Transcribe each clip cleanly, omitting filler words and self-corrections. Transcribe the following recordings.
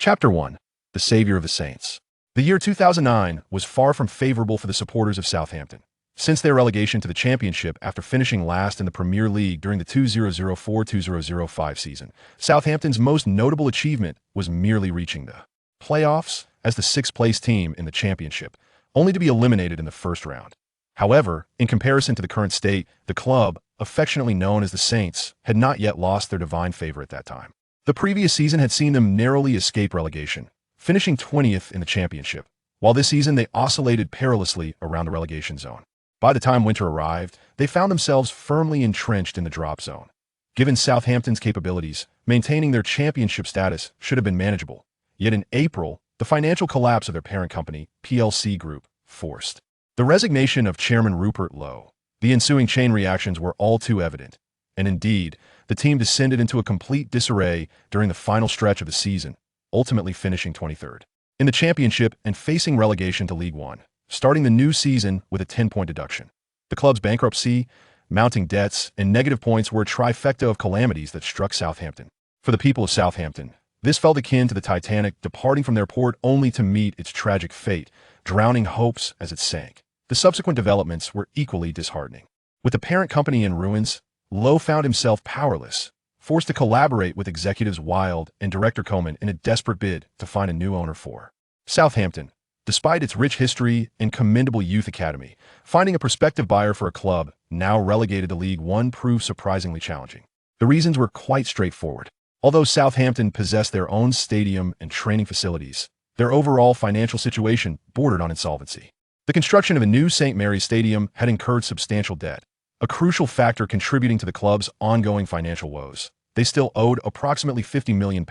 Chapter 1. The Savior of the Saints. The year 2009 was far from favorable for the supporters of Southampton. Since their relegation to the Championship after finishing last in the Premier League during the 2004-2005 season, Southampton's most notable achievement was merely reaching the playoffs as the sixth-place team in the Championship, only to be eliminated in the first round. However, in comparison to the current state, the club, affectionately known as the Saints, had not yet lost their divine favor at that time. The previous season had seen them narrowly escape relegation, finishing 20th in the Championship, while this season they oscillated perilously around the relegation zone. By the time winter arrived, they found themselves firmly entrenched in the drop zone. Given Southampton's capabilities, maintaining their championship status should have been manageable. Yet in April, the financial collapse of their parent company, PLC Group, forced the resignation of Chairman Rupert Lowe. The ensuing chain reactions were all too evident, and indeed, the team descended into a complete disarray during the final stretch of the season, ultimately finishing 23rd in the Championship and facing relegation to League One, starting the new season with a 10-point deduction. The club's bankruptcy, mounting debts, and negative points were a trifecta of calamities that struck Southampton. For the people of Southampton, this felt akin to the Titanic departing from their port only to meet its tragic fate, drowning hopes as it sank. The subsequent developments were equally disheartening. With the parent company in ruins, Lowe found himself powerless, forced to collaborate with executives Wild and director Coleman in a desperate bid to find a new owner for Southampton. Despite its rich history and commendable youth academy, finding a prospective buyer for a club now relegated to League One proved surprisingly challenging. The reasons were quite straightforward. Although Southampton possessed their own stadium and training facilities, their overall financial situation bordered on insolvency. The construction of a new St. Mary's Stadium had incurred substantial debt, a crucial factor contributing to the club's ongoing financial woes. They still owed approximately £50 million,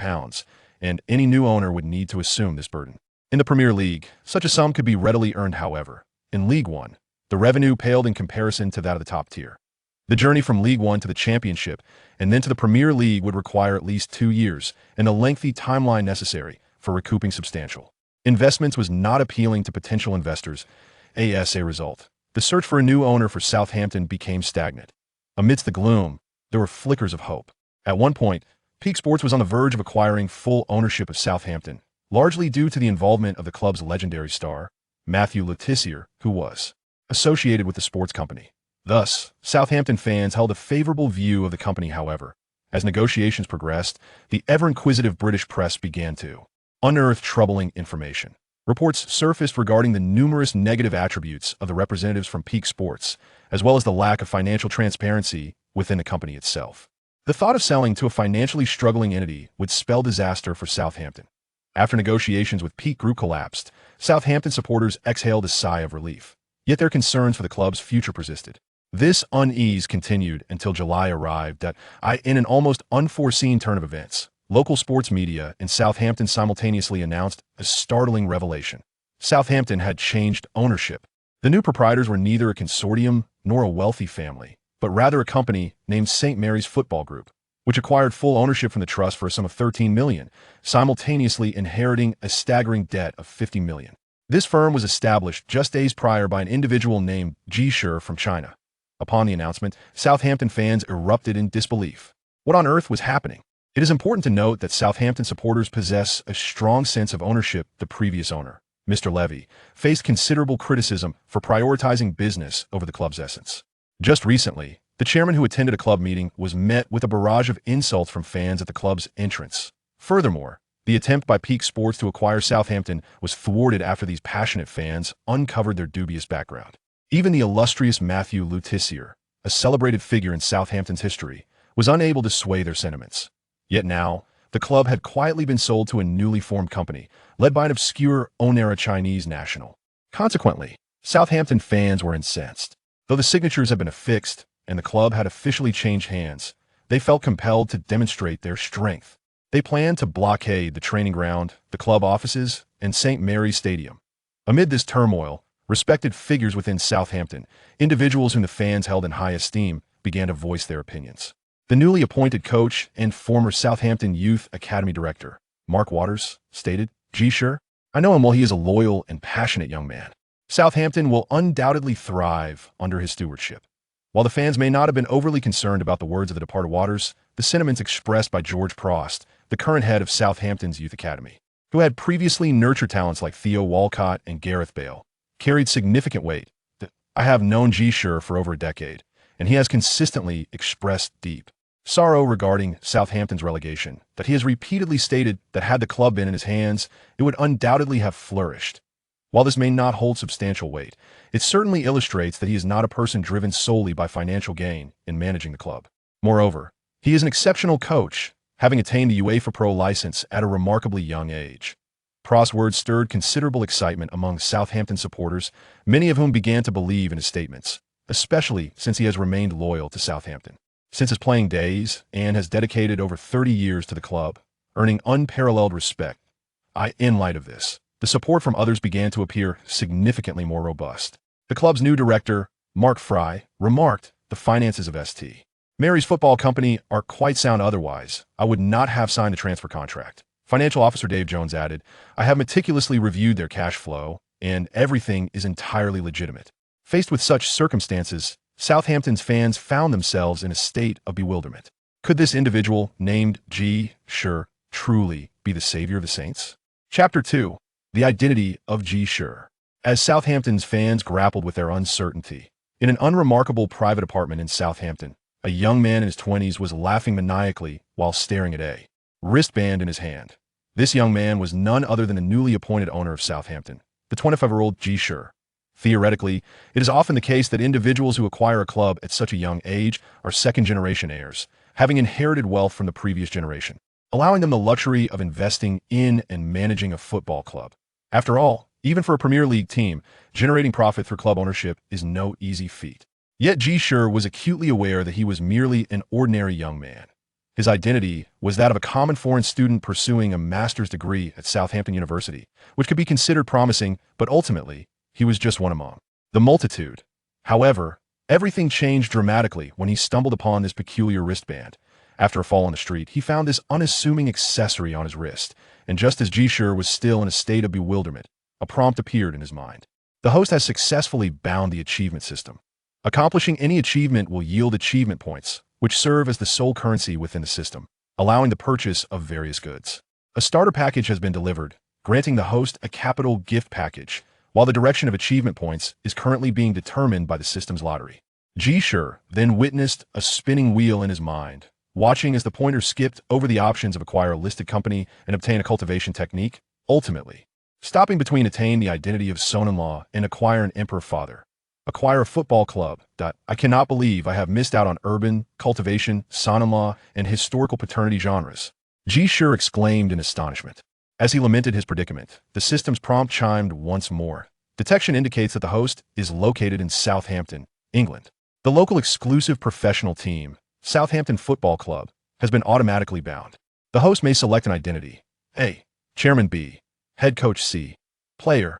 and any new owner would need to assume this burden. In the Premier League, such a sum could be readily earned, however. In League One, the revenue paled in comparison to that of the top tier. The journey from League One to the Championship and then to the Premier League would require at least 2 years and a lengthy timeline necessary for recouping substantial investments was not appealing to potential investors. As a result, the search for a new owner for Southampton became stagnant. Amidst the gloom, there were flickers of hope. At one point, Peak Sports was on the verge of acquiring full ownership of Southampton, largely due to the involvement of the club's legendary star, Matthew Letizier, who was associated with the sports company. Thus, Southampton fans held a favorable view of the company. However, as negotiations progressed, the ever-inquisitive British press began to unearth troubling information. Reports surfaced regarding the numerous negative attributes of the representatives from Peak Sports, as well as the lack of financial transparency within the company itself. The thought of selling to a financially struggling entity would spell disaster for Southampton. After negotiations with Peak Group collapsed, Southampton supporters exhaled a sigh of relief. Yet their concerns for the club's future persisted. This unease continued until July arrived in an almost unforeseen turn of events. Local sports media in Southampton simultaneously announced a startling revelation. Southampton had changed ownership. The new proprietors were neither a consortium nor a wealthy family, but rather a company named St. Mary's Football Group, which acquired full ownership from the trust for a sum of $13 million, simultaneously inheriting a staggering debt of $50 million. This firm was established just days prior by an individual named Ji Shi from China. Upon the announcement, Southampton fans erupted in disbelief. What on earth was happening? It is important to note that Southampton supporters possess a strong sense of ownership. The previous owner, Mr. Levy, faced considerable criticism for prioritizing business over the club's essence. Just recently, the chairman who attended a club meeting was met with a barrage of insults from fans at the club's entrance. Furthermore, the attempt by Peak Sports to acquire Southampton was thwarted after these passionate fans uncovered their dubious background. Even the illustrious Matthew Letizier, a celebrated figure in Southampton's history, was unable to sway their sentiments. Yet now, the club had quietly been sold to a newly formed company, led by an obscure Onera Chinese national. Consequently, Southampton fans were incensed. Though the signatures had been affixed and the club had officially changed hands, they felt compelled to demonstrate their strength. They planned to blockade the training ground, the club offices, and St. Mary's Stadium. Amid this turmoil, respected figures within Southampton, individuals whom the fans held in high esteem, began to voice their opinions. The newly appointed coach and former Southampton Youth Academy director, Mark Waters, stated, "Ji Shi, I know him well. He is a loyal and passionate young man. Southampton will undoubtedly thrive under his stewardship." While the fans may not have been overly concerned about the words of the departed Waters, the sentiments expressed by George Prost, the current head of Southampton's Youth Academy, who had previously nurtured talents like Theo Walcott and Gareth Bale, carried significant weight. I have known Ji Shi for over a decade, and he has consistently expressed deep sorrow regarding Southampton's relegation, that he has repeatedly stated that had the club been in his hands, it would undoubtedly have flourished. While this may not hold substantial weight, it certainly illustrates that he is not a person driven solely by financial gain in managing the club. Moreover, he is an exceptional coach, having attained the UEFA Pro license at a remarkably young age. Pro's words stirred considerable excitement among Southampton supporters, many of whom began to believe in his statements, especially since he has remained loyal to Southampton since his playing days and has dedicated over 30 years to the club, earning unparalleled respect. In light of this, the support from others began to appear significantly more robust. The club's new director, Mark Fry, remarked, "The finances of St. Mary's Football Company are quite sound otherwise. I would not have signed the transfer contract." Financial officer Dave Jones added, "I have meticulously reviewed their cash flow, and everything is entirely legitimate." Faced with such circumstances, Southampton's fans found themselves in a state of bewilderment. Could this individual, named Ji Shi, truly be the savior of the Saints? Chapter 2. The Identity of Ji Shi. As Southampton's fans grappled with their uncertainty, in an unremarkable private apartment in Southampton, a young man in his 20s was laughing maniacally while staring at a wristband in his hand. This young man was none other than the newly appointed owner of Southampton, the 25-year-old Ji Shi. Theoretically, it is often the case that individuals who acquire a club at such a young age are second-generation heirs, having inherited wealth from the previous generation, allowing them the luxury of investing in and managing a football club. After all, even for a Premier League team, generating profit through club ownership is no easy feat. Yet Ji Shi was acutely aware that he was merely an ordinary young man. His identity was that of a common foreign student pursuing a master's degree at Southampton University, which could be considered promising, but ultimately, he was just one among the multitude. However, everything changed dramatically when he stumbled upon this peculiar wristband. After a fall on the street, he found this unassuming accessory on his wrist, and just as Ji Shi was still in a state of bewilderment, a prompt appeared in his mind. The host has successfully bound the achievement system. Accomplishing any achievement will yield achievement points, which serve as the sole currency within the system, allowing the purchase of various goods. A starter package has been delivered, granting the host a capital gift package, while the direction of achievement points is currently being determined by the system's lottery. Ji Shi then witnessed a spinning wheel in his mind, watching as the pointer skipped over the options of acquire a listed company and obtain a cultivation technique, ultimately stopping between attain the identity of son-in-law and acquire an emperor father. Acquire a football club. I cannot believe I have missed out on urban, cultivation, son-in-law, and historical paternity genres. Ji Shi exclaimed in astonishment. As he lamented his predicament, the system's prompt chimed once more. Detection indicates that the host is located in Southampton, England. The local exclusive professional team, Southampton Football Club, has been automatically bound. The host may select an identity. A. Chairman. B. Head coach. C. Player.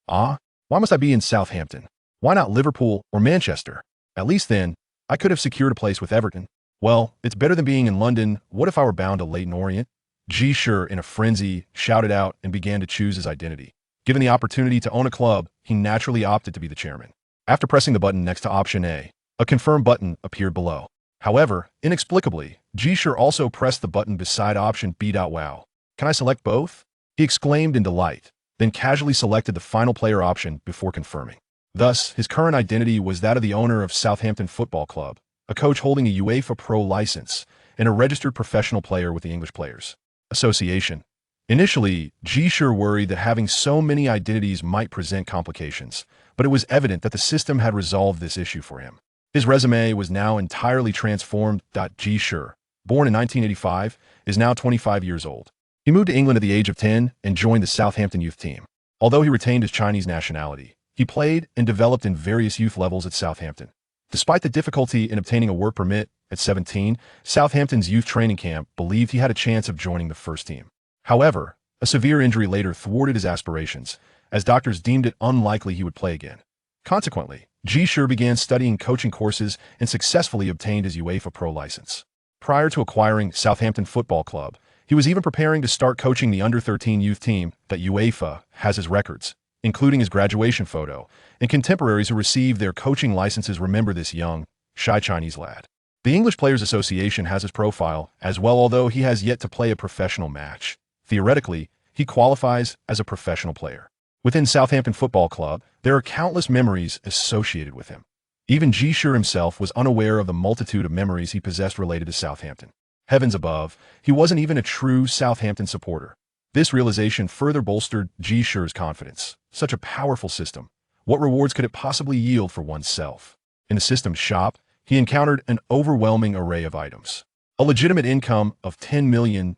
Why must I be in Southampton? Why not Liverpool or Manchester? At least then, I could have secured a place with Everton. Well, it's better than being in London. What if I were bound to Leyton Orient? Ji Shi, in a frenzy, shouted out and began to choose his identity. Given the opportunity to own a club, he naturally opted to be the chairman. After pressing the button next to option A confirm button appeared below. However, inexplicably, Ji Shi also pressed the button beside option B. Wow. Can I select both? He exclaimed in delight, then casually selected the final player option before confirming. Thus, his current identity was that of the owner of Southampton Football Club, a coach holding a UEFA Pro license, and a registered professional player with the English Players Association. Initially, Ji Shi worried that having so many identities might present complications, but it was evident that the system had resolved this issue for him. His resume was now entirely transformed. Ji Shi, born in 1985, is now 25 years old. He moved to England at the age of 10 and joined the Southampton youth team. Although he retained his Chinese nationality, he played and developed in various youth levels at Southampton. Despite the difficulty in obtaining a work permit at 17, Southampton's youth training camp believed he had a chance of joining the first team. However, a severe injury later thwarted his aspirations, as doctors deemed it unlikely he would play again. Consequently, Ji Shi began studying coaching courses and successfully obtained his UEFA Pro license. Prior to acquiring Southampton Football Club, he was even preparing to start coaching the under-13 youth team that UEFA has as records, including his graduation photo, and contemporaries who received their coaching licenses remember this young, shy Chinese lad. The English Players Association has his profile as well, although he has yet to play a professional match. Theoretically, he qualifies as a professional player. Within Southampton Football Club, there are countless memories associated with him. Even Ji Shi himself was unaware of the multitude of memories he possessed related to Southampton. Heavens above, he wasn't even a true Southampton supporter. This realization further bolstered Ji Shi's confidence. Such a powerful system. What rewards could it possibly yield for oneself? In the system's shop, he encountered an overwhelming array of items. A legitimate income of £10 million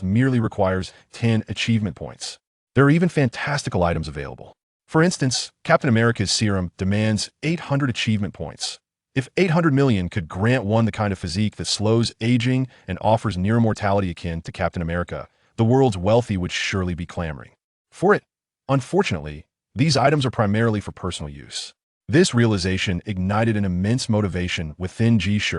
merely requires 10 achievement points. There are even fantastical items available. For instance, Captain America's serum demands 800 achievement points. If 800 million could grant one the kind of physique that slows aging and offers near immortality akin to Captain America, the world's wealthy would surely be clamoring for it. Unfortunately, these items are primarily for personal use. This realization ignited an immense motivation within Ji Shi.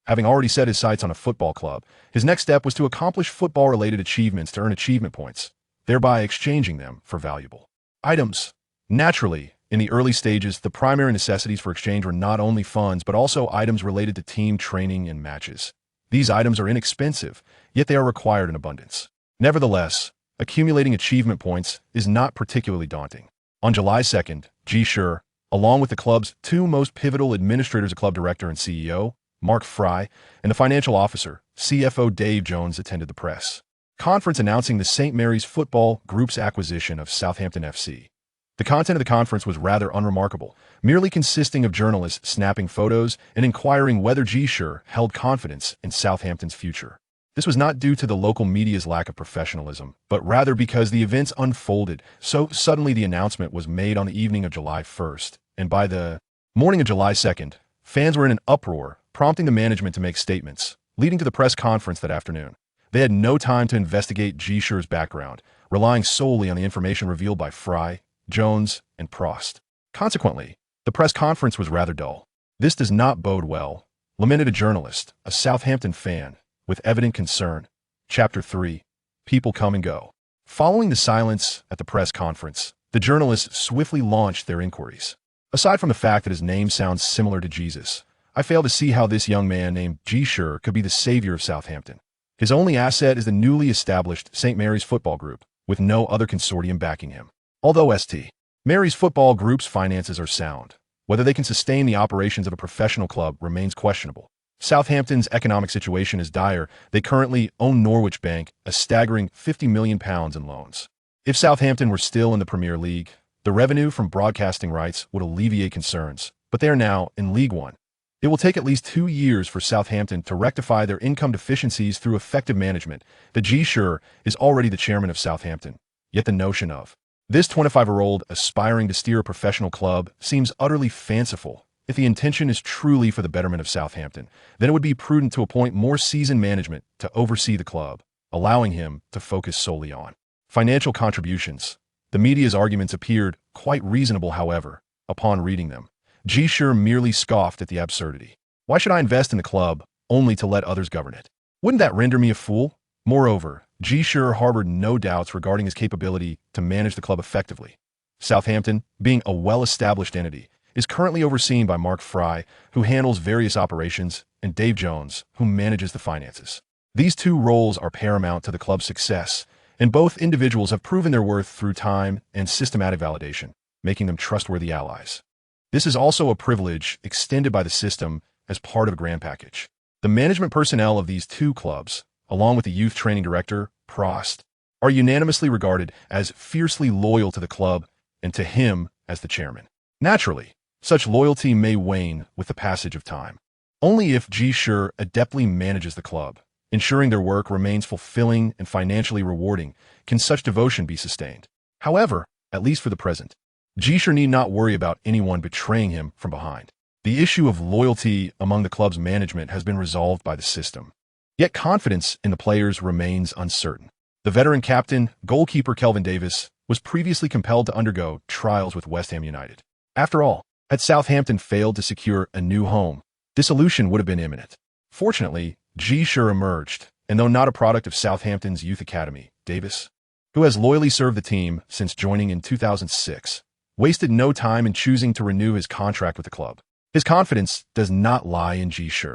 Having already set his sights on a football club, his next step was to accomplish football-related achievements to earn achievement points, thereby exchanging them for valuable items. Naturally, in the early stages, the primary necessities for exchange were not only funds but also items related to team training and matches. These items are inexpensive, yet they are required in abundance. Nevertheless, accumulating achievement points is not particularly daunting. On July 2nd, Ji Shi, along with the club's two most pivotal administrators, a club director and CEO, Mark Fry, and the financial officer, CFO Dave Jones, attended the press conference announcing the St. Mary's Football Group's acquisition of Southampton FC. The content of the conference was rather unremarkable, merely consisting of journalists snapping photos and inquiring whether Ji Shi held confidence in Southampton's future. This was not due to the local media's lack of professionalism, but rather because the events unfolded so suddenly. The announcement was made on the evening of July 1st, and by the morning of July 2nd, fans were in an uproar, prompting the management to make statements, leading to the press conference that afternoon. They had no time to investigate Ji Shi's background, relying solely on the information revealed by Fry, Jones, and Prost. Consequently, the press conference was rather dull. This does not bode well, lamented a journalist, a Southampton fan, with evident concern. Chapter 3. People come and go. Following the silence at the press conference, the journalists swiftly launched their inquiries. Aside from the fact that his name sounds similar to Jesus, I fail to see how this young man named Ji Shi could be the savior of Southampton. His only asset is the newly established St. Mary's Football Group, with no other consortium backing him. Although St. Mary's Football Group's finances are sound, whether they can sustain the operations of a professional club remains questionable. Southampton's economic situation is dire. They currently own Norwich Bank, a staggering £50 million in loans. If Southampton were still in the Premier League, the revenue from broadcasting rights would alleviate concerns, but they are now in League One. It will take at least 2 years for Southampton to rectify their income deficiencies through effective management. The Ji Shi is already the chairman of Southampton, yet the notion of this 25-year-old aspiring to steer a professional club seems utterly fanciful. If the intention is truly for the betterment of Southampton, then it would be prudent to appoint more seasoned management to oversee the club, allowing him to focus solely on financial contributions. The media's arguments appeared quite reasonable, however, upon reading them. Ji Shi merely scoffed at the absurdity. Why should I invest in the club only to let others govern it? Wouldn't that render me a fool? Moreover, Ji Shi harbored no doubts regarding his capability to manage the club effectively. Southampton, being a well-established entity, is currently overseen by Mark Fry, who handles various operations, and Dave Jones, who manages the finances. These two roles are paramount to the club's success, and both individuals have proven their worth through time and systematic validation, making them trustworthy allies. This is also a privilege extended by the system as part of a grand package. The management personnel of these two clubs, along with the youth training director, Prost, are unanimously regarded as fiercely loyal to the club and to him as the chairman. Naturally, such loyalty may wane with the passage of time. Only if Ji Shi adeptly manages the club, ensuring their work remains fulfilling and financially rewarding, can such devotion be sustained. However, at least for the present, Ji Shi need not worry about anyone betraying him from behind. The issue of loyalty among the club's management has been resolved by the system. Yet confidence in the players remains uncertain. The veteran captain, goalkeeper Kelvin Davis, was previously compelled to undergo trials with West Ham United. After all, had Southampton failed to secure a new home, dissolution would have been imminent. Fortunately, Ji Shi emerged, and though not a product of Southampton's youth academy, Davis, who has loyally served the team since joining in 2006, wasted no time in choosing to renew his contract with the club. His confidence does not lie in Ji Shi.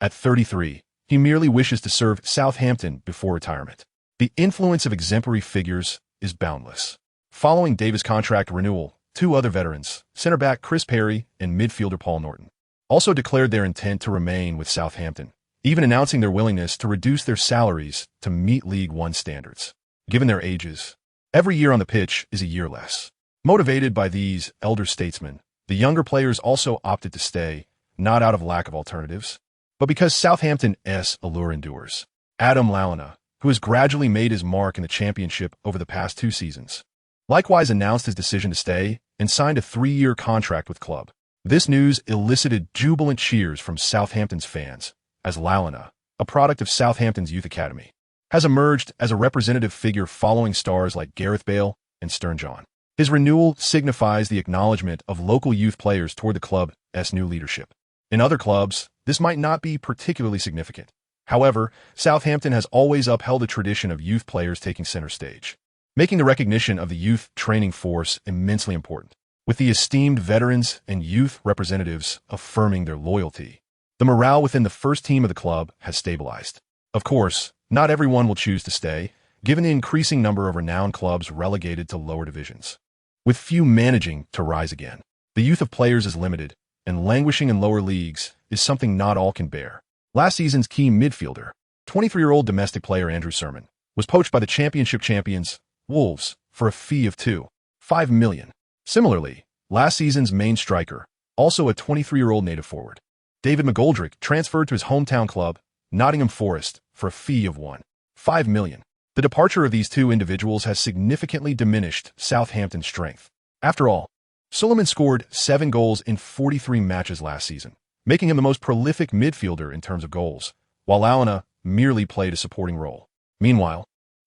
At 33, he merely wishes to serve Southampton before retirement. The influence of exemplary figures is boundless. Following Davis' contract renewal, two other veterans, center back Chris Perry and midfielder Paul Norton, also declared their intent to remain with Southampton, even announcing their willingness to reduce their salaries to meet League One standards. Given their ages, every year on the pitch is a year less. Motivated by these elder statesmen, the younger players also opted to stay, not out of lack of alternatives, but because Southampton's allure endures. Adam Lallana, who has gradually made his mark in the championship over the past 2 seasons, likewise announced his decision to stay and signed a 3-year contract with club. This news elicited jubilant cheers from Southampton's fans, as Lallana, a product of Southampton's youth academy, has emerged as a representative figure following stars like Gareth Bale and Stern John. His renewal signifies the acknowledgement of local youth players toward the club's new leadership. In other clubs, this might not be particularly significant. However, Southampton has always upheld a tradition of youth players taking center stage, making the recognition of the youth training force immensely important, with the esteemed veterans and youth representatives affirming their loyalty. The morale within the first team of the club has stabilized. Of course, not everyone will choose to stay, given the increasing number of renowned clubs relegated to lower divisions, with few managing to rise again. The youth of players is limited, and languishing in lower leagues is something not all can bear. Last season's key midfielder, 23-year-old domestic player Andrew Sermon, was poached by the championship champions, Wolves, for a fee of £2.5 million. Similarly, last season's main striker, also a 23-year-old native forward, David McGoldrick, transferred to his hometown club, Nottingham Forest, for a fee of £1.5 million. The departure of these two individuals has significantly diminished Southampton's strength. After all, Suleiman scored 7 goals in 43 matches last season, making him the most prolific midfielder in terms of goals, while Lallana merely played a supporting role. Meanwhile,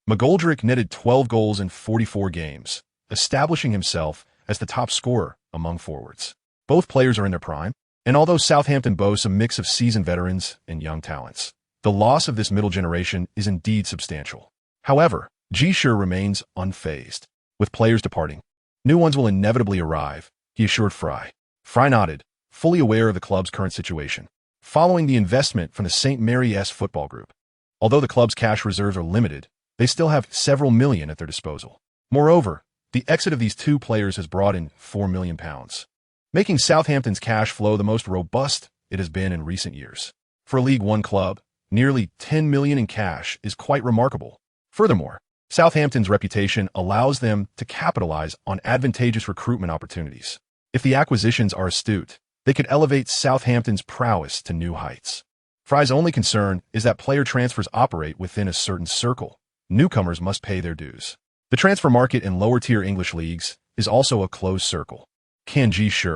McGoldrick netted 12 goals in 44 games, establishing himself as the top scorer among forwards. Both players are in their prime, and although Southampton boasts a mix of seasoned veterans and young talents, the loss of this middle generation is indeed substantial. However, Ji Shi remains unfazed. With players departing, new ones will inevitably arrive, he assured Fry. Fry nodded, fully aware of the club's current situation, following the investment from the St. Mary's Football Group. Although the club's cash reserves are limited, they still have several million at their disposal. Moreover, the exit of these two players has brought in £4 million, making Southampton's cash flow the most robust it has been in recent years. For a League One club, nearly £10 million in cash is quite remarkable. Furthermore, Southampton's reputation allows them to capitalize on advantageous recruitment opportunities. If the acquisitions are astute, they could elevate Southampton's prowess to new heights. Fry's only concern is that player transfers operate within a certain circle. Newcomers must pay their dues. The transfer market in lower-tier English leagues is also a closed circle. Can Ji Shi,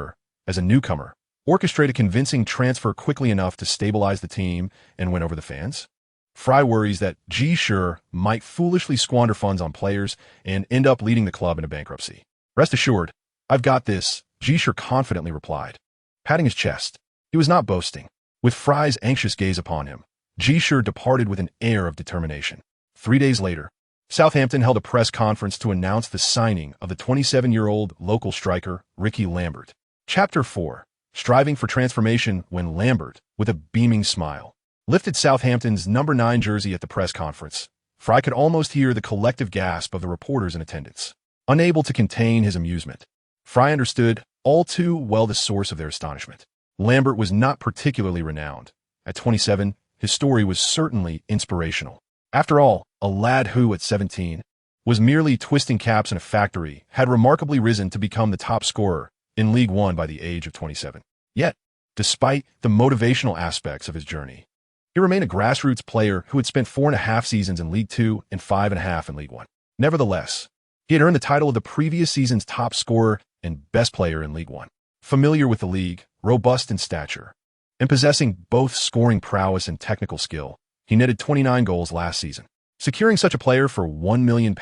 as a newcomer, orchestrate a convincing transfer quickly enough to stabilize the team and win over the fans? Fry worries that Ji Shi might foolishly squander funds on players and end up leading the club into bankruptcy. Rest assured, I've got this, Ji Shi confidently replied, patting his chest. He was not boasting. With Fry's anxious gaze upon him, Ji Shi departed with an air of determination. 3 days later, Southampton held a press conference to announce the signing of the 27-year-old local striker, Ricky Lambert. Chapter 4. Striving for transformation when Lambert, with a beaming smile, lifted Southampton's number 9 jersey at the press conference. Fry could almost hear the collective gasp of the reporters in attendance. Unable to contain his amusement, Fry understood all too well the source of their astonishment. Lambert was not particularly renowned. At 27, his story was certainly inspirational. After all, a lad who, at 17, was merely twisting caps in a factory had remarkably risen to become the top scorer in League One by the age of 27. Yet, despite the motivational aspects of his journey, he remained a grassroots player who had spent 4.5 seasons in League Two and 5.5 in League One. Nevertheless, he had earned the title of the previous season's top scorer and best player in League One. Familiar with the league, robust in stature, and possessing both scoring prowess and technical skill, he netted 29 goals last season. Securing such a player for £1 million,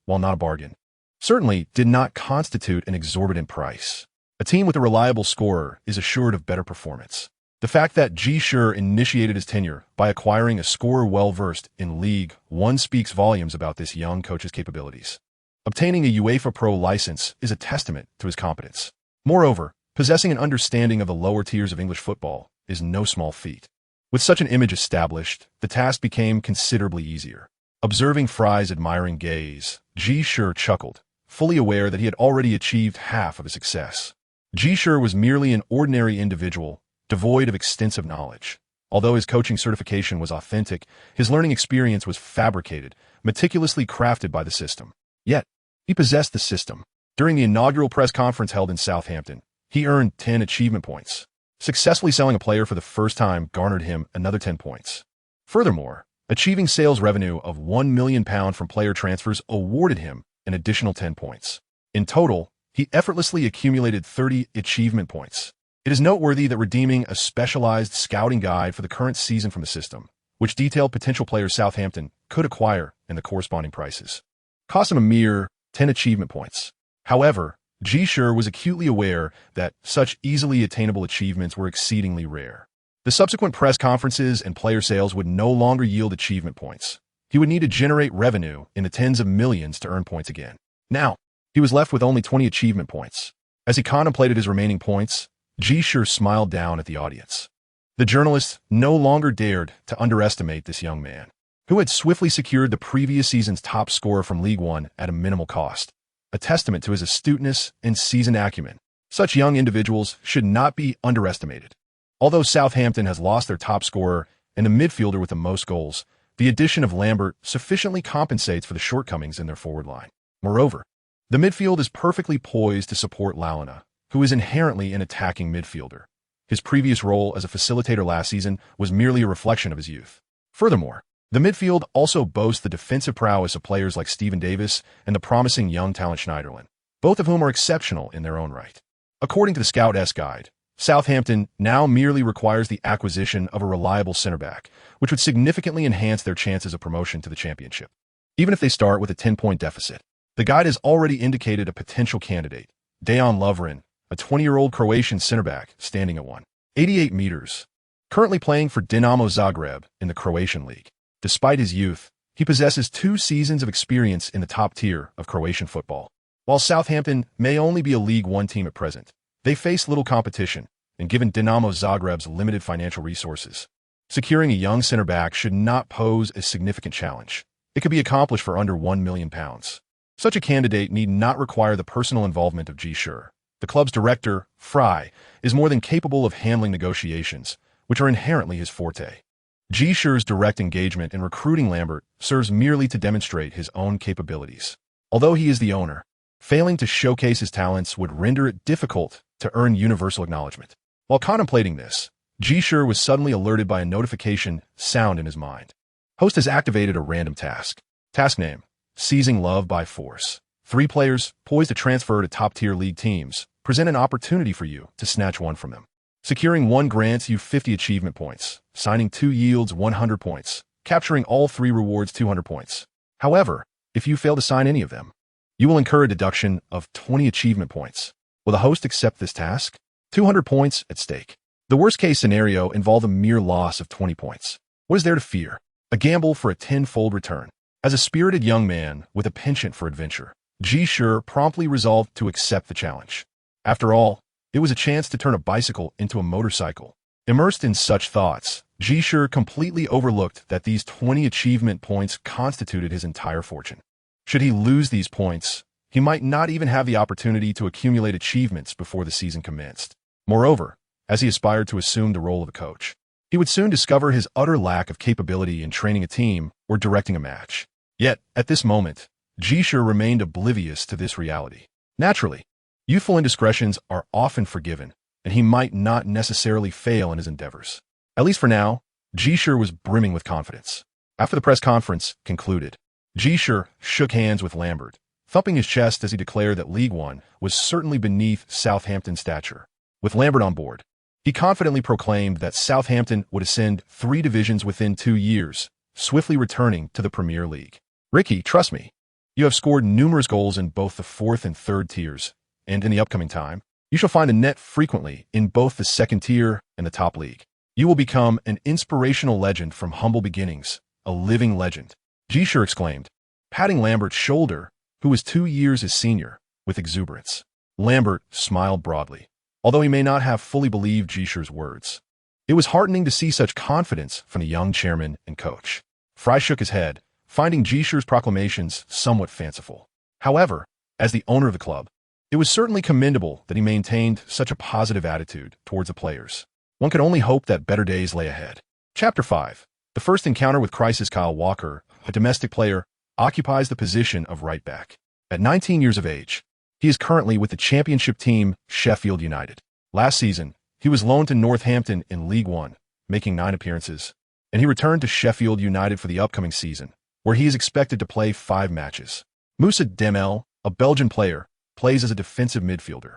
while not a bargain, certainly did not constitute an exorbitant price. A team with a reliable scorer is assured of better performance. The fact that Ji Shi initiated his tenure by acquiring a scorer well-versed in League One speaks volumes about this young coach's capabilities. Obtaining a UEFA Pro license is a testament to his competence. Moreover, possessing an understanding of the lower tiers of English football is no small feat. With such an image established, the task became considerably easier. Observing Fry's admiring gaze, Ji Shi chuckled, fully aware that he had already achieved half of his success. Ji Shi was merely an ordinary individual, devoid of extensive knowledge. Although his coaching certification was authentic, his learning experience was fabricated, meticulously crafted by the system. Yet, he possessed the system. During the inaugural press conference held in Southampton, he earned 10 achievement points. Successfully selling a player for the first time garnered him another 10 points. Furthermore, achieving sales revenue of £1 million from player transfers awarded him an additional 10 points. In total, he effortlessly accumulated 30 achievement points. It is noteworthy that redeeming a specialized scouting guide for the current season from the system, which detailed potential players Southampton could acquire and the corresponding prices, cost him a mere 10 achievement points. However, Ji Shi was acutely aware that such easily attainable achievements were exceedingly rare. The subsequent press conferences and player sales would no longer yield achievement points. He would need to generate revenue in the tens of millions to earn points again. Now, he was left with only 20 achievement points. As he contemplated his remaining points, Ji Shi smiled down at the audience. The journalists no longer dared to underestimate this young man, who had swiftly secured the previous season's top scorer from League One at a minimal cost, a testament to his astuteness and seasoned acumen. Such young individuals should not be underestimated. Although Southampton has lost their top scorer and the midfielder with the most goals, the addition of Lambert sufficiently compensates for the shortcomings in their forward line. Moreover, the midfield is perfectly poised to support Lalana, who is inherently an attacking midfielder. His previous role as a facilitator last season was merely a reflection of his youth. Furthermore, the midfield also boasts the defensive prowess of players like Stephen Davis and the promising young talent Schneiderlin, both of whom are exceptional in their own right. According to the Scout Guide, Southampton now merely requires the acquisition of a reliable center back, which would significantly enhance their chances of promotion to the championship. Even if they start with a 10-point deficit, the guide has already indicated a potential candidate, Dejan Lovren, a 20-year-old Croatian center back standing at 188 meters, currently playing for Dinamo Zagreb in the Croatian league. Despite his youth, he possesses 2 seasons of experience in the top tier of Croatian football. While Southampton may only be a League One team at present, they face little competition, and given Dinamo Zagreb's limited financial resources, securing a young center back should not pose a significant challenge. It could be accomplished for under £1 million. Such a candidate need not require the personal involvement of Ji Shi. The club's director, Fry, is more than capable of handling negotiations, which are inherently his forte. Ji Shi's direct engagement in recruiting Lambert serves merely to demonstrate his own capabilities. Although he is the owner, failing to showcase his talents would render it difficult to earn universal acknowledgement. While contemplating this, Ji Shi was suddenly alerted by a notification sound in his mind. Host has activated a random task. Task name: Seizing Love by Force. 3 players, poised to transfer to top-tier league teams, present an opportunity for you to snatch one from them. Securing 1 grants you 50 achievement points. Signing 2 yields 100 points. Capturing all 3 rewards 200 points. However, if you fail to sign any of them, you will incur a deduction of 20 achievement points. Will the host accept this task? 200 points at stake. The worst-case scenario involved a mere loss of 20 points. What is there to fear? A gamble for a 10-fold return. As a spirited young man with a penchant for adventure, Ji Shi promptly resolved to accept the challenge. After all, it was a chance to turn a bicycle into a motorcycle. Immersed in such thoughts, Ji Shi completely overlooked that these 20 achievement points constituted his entire fortune. Should he lose these points, he might not even have the opportunity to accumulate achievements before the season commenced. Moreover, as he aspired to assume the role of a coach, he would soon discover his utter lack of capability in training a team or directing a match. Yet, at this moment, Ji Shi remained oblivious to this reality. Naturally, youthful indiscretions are often forgiven, and he might not necessarily fail in his endeavors. At least for now, Ji Shi was brimming with confidence. After the press conference concluded, Ji Shi shook hands with Lambert, thumping his chest as he declared that League One was certainly beneath Southampton's stature. With Lambert on board, he confidently proclaimed that Southampton would ascend 3 divisions within 2 years, swiftly returning to the Premier League. Ricky, trust me, you have scored numerous goals in both the 4th and 3rd tiers, and in the upcoming time, you shall find a net frequently in both the 2nd tier and the top league. You will become an inspirational legend from humble beginnings, a living legend. Ji Shi exclaimed, patting Lambert's shoulder, who was 2 years his senior, with exuberance. Lambert smiled broadly, although he may not have fully believed Ji Shi's words. It was heartening to see such confidence from the young chairman and coach. Fry shook his head, finding Ji Shi's proclamations somewhat fanciful. However, as the owner of the club, it was certainly commendable that he maintained such a positive attitude towards the players. One could only hope that better days lay ahead. Chapter 5. The first encounter with crisis. Kyle Walker, a domestic player, occupies the position of right back. At 19 years of age, he is currently with the championship team Sheffield United. Last season, he was loaned to Northampton in League One, making 9 appearances, and he returned to Sheffield United for the upcoming season, where he is expected to play 5 matches. Moussa Dembélé, a Belgian player, plays as a defensive midfielder.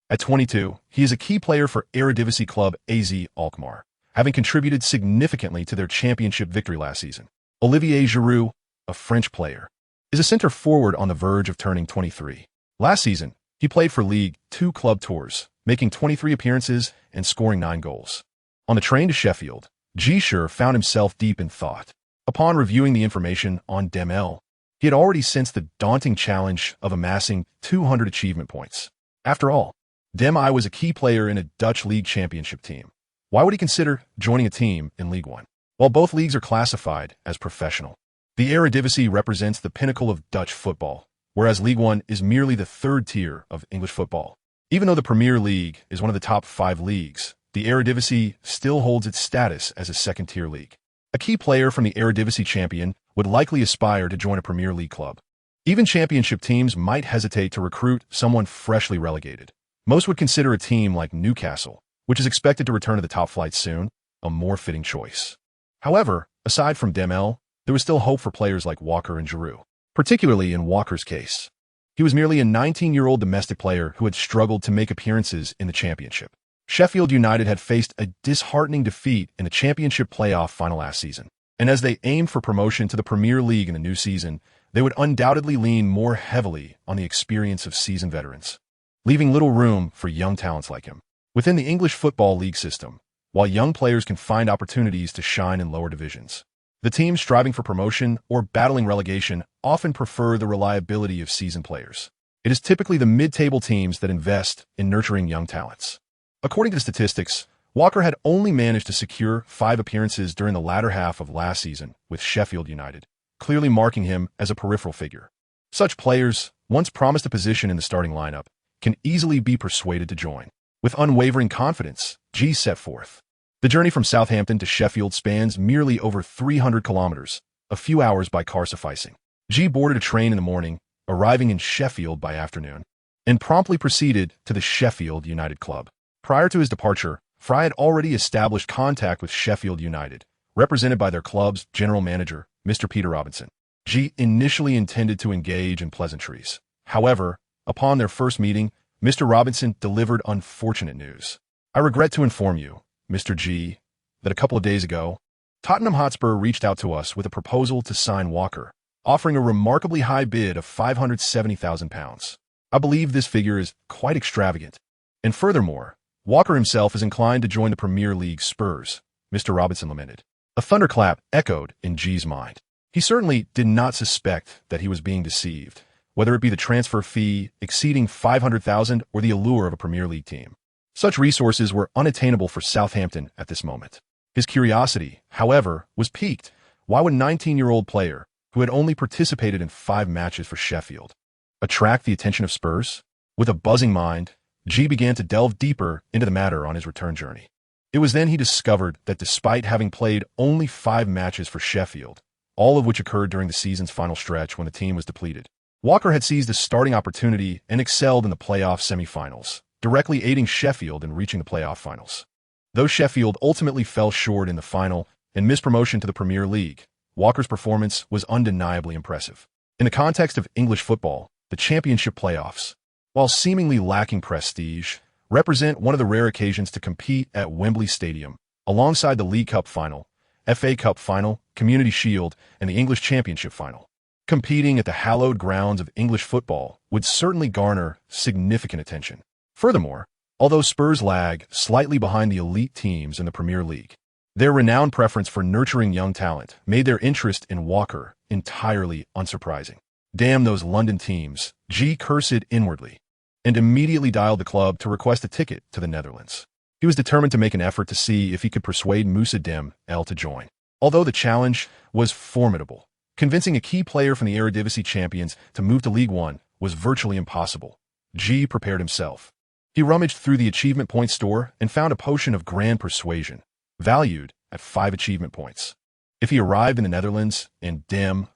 At 22, he is a key player for Eredivisie club AZ Alkmaar, having contributed significantly to their championship victory last season. Olivier Giroud, a French player, is a center forward on the verge of turning 23. Last season, he played for League Two club tours, making 23 appearances and scoring 9 goals. On the train to Sheffield, Ji Shi found himself deep in thought. Upon reviewing the information on Dembélé, he had already sensed the daunting challenge of amassing 200 achievement points. After all, Dembélé was a key player in a Dutch league championship team. Why would he consider joining a team in League One? While both leagues are classified as professional, the Eredivisie represents the pinnacle of Dutch football, whereas League One is merely the third tier of English football. Even though the Premier League is one of the top 5 leagues, the Eredivisie still holds its status as a second-tier league. A key player from the Eredivisie champion would likely aspire to join a Premier League club. Even championship teams might hesitate to recruit someone freshly relegated. Most would consider a team like Newcastle, which is expected to return to the top flight soon, a more fitting choice. However, aside from Dembélé, there was still hope for players like Walker and Giroud, particularly in Walker's case. He was merely a 19-year-old domestic player who had struggled to make appearances in the championship. Sheffield United had faced a disheartening defeat in the championship playoff final last season, and as they aimed for promotion to the Premier League in the new season, they would undoubtedly lean more heavily on the experience of seasoned veterans, leaving little room for young talents like him. Within the English Football League system, while young players can find opportunities to shine in lower divisions, the teams striving for promotion or battling relegation often prefer the reliability of seasoned players. It is typically the mid-table teams that invest in nurturing young talents. According to the statistics, Walker had only managed to secure 5 appearances during the latter half of last season with Sheffield United, clearly marking him as a peripheral figure. Such players, once promised a position in the starting lineup, can easily be persuaded to join. With unwavering confidence, Ji set forth. The journey from Southampton to Sheffield spans merely over 300 kilometers, a few hours by car sufficing. Ji boarded a train in the morning, arriving in Sheffield by afternoon, and promptly proceeded to the Sheffield United club. Prior to his departure, Fry had already established contact with Sheffield United, represented by their club's general manager, Mr. Peter Robinson. Ji initially intended to engage in pleasantries. However, upon their first meeting, Mr. Robinson delivered unfortunate news. "I regret to inform you, Mr. Ji, that a couple of days ago, Tottenham Hotspur reached out to us with a proposal to sign Walker, offering a remarkably high bid of £570,000. I believe this figure is quite extravagant. And furthermore, Walker himself is inclined to join the Premier League Spurs," Mr. Robinson lamented. A thunderclap echoed in Ji's mind. He certainly did not suspect that he was being deceived, whether it be the transfer fee exceeding $500,000 or the allure of a Premier League team. Such resources were unattainable for Southampton at this moment. His curiosity, however, was piqued. Why would a 19-year-old player, who had only participated in 5 matches for Sheffield, attract the attention of Spurs? With a buzzing mind, Ji began to delve deeper into the matter on his return journey. It was then he discovered that despite having played only 5 matches for Sheffield, all of which occurred during the season's final stretch when the team was depleted, Walker had seized the starting opportunity and excelled in the playoff semifinals, directly aiding Sheffield in reaching the playoff finals. Though Sheffield ultimately fell short in the final and missed promotion to the Premier League, Walker's performance was undeniably impressive. In the context of English football, the championship playoffs, while seemingly lacking prestige, represent one of the rare occasions to compete at Wembley Stadium, alongside the League Cup final, FA Cup final, Community Shield, and the English Championship final. Competing at the hallowed grounds of English football would certainly garner significant attention. Furthermore, although Spurs lag slightly behind the elite teams in the Premier League, their renowned preference for nurturing young talent made their interest in Walker entirely unsurprising. "Damn those London teams," Ji cursed inwardly, and immediately dialed the club to request a ticket to the Netherlands. He was determined to make an effort to see if he could persuade Moussa Dembélé to join. Although the challenge was formidable, Convincing a key player from the Eredivisie champions to move to League One was virtually impossible. Ji prepared himself. He rummaged through the achievement point store and found a potion of grand persuasion, valued at 5 achievement points. If he arrived in the Netherlands, and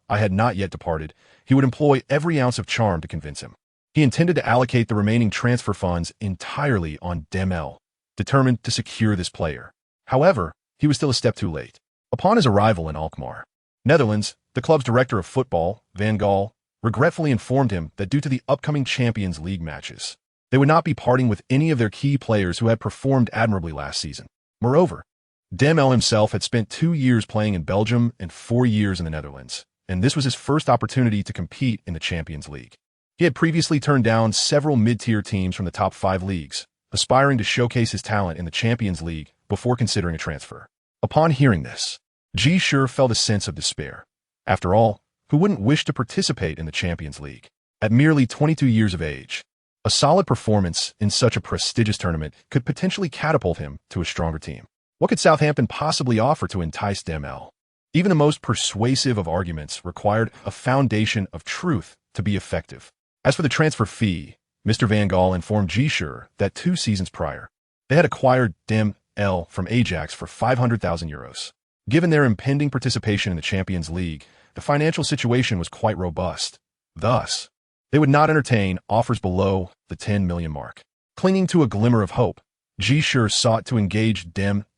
I had not yet departed, he would employ every ounce of charm to convince him. He intended to allocate the remaining transfer funds entirely on L, determined to secure this player. However, he was still a step too late. Upon his arrival in Alkmaar, Netherlands, the club's director of football, Van Gaal, regretfully informed him that due to the upcoming Champions League matches, they would not be parting with any of their key players who had performed admirably last season. Moreover, L himself had spent 2 years playing in Belgium and 4 years in the Netherlands, and this was his first opportunity to compete in the Champions League. He had previously turned down several mid-tier teams from the top 5 leagues, aspiring to showcase his talent in the Champions League before considering a transfer. Upon hearing this, Ji Shi felt a sense of despair. After all, who wouldn't wish to participate in the Champions League? At merely 22 years of age, a solid performance in such a prestigious tournament could potentially catapult him to a stronger team. What could Southampton possibly offer to entice L? Even the most persuasive of arguments required a foundation of truth to be effective. As for the transfer fee, Mr. Van Gaal informed Ji Shi that 2 seasons prior, they had acquired L from Ajax for €500,000. Given their impending participation in the Champions League, the financial situation was quite robust. Thus, they would not entertain offers below the 10 million mark. Clinging to a glimmer of hope, Ji Shi sought to engage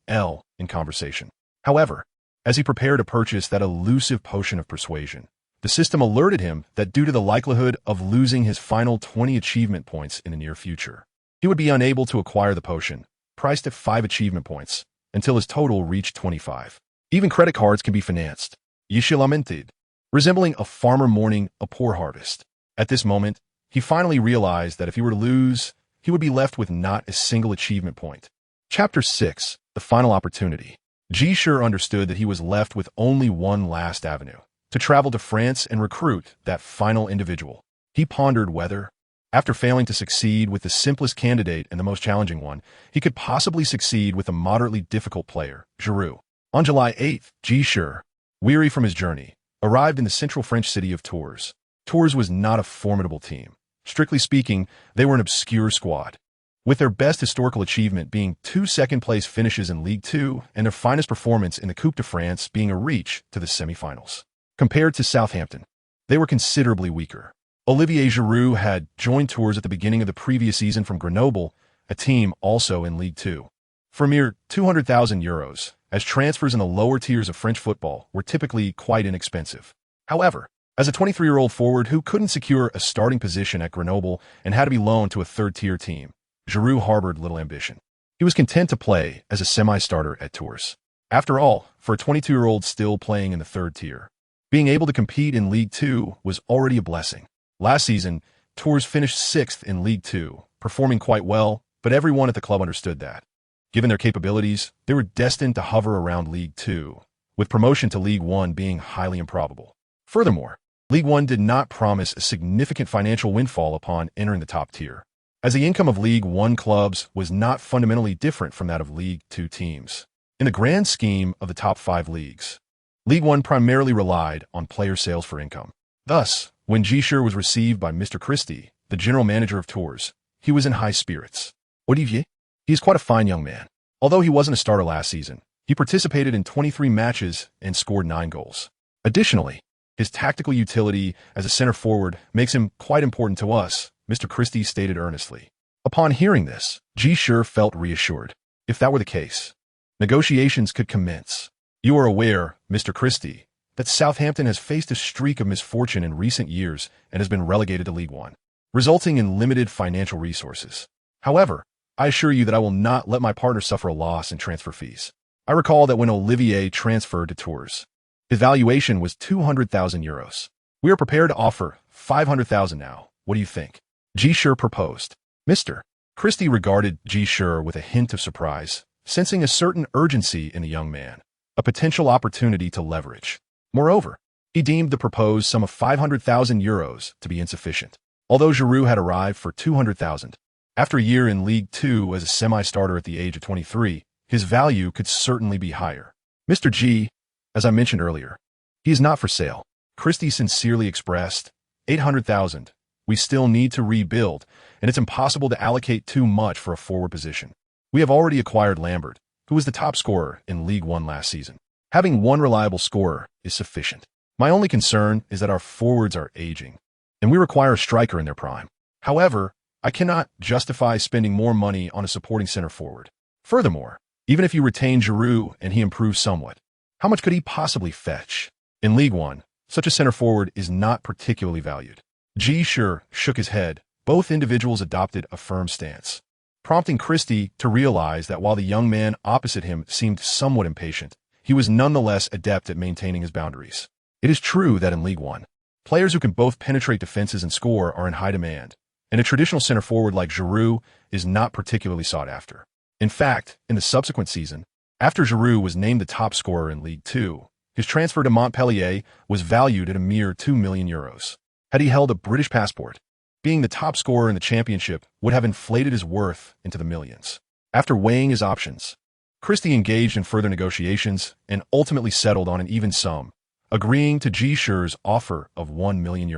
L in conversation. However, as he prepared to purchase that elusive potion of persuasion, the system alerted him that due to the likelihood of losing his final 20 achievement points in the near future, he would be unable to acquire the potion, priced at 5 achievement points, until his total reached 25. Even credit cards can be financed. Ji Shi lamented, resembling a farmer mourning a poor harvest. At this moment, he finally realized that if he were to lose, he would be left with not a single achievement point. Chapter 6. The Final Opportunity. Ji Shi understood that he was left with only one last avenue, to travel to France and recruit that final individual. He pondered whether, after failing to succeed with the simplest candidate and the most challenging one, he could possibly succeed with a moderately difficult player, Giroud. On July 8th, Ji Shi, weary from his journey, arrived in the central French city of Tours. Tours was not a formidable team. Strictly speaking, they were an obscure squad, with their best historical achievement being 2 second-place finishes in League Two and their finest performance in the Coupe de France being a reach to the semifinals. Compared to Southampton, they were considerably weaker. Olivier Giroud had joined Tours at the beginning of the previous season from Grenoble, a team also in League Two, for mere €200,000, as transfers in the lower tiers of French football were typically quite inexpensive. However, as a 23-year-old forward who couldn't secure a starting position at Grenoble and had to be loaned to a third-tier team, Giroud harbored little ambition. He was content to play as a semi-starter at Tours. After all, for a 22-year-old still playing in the third tier, being able to compete in League Two was already a blessing. Last season, Tours finished 6th in League Two, performing quite well, but everyone at the club understood that. Given their capabilities, they were destined to hover around League Two, with promotion to League One being highly improbable. Furthermore, League One did not promise a significant financial windfall upon entering the top tier, as the income of League One clubs was not fundamentally different from that of League Two teams. In the grand scheme of the top 5 leagues, League One primarily relied on player sales for income. Thus, when Ji Shi was received by Mr. Christie, the general manager of Tours, he was in high spirits. Olivier? He is quite a fine young man. Although he wasn't a starter last season, he participated in 23 matches and scored 9 goals. Additionally, his tactical utility as a center forward makes him quite important to us, Mr. Christie stated earnestly. Upon hearing this, Ji Shi felt reassured. If that were the case, negotiations could commence. You are aware, Mr. Christie, that Southampton has faced a streak of misfortune in recent years and has been relegated to League One, resulting in limited financial resources. However, I assure you that I will not let my partner suffer a loss in transfer fees. I recall that when Olivier transferred to Tours, his valuation was €200,000. We are prepared to offer $500,000 now. What do you think? Ji Shi proposed. Mr. Christie regarded Ji Shi with a hint of surprise, sensing a certain urgency in the young man, a potential opportunity to leverage. Moreover, he deemed the proposed sum of €500,000 to be insufficient. Although Giroud had arrived for $200,000, after a year in League Two as a semi-starter at the age of 23, his value could certainly be higher. Mr. G, as I mentioned earlier, he is not for sale. Christie sincerely expressed, 800,000. We still need to rebuild, and it's impossible to allocate too much for a forward position. We have already acquired Lambert, who was the top scorer in League One last season. Having one reliable scorer is sufficient. My only concern is that our forwards are aging, and we require a striker in their prime. However, I cannot justify spending more money on a supporting center forward. Furthermore, even if you retain Giroud and he improves somewhat, how much could he possibly fetch? In League One, such a center forward is not particularly valued. Ji Shi shook his head. Both individuals adopted a firm stance, prompting Christie to realize that while the young man opposite him seemed somewhat impatient, he was nonetheless adept at maintaining his boundaries. It is true that in League One, players who can both penetrate defenses and score are in high demand, and a traditional center forward like Giroud is not particularly sought after. In fact, in the subsequent season, after Giroud was named the top scorer in League Two, his transfer to Montpellier was valued at a mere €2 million. Had he held a British passport, being the top scorer in the championship would have inflated his worth into the millions. After weighing his options, Christie engaged in further negotiations and ultimately settled on an even sum, agreeing to Ji Shi's offer of €1 million.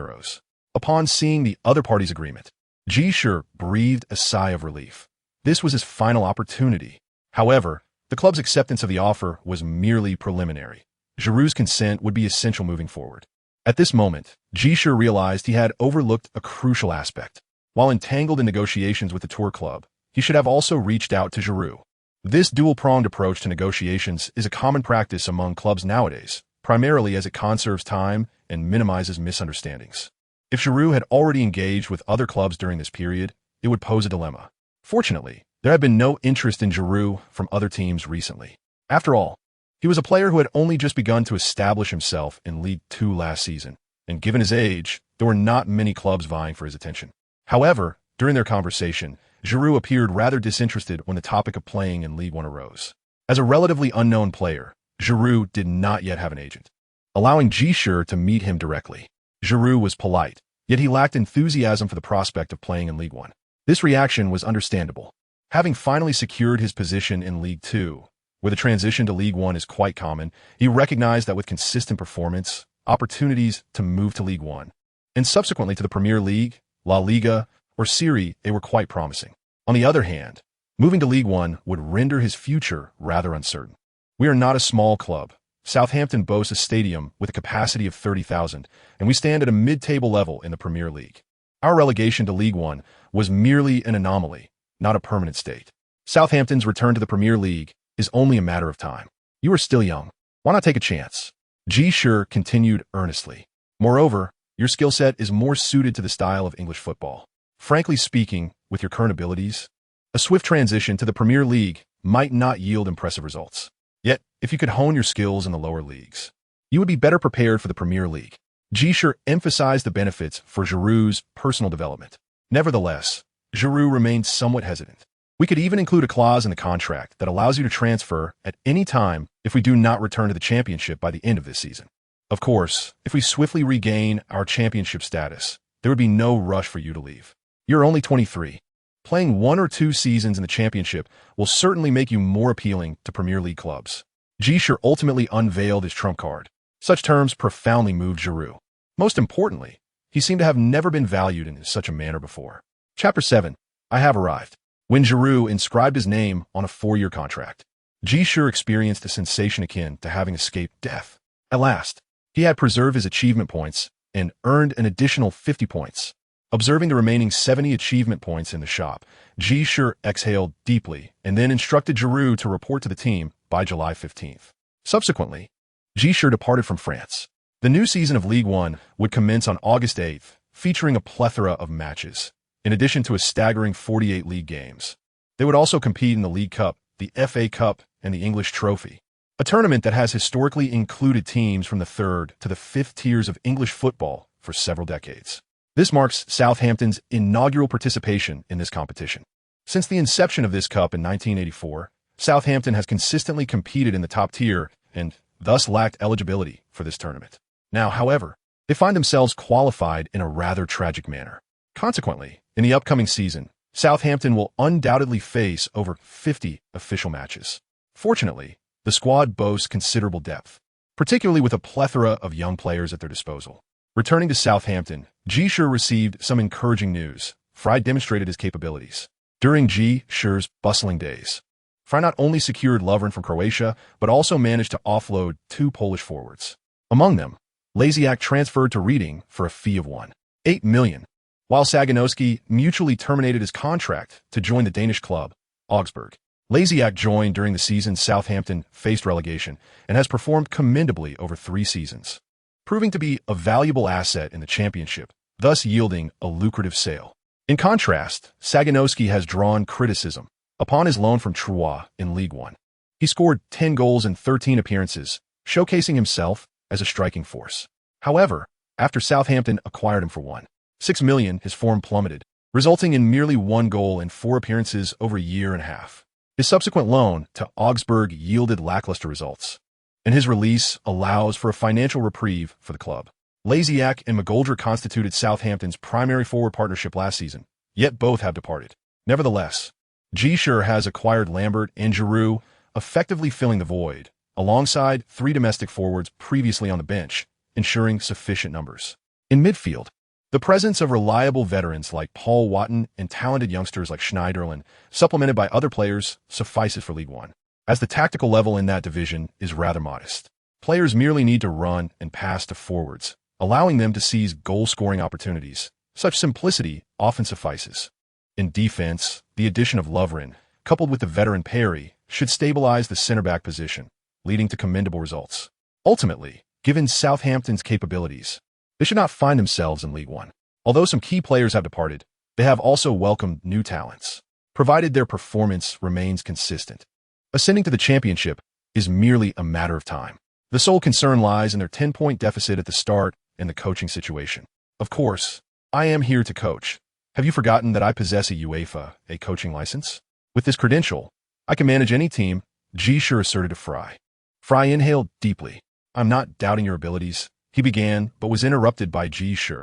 Upon seeing the other party's agreement, Ji Shi breathed a sigh of relief. This was his final opportunity. However, the club's acceptance of the offer was merely preliminary. Giroud's consent would be essential moving forward. At this moment, Ji Shi realized he had overlooked a crucial aspect. While entangled in negotiations with the tour club, he should have also reached out to Giroud. This dual-pronged approach to negotiations is a common practice among clubs nowadays, primarily as it conserves time and minimizes misunderstandings. If Giroud had already engaged with other clubs during this period, it would pose a dilemma. Fortunately, there had been no interest in Giroud from other teams recently. After all, he was a player who had only just begun to establish himself in League Two last season, and given his age, there were not many clubs vying for his attention. However, during their conversation, Giroud appeared rather disinterested when the topic of playing in League One arose. As a relatively unknown player, Giroud did not yet have an agent, allowing Ji Shi to meet him directly. Giroud was polite, yet he lacked enthusiasm for the prospect of playing in League One. This reaction was understandable. Having finally secured his position in League Two, where the transition to League One is quite common, he recognized that with consistent performance, opportunities to move to League One, and subsequently to the Premier League, La Liga, or Serie A were quite promising. On the other hand, moving to League One would render his future rather uncertain. We are not a small club. Southampton boasts a stadium with a capacity of 30,000, and we stand at a mid-table level in the Premier League. Our relegation to League One was merely an anomaly, not a permanent state. Southampton's return to the Premier League is only a matter of time. You are still young. Why not take a chance? Ji Shi continued earnestly. Moreover, your skill set is more suited to the style of English football. Frankly speaking, with your current abilities, a swift transition to the Premier League might not yield impressive results. Yet, if you could hone your skills in the lower leagues, you would be better prepared for the Premier League. Ji Shi emphasized the benefits for Giroud's personal development. Nevertheless, Giroud remained somewhat hesitant. We could even include a clause in the contract that allows you to transfer at any time if we do not return to the championship by the end of this season. Of course, if we swiftly regain our championship status, there would be no rush for you to leave. You're only 23. Playing 1 or 2 seasons in the championship will certainly make you more appealing to Premier League clubs. Ji Shi ultimately unveiled his trump card. Such terms profoundly moved Giroud. Most importantly, he seemed to have never been valued in such a manner before. Chapter 7. I have arrived. When Giroud inscribed his name on a 4-year contract, Ji Shi experienced a sensation akin to having escaped death. At last, he had preserved his achievement points and earned an additional 50 points. Observing the remaining 70 achievement points in the shop, Ji Shi exhaled deeply and then instructed Giroud to report to the team by July 15th. Subsequently, Ji Shi departed from France. The new season of League One would commence on August 8th, featuring a plethora of matches, in addition to a staggering 48 league games. They would also compete in the League Cup, the FA Cup, and the English Trophy, a tournament that has historically included teams from the 3rd to the 5th tiers of English football for several decades. This marks Southampton's inaugural participation in this competition. Since the inception of this cup in 1984, Southampton has consistently competed in the top tier and thus lacked eligibility for this tournament. Now, however, they find themselves qualified in a rather tragic manner. Consequently, in the upcoming season, Southampton will undoubtedly face over 50 official matches. Fortunately, the squad boasts considerable depth. particularly with a plethora of young players at their disposal. Returning to Southampton, Ji Shi received some encouraging news. Fry demonstrated his capabilities. During Ji Shi's bustling days, Fry not only secured Lovren from Croatia, but also managed to offload 2 Polish forwards. Among them, Laziak transferred to Reading for a fee of $1.8 million, while Saganowski mutually terminated his contract to join the Danish club, Augsburg. Laziak joined during the season Southampton faced relegation and has performed commendably over 3 seasons, proving to be a valuable asset in the championship, thus yielding a lucrative sale. In contrast, Saganowski has drawn criticism upon his loan from Troyes in League One. He scored 10 goals in 13 appearances, showcasing himself as a striking force. However, after Southampton acquired him for $1.6 million, his form plummeted, resulting in merely 1 goal in 4 appearances over a year and a half. His subsequent loan to Augsburg yielded lackluster results, and his release allows for a financial reprieve for the club. Laziak and McGoldrick constituted Southampton's primary forward partnership last season, yet both have departed. Nevertheless, Ji Shi has acquired Lambert and Giroud, effectively filling the void, alongside 3 domestic forwards previously on the bench, ensuring sufficient numbers. In midfield, the presence of reliable veterans like Paul Watton and talented youngsters like Schneiderlin, supplemented by other players, suffices for League One, as the tactical level in that division is rather modest. Players merely need to run and pass to forwards, allowing them to seize goal-scoring opportunities. Such simplicity often suffices. In defense, the addition of Lovren, coupled with the veteran Perry, should stabilize the center-back position, leading to commendable results. Ultimately, given Southampton's capabilities, they should not find themselves in League One. Although some key players have departed, they have also welcomed new talents, provided their performance remains consistent. Ascending to the championship is merely a matter of time. The sole concern lies in their 10-point deficit at the start and the coaching situation. Of course, I am here to coach. Have you forgotten that I possess a UEFA, a coaching license? With this credential, I can manage any team, Ji Shi asserted to Fry. Fry inhaled deeply. I'm not doubting your abilities, he began, but was interrupted by Ji Shi.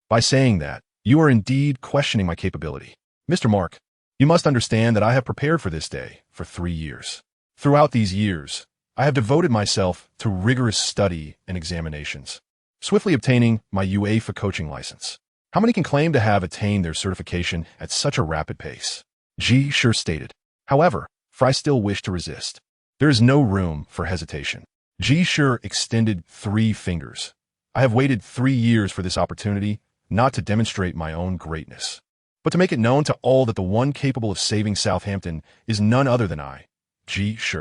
By saying that, you are indeed questioning my capability. Mr. Mark, you must understand that I have prepared for this day for 3 years. Throughout these years, I have devoted myself to rigorous study and examinations, swiftly obtaining my UEFA coaching license. How many can claim to have attained their certification at such a rapid pace? Ji Shi stated. However, Fry still wished to resist. There is no room for hesitation. Ji Shi extended 3 fingers. I have waited 3 years for this opportunity, not to demonstrate my own greatness, but to make it known to all that the one capable of saving Southampton is none other than I, Ji Shi.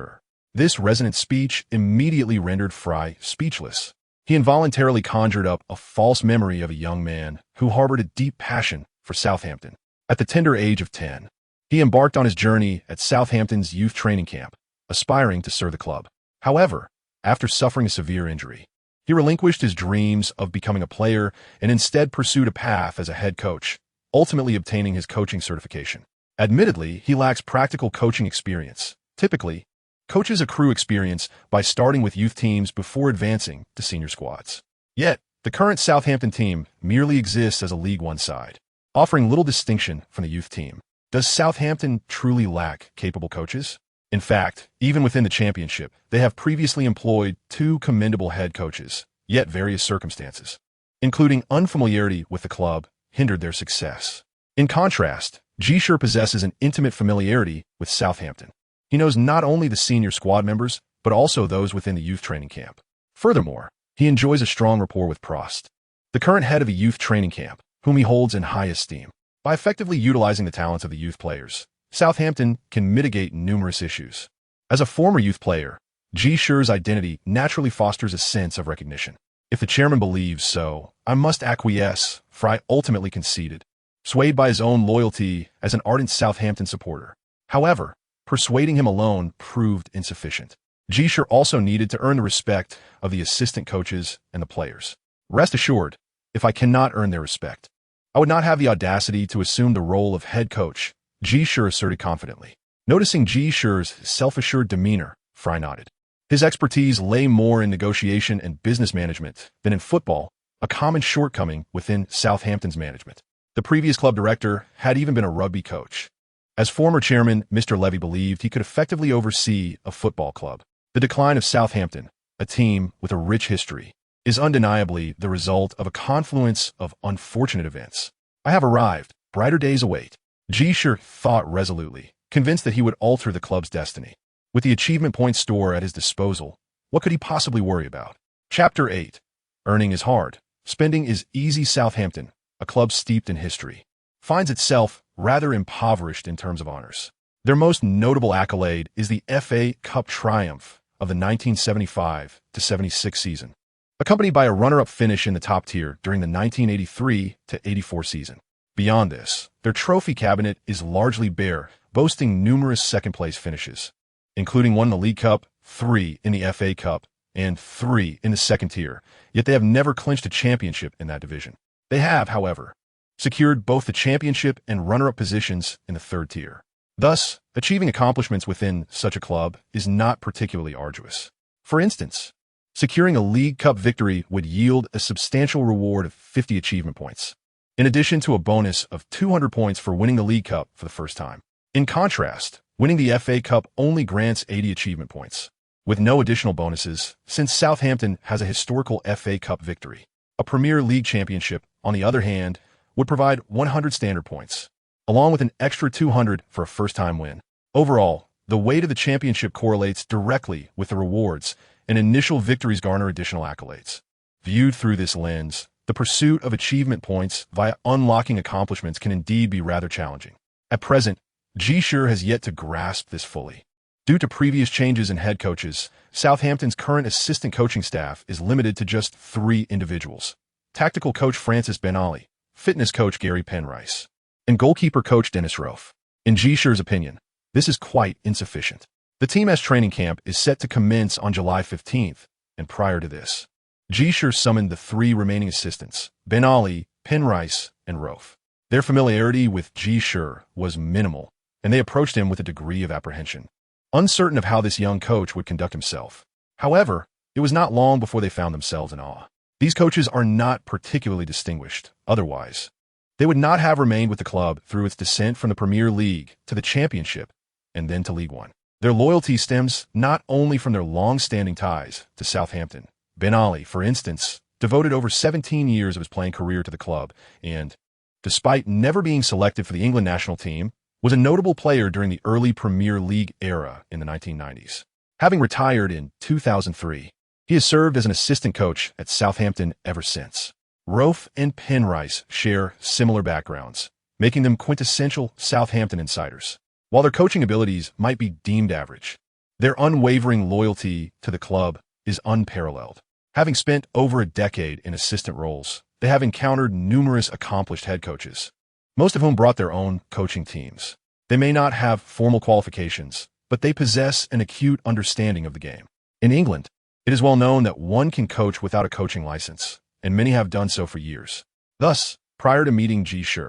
This resonant speech immediately rendered Fry speechless. He involuntarily conjured up a false memory of a young man who harbored a deep passion for Southampton. At the tender age of 10, he embarked on his journey at Southampton's youth training camp, aspiring to serve the club. However, after suffering a severe injury, he relinquished his dreams of becoming a player and instead pursued a path as a head coach, ultimately obtaining his coaching certification. Admittedly, he lacks practical coaching experience. Typically, coaches accrue experience by starting with youth teams before advancing to senior squads. Yet, the current Southampton team merely exists as a League One side, offering little distinction from the youth team. Does Southampton truly lack capable coaches? In fact, even within the championship, they have previously employed 2 commendable head coaches, yet various circumstances, including unfamiliarity with the club, hindered their success. In contrast, Ji Shi possesses an intimate familiarity with Southampton. He knows not only the senior squad members, but also those within the youth training camp. Furthermore, he enjoys a strong rapport with Prost, the current head of a youth training camp, whom he holds in high esteem. By effectively utilizing the talents of the youth players, Southampton can mitigate numerous issues. As a former youth player, Ji Shi's identity naturally fosters a sense of recognition. If the chairman believes so, I must acquiesce, Fry ultimately conceded, swayed by his own loyalty as an ardent Southampton supporter. However, persuading him alone proved insufficient. Ji Shi also needed to earn the respect of the assistant coaches and the players. Rest assured, if I cannot earn their respect, I would not have the audacity to assume the role of head coach, Ji Shi asserted confidently. Noticing Ji Shi's self-assured demeanor, Fry nodded. His expertise lay more in negotiation and business management than in football, a common shortcoming within Southampton's management. The previous club director had even been a rugby coach. As former chairman, Mr. Levy believed he could effectively oversee a football club. The decline of Southampton, a team with a rich history, is undeniably the result of a confluence of unfortunate events. I have arrived. Brighter days await. Ji Shi thought resolutely, convinced that he would alter the club's destiny. With the achievement point store at his disposal, what could he possibly worry about? Chapter 8. Earning is hard. Spending is easy. Southampton, a club steeped in history, finds itself rather impoverished in terms of honors. Their most notable accolade is the FA Cup triumph of the 1975-76 season, accompanied by a runner-up finish in the top tier during the 1983-84 season. Beyond this, their trophy cabinet is largely bare, boasting numerous second-place finishes, including one in the League Cup, 3 in the FA Cup, and 3 in the second tier, yet they have never clinched a championship in that division. They have, however, secured both the championship and runner-up positions in the third tier. Thus, achieving accomplishments within such a club is not particularly arduous. For instance, securing a League Cup victory would yield a substantial reward of 50 achievement points, in addition to a bonus of 200 points for winning the League Cup for the first time. In contrast, winning the FA Cup only grants 80 achievement points, with no additional bonuses, since Southampton has a historical FA Cup victory. A Premier League championship, on the other hand, would provide 100 standard points, along with an extra 200 for a first-time win. Overall, the weight of the championship correlates directly with the rewards, and initial victories garner additional accolades. Viewed through this lens, the pursuit of achievement points via unlocking accomplishments can indeed be rather challenging. At present, Ji Shi has yet to grasp this fully. Due to previous changes in head coaches, Southampton's current assistant coaching staff is limited to just 3 individuals: tactical coach Francis Ben Ali, fitness coach Gary Penrice, and goalkeeper coach Dennis Rofe. In Ji Shi's opinion, this is quite insufficient. The team's training camp is set to commence on July 15th, and prior to this, Ji Shi summoned the 3 remaining assistants, Ben Ali, Penrice, and Rofe. Their familiarity with Ji Shi was minimal, and they approached him with a degree of apprehension, uncertain of how this young coach would conduct himself. However, it was not long before they found themselves in awe. These coaches are not particularly distinguished. Otherwise, they would not have remained with the club through its descent from the Premier League to the Championship and then to League One. Their loyalty stems not only from their long-standing ties to Southampton. Ben Ali, for instance, devoted over 17 years of his playing career to the club and, despite never being selected for the England national team, was a notable player during the early Premier League era in the 1990s. Having retired in 2003, he has served as an assistant coach at Southampton ever since. Rofe and Penrice share similar backgrounds, making them quintessential Southampton insiders. While their coaching abilities might be deemed average, their unwavering loyalty to the club is unparalleled. Having spent over a decade in assistant roles, they have encountered numerous accomplished head coaches, most of whom brought their own coaching teams. They may not have formal qualifications, but they possess an acute understanding of the game. In England, it is well known that one can coach without a coaching license, and many have done so for years. Thus, prior to meeting Ji Shi,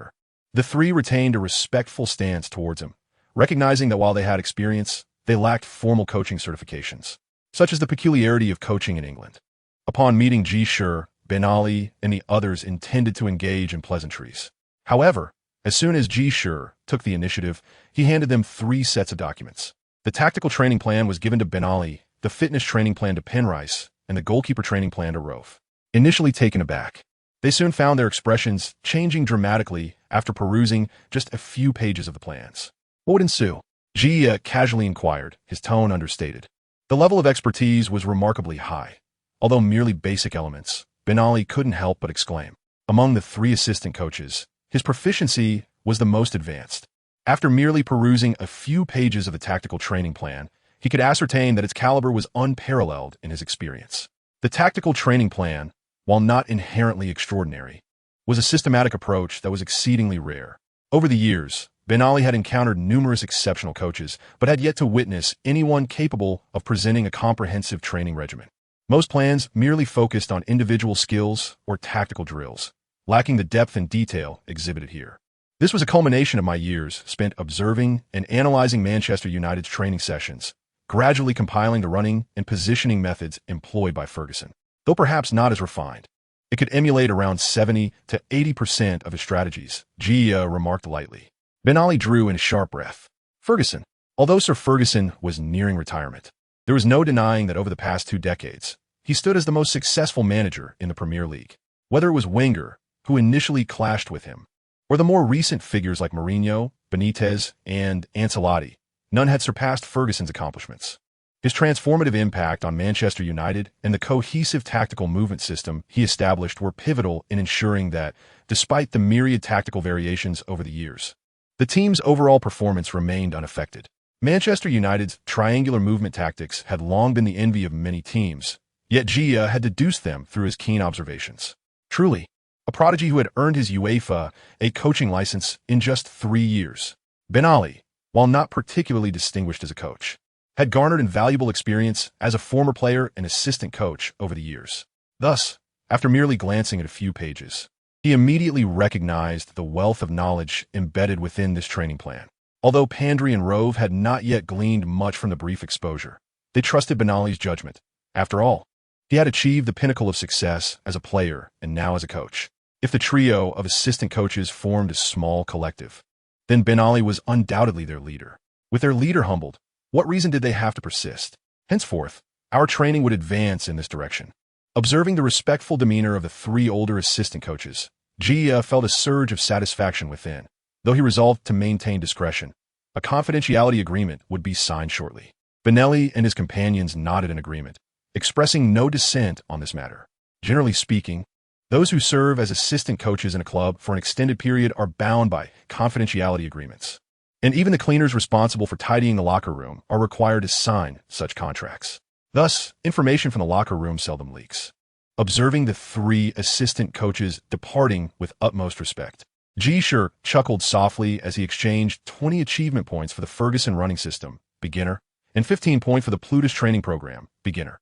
the 3 retained a respectful stance towards him, recognizing that while they had experience, they lacked formal coaching certifications, such as the peculiarity of coaching in England. Upon meeting Ji Shi, Ben Ali and the others intended to engage in pleasantries. However, as soon as Ji Shi took the initiative, he handed them 3 sets of documents. The tactical training plan was given to Ben Ali, the fitness training plan to Penrice, and the goalkeeper training plan to Rofe. Initially taken aback, they soon found their expressions changing dramatically after perusing just a few pages of the plans. What would ensue? Ji casually inquired, his tone understated. The level of expertise was remarkably high. Although merely basic elements, Ben Ali couldn't help but exclaim. Among the 3 assistant coaches, his proficiency was the most advanced. After merely perusing a few pages of the tactical training plan, he could ascertain that its caliber was unparalleled in his experience. The tactical training plan, while not inherently extraordinary, was a systematic approach that was exceedingly rare. Over the years, Ben Ali had encountered numerous exceptional coaches, but had yet to witness anyone capable of presenting a comprehensive training regimen. Most plans merely focused on individual skills or tactical drills, lacking the depth and detail exhibited here. This was a culmination of my years spent observing and analyzing Manchester United's training sessions, gradually compiling the running and positioning methods employed by Ferguson. Though perhaps not as refined, it could emulate around 70 to 80% of his strategies, Ji remarked lightly. Ben Ali drew in a sharp breath. Ferguson. Although Sir Ferguson was nearing retirement, there was no denying that over the past 2 decades, he stood as the most successful manager in the Premier League. Whether it was Wenger, who initially clashed with him, or the more recent figures like Mourinho, Benitez, and Ancelotti, none had surpassed Ferguson's accomplishments. His transformative impact on Manchester United and the cohesive tactical movement system he established were pivotal in ensuring that, despite the myriad tactical variations over the years, the team's overall performance remained unaffected. Manchester United's triangular movement tactics had long been the envy of many teams, yet Ji Shi had deduced them through his keen observations. Truly, a prodigy who had earned his UEFA A coaching license in just 3 years. Ben Ali, while not particularly distinguished as a coach, had garnered invaluable experience as a former player and assistant coach over the years. Thus, after merely glancing at a few pages, he immediately recognized the wealth of knowledge embedded within this training plan. Although Pandry and Rove had not yet gleaned much from the brief exposure, they trusted Ben Ali's judgment. After all, he had achieved the pinnacle of success as a player and now as a coach. If the trio of assistant coaches formed a small collective, then Ben Ali was undoubtedly their leader. With their leader humbled, what reason did they have to persist? Henceforth, our training would advance in this direction. Observing the respectful demeanor of the 3 older assistant coaches, Ji Shi felt a surge of satisfaction within. Though he resolved to maintain discretion, a confidentiality agreement would be signed shortly. Benelli and his companions nodded in agreement, expressing no dissent on this matter. Generally speaking, those who serve as assistant coaches in a club for an extended period are bound by confidentiality agreements. And even the cleaners responsible for tidying the locker room are required to sign such contracts. Thus, information from the locker room seldom leaks. Observing the 3 assistant coaches departing with utmost respect, Ji Shi chuckled softly as he exchanged 20 achievement points for the Ferguson running system, beginner, and 15 points for the Plutus training program, beginner.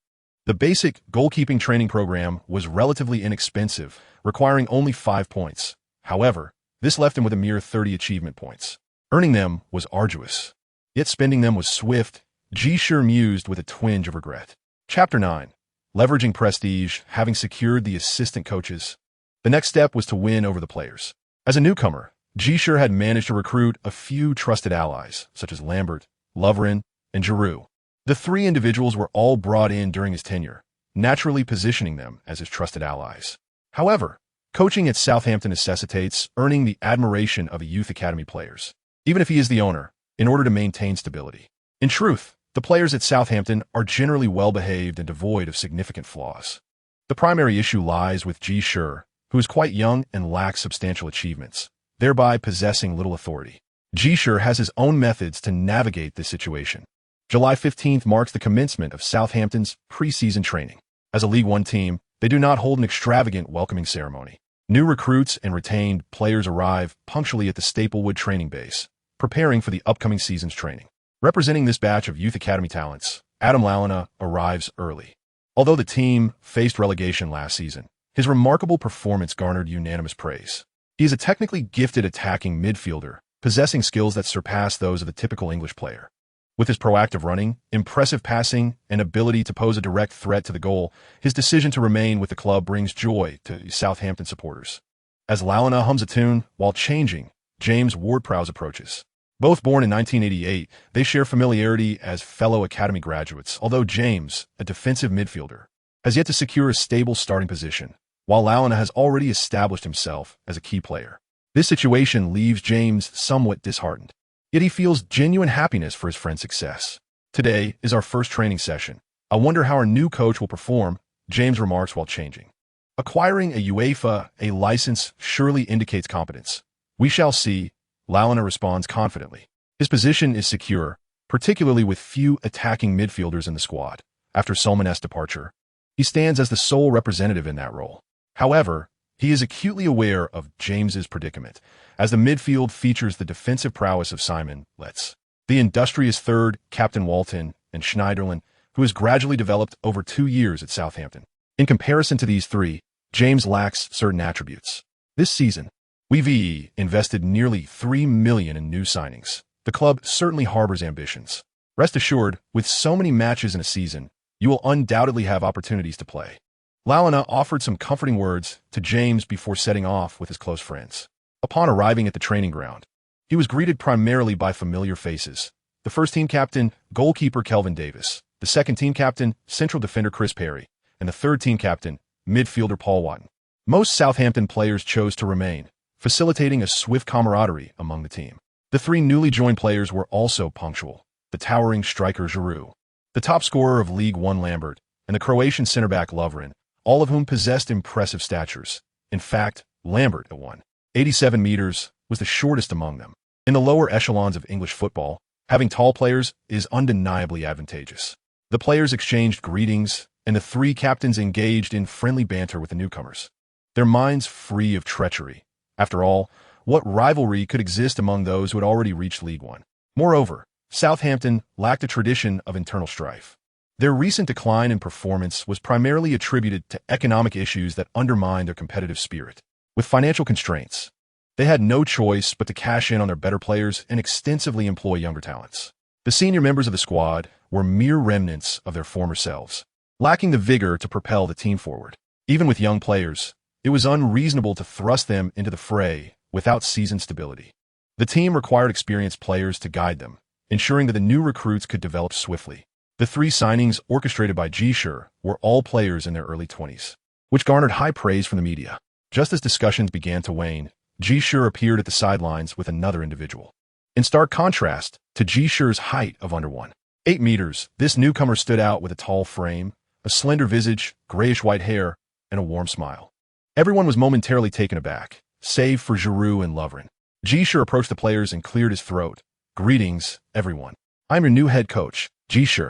The basic goalkeeping training program was relatively inexpensive, requiring only 5 points. However, this left him with a mere 30 achievement points. Earning them was arduous, yet spending them was swift. Ji Shi mused with a twinge of regret. Chapter 9. Leveraging prestige, having secured the assistant coaches. The next step was to win over the players. As a newcomer, Ji Shi had managed to recruit a few trusted allies, such as Lambert, Lovren, and Giroud. The 3 individuals were all brought in during his tenure, naturally positioning them as his trusted allies. However, coaching at Southampton necessitates earning the admiration of youth academy players, even if he is the owner, in order to maintain stability. In truth, the players at Southampton are generally well-behaved and devoid of significant flaws. The primary issue lies with Ji Shi, who is quite young and lacks substantial achievements, thereby possessing little authority. Ji Shi has his own methods to navigate this situation. July 15th marks the commencement of Southampton's pre-season training. As a League One team, they do not hold an extravagant welcoming ceremony. New recruits and retained players arrive punctually at the Staplewood training base, preparing for the upcoming season's training. Representing this batch of youth academy talents, Adam Lallana arrives early. Although the team faced relegation last season, his remarkable performance garnered unanimous praise. He is a technically gifted attacking midfielder, possessing skills that surpass those of a typical English player. With his proactive running, impressive passing, and ability to pose a direct threat to the goal, his decision to remain with the club brings joy to Southampton supporters. As Lallana hums a tune while changing, James Ward-Prowse approaches. Both born in 1988, they share familiarity as fellow academy graduates, although James, a defensive midfielder, has yet to secure a stable starting position, while Lallana has already established himself as a key player. This situation leaves James somewhat disheartened, yet he feels genuine happiness for his friend's success. Today is our first training session. I wonder how our new coach will perform, James remarks while changing. Acquiring a UEFA A license surely indicates competence. We shall see, Lallana responds confidently. His position is secure, particularly with few attacking midfielders in the squad. After Solmanes's departure, he stands as the sole representative in that role. However, he is acutely aware of James's predicament, as the midfield features the defensive prowess of Simon Letts, the industrious third, Captain Walton, and Schneiderlin, who has gradually developed over 2 years at Southampton. In comparison to these 3, James lacks certain attributes. This season, we've invested nearly $3 million in new signings. The club certainly harbors ambitions. Rest assured, with so many matches in a season, you will undoubtedly have opportunities to play. Lallana offered some comforting words to James before setting off with his close friends. Upon arriving at the training ground, he was greeted primarily by familiar faces. The first team captain, goalkeeper Kelvin Davis, the second team captain, central defender Chris Perry, and the third team captain, midfielder Paul Watton. Most Southampton players chose to remain, facilitating a swift camaraderie among the team. The three newly joined players were also punctual: the towering striker Giroud, the top scorer of League One Lambert, and the Croatian centre-back Lovren, all of whom possessed impressive statures. In fact, Lambert, at 187 meters, was the shortest among them. In the lower echelons of English football, having tall players is undeniably advantageous. The players exchanged greetings, and the three captains engaged in friendly banter with the newcomers, their minds free of treachery. After all, what rivalry could exist among those who had already reached League One? Moreover, Southampton lacked a tradition of internal strife. Their recent decline in performance was primarily attributed to economic issues that undermined their competitive spirit. With financial constraints, they had no choice but to cash in on their better players and extensively employ younger talents. The senior members of the squad were mere remnants of their former selves, lacking the vigor to propel the team forward. Even with young players, it was unreasonable to thrust them into the fray without seasoned stability. The team required experienced players to guide them, ensuring that the new recruits could develop swiftly. The three signings orchestrated by Ji Shi were all players in their early 20s, which garnered high praise from the media. Just as discussions began to wane, Ji Shi appeared at the sidelines with another individual. In stark contrast to Ji Shi's height of under 1.8 meters, this newcomer stood out with a tall frame, a slender visage, grayish-white hair, and a warm smile. Everyone was momentarily taken aback, save for Giroud and Lovren. Ji Shi approached the players and cleared his throat. "Greetings, everyone. I'm your new head coach, Ji Shi.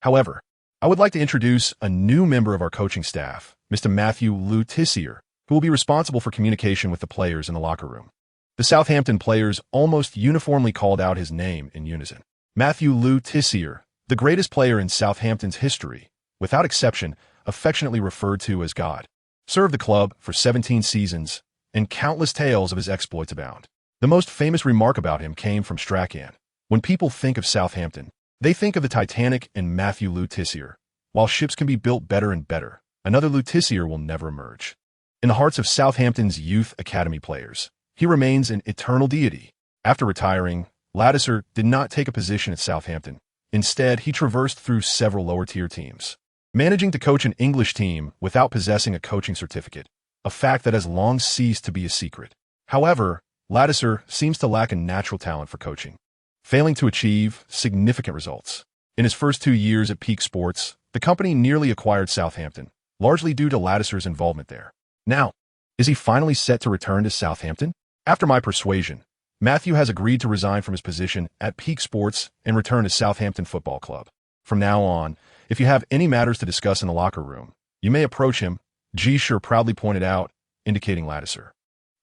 However, I would like to introduce a new member of our coaching staff, Mr. Matthew Le Tissier, who will be responsible for communication with the players in the locker room." The Southampton players almost uniformly called out his name in unison. Matthew Le Tissier, the greatest player in Southampton's history, without exception, affectionately referred to as God, served the club for 17 seasons, and countless tales of his exploits abound. The most famous remark about him came from Strachan. When people think of Southampton, they think of the Titanic and Matthew Le Tissier. While ships can be built better and better, another Le Tissier will never emerge. In the hearts of Southampton's youth academy players, he remains an eternal deity. After retiring, Ladouceur did not take a position at Southampton. Instead, he traversed through several lower-tier teams, managing to coach an English team without possessing a coaching certificate, a fact that has long ceased to be a secret. However, Ladouceur seems to lack a natural talent for coaching, failing to achieve significant results. In his first 2 years at Peak Sports, the company nearly acquired Southampton, largely due to Ladouceur's involvement there. Now, is he finally set to return to Southampton? After my persuasion, Matthew has agreed to resign from his position at Peak Sports and return to Southampton Football Club. From now on, if you have any matters to discuss in the locker room, you may approach him, Ji Shi proudly pointed out, indicating Ladouceur.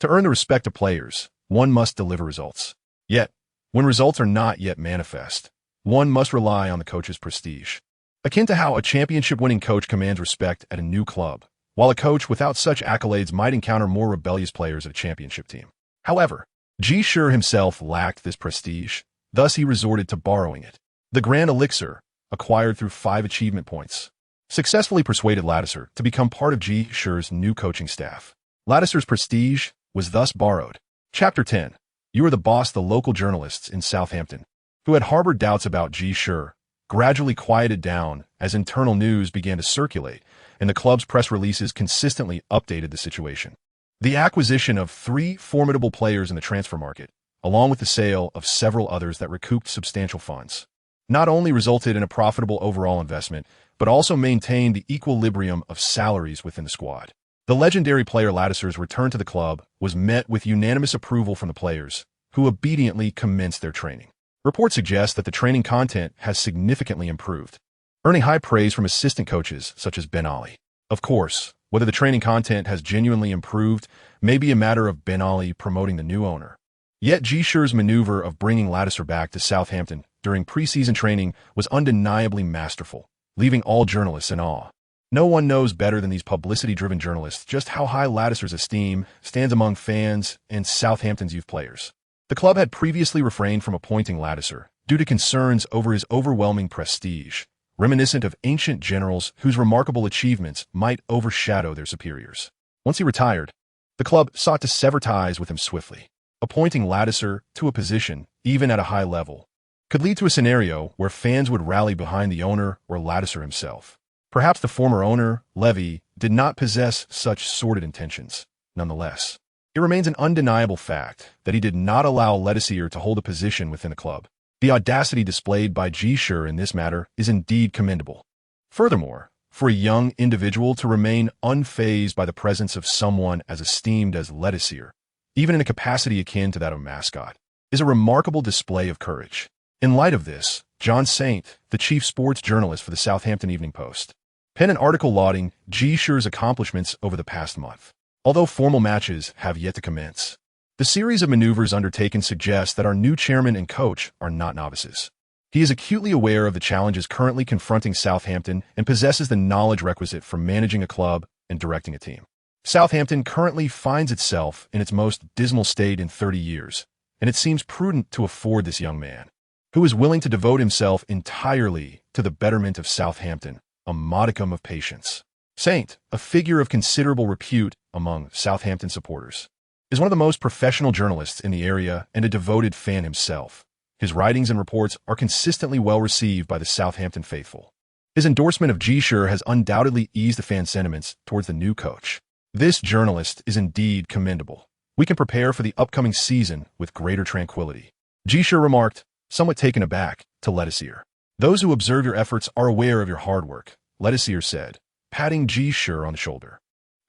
To earn the respect of players, one must deliver results. Yet, when results are not yet manifest, one must rely on the coach's prestige. Akin to how a championship-winning coach commands respect at a new club, while a coach without such accolades might encounter more rebellious players at a championship team. However, Ji Shi himself lacked this prestige, thus he resorted to borrowing it. The Grand Elixir, acquired through 5 achievement points, successfully persuaded Ladouceur to become part of Ji Shi's new coaching staff. Ladouceur's prestige was thus borrowed. Chapter 10. You are the boss. The local journalists in Southampton, who had harbored doubts about Ji Shi, gradually quieted down as internal news began to circulate, and the club's press releases consistently updated the situation. The acquisition of 3 formidable players in the transfer market, along with the sale of several others that recouped substantial funds, not only resulted in a profitable overall investment, but also maintained the equilibrium of salaries within the squad. The legendary player Ladouceur's return to the club was met with unanimous approval from the players, who obediently commenced their training. Reports suggest that the training content has significantly improved, earning high praise from assistant coaches such as Ben Ali. Of course, whether the training content has genuinely improved may be a matter of Ben Ali promoting the new owner. Yet Ji Shi's maneuver of bringing Ladouceur back to Southampton during preseason training was undeniably masterful, leaving all journalists in awe. No one knows better than these publicity-driven journalists just how high Ladouceur's esteem stands among fans and Southampton's youth players. The club had previously refrained from appointing Ladouceur due to concerns over his overwhelming prestige, reminiscent of ancient generals whose remarkable achievements might overshadow their superiors. Once he retired, the club sought to sever ties with him swiftly. Appointing Ladouceur to a position, even at a high level, could lead to a scenario where fans would rally behind the owner or Ladouceur himself. Perhaps the former owner, Levy, did not possess such sordid intentions. Nonetheless, it remains an undeniable fact that he did not allow Ledesier to hold a position within the club. The audacity displayed by Ji Shi in this matter is indeed commendable. Furthermore, for a young individual to remain unfazed by the presence of someone as esteemed as Ledesier, even in a capacity akin to that of a mascot, is a remarkable display of courage. In light of this, John Saint, the chief sports journalist for the Southampton Evening Post, penned an article lauding Ji Shi's accomplishments over the past month. Although formal matches have yet to commence, the series of maneuvers undertaken suggests that our new chairman and coach are not novices. He is acutely aware of the challenges currently confronting Southampton and possesses the knowledge requisite for managing a club and directing a team. Southampton currently finds itself in its most dismal state in 30 years, and it seems prudent to afford this young man, who is willing to devote himself entirely to the betterment of Southampton, a modicum of patience. Saint, a figure of considerable repute among Southampton supporters, is one of the most professional journalists in the area and a devoted fan himself. His writings and reports are consistently well received by the Southampton faithful. His endorsement of Ji Shi has undoubtedly eased the fan sentiments towards the new coach. This journalist is indeed commendable. We can prepare for the upcoming season with greater tranquility. Ji Shi remarked, somewhat taken aback, to Ledesier. Those who observe your efforts are aware of your hard work, Ledesier said, patting Ji Shi on the shoulder.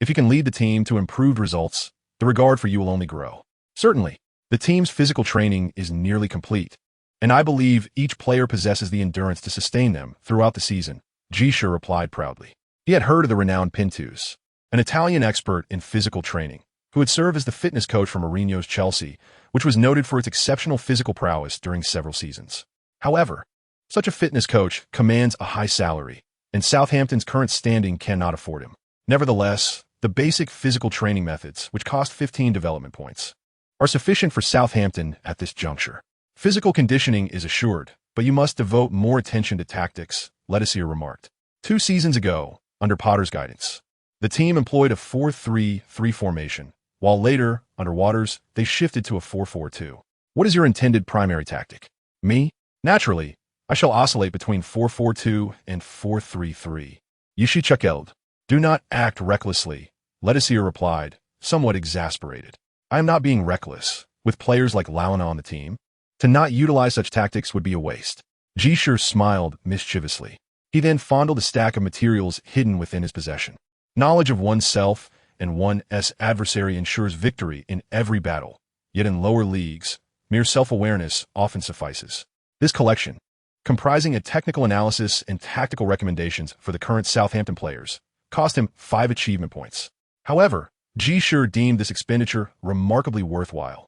If you can lead the team to improved results, the regard for you will only grow. Certainly, the team's physical training is nearly complete, and I believe each player possesses the endurance to sustain them throughout the season, Ji Shi replied proudly. He had heard of the renowned Pintus, an Italian expert in physical training, who had served as the fitness coach for Mourinho's Chelsea, which was noted for its exceptional physical prowess during several seasons. However, such a fitness coach commands a high salary, and Southampton's current standing cannot afford him. Nevertheless, the basic physical training methods, which cost 15 development points, are sufficient for Southampton at this juncture. Physical conditioning is assured, but you must devote more attention to tactics, Ledesier remarked. 2 seasons ago, under Potter's guidance, the team employed a 4-3-3 formation, while later, under Waters, they shifted to a 4-4-2. What is your intended primary tactic? Me? Naturally, I shall oscillate between 4-4-2 and 4-3-3. Ji Shi chuckled. Do not act recklessly, Ledesier replied, somewhat exasperated. I am not being reckless. With players like Lalana on the team, to not utilize such tactics would be a waste. Ji Shi smiled mischievously. He then fondled a stack of materials hidden within his possession. Knowledge of oneself and one's adversary ensures victory in every battle, yet in lower leagues, mere self-awareness often suffices. This collection, comprising a technical analysis and tactical recommendations for the current Southampton players, cost him 5 achievement points. However, Ji Shi deemed this expenditure remarkably worthwhile,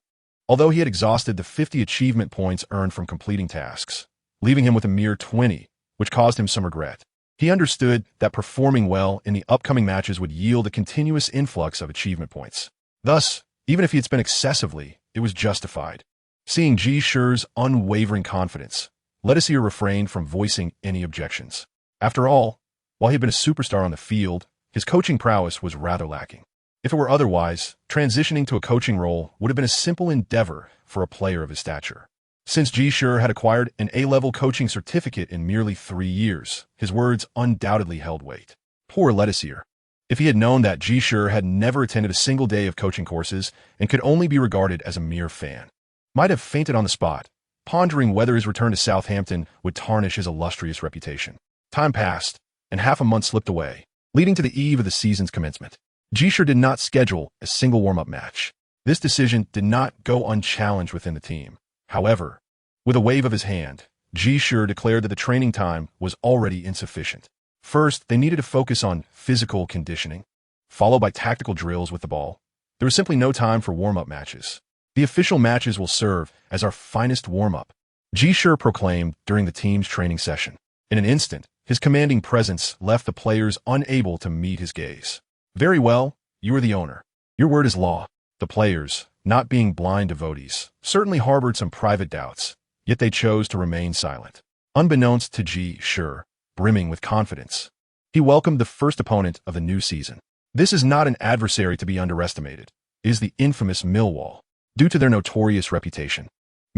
although he had exhausted the 50 achievement points earned from completing tasks, leaving him with a mere 20, which caused him some regret. He understood that performing well in the upcoming matches would yield a continuous influx of achievement points. Thus, even if he had spent excessively, it was justified. Seeing Ji Shi's unwavering confidence, Ledesier refrained from voicing any objections. After all, while he had been a superstar on the field, his coaching prowess was rather lacking. If it were otherwise, transitioning to a coaching role would have been a simple endeavor for a player of his stature. Since Ji Shi had acquired an A-level coaching certificate in merely 3 years, his words undoubtedly held weight. Poor Ledesier. If he had known that Ji Shi had never attended a single day of coaching courses and could only be regarded as a mere fan, might have fainted on the spot, pondering whether his return to Southampton would tarnish his illustrious reputation. Time passed, and half a month slipped away, leading to the eve of the season's commencement. Ji Shi did not schedule a single warm-up match. This decision did not go unchallenged within the team. However, with a wave of his hand, Ji Shi declared that the training time was already insufficient. First, they needed to focus on physical conditioning, followed by tactical drills with the ball. There was simply no time for warm-up matches. The official matches will serve as our finest warm-up, Ji Shi proclaimed during the team's training session. In an instant, his commanding presence left the players unable to meet his gaze. Very well, you are the owner. Your word is law. The players, not being blind devotees, certainly harbored some private doubts, yet they chose to remain silent. Unbeknownst to Ji Shi, brimming with confidence, he welcomed the first opponent of the new season. This is not an adversary to be underestimated. It is the infamous Millwall. Due to their notorious reputation,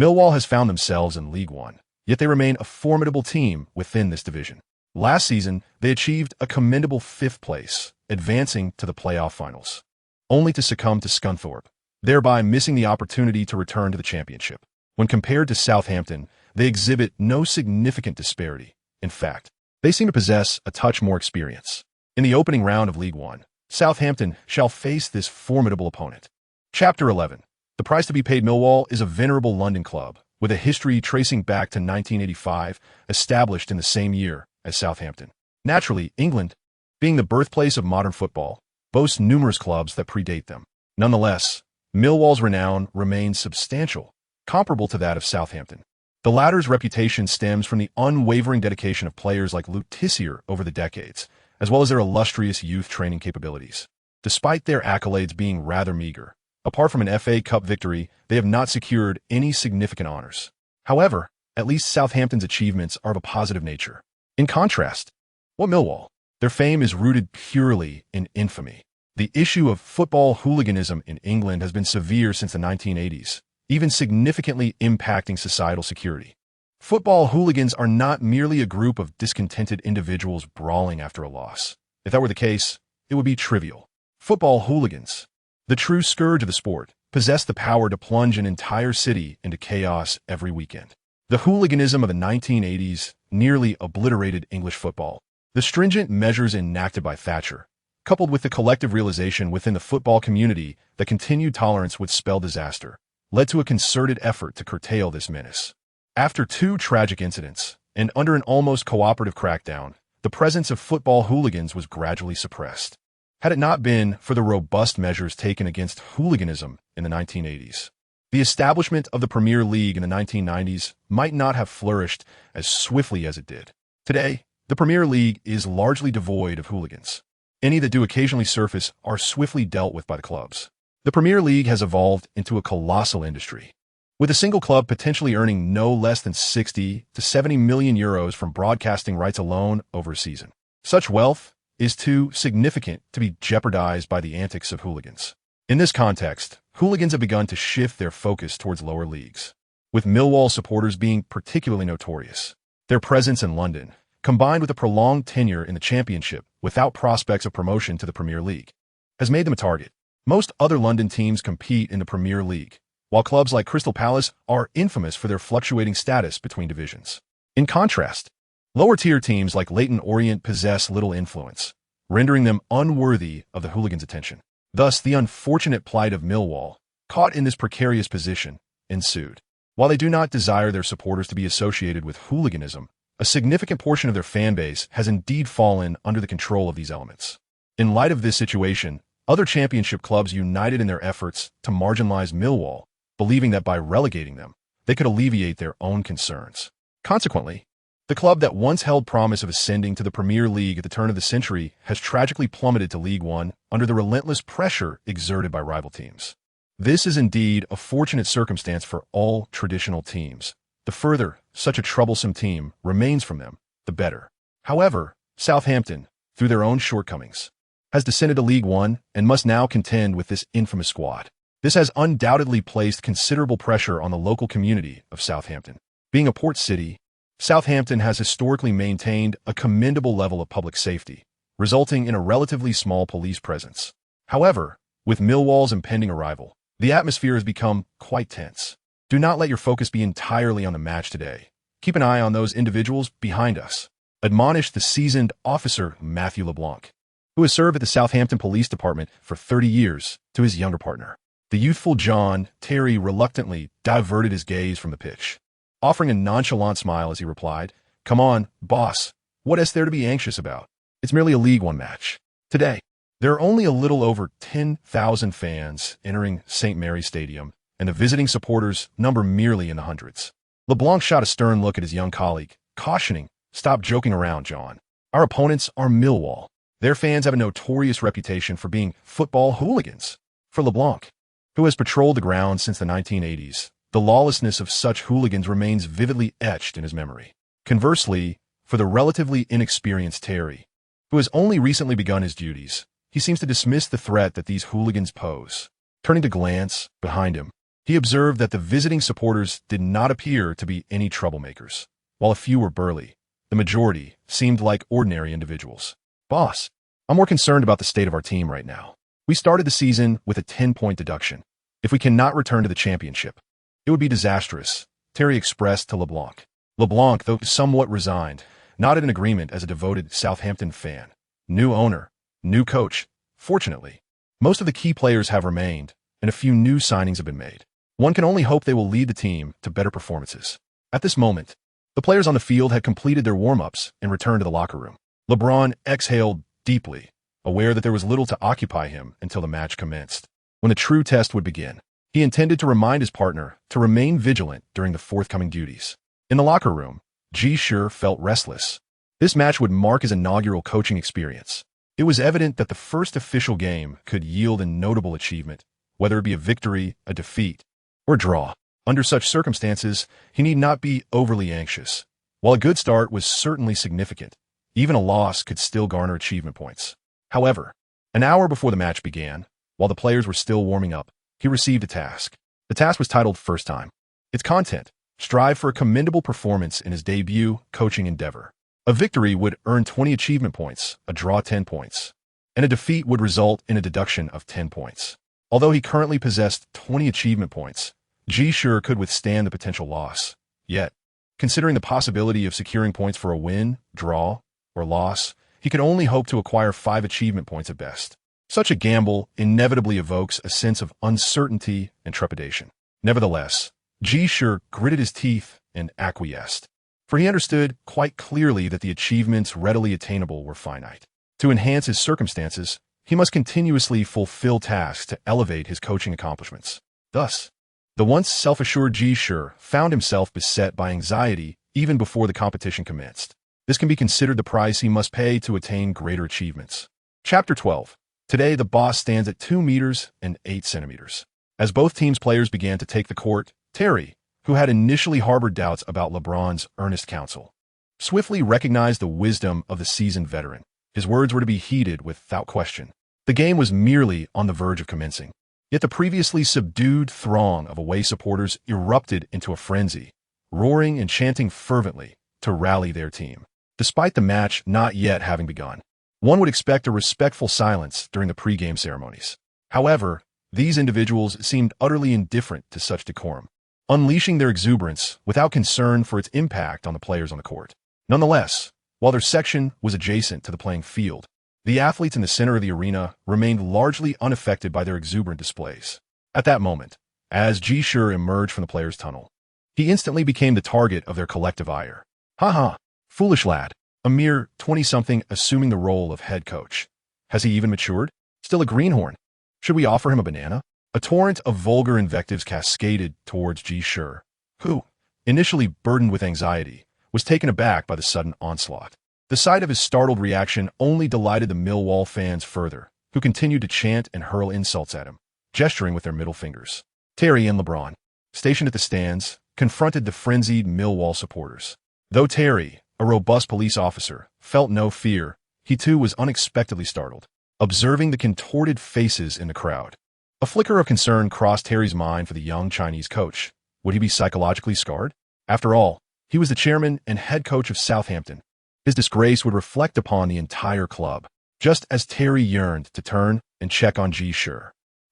Millwall has found themselves in League One, yet they remain a formidable team within this division. Last season, they achieved a commendable 5th place, advancing to the playoff finals, only to succumb to Scunthorpe, thereby missing the opportunity to return to the championship. When compared to Southampton, they exhibit no significant disparity. In fact, they seem to possess a touch more experience. In the opening round of League One, Southampton shall face this formidable opponent. Chapter 11. The price to be paid. Millwall is a venerable London club, with a history tracing back to 1985, established in the same year as Southampton. Naturally, England, being the birthplace of modern football, boasts numerous clubs that predate them. Nonetheless, Millwall's renown remains substantial, comparable to that of Southampton. The latter's reputation stems from the unwavering dedication of players like Luke Tissier over the decades, as well as their illustrious youth training capabilities. Despite their accolades being rather meager, apart from an FA Cup victory, they have not secured any significant honors. However, at least Southampton's achievements are of a positive nature. In contrast, what Millwall? Their fame is rooted purely in infamy. The issue of football hooliganism in England has been severe since the 1980s, even significantly impacting societal security. Football hooligans are not merely a group of discontented individuals brawling after a loss. If that were the case, it would be trivial. Football hooligans, the true scourge of the sport, possess the power to plunge an entire city into chaos every weekend. The hooliganism of the 1980s nearly obliterated English football. The stringent measures enacted by Thatcher, coupled with the collective realization within the football community that continued tolerance would spell disaster, led to a concerted effort to curtail this menace. After 2 tragic incidents, and under an almost cooperative crackdown, the presence of football hooligans was gradually suppressed. Had it not been for the robust measures taken against hooliganism in the 1980s, the establishment of the Premier League in the 1990s might not have flourished as swiftly as it did. Today, the Premier League is largely devoid of hooligans. Any that do occasionally surface are swiftly dealt with by the clubs. The Premier League has evolved into a colossal industry, with a single club potentially earning no less than 60 to 70 million euros from broadcasting rights alone over a season. Such wealth is too significant to be jeopardized by the antics of hooligans. In this context, hooligans have begun to shift their focus towards lower leagues, with Millwall supporters being particularly notorious. Their presence in London, combined with a prolonged tenure in the Championship without prospects of promotion to the Premier League, has made them a target. Most other London teams compete in the Premier League, while clubs like Crystal Palace are infamous for their fluctuating status between divisions. In contrast, lower-tier teams like Leyton Orient possess little influence, rendering them unworthy of the hooligans' attention. Thus, the unfortunate plight of Millwall, caught in this precarious position, ensued. While they do not desire their supporters to be associated with hooliganism, a significant portion of their fan base has indeed fallen under the control of these elements. In light of this situation, other championship clubs united in their efforts to marginalize Millwall, believing that by relegating them, they could alleviate their own concerns. Consequently, the club that once held promise of ascending to the Premier League at the turn of the century has tragically plummeted to League One under the relentless pressure exerted by rival teams. This is indeed a fortunate circumstance for all traditional teams. The further such a troublesome team remains from them, the better. However, Southampton, through their own shortcomings, has descended to League One and must now contend with this infamous squad. This has undoubtedly placed considerable pressure on the local community of Southampton. Being a port city, Southampton has historically maintained a commendable level of public safety, resulting in a relatively small police presence. However, with Millwall's impending arrival, the atmosphere has become quite tense. Do not let your focus be entirely on the match today. Keep an eye on those individuals behind us, admonished the seasoned officer Matthew LeBlanc, who has served at the Southampton Police Department for 30 years, to his younger partner. The youthful John Terry reluctantly diverted his gaze from the pitch, offering a nonchalant smile as he replied, "Come on, boss. What is there to be anxious about? It's merely a League One match. Today, there are only a little over 10,000 fans entering St. Mary's Stadium, and the visiting supporters number merely in the hundreds." LeBlanc shot a stern look at his young colleague, cautioning, "Stop joking around, John. Our opponents are Millwall. Their fans have a notorious reputation for being football hooligans." For LeBlanc, who has patrolled the grounds since the 1980s, the lawlessness of such hooligans remains vividly etched in his memory. Conversely, for the relatively inexperienced Terry, who has only recently begun his duties, he seems to dismiss the threat that these hooligans pose. Turning to glance behind him, he observed that the visiting supporters did not appear to be any troublemakers. While a few were burly, the majority seemed like ordinary individuals. Boss, I'm more concerned about the state of our team right now. We started the season with a 10-point deduction. If we cannot return to the championship, it would be disastrous, Terry expressed to LeBlanc. LeBlanc, though somewhat resigned, nodded in agreement as a devoted Southampton fan. New owner, new coach. Fortunately, most of the key players have remained, and a few new signings have been made. One can only hope they will lead the team to better performances. At this moment, the players on the field had completed their warm-ups and returned to the locker room. LeBron exhaled deeply, aware that there was little to occupy him until the match commenced. When the true test would begin, he intended to remind his partner to remain vigilant during the forthcoming duties. In the locker room, Ji Shi felt restless. This match would mark his inaugural coaching experience. It was evident that the first official game could yield a notable achievement, whether it be a victory, a defeat, or a draw. Under such circumstances, he need not be overly anxious. While a good start was certainly significant, even a loss could still garner achievement points. However, an hour before the match began, while the players were still warming up, he received a task. The task was titled First Time. Its content: strive for a commendable performance in his debut coaching endeavor. A victory would earn 20 achievement points, a draw 10 points, and a defeat would result in a deduction of 10 points. Although he currently possessed 20 achievement points, Ji Shi could withstand the potential loss. Yet, considering the possibility of securing points for a win, draw, or loss, he could only hope to acquire 5 achievement points at best. Such a gamble inevitably evokes a sense of uncertainty and trepidation. Nevertheless, Ji Shi gritted his teeth and acquiesced, for he understood quite clearly that the achievements readily attainable were finite. To enhance his circumstances, he must continuously fulfill tasks to elevate his coaching accomplishments. Thus, the once self-assured Ji Shi found himself beset by anxiety even before the competition commenced. This can be considered the price he must pay to attain greater achievements. Chapter 12. Today, the boss stands at 2 meters and 8 centimeters. As both teams' players began to take the court, Terry, who had initially harbored doubts about LeBron's earnest counsel, swiftly recognized the wisdom of the seasoned veteran. His words were to be heeded without question. The game was merely on the verge of commencing. Yet the previously subdued throng of away supporters erupted into a frenzy, roaring and chanting fervently to rally their team. Despite the match not yet having begun, one would expect a respectful silence during the pre-game ceremonies. However, these individuals seemed utterly indifferent to such decorum, unleashing their exuberance without concern for its impact on the players on the court. Nonetheless, while their section was adjacent to the playing field, the athletes in the center of the arena remained largely unaffected by their exuberant displays. At that moment, as Ji Shi emerged from the players' tunnel, he instantly became the target of their collective ire. "Ha, foolish lad, a mere 20-something assuming the role of head coach. Has he even matured? Still a greenhorn? Should we offer him a banana?" A torrent of vulgar invectives cascaded towards Ji Shi, who, initially burdened with anxiety, was taken aback by the sudden onslaught. The sight of his startled reaction only delighted the Millwall fans further, who continued to chant and hurl insults at him, gesturing with their middle fingers. Terry and LeBron, stationed at the stands, confronted the frenzied Millwall supporters. Though Terry, a robust police officer, felt no fear, he too was unexpectedly startled, observing the contorted faces in the crowd. A flicker of concern crossed Terry's mind for the young Chinese coach. Would he be psychologically scarred? After all, he was the chairman and head coach of Southampton. His disgrace would reflect upon the entire club. Just as Terry yearned to turn and check on Ji Shi,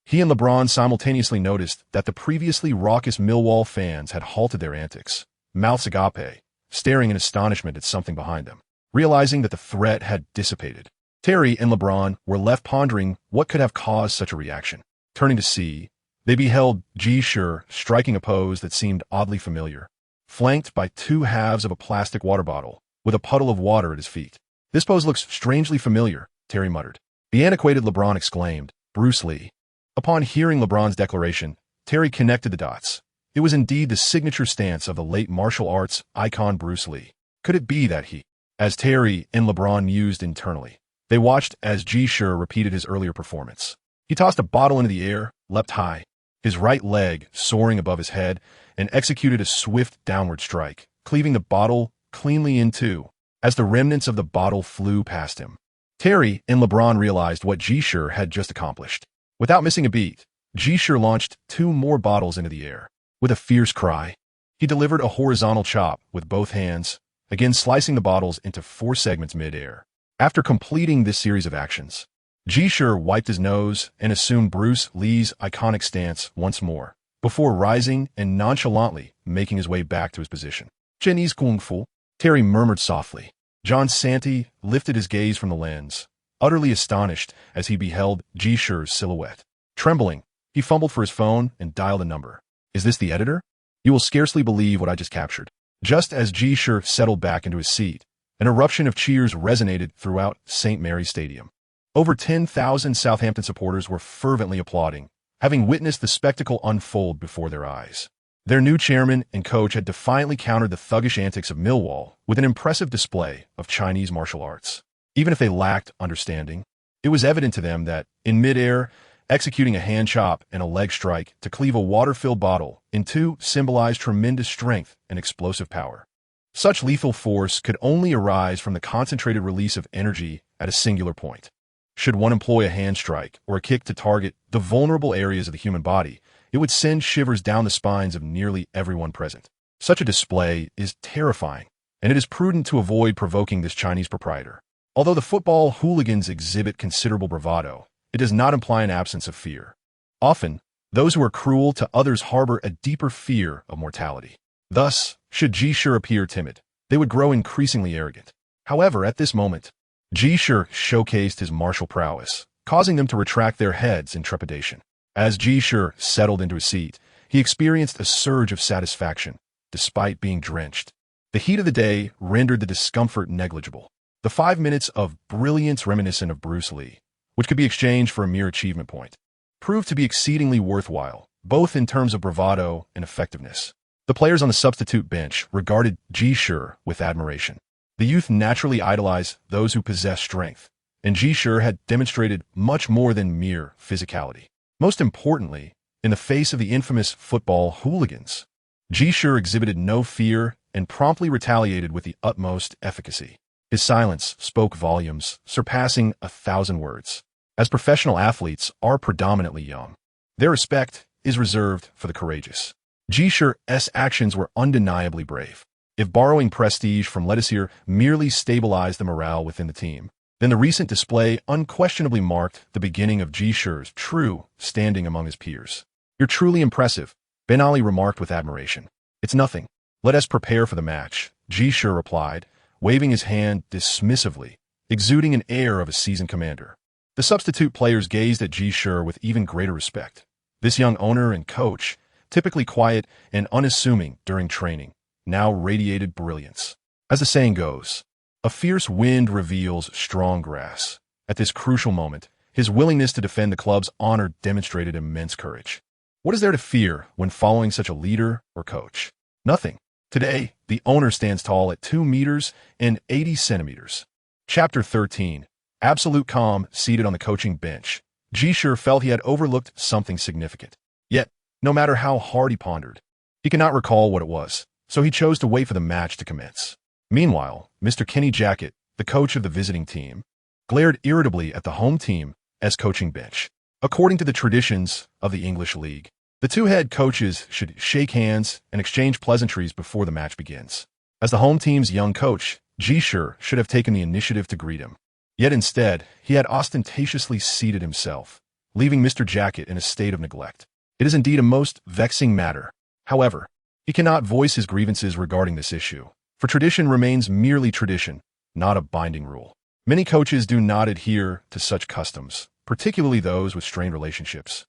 he and LeBron simultaneously noticed that the previously raucous Millwall fans had halted their antics, mouths agape, staring in astonishment at something behind them. Realizing that the threat had dissipated, Terry and LeBron were left pondering what could have caused such a reaction. Turning to see, they beheld Ji Shi striking a pose that seemed oddly familiar, flanked by 2 halves of a plastic water bottle, with a puddle of water at his feet. "This pose looks strangely familiar," Terry muttered. The antiquated LeBron exclaimed, "Bruce Lee." Upon hearing LeBron's declaration, Terry connected the dots. It was indeed the signature stance of the late martial arts icon Bruce Lee. Could it be that he? As Terry and LeBron mused internally, they watched as Ji Shi repeated his earlier performance. He tossed a bottle into the air, leapt high, his right leg soaring above his head, and executed a swift downward strike, cleaving the bottle cleanly in two as the remnants of the bottle flew past him. Terry and LeBron realized what Ji Shi had just accomplished. Without missing a beat, Ji Shi launched 2 more bottles into the air. With a fierce cry, he delivered a horizontal chop with both hands, again slicing the bottles into 4 segments mid-air. After completing this series of actions, Ji Shi wiped his nose and assumed Bruce Lee's iconic stance once more, before rising and nonchalantly making his way back to his position. Chinese Kung Fu, Terry murmured softly. John Santee lifted his gaze from the lens, utterly astonished as he beheld Ji Shi's silhouette. Trembling, he fumbled for his phone and dialed a number. Is this the editor? You will scarcely believe what I just captured. Just as Ji Shi settled back into his seat, an eruption of cheers resonated throughout St. Mary's Stadium. Over 10,000 Southampton supporters were fervently applauding, having witnessed the spectacle unfold before their eyes. Their new chairman and coach had defiantly countered the thuggish antics of Millwall with an impressive display of Chinese martial arts. Even if they lacked understanding, it was evident to them that, in midair, executing a hand chop and a leg strike to cleave a water-filled bottle in two symbolized tremendous strength and explosive power. Such lethal force could only arise from the concentrated release of energy at a singular point. Should one employ a hand strike or a kick to target the vulnerable areas of the human body, it would send shivers down the spines of nearly everyone present. Such a display is terrifying, and it is prudent to avoid provoking this Chinese proprietor. Although the football hooligans exhibit considerable bravado, it does not imply an absence of fear. Often, those who are cruel to others harbor a deeper fear of mortality. Thus, should Ji Shi appear timid, they would grow increasingly arrogant. However, at this moment, Ji Shi showcased his martial prowess, causing them to retract their heads in trepidation. As Ji Shi settled into his seat, he experienced a surge of satisfaction, despite being drenched. The heat of the day rendered the discomfort negligible. The 5 minutes of brilliance reminiscent of Bruce Lee, which could be exchanged for a mere achievement point, proved to be exceedingly worthwhile, both in terms of bravado and effectiveness. The players on the substitute bench regarded Ji Shi with admiration. The youth naturally idolized those who possess strength, and Ji Shi had demonstrated much more than mere physicality. Most importantly, in the face of the infamous football hooligans, Ji Shi exhibited no fear and promptly retaliated with the utmost efficacy. His silence spoke volumes, surpassing 1,000 words. As professional athletes are predominantly young, their respect is reserved for the courageous. Ji Shi's actions were undeniably brave. If borrowing prestige from Letizia merely stabilized the morale within the team, then the recent display unquestionably marked the beginning of Ji Shi's true standing among his peers. You're truly impressive, Ben Ali remarked with admiration. It's nothing. Let us prepare for the match, Ji Shi replied, waving his hand dismissively, exuding an air of a seasoned commander. The substitute players gazed at Ji Shi with even greater respect. This young owner and coach, typically quiet and unassuming during training, now radiated brilliance. As the saying goes, a fierce wind reveals strong grass. At this crucial moment, his willingness to defend the club's honor demonstrated immense courage. What is there to fear when following such a leader or coach? Nothing. Today, the owner stands tall at 2 meters and 80 centimeters. Chapter 13. Absolute calm seated on the coaching bench. Ji Shi felt he had overlooked something significant. Yet, no matter how hard he pondered, he could not recall what it was, so he chose to wait for the match to commence. Meanwhile, Mr. Kenny Jackett, the coach of the visiting team, glared irritably at the home team as coaching bench. According to the traditions of the English League, the two head coaches should shake hands and exchange pleasantries before the match begins. As the home team's young coach, Ji Shi should have taken the initiative to greet him. Yet instead, he had ostentatiously seated himself, leaving Mr. Jackett in a state of neglect. It is indeed a most vexing matter. However, he cannot voice his grievances regarding this issue, for tradition remains merely tradition, not a binding rule. Many coaches do not adhere to such customs, particularly those with strained relationships,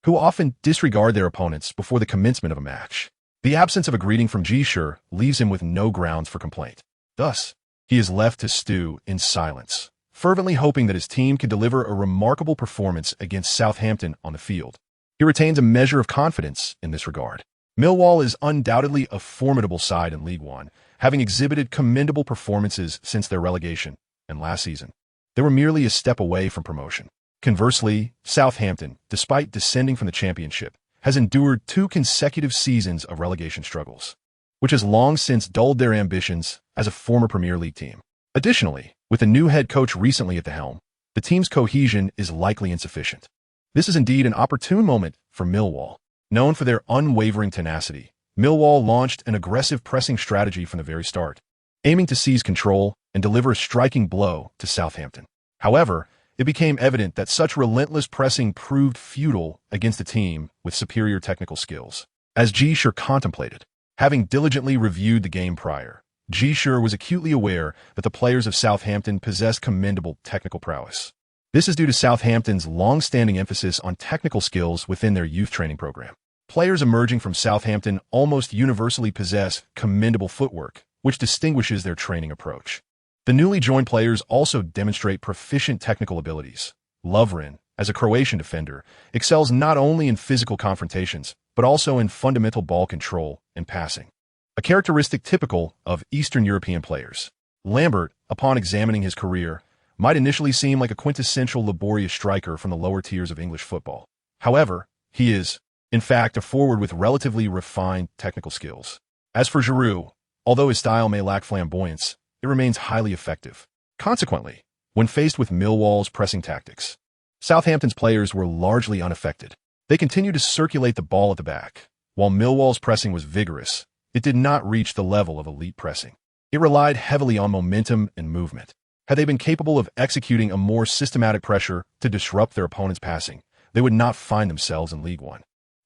who often disregard their opponents before the commencement of a match. The absence of a greeting from Ji Shi leaves him with no grounds for complaint. Thus, he is left to stew in silence, fervently hoping that his team can deliver a remarkable performance against Southampton on the field. He retains a measure of confidence in this regard. Millwall is undoubtedly a formidable side in League One, having exhibited commendable performances since their relegation, and last season, they were merely a step away from promotion. Conversely, Southampton, despite descending from the Championship, has endured 2 consecutive seasons of relegation struggles, which has long since dulled their ambitions as a former Premier League team. Additionally, with a new head coach recently at the helm, the team's cohesion is likely insufficient. This is indeed an opportune moment for Millwall. Known for their unwavering tenacity, Millwall launched an aggressive pressing strategy from the very start. aiming to seize control and deliver a striking blow to Southampton. However, it became evident that such relentless pressing proved futile against a team with superior technical skills. As Ji Shi contemplated, having diligently reviewed the game prior, Ji Shi was acutely aware that the players of Southampton possessed commendable technical prowess. This is due to Southampton's long-standing emphasis on technical skills within their youth training program. Players emerging from Southampton almost universally possess commendable footwork, which distinguishes their training approach. The newly joined players also demonstrate proficient technical abilities. Lovren, as a Croatian defender, excels not only in physical confrontations, but also in fundamental ball control and passing, a characteristic typical of Eastern European players. Lambert, upon examining his career, might initially seem like a quintessential laborious striker from the lower tiers of English football. However, he is, in fact, a forward with relatively refined technical skills. As for Giroud, although his style may lack flamboyance, it remains highly effective. Consequently, when faced with Millwall's pressing tactics, Southampton's players were largely unaffected. They continued to circulate the ball at the back. While Millwall's pressing was vigorous, it did not reach the level of elite pressing. It relied heavily on momentum and movement. Had they been capable of executing a more systematic pressure to disrupt their opponent's passing, they would not find themselves in League One.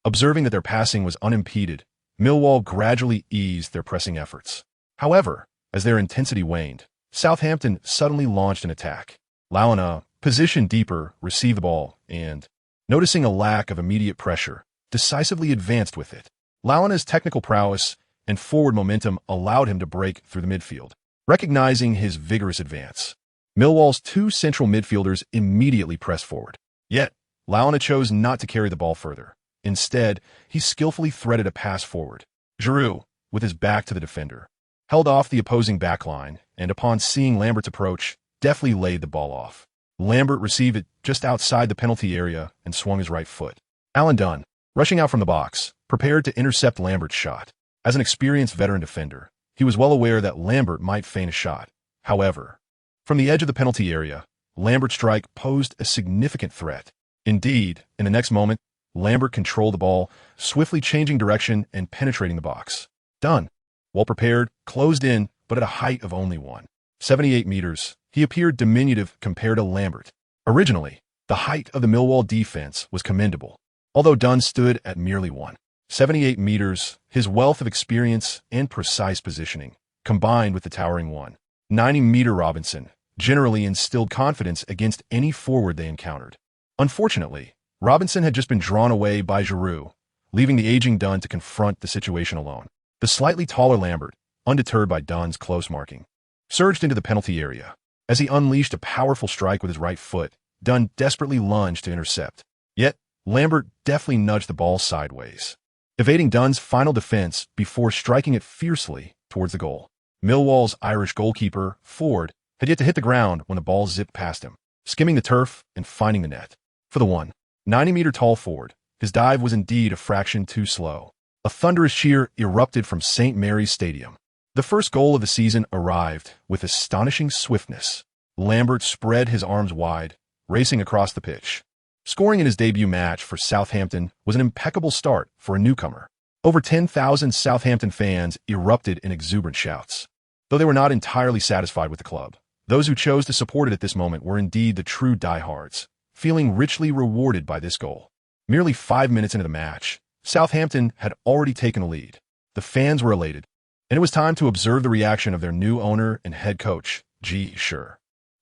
Observing that their passing was unimpeded, Millwall gradually eased their pressing efforts. However, as their intensity waned, Southampton suddenly launched an attack. Launa, positioned deeper, received the ball and, noticing a lack of immediate pressure, decisively advanced with it. Launa's technical prowess and forward momentum allowed him to break through the midfield. Recognizing his vigorous advance, Millwall's two central midfielders immediately pressed forward. Yet, Launa chose not to carry the ball further. Instead, he skillfully threaded a pass forward. Giroud, with his back to the defender, held off the opposing backline and, upon seeing Lambert's approach, deftly laid the ball off. Lambert received it just outside the penalty area and swung his right foot. Alan Dunn, rushing out from the box, prepared to intercept Lambert's shot. As an experienced veteran defender, he was well aware that Lambert might feign a shot. However, from the edge of the penalty area, Lambert's strike posed a significant threat. Indeed, in the next moment, Lambert controlled the ball, swiftly changing direction and penetrating the box. Dunn, well prepared, closed in, but at a height of only 1.78 meters, he appeared diminutive compared to Lambert. Originally, the height of the Millwall defense was commendable. Although Dunn stood at merely 1.78 meters, his wealth of experience and precise positioning, combined with the towering 1.90-meter Robinson, generally instilled confidence against any forward they encountered. Unfortunately, Robinson had just been drawn away by Giroud, leaving the aging Dunn to confront the situation alone. The slightly taller Lambert, undeterred by Dunn's close marking, surged into the penalty area. As he unleashed a powerful strike with his right foot, Dunn desperately lunged to intercept. Yet, Lambert deftly nudged the ball sideways, evading Dunn's final defense before striking it fiercely towards the goal. Millwall's Irish goalkeeper, Ford, had yet to hit the ground when the ball zipped past him, skimming the turf and finding the net. For the 1.90-meter tall Ford, his dive was indeed a fraction too slow. A thunderous cheer erupted from St. Mary's Stadium. The first goal of the season arrived with astonishing swiftness. Lambert spread his arms wide, racing across the pitch. Scoring in his debut match for Southampton was an impeccable start for a newcomer. Over 10,000 Southampton fans erupted in exuberant shouts. Though they were not entirely satisfied with the club, those who chose to support it at this moment were indeed the true diehards, feeling richly rewarded by this goal. Merely 5 minutes into the match, Southampton had already taken the lead. The fans were elated, and it was time to observe the reaction of their new owner and head coach, Ji Shi.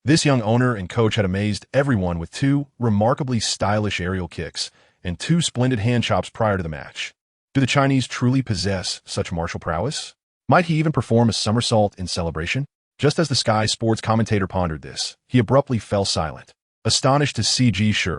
This young owner and coach had amazed everyone with 2 remarkably stylish aerial kicks and 2 splendid hand chops prior to the match. Do the Chinese truly possess such martial prowess? Might he even perform a somersault in celebration? Just as the Sky Sports commentator pondered this, he abruptly fell silent, astonished to see Ji Shi,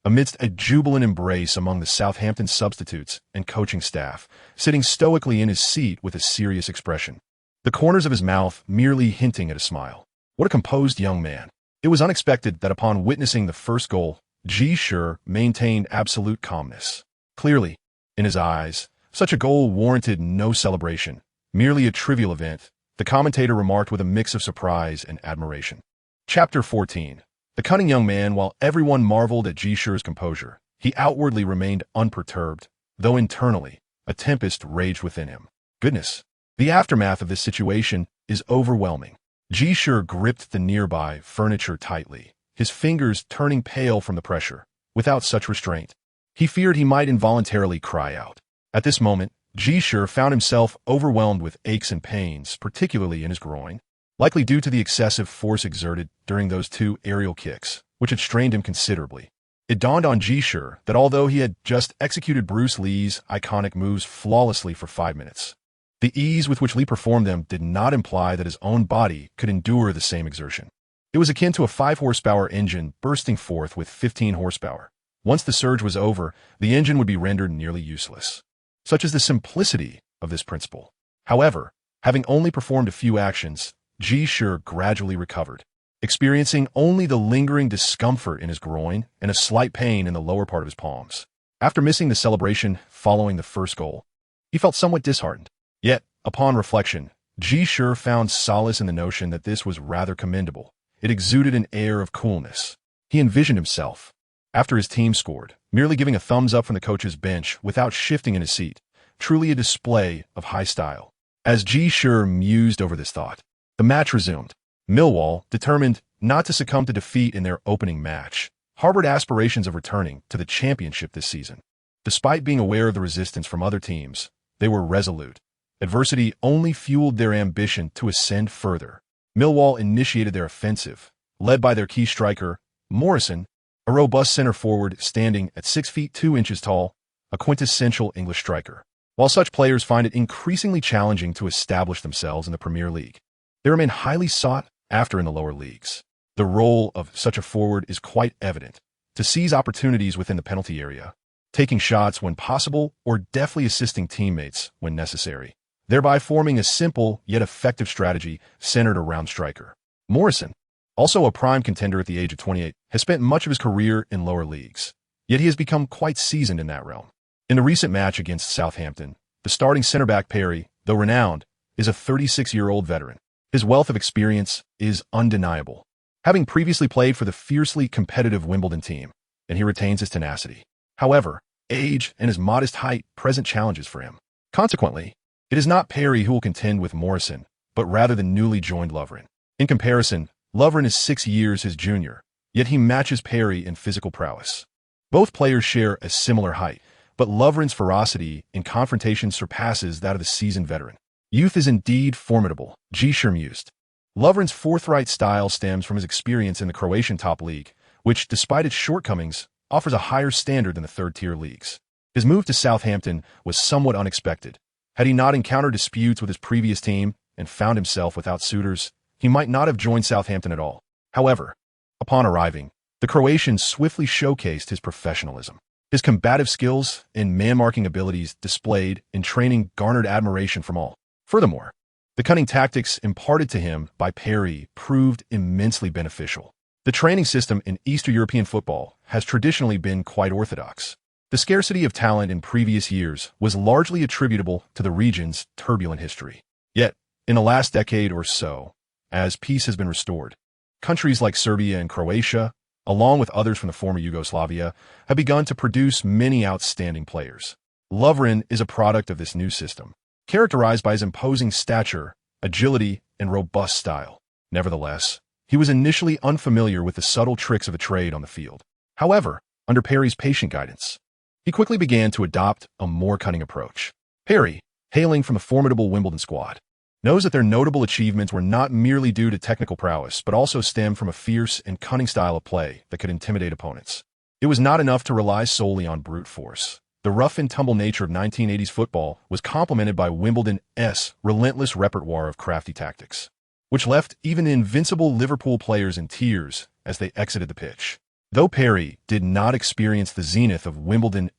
amidst a jubilant embrace among the Southampton substitutes and coaching staff, sitting stoically in his seat with a serious expression, the corners of his mouth merely hinting at a smile. What a composed young man. It was unexpected that upon witnessing the first goal, Ji Shi maintained absolute calmness. Clearly, in his eyes, such a goal warranted no celebration, merely a trivial event, the commentator remarked with a mix of surprise and admiration. Chapter 14. The cunning young man, while everyone marveled at Ji Shi's composure, he outwardly remained unperturbed, though internally, a tempest raged within him. Goodness! The aftermath of this situation is overwhelming. Ji Shi gripped the nearby furniture tightly, his fingers turning pale from the pressure. Without such restraint, he feared he might involuntarily cry out. At this moment, Ji Shi found himself overwhelmed with aches and pains, particularly in his groin, likely due to the excessive force exerted during those 2 aerial kicks, which had strained him considerably. It dawned on Ji Shi that although he had just executed Bruce Lee's iconic moves flawlessly for 5 minutes, the ease with which Lee performed them did not imply that his own body could endure the same exertion. It was akin to a 5-horsepower engine bursting forth with 15 horsepower. Once the surge was over, the engine would be rendered nearly useless. Such is the simplicity of this principle. However, having only performed a few actions, Ji Shi gradually recovered, experiencing only the lingering discomfort in his groin and a slight pain in the lower part of his palms. After missing the celebration following the first goal, he felt somewhat disheartened. Yet, upon reflection, Ji Shi found solace in the notion that this was rather commendable. It exuded an air of coolness. He envisioned himself, after his team scored, merely giving a thumbs up from the coach's bench without shifting in his seat, truly a display of high style. As Ji Shi mused over this thought, the match resumed. Millwall, determined not to succumb to defeat in their opening match, harbored aspirations of returning to the championship this season. Despite being aware of the resistance from other teams, they were resolute. Adversity only fueled their ambition to ascend further. Millwall initiated their offensive, led by their key striker, Morrison, a robust center forward standing at 6 feet 2 inches tall, a quintessential English striker. While such players find it increasingly challenging to establish themselves in the Premier League, they remain highly sought after in the lower leagues. The role of such a forward is quite evident: to seize opportunities within the penalty area, taking shots when possible, or deftly assisting teammates when necessary, thereby forming a simple yet effective strategy centered around striker. Morrison, also a prime contender at the age of 28, has spent much of his career in lower leagues, yet he has become quite seasoned in that realm. In the recent match against Southampton, the starting centre-back Perry, though renowned, is a 36-year-old veteran. His wealth of experience is undeniable, having previously played for the fiercely competitive Wimbledon team, and he retains his tenacity. However, age and his modest height present challenges for him. Consequently, it is not Perry who will contend with Morrison, but rather the newly joined Lovren. In comparison, Lovren is 6 years his junior, yet he matches Perry in physical prowess. Both players share a similar height, but Lovren's ferocity in confrontation surpasses that of the seasoned veteran. Youth is indeed formidable, Ji Shi mused. Lovren's forthright style stems from his experience in the Croatian top league, which, despite its shortcomings, offers a higher standard than the third-tier leagues. His move to Southampton was somewhat unexpected. Had he not encountered disputes with his previous team and found himself without suitors, he might not have joined Southampton at all. However, upon arriving, the Croatian swiftly showcased his professionalism. His combative skills and man-marking abilities displayed in training garnered admiration from all. Furthermore, the cunning tactics imparted to him by Perry proved immensely beneficial. The training system in Eastern European football has traditionally been quite orthodox. The scarcity of talent in previous years was largely attributable to the region's turbulent history. Yet, in the last decade or so, as peace has been restored, countries like Serbia and Croatia, along with others from the former Yugoslavia, have begun to produce many outstanding players. Lovren is a product of this new system, characterized by his imposing stature, agility, and robust style. Nevertheless, he was initially unfamiliar with the subtle tricks of the trade on the field. However, under Perry's patient guidance, he quickly began to adopt a more cunning approach. Perry, hailing from the formidable Wimbledon squad, knows that their notable achievements were not merely due to technical prowess, but also stemmed from a fierce and cunning style of play that could intimidate opponents. It was not enough to rely solely on brute force. The rough-and-tumble nature of 1980s football was complemented by Wimbledon's relentless repertoire of crafty tactics, which left even the invincible Liverpool players in tears as they exited the pitch. Though Perry did not experience the zenith of Wimbledon's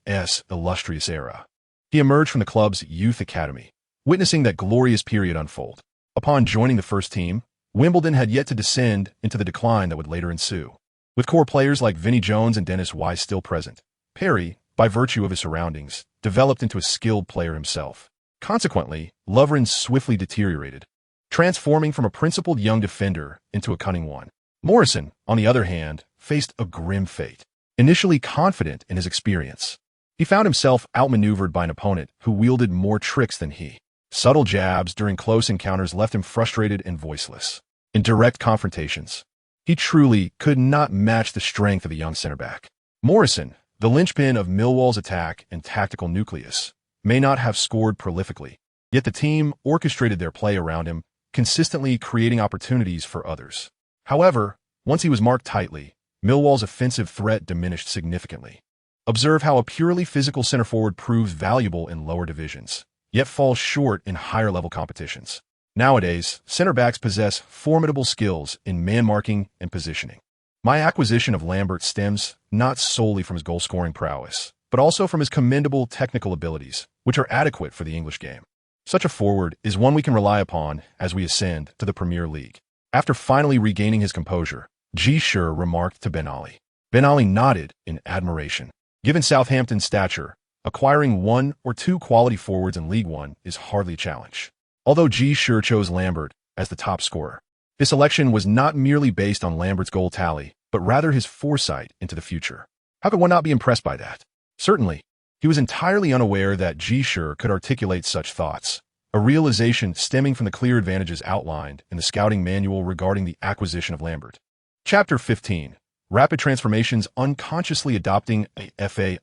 illustrious era, he emerged from the club's youth academy, witnessing that glorious period unfold. Upon joining the first team, Wimbledon had yet to descend into the decline that would later ensue. With core players like Vinnie Jones and Dennis Wise still present, Perry, by virtue of his surroundings, developed into a skilled player himself. Consequently, Lovren swiftly deteriorated, transforming from a principled young defender into a cunning one. Morrison, on the other hand, faced a grim fate. Initially confident in his experience, he found himself outmaneuvered by an opponent who wielded more tricks than he. Subtle jabs during close encounters left him frustrated and voiceless. In direct confrontations, he truly could not match the strength of the young center back. Morrison, the linchpin of Millwall's attack and tactical nucleus, may not have scored prolifically, yet the team orchestrated their play around him, consistently creating opportunities for others. However, once he was marked tightly, Millwall's offensive threat diminished significantly. Observe how a purely physical center forward proves valuable in lower divisions, yet falls short in higher-level competitions. Nowadays, center backs possess formidable skills in man-marking and positioning. My acquisition of Lambert stems not solely from his goal-scoring prowess, but also from his commendable technical abilities, which are adequate for the English game. Such a forward is one we can rely upon as we ascend to the Premier League. After finally regaining his composure, Ji Shi remarked to Ben Ali. Ben Ali nodded in admiration. Given Southampton's stature, acquiring one or two quality forwards in League One is hardly a challenge. Although Ji Shi chose Lambert as the top scorer, this selection was not merely based on Lambert's goal tally, but rather his foresight into the future. How could one not be impressed by that? Certainly, he was entirely unaware that Ji Shi could articulate such thoughts, a realization stemming from the clear advantages outlined in the scouting manual regarding the acquisition of Lambert. Chapter 15. Rapid Transformations. Unconsciously adopting a FA.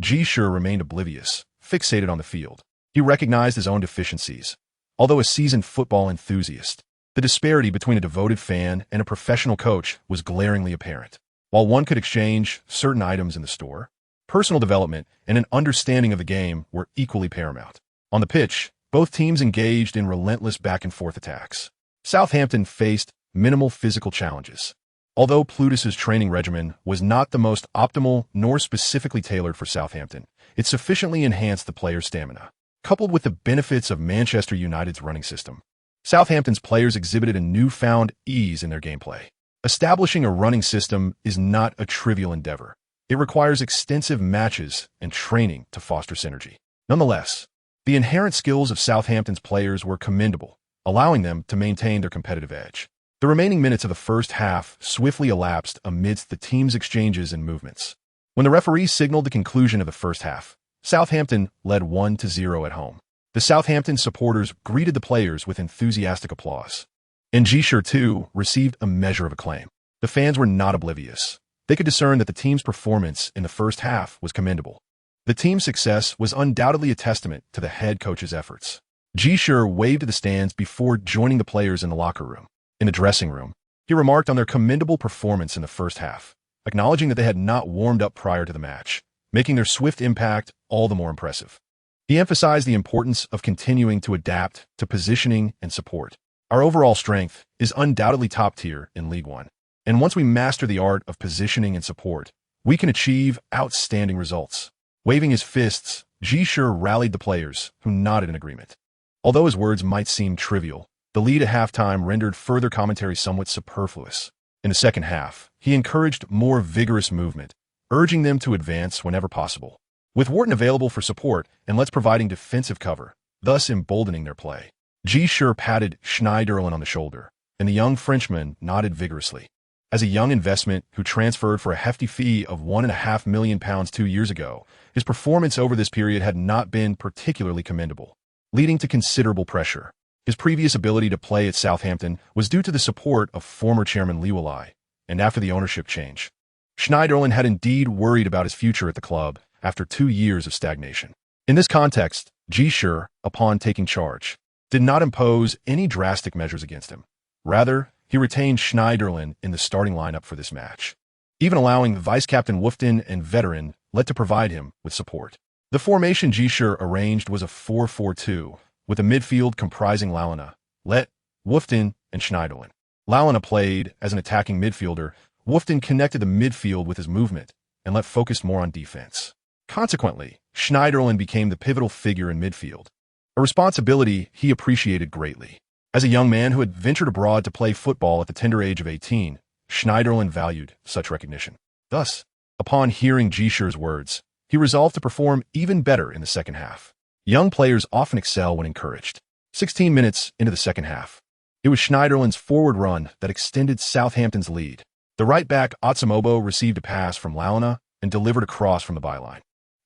Ji Shi remained oblivious, fixated on the field. He recognized his own deficiencies. Although a seasoned football enthusiast, the disparity between a devoted fan and a professional coach was glaringly apparent. While one could exchange certain items in the store, personal development and an understanding of the game were equally paramount. On the pitch, both teams engaged in relentless back-and-forth attacks. Southampton faced minimal physical challenges. Although Plutus's training regimen was not the most optimal nor specifically tailored for Southampton, it sufficiently enhanced the players' stamina. Coupled with the benefits of Manchester United's running system, Southampton's players exhibited a newfound ease in their gameplay. Establishing a running system is not a trivial endeavor. It requires extensive matches and training to foster synergy. Nonetheless, the inherent skills of Southampton's players were commendable, allowing them to maintain their competitive edge. The remaining minutes of the first half swiftly elapsed amidst the team's exchanges and movements. When the referee signaled the conclusion of the first half, Southampton led 1-0 at home. The Southampton supporters greeted the players with enthusiastic applause. And Ji Shi, too, received a measure of acclaim. The fans were not oblivious. They could discern that the team's performance in the first half was commendable. The team's success was undoubtedly a testament to the head coach's efforts. Ji Shi waved to the stands before joining the players in the locker room. In the dressing room, he remarked on their commendable performance in the first half, acknowledging that they had not warmed up prior to the match, making their swift impact all the more impressive. He emphasized the importance of continuing to adapt to positioning and support. Our overall strength is undoubtedly top tier in League One, and once we master the art of positioning and support, we can achieve outstanding results. Waving his fists, Ji Shi rallied the players, who nodded in agreement. Although his words might seem trivial, the lead at halftime rendered further commentary somewhat superfluous. In the second half, he encouraged more vigorous movement, urging them to advance whenever possible, with Wharton available for support and Letts providing defensive cover, thus emboldening their play. Ji Shi patted Schneiderlin on the shoulder, and the young Frenchman nodded vigorously. As a young investment who transferred for a hefty fee of £1.5 million 2 years ago, his performance over this period had not been particularly commendable, leading to considerable pressure. His previous ability to play at Southampton was due to the support of former chairman Liwalai, and after the ownership change, Schneiderlin had indeed worried about his future at the club after 2 years of stagnation. In this context, Ji Shi, upon taking charge, did not impose any drastic measures against him. Rather, he retained Schneiderlin in the starting lineup for this match, even allowing vice-captain Wofton and veteran Lett to provide him with support. The formation Ji Shi arranged was a 4-4-2, with a midfield comprising Lalana, Lett, Wofton, and Schneiderlin. Lalana played as an attacking midfielder. Wofton connected the midfield with his movement, and Lett focused more on defense. Consequently, Schneiderlin became the pivotal figure in midfield, a responsibility he appreciated greatly. As a young man who had ventured abroad to play football at the tender age of 18, Schneiderlin valued such recognition. Thus, upon hearing Ji Shi's words, he resolved to perform even better in the second half. Young players often excel when encouraged. 16 minutes into the second half, it was Schneiderlin's forward run that extended Southampton's lead. The right back Otsumobo received a pass from Lalana and delivered a cross from the byline.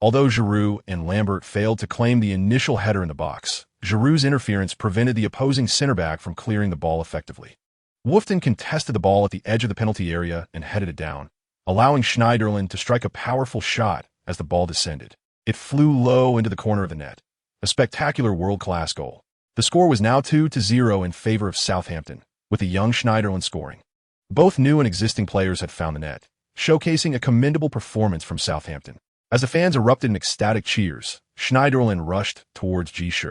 Although Giroud and Lambert failed to claim the initial header in the box, Giroud's interference prevented the opposing center-back from clearing the ball effectively. Wolfton contested the ball at the edge of the penalty area and headed it down, allowing Schneiderlin to strike a powerful shot as the ball descended. It flew low into the corner of the net. A spectacular world-class goal. The score was now 2-0 in favor of Southampton, with the young Schneiderlin scoring. Both new and existing players had found the net, showcasing a commendable performance from Southampton. As the fans erupted in ecstatic cheers, Schneiderlin rushed towards Ji Shi.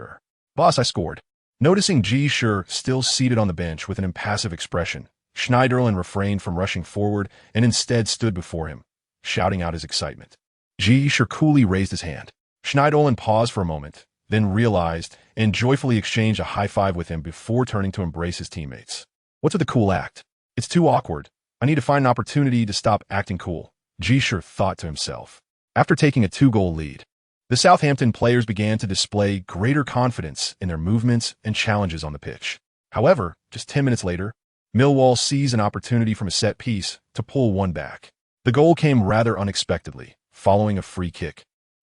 "Boss, I scored." Noticing Ji Shi still seated on the bench with an impassive expression, Schneiderlin refrained from rushing forward and instead stood before him, shouting out his excitement. Ji Shi coolly raised his hand. Schneiderlin paused for a moment, then realized and joyfully exchanged a high-five with him before turning to embrace his teammates. "What's with the cool act? It's too awkward. I need to find an opportunity to stop acting cool," Ji Shi thought to himself. After taking a 2-goal lead, the Southampton players began to display greater confidence in their movements and challenges on the pitch. However, just 10 minutes later, Millwall seized an opportunity from a set piece to pull one back. The goal came rather unexpectedly, following a free kick.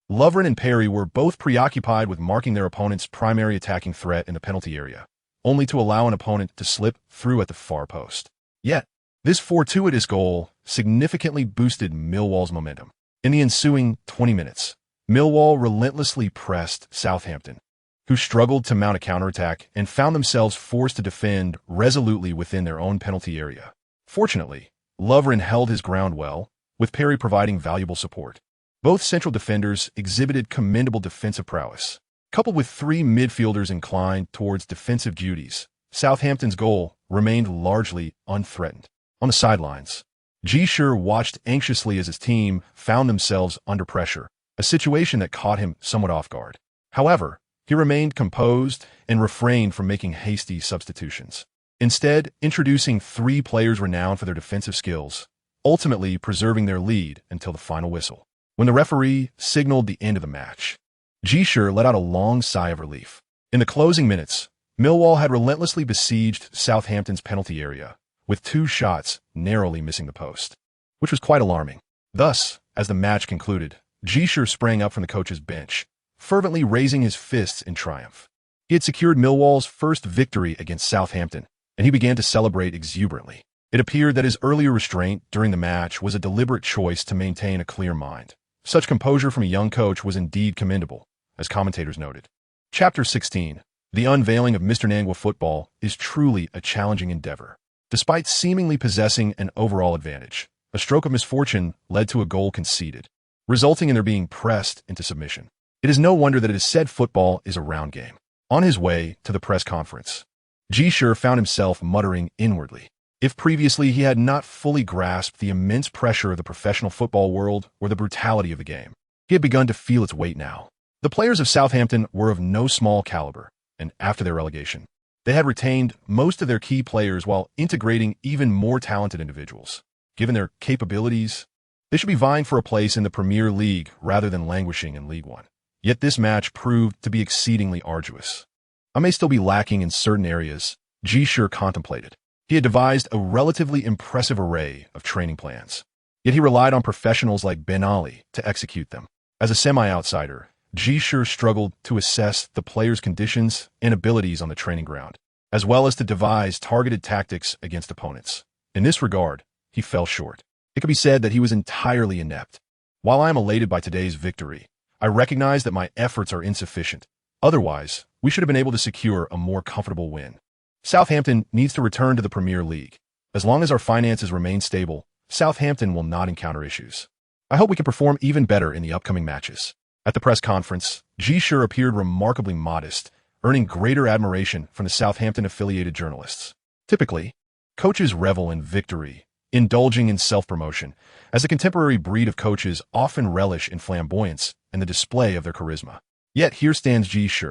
Lovren and Perry were both preoccupied with marking their opponent's primary attacking threat in the penalty area, only to allow an opponent to slip through at the far post. Yet, this fortuitous goal significantly boosted Millwall's momentum. In the ensuing 20 minutes, Millwall relentlessly pressed Southampton, who struggled to mount a counterattack and found themselves forced to defend resolutely within their own penalty area. Fortunately, Lovren held his ground well, with Perry providing valuable support. Both central defenders exhibited commendable defensive prowess. Coupled with three midfielders inclined towards defensive duties, Southampton's goal remained largely unthreatened. On the sidelines, Ji Shi watched anxiously as his team found themselves under pressure, a situation that caught him somewhat off guard. However, he remained composed and refrained from making hasty substitutions, instead introducing three players renowned for their defensive skills, ultimately preserving their lead until the final whistle. When the referee signaled the end of the match, Ji Shi let out a long sigh of relief. In the closing minutes, Millwall had relentlessly besieged Southampton's penalty area, with two shots narrowly missing the post, which was quite alarming. Thus, as the match concluded, Ji Shi sprang up from the coach's bench, fervently raising his fists in triumph. He had secured Millwall's first victory against Southampton, and he began to celebrate exuberantly. It appeared that his earlier restraint during the match was a deliberate choice to maintain a clear mind. Such composure from a young coach was indeed commendable, as commentators noted. Chapter 16. The unveiling of Mr. Nangwa football is truly a challenging endeavor. Despite seemingly possessing an overall advantage, a stroke of misfortune led to a goal conceded, resulting in their being pressed into submission. It is no wonder that it is said football is a round game. On his way to the press conference, Ji Shi found himself muttering inwardly. If previously he had not fully grasped the immense pressure of the professional football world or the brutality of the game, he had begun to feel its weight now. The players of Southampton were of no small caliber, and after their relegation, they had retained most of their key players while integrating even more talented individuals. Given their capabilities, they should be vying for a place in the Premier League rather than languishing in League One. Yet this match proved to be exceedingly arduous. I may still be lacking in certain areas, Ji Shi contemplated. He had devised a relatively impressive array of training plans, yet he relied on professionals like Ben Ali to execute them. As a semi-outsider, Ji Shi struggled to assess the players' conditions and abilities on the training ground, as well as to devise targeted tactics against opponents. In this regard, he fell short. It could be said that he was entirely inept. While I am elated by today's victory, I recognize that my efforts are insufficient. Otherwise, we should have been able to secure a more comfortable win. Southampton needs to return to the Premier League. As long as our finances remain stable, Southampton will not encounter issues. I hope we can perform even better in the upcoming matches. At the press conference, Ji Shi appeared remarkably modest, earning greater admiration from the Southampton-affiliated journalists. Typically, coaches revel in victory, indulging in self-promotion, as the contemporary breed of coaches often relish in flamboyance and the display of their charisma. Yet here stands Ji Shi,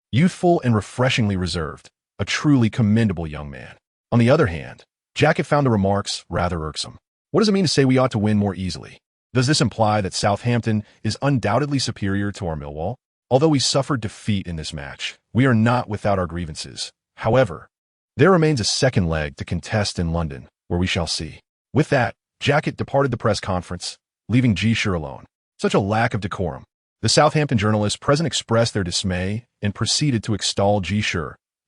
youthful and refreshingly reserved, a truly commendable young man. On the other hand, Jacket found the remarks rather irksome. What does it mean to say we ought to win more easily? Does this imply that Southampton is undoubtedly superior to our Millwall? Although we suffered defeat in this match, we are not without our grievances. However, there remains a second leg to contest in London, where we shall see. With that, Jacket departed the press conference, leaving Ji Shi alone. Such a lack of decorum. The Southampton journalists present expressed their dismay and proceeded to extol Ji Shi,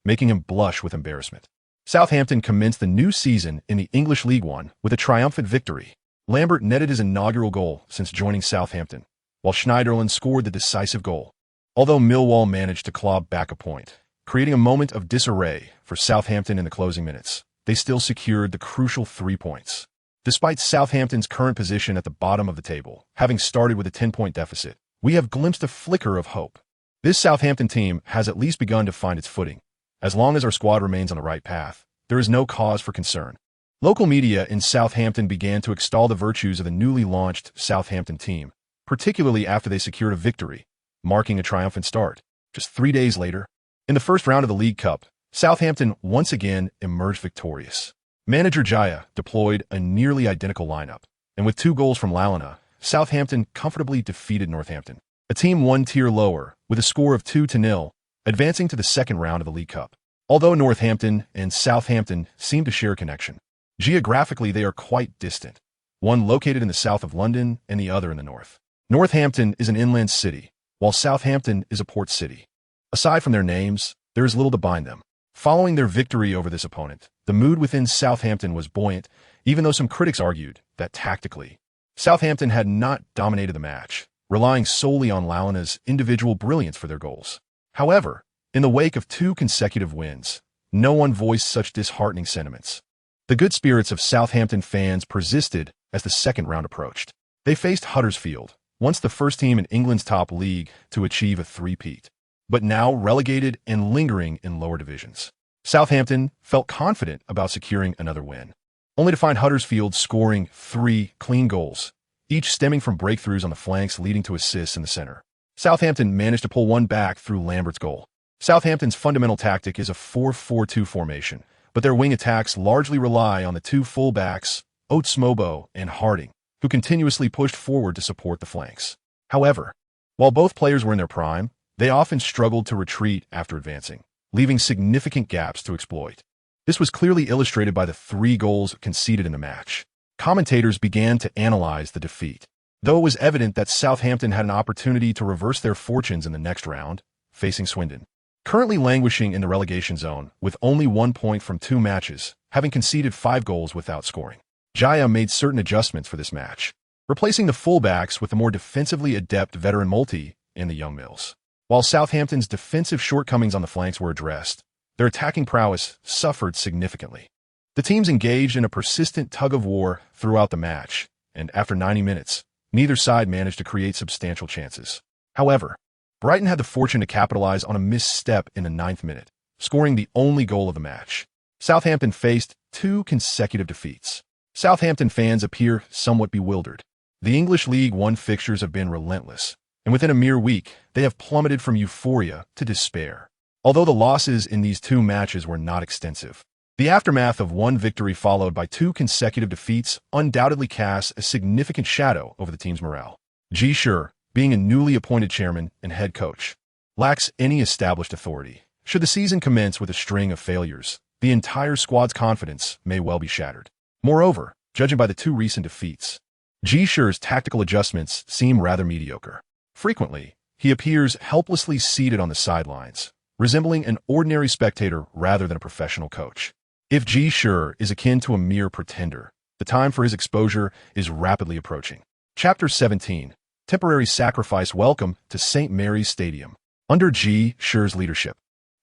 making him blush with embarrassment. Southampton commenced the new season in the English League One with a triumphant victory. Lambert netted his inaugural goal since joining Southampton, while Schneiderlin scored the decisive goal. Although Millwall managed to claw back a point, creating a moment of disarray for Southampton in the closing minutes, they still secured the crucial 3 points. Despite Southampton's current position at the bottom of the table, having started with a 10-point deficit, we have glimpsed a flicker of hope. This Southampton team has at least begun to find its footing. As long as our squad remains on the right path, there is no cause for concern. Local media in Southampton began to extol the virtues of the newly launched Southampton team, particularly after they secured a victory, marking a triumphant start. Just 3 days later, in the first round of the League Cup, Southampton once again emerged victorious. Manager Jaya deployed a nearly identical lineup, and with 2 goals from Lalana, Southampton comfortably defeated Northampton, a team 1 tier lower, with a score of 2-0, advancing to the second round of the League Cup. Although Northampton and Southampton seem to share a connection, geographically they are quite distant, one located in the south of London and the other in the north. Northampton is an inland city, while Southampton is a port city. Aside from their names, there is little to bind them. Following their victory over this opponent, the mood within Southampton was buoyant, even though some critics argued that tactically, Southampton had not dominated the match, relying solely on Lalana's individual brilliance for their goals. However, in the wake of 2 consecutive wins, no one voiced such disheartening sentiments. The good spirits of Southampton fans persisted as the second round approached. They faced Huddersfield, once the first team in England's top league to achieve a three-peat, but now relegated and lingering in lower divisions. Southampton felt confident about securing another win, only to find Huddersfield scoring 3 clean goals, each stemming from breakthroughs on the flanks leading to assists in the center. Southampton managed to pull one back through Lambert's goal. Southampton's fundamental tactic is a 4-4-2 formation, but their wing attacks largely rely on the 2 fullbacks, Oates-Mobo and Harding, who continuously pushed forward to support the flanks. However, while both players were in their prime, they often struggled to retreat after advancing, leaving significant gaps to exploit. This was clearly illustrated by the 3 goals conceded in the match. Commentators began to analyze the defeat, though it was evident that Southampton had an opportunity to reverse their fortunes in the next round, facing Swindon. Currently languishing in the relegation zone with only 1 point from 2 matches, having conceded 5 goals without scoring. Jaya made certain adjustments for this match, replacing the fullbacks with the more defensively adept veteran Multi and the young Mills. While Southampton's defensive shortcomings on the flanks were addressed, their attacking prowess suffered significantly. The teams engaged in a persistent tug-of-war throughout the match, and after 90 minutes, neither side managed to create substantial chances. However, Brighton had the fortune to capitalize on a misstep in the 9th minute, scoring the only goal of the match. Southampton faced 2 consecutive defeats. Southampton fans appear somewhat bewildered. The English League One fixtures have been relentless, and within a mere week, they have plummeted from euphoria to despair. Although the losses in these 2 matches were not extensive, the aftermath of 1 victory followed by 2 consecutive defeats undoubtedly casts a significant shadow over the team's morale. Ji Shi, being a newly appointed chairman and head coach, lacks any established authority. Should the season commence with a string of failures, the entire squad's confidence may well be shattered. Moreover, judging by the 2 recent defeats, Ji Shi's tactical adjustments seem rather mediocre. Frequently, he appears helplessly seated on the sidelines, resembling an ordinary spectator rather than a professional coach. If Ji Shi is akin to a mere pretender, the time for his exposure is rapidly approaching. Chapter 17. Temporary Sacrifice. Welcome to St. Mary's Stadium. Under Ji Shi's leadership,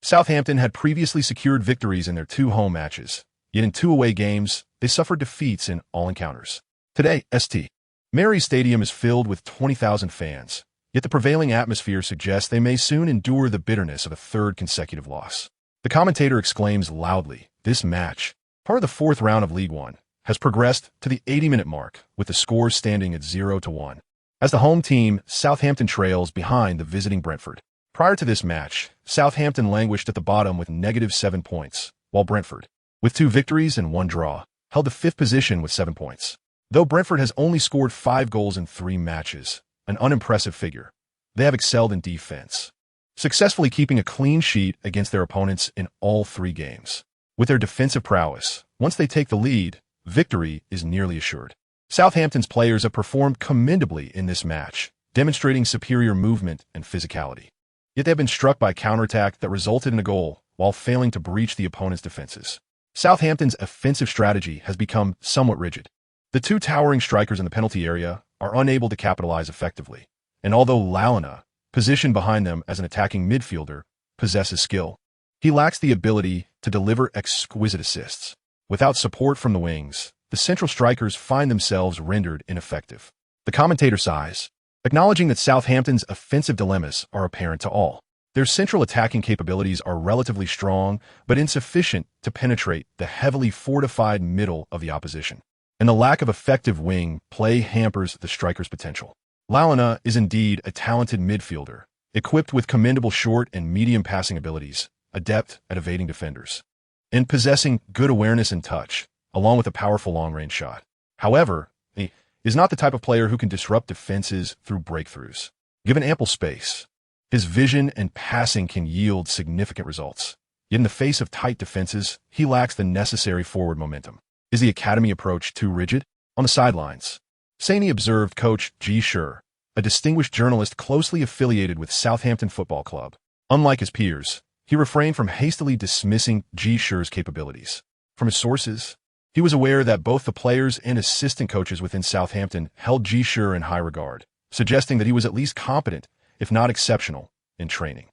Southampton had previously secured victories in their 2 home matches, yet in 2 away games, they suffered defeats in all encounters. Today, St. Mary's Stadium is filled with 20,000 fans, yet the prevailing atmosphere suggests they may soon endure the bitterness of a 3rd consecutive loss. The commentator exclaims loudly, "This match, part of the 4th round of League One, has progressed to the 80-minute mark, with the score standing at 0-1. As the home team, Southampton trails behind the visiting Brentford. Prior to this match, Southampton languished at the bottom with -7 points, while Brentford, with 2 victories and 1 draw, held the 5th position with 7 points. Though Brentford has only scored 5 goals in 3 matches, an unimpressive figure, they have excelled in defense, successfully keeping a clean sheet against their opponents in all 3 games. With their defensive prowess, once they take the lead, victory is nearly assured. Southampton's players have performed commendably in this match, demonstrating superior movement and physicality. Yet they have been struck by a counterattack that resulted in a goal while failing to breach the opponent's defenses. Southampton's offensive strategy has become somewhat rigid. The two towering strikers in the penalty area are unable to capitalize effectively, and although Lalana, positioned behind them as an attacking midfielder, possesses skill, he lacks the ability to deliver exquisite assists. Without support from the wings, the central strikers find themselves rendered ineffective. The commentator sighs, acknowledging that Southampton's offensive dilemmas are apparent to all. Their central attacking capabilities are relatively strong, but insufficient to penetrate the heavily fortified middle of the opposition. And the lack of effective wing play hampers the striker's potential. Lalana is indeed a talented midfielder, equipped with commendable short and medium passing abilities, adept at evading defenders, and possessing good awareness and touch, along with a powerful long-range shot. However, he is not the type of player who can disrupt defenses through breakthroughs. Given ample space, his vision and passing can yield significant results. Yet in the face of tight defenses, he lacks the necessary forward momentum. Is the academy approach too rigid? On the sidelines, Saini observed coach Ji Shi, a distinguished journalist closely affiliated with Southampton Football Club. Unlike his peers, he refrained from hastily dismissing Ji Shi's capabilities. From his sources, he was aware that both the players and assistant coaches within Southampton held Ji Shi in high regard, suggesting that he was at least competent, if not exceptional, in training.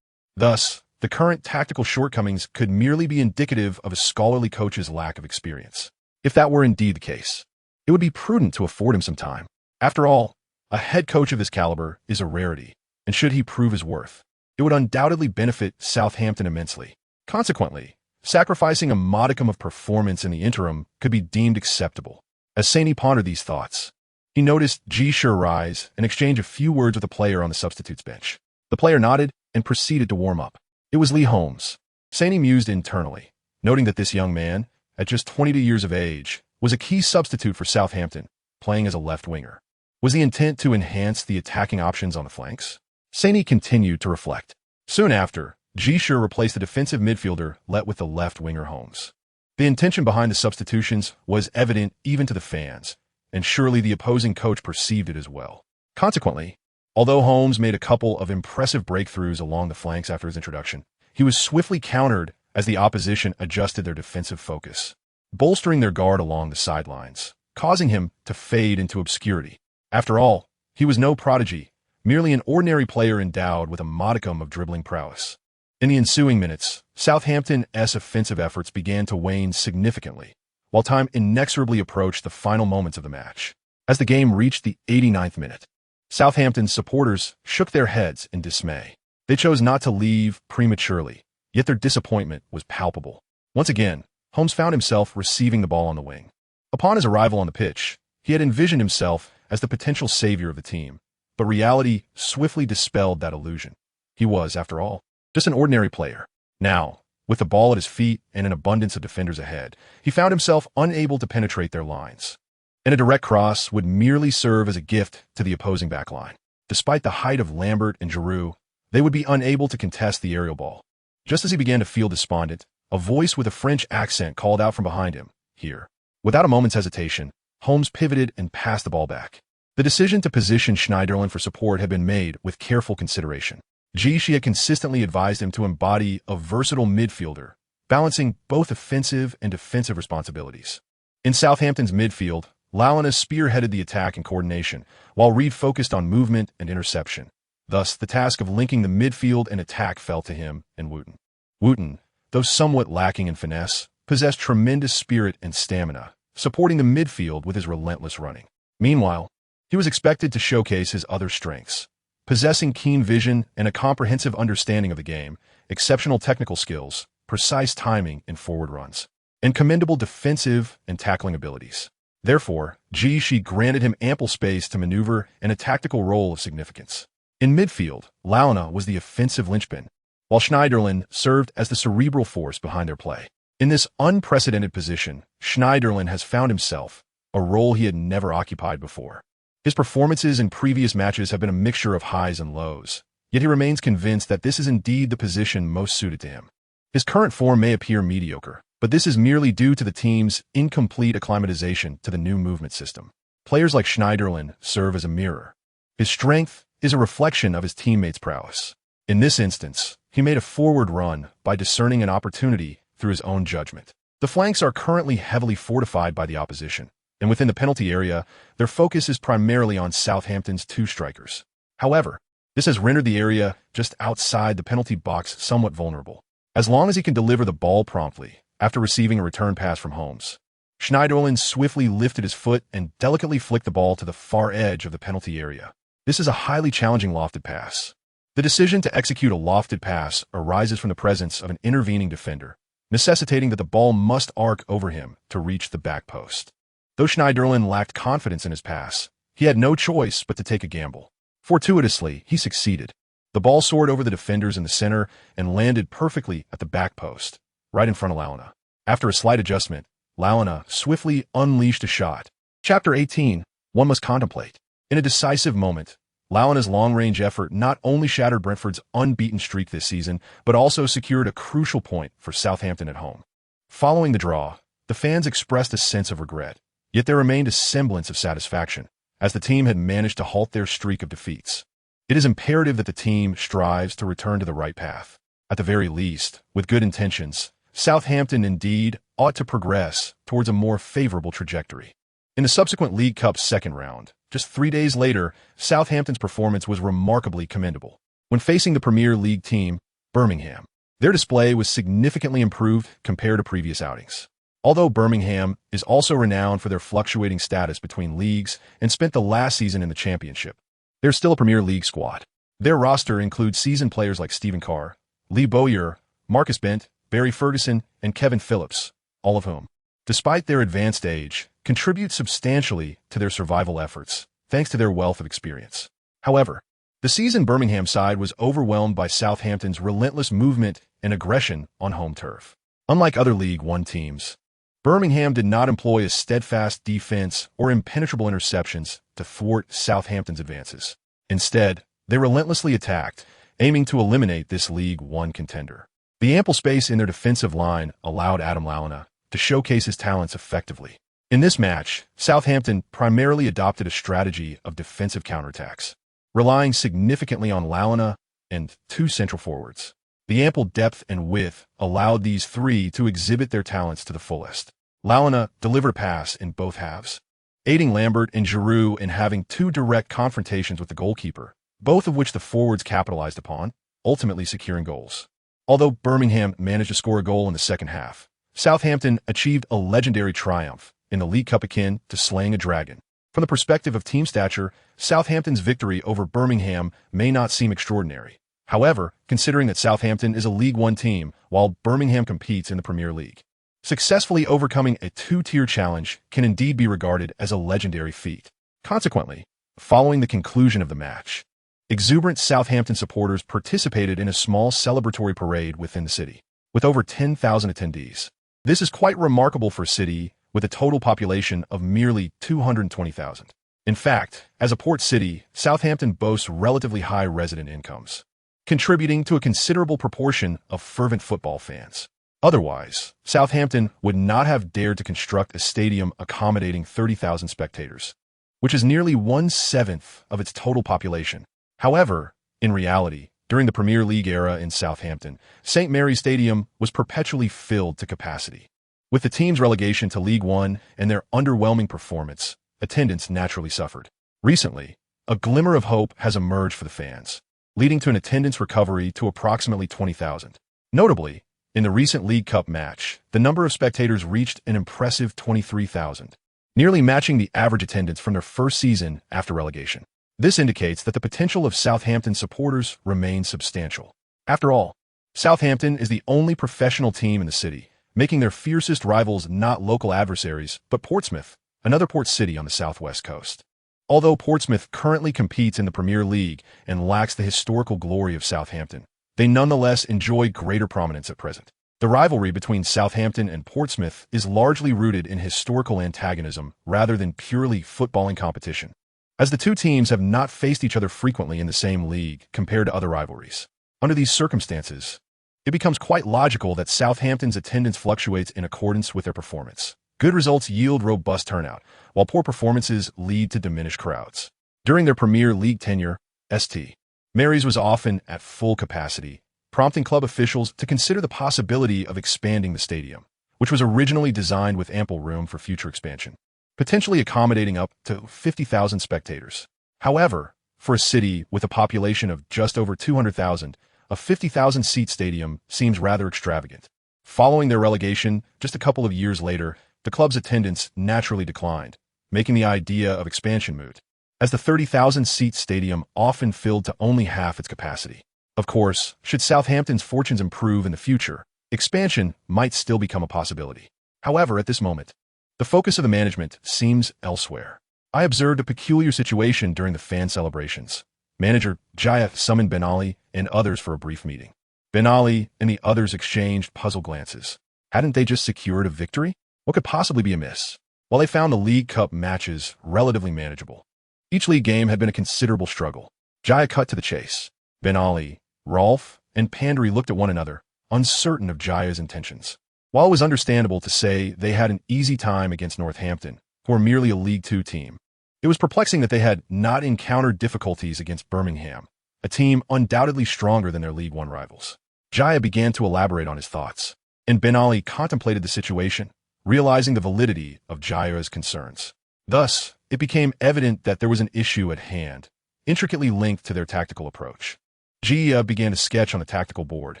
Thus, the current tactical shortcomings could merely be indicative of a scholarly coach's lack of experience. If that were indeed the case, it would be prudent to afford him some time. After all, a head coach of this caliber is a rarity, and should he prove his worth, it would undoubtedly benefit Southampton immensely. Consequently, sacrificing a modicum of performance in the interim could be deemed acceptable. As Saini pondered these thoughts, he noticed Ji Shi rise and exchange a few words with a player on the substitutes bench. The player nodded and proceeded to warm up. It was Lee Holmes. Saini mused internally, noting that this young man, at just 22 years of age, was a key substitute for Southampton, playing as a left winger. Was the intent to enhance the attacking options on the flanks? Saini continued to reflect. Soon after, Ji Shi replaced the defensive midfielder let with the left winger Holmes. The intention behind the substitutions was evident even to the fans, and surely the opposing coach perceived it as well. Consequently, although Holmes made a couple of impressive breakthroughs along the flanks after his introduction, he was swiftly countered as the opposition adjusted their defensive focus, bolstering their guard along the sidelines, causing him to fade into obscurity. After all, he was no prodigy, merely an ordinary player endowed with a modicum of dribbling prowess. In the ensuing minutes, Southampton's offensive efforts began to wane significantly, while time inexorably approached the final moments of the match. As the game reached the 89th minute, Southampton's supporters shook their heads in dismay. They chose not to leave prematurely, yet their disappointment was palpable. Once again, Holmes found himself receiving the ball on the wing. Upon his arrival on the pitch, he had envisioned himself as the potential savior of the team, but reality swiftly dispelled that illusion. He was, after all, just an ordinary player. Now, with the ball at his feet and an abundance of defenders ahead, he found himself unable to penetrate their lines, and a direct cross would merely serve as a gift to the opposing backline. Despite the height of Lambert and Giroud, they would be unable to contest the aerial ball. Just as he began to feel despondent, a voice with a French accent called out from behind him, "Here." Without a moment's hesitation, Holmes pivoted and passed the ball back. The decision to position Schneiderlin for support had been made with careful consideration. Ji Shi had consistently advised him to embody a versatile midfielder, balancing both offensive and defensive responsibilities. In Southampton's midfield, Lalana spearheaded the attack and coordination, while Reed focused on movement and interception. Thus, the task of linking the midfield and attack fell to him and Wooten. Wooten, though somewhat lacking in finesse, possessed tremendous spirit and stamina, supporting the midfield with his relentless running. Meanwhile, he was expected to showcase his other strengths, possessing keen vision and a comprehensive understanding of the game, exceptional technical skills, precise timing in forward runs, and commendable defensive and tackling abilities. Therefore, Ji Shi granted him ample space to maneuver in a tactical role of significance. In midfield, Lalana was the offensive linchpin, while Schneiderlin served as the cerebral force behind their play. In this unprecedented position, Schneiderlin has found himself a role he had never occupied before. His performances in previous matches have been a mixture of highs and lows, yet he remains convinced that this is indeed the position most suited to him. His current form may appear mediocre, but this is merely due to the team's incomplete acclimatization to the new movement system. Players like Schneiderlin serve as a mirror. His strength is a reflection of his teammates' prowess. In this instance, he made a forward run by discerning an opportunity through his own judgment. The flanks are currently heavily fortified by the opposition, and within the penalty area, their focus is primarily on Southampton's two strikers. However, this has rendered the area just outside the penalty box somewhat vulnerable. As long as he can deliver the ball promptly after receiving a return pass from Holmes, Schneiderlin swiftly lifted his foot and delicately flicked the ball to the far edge of the penalty area. This is a highly challenging lofted pass. The decision to execute a lofted pass arises from the presence of an intervening defender, necessitating that the ball must arc over him to reach the back post. Though Schneiderlin lacked confidence in his pass, he had no choice but to take a gamble. Fortuitously, he succeeded. The ball soared over the defenders in the center and landed perfectly at the back post, right in front of Launa. After a slight adjustment, Launa swiftly unleashed a shot. Chapter 18, One Must Contemplate. In a decisive moment, Launa's long-range effort not only shattered Brentford's unbeaten streak this season, but also secured a crucial point for Southampton at home. Following the draw, the fans expressed a sense of regret, yet there remained a semblance of satisfaction, as the team had managed to halt their streak of defeats. It is imperative that the team strives to return to the right path. At the very least, with good intentions, Southampton indeed ought to progress towards a more favorable trajectory. In the subsequent League Cup's second round, just 3 days later, Southampton's performance was remarkably commendable. When facing the Premier League team, Birmingham, their display was significantly improved compared to previous outings. Although Birmingham is also renowned for their fluctuating status between leagues and spent the last season in the Championship, they're still a Premier League squad. Their roster includes seasoned players like Stephen Carr, Lee Bowyer, Marcus Bent, Barry Ferguson, and Kevin Phillips, all of whom, despite their advanced age, contribute substantially to their survival efforts, thanks to their wealth of experience. However, the seasoned Birmingham side was overwhelmed by Southampton's relentless movement and aggression on home turf. Unlike other League One teams, Birmingham did not employ a steadfast defense or impenetrable interceptions to thwart Southampton's advances. Instead, they relentlessly attacked, aiming to eliminate this League One contender. The ample space in their defensive line allowed Adam Launa to showcase his talents effectively. In this match, Southampton primarily adopted a strategy of defensive counterattacks, relying significantly on Launa and two central forwards. The ample depth and width allowed these three to exhibit their talents to the fullest. Launa delivered a pass in both halves, aiding Lambert and Giroud in having two direct confrontations with the goalkeeper, both of which the forwards capitalized upon, ultimately securing goals. Although Birmingham managed to score a goal in the second half, Southampton achieved a legendary triumph in the League Cup akin to slaying a dragon. From the perspective of team stature, Southampton's victory over Birmingham may not seem extraordinary. However, considering that Southampton is a League One team while Birmingham competes in the Premier League, successfully overcoming a two-tier challenge can indeed be regarded as a legendary feat. Consequently, following the conclusion of the match, exuberant Southampton supporters participated in a small celebratory parade within the city, with over 10,000 attendees. This is quite remarkable for a city with a total population of merely 220,000. In fact, as a port city, Southampton boasts relatively high resident incomes, contributing to a considerable proportion of fervent football fans. Otherwise, Southampton would not have dared to construct a stadium accommodating 30,000 spectators, which is nearly 1/7 of its total population. However, in reality, during the Premier League era in Southampton, St. Mary's Stadium was perpetually filled to capacity. With the team's relegation to League One and their underwhelming performance, attendance naturally suffered. Recently, a glimmer of hope has emerged for the fans, leading to an attendance recovery to approximately 20,000. Notably, in the recent League Cup match, the number of spectators reached an impressive 23,000, nearly matching the average attendance from their first season after relegation. This indicates that the potential of Southampton supporters remains substantial. After all, Southampton is the only professional team in the city, making their fiercest rivals not local adversaries, but Portsmouth, another port city on the southwest coast. Although Portsmouth currently competes in the Premier League and lacks the historical glory of Southampton, they nonetheless enjoy greater prominence at present. The rivalry between Southampton and Portsmouth is largely rooted in historical antagonism rather than purely footballing competition, as the two teams have not faced each other frequently in the same league compared to other rivalries. Under these circumstances, it becomes quite logical that Southampton's attendance fluctuates in accordance with their performance. Good results yield robust turnout, while poor performances lead to diminished crowds. During their Premier League tenure, St. Mary's was often at full capacity, prompting club officials to consider the possibility of expanding the stadium, which was originally designed with ample room for future expansion, potentially accommodating up to 50,000 spectators. However, for a city with a population of just over 200,000, a 50,000-seat stadium seems rather extravagant. Following their relegation, just a couple of years later, the club's attendance naturally declined, making the idea of expansion moot, as the 30,000-seat stadium often filled to only half its capacity. Of course, should Southampton's fortunes improve in the future, expansion might still become a possibility. However, at this moment, the focus of the management seems elsewhere. I observed a peculiar situation during the fan celebrations. Manager Ji Shi summoned Ben Ali and others for a brief meeting. Ben Ali and the others exchanged puzzled glances. Hadn't they just secured a victory? What could possibly be amiss? While they found the League Cup matches relatively manageable, each league game had been a considerable struggle. Ji cut to the chase. Ben Ali, Rolf, and Pandry looked at one another, uncertain of Ji's intentions. While it was understandable to say they had an easy time against Northampton, who were merely a League Two team, it was perplexing that they had not encountered difficulties against Birmingham, a team undoubtedly stronger than their League One rivals. Ji began to elaborate on his thoughts, and Ben Ali contemplated the situation, realizing the validity of Ji's concerns. Thus, it became evident that there was an issue at hand, intricately linked to their tactical approach. Ji began to sketch on the tactical board,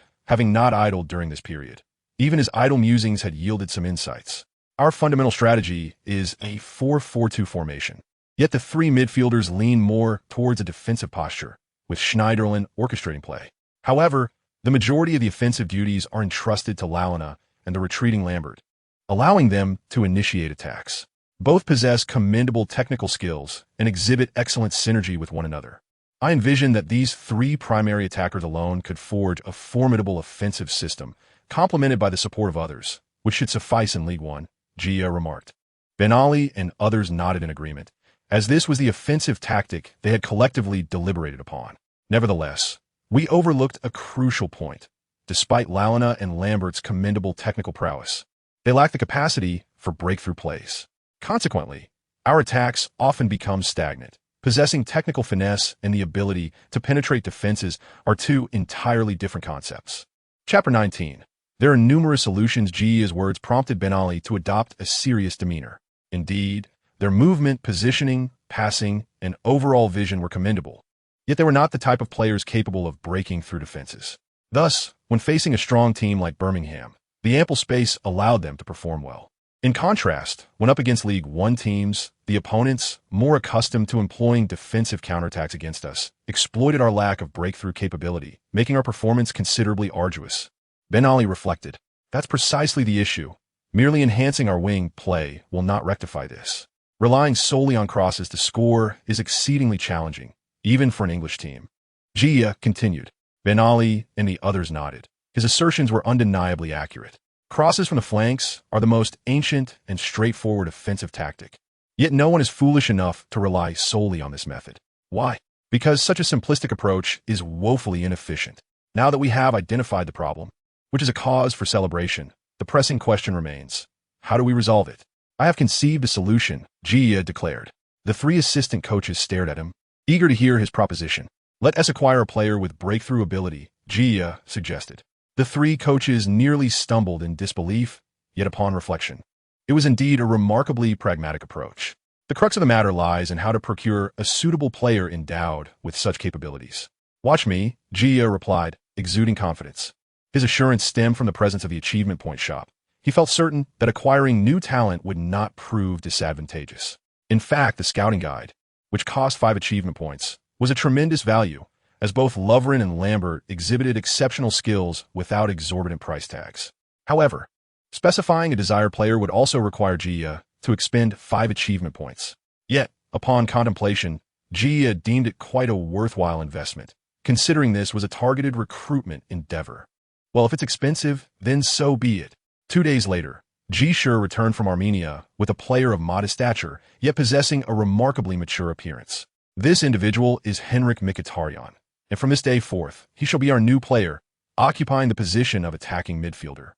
having not idled during this period. Even his idle musings had yielded some insights. Our fundamental strategy is a 4-4-2 formation. Yet the three midfielders lean more towards a defensive posture, with Schneiderlin orchestrating play. However, the majority of the offensive duties are entrusted to Lalana and the retreating Lambert, allowing them to initiate attacks. Both possess commendable technical skills and exhibit excellent synergy with one another. I envision that these three primary attackers alone could forge a formidable offensive system, complemented by the support of others, which should suffice in League One, Ji remarked. Ben Ali and others nodded in agreement, as this was the offensive tactic they had collectively deliberated upon. Nevertheless, we overlooked a crucial point. Despite Lalana and Lambert's commendable technical prowess, they lack the capacity for breakthrough plays. Consequently, our attacks often become stagnant. Possessing technical finesse and the ability to penetrate defenses are two entirely different concepts. Chapter 19. There are numerous solutions. Ji's words prompted Ben Ali to adopt a serious demeanor. Indeed, their movement, positioning, passing, and overall vision were commendable. Yet they were not the type of players capable of breaking through defenses. Thus, when facing a strong team like Birmingham, the ample space allowed them to perform well. In contrast, when up against League One teams, the opponents, more accustomed to employing defensive counterattacks against us, exploited our lack of breakthrough capability, making our performance considerably arduous. Ben Ali reflected, that's precisely the issue. Merely enhancing our wing play will not rectify this. Relying solely on crosses to score is exceedingly challenging, even for an English team. Ji continued. Ben Ali and the others nodded. His assertions were undeniably accurate. Crosses from the flanks are the most ancient and straightforward offensive tactic. Yet no one is foolish enough to rely solely on this method. Why? Because such a simplistic approach is woefully inefficient. Now that we have identified the problem, which is a cause for celebration, the pressing question remains, how do we resolve it? I have conceived a solution, Ji declared. The three assistant coaches stared at him, eager to hear his proposition. Let us acquire a player with breakthrough ability, Ji suggested. The three coaches nearly stumbled in disbelief, yet upon reflection, it was indeed a remarkably pragmatic approach. The crux of the matter lies in how to procure a suitable player endowed with such capabilities. Watch me, Ji replied, exuding confidence. His assurance stemmed from the presence of the achievement point shop. He felt certain that acquiring new talent would not prove disadvantageous. In fact, the scouting guide, which cost 5 achievement points, was a tremendous value, as both Lovren and Lambert exhibited exceptional skills without exorbitant price tags. However, specifying a desired player would also require Ji to expend 5 achievement points. Yet, upon contemplation, Ji deemed it quite a worthwhile investment, considering this was a targeted recruitment endeavor. Well, if it's expensive, then so be it. 2 days later, Ji Shi returned from Armenia with a player of modest stature, yet possessing a remarkably mature appearance. This individual is Henrik Mkhitaryan, and from this day forth, he shall be our new player, occupying the position of attacking midfielder.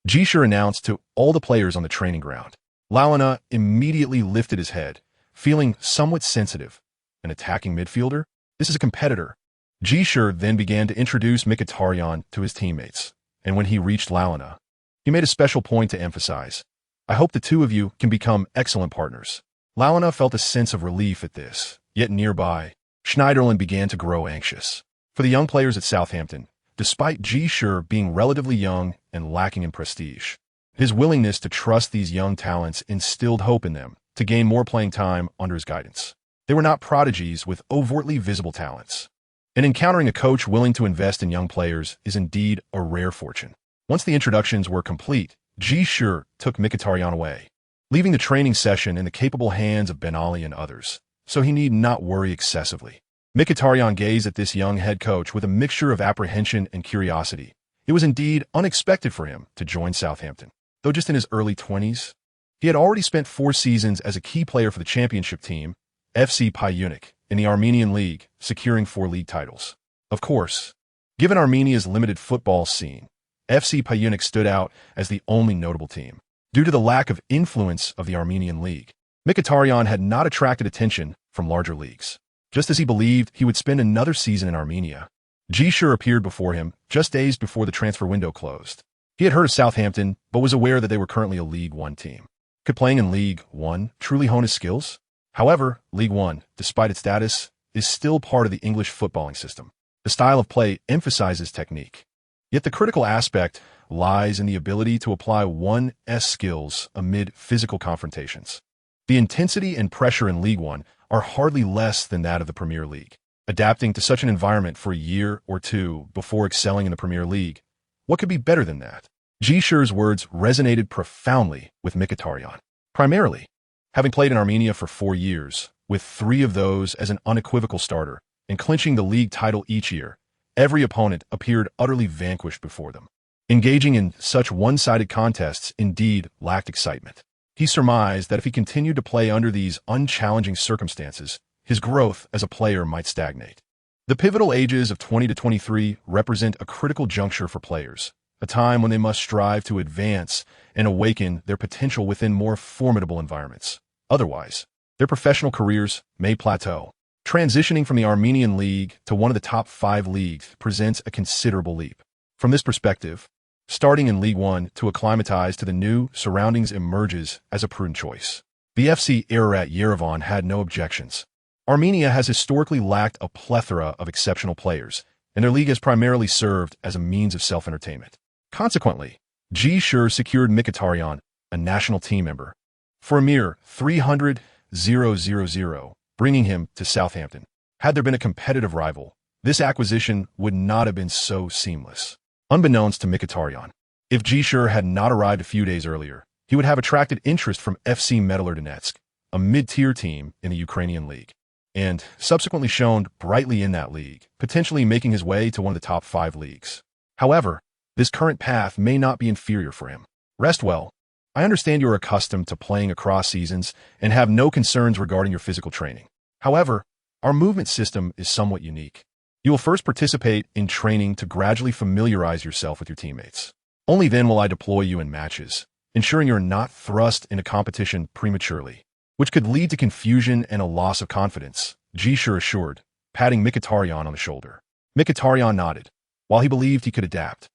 Ji Shi announced to all the players on the training ground. Lalana immediately lifted his head, feeling somewhat sensitive. An attacking midfielder? This is a competitor. Ji Shi then began to introduce Mkhitaryan to his teammates, and when he reached Lalana, he made a special point to emphasize, "I hope the two of you can become excellent partners." Lalana felt a sense of relief at this, yet nearby, Schneiderlin began to grow anxious. For the young players at Southampton, despite Ji Shi being relatively young and lacking in prestige, his willingness to trust these young talents instilled hope in them to gain more playing time under his guidance. They were not prodigies with overtly visible talents, and encountering a coach willing to invest in young players is indeed a rare fortune. Once the introductions were complete, Ji Shi took Mkhitaryan away, leaving the training session in the capable hands of Ben Ali and others, so he need not worry excessively. Mkhitaryan gazed at this young head coach with a mixture of apprehension and curiosity. It was indeed unexpected for him to join Southampton. Though just in his early 20s, he had already spent 4 seasons as a key player for the championship team, FC Payunik, in the Armenian League, securing 4 league titles. Of course, given Armenia's limited football scene, FC Payunik stood out as the only notable team. Due to the lack of influence of the Armenian League, Mkhitaryan had not attracted attention from larger leagues. Just as he believed he would spend another season in Armenia, Ji Shi appeared before him just days before the transfer window closed. He had heard of Southampton, but was aware that they were currently a League One team. Could playing in League One truly hone his skills? However, League One, despite its status, is still part of the English footballing system. The style of play emphasizes technique. Yet the critical aspect lies in the ability to apply one's skills amid physical confrontations. The intensity and pressure in League One are hardly less than that of the Premier League. Adapting to such an environment for a year or two before excelling in the Premier League, what could be better than that? Ji Shi's words resonated profoundly with Mkhitaryan. Primarily, having played in Armenia for 4 years, with 3 of those as an unequivocal starter, and clinching the league title each year, every opponent appeared utterly vanquished before them. Engaging in such one-sided contests indeed lacked excitement. He surmised that if he continued to play under these unchallenging circumstances, his growth as a player might stagnate. The pivotal ages of 20 to 23 represent a critical juncture for players, a time when they must strive to advance and awaken their potential within more formidable environments. Otherwise, their professional careers may plateau. Transitioning from the Armenian League to one of the top 5 leagues presents a considerable leap. From this perspective, starting in League One to acclimatize to the new surroundings emerges as a prudent choice. The FC Ararat Yerevan had no objections. Armenia has historically lacked a plethora of exceptional players, and their league has primarily served as a means of self-entertainment. Consequently, Ji Shi secured Mkhitaryan, a national team member, for a mere 300,000, bringing him to Southampton. Had there been a competitive rival, this acquisition would not have been so seamless. Unbeknownst to Mkhitaryan, if Ji Shi had not arrived a few days earlier, he would have attracted interest from FC Medular Donetsk, a mid-tier team in the Ukrainian league, and subsequently shone brightly in that league, potentially making his way to one of the top 5 leagues. However, this current path may not be inferior for him. Rest well. I understand you are accustomed to playing across seasons and have no concerns regarding your physical training. However, our movement system is somewhat unique. You will first participate in training to gradually familiarize yourself with your teammates. Only then will I deploy you in matches, ensuring you are not thrust into competition prematurely, which could lead to confusion and a loss of confidence, Ji Shi assured, patting Mkhitaryan on the shoulder. Mkhitaryan nodded, while he believed he could adapt.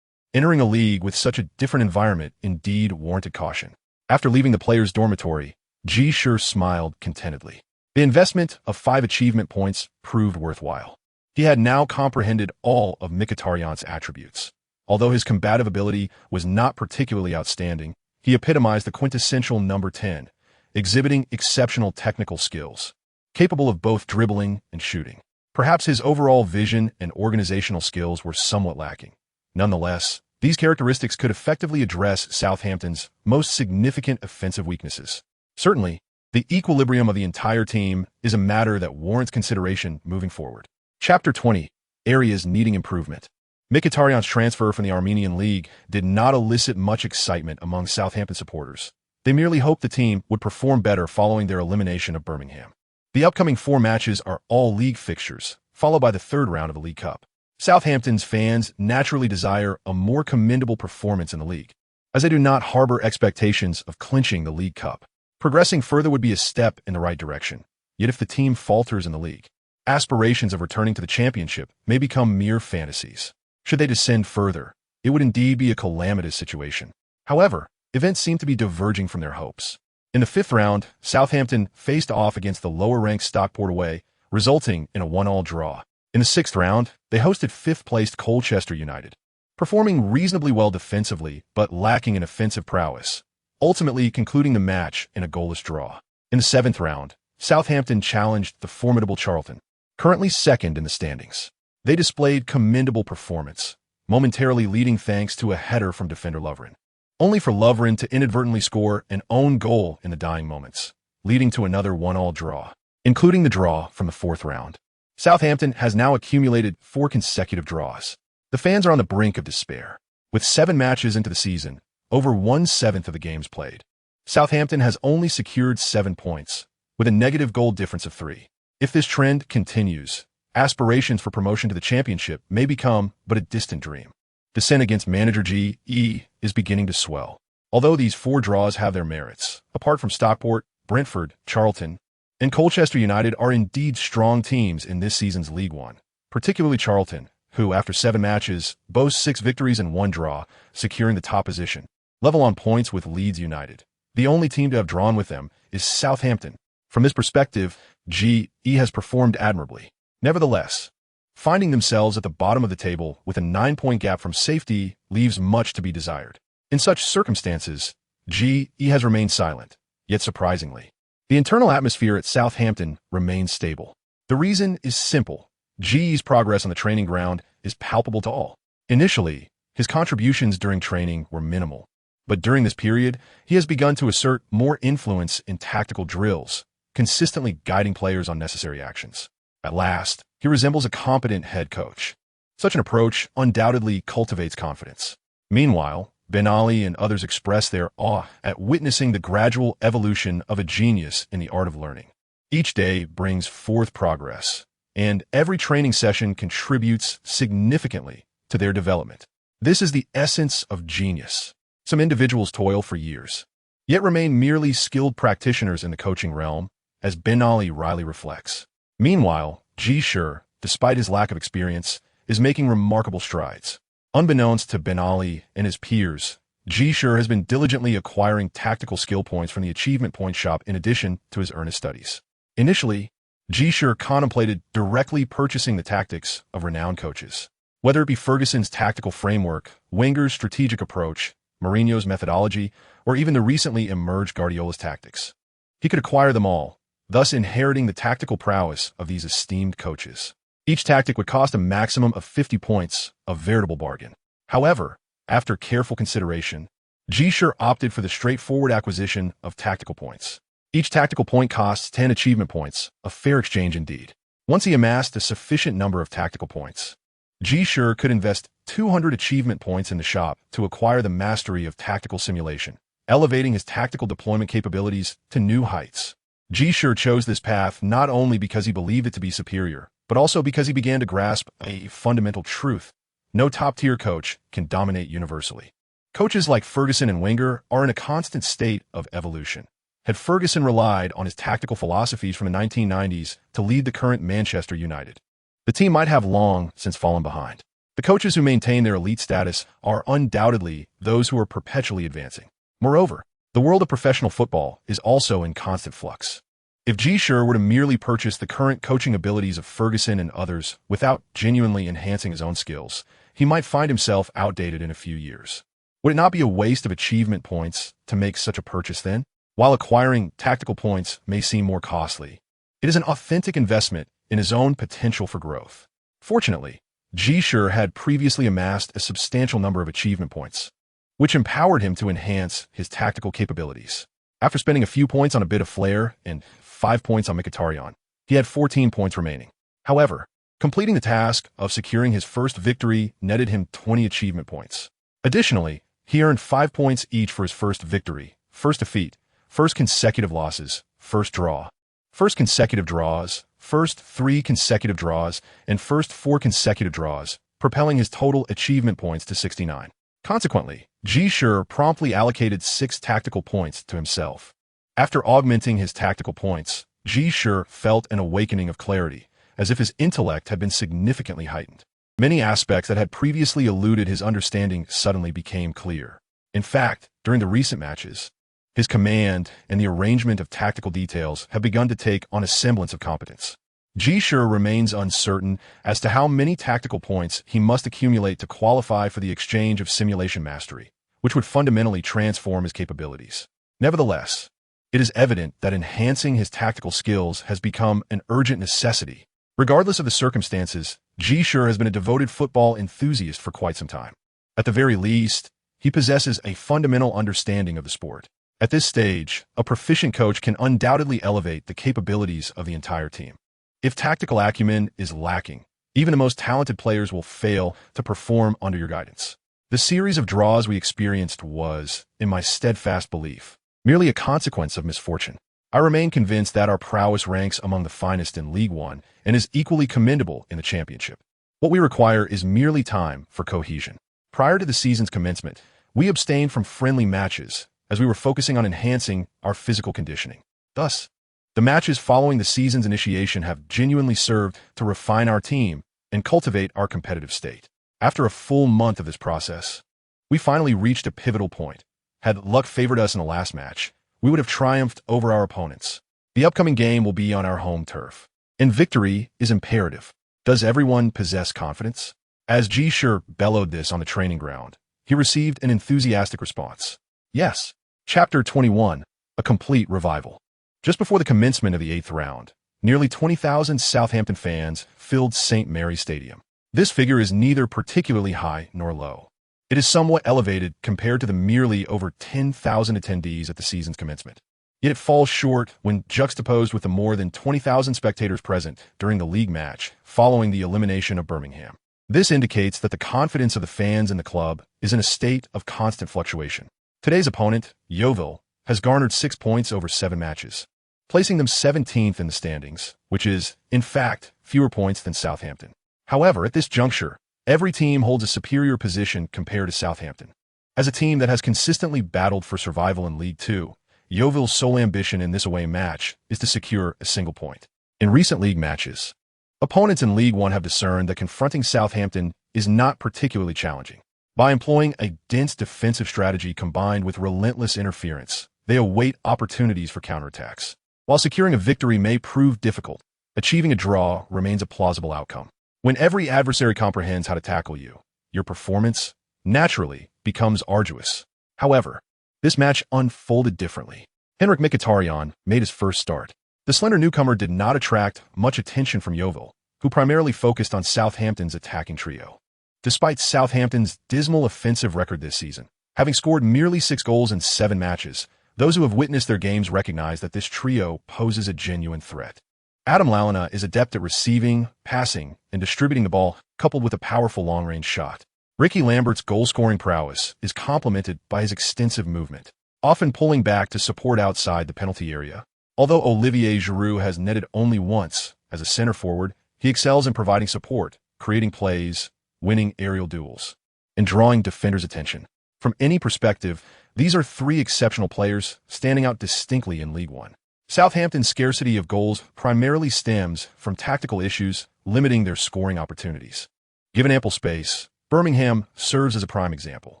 Entering a league with such a different environment indeed warranted caution. After leaving the players' dormitory, Ji Shi smiled contentedly. The investment of 5 achievement points proved worthwhile. He had now comprehended all of Mkhitaryan's attributes. Although his combative ability was not particularly outstanding, he epitomized the quintessential number 10, exhibiting exceptional technical skills, capable of both dribbling and shooting. Perhaps his overall vision and organizational skills were somewhat lacking. Nonetheless, these characteristics could effectively address Southampton's most significant offensive weaknesses. Certainly, the equilibrium of the entire team is a matter that warrants consideration moving forward. Chapter 20. Areas needing improvement. Mkhitaryan's transfer from the Armenian League did not elicit much excitement among Southampton supporters. They merely hoped the team would perform better following their elimination of Birmingham. The upcoming 4 matches are all league fixtures, followed by the 3rd round of the League Cup. Southampton's fans naturally desire a more commendable performance in the league, as they do not harbor expectations of clinching the League Cup. Progressing further would be a step in the right direction, yet if the team falters in the league, aspirations of returning to the championship may become mere fantasies. Should they descend further, it would indeed be a calamitous situation. However, events seem to be diverging from their hopes. In the 5th round, Southampton faced off against the lower-ranked Stockport away, resulting in a 1-1 draw. In the 6th round, they hosted 5th-placed Colchester United, performing reasonably well defensively but lacking in offensive prowess, ultimately concluding the match in a goalless draw. In the 7th round, Southampton challenged the formidable Charlton, currently 2nd in the standings. They displayed commendable performance, momentarily leading thanks to a header from defender Lovren, only for Lovren to inadvertently score an own goal in the dying moments, leading to another 1-1 draw. Including the draw from the 4th round, Southampton has now accumulated 4 consecutive draws. The fans are on the brink of despair. With 7 matches into the season, over 1/7 of the games played, Southampton has only secured 7 points, with a negative goal difference of 3. If this trend continues, aspirations for promotion to the championship may become but a distant dream. Descent against manager Ji Shi is beginning to swell. Although these 4 draws have their merits, apart from Stockport, Brentford, Charlton, and Colchester United are indeed strong teams in this season's League One, particularly Charlton, who, after 7 matches, boasts 6 victories and 1 draw, securing the top position, level on points with Leeds United. The only team to have drawn with them is Southampton. From this perspective, Ji Shi has performed admirably. Nevertheless, finding themselves at the bottom of the table with a 9-point gap from safety leaves much to be desired. In such circumstances, Ji Shi has remained silent, yet surprisingly, the internal atmosphere at Southampton remains stable. The reason is simple. Ji Shi's progress on the training ground is palpable to all. Initially, his contributions during training were minimal, but during this period, he has begun to assert more influence in tactical drills, consistently guiding players on necessary actions. At last, he resembles a competent head coach. Such an approach undoubtedly cultivates confidence. Meanwhile, Ben Ali and others express their awe at witnessing the gradual evolution of a genius in the art of learning. Each day brings forth progress, and every training session contributes significantly to their development. This is the essence of genius. Some individuals toil for years, yet remain merely skilled practitioners in the coaching realm, as Ben Ali wryly reflects. Meanwhile, Ji Shi, despite his lack of experience, is making remarkable strides. Unbeknownst to Ben Ali and his peers, Ji Shi has been diligently acquiring tactical skill points from the Achievement Point shop in addition to his earnest studies. Initially, Ji Shi contemplated directly purchasing the tactics of renowned coaches. Whether it be Ferguson's tactical framework, Wenger's strategic approach, Mourinho's methodology, or even the recently emerged Guardiola's tactics, he could acquire them all, thus inheriting the tactical prowess of these esteemed coaches. Each tactic would cost a maximum of 50 points, a veritable bargain. However, after careful consideration, Ji Shi opted for the straightforward acquisition of tactical points. Each tactical point costs 10 achievement points, a fair exchange indeed. Once he amassed a sufficient number of tactical points, Ji Shi could invest 200 achievement points in the shop to acquire the mastery of tactical simulation, elevating his tactical deployment capabilities to new heights. Ji Shi chose this path not only because he believed it to be superior, but also because he began to grasp a fundamental truth. No top-tier coach can dominate universally. Coaches like Ferguson and Wenger are in a constant state of evolution. Had Ferguson relied on his tactical philosophies from the 1990s to lead the current Manchester United, the team might have long since fallen behind. The coaches who maintain their elite status are undoubtedly those who are perpetually advancing. Moreover, the world of professional football is also in constant flux. If Ji Shi were to merely purchase the current coaching abilities of Ferguson and others without genuinely enhancing his own skills, he might find himself outdated in a few years. Would it not be a waste of achievement points to make such a purchase then? While acquiring tactical points may seem more costly, it is an authentic investment in his own potential for growth. Fortunately, Ji Shi had previously amassed a substantial number of achievement points, which empowered him to enhance his tactical capabilities. After spending a few points on a bit of flair and 5 points on Mkhitaryan, he had 14 points remaining. However, completing the task of securing his first victory netted him 20 achievement points. Additionally, he earned 5 points each for his first victory, first defeat, first consecutive losses, first draw, first consecutive draws, first 3 consecutive draws, and first 4 consecutive draws, propelling his total achievement points to 69. Consequently, Ji Shi promptly allocated 6 tactical points to himself. After augmenting his tactical points, Ji Shi felt an awakening of clarity, as if his intellect had been significantly heightened. Many aspects that had previously eluded his understanding suddenly became clear. In fact, during the recent matches, his command and the arrangement of tactical details have begun to take on a semblance of competence. Ji Shi remains uncertain as to how many tactical points he must accumulate to qualify for the exchange of simulation mastery, which would fundamentally transform his capabilities. Nevertheless, it is evident that enhancing his tactical skills has become an urgent necessity. Regardless of the circumstances, Ji Shi has been a devoted football enthusiast for quite some time. At the very least, he possesses a fundamental understanding of the sport. At this stage, a proficient coach can undoubtedly elevate the capabilities of the entire team. If tactical acumen is lacking, even the most talented players will fail to perform under your guidance. The series of draws we experienced was, in my steadfast belief, merely a consequence of misfortune. I remain convinced that our prowess ranks among the finest in League One and is equally commendable in the championship. What we require is merely time for cohesion. Prior to the season's commencement, we abstained from friendly matches as we were focusing on enhancing our physical conditioning. Thus, the matches following the season's initiation have genuinely served to refine our team and cultivate our competitive state. After a full month of this process, we finally reached a pivotal point. Had luck favored us in the last match, we would have triumphed over our opponents. The upcoming game will be on our home turf, and victory is imperative. Does everyone possess confidence? As Ji Shi bellowed this on the training ground, he received an enthusiastic response. Yes. Chapter 21, A Complete Revival. Just before the commencement of the 8th round, nearly 20,000 Southampton fans filled St. Mary's Stadium. This figure is neither particularly high nor low. It is somewhat elevated compared to the merely over 10,000 attendees at the season's commencement. Yet it falls short when juxtaposed with the more than 20,000 spectators present during the league match following the elimination of Birmingham. This indicates that the confidence of the fans in the club is in a state of constant fluctuation. Today's opponent, Yeovil, has garnered 6 points over 7 matches, placing them 17th in the standings, which is, in fact, fewer points than Southampton. However, at this juncture, every team holds a superior position compared to Southampton. As a team that has consistently battled for survival in League Two, Yeovil's sole ambition in this away match is to secure a single point. In recent league matches, opponents in League One have discerned that confronting Southampton is not particularly challenging. By employing a dense defensive strategy combined with relentless interference, they await opportunities for counterattacks. While securing a victory may prove difficult, achieving a draw remains a plausible outcome. When every adversary comprehends how to tackle you, your performance, naturally, becomes arduous. However, this match unfolded differently. Henrik Mkhitaryan made his first start. The slender newcomer did not attract much attention from Yeovil, who primarily focused on Southampton's attacking trio. Despite Southampton's dismal offensive record this season, having scored merely 6 goals in 7 matches, those who have witnessed their games recognize that this trio poses a genuine threat. Adam Lallana is adept at receiving, passing, and distributing the ball, coupled with a powerful long-range shot. Ricky Lambert's goal-scoring prowess is complemented by his extensive movement, often pulling back to support outside the penalty area. Although Olivier Giroud has netted only once as a center forward, he excels in providing support, creating plays, winning aerial duels, and drawing defenders' attention. From any perspective, these are 3 exceptional players standing out distinctly in League One. Southampton's scarcity of goals primarily stems from tactical issues limiting their scoring opportunities. Given ample space, Birmingham serves as a prime example.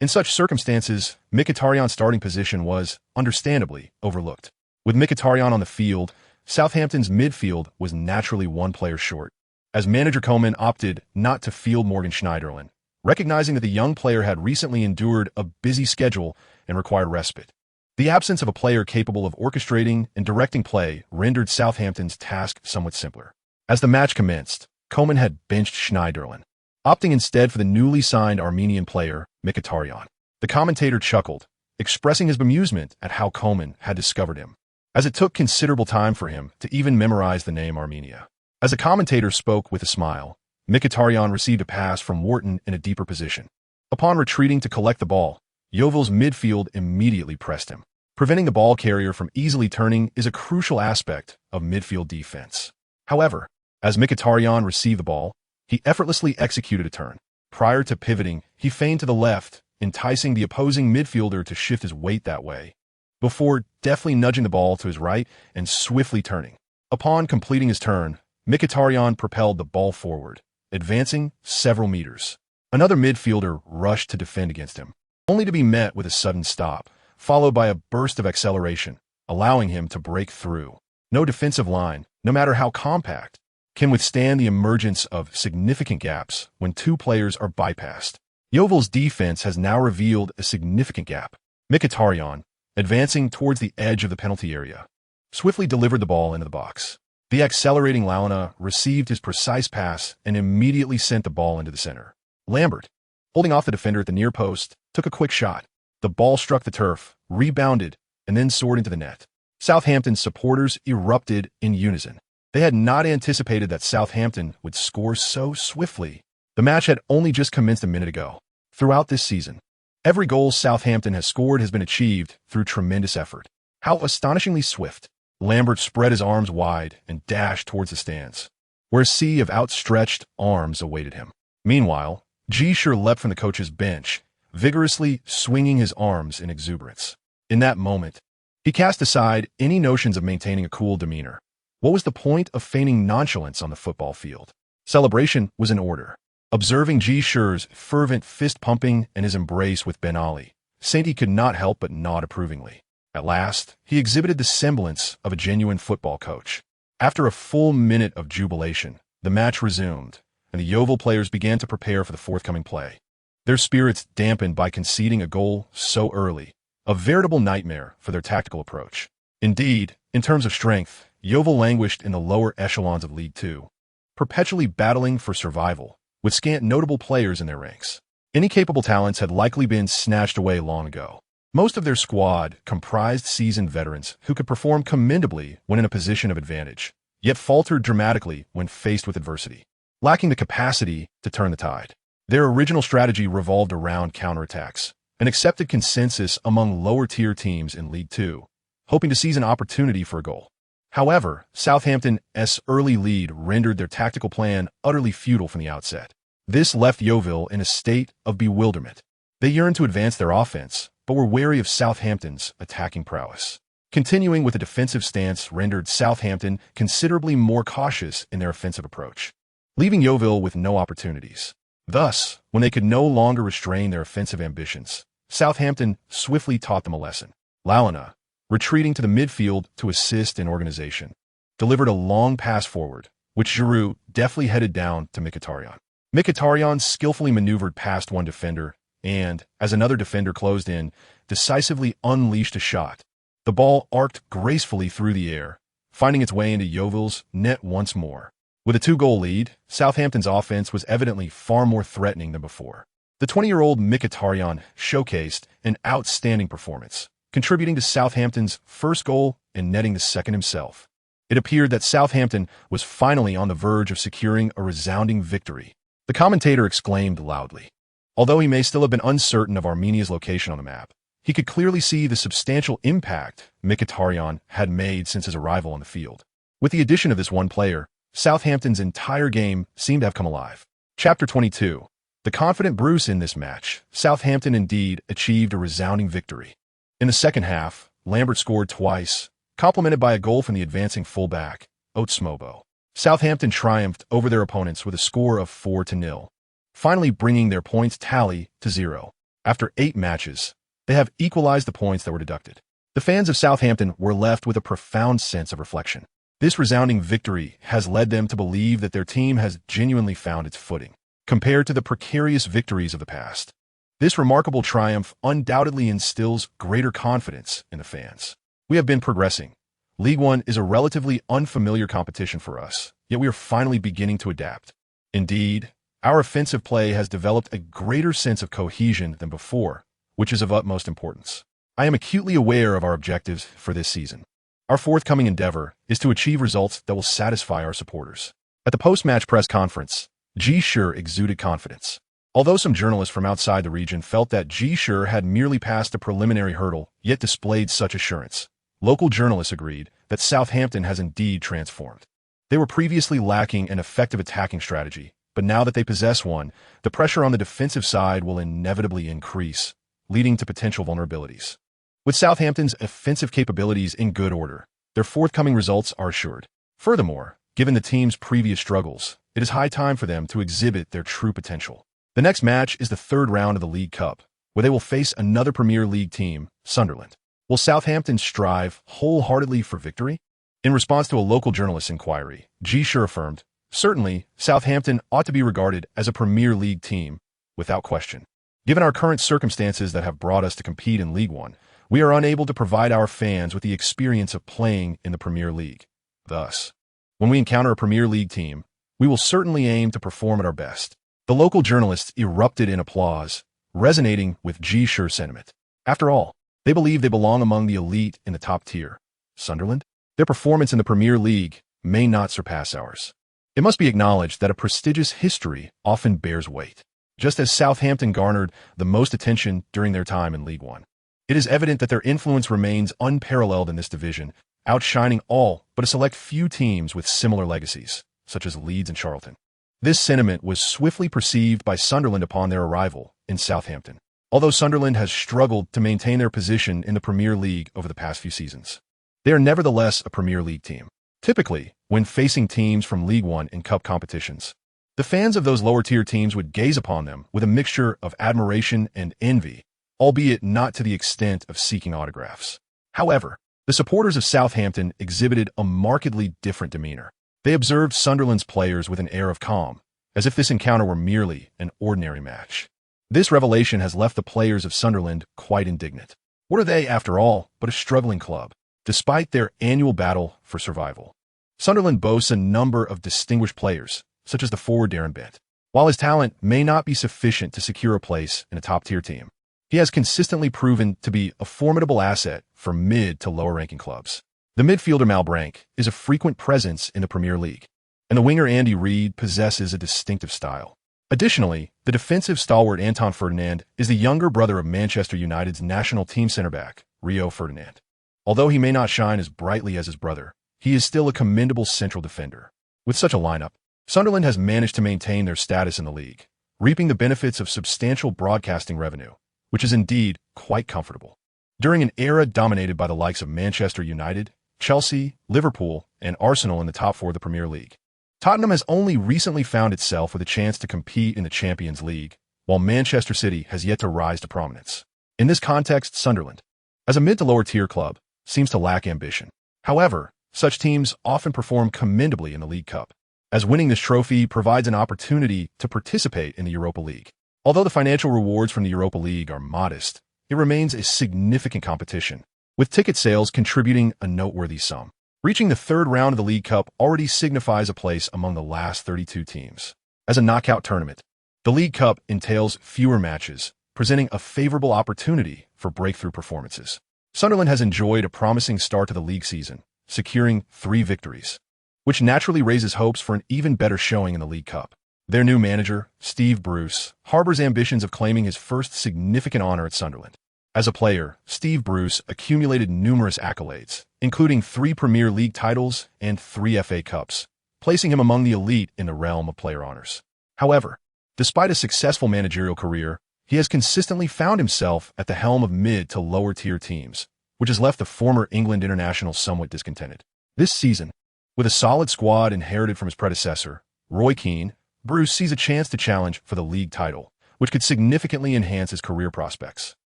In such circumstances, Mkhitaryan's starting position was, understandably, overlooked. With Mkhitaryan on the field, Southampton's midfield was naturally 1 player short, as manager Koeman opted not to field Morgan Schneiderlin, recognizing that the young player had recently endured a busy schedule and required respite. The absence of a player capable of orchestrating and directing play rendered Southampton's task somewhat simpler. As the match commenced, Koeman had benched Schneiderlin, opting instead for the newly signed Armenian player, Mkhitaryan. The commentator chuckled, expressing his bemusement at how Koeman had discovered him, as it took considerable time for him to even memorize the name Armenia. As the commentator spoke with a smile, Mkhitaryan received a pass from Wharton in a deeper position. Upon retreating to collect the ball, Yeovil's midfield immediately pressed him. Preventing the ball carrier from easily turning is a crucial aspect of midfield defense. However, as Mkhitaryan received the ball, he effortlessly executed a turn. Prior to pivoting, he feigned to the left, enticing the opposing midfielder to shift his weight that way, before deftly nudging the ball to his right and swiftly turning. Upon completing his turn, Mkhitaryan propelled the ball forward, advancing several meters. Another midfielder rushed to defend against him, only to be met with a sudden stop, followed by a burst of acceleration, allowing him to break through. No defensive line, no matter how compact, can withstand the emergence of significant gaps when two players are bypassed. Yeovil's defense has now revealed a significant gap. Mkhitaryan, advancing towards the edge of the penalty area, swiftly delivered the ball into the box. The accelerating Lalana received his precise pass and immediately sent the ball into the center. Lambert, holding off the defender at the near post, took a quick shot. The ball struck the turf, rebounded, and then soared into the net. Southampton's supporters erupted in unison. They had not anticipated that Southampton would score so swiftly. The match had only just commenced a minute ago. Throughout this season, every goal Southampton has scored has been achieved through tremendous effort. How astonishingly swift! Lambert spread his arms wide and dashed towards the stands, where a sea of outstretched arms awaited him. Meanwhile, Ji Shi leapt from the coach's bench, vigorously swinging his arms in exuberance. In that moment, he cast aside any notions of maintaining a cool demeanor. What was the point of feigning nonchalance on the football field? Celebration was in order. Observing Ji Shi's fervent fist-pumping and his embrace with Ben Ali, Sainty could not help but nod approvingly. At last, he exhibited the semblance of a genuine football coach. After a full minute of jubilation, the match resumed, and the Yeovil players began to prepare for the forthcoming play. Their spirits dampened by conceding a goal so early, a veritable nightmare for their tactical approach. Indeed, in terms of strength, Yeovil languished in the lower echelons of League Two, perpetually battling for survival, with scant notable players in their ranks. Any capable talents had likely been snatched away long ago. Most of their squad comprised seasoned veterans who could perform commendably when in a position of advantage, yet faltered dramatically when faced with adversity, lacking the capacity to turn the tide. Their original strategy revolved around counterattacks, an accepted consensus among lower-tier teams in League Two, hoping to seize an opportunity for a goal. However, Southampton's early lead rendered their tactical plan utterly futile from the outset. This left Yeovil in a state of bewilderment. They yearned to advance their offense, but were wary of Southampton's attacking prowess. Continuing with a defensive stance rendered Southampton considerably more cautious in their offensive approach, leaving Yeovil with no opportunities. Thus, when they could no longer restrain their offensive ambitions, Southampton swiftly taught them a lesson. Lalana, retreating to the midfield to assist in organization, delivered a long pass forward, which Giroud deftly headed down to Mkhitaryan. Mkhitaryan skillfully maneuvered past one defender and, as another defender closed in, decisively unleashed a shot. The ball arced gracefully through the air, finding its way into Yeovil's net once more. With a 2-goal lead, Southampton's offense was evidently far more threatening than before. The 20-year-old Mkhitaryan showcased an outstanding performance, contributing to Southampton's first goal and netting the second himself. It appeared that Southampton was finally on the verge of securing a resounding victory. The commentator exclaimed loudly. Although he may still have been uncertain of Armenia's location on the map, he could clearly see the substantial impact Mkhitaryan had made since his arrival on the field. With the addition of this one player, Southampton's entire game seemed to have come alive. Chapter 22. The confident Bruce in this match, Southampton indeed achieved a resounding victory. In the second half, Lambert scored twice, complemented by a goal from the advancing fullback, Otsmobo. Southampton triumphed over their opponents with a score of 4-0, finally bringing their points tally to 0. After 8 matches, they have equalized the points that were deducted. The fans of Southampton were left with a profound sense of reflection. This resounding victory has led them to believe that their team has genuinely found its footing, compared to the precarious victories of the past. This remarkable triumph undoubtedly instills greater confidence in the fans. We have been progressing. League One is a relatively unfamiliar competition for us, yet we are finally beginning to adapt. Indeed, our offensive play has developed a greater sense of cohesion than before, which is of utmost importance. I am acutely aware of our objectives for this season. Our forthcoming endeavor is to achieve results that will satisfy our supporters. At the post-match press conference, Ji Shi exuded confidence. Although some journalists from outside the region felt that Ji Shi had merely passed a preliminary hurdle, yet displayed such assurance, local journalists agreed that Southampton has indeed transformed. They were previously lacking an effective attacking strategy, but now that they possess one, the pressure on the defensive side will inevitably increase, leading to potential vulnerabilities. With Southampton's offensive capabilities in good order, their forthcoming results are assured. Furthermore, Given the team's previous struggles, it is high time for them to exhibit their true potential. The next match is the third round of the League Cup, where they will face another Premier League team, Sunderland. Will Southampton strive wholeheartedly for victory? In response to a local journalist's inquiry, Ji Shi affirmed, "Certainly, Southampton ought to be regarded as a Premier League team, without question. Given our current circumstances that have brought us to compete in League One, we are unable to provide our fans with the experience of playing in the Premier League. Thus, when we encounter a Premier League team, we will certainly aim to perform at our best." The local journalists erupted in applause, resonating with Ji Shi's sentiment. After all, they believe they belong among the elite in the top tier. Sunderland? Their performance in the Premier League may not surpass ours. It must be acknowledged that a prestigious history often bears weight. Just as Southampton garnered the most attention during their time in League One, it is evident that their influence remains unparalleled in this division, outshining all but a select few teams with similar legacies, such as Leeds and Charlton. This sentiment was swiftly perceived by Sunderland upon their arrival in Southampton. Although Sunderland has struggled to maintain their position in the Premier League over the past few seasons, they are nevertheless a Premier League team. Typically, when facing teams from League One in cup competitions, the fans of those lower-tier teams would gaze upon them with a mixture of admiration and envy, albeit not to the extent of seeking autographs. However, the supporters of Southampton exhibited a markedly different demeanor. They observed Sunderland's players with an air of calm, as if this encounter were merely an ordinary match. This revelation has left the players of Sunderland quite indignant. What are they, after all, but a struggling club, despite their annual battle for survival? Sunderland boasts a number of distinguished players, such as the forward Darren Bent. While his talent may not be sufficient to secure a place in a top-tier team, he has consistently proven to be a formidable asset for mid to lower-ranking clubs. The midfielder Malbranque is a frequent presence in the Premier League, and the winger Andy Reid possesses a distinctive style. Additionally, the defensive stalwart Anton Ferdinand is the younger brother of Manchester United's national team centre-back, Rio Ferdinand. Although he may not shine as brightly as his brother, he is still a commendable central defender. With such a lineup, Sunderland has managed to maintain their status in the league, reaping the benefits of substantial broadcasting revenue, which is indeed quite comfortable. During an era dominated by the likes of Manchester United, Chelsea, Liverpool, and Arsenal in the top four of the Premier League, Tottenham has only recently found itself with a chance to compete in the Champions League, while Manchester City has yet to rise to prominence. In this context, Sunderland, as a mid to lower tier club, seems to lack ambition. However, such teams often perform commendably in the League Cup, as winning this trophy provides an opportunity to participate in the Europa League. Although the financial rewards from the Europa League are modest, it remains a significant competition, with ticket sales contributing a noteworthy sum. Reaching the third round of the League Cup already signifies a place among the last 32 teams. As a knockout tournament, the League Cup entails fewer matches, presenting a favorable opportunity for breakthrough performances. Sunderland has enjoyed a promising start to the league season, securing 3 victories, which naturally raises hopes for an even better showing in the League Cup. Their new manager, Steve Bruce, harbors ambitions of claiming his first significant honor at Sunderland. As a player, Steve Bruce accumulated numerous accolades, including 3 Premier League titles and 3 FA Cups, placing him among the elite in the realm of player honors. However, despite a successful managerial career, he has consistently found himself at the helm of mid to lower tier teams, which has left the former England international somewhat discontented. This season, with a solid squad inherited from his predecessor, Roy Keane, Bruce sees a chance to challenge for the league title, which could significantly enhance his career prospects.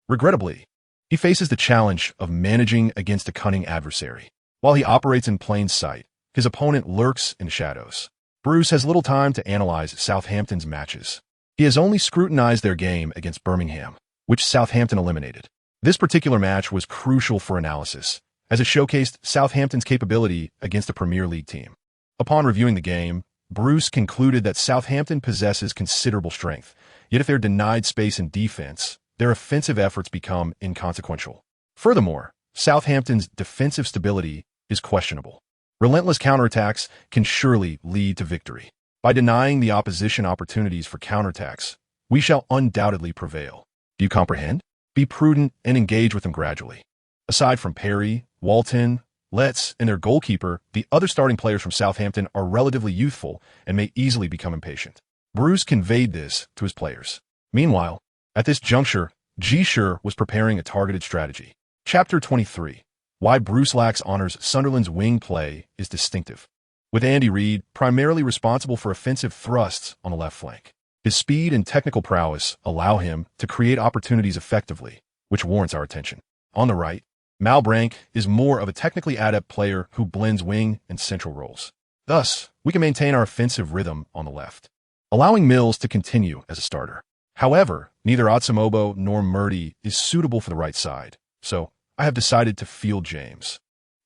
Regrettably, he faces the challenge of managing against a cunning adversary. While he operates in plain sight, his opponent lurks in the shadows. Bruce has little time to analyze Southampton's matches. He has only scrutinized their game against Birmingham, which Southampton eliminated. This particular match was crucial for analysis, as it showcased Southampton's capability against a Premier League team. Upon reviewing the game, Bruce concluded that Southampton possesses considerable strength, yet if they're denied space in defense, their offensive efforts become inconsequential. Furthermore, Southampton's defensive stability is questionable. Relentless counterattacks can surely lead to victory. By denying the opposition opportunities for counterattacks, we shall undoubtedly prevail. Do you comprehend? Be prudent and engage with them gradually. Aside from Perry, Walton, Letts, and their goalkeeper, the other starting players from Southampton are relatively youthful and may easily become impatient. Bruce conveyed this to his players. Meanwhile, at this juncture, Ji Shi was preparing a targeted strategy. Chapter 23. Why Bruce Lax honors Sunderland's wing play is distinctive. with Andy Reid primarily responsible for offensive thrusts on the left flank. His speed and technical prowess allow him to create opportunities effectively, which warrants our attention. On the right, Malbranck is more of a technically adept player who blends wing and central roles. Thus, we can maintain our offensive rhythm on the left, allowing Mills to continue as a starter. However, neither Atsumobo nor Murdy is suitable for the right side, so I have decided to field James.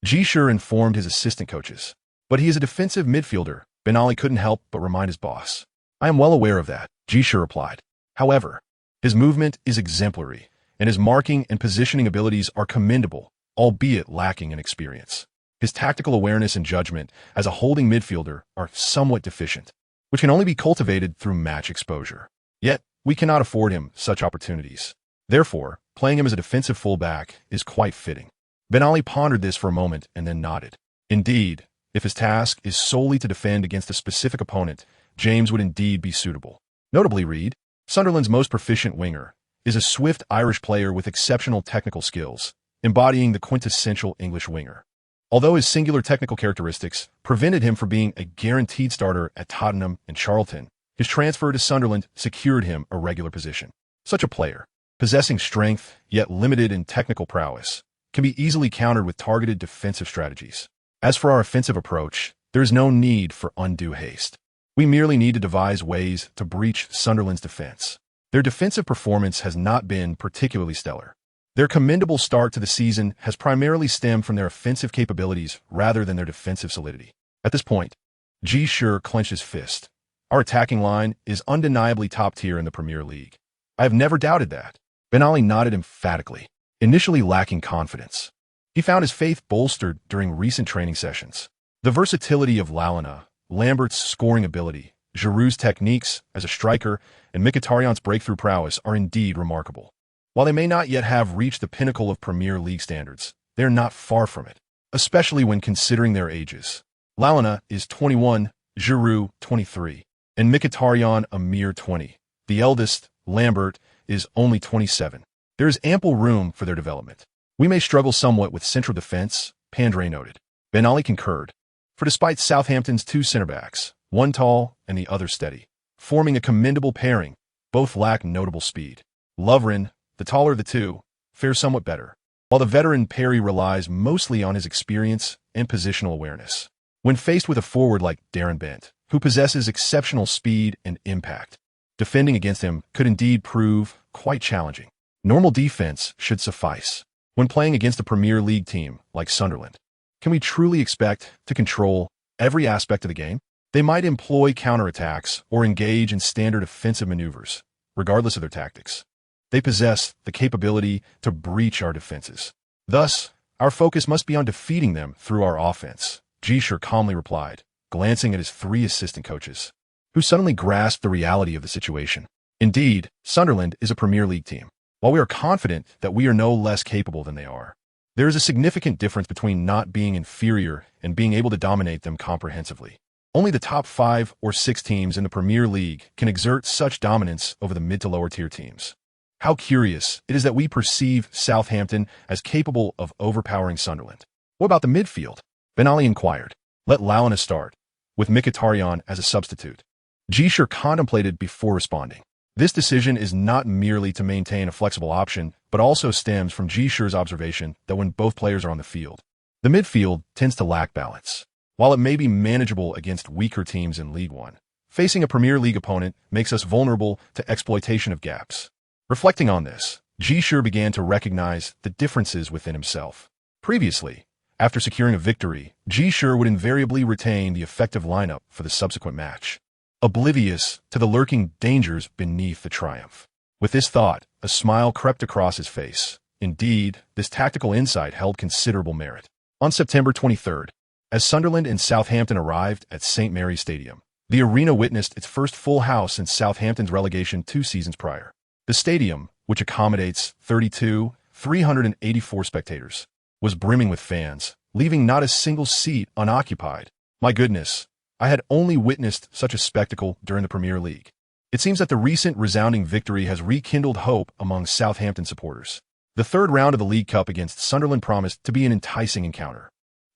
Ji Shi informed his assistant coaches, but he is a defensive midfielder. Ben Ali couldn't help but remind his boss. I am well aware of that, Ji Shi replied. However, his movement is exemplary, and his marking and positioning abilities are commendable, albeit lacking in experience. His tactical awareness and judgment as a holding midfielder are somewhat deficient, which can only be cultivated through match exposure. Yet, we cannot afford him such opportunities. Therefore, playing him as a defensive fullback is quite fitting. Ben Ali pondered this for a moment and then nodded. Indeed, if his task is solely to defend against a specific opponent, James would indeed be suitable. Notably, Reid, Sunderland's most proficient winger, is a swift Irish player with exceptional technical skills, embodying the quintessential English winger. Although his singular technical characteristics prevented him from being a guaranteed starter at Tottenham and Charlton, his transfer to Sunderland secured him a regular position. Such a player, possessing strength yet limited in technical prowess, can be easily countered with targeted defensive strategies. As for our offensive approach, there is no need for undue haste. We merely need to devise ways to breach Sunderland's defense. Their defensive performance has not been particularly stellar. Their commendable start to the season has primarily stemmed from their offensive capabilities rather than their defensive solidity. At this point, Ji Shi clenched his fist. Our attacking line is undeniably top tier in the Premier League. I have never doubted that. Ben Ali nodded emphatically, initially lacking confidence. He found his faith bolstered during recent training sessions. The versatility of Lalana, Lambert's scoring ability, Giroud's techniques as a striker, and Mkhitaryan's breakthrough prowess are indeed remarkable. While they may not yet have reached the pinnacle of Premier League standards, they are not far from it, especially when considering their ages. Lalana is 21, Giroud 23, and Mkhitaryan a mere 20. The eldest, Lambert, is only 27. There is ample room for their development. We may struggle somewhat with central defense, Pandré noted. Ben Ali concurred, for despite Southampton's two centre-backs, one tall and the other steady, forming a commendable pairing, both lack notable speed. Lovren, the taller of the two, fares somewhat better, while the veteran Perry relies mostly on his experience and positional awareness. When faced with a forward like Darren Bent, who possesses exceptional speed and impact, defending against him could indeed prove quite challenging. Normal defense should suffice. When playing against a Premier League team like Sunderland, can we truly expect to control every aspect of the game? They might employ counterattacks or engage in standard offensive maneuvers, regardless of their tactics. They possess the capability to breach our defenses. Thus, our focus must be on defeating them through our offense, Ji Shi calmly replied, glancing at his three assistant coaches, who suddenly grasped the reality of the situation. Indeed, Sunderland is a Premier League team. While we are confident that we are no less capable than they are, there is a significant difference between not being inferior and being able to dominate them comprehensively. Only the top 5 or 6 teams in the Premier League can exert such dominance over the mid to lower tier teams. How curious it is that we perceive Southampton as capable of overpowering Sunderland. What about the midfield? Ben Ali inquired. Let Lalana start, with Mkhitaryan as a substitute. Ji Shi contemplated before responding. This decision is not merely to maintain a flexible option, but also stems from Ji Shi's observation that when both players are on the field, the midfield tends to lack balance. While it may be manageable against weaker teams in League One, facing a Premier League opponent makes us vulnerable to exploitation of gaps. Reflecting on this, Ji Shi began to recognize the differences within himself. Previously, after securing a victory, Ji Shi would invariably retain the effective lineup for the subsequent match, oblivious to the lurking dangers beneath the triumph. With this thought, a smile crept across his face. Indeed, this tactical insight held considerable merit. On September 23rd, as Sunderland and Southampton arrived at St. Mary's Stadium, the arena witnessed its first full house since Southampton's relegation 2 seasons prior. The stadium, which accommodates 384 spectators, was brimming with fans, leaving not a single seat unoccupied. My goodness, I had only witnessed such a spectacle during the Premier League. It seems that the recent resounding victory has rekindled hope among Southampton supporters. The third round of the League Cup against Sunderland promised to be an enticing encounter.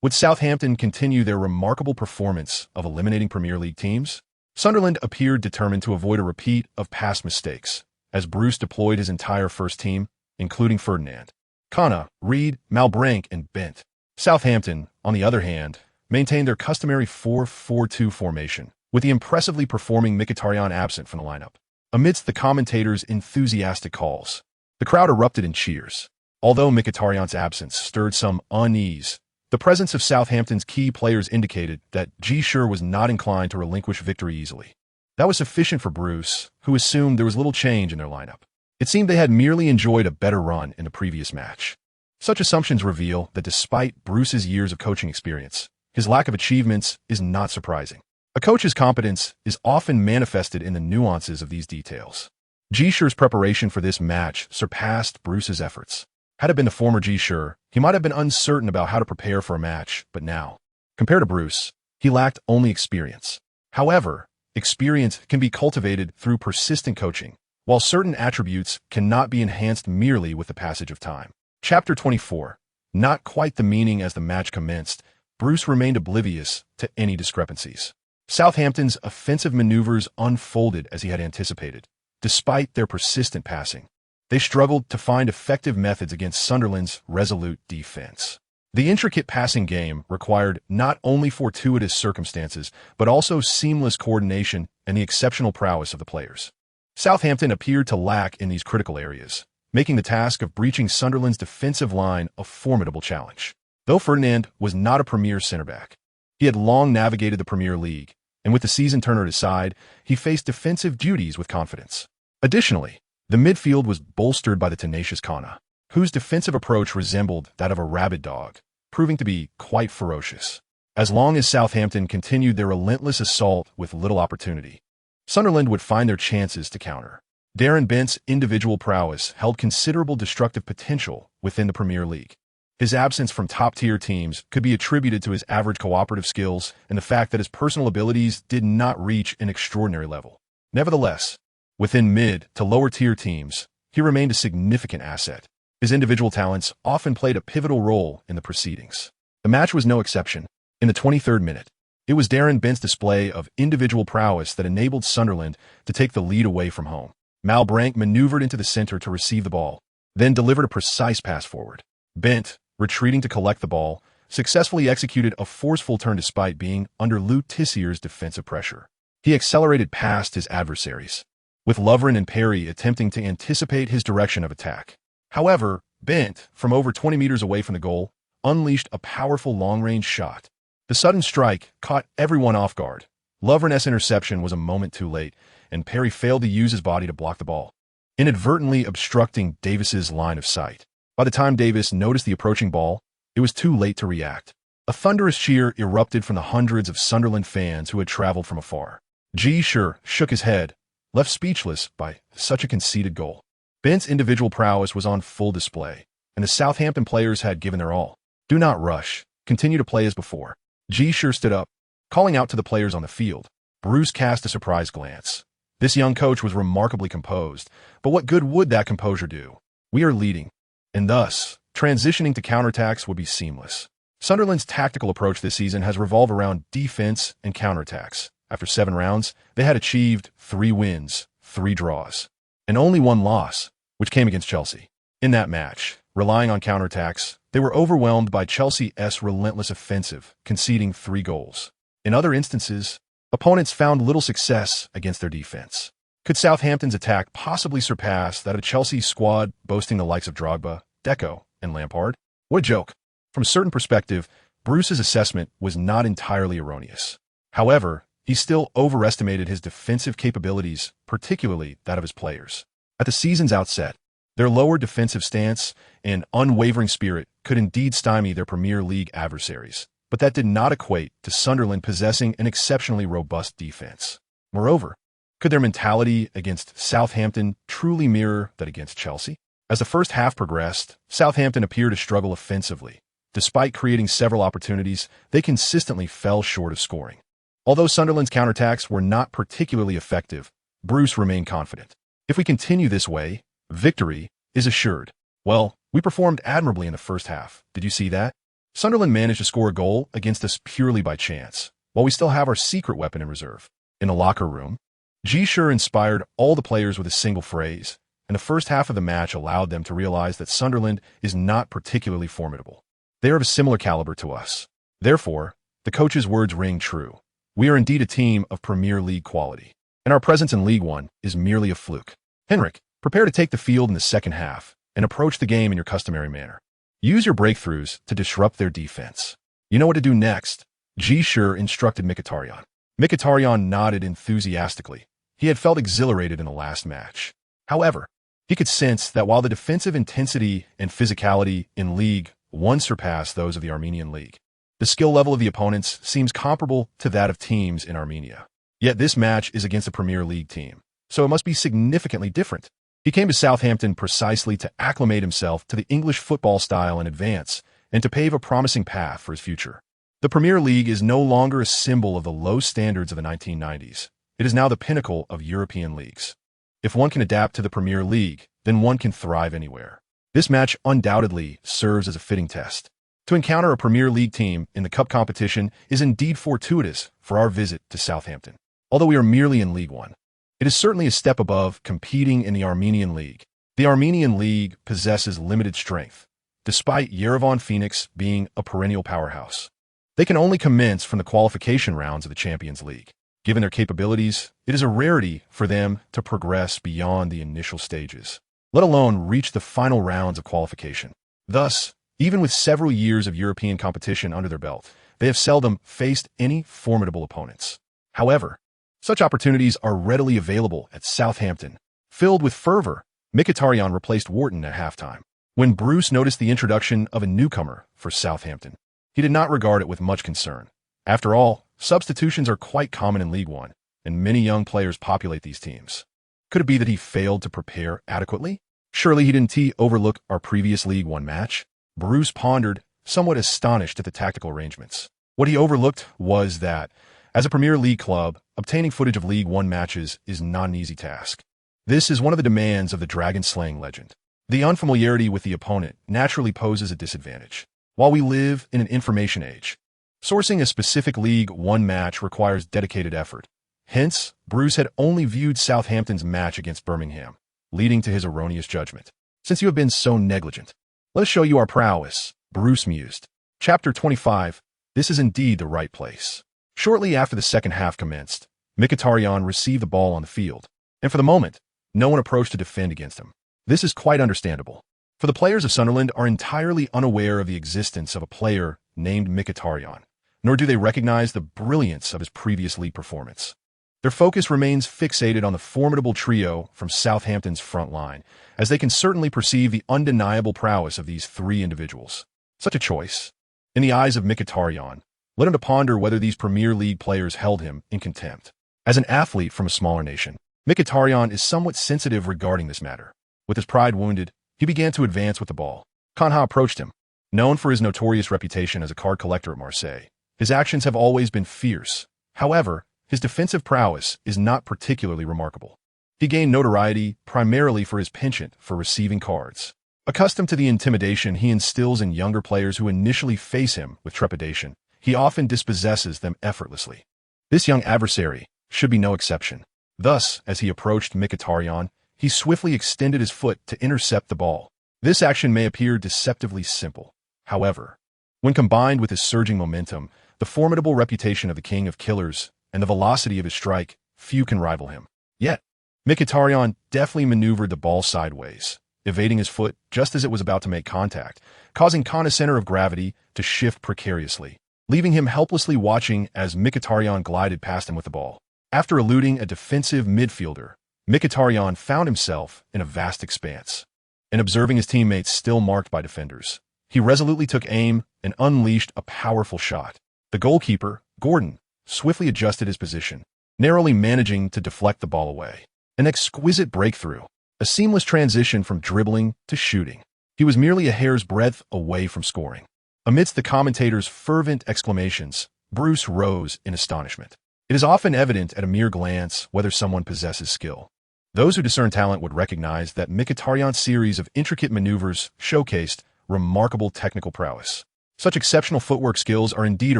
Would Southampton continue their remarkable performance of eliminating Premier League teams? Sunderland appeared determined to avoid a repeat of past mistakes, as Bruce deployed his entire first team, including Ferdinand, Kana, Reed, Malbranque, and Bent. Southampton, on the other hand, maintained their customary 4-4-2 formation, with the impressively performing Mkhitaryan absent from the lineup. Amidst the commentators' enthusiastic calls, the crowd erupted in cheers. Although Mkhitaryan's absence stirred some unease, the presence of Southampton's key players indicated that Ji Shi was not inclined to relinquish victory easily. That was sufficient for Bruce, who assumed there was little change in their lineup. It seemed they had merely enjoyed a better run in the previous match. Such assumptions reveal that despite Bruce's years of coaching experience, his lack of achievements is not surprising. A coach's competence is often manifested in the nuances of these details. Ji Shi's preparation for this match surpassed Bruce's efforts. Had it been the former Ji Shi, he might have been uncertain about how to prepare for a match, but now, compared to Bruce, he lacked only experience. However, experience can be cultivated through persistent coaching, while certain attributes cannot be enhanced merely with the passage of time. Chapter 24. Not quite the meaning as the match commenced, Bruce remained oblivious to any discrepancies. Southampton's offensive maneuvers unfolded as he had anticipated. Despite their persistent passing, they struggled to find effective methods against Sunderland's resolute defense. The intricate passing game required not only fortuitous circumstances, but also seamless coordination and the exceptional prowess of the players. Southampton appeared to lack in these critical areas, making the task of breaching Sunderland's defensive line a formidable challenge. Though Ferdinand was not a premier centre-back, he had long navigated the Premier League, and with the season turner at his side, he faced defensive duties with confidence. Additionally, the midfield was bolstered by the tenacious Kana, whose defensive approach resembled that of a rabid dog, proving to be quite ferocious. As long as Southampton continued their relentless assault with little opportunity, Sunderland would find their chances to counter. Darren Bent's individual prowess held considerable destructive potential within the Premier League. His absence from top-tier teams could be attributed to his average cooperative skills and the fact that his personal abilities did not reach an extraordinary level. Nevertheless, within mid to lower-tier teams, he remained a significant asset. His individual talents often played a pivotal role in the proceedings. The match was no exception. In the 23rd minute, it was Darren Bent's display of individual prowess that enabled Sunderland to take the lead away from home. Malbranque maneuvered into the center to receive the ball, then delivered a precise pass forward. Bent, retreating to collect the ball, successfully executed a forceful turn despite being under Lou Tissier's defensive pressure. He accelerated past his adversaries, with Lovren and Perry attempting to anticipate his direction of attack. However, Bent, from over 20 meters away from the goal, unleashed a powerful long-range shot. The sudden strike caught everyone off guard. Lovren's interception was a moment too late, and Perry failed to use his body to block the ball, inadvertently obstructing Davis's line of sight. By the time Davis noticed the approaching ball, it was too late to react. A thunderous cheer erupted from the hundreds of Sunderland fans who had traveled from afar. Ji Shi shook his head, left speechless by such a conceded goal. Bent's individual prowess was on full display, and the Southampton players had given their all. Do not rush. Continue to play as before. Ji Shi stood up, calling out to the players on the field. Bruce cast a surprised glance. This young coach was remarkably composed, but what good would that composure do? We are leading, and thus, transitioning to counterattacks would be seamless. Sunderland's tactical approach this season has revolved around defense and counterattacks. After 7 rounds, they had achieved 3 wins, 3 draws, and only 1 loss, which came against Chelsea. In that match, relying on counterattacks, they were overwhelmed by Chelsea's relentless offensive, conceding 3 goals. In other instances, opponents found little success against their defense. Could Southampton's attack possibly surpass that of Chelsea's squad boasting the likes of Drogba, Deco, and Lampard? What a joke. From a certain perspective, Bruce's assessment was not entirely erroneous. However, he still overestimated his defensive capabilities, particularly that of his players. At the season's outset, their lower defensive stance and unwavering spirit could indeed stymie their Premier League adversaries, but that did not equate to Sunderland possessing an exceptionally robust defense. Moreover, could their mentality against Southampton truly mirror that against Chelsea? As the first half progressed, Southampton appeared to struggle offensively. Despite creating several opportunities, they consistently fell short of scoring. Although Sunderland's counterattacks were not particularly effective, Bruce remained confident. If we continue this way, victory is assured. Well, we performed admirably in the first half. Did you see that? Sunderland managed to score a goal against us purely by chance, while we still have our secret weapon in reserve. In the locker room, Ji Shi inspired all the players with a single phrase, and the first half of the match allowed them to realize that Sunderland is not particularly formidable. They are of a similar caliber to us. Therefore, the coach's words ring true. We are indeed a team of Premier League quality, and our presence in League One is merely a fluke. Henrik, prepare to take the field in the second half and approach the game in your customary manner. Use your breakthroughs to disrupt their defense. You know what to do next, Ji Shi instructed Mkhitaryan. Mkhitaryan nodded enthusiastically. He had felt exhilarated in the last match. However, he could sense that while the defensive intensity and physicality in League One surpassed those of the Armenian League, the skill level of the opponents seems comparable to that of teams in Armenia. Yet this match is against a Premier League team, so it must be significantly different. He came to Southampton precisely to acclimate himself to the English football style in advance and to pave a promising path for his future. The Premier League is no longer a symbol of the low standards of the 1990s. It is now the pinnacle of European leagues. If one can adapt to the Premier League, then one can thrive anywhere. This match undoubtedly serves as a fitting test. To encounter a Premier League team in the cup competition is indeed fortuitous for our visit to Southampton. Although we are merely in League One, it is certainly a step above competing in the Armenian League. The Armenian League possesses limited strength, despite Yerevan Phoenix being a perennial powerhouse. They can only commence from the qualification rounds of the Champions League. Given their capabilities, it is a rarity for them to progress beyond the initial stages, let alone reach the final rounds of qualification. Thus, even with several years of European competition under their belt, they have seldom faced any formidable opponents. However, such opportunities are readily available at Southampton. Filled with fervor, Mkhitaryan replaced Wharton at halftime. When Bruce noticed the introduction of a newcomer for Southampton, he did not regard it with much concern. After all, substitutions are quite common in League One, and many young players populate these teams. Could it be that he failed to prepare adequately? Surely he didn't overlook our previous League One match? Bruce pondered, somewhat astonished at the tactical arrangements. What he overlooked was that, as a Premier League club, obtaining footage of League One matches is not an easy task. This is one of the demands of the dragon-slaying legend. The unfamiliarity with the opponent naturally poses a disadvantage. While we live in an information age, sourcing a specific League One match requires dedicated effort. Hence, Bruce had only viewed Southampton's match against Birmingham, leading to his erroneous judgment. Since you have been so negligent, let us show you our prowess, Bruce mused. Chapter 25. This is indeed the right place. Shortly after the second half commenced, Mkhitaryan received the ball on the field, and for the moment, no one approached to defend against him. This is quite understandable, for the players of Sunderland are entirely unaware of the existence of a player named Mkhitaryan, nor do they recognize the brilliance of his previous league performance. Their focus remains fixated on the formidable trio from Southampton's front line, as they can certainly perceive the undeniable prowess of these three individuals. Such a choice, in the eyes of Mkhitaryan, led him to ponder whether these Premier League players held him in contempt. As an athlete from a smaller nation, Mkhitaryan is somewhat sensitive regarding this matter. With his pride wounded, he began to advance with the ball. Kanha approached him. Known for his notorious reputation as a card collector at Marseille, his actions have always been fierce. However, his defensive prowess is not particularly remarkable. He gained notoriety primarily for his penchant for receiving cards. Accustomed to the intimidation he instills in younger players who initially face him with trepidation, he often dispossesses them effortlessly. This young adversary should be no exception. Thus, as he approached Mkhitaryan, he swiftly extended his foot to intercept the ball. This action may appear deceptively simple. However, when combined with his surging momentum, the formidable reputation of the king of killers, and the velocity of his strike, few can rival him. Yet, Mkhitaryan deftly maneuvered the ball sideways, evading his foot just as it was about to make contact, causing Khan's center of gravity to shift precariously, leaving him helplessly watching as Mkhitaryan glided past him with the ball. After eluding a defensive midfielder, Mkhitaryan found himself in a vast expanse, and observing his teammates still marked by defenders, he resolutely took aim and unleashed a powerful shot. The goalkeeper, Gordon, swiftly adjusted his position, narrowly managing to deflect the ball away. An exquisite breakthrough, a seamless transition from dribbling to shooting. He was merely a hair's breadth away from scoring. Amidst the commentators' fervent exclamations, Bruce rose in astonishment. It is often evident at a mere glance whether someone possesses skill. Those who discern talent would recognize that Mkhitaryan's series of intricate maneuvers showcased remarkable technical prowess. Such exceptional footwork skills are indeed a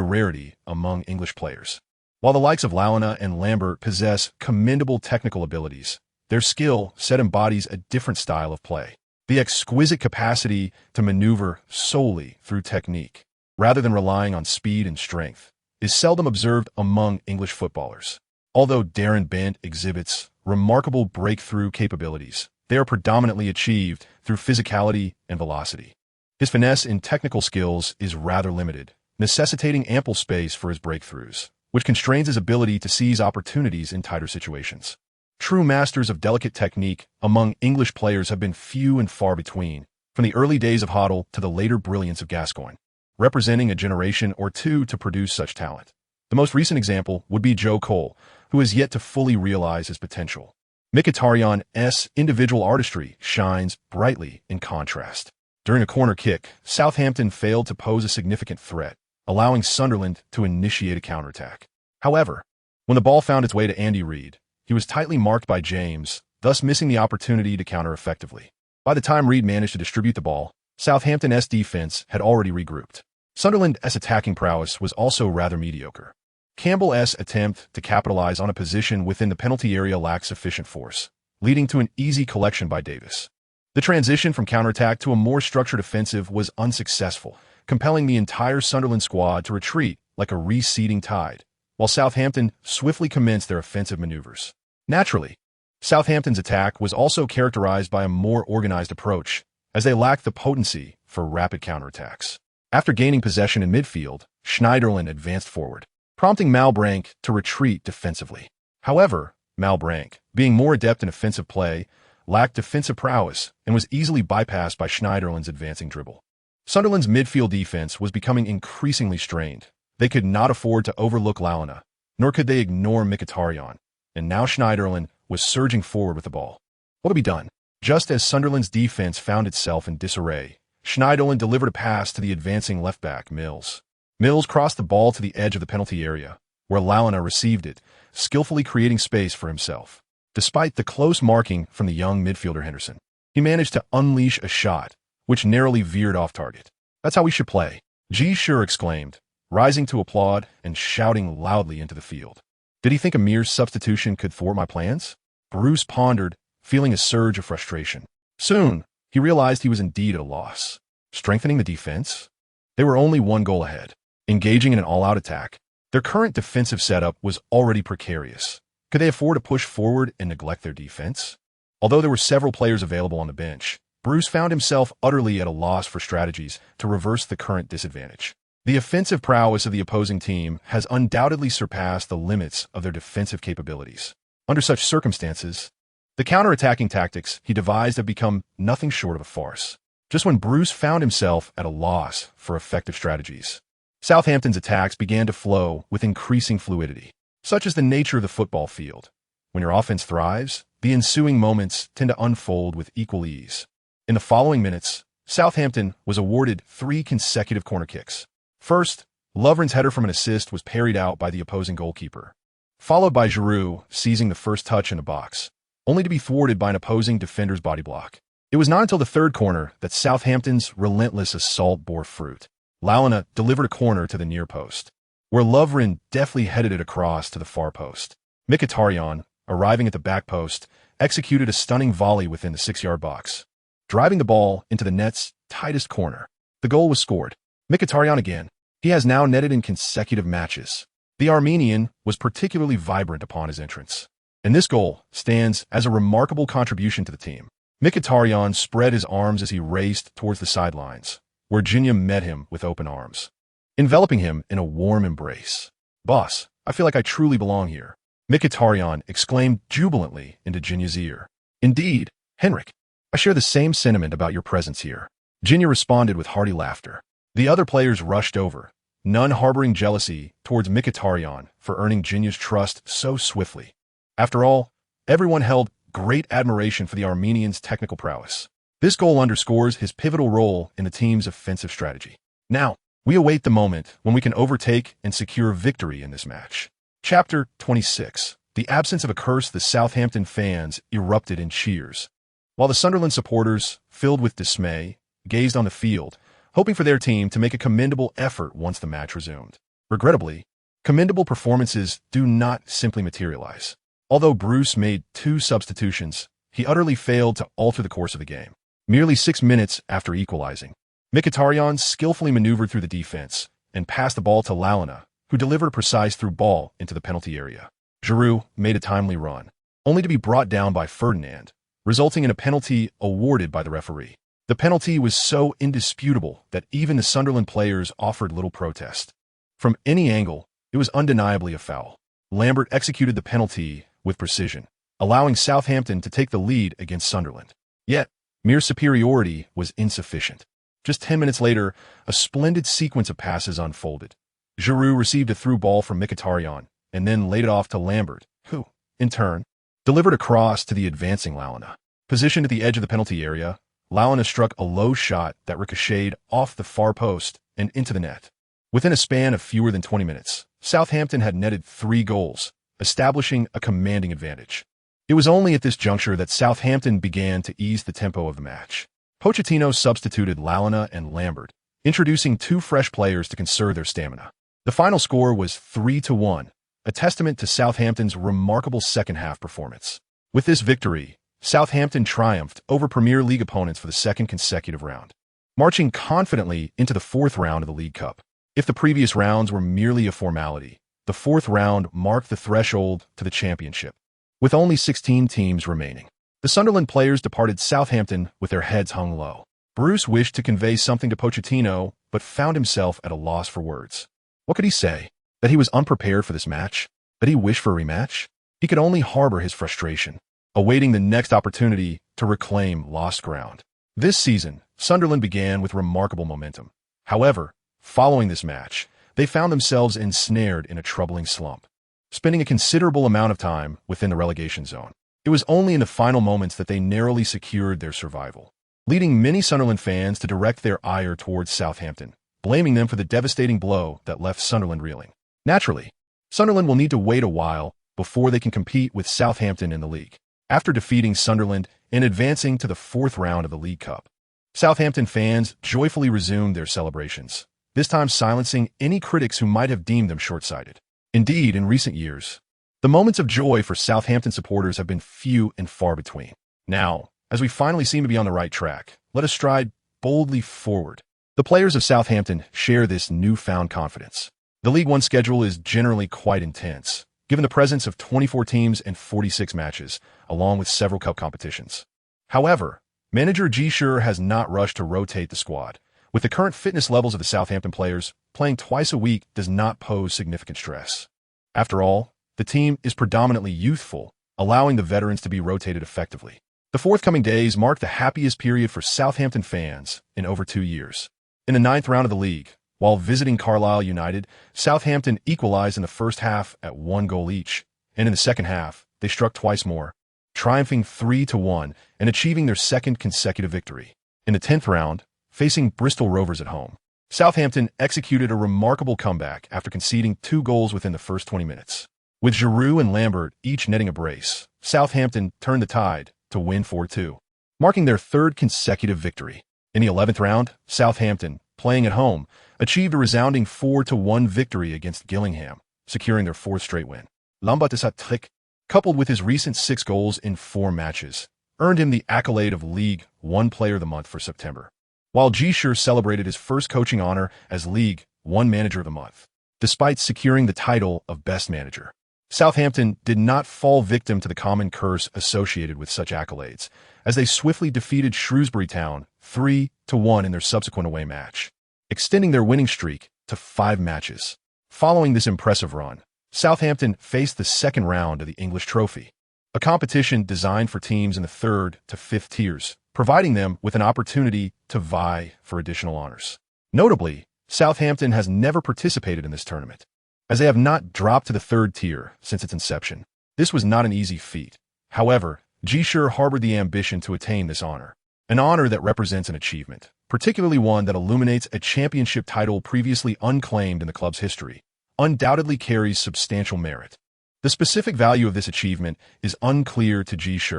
rarity among English players. While the likes of Lalana and Lambert possess commendable technical abilities, their skill set embodies a different style of play. The exquisite capacity to maneuver solely through technique, rather than relying on speed and strength, is seldom observed among English footballers. Although Darren Bent exhibits remarkable breakthrough capabilities, they are predominantly achieved through physicality and velocity. His finesse in technical skills is rather limited, necessitating ample space for his breakthroughs, which constrains his ability to seize opportunities in tighter situations. True masters of delicate technique among English players have been few and far between, from the early days of Hoddle to the later brilliance of Gascoigne, representing a generation or two to produce such talent. The most recent example would be Joe Cole, who has yet to fully realize his potential. Mkhitaryan's individual artistry shines brightly in contrast. During a corner kick, Southampton failed to pose a significant threat, allowing Sunderland to initiate a counterattack. However, when the ball found its way to Andy Reid, he was tightly marked by James, thus missing the opportunity to counter effectively. By the time Reid managed to distribute the ball, Southampton's defense had already regrouped. Sunderland's attacking prowess was also rather mediocre. Campbell's attempt to capitalize on a position within the penalty area lacked sufficient force, leading to an easy collection by Davis. The transition from counterattack to a more structured offensive was unsuccessful, compelling the entire Sunderland squad to retreat like a receding tide, while Southampton swiftly commenced their offensive maneuvers. Naturally, Southampton's attack was also characterized by a more organized approach, as they lacked the potency for rapid counterattacks. After gaining possession in midfield, Schneiderlin advanced forward, prompting Malbranque to retreat defensively. However, Malbranque, being more adept in offensive play, lacked defensive prowess and was easily bypassed by Schneiderlin's advancing dribble. Sunderland's midfield defense was becoming increasingly strained. They could not afford to overlook Lalana, nor could they ignore Mkhitaryan, and now Schneiderlin was surging forward with the ball. What to be done? Just as Sunderland's defense found itself in disarray, Schneiderlin delivered a pass to the advancing left-back, Mills. Mills crossed the ball to the edge of the penalty area, where Lalana received it, skillfully creating space for himself. Despite the close marking from the young midfielder Henderson, he managed to unleash a shot, which narrowly veered off target. "That's how we should play," Ji Shi exclaimed, rising to applaud and shouting loudly into the field. Did he think a mere substitution could thwart my plans? Bruce pondered, feeling a surge of frustration. Soon, he realized he was indeed at a loss. Strengthening the defense? They were only one goal ahead. Engaging in an all-out attack? Their current defensive setup was already precarious. Could they afford to push forward and neglect their defense? Although there were several players available on the bench, Bruce found himself utterly at a loss for strategies to reverse the current disadvantage. The offensive prowess of the opposing team has undoubtedly surpassed the limits of their defensive capabilities. Under such circumstances, the counter-attacking tactics he devised have become nothing short of a farce. Just when Bruce found himself at a loss for effective strategies, Southampton's attacks began to flow with increasing fluidity. Such is the nature of the football field. When your offense thrives, the ensuing moments tend to unfold with equal ease. In the following minutes, Southampton was awarded 3 consecutive corner kicks. First, Lovren's header from an assist was parried out by the opposing goalkeeper, followed by Giroud seizing the first touch in the box, only to be thwarted by an opposing defender's body block. It was not until the third corner that Southampton's relentless assault bore fruit. Lalana delivered a corner to the near post, where Lovren deftly headed it across to the far post. Mkhitaryan, arriving at the back post, executed a stunning volley within the 6-yard box, driving the ball into the net's tightest corner. The goal was scored. Mkhitaryan again. He has now netted in consecutive matches. The Armenian was particularly vibrant upon his entrance, and this goal stands as a remarkable contribution to the team. Mkhitaryan spread his arms as he raced towards the sidelines, where Gigna met him with open arms, enveloping him in a warm embrace. "Boss, I feel like I truly belong here," Mkhitaryan exclaimed jubilantly into Gigna's ear. "Indeed, Henrik, I share the same sentiment about your presence here." Gigna responded with hearty laughter. The other players rushed over, none harboring jealousy towards Mkhitaryan for earning Gigna's trust so swiftly. After all, everyone held great admiration for the Armenian's technical prowess. This goal underscores his pivotal role in the team's offensive strategy. Now, we await the moment when we can overtake and secure victory in this match. Chapter 26. The absence of a curse. The Southampton fans erupted in cheers, while the Sunderland supporters, filled with dismay, gazed on the field, hoping for their team to make a commendable effort once the match resumed. Regrettably, commendable performances do not simply materialize. Although Bruce made 2 substitutions, he utterly failed to alter the course of the game. Merely 6 minutes after equalizing, Mkhitaryan skillfully maneuvered through the defense and passed the ball to Lalana, who delivered a precise through ball into the penalty area. Giroud made a timely run, only to be brought down by Ferdinand, resulting in a penalty awarded by the referee. The penalty was so indisputable that even the Sunderland players offered little protest. From any angle, it was undeniably a foul. Lambert executed the penalty with precision, allowing Southampton to take the lead against Sunderland. Yet, mere superiority was insufficient. Just 10 minutes later, a splendid sequence of passes unfolded. Giroud received a through ball from Mkhitaryan and then laid it off to Lambert, who, in turn, delivered a cross to the advancing Lalana. Positioned at the edge of the penalty area, Lalana struck a low shot that ricocheted off the far post and into the net. Within a span of fewer than 20 minutes, Southampton had netted 3 goals, establishing a commanding advantage. It was only at this juncture that Southampton began to ease the tempo of the match. Pochettino substituted Lalana and Lambert, introducing 2 fresh players to conserve their stamina. The final score was 3-1, a testament to Southampton's remarkable second-half performance. With this victory, Southampton triumphed over Premier League opponents for the 2nd consecutive round, marching confidently into the 4th round of the League Cup. If the previous rounds were merely a formality, the 4th round marked the threshold to the championship. With only 16 teams remaining, the Sunderland players departed Southampton with their heads hung low. Bruce wished to convey something to Pochettino, but found himself at a loss for words. What could he say? That he was unprepared for this match? That he wished for a rematch? He could only harbor his frustration, awaiting the next opportunity to reclaim lost ground. This season, Sunderland began with remarkable momentum. However, following this match, they found themselves ensnared in a troubling slump, spending a considerable amount of time within the relegation zone. It was only in the final moments that they narrowly secured their survival, leading many Sunderland fans to direct their ire towards Southampton, blaming them for the devastating blow that left Sunderland reeling. Naturally, Sunderland will need to wait a while before they can compete with Southampton in the league. After defeating Sunderland and advancing to the 4th round of the League Cup, Southampton fans joyfully resumed their celebrations, this time silencing any critics who might have deemed them short-sighted. Indeed, in recent years, the moments of joy for Southampton supporters have been few and far between. Now, as we finally seem to be on the right track, let us stride boldly forward. The players of Southampton share this newfound confidence. The League One schedule is generally quite intense, given the presence of 24 teams and 46 matches, along with several cup competitions. However, manager Ji Shi has not rushed to rotate the squad. With the current fitness levels of the Southampton players, playing twice a week does not pose significant stress. After all, the team is predominantly youthful, allowing the veterans to be rotated effectively. The forthcoming days mark the happiest period for Southampton fans in over 2 years. In the 9th round of the league, while visiting Carlisle United, Southampton equalized in the first half at 1 goal each, and in the second half, they struck twice more, triumphing 3-1 and achieving their 2nd consecutive victory. In the 10th round, facing Bristol Rovers at home, Southampton executed a remarkable comeback after conceding 2 goals within the first 20 minutes. With Giroud and Lambert each netting a brace, Southampton turned the tide to win 4-2, marking their 3rd consecutive victory. In the 11th round, Southampton, playing at home, achieved a resounding 4-1 victory against Gillingham, securing their 4th straight win. Lambert's hat-trick, coupled with his recent 6 goals in 4 matches, earned him the accolade of League One Player of the Month for September, while Ji Shi celebrated his first coaching honor as League One Manager of the Month. Despite securing the title of Best Manager, Southampton did not fall victim to the common curse associated with such accolades, as they swiftly defeated Shrewsbury Town 3-1 in their subsequent away match, extending their winning streak to 5 matches. Following this impressive run, Southampton faced the 2nd round of the English Trophy, a competition designed for teams in the 3rd to 5th tiers, providing them with an opportunity to vie for additional honors. Notably, Southampton has never participated in this tournament, as they have not dropped to the 3rd tier since its inception. This was not an easy feat. However, Ji Shi harbored the ambition to attain this honor, an honor that represents an achievement, particularly one that illuminates a championship title previously unclaimed in the club's history, undoubtedly carries substantial merit. The specific value of this achievement is unclear to Ji Shi,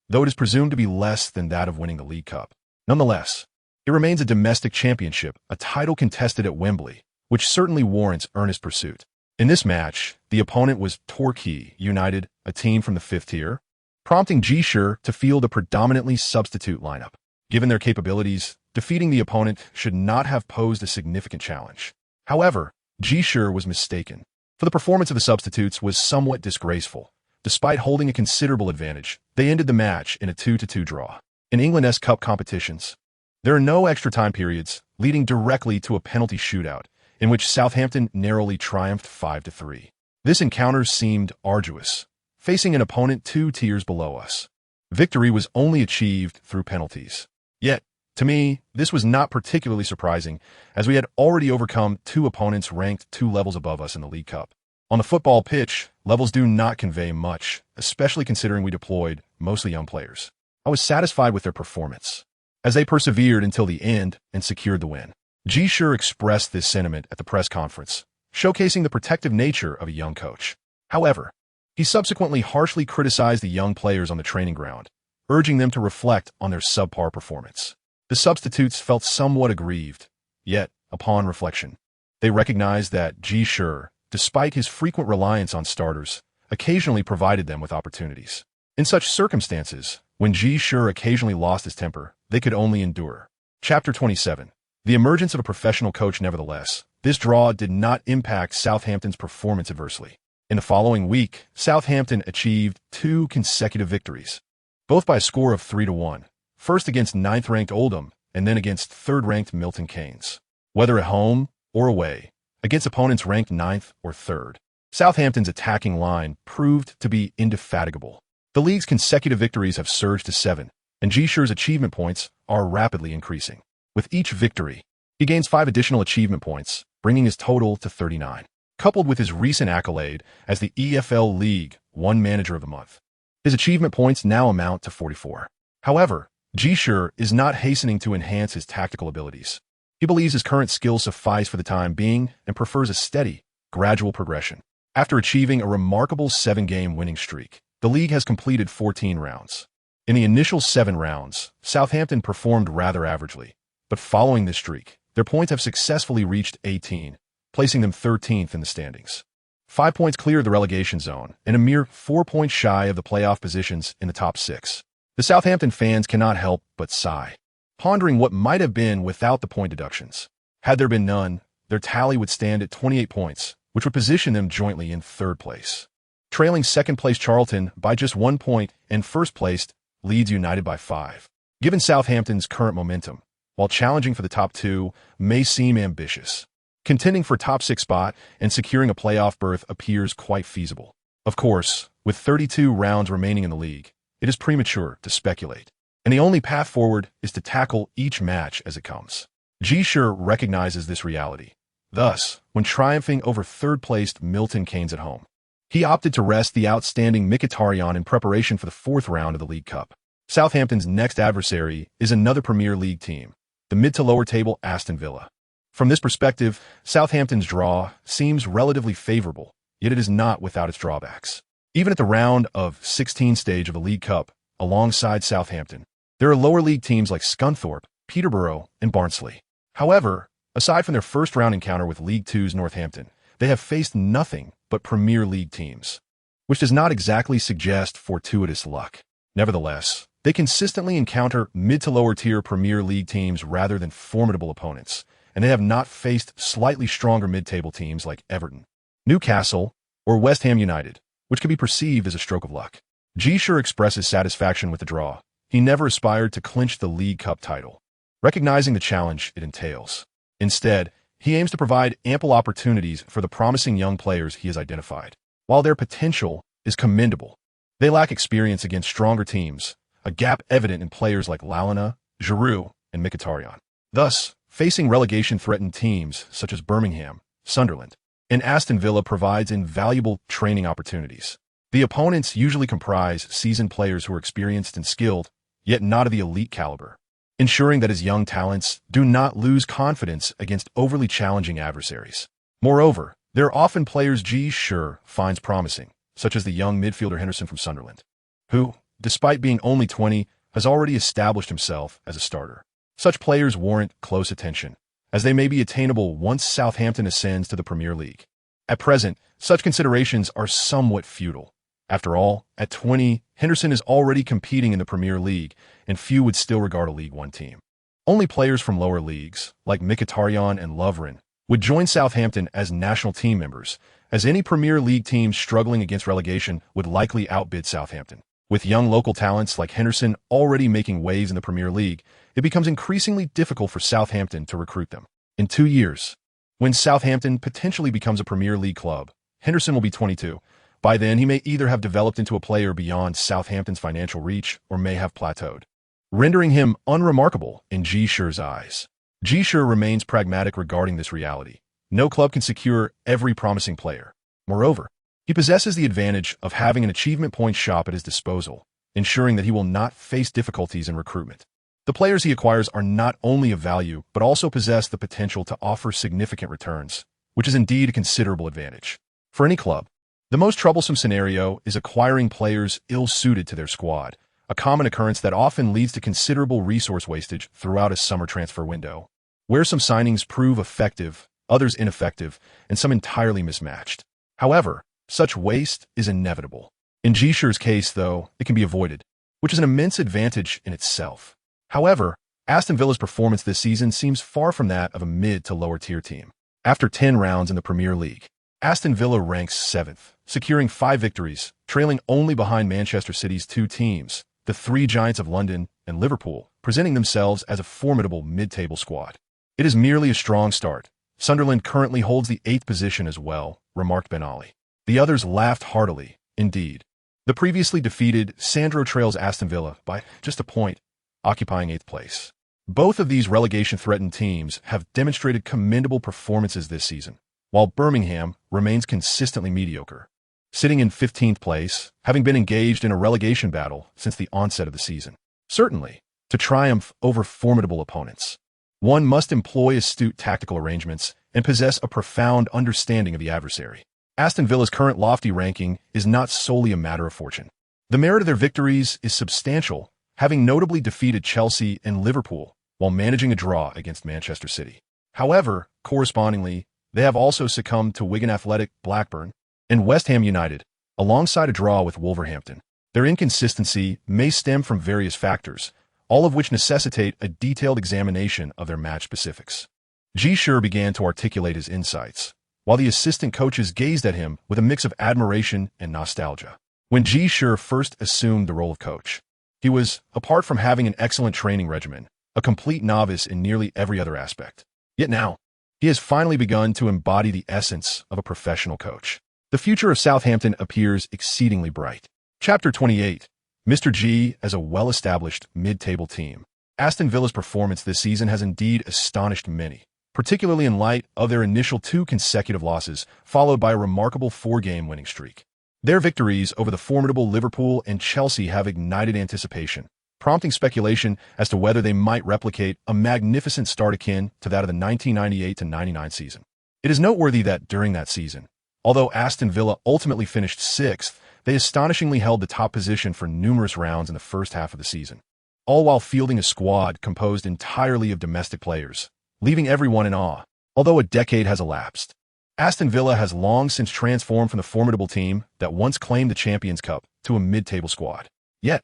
though it is presumed to be less than that of winning the League Cup. Nonetheless, It remains a domestic championship, a title contested at Wembley, which certainly warrants earnest pursuit. In this match, the opponent was Torquay United, a team from the 5th tier, prompting Ji Shi to field a predominantly substitute lineup. Given their capabilities, defeating the opponent should not have posed a significant challenge. However, Ji Shi was mistaken, for the performance of the substitutes was somewhat disgraceful. Despite holding a considerable advantage, they ended the match in a 2-2 draw. In England Cup competitions, there are no extra time periods, leading directly to a penalty shootout, in which Southampton narrowly triumphed 5-3. This encounter seemed arduous, facing an opponent 2 tiers below us. Victory was only achieved through penalties. Yet, to me, this was not particularly surprising, as we had already overcome 2 opponents ranked 2 levels above us in the League Cup. On the football pitch, levels do not convey much, especially considering we deployed mostly young players. I was satisfied with their performance, as they persevered until the end and secured the win. Ji Shi expressed this sentiment at the press conference, showcasing the protective nature of a young coach. However, he subsequently harshly criticized the young players on the training ground, urging them to reflect on their subpar performance. The substitutes felt somewhat aggrieved, yet, upon reflection, they recognized that Ji Shi, despite his frequent reliance on starters, occasionally provided them with opportunities. In such circumstances, when Ji Shi occasionally lost his temper, they could only endure. Chapter 27. The emergence of a professional coach. Nevertheless, this draw did not impact Southampton's performance adversely. In the following week, Southampton achieved 2 consecutive victories, both by a score of 3-1, first against 9th-ranked Oldham and then against 3rd-ranked Milton Keynes. Whether at home or away, against opponents ranked 9th or 3rd, Southampton's attacking line proved to be indefatigable. The league's consecutive victories have surged to 7, and Ji Shi's achievement points are rapidly increasing. With each victory, he gains 5 additional achievement points, bringing his total to 39. Coupled with his recent accolade as the EFL League 1 Manager of the Month, his achievement points now amount to 44. However, Ji Shi is not hastening to enhance his tactical abilities. He believes his current skills suffice for the time being and prefers a steady, gradual progression. After achieving a remarkable 7-game winning streak, the league has completed 14 rounds. In the initial 7 rounds, Southampton performed rather averagely, but following this streak, their points have successfully reached 18, placing them 13th in the standings. 5 points clear of the relegation zone, and a mere 4 points shy of the playoff positions in the top 6. The Southampton fans cannot help but sigh, pondering what might have been without the point deductions. Had there been none, their tally would stand at 28 points, which would position them jointly in 3rd place, trailing 2nd place Charlton by just 1 point and 1st placed Leeds United by 5. Given Southampton's current momentum, while challenging for the top 2 may seem ambitious, contending for top 6 spot and securing a playoff berth appears quite feasible. Of course, with 32 rounds remaining in the league, it is premature to speculate, and the only path forward is to tackle each match as it comes. Ji Shi recognizes this reality. Thus, when triumphing over 3rd-placed Milton Keynes at home, he opted to rest the outstanding Mkhitaryan in preparation for the 4th round of the League Cup. Southampton's next adversary is another Premier League team, the mid-to-lower table Aston Villa. From this perspective, Southampton's draw seems relatively favorable, yet it is not without its drawbacks. Even at the round of 16 stage of the League Cup, alongside Southampton, there are lower league teams like Scunthorpe, Peterborough, and Barnsley. However, aside from their first-round encounter with League Two's Northampton, they have faced nothing but Premier League teams, which does not exactly suggest fortuitous luck. Nevertheless, they consistently encounter mid-to-lower-tier Premier League teams rather than formidable opponents, and they have not faced slightly stronger mid-table teams like Everton, Newcastle, or West Ham United, which can be perceived as a stroke of luck. Ji Shi expresses satisfaction with the draw. He never aspired to clinch the League Cup title, recognizing the challenge it entails. Instead, he aims to provide ample opportunities for the promising young players he has identified. While their potential is commendable, they lack experience against stronger teams, a gap evident in players like Lalana, Giroud, and Mkhitaryan. Thus, facing relegation-threatened teams such as Birmingham, Sunderland, and Aston Villa provides invaluable training opportunities. The opponents usually comprise seasoned players who are experienced and skilled, yet not of the elite caliber, ensuring that his young talents do not lose confidence against overly challenging adversaries. Moreover, there are often players Ji Shi finds promising, such as the young midfielder Henderson from Sunderland, who, despite being only 20, has already established himself as a starter. Such players warrant close attention, as they may be attainable once Southampton ascends to the Premier League. At present, such considerations are somewhat futile. After all, at 20, Henderson is already competing in the Premier League, and few would still regard a League One team. Only players from lower leagues, like Mkhitaryan and Lovren, would join Southampton as national team members, as any Premier League team struggling against relegation would likely outbid Southampton. With young local talents like Henderson already making waves in the Premier League, it becomes increasingly difficult for Southampton to recruit them. In 2 years, when Southampton potentially becomes a Premier League club, Henderson will be 22. By then, he may either have developed into a player beyond Southampton's financial reach or may have plateaued, rendering him unremarkable in Ji Shi's eyes. Ji Shi remains pragmatic regarding this reality. No club can secure every promising player. Moreover, he possesses the advantage of having an achievement point shop at his disposal, ensuring that he will not face difficulties in recruitment. The players he acquires are not only of value, but also possess the potential to offer significant returns, which is indeed a considerable advantage. For any club, the most troublesome scenario is acquiring players ill-suited to their squad, a common occurrence that often leads to considerable resource wastage throughout a summer transfer window, where some signings prove effective, others ineffective, and some entirely mismatched. However, such waste is inevitable. In Ji Shi's case, though, it can be avoided, which is an immense advantage in itself. However, Aston Villa's performance this season seems far from that of a mid to lower tier team. After 10 rounds in the Premier League, Aston Villa ranks 7th, securing 5 victories, trailing only behind Manchester City's 2 teams, the 3 Giants of London and Liverpool, presenting themselves as a formidable mid-table squad. It is merely a strong start. Sunderland currently holds the 8th position as well, remarked Ben Ali. The others laughed heartily, indeed. The previously defeated Sandro trails Aston Villa by just a point, occupying 8th place. Both of these relegation-threatened teams have demonstrated commendable performances this season, while Birmingham remains consistently mediocre, sitting in 15th place, having been engaged in a relegation battle since the onset of the season. Certainly, to triumph over formidable opponents, one must employ astute tactical arrangements and possess a profound understanding of the adversary. Aston Villa's current lofty ranking is not solely a matter of fortune. The merit of their victories is substantial, having notably defeated Chelsea and Liverpool while managing a draw against Manchester City. However, correspondingly, they have also succumbed to Wigan Athletic, Blackburn, and West Ham United, alongside a draw with Wolverhampton. Their inconsistency may stem from various factors, all of which necessitate a detailed examination of their match specifics. Ji Shi began to articulate his insights, while the assistant coaches gazed at him with a mix of admiration and nostalgia. When Ji Shi first assumed the role of coach, he was, apart from having an excellent training regimen, a complete novice in nearly every other aspect. Yet now, he has finally begun to embody the essence of a professional coach. The future of Southampton appears exceedingly bright. Chapter 28. Mr. G as a well-established mid-table team. Aston Villa's performance this season has indeed astonished many, particularly in light of their initial 2 consecutive losses, followed by a remarkable 4-game winning streak. Their victories over the formidable Liverpool and Chelsea have ignited anticipation, prompting speculation as to whether they might replicate a magnificent start akin to that of the 1998-99 season. It is noteworthy that during that season, although Aston Villa ultimately finished 6th, they astonishingly held the top position for numerous rounds in the first half of the season, all while fielding a squad composed entirely of domestic players, leaving everyone in awe. Although a decade has elapsed, Aston Villa has long since transformed from the formidable team that once claimed the Champions Cup to a mid-table squad. Yet,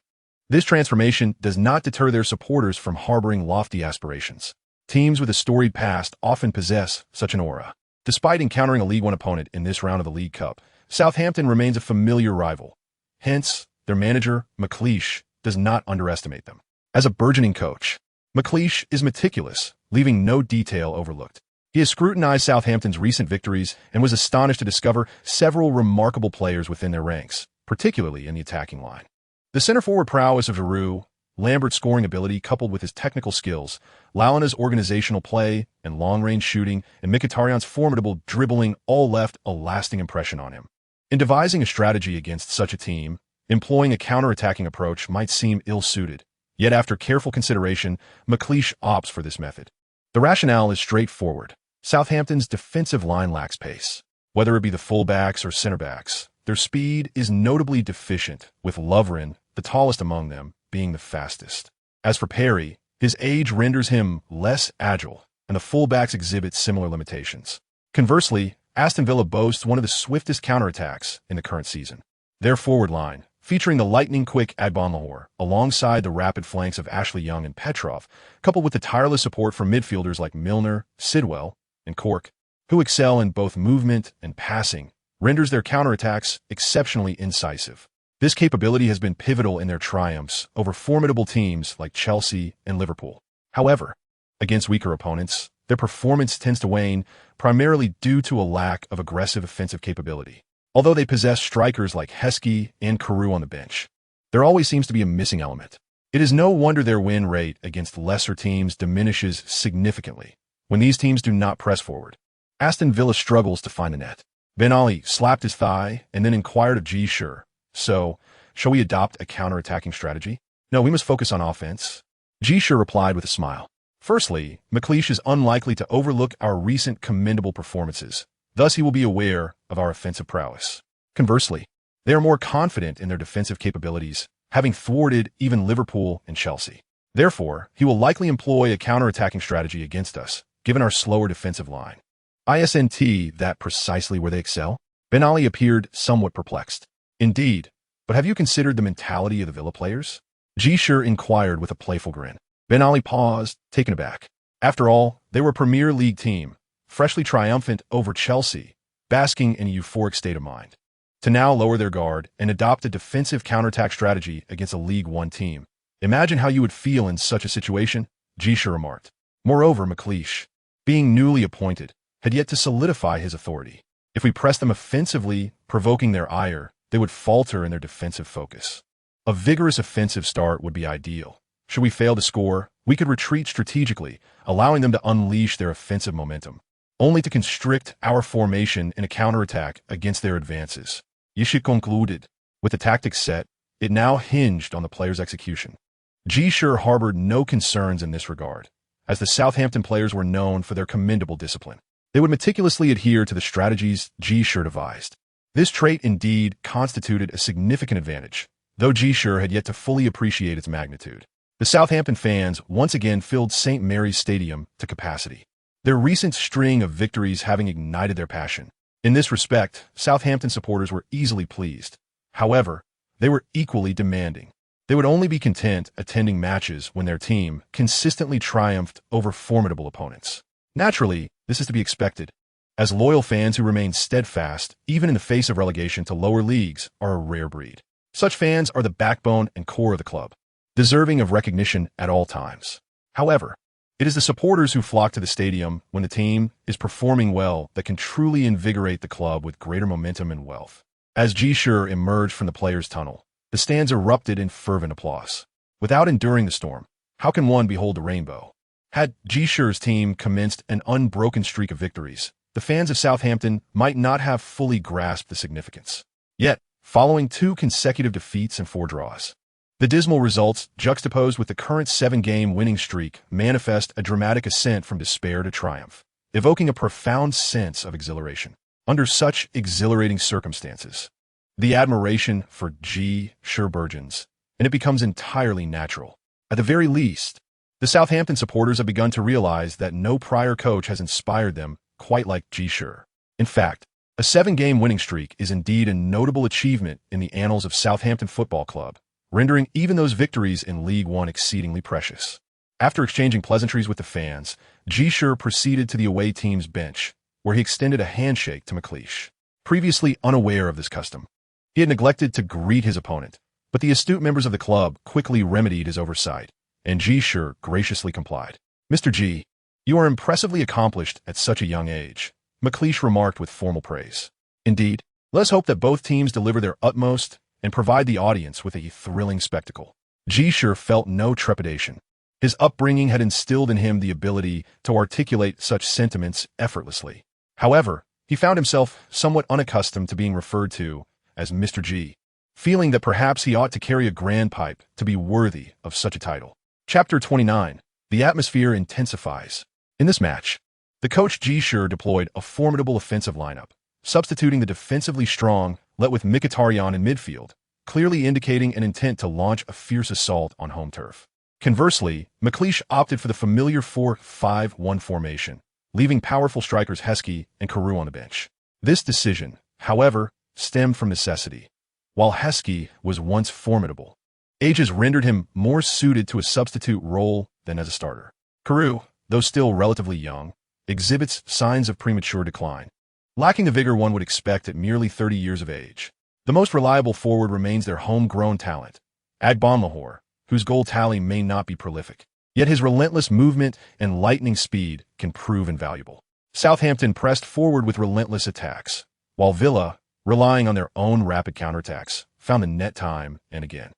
this transformation does not deter their supporters from harboring lofty aspirations. Teams with a storied past often possess such an aura. Despite encountering a League One opponent in this round of the League Cup, Southampton remains a familiar rival. Hence, their manager, McLeish, does not underestimate them. As a burgeoning coach, McLeish is meticulous, leaving no detail overlooked. He has scrutinized Southampton's recent victories and was astonished to discover several remarkable players within their ranks, particularly in the attacking line. The center-forward prowess of Giroud, Lambert's scoring ability coupled with his technical skills, Lalana's organizational play and long-range shooting, and Mkhitaryan's formidable dribbling all left a lasting impression on him. In devising a strategy against such a team, employing a counter-attacking approach might seem ill-suited. Yet after careful consideration, McLeish opts for this method. The rationale is straightforward. Southampton's defensive line lacks pace. Whether it be the fullbacks or center-backs, their speed is notably deficient, with Lovren, the tallest among them, being the fastest. As for Perry, His age renders him less agile, and the fullbacks exhibit similar limitations. Conversely, Aston Villa boasts one of the swiftest counterattacks in the current season. Their forward line, featuring the lightning-quick Agbonlahor, alongside the rapid flanks of Ashley Young and Petrov, coupled with the tireless support from midfielders like Milner, Sidwell, and Cork, who excel in both movement and passing, renders their counterattacks exceptionally incisive. This capability has been pivotal in their triumphs over formidable teams like Chelsea and Liverpool. However, against weaker opponents, their performance tends to wane, primarily due to a lack of aggressive offensive capability. Although they possess strikers like Heskey and Carew on the bench, there always seems to be a missing element. It is no wonder their win rate against lesser teams diminishes significantly when these teams do not press forward. Aston Villa struggles to find the net. Ben Ali slapped his thigh and then inquired of Ji Shi. So, shall we adopt a counter-attacking strategy? No, we must focus on offense. Ji Shi replied with a smile. Firstly, McLeish is unlikely to overlook our recent commendable performances. Thus, he will be aware of our offensive prowess. Conversely, they are more confident in their defensive capabilities, having thwarted even Liverpool and Chelsea. Therefore, he will likely employ a counter-attacking strategy against us, given our slower defensive line. Isn't that precisely where they excel? Ben Ali appeared somewhat perplexed. Indeed, but have you considered the mentality of the Villa players? Ji Shi inquired with a playful grin. Ben Ali paused, taken aback. After all, they were a Premier League team, freshly triumphant over Chelsea, basking in a euphoric state of mind. To now lower their guard and adopt a defensive counterattack strategy against a League One team. Imagine how you would feel in such a situation, Ji Shi remarked. Moreover, McLeish, being newly appointed, had yet to solidify his authority. If we pressed them offensively, provoking their ire, they would falter in their defensive focus. A vigorous offensive start would be ideal. Should we fail to score, we could retreat strategically, allowing them to unleash their offensive momentum, only to constrict our formation in a counterattack against their advances. Ji Shi concluded. With the tactics set, it now hinged on the players' execution. Ji Shi harbored no concerns in this regard, as the Southampton players were known for their commendable discipline. They would meticulously adhere to the strategies Ji Shi devised. This trait indeed constituted a significant advantage, though Ji Shi had yet to fully appreciate its magnitude. The Southampton fans once again filled St. Mary's Stadium to capacity, their recent string of victories having ignited their passion. In this respect, Southampton supporters were easily pleased. However, they were equally demanding. They would only be content attending matches when their team consistently triumphed over formidable opponents. Naturally, this is to be expected, as loyal fans who remain steadfast, even in the face of relegation to lower leagues, are a rare breed. Such fans are the backbone and core of the club, deserving of recognition at all times. However, it is the supporters who flock to the stadium when the team is performing well that can truly invigorate the club with greater momentum and wealth. As Ji Shi emerged from the players' tunnel, the stands erupted in fervent applause. Without enduring the storm, how can one behold the rainbow? Had Ji Shi's team commenced an unbroken streak of victories, the fans of Southampton might not have fully grasped the significance. Yet, following 2 consecutive defeats and 4 draws, the dismal results, juxtaposed with the current 7-game winning streak, manifest a dramatic ascent from despair to triumph, evoking a profound sense of exhilaration. Under such exhilarating circumstances, the admiration for Ji Shi burgeons, and it becomes entirely natural. At the very least, the Southampton supporters have begun to realize that no prior coach has inspired them quite like Ji Shi. In fact, a 7-game winning streak is indeed a notable achievement in the annals of Southampton Football Club, rendering even those victories in League One exceedingly precious. After exchanging pleasantries with the fans, Ji Shi proceeded to the away team's bench, where he extended a handshake to McLeish. Previously unaware of this custom, he had neglected to greet his opponent, but the astute members of the club quickly remedied his oversight, and Ji Shi graciously complied. Mr. Ji, you are impressively accomplished at such a young age, McLeish remarked with formal praise. Indeed, let's hope that both teams deliver their utmost and provide the audience with a thrilling spectacle. Ji Shi felt no trepidation. His upbringing had instilled in him the ability to articulate such sentiments effortlessly. However, he found himself somewhat unaccustomed to being referred to as Mr. Ji, feeling that perhaps he ought to carry a grand pipe to be worthy of such a title. Chapter 29. The atmosphere intensifies. In this match, the coach Ji Shi deployed a formidable offensive lineup, substituting the defensively strong Let with Mkhitaryan in midfield, clearly indicating an intent to launch a fierce assault on home turf. Conversely, McLeish opted for the familiar 4-5-1 formation, leaving powerful strikers Heskey and Carew on the bench. This decision, however, stemmed from necessity. While Heskey was once formidable, age has rendered him more suited to a substitute role than as a starter. Carew, though still relatively young, exhibits signs of premature decline, lacking the vigor one would expect at merely 30 years of age. The most reliable forward remains their homegrown talent, Agbonlahor, whose goal tally may not be prolific. Yet his relentless movement and lightning speed can prove invaluable. Southampton pressed forward with relentless attacks, while Villa, relying on their own rapid counterattacks, found the net time and again.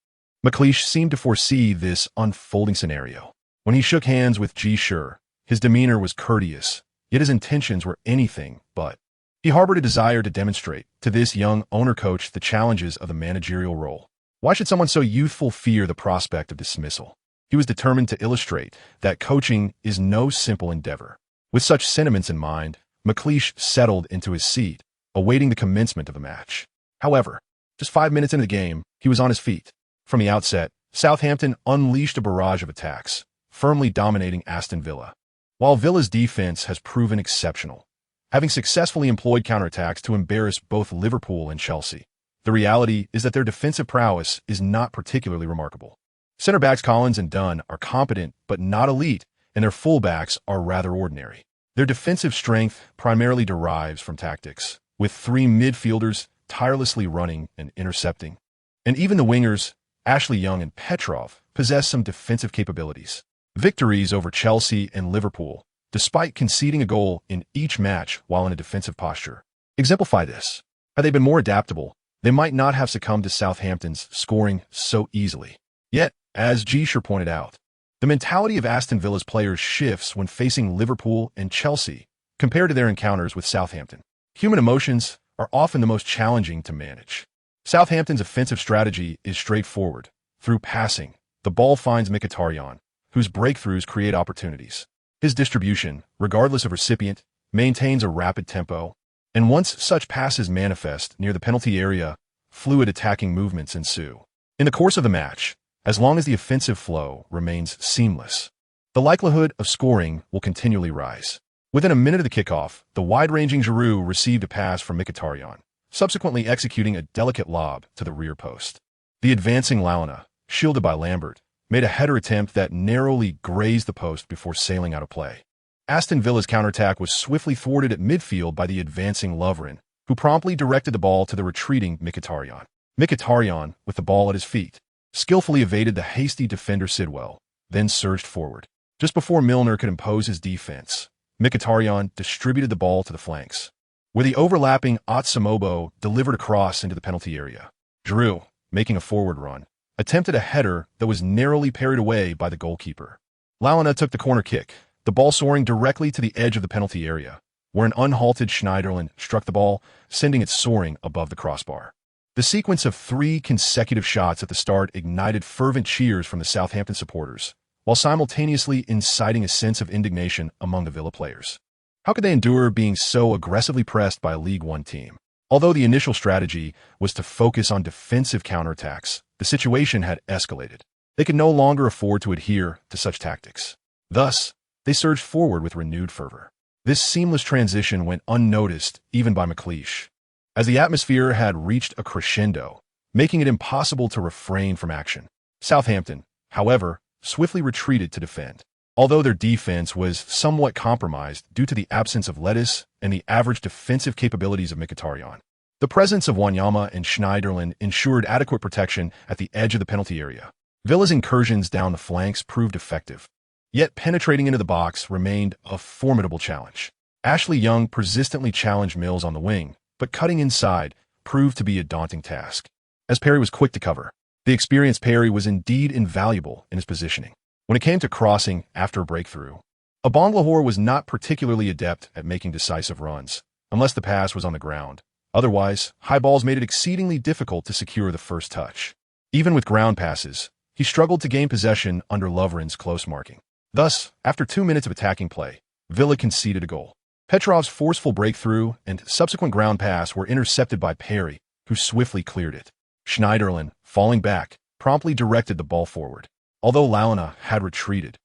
McLeish seemed to foresee this unfolding scenario. When he shook hands with Ji Shi, his demeanor was courteous, yet his intentions were anything but. He harbored a desire to demonstrate to this young owner-coach the challenges of the managerial role. Why should someone so youthful fear the prospect of dismissal? He was determined to illustrate that coaching is no simple endeavor. With such sentiments in mind, McLeish settled into his seat, awaiting the commencement of the match. However, just 5 minutes into the game, he was on his feet. From the outset, Southampton unleashed a barrage of attacks, firmly dominating Aston Villa. While Villa's defense has proven exceptional, having successfully employed counterattacks to embarrass both Liverpool and Chelsea, the reality is that their defensive prowess is not particularly remarkable. Center-backs Collins and Dunn are competent but not elite, and their full-backs are rather ordinary. Their defensive strength primarily derives from tactics, with 3 midfielders tirelessly running and intercepting. And even the wingers, Ashley Young and Petrov, possess some defensive capabilities. Victories over Chelsea and Liverpool, despite conceding a goal in each match while in a defensive posture, exemplify this. Had they been more adaptable, they might not have succumbed to Southampton's scoring so easily. Yet, as Ji Shi pointed out, the mentality of Aston Villa's players shifts when facing Liverpool and Chelsea compared to their encounters with Southampton. Human emotions are often the most challenging to manage. Southampton's offensive strategy is straightforward. Through passing, the ball finds Mkhitaryan, whose breakthroughs create opportunities. His distribution, regardless of recipient, maintains a rapid tempo, and once such passes manifest near the penalty area, fluid attacking movements ensue. In the course of the match, as long as the offensive flow remains seamless, the likelihood of scoring will continually rise. Within a minute of the kickoff, the wide-ranging Giroud received a pass from Mkhitaryan, subsequently executing a delicate lob to the rear post. The advancing Lalana, shielded by Lambert, made a header attempt that narrowly grazed the post before sailing out of play. Aston Villa's counterattack was swiftly thwarted at midfield by the advancing Lovren, who promptly directed the ball to the retreating Mkhitaryan. Mkhitaryan, with the ball at his feet, skillfully evaded the hasty defender Sidwell, then surged forward. Just before Milner could impose his defense, Mkhitaryan distributed the ball to the flanks, where the overlapping Otsamobo delivered a cross into the penalty area. Giroud, making a forward run, attempted a header that was narrowly parried away by the goalkeeper. Lalana took the corner kick, the ball soaring directly to the edge of the penalty area, where an unhalted Schneiderlin struck the ball, sending it soaring above the crossbar. The sequence of 3 consecutive shots at the start ignited fervent cheers from the Southampton supporters, while simultaneously inciting a sense of indignation among the Villa players. How could they endure being so aggressively pressed by a League One team? Although the initial strategy was to focus on defensive counterattacks, the situation had escalated. They could no longer afford to adhere to such tactics. Thus, they surged forward with renewed fervor. This seamless transition went unnoticed even by McLeish, as the atmosphere had reached a crescendo, making it impossible to refrain from action. Southampton, however, swiftly retreated to defend. Although their defense was somewhat compromised due to the absence of Lettuce and the average defensive capabilities of Mkhitaryan, the presence of Wanyama and Schneiderlin ensured adequate protection at the edge of the penalty area. Villa's incursions down the flanks proved effective, yet penetrating into the box remained a formidable challenge. Ashley Young persistently challenged Mills on the wing, but cutting inside proved to be a daunting task. As Perry was quick to cover, the experienced Perry was indeed invaluable in his positioning. When it came to crossing after a breakthrough, Agbonlahor was not particularly adept at making decisive runs, unless the pass was on the ground. Otherwise, high balls made it exceedingly difficult to secure the first touch. Even with ground passes, he struggled to gain possession under Lovren's close marking. Thus, after 2 minutes of attacking play, Villa conceded a goal. Petrov's forceful breakthrough and subsequent ground pass were intercepted by Perry, who swiftly cleared it. Schneiderlin, falling back, promptly directed the ball forward. although Lalana had retreated.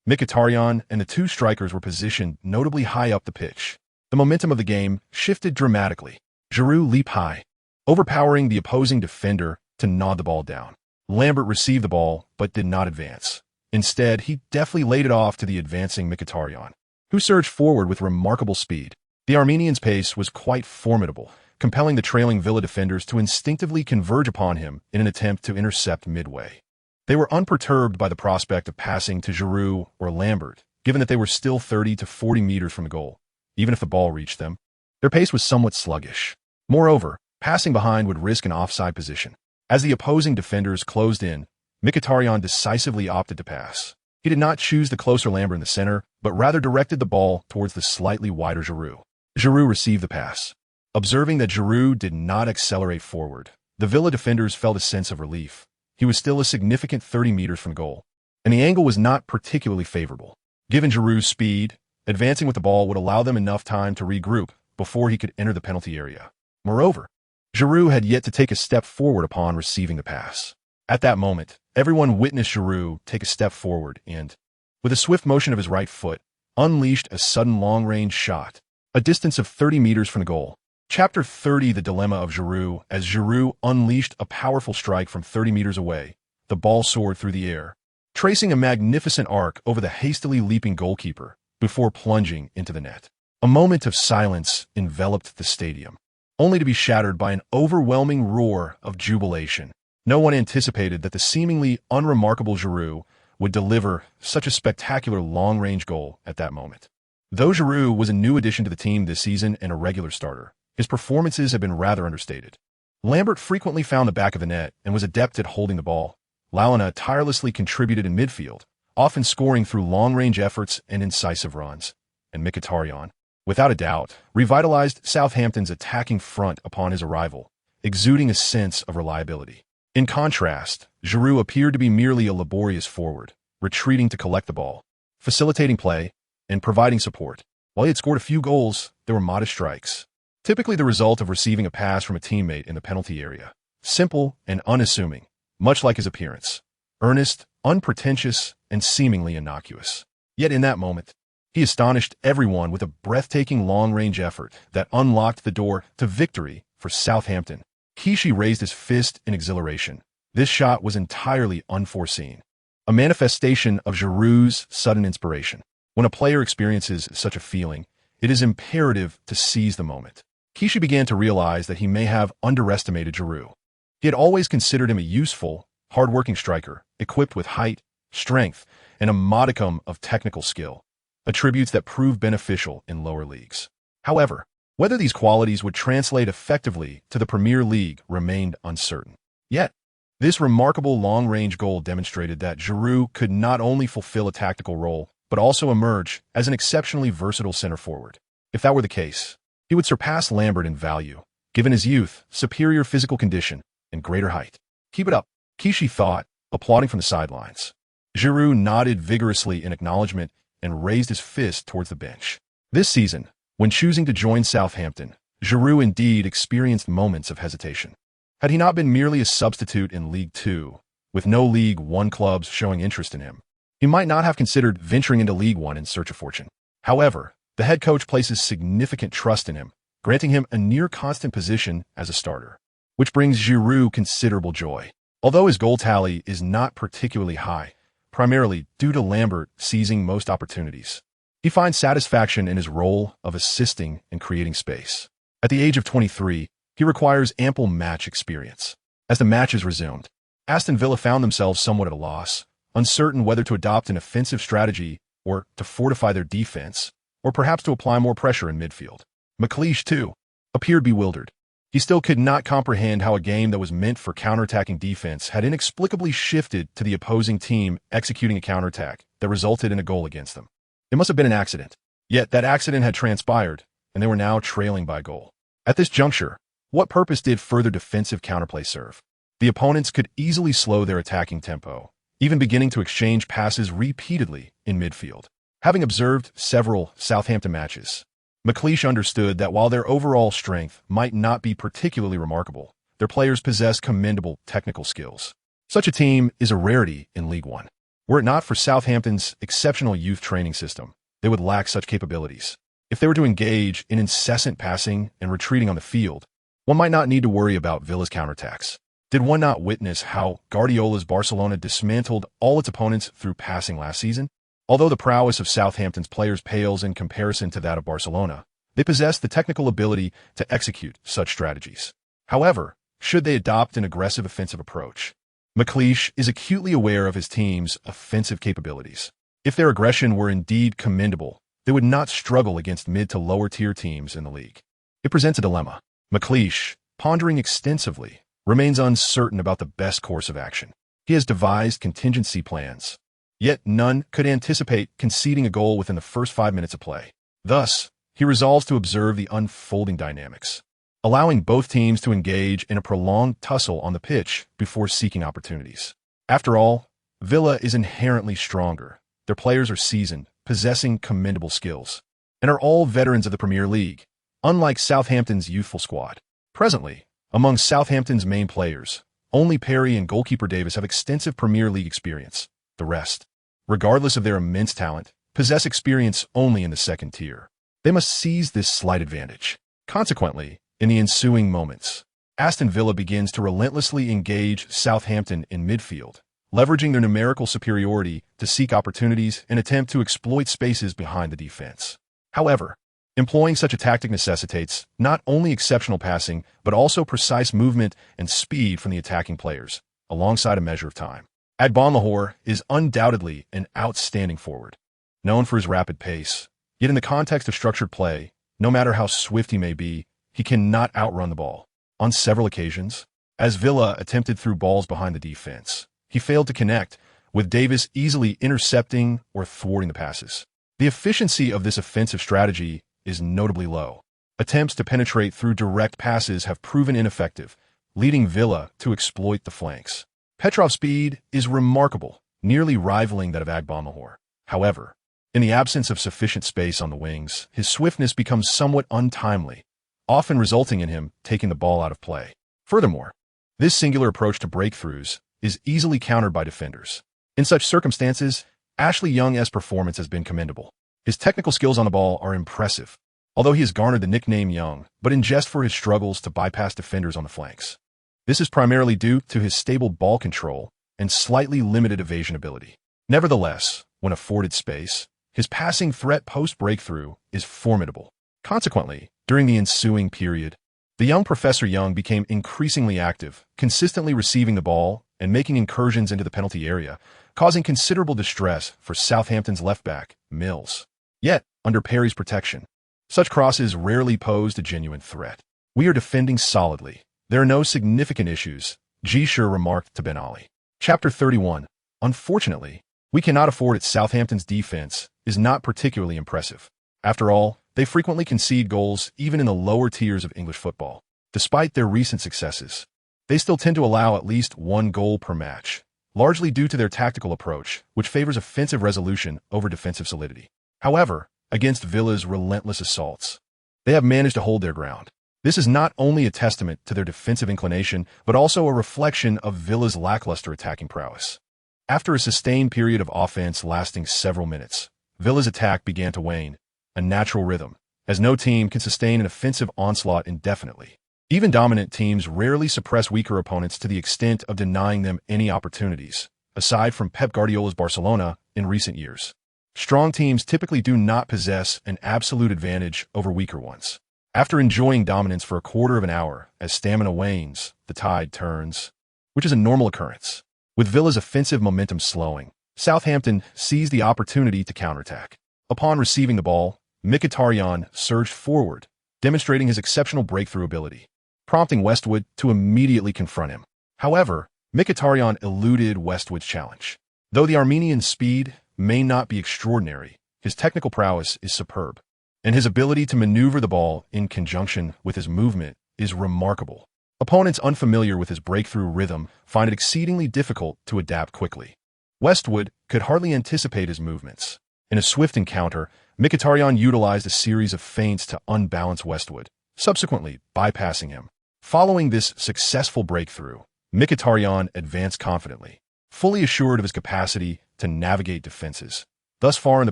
Mkhitaryan and the two strikers were positioned notably high up the pitch. The momentum of the game shifted dramatically. Giroud leaped high, overpowering the opposing defender to nod the ball down. Lambert received the ball but did not advance. Instead, he deftly laid it off to the advancing Mkhitaryan, who surged forward with remarkable speed. The Armenian's pace was quite formidable, compelling the trailing Villa defenders to instinctively converge upon him in an attempt to intercept midway. They were unperturbed by the prospect of passing to Giroud or Lambert, given that they were still 30 to 40 meters from the goal, even if the ball reached them. Their pace was somewhat sluggish. Moreover, passing behind would risk an offside position. As the opposing defenders closed in, Mkhitaryan decisively opted to pass. He did not choose the closer Lambert in the center, but rather directed the ball towards the slightly wider Giroud. Giroud received the pass. Observing that Giroud did not accelerate forward, the Villa defenders felt a sense of relief. He was still a significant 30 meters from goal, and the angle was not particularly favorable. Given Giroud's speed, advancing with the ball would allow them enough time to regroup before he could enter the penalty area. Moreover, Giroud had yet to take a step forward upon receiving the pass. At that moment, everyone witnessed Giroud take a step forward and, with a swift motion of his right foot, unleashed a sudden long-range shot, a distance of 30 meters from the goal. Chapter 30, The Dilemma of Giroud. As Giroud unleashed a powerful strike from 30 meters away, the ball soared through the air, tracing a magnificent arc over the hastily leaping goalkeeper before plunging into the net. A moment of silence enveloped the stadium, only to be shattered by an overwhelming roar of jubilation. No one anticipated that the seemingly unremarkable Giroud would deliver such a spectacular long-range goal at that moment. Though Giroud was a new addition to the team this season and a regular starter, his performances have been rather understated. Lambert frequently found the back of the net and was adept at holding the ball. Lalana tirelessly contributed in midfield, often scoring through long-range efforts and incisive runs. And Mkhitaryan, without a doubt, revitalized Southampton's attacking front upon his arrival, exuding a sense of reliability. In contrast, Giroud appeared to be merely a laborious forward, retreating to collect the ball, facilitating play, and providing support. While he had scored a few goals, they were modest strikes, typically the result of receiving a pass from a teammate in the penalty area. Simple and unassuming, much like his appearance. Earnest, unpretentious, and seemingly innocuous. Yet in that moment, he astonished everyone with a breathtaking long-range effort that unlocked the door to victory for Southampton. Ji Shi raised his fist in exhilaration. This shot was entirely unforeseen, a manifestation of Giroud's sudden inspiration. When a player experiences such a feeling, it is imperative to seize the moment. Ji Shi began to realize that he may have underestimated Giroud. He had always considered him a useful, hard-working striker, equipped with height, strength, and a modicum of technical skill, attributes that proved beneficial in lower leagues. However, whether these qualities would translate effectively to the Premier League remained uncertain. Yet, this remarkable long-range goal demonstrated that Giroud could not only fulfill a tactical role, but also emerge as an exceptionally versatile center forward. If that were the case, he would surpass Lambert in value, given his youth, superior physical condition, and greater height. Keep it up, Ji Shi thought, applauding from the sidelines. Giroud nodded vigorously in acknowledgement and raised his fist towards the bench. This season, when choosing to join Southampton, Giroud indeed experienced moments of hesitation. Had he not been merely a substitute in League Two, with no League One clubs showing interest in him, he might not have considered venturing into League One in search of fortune. However, the head coach places significant trust in him, granting him a near-constant position as a starter, which brings Giroud considerable joy. Although his goal tally is not particularly high, primarily due to Lambert seizing most opportunities, he finds satisfaction in his role of assisting and creating space. At the age of 23, he requires ample match experience. As the matches resumed, Aston Villa found themselves somewhat at a loss, uncertain whether to adopt an offensive strategy or to fortify their defense, or perhaps to apply more pressure in midfield. McLeish, too, appeared bewildered. He still could not comprehend how a game that was meant for counterattacking defense had inexplicably shifted to the opposing team executing a counterattack that resulted in a goal against them. It must have been an accident. Yet that accident had transpired, and they were now trailing by a goal. At this juncture, what purpose did further defensive counterplay serve? The opponents could easily slow their attacking tempo, even beginning to exchange passes repeatedly in midfield. Having observed several Southampton matches, McLeish understood that while their overall strength might not be particularly remarkable, their players possess commendable technical skills. Such a team is a rarity in League One. Were it not for Southampton's exceptional youth training system, they would lack such capabilities. If they were to engage in incessant passing and retreating on the field, one might not need to worry about Villa's counterattacks. Did one not witness how Guardiola's Barcelona dismantled all its opponents through passing last season? Although the prowess of Southampton's players pales in comparison to that of Barcelona, they possess the technical ability to execute such strategies. However, should they adopt an aggressive offensive approach, McLeish is acutely aware of his team's offensive capabilities. If their aggression were indeed commendable, they would not struggle against mid to lower tier teams in the league. It presents a dilemma. McLeish, pondering extensively, remains uncertain about the best course of action. He has devised contingency plans, yet none could anticipate conceding a goal within the first 5 minutes of play. Thus, he resolves to observe the unfolding dynamics, allowing both teams to engage in a prolonged tussle on the pitch before seeking opportunities. After all, Villa is inherently stronger. Their players are seasoned, possessing commendable skills, and are all veterans of the Premier League, unlike Southampton's youthful squad. Presently, among Southampton's main players, only Perry and goalkeeper Davis have extensive Premier League experience. The rest, regardless of their immense talent, possess experience only in the second tier. They must seize this slight advantage. Consequently, in the ensuing moments, Aston Villa begins to relentlessly engage Southampton in midfield, leveraging their numerical superiority to seek opportunities and attempt to exploit spaces behind the defense. However, employing such a tactic necessitates not only exceptional passing, but also precise movement and speed from the attacking players, alongside a measure of time. Agbonlahor is undoubtedly an outstanding forward, known for his rapid pace. Yet in the context of structured play, no matter how swift he may be, he cannot outrun the ball. On several occasions, as Villa attempted through balls behind the defense, he failed to connect, with Davis easily intercepting or thwarting the passes. The efficiency of this offensive strategy is notably low. Attempts to penetrate through direct passes have proven ineffective, leading Villa to exploit the flanks. Petrov's speed is remarkable, nearly rivaling that of Agbonlahor. However, in the absence of sufficient space on the wings, his swiftness becomes somewhat untimely, often resulting in him taking the ball out of play. Furthermore, this singular approach to breakthroughs is easily countered by defenders. In such circumstances, Ashley Young's performance has been commendable. His technical skills on the ball are impressive, although he has garnered the nickname Young, but in jest for his struggles to bypass defenders on the flanks. This is primarily due to his stable ball control and slightly limited evasion ability. Nevertheless, when afforded space, his passing threat post-breakthrough is formidable. Consequently, during the ensuing period, the young Professor Young became increasingly active, consistently receiving the ball and making incursions into the penalty area, causing considerable distress for Southampton's left-back, Mills. Yet, under Perry's protection, such crosses rarely posed a genuine threat. "We are defending solidly. There are no significant issues," Ji Shi remarked to Ben Ali. Chapter 31. Unfortunately, we cannot afford it. Southampton's defense is not particularly impressive. After all, they frequently concede goals even in the lower tiers of English football. Despite their recent successes, they still tend to allow at least one goal per match, largely due to their tactical approach, which favors offensive resolution over defensive solidity. However, against Villa's relentless assaults, they have managed to hold their ground. This is not only a testament to their defensive inclination, but also a reflection of Villa's lackluster attacking prowess. After a sustained period of offense lasting several minutes, Villa's attack began to wane, a natural rhythm, as no team can sustain an offensive onslaught indefinitely. Even dominant teams rarely suppress weaker opponents to the extent of denying them any opportunities, aside from Pep Guardiola's Barcelona in recent years. Strong teams typically do not possess an absolute advantage over weaker ones. After enjoying dominance for a quarter of an hour, as stamina wanes, the tide turns, which is a normal occurrence. With Villa's offensive momentum slowing, Southampton seized the opportunity to counterattack. Upon receiving the ball, Mkhitaryan surged forward, demonstrating his exceptional breakthrough ability, prompting Westwood to immediately confront him. However, Mkhitaryan eluded Westwood's challenge. Though the Armenian's speed may not be extraordinary, his technical prowess is superb, and his ability to maneuver the ball in conjunction with his movement is remarkable. Opponents unfamiliar with his breakthrough rhythm find it exceedingly difficult to adapt quickly. Westwood could hardly anticipate his movements. In a swift encounter, Mkhitaryan utilized a series of feints to unbalance Westwood, subsequently bypassing him. Following this successful breakthrough, Mkhitaryan advanced confidently, fully assured of his capacity to navigate defenses. Thus far in the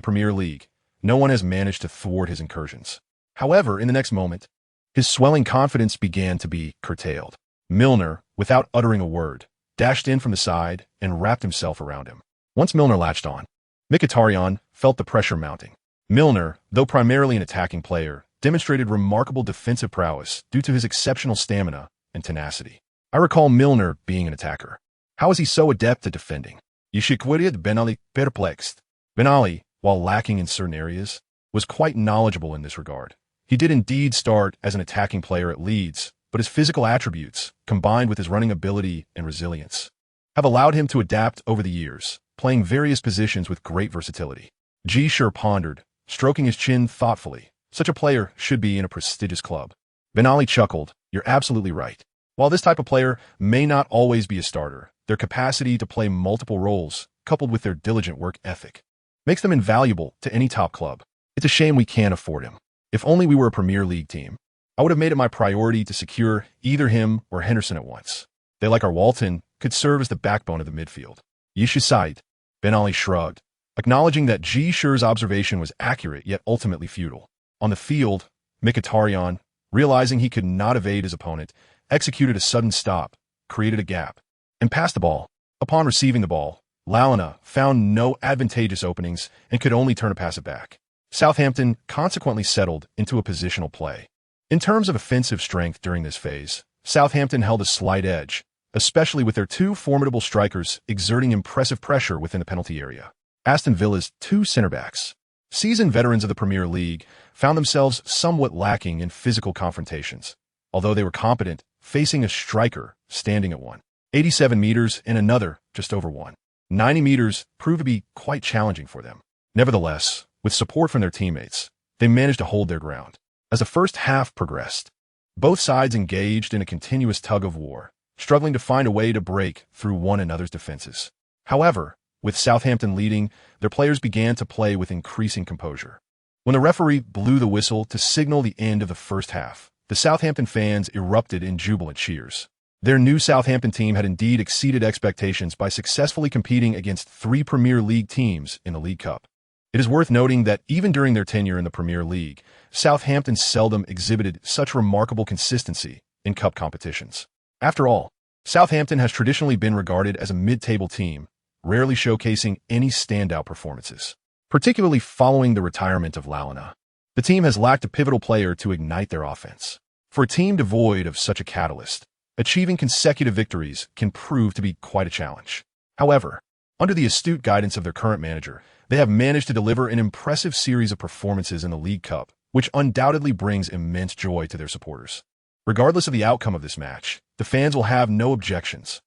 Premier League, no one has managed to thwart his incursions. However, in the next moment, his swelling confidence began to be curtailed. Milner, without uttering a word, dashed in from the side and wrapped himself around him. Once Milner latched on, Mkhitaryan felt the pressure mounting. Milner, though primarily an attacking player, demonstrated remarkable defensive prowess due to his exceptional stamina and tenacity. I recall Milner being an attacker. How is he so adept at defending? Ji Shi queried Ben Ali, perplexed. Ben Ali, while lacking in certain areas, was quite knowledgeable in this regard. He did indeed start as an attacking player at Leeds, but his physical attributes, combined with his running ability and resilience, have allowed him to adapt over the years, playing various positions with great versatility. Ji Shi pondered, stroking his chin thoughtfully. Such a player should be in a prestigious club. Ben Ali chuckled. You're absolutely right. While this type of player may not always be a starter, their capacity to play multiple roles, coupled with their diligent work ethic, makes them invaluable to any top club. It's a shame we can't afford him. If only we were a Premier League team, I would have made it my priority to secure either him or Henderson at once. They, like our Walton, could serve as the backbone of the midfield. Ji Shi sighed. Ben Ali shrugged, acknowledging that Ji Shi's observation was accurate yet ultimately futile. On the field, Mkhitaryan, realizing he could not evade his opponent, executed a sudden stop, created a gap, and passed the ball. Upon receiving the ball, Lalana found no advantageous openings and could only turn to pass it back. Southampton consequently settled into a positional play. In terms of offensive strength during this phase, Southampton held a slight edge, especially with their two formidable strikers exerting impressive pressure within the penalty area. Aston Villa's two centre-backs, seasoned veterans of the Premier League, found themselves somewhat lacking in physical confrontations, although they were competent, facing a striker standing at 187 meters and another just over 190 meters proved to be quite challenging for them. Nevertheless, with support from their teammates, they managed to hold their ground. As the first half progressed, both sides engaged in a continuous tug-of-war, struggling to find a way to break through one another's defenses. However, with Southampton leading, their players began to play with increasing composure. When the referee blew the whistle to signal the end of the first half, the Southampton fans erupted in jubilant cheers. Their new Southampton team had indeed exceeded expectations by successfully competing against three Premier League teams in the League Cup. It is worth noting that even during their tenure in the Premier League, Southampton seldom exhibited such remarkable consistency in cup competitions. After all, Southampton has traditionally been regarded as a mid-table team, rarely showcasing any standout performances. Particularly following the retirement of Lalana, the team has lacked a pivotal player to ignite their offense. For a team devoid of such a catalyst, achieving consecutive victories can prove to be quite a challenge. However, under the astute guidance of their current manager, they have managed to deliver an impressive series of performances in the League Cup, which undoubtedly brings immense joy to their supporters. Regardless of the outcome of this match, the fans will have no objections.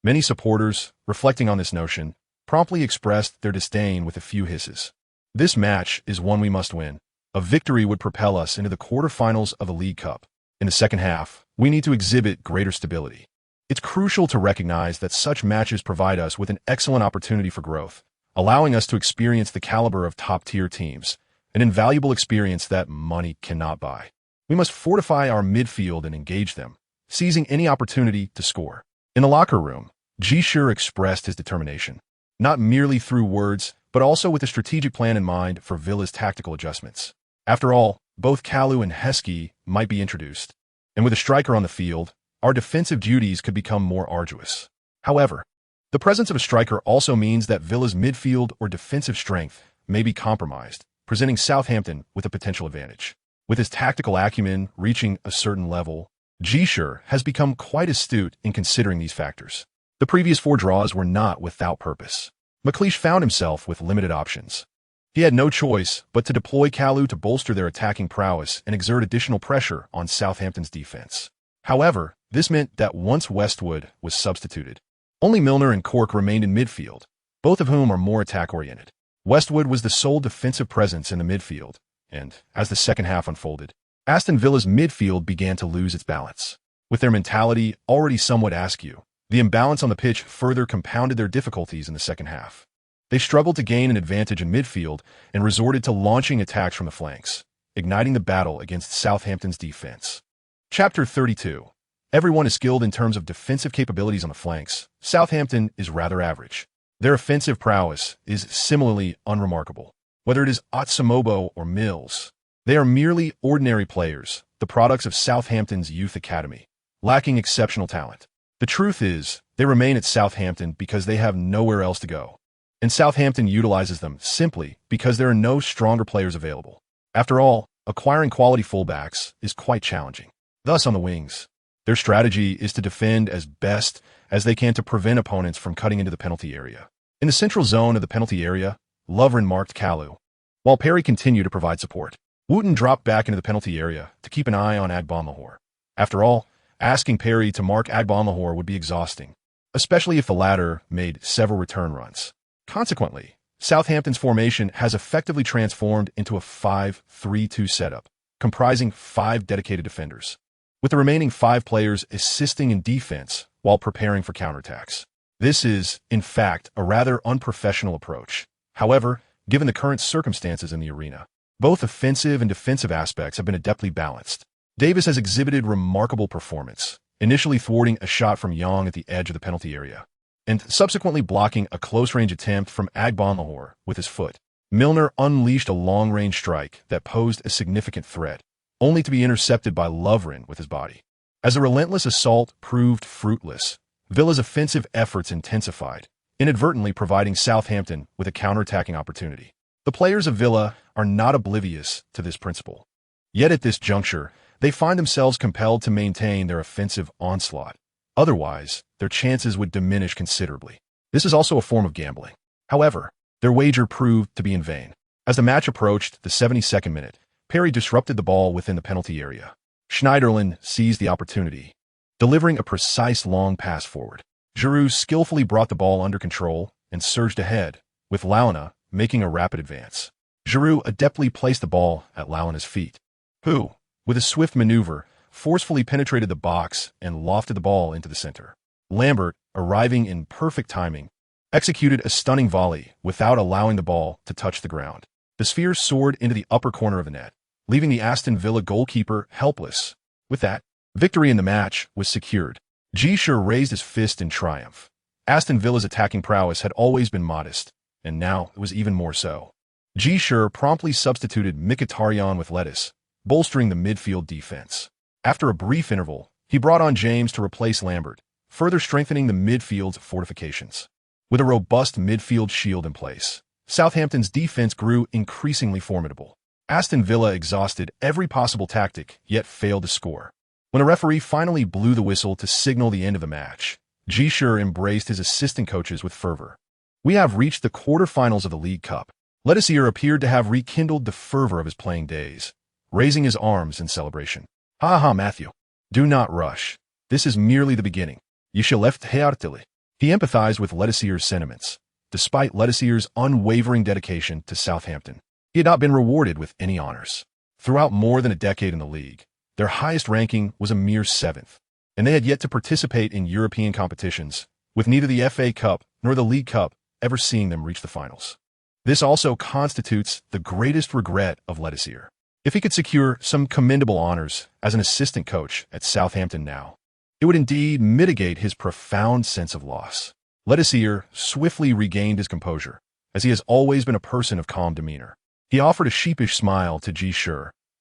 Many supporters, reflecting on this notion, promptly expressed their disdain with a few hisses. This match is one we must win. A victory would propel us into the quarterfinals of the League Cup. In the second half, we need to exhibit greater stability. It's crucial to recognize that such matches provide us with an excellent opportunity for growth, allowing us to experience the caliber of top-tier teams, an invaluable experience that money cannot buy. We must fortify our midfield and engage them, seizing any opportunity to score. In the locker room, Ji Shi expressed his determination, not merely through words, but also with a strategic plan in mind for Villa's tactical adjustments. After all, both Kalu and Heskey might be introduced, and with a striker on the field, our defensive duties could become more arduous. However, the presence of a striker also means that Villa's midfield or defensive strength may be compromised, presenting Southampton with a potential advantage. With his tactical acumen reaching a certain level, Ji Shi has become quite astute in considering these factors. The previous 4 draws were not without purpose. McLeish found himself with limited options. He had no choice but to deploy Kalu to bolster their attacking prowess and exert additional pressure on Southampton's defense. However, this meant that once Westwood was substituted, only Milner and Cork remained in midfield, both of whom are more attack-oriented. Westwood was the sole defensive presence in the midfield, and, as the second half unfolded, Aston Villa's midfield began to lose its balance. With their mentality already somewhat askew, the imbalance on the pitch further compounded their difficulties in the second half. They struggled to gain an advantage in midfield and resorted to launching attacks from the flanks, igniting the battle against Southampton's defense. Chapter 32. Everyone is skilled in terms of defensive capabilities on the flanks. Southampton is rather average. Their offensive prowess is similarly unremarkable. Whether it is Otsumobo or Mills, they are merely ordinary players, the products of Southampton's youth academy, lacking exceptional talent. The truth is, they remain at Southampton because they have nowhere else to go. And Southampton utilizes them simply because there are no stronger players available. After all, acquiring quality fullbacks is quite challenging. Thus, on the wings, their strategy is to defend as best as they can to prevent opponents from cutting into the penalty area. In the central zone of the penalty area, Lovren marked Kalu, while Perry continued to provide support. Wooten dropped back into the penalty area to keep an eye on Agbonlahor. After all, asking Perry to mark Agbonlahor would be exhausting, especially if the latter made several return runs. Consequently, Southampton's formation has effectively transformed into a 5-3-2 setup, comprising 5 dedicated defenders, with the remaining 5 players assisting in defense while preparing for counterattacks. This is, in fact, a rather unprofessional approach. However, given the current circumstances in the arena, both offensive and defensive aspects have been adeptly balanced. Davis has exhibited remarkable performance, initially thwarting a shot from Young at the edge of the penalty area, and subsequently blocking a close-range attempt from Agbonlahor with his foot. Milner unleashed a long-range strike that posed a significant threat, only to be intercepted by Lovren with his body. As the relentless assault proved fruitless, Villa's offensive efforts intensified, inadvertently providing Southampton with a counterattacking opportunity. The players of Villa are not oblivious to this principle. Yet at this juncture, they find themselves compelled to maintain their offensive onslaught. Otherwise, their chances would diminish considerably. This is also a form of gambling. However, their wager proved to be in vain. As the match approached the 72nd minute, Perry disrupted the ball within the penalty area. Schneiderlin seized the opportunity, delivering a precise long pass forward. Giroud skillfully brought the ball under control and surged ahead, with Launa making a rapid advance. Giroud adeptly placed the ball at Launa's feet, who, with a swift maneuver, forcefully penetrated the box and lofted the ball into the center. Lambert, arriving in perfect timing, executed a stunning volley without allowing the ball to touch the ground. The sphere soared into the upper corner of the net, leaving the Aston Villa goalkeeper helpless. With that, victory in the match was secured. Ji Shi raised his fist in triumph. Aston Villa's attacking prowess had always been modest, and now it was even more so. Ji Shi promptly substituted Mkhitaryan with Lettuce, bolstering the midfield defense. After a brief interval, he brought on James to replace Lambert, further strengthening the midfield's fortifications. With a robust midfield shield in place, Southampton's defense grew increasingly formidable. Aston Villa exhausted every possible tactic, yet failed to score. When a referee finally blew the whistle to signal the end of the match, Ji Shi embraced his assistant coaches with fervor. "We have reached the quarterfinals of the League Cup." Lettuce appeared to have rekindled the fervor of his playing days, raising his arms in celebration. "Ha ha, Matthew. Do not rush. This is merely the beginning. You shall left heartily." He empathized with Lettuce's sentiments. Despite Lettuce's unwavering dedication to Southampton, he had not been rewarded with any honors. Throughout more than a decade in the league, their highest ranking was a mere 7th, and they had yet to participate in European competitions, with neither the FA Cup nor the League Cup ever seeing them reach the finals. This also constitutes the greatest regret of Lettuce. If he could secure some commendable honors as an assistant coach at Southampton now, it would indeed mitigate his profound sense of loss. Lettuce swiftly regained his composure, as he has always been a person of calm demeanor. He offered a sheepish smile to Ji Shi,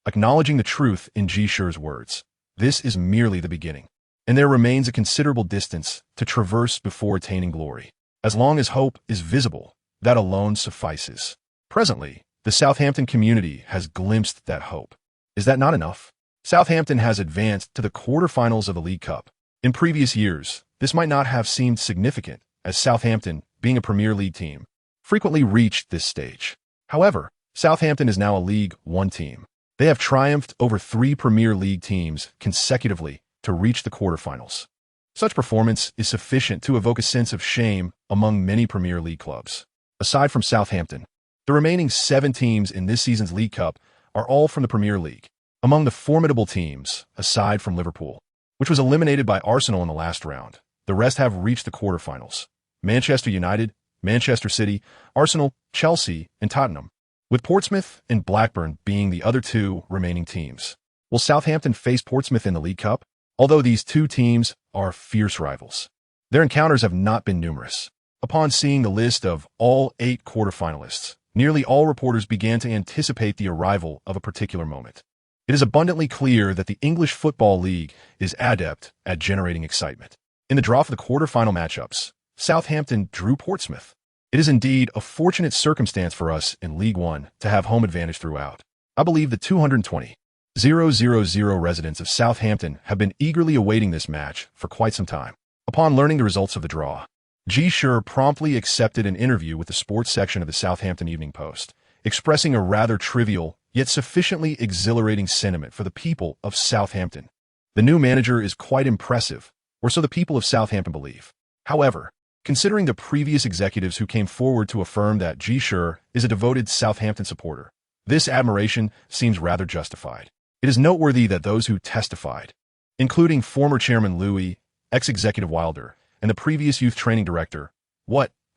acknowledging the truth in Ji Shi's words. This is merely the beginning, and there remains a considerable distance to traverse before attaining glory. As long as hope is visible, that alone suffices. Presently, the Southampton community has glimpsed that hope. Is that not enough? Southampton has advanced to the quarterfinals of the League Cup. In previous years, this might not have seemed significant, as Southampton, being a Premier League team, frequently reached this stage. However, Southampton is now a League One team. They have triumphed over 3 Premier League teams consecutively to reach the quarterfinals. Such performance is sufficient to evoke a sense of shame among many Premier League clubs. Aside from Southampton, the remaining 7 teams in this season's League Cup are all from the Premier League. Among the formidable teams, aside from Liverpool, which was eliminated by Arsenal in the last round, the rest have reached the quarterfinals. Manchester United, Manchester City, Arsenal, Chelsea, and Tottenham, with Portsmouth and Blackburn being the other 2 remaining teams. Will Southampton face Portsmouth in the League Cup? Although these two teams are fierce rivals, their encounters have not been numerous. Upon seeing the list of all 8 quarterfinalists, nearly all reporters began to anticipate the arrival of a particular moment. It is abundantly clear that the English Football League is adept at generating excitement. In the draw for the quarterfinal matchups, Southampton drew Portsmouth. It is indeed a fortunate circumstance for us in League One to have home advantage throughout. I believe the 220,000 residents of Southampton have been eagerly awaiting this match for quite some time. Upon learning the results of the draw, Ji Shi promptly accepted an interview with the sports section of the Southampton Evening Post, expressing a rather trivial yet sufficiently exhilarating sentiment for the people of Southampton. The new manager is quite impressive, or so the people of Southampton believe. However, considering the previous executives who came forward to affirm that Ji Shi is a devoted Southampton supporter, this admiration seems rather justified. It is noteworthy that those who testified, including former chairman Louis, ex-executive Wilder, and the previous youth training director,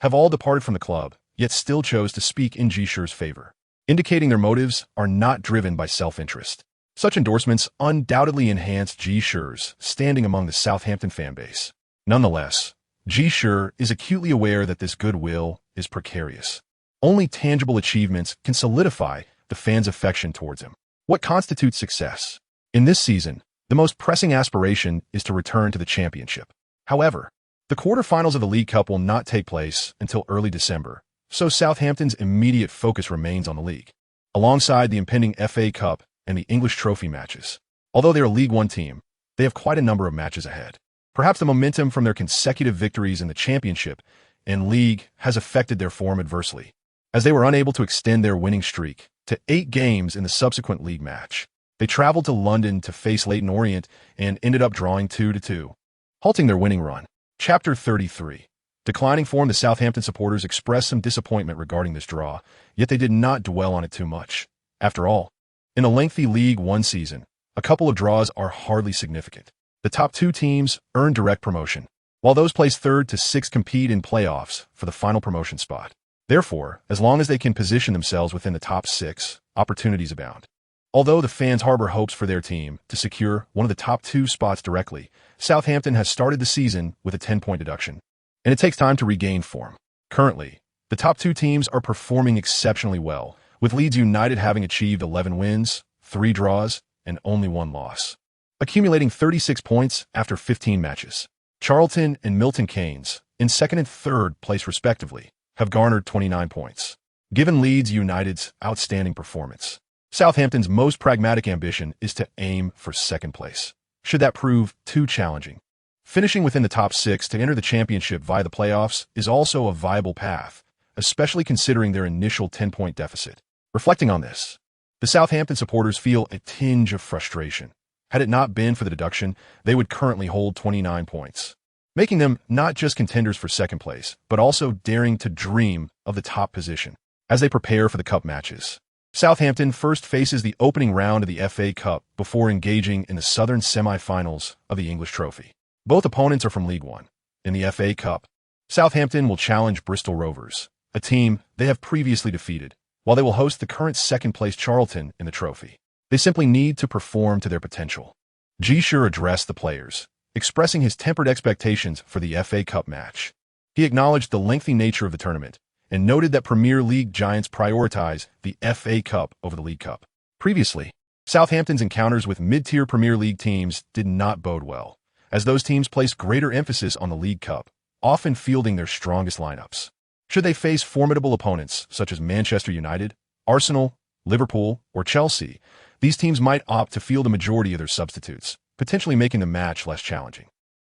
have all departed from the club, yet still chose to speak in Ji Shi's favor, indicating their motives are not driven by self-interest. Such endorsements undoubtedly enhance Ji Shi's standing among the Southampton fanbase. Nonetheless, Ji Shi is acutely aware that this goodwill is precarious. Only tangible achievements can solidify the fans' affection towards him. What constitutes success? In this season, the most pressing aspiration is to return to the championship. However, the quarterfinals of the League Cup will not take place until early December, so Southampton's immediate focus remains on the league, alongside the impending FA Cup and the English Trophy matches. Although they're a League One team, they have quite a number of matches ahead. Perhaps the momentum from their consecutive victories in the championship and league has affected their form adversely, as they were unable to extend their winning streak to 8 games in the subsequent league match. They traveled to London to face Leyton Orient and ended up drawing 2-2, halting their winning run. Chapter 33. Declining form. The Southampton supporters expressed some disappointment regarding this draw, yet they did not dwell on it too much. After all, in a lengthy League One season, a couple of draws are hardly significant. The top 2 teams earn direct promotion, while those placed 3rd to 6th compete in playoffs for the final promotion spot. Therefore, as long as they can position themselves within the top 6, opportunities abound. Although the fans harbor hopes for their team to secure one of the top 2 spots directly, Southampton has started the season with a 10-point deduction, and it takes time to regain form. Currently, the top 2 teams are performing exceptionally well, with Leeds United having achieved 11 wins, 3 draws, and only 1 loss, accumulating 36 points after 15 matches. Charlton and Milton Keynes, in 2nd and 3rd place respectively, have garnered 29 points. Given Leeds United's outstanding performance, Southampton's most pragmatic ambition is to aim for 2nd place. Should that prove too challenging, finishing within the top 6 to enter the championship via the playoffs is also a viable path, especially considering their initial 10-point deficit. Reflecting on this, the Southampton supporters feel a tinge of frustration. Had it not been for the deduction, they would currently hold 29 points, making them not just contenders for 2nd place, but also daring to dream of the top position. As they prepare for the cup matches, Southampton first faces the opening round of the FA Cup before engaging in the southern semi-finals of the English Trophy. Both opponents are from League One. In the FA Cup, Southampton will challenge Bristol Rovers, a team they have previously defeated, while they will host the current 2nd-place Charlton in the trophy. They simply need to perform to their potential. Ji Shi addressed the players, expressing his tempered expectations for the FA Cup match. He acknowledged the lengthy nature of the tournament and noted that Premier League giants prioritize the FA Cup over the League Cup. Previously, Southampton's encounters with mid-tier Premier League teams did not bode well, as those teams placed greater emphasis on the League Cup, often fielding their strongest lineups. Should they face formidable opponents such as Manchester United, Arsenal, Liverpool, or Chelsea, these teams might opt to field a majority of their substitutes, potentially making the match less challenging.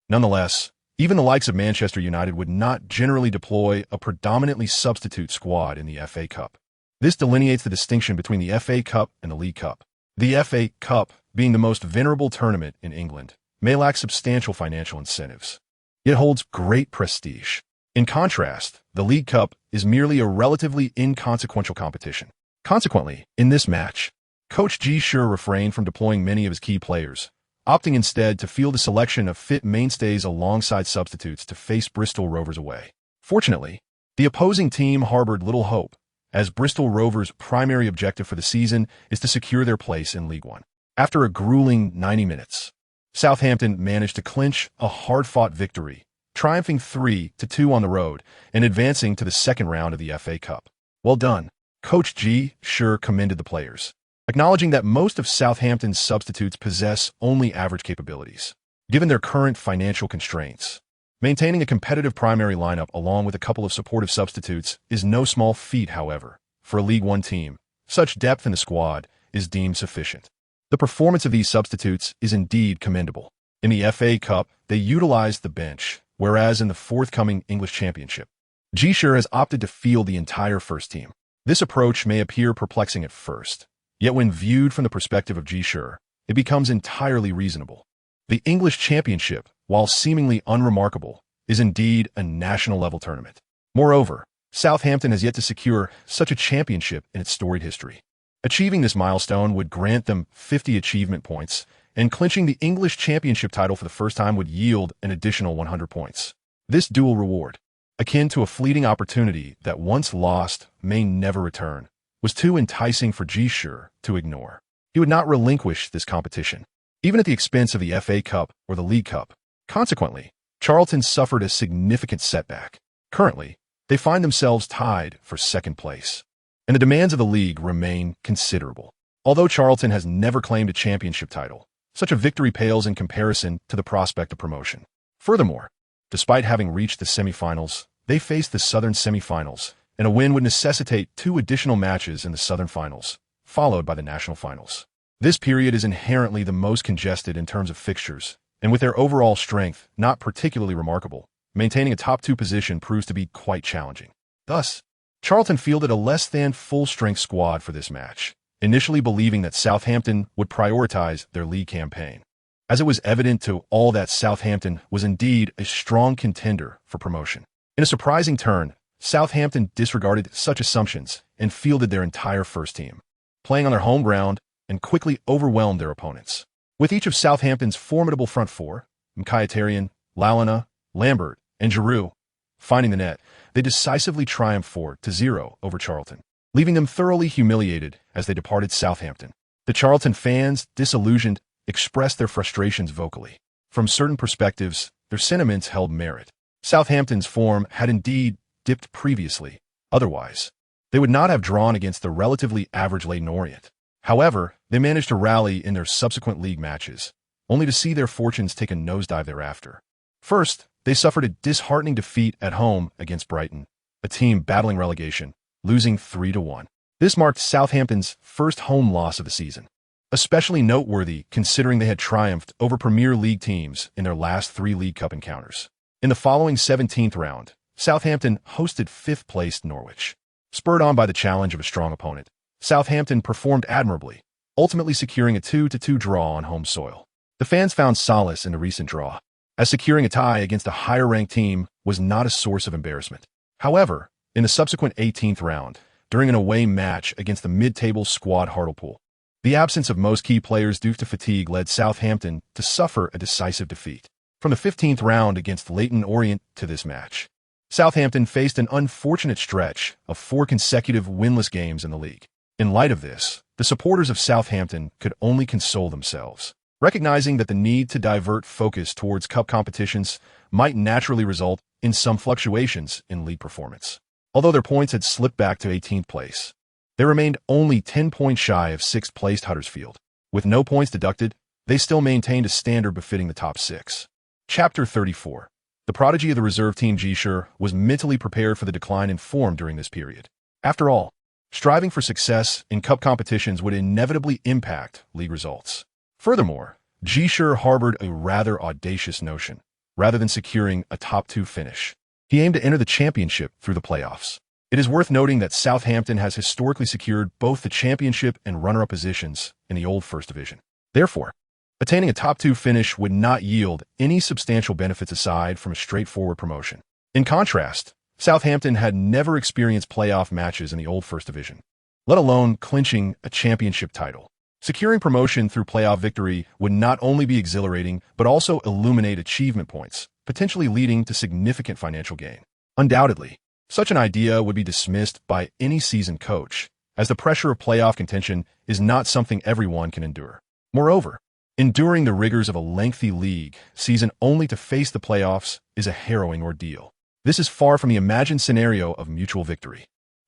Nonetheless, even the likes of Manchester United would not generally deploy a predominantly substitute squad in the FA Cup. This delineates the distinction between the FA Cup and the League Cup. The FA Cup, being the most venerable tournament in England, may lack substantial financial incentives, yet holds great prestige. In contrast, the League Cup is merely a relatively inconsequential competition. Consequently, in this match, Coach Ji Shi refrained from deploying many of his key players, opting instead to field a selection of fit mainstays alongside substitutes to face Bristol Rovers away. Fortunately, the opposing team harbored little hope, as Bristol Rovers' primary objective for the season is to secure their place in League One. After a grueling 90 minutes, Southampton managed to clinch a hard-fought victory, triumphing 3-2 on the road and advancing to the second round of the FA Cup. Well done. Coach Ji Shi commended the players, acknowledging that most of Southampton's substitutes possess only average capabilities, given their current financial constraints. Maintaining a competitive primary lineup along with a couple of supportive substitutes is no small feat, however. For a League One team, such depth in the squad is deemed sufficient. The performance of these substitutes is indeed commendable. In the FA Cup, they utilized the bench, whereas in the forthcoming English Championship, Ji Shi has opted to field the entire first team. This approach may appear perplexing at first, yet when viewed from the perspective of Ji Shi, it becomes entirely reasonable. The English Championship, while seemingly unremarkable, is indeed a national-level tournament. Moreover, Southampton has yet to secure such a championship in its storied history. Achieving this milestone would grant them 50 achievement points, and clinching the English Championship title for the first time would yield an additional 100 points. This dual reward, akin to a fleeting opportunity that once lost may never return, was too enticing for Ji Shi to ignore. He would not relinquish this competition, even at the expense of the FA Cup or the League Cup. Consequently, Charlton suffered a significant setback. Currently, they find themselves tied for second place, and the demands of the league remain considerable. Although Charlton has never claimed a championship title, such a victory pales in comparison to the prospect of promotion. Furthermore, despite having reached the semi-finals, they face the Southern semi-finals, and a win would necessitate 2 additional matches in the Southern finals, followed by the national finals. This period is inherently the most congested in terms of fixtures, and with their overall strength not particularly remarkable, maintaining a top 2 position proves to be quite challenging. Thus, Charlton fielded a less-than full-strength squad for this match, initially believing that Southampton would prioritize their league campaign, as it was evident to all that Southampton was indeed a strong contender for promotion. In a surprising turn, Southampton disregarded such assumptions and fielded their entire first team, playing on their home ground, and quickly overwhelmed their opponents. With each of Southampton's formidable front four, Mkhitaryan, Lalana, Lambert, and Giroud, finding the net, they decisively triumphed 4-0 over Charlton, leaving them thoroughly humiliated as they departed Southampton. The Charlton fans, disillusioned, expressed their frustrations vocally. From certain perspectives, their sentiments held merit. Southampton's form had indeed dipped previously. Otherwise, they would not have drawn against the relatively average Leyton Orient. However, they managed to rally in their subsequent league matches, only to see their fortunes take a nosedive thereafter. First, they suffered a disheartening defeat at home against Brighton, a team battling relegation, losing 3-1. This marked Southampton's first home loss of the season, especially noteworthy considering they had triumphed over Premier League teams in their last 3 League Cup encounters. In the following 17th round, Southampton hosted 5th-placed Norwich. Spurred on by the challenge of a strong opponent, Southampton performed admirably, ultimately securing a 2-2 draw on home soil. The fans found solace in the recent draw, as securing a tie against a higher-ranked team was not a source of embarrassment. However, in the subsequent 18th round, during an away match against the mid-table squad Hartlepool, the absence of most key players due to fatigue led Southampton to suffer a decisive defeat. From the 15th round against Leyton Orient to this match, Southampton faced an unfortunate stretch of 4 consecutive winless games in the league. In light of this, the supporters of Southampton could only console themselves, recognizing that the need to divert focus towards cup competitions might naturally result in some fluctuations in league performance. Although their points had slipped back to 18th place, they remained only 10 points shy of 6th-placed Huddersfield. With no points deducted, they still maintained a standard befitting the top 6. Chapter 34. The prodigy of the reserve team Ji Shi was mentally prepared for the decline in form during this period. After all, striving for success in cup competitions would inevitably impact league results. Furthermore, Ji Shi harbored a rather audacious notion. Rather than securing a top 2 finish, he aimed to enter the championship through the playoffs. It is worth noting that Southampton has historically secured both the championship and runner-up positions in the old First Division. Therefore, attaining a top 2 finish would not yield any substantial benefits aside from a straightforward promotion. In contrast, Southampton had never experienced playoff matches in the old First Division, let alone clinching a championship title. Securing promotion through playoff victory would not only be exhilarating, but also illuminate achievement points, potentially leading to significant financial gain. Undoubtedly, such an idea would be dismissed by any seasoned coach, as the pressure of playoff contention is not something everyone can endure. Moreover, Enduring the rigors of a lengthy league season only to face the playoffs is a harrowing ordeal. This is far from the imagined scenario of mutual victory.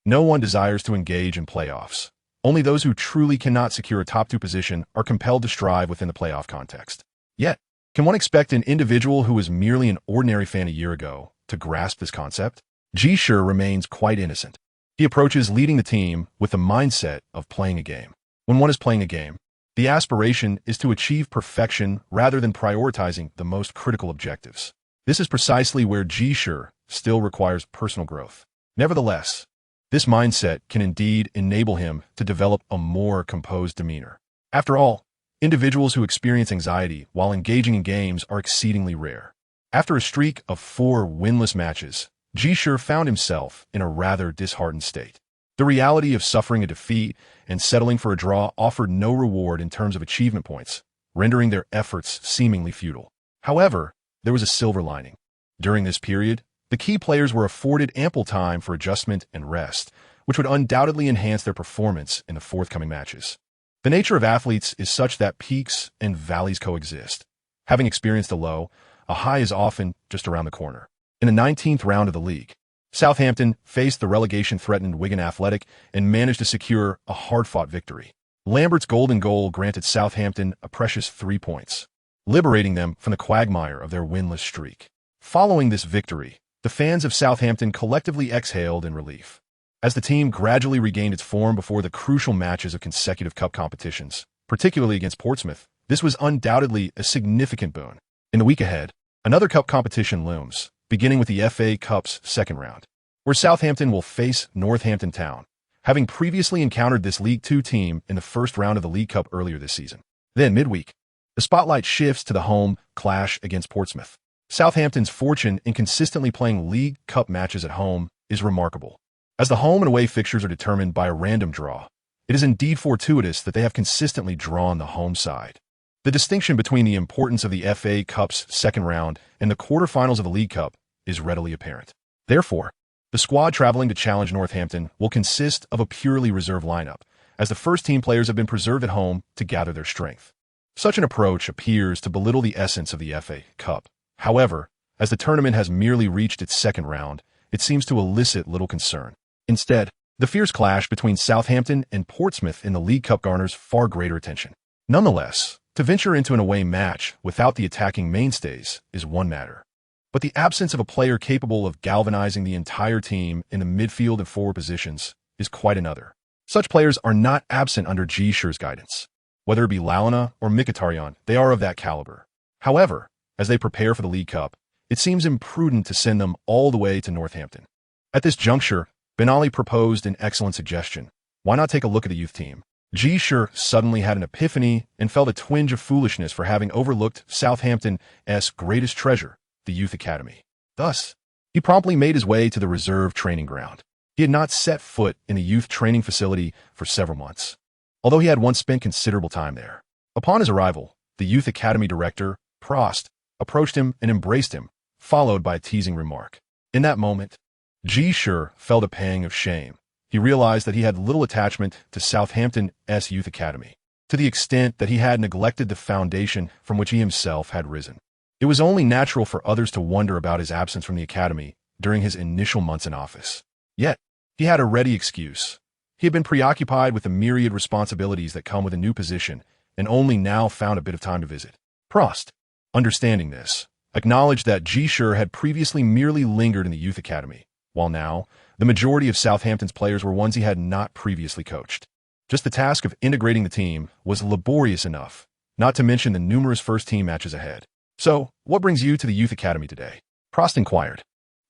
No one desires to engage in playoffs. Only those who truly cannot secure a top 2 position are compelled to strive within the playoff context. Yet, can one expect an individual who was merely an ordinary fan a year ago to grasp this concept? Ji Shi remains quite innocent. He approaches leading the team with the mindset of playing a game. When one is playing a game, the aspiration is to achieve perfection rather than prioritizing the most critical objectives. This is precisely where Ji Shi still requires personal growth. Nevertheless, this mindset can indeed enable him to develop a more composed demeanor. After all, individuals who experience anxiety while engaging in games are exceedingly rare. After a streak of 4 winless matches, Ji Shi found himself in a rather disheartened state. The reality of suffering a defeat and settling for a draw offered no reward in terms of achievement points, rendering their efforts seemingly futile. However, there was a silver lining. During this period, the key players were afforded ample time for adjustment and rest, which would undoubtedly enhance their performance in the forthcoming matches. The nature of athletes is such that peaks and valleys coexist. Having experienced a low, a high is often just around the corner. In the 19th round of the league, Southampton faced the relegation-threatened Wigan Athletic and managed to secure a hard-fought victory. Lambert's golden goal granted Southampton a precious 3 points, liberating them from the quagmire of their winless streak. Following this victory, the fans of Southampton collectively exhaled in relief. As the team gradually regained its form before the crucial matches of consecutive cup competitions, particularly against Portsmouth, this was undoubtedly a significant boon. In the week ahead, another cup competition looms, beginning with the FA Cup's second round, where Southampton will face Northampton Town, having previously encountered this League Two team in the first round of the League Cup earlier this season. Then, midweek, the spotlight shifts to the home clash against Portsmouth. Southampton's fortune in consistently playing League Cup matches at home is remarkable. As the home and away fixtures are determined by a random draw, it is indeed fortuitous that they have consistently drawn the home side. The distinction between the importance of the FA Cup's second round and the quarterfinals of the League Cup is readily apparent. Therefore, the squad traveling to challenge Northampton will consist of a purely reserve lineup, as the first-team players have been preserved at home to gather their strength. Such an approach appears to belittle the essence of the FA Cup. However, as the tournament has merely reached its second round, it seems to elicit little concern. Instead, the fierce clash between Southampton and Portsmouth in the League Cup garners far greater attention. Nonetheless, to venture into an away match without the attacking mainstays is one matter. But the absence of a player capable of galvanizing the entire team in the midfield and forward positions is quite another. Such players are not absent under Ji Shi's guidance. Whether it be Lalana or Mkhitaryan, they are of that caliber. However, as they prepare for the League Cup, it seems imprudent to send them all the way to Northampton. At this juncture, Ben Ali proposed an excellent suggestion. Why not take a look at the youth team? Ji Shi suddenly had an epiphany and felt a twinge of foolishness for having overlooked Southampton's greatest treasure, the youth academy. Thus, he promptly made his way to the reserve training ground. He had not set foot in the youth training facility for several months, although he had once spent considerable time there. Upon his arrival, the youth academy director, Prost, approached him and embraced him, followed by a teasing remark. In that moment, Ji Shi felt a pang of shame. He realized that he had little attachment to Southampton's youth academy, to the extent that he had neglected the foundation from which he himself had risen. It was only natural for others to wonder about his absence from the academy during his initial months in office. Yet, he had a ready excuse. He had been preoccupied with the myriad responsibilities that come with a new position and only now found a bit of time to visit. Prost, understanding this, acknowledged that Ji Shi had previously merely lingered in the youth academy, while now, the majority of Southampton's players were ones he had not previously coached. Just the task of integrating the team was laborious enough, not to mention the numerous first-team matches ahead. So, what brings you to the youth academy today? Prost inquired.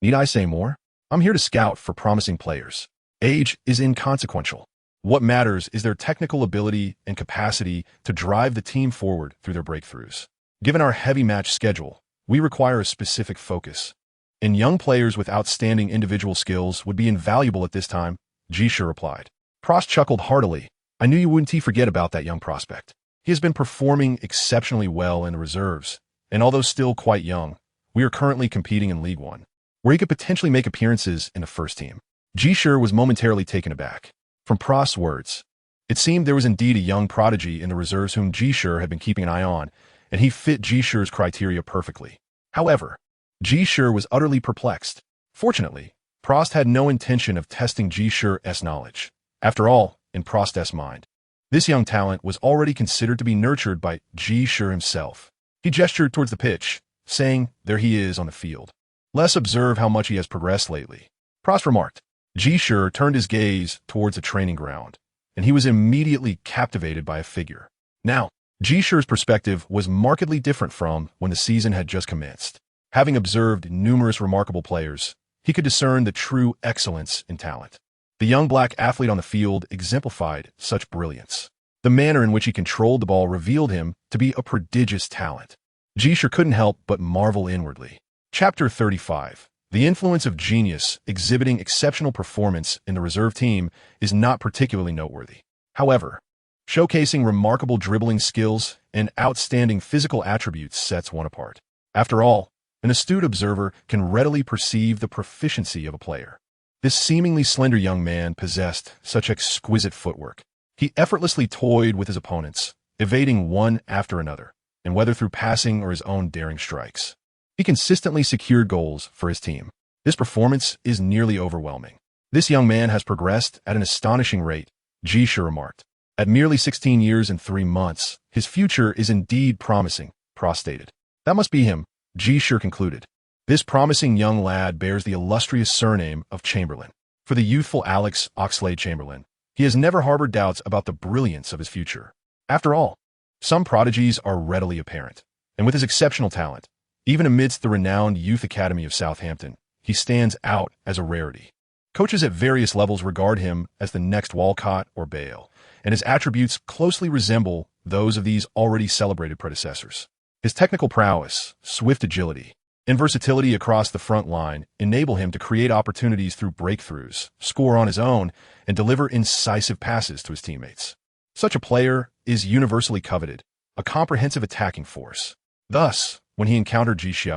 Need I say more? I'm here to scout for promising players. Age is inconsequential. What matters is their technical ability and capacity to drive the team forward through their breakthroughs. Given our heavy match schedule, we require a specific focus. And young players with outstanding individual skills would be invaluable at this time, Ji Shi replied. Prost chuckled heartily. I knew you wouldn't forget about that young prospect. He has been performing exceptionally well in the reserves, and although still quite young, we are currently competing in League One, where he could potentially make appearances in the first team. Ji Shi was momentarily taken aback. From Prost's words, It seemed there was indeed a young prodigy in the reserves whom Ji Shi had been keeping an eye on, and he fit Ji Shi's criteria perfectly. However, Ji Shi was utterly perplexed. Fortunately, Prost had no intention of testing Ji Shi's knowledge. After all, in Prost's mind, this young talent was already considered to be nurtured by Ji Shi himself. He gestured towards the pitch, saying, "There he is on the field. Let's observe how much he has progressed lately." Prost remarked. Ji Shi turned his gaze towards a training ground, and he was immediately captivated by a figure. Now, Ji Shi's perspective was markedly different from when the season had just commenced. Having observed numerous remarkable players, he could discern the true excellence in talent. The young black athlete on the field exemplified such brilliance. The manner in which he controlled the ball revealed him to be a prodigious talent. Ji Shi couldn't help but marvel inwardly. Chapter 35. The influence of genius exhibiting exceptional performance in the reserve team is not particularly noteworthy. However, showcasing remarkable dribbling skills and outstanding physical attributes sets one apart. After all, an astute observer can readily perceive the proficiency of a player. This seemingly slender young man possessed such exquisite footwork. He effortlessly toyed with his opponents, evading one after another, and whether through passing or his own daring strikes, he consistently secured goals for his team. This performance is nearly overwhelming. This young man has progressed at an astonishing rate, Ji Shi remarked. At merely 16 years and 3 months, his future is indeed promising, Prost stated. That must be him, Ji Shi concluded. This promising young lad bears the illustrious surname of Chamberlain. For the youthful Alex Oxlade-Chamberlain, he has never harbored doubts about the brilliance of his future. After all, some prodigies are readily apparent, and with his exceptional talent, even amidst the renowned Youth Academy of Southampton, he stands out as a rarity. Coaches at various levels regard him as the next Walcott or Bale, and his attributes closely resemble those of these already celebrated predecessors. His technical prowess, swift agility, and versatility across the front line enable him to create opportunities through breakthroughs, score on his own, and deliver incisive passes to his teammates. Such a player is universally coveted, a comprehensive attacking force. Thus, when he encountered Ji Shi,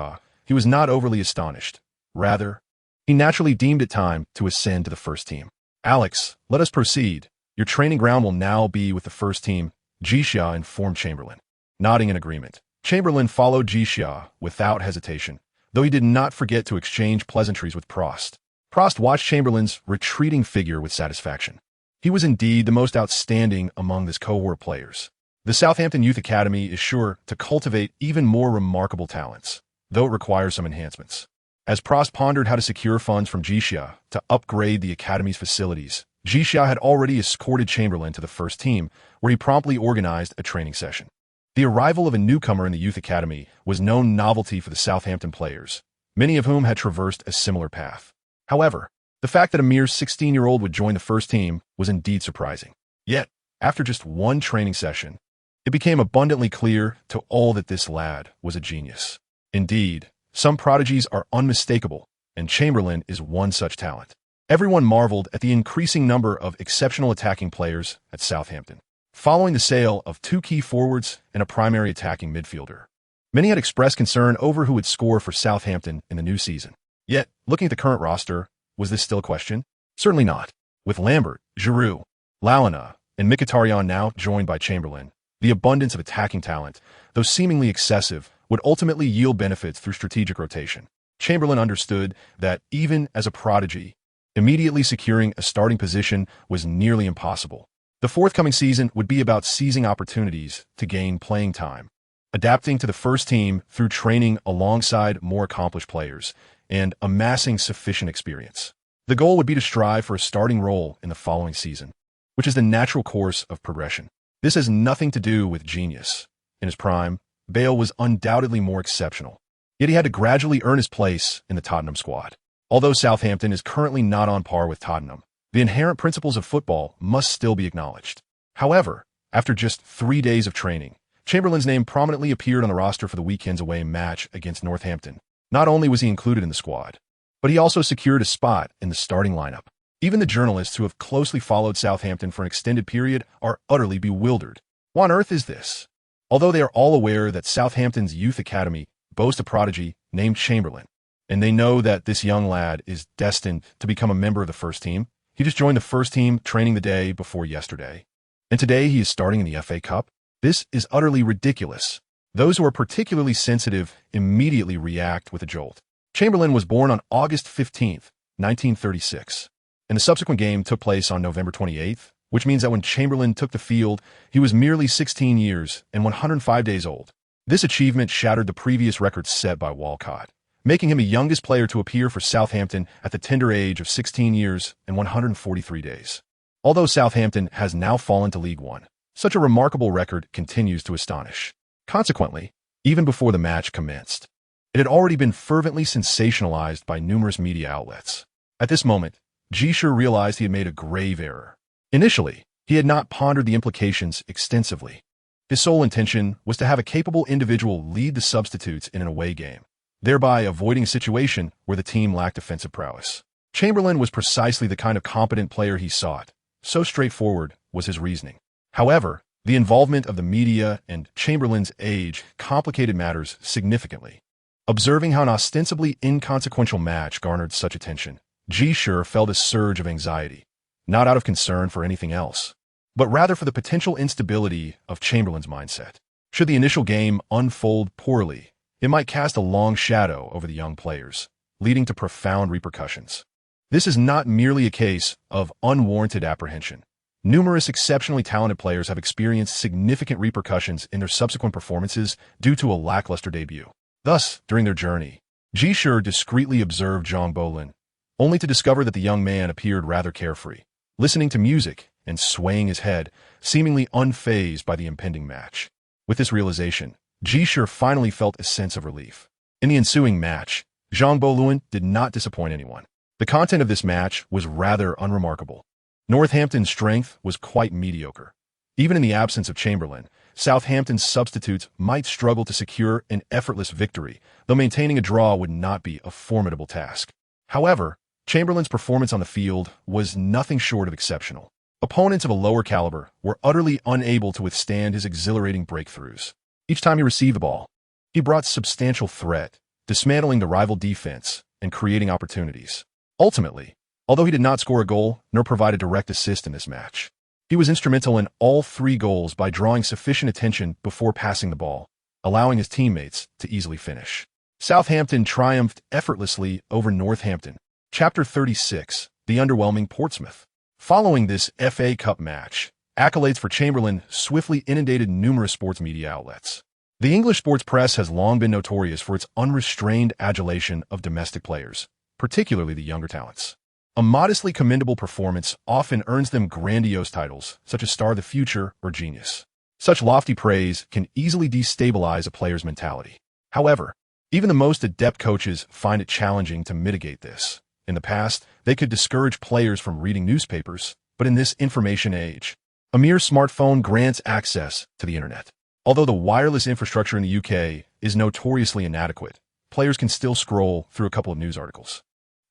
he was not overly astonished. Rather, he naturally deemed it time to ascend to the first team. "Alex, let us proceed. Your training ground will now be with the first team," Ji Shi informed Chamberlain. Nodding in agreement, Chamberlain followed Ji Shi without hesitation, though he did not forget to exchange pleasantries with Prost. Prost watched Chamberlain's retreating figure with satisfaction. He was indeed the most outstanding among this cohort of players. The Southampton Youth Academy is sure to cultivate even more remarkable talents, though it requires some enhancements. As Prost pondered how to secure funds from Ji Shi to upgrade the academy's facilities, Ji Shi had already escorted Chamberlain to the first team, where he promptly organized a training session. The arrival of a newcomer in the Youth Academy was no novelty for the Southampton players, many of whom had traversed a similar path. However, the fact that a mere 16-year-old would join the first team was indeed surprising. Yet, after just one training session, it became abundantly clear to all that this lad was a genius. Indeed, some prodigies are unmistakable, and Chamberlain is one such talent. Everyone marveled at the increasing number of exceptional attacking players at Southampton. Following the sale of 2 key forwards and a primary attacking midfielder, many had expressed concern over who would score for Southampton in the new season. Yet, looking at the current roster, was this still a question? Certainly not. With Lambert, Giroud, Lalana, and Mkhitaryan now joined by Chamberlain, the abundance of attacking talent, though seemingly excessive, would ultimately yield benefits through strategic rotation. Chamberlain understood that, even as a prodigy, immediately securing a starting position was nearly impossible. The forthcoming season would be about seizing opportunities to gain playing time, adapting to the first team through training alongside more accomplished players, and amassing sufficient experience. The goal would be to strive for a starting role in the following season, which is the natural course of progression. This has nothing to do with genius. In his prime, Bale was undoubtedly more exceptional, yet he had to gradually earn his place in the Tottenham squad. Although Southampton is currently not on par with Tottenham, the inherent principles of football must still be acknowledged. However, after just 3 days of training, Chamberlain's name prominently appeared on the roster for the weekend's away match against Northampton. Not only was he included in the squad, but he also secured a spot in the starting lineup. Even the journalists who have closely followed Southampton for an extended period are utterly bewildered. What on earth is this? Although they are all aware that Southampton's youth academy boasts a prodigy named Chamberlain, and they know that this young lad is destined to become a member of the first team, he just joined the first team training the day before yesterday. and today he is starting in the FA Cup? This is utterly ridiculous. Those who are particularly sensitive immediately react with a jolt. Chamberlain was born on August 15, 1936, and the subsequent game took place on November 28th, which means that when Chamberlain took the field, he was merely 16 years and 105 days old. This achievement shattered the previous record set by Walcott, making him the youngest player to appear for Southampton at the tender age of 16 years and 143 days. Although Southampton has now fallen to League One, such a remarkable record continues to astonish. Consequently, even before the match commenced, it had already been fervently sensationalized by numerous media outlets. At this moment, Ji Shi realized he had made a grave error. Initially, he had not pondered the implications extensively. His sole intention was to have a capable individual lead the substitutes in an away game, thereby avoiding a situation where the team lacked offensive prowess. Chamberlain was precisely the kind of competent player he sought. So straightforward was his reasoning. However, the involvement of the media and Chamberlain's age complicated matters significantly. Observing how an ostensibly inconsequential match garnered such attention, Ji Shi felt a surge of anxiety, not out of concern for anything else, but rather for the potential instability of Chamberlain's mindset. Should the initial game unfold poorly, it might cast a long shadow over the young players, leading to profound repercussions. This is not merely a case of unwarranted apprehension. Numerous exceptionally talented players have experienced significant repercussions in their subsequent performances due to a lackluster debut. Thus, during their journey, Ji Shi discreetly observed Zhang Bolin, only to discover that the young man appeared rather carefree, listening to music and swaying his head, seemingly unfazed by the impending match. With this realization, Ji Shi finally felt a sense of relief. In the ensuing match, Zhang Bolin did not disappoint anyone. The content of this match was rather unremarkable. Northampton's strength was quite mediocre. Even in the absence of Chamberlain, Southampton's substitutes might struggle to secure an effortless victory, though maintaining a draw would not be a formidable task. However, Chamberlain's performance on the field was nothing short of exceptional. Opponents of a lower caliber were utterly unable to withstand his exhilarating breakthroughs. Each time he received the ball, he brought substantial threat, dismantling the rival defense and creating opportunities. Ultimately, although he did not score a goal nor provide a direct assist in this match, he was instrumental in all 3 goals by drawing sufficient attention before passing the ball, allowing his teammates to easily finish. Southampton triumphed effortlessly over Northampton. Chapter 36, The Underwhelming Portsmouth. Following this FA Cup match, accolades for Chamberlain swiftly inundated numerous sports media outlets. The English sports press has long been notorious for its unrestrained adulation of domestic players, particularly the younger talents. A modestly commendable performance often earns them grandiose titles, such as Star of the Future or Genius. Such lofty praise can easily destabilize a player's mentality. However, even the most adept coaches find it challenging to mitigate this. In the past, they could discourage players from reading newspapers, but in this information age, a mere smartphone grants access to the internet. Although the wireless infrastructure in the UK is notoriously inadequate, players can still scroll through a couple of news articles.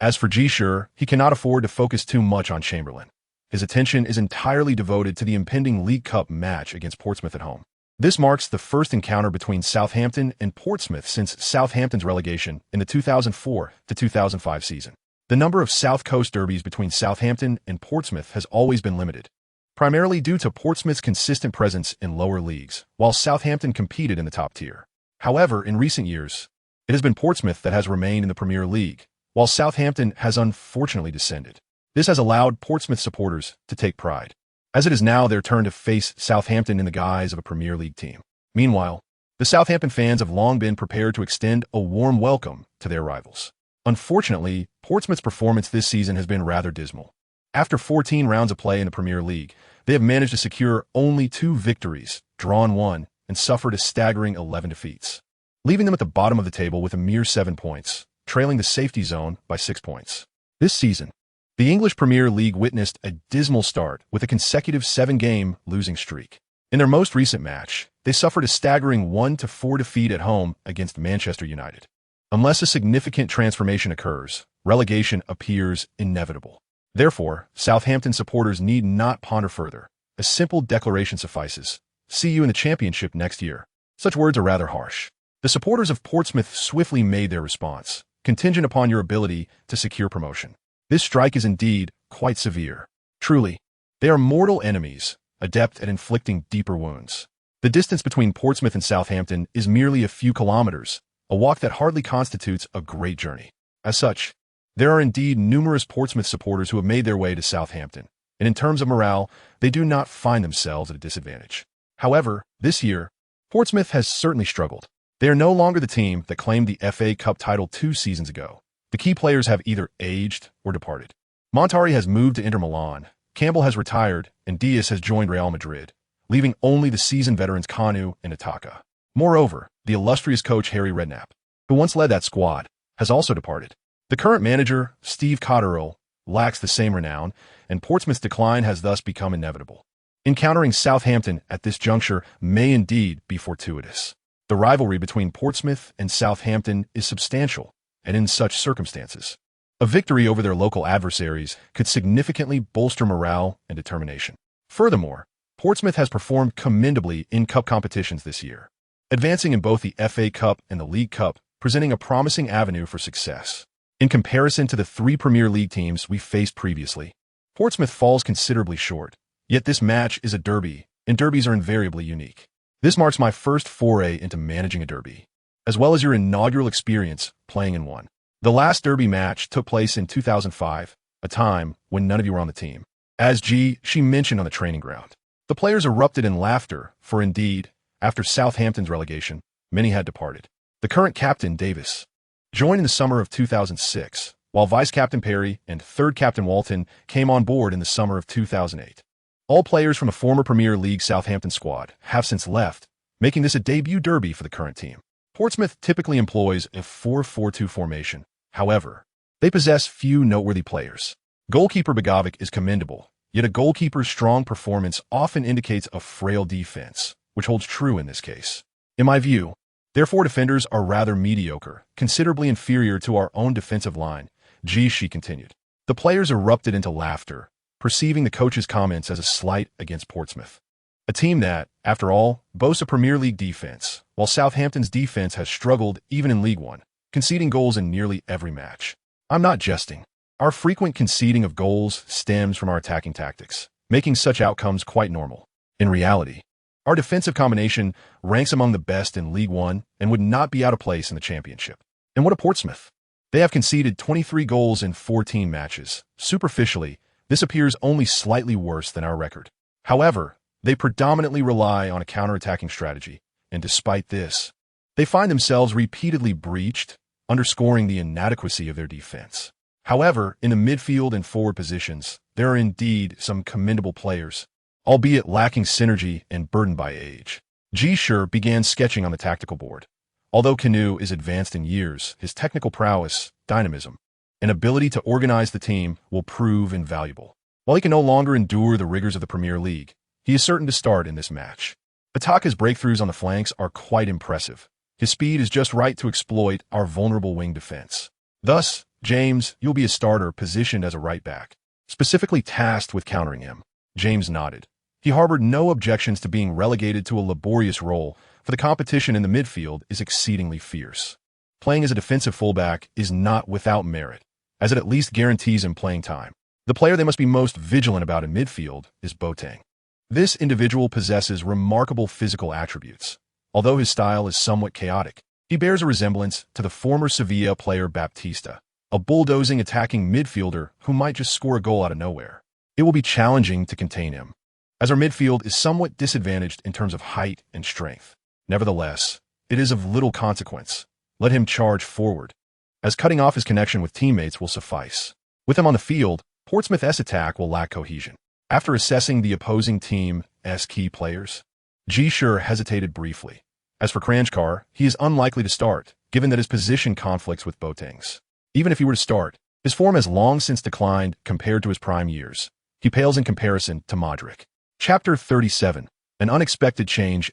As for Ji Shi, he cannot afford to focus too much on Chamberlain. His attention is entirely devoted to the impending League Cup match against Portsmouth at home. This marks the first encounter between Southampton and Portsmouth since Southampton's relegation in the 2004-2005 season. The number of South Coast derbies between Southampton and Portsmouth has always been limited, primarily due to Portsmouth's consistent presence in lower leagues, while Southampton competed in the top tier. However, in recent years, it has been Portsmouth that has remained in the Premier League, while Southampton has unfortunately descended. This has allowed Portsmouth supporters to take pride, as it is now their turn to face Southampton in the guise of a Premier League team. Meanwhile, the Southampton fans have long been prepared to extend a warm welcome to their rivals. Unfortunately, Portsmouth's performance this season has been rather dismal. After 14 rounds of play in the Premier League, they have managed to secure only 2 victories, drawn 1, and suffered a staggering 11 defeats, leaving them at the bottom of the table with a mere 7 points, trailing the safety zone by 6 points. This season, the English Premier League witnessed a dismal start with a consecutive 7-game losing streak. In their most recent match, they suffered a staggering 1-4 defeat at home against Manchester United. Unless a significant transformation occurs, relegation appears inevitable. Therefore, Southampton supporters need not ponder further. A simple declaration suffices. See you in the Championship next year. Such words are rather harsh. The supporters of Portsmouth swiftly made their response, contingent upon your ability to secure promotion. This strike is indeed quite severe. Truly, they are mortal enemies adept at inflicting deeper wounds. The distance between Portsmouth and Southampton is merely a few kilometers, a walk that hardly constitutes a great journey. As such, there are indeed numerous Portsmouth supporters who have made their way to Southampton, and in terms of morale, they do not find themselves at a disadvantage. However, this year, Portsmouth has certainly struggled. They are no longer the team that claimed the FA Cup title 2 seasons ago. The key players have either aged or departed. Montari has moved to Inter Milan, Campbell has retired, and Diaz has joined Real Madrid, leaving only the seasoned veterans Kanu and Ataka. Moreover, the illustrious coach Harry Redknapp, who once led that squad, has also departed. The current manager, Steve Cotterill, lacks the same renown, and Portsmouth's decline has thus become inevitable. Encountering Southampton at this juncture may indeed be fortuitous. The rivalry between Portsmouth and Southampton is substantial, and in such circumstances, a victory over their local adversaries could significantly bolster morale and determination. Furthermore, Portsmouth has performed commendably in cup competitions this year, advancing in both the FA Cup and the League Cup, presenting a promising avenue for success. In comparison to the 3 Premier League teams we faced previously, Portsmouth falls considerably short. Yet this match is a derby, and derbies are invariably unique. This marks my first foray into managing a derby, as well as your inaugural experience playing in one. The last derby match took place in 2005, a time when none of you were on the team. As Ji Shi mentioned on the training ground, the players erupted in laughter, for indeed, after Southampton's relegation, many had departed. The current captain, Davis, joined in the summer of 2006, while vice-captain Perry and third captain Walton came on board in the summer of 2008. All players from the former Premier League Southampton squad have since left, making this a debut derby for the current team. Portsmouth typically employs a 4-4-2 formation. However, they possess few noteworthy players. Goalkeeper Begovic is commendable, yet a goalkeeper's strong performance often indicates a frail defense, which holds true in this case. In my view, their 4 defenders are rather mediocre, considerably inferior to our own defensive line, Ji Shi continued. The players erupted into laughter, perceiving the coach's comments as a slight against Portsmouth, a team that, after all, boasts a Premier League defense, while Southampton's defense has struggled even in League One, conceding goals in nearly every match. I'm not jesting. Our frequent conceding of goals stems from our attacking tactics, making such outcomes quite normal. In reality, our defensive combination ranks among the best in League One and would not be out of place in the Championship. And what of Portsmouth? They have conceded 23 goals in 14 matches. Superficially, this appears only slightly worse than our record. However, they predominantly rely on a counter-attacking strategy, and despite this, they find themselves repeatedly breached, underscoring the inadequacy of their defense. However, in the midfield and forward positions, there are indeed some commendable players, albeit lacking synergy and burdened by age. Ji Shi began sketching on the tactical board. Although Kanu is advanced in years, his technical prowess, dynamism, and ability to organize the team will prove invaluable. While he can no longer endure the rigors of the Premier League, he is certain to start in this match. Ataka's breakthroughs on the flanks are quite impressive. His speed is just right to exploit our vulnerable wing defense. Thus, James, you'll be a starter positioned as a right back, specifically tasked with countering him. James nodded. He harbored no objections to being relegated to a laborious role, for the competition in the midfield is exceedingly fierce. Playing as a defensive fullback is not without merit, as it at least guarantees him playing time. The player they must be most vigilant about in midfield is Boateng. This individual possesses remarkable physical attributes. Although his style is somewhat chaotic, he bears a resemblance to the former Sevilla player Baptista, a bulldozing attacking midfielder who might just score a goal out of nowhere. It will be challenging to contain him, as our midfield is somewhat disadvantaged in terms of height and strength. Nevertheless, it is of little consequence. Let him charge forward, as cutting off his connection with teammates will suffice. With him on the field, Portsmouth's attack will lack cohesion. After assessing the opposing team's key players, Ji Shi hesitated briefly. As for Kranjkar, he is unlikely to start, given that his position conflicts with Boateng's. Even if he were to start, his form has long since declined compared to his prime years. He pales in comparison to Modric. Chapter 37. An unexpected change.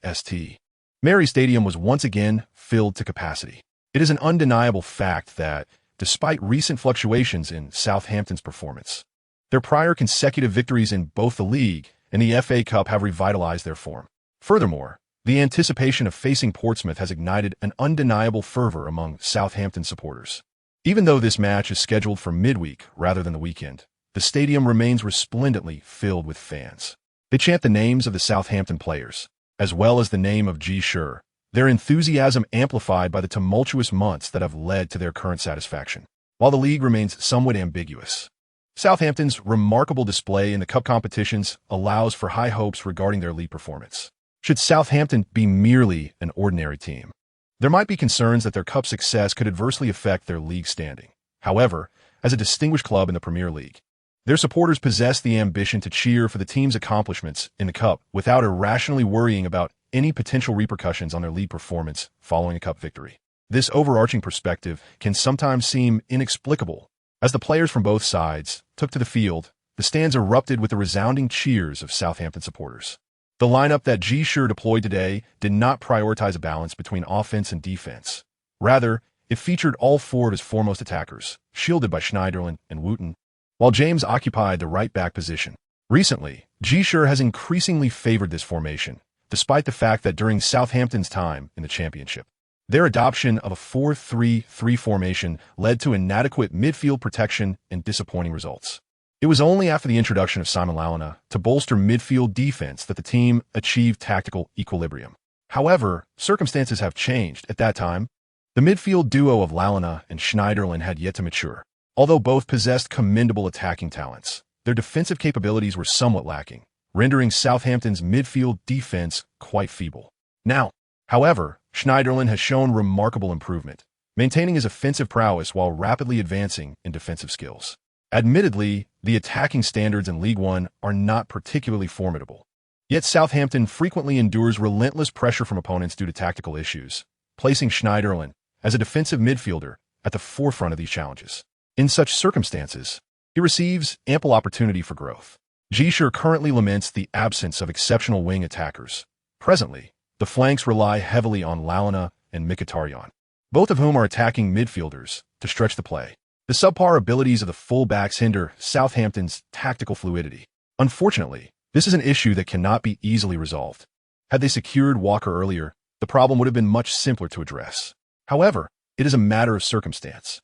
Mary Stadium was once again filled to capacity. It is an undeniable fact that, despite recent fluctuations in Southampton's performance, their prior consecutive victories in both the league and the FA Cup have revitalized their form. Furthermore, the anticipation of facing Portsmouth has ignited an undeniable fervor among Southampton supporters. Even though this match is scheduled for midweek rather than the weekend, the stadium remains resplendently filled with fans. They chant the names of the Southampton players, as well as the name of Ji Shi, their enthusiasm amplified by the tumultuous months that have led to their current satisfaction. While the league remains somewhat ambiguous, Southampton's remarkable display in the cup competitions allows for high hopes regarding their league performance. Should Southampton be merely an ordinary team, there might be concerns that their cup success could adversely affect their league standing. However, as a distinguished club in the Premier League, their supporters possess the ambition to cheer for the team's accomplishments in the cup without irrationally worrying about any potential repercussions on their league performance following a cup victory. This overarching perspective can sometimes seem inexplicable. As the players from both sides took to the field, the stands erupted with the resounding cheers of Southampton supporters. The lineup that Ji Shi deployed today did not prioritize a balance between offense and defense. Rather, it featured all four of his foremost attackers, shielded by Schneiderlin and Wooten, while James occupied the right-back position. Recently, Ji Shi has increasingly favored this formation, despite the fact that during Southampton's time in the Championship, their adoption of a 4-3-3 formation led to inadequate midfield protection and disappointing results. It was only after the introduction of Simon Lalana to bolster midfield defense that the team achieved tactical equilibrium. However, circumstances have changed. At that time, the midfield duo of Lalana and Schneiderlin had yet to mature. Although both possessed commendable attacking talents, their defensive capabilities were somewhat lacking, rendering Southampton's midfield defense quite feeble. Now, however, Schneiderlin has shown remarkable improvement, maintaining his offensive prowess while rapidly advancing in defensive skills. Admittedly, the attacking standards in League One are not particularly formidable. Yet Southampton frequently endures relentless pressure from opponents due to tactical issues, placing Schneiderlin, as a defensive midfielder, at the forefront of these challenges. In such circumstances, he receives ample opportunity for growth. Ji Shi currently laments the absence of exceptional wing attackers. Presently, the flanks rely heavily on Lalana and Mkhitaryan, both of whom are attacking midfielders, to stretch the play. The subpar abilities of the full-backs hinder Southampton's tactical fluidity. Unfortunately, this is an issue that cannot be easily resolved. Had they secured Walker earlier, the problem would have been much simpler to address. However, it is a matter of circumstance.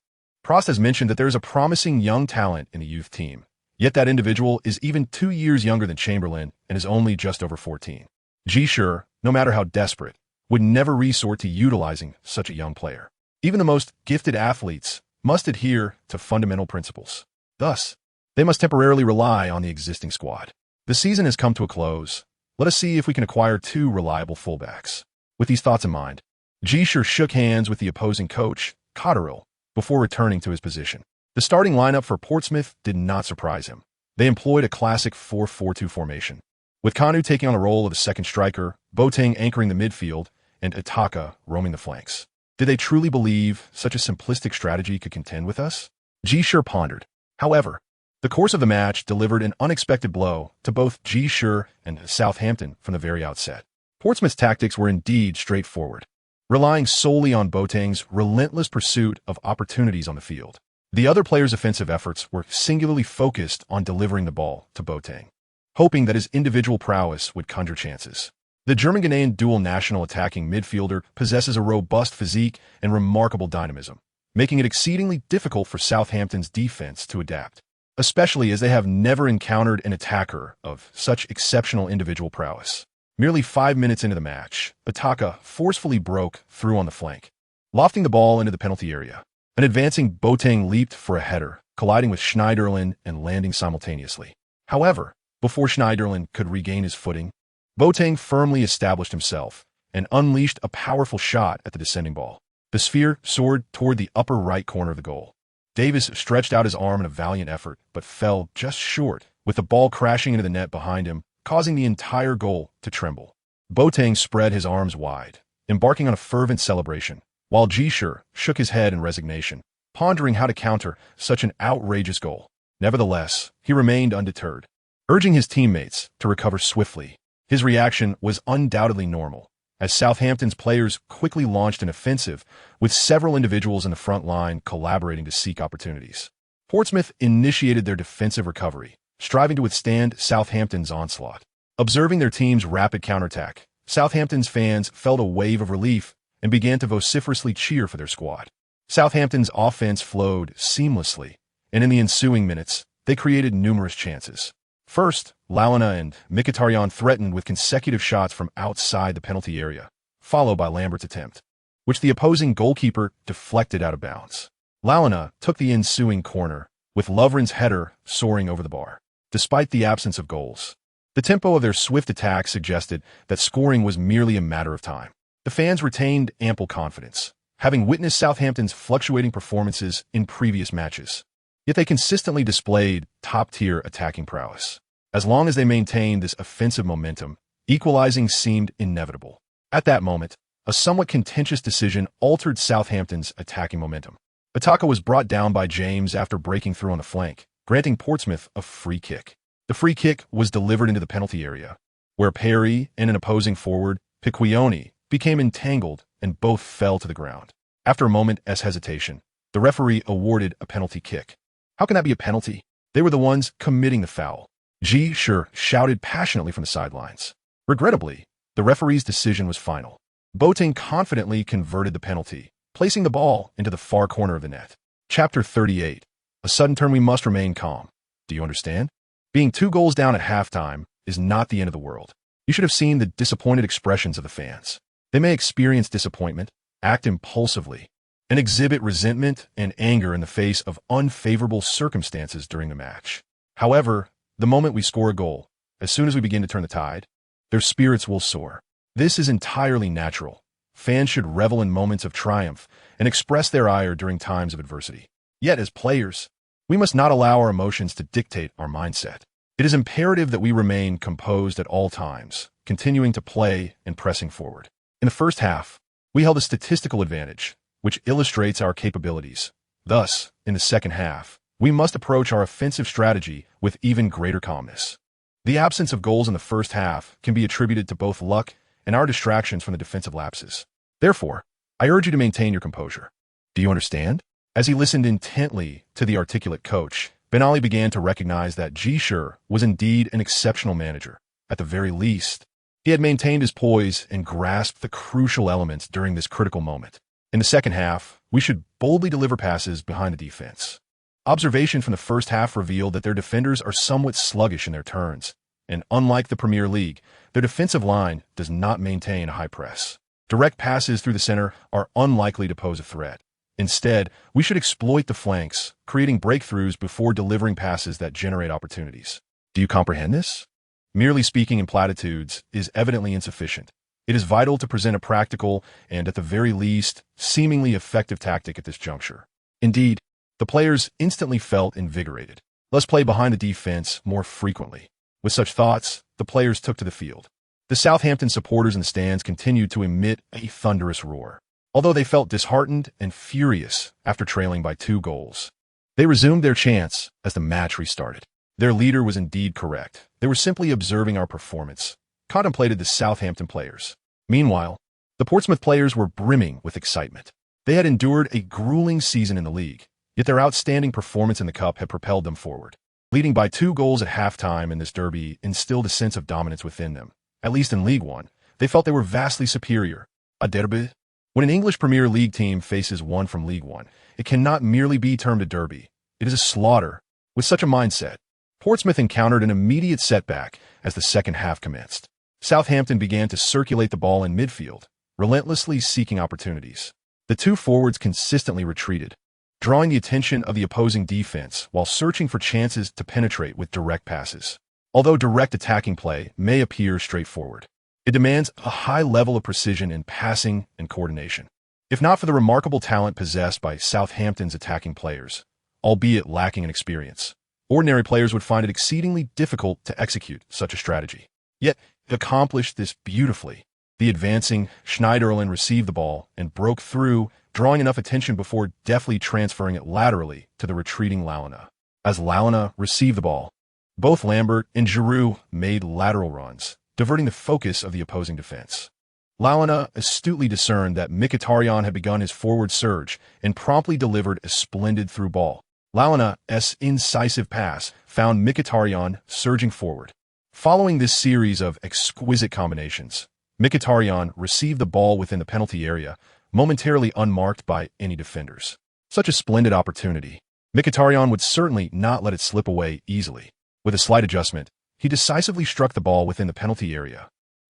Prost has mentioned that there is a promising young talent in the youth team, yet that individual is even 2 years younger than Chamberlain and is only just over 14. Ji Shi, no matter how desperate, would never resort to utilizing such a young player. Even the most gifted athletes must adhere to fundamental principles. Thus, they must temporarily rely on the existing squad. The season has come to a close. Let us see if we can acquire 2 reliable fullbacks. With these thoughts in mind, Ji Shi shook hands with the opposing coach, Cotterill, before returning to his position. The starting lineup for Portsmouth did not surprise him. They employed a classic 4-4-2 formation, with Kanu taking on the role of the second striker, Boateng anchoring the midfield, and Ataka roaming the flanks. Did they truly believe such a simplistic strategy could contend with us? Ji Shi pondered. However, the course of the match delivered an unexpected blow to both Ji Shi and Southampton from the very outset. Portsmouth's tactics were indeed straightforward, relying solely on Boateng's relentless pursuit of opportunities on the field. The other players' offensive efforts were singularly focused on delivering the ball to Boateng, hoping that his individual prowess would conjure chances. The German-Ghanaian dual national attacking midfielder possesses a robust physique and remarkable dynamism, making it exceedingly difficult for Southampton's defense to adapt, especially as they have never encountered an attacker of such exceptional individual prowess. Merely 5 minutes into the match, Ataka forcefully broke through on the flank, lofting the ball into the penalty area. An advancing Boateng leaped for a header, colliding with Schneiderlin and landing simultaneously. However, before Schneiderlin could regain his footing, Boateng firmly established himself and unleashed a powerful shot at the descending ball. The sphere soared toward the upper right corner of the goal. Davis stretched out his arm in a valiant effort, but fell just short, with the ball crashing into the net behind him, causing the entire goal to tremble. Boateng spread his arms wide, embarking on a fervent celebration, while Ji Shi shook his head in resignation, pondering how to counter such an outrageous goal. Nevertheless, he remained undeterred, urging his teammates to recover swiftly. His reaction was undoubtedly normal, as Southampton's players quickly launched an offensive, with several individuals in the front line collaborating to seek opportunities. Portsmouth initiated their defensive recovery, striving to withstand Southampton's onslaught. Observing their team's rapid counterattack, Southampton's fans felt a wave of relief and began to vociferously cheer for their squad. Southampton's offense flowed seamlessly, and in the ensuing minutes, they created numerous chances. First, Lalana and Mkhitaryan threatened with consecutive shots from outside the penalty area, followed by Lambert's attempt, which the opposing goalkeeper deflected out of bounds. Lalana took the ensuing corner, with Lovren's header soaring over the bar. Despite the absence of goals, the tempo of their swift attack suggested that scoring was merely a matter of time. The fans retained ample confidence, having witnessed Southampton's fluctuating performances in previous matches. Yet they consistently displayed top-tier attacking prowess. As long as they maintained this offensive momentum, equalizing seemed inevitable. At that moment, a somewhat contentious decision altered Southampton's attacking momentum. Ataka was brought down by James after breaking through on the flank, granting Portsmouth a free kick. The free kick was delivered into the penalty area, where Perry and an opposing forward, Picquioni, became entangled and both fell to the ground. After a moment's hesitation, the referee awarded a penalty kick. How can that be a penalty? They were the ones committing the foul. Ji Shi shouted passionately from the sidelines. Regrettably, the referee's decision was final. Boateng confidently converted the penalty, placing the ball into the far corner of the net. Chapter 38. A sudden turn. We must remain calm. Do you understand? Being 2 goals down at halftime is not the end of the world. You should have seen the disappointed expressions of the fans. They may experience disappointment, act impulsively, and exhibit resentment and anger in the face of unfavorable circumstances during the match. However, the moment we score a goal, as soon as we begin to turn the tide, their spirits will soar. This is entirely natural. Fans should revel in moments of triumph and express their ire during times of adversity. Yet, as players, we must not allow our emotions to dictate our mindset. It is imperative that we remain composed at all times, continuing to play and pressing forward. In the first half, we held a statistical advantage, which illustrates our capabilities. Thus, in the second half, we must approach our offensive strategy with even greater calmness. The absence of goals in the first half can be attributed to both luck and our distractions from the defensive lapses. Therefore, I urge you to maintain your composure. Do you understand? As he listened intently to the articulate coach, Ben Ali began to recognize that Ji Shi was indeed an exceptional manager. At the very least, he had maintained his poise and grasped the crucial elements during this critical moment. In the second half, we should boldly deliver passes behind the defense. Observation from the first half revealed that their defenders are somewhat sluggish in their turns, and unlike the Premier League, their defensive line does not maintain a high press. Direct passes through the center are unlikely to pose a threat. Instead, we should exploit the flanks, creating breakthroughs before delivering passes that generate opportunities. Do you comprehend this? Merely speaking in platitudes is evidently insufficient. It is vital to present a practical and, at the very least, seemingly effective tactic at this juncture. Indeed, the players instantly felt invigorated. Let's play behind the defense more frequently. With such thoughts, the players took to the field. The Southampton supporters in the stands continued to emit a thunderous roar. Although they felt disheartened and furious after trailing by 2 goals, they resumed their chants as the match restarted. Their leader was indeed correct. They were simply observing our performance, contemplated the Southampton players. Meanwhile, the Portsmouth players were brimming with excitement. They had endured a grueling season in the league, yet their outstanding performance in the cup had propelled them forward. Leading by 2 goals at halftime in this derby instilled a sense of dominance within them. At least in League One, they felt they were vastly superior. A derby? When an English Premier League team faces one from League One, it cannot merely be termed a derby. It is a slaughter. With such a mindset, Portsmouth encountered an immediate setback as the second half commenced. Southampton began to circulate the ball in midfield, relentlessly seeking opportunities. The 2 forwards consistently retreated, drawing the attention of the opposing defense while searching for chances to penetrate with direct passes. Although direct attacking play may appear straightforward, it demands a high level of precision in passing and coordination. If not for the remarkable talent possessed by Southampton's attacking players, albeit lacking in experience, ordinary players would find it exceedingly difficult to execute such a strategy. Yet, they accomplished this beautifully. The advancing Schneiderlin received the ball and broke through, drawing enough attention before deftly transferring it laterally to the retreating Lalana. As Lalana received the ball, both Lambert and Giroud made lateral runs, diverting the focus of the opposing defense. Lalana astutely discerned that Mkhitaryan had begun his forward surge and promptly delivered a splendid through ball. Lalana's incisive pass found Mkhitaryan surging forward. Following this series of exquisite combinations, Mkhitaryan received the ball within the penalty area, momentarily unmarked by any defenders. Such a splendid opportunity. Mkhitaryan would certainly not let it slip away easily. With a slight adjustment, he decisively struck the ball within the penalty area.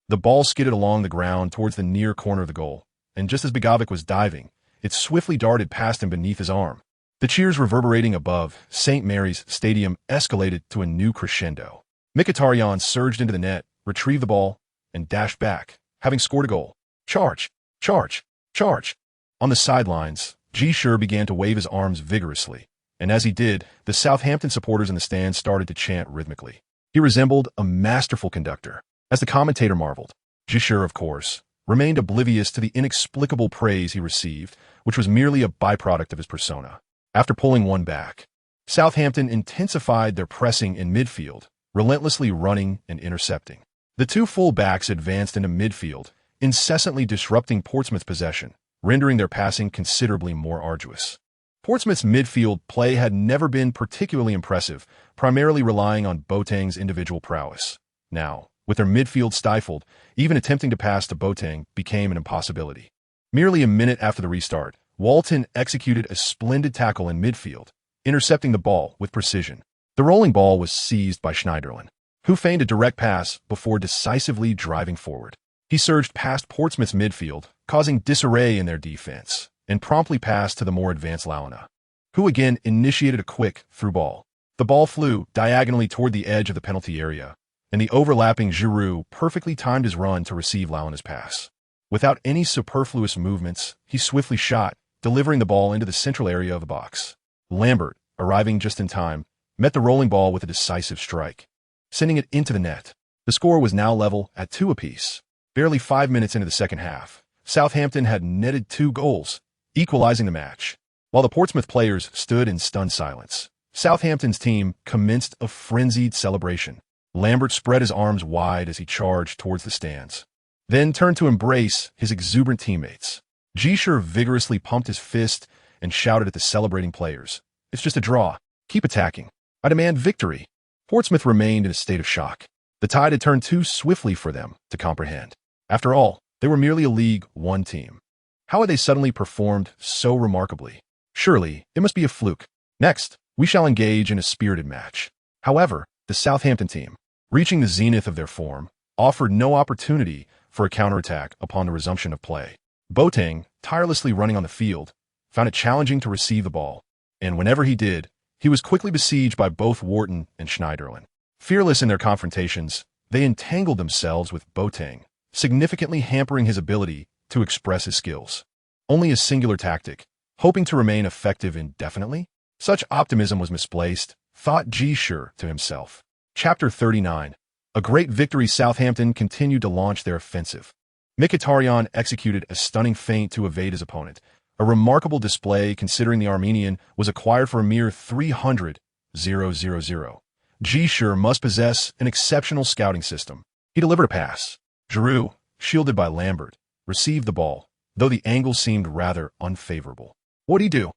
The ball skidded along the ground towards the near corner of the goal, and just as Begovic was diving, it swiftly darted past him beneath his arm. The cheers reverberating above St. Mary's Stadium escalated to a new crescendo. Mkhitaryan surged into the net, retrieved the ball, and dashed back, having scored a goal. Charge! Charge! Charge! On the sidelines, Ji Shi began to wave his arms vigorously, and as he did, the Southampton supporters in the stands started to chant rhythmically. He resembled a masterful conductor. As the commentator marveled, Ji Shi, of course, remained oblivious to the inexplicable praise he received, which was merely a byproduct of his persona. After pulling one back, Southampton intensified their pressing in midfield, relentlessly running and intercepting. The two full-backs advanced into midfield, incessantly disrupting Portsmouth's possession, rendering their passing considerably more arduous. Portsmouth's midfield play had never been particularly impressive, primarily relying on Boateng's individual prowess. Now, with their midfield stifled, even attempting to pass to Boateng became an impossibility. Merely a minute after the restart, Walton executed a splendid tackle in midfield, intercepting the ball with precision. The rolling ball was seized by Schneiderlin, who feigned a direct pass before decisively driving forward. He surged past Portsmouth's midfield, causing disarray in their defense, and promptly passed to the more advanced Launa, who again initiated a quick through ball. The ball flew diagonally toward the edge of the penalty area, and the overlapping Giroud perfectly timed his run to receive Launa's pass. Without any superfluous movements, he swiftly shot, delivering the ball into the central area of the box. Lambert, arriving just in time, met the rolling ball with a decisive strike, sending it into the net. The score was now level at 2 apiece. Barely 5 minutes into the second half, Southampton had netted 2 goals, equalizing the match. While the Portsmouth players stood in stunned silence, Southampton's team commenced a frenzied celebration. Lambert spread his arms wide as he charged towards the stands, then turned to embrace his exuberant teammates. Ji Shi vigorously pumped his fist and shouted at the celebrating players, "It's just a draw. Keep attacking. I demand victory." Portsmouth remained in a state of shock. The tide had turned too swiftly for them to comprehend. After all, they were merely a League One team. How had they suddenly performed so remarkably? Surely, it must be a fluke. Next, we shall engage in a spirited match. However, the Southampton team, reaching the zenith of their form, offered no opportunity for a counterattack upon the resumption of play. Boateng, tirelessly running on the field, found it challenging to receive the ball, and whenever he did, he was quickly besieged by both Wharton and Schneiderlin. Fearless in their confrontations, they entangled themselves with Boateng, significantly hampering his ability to express his skills. Only a singular tactic, hoping to remain effective indefinitely? Such optimism was misplaced, thought Ji Shi to himself. Chapter 39. A great victory. Southampton continued to launch their offensive. Mkhitaryan executed a stunning feint to evade his opponent, a remarkable display considering the Armenian was acquired for a mere 300,000. Ji Shi must possess an exceptional scouting system. He delivered a pass. Giroud, shielded by Lambert, received the ball, though the angle seemed rather unfavorable. What'd he do?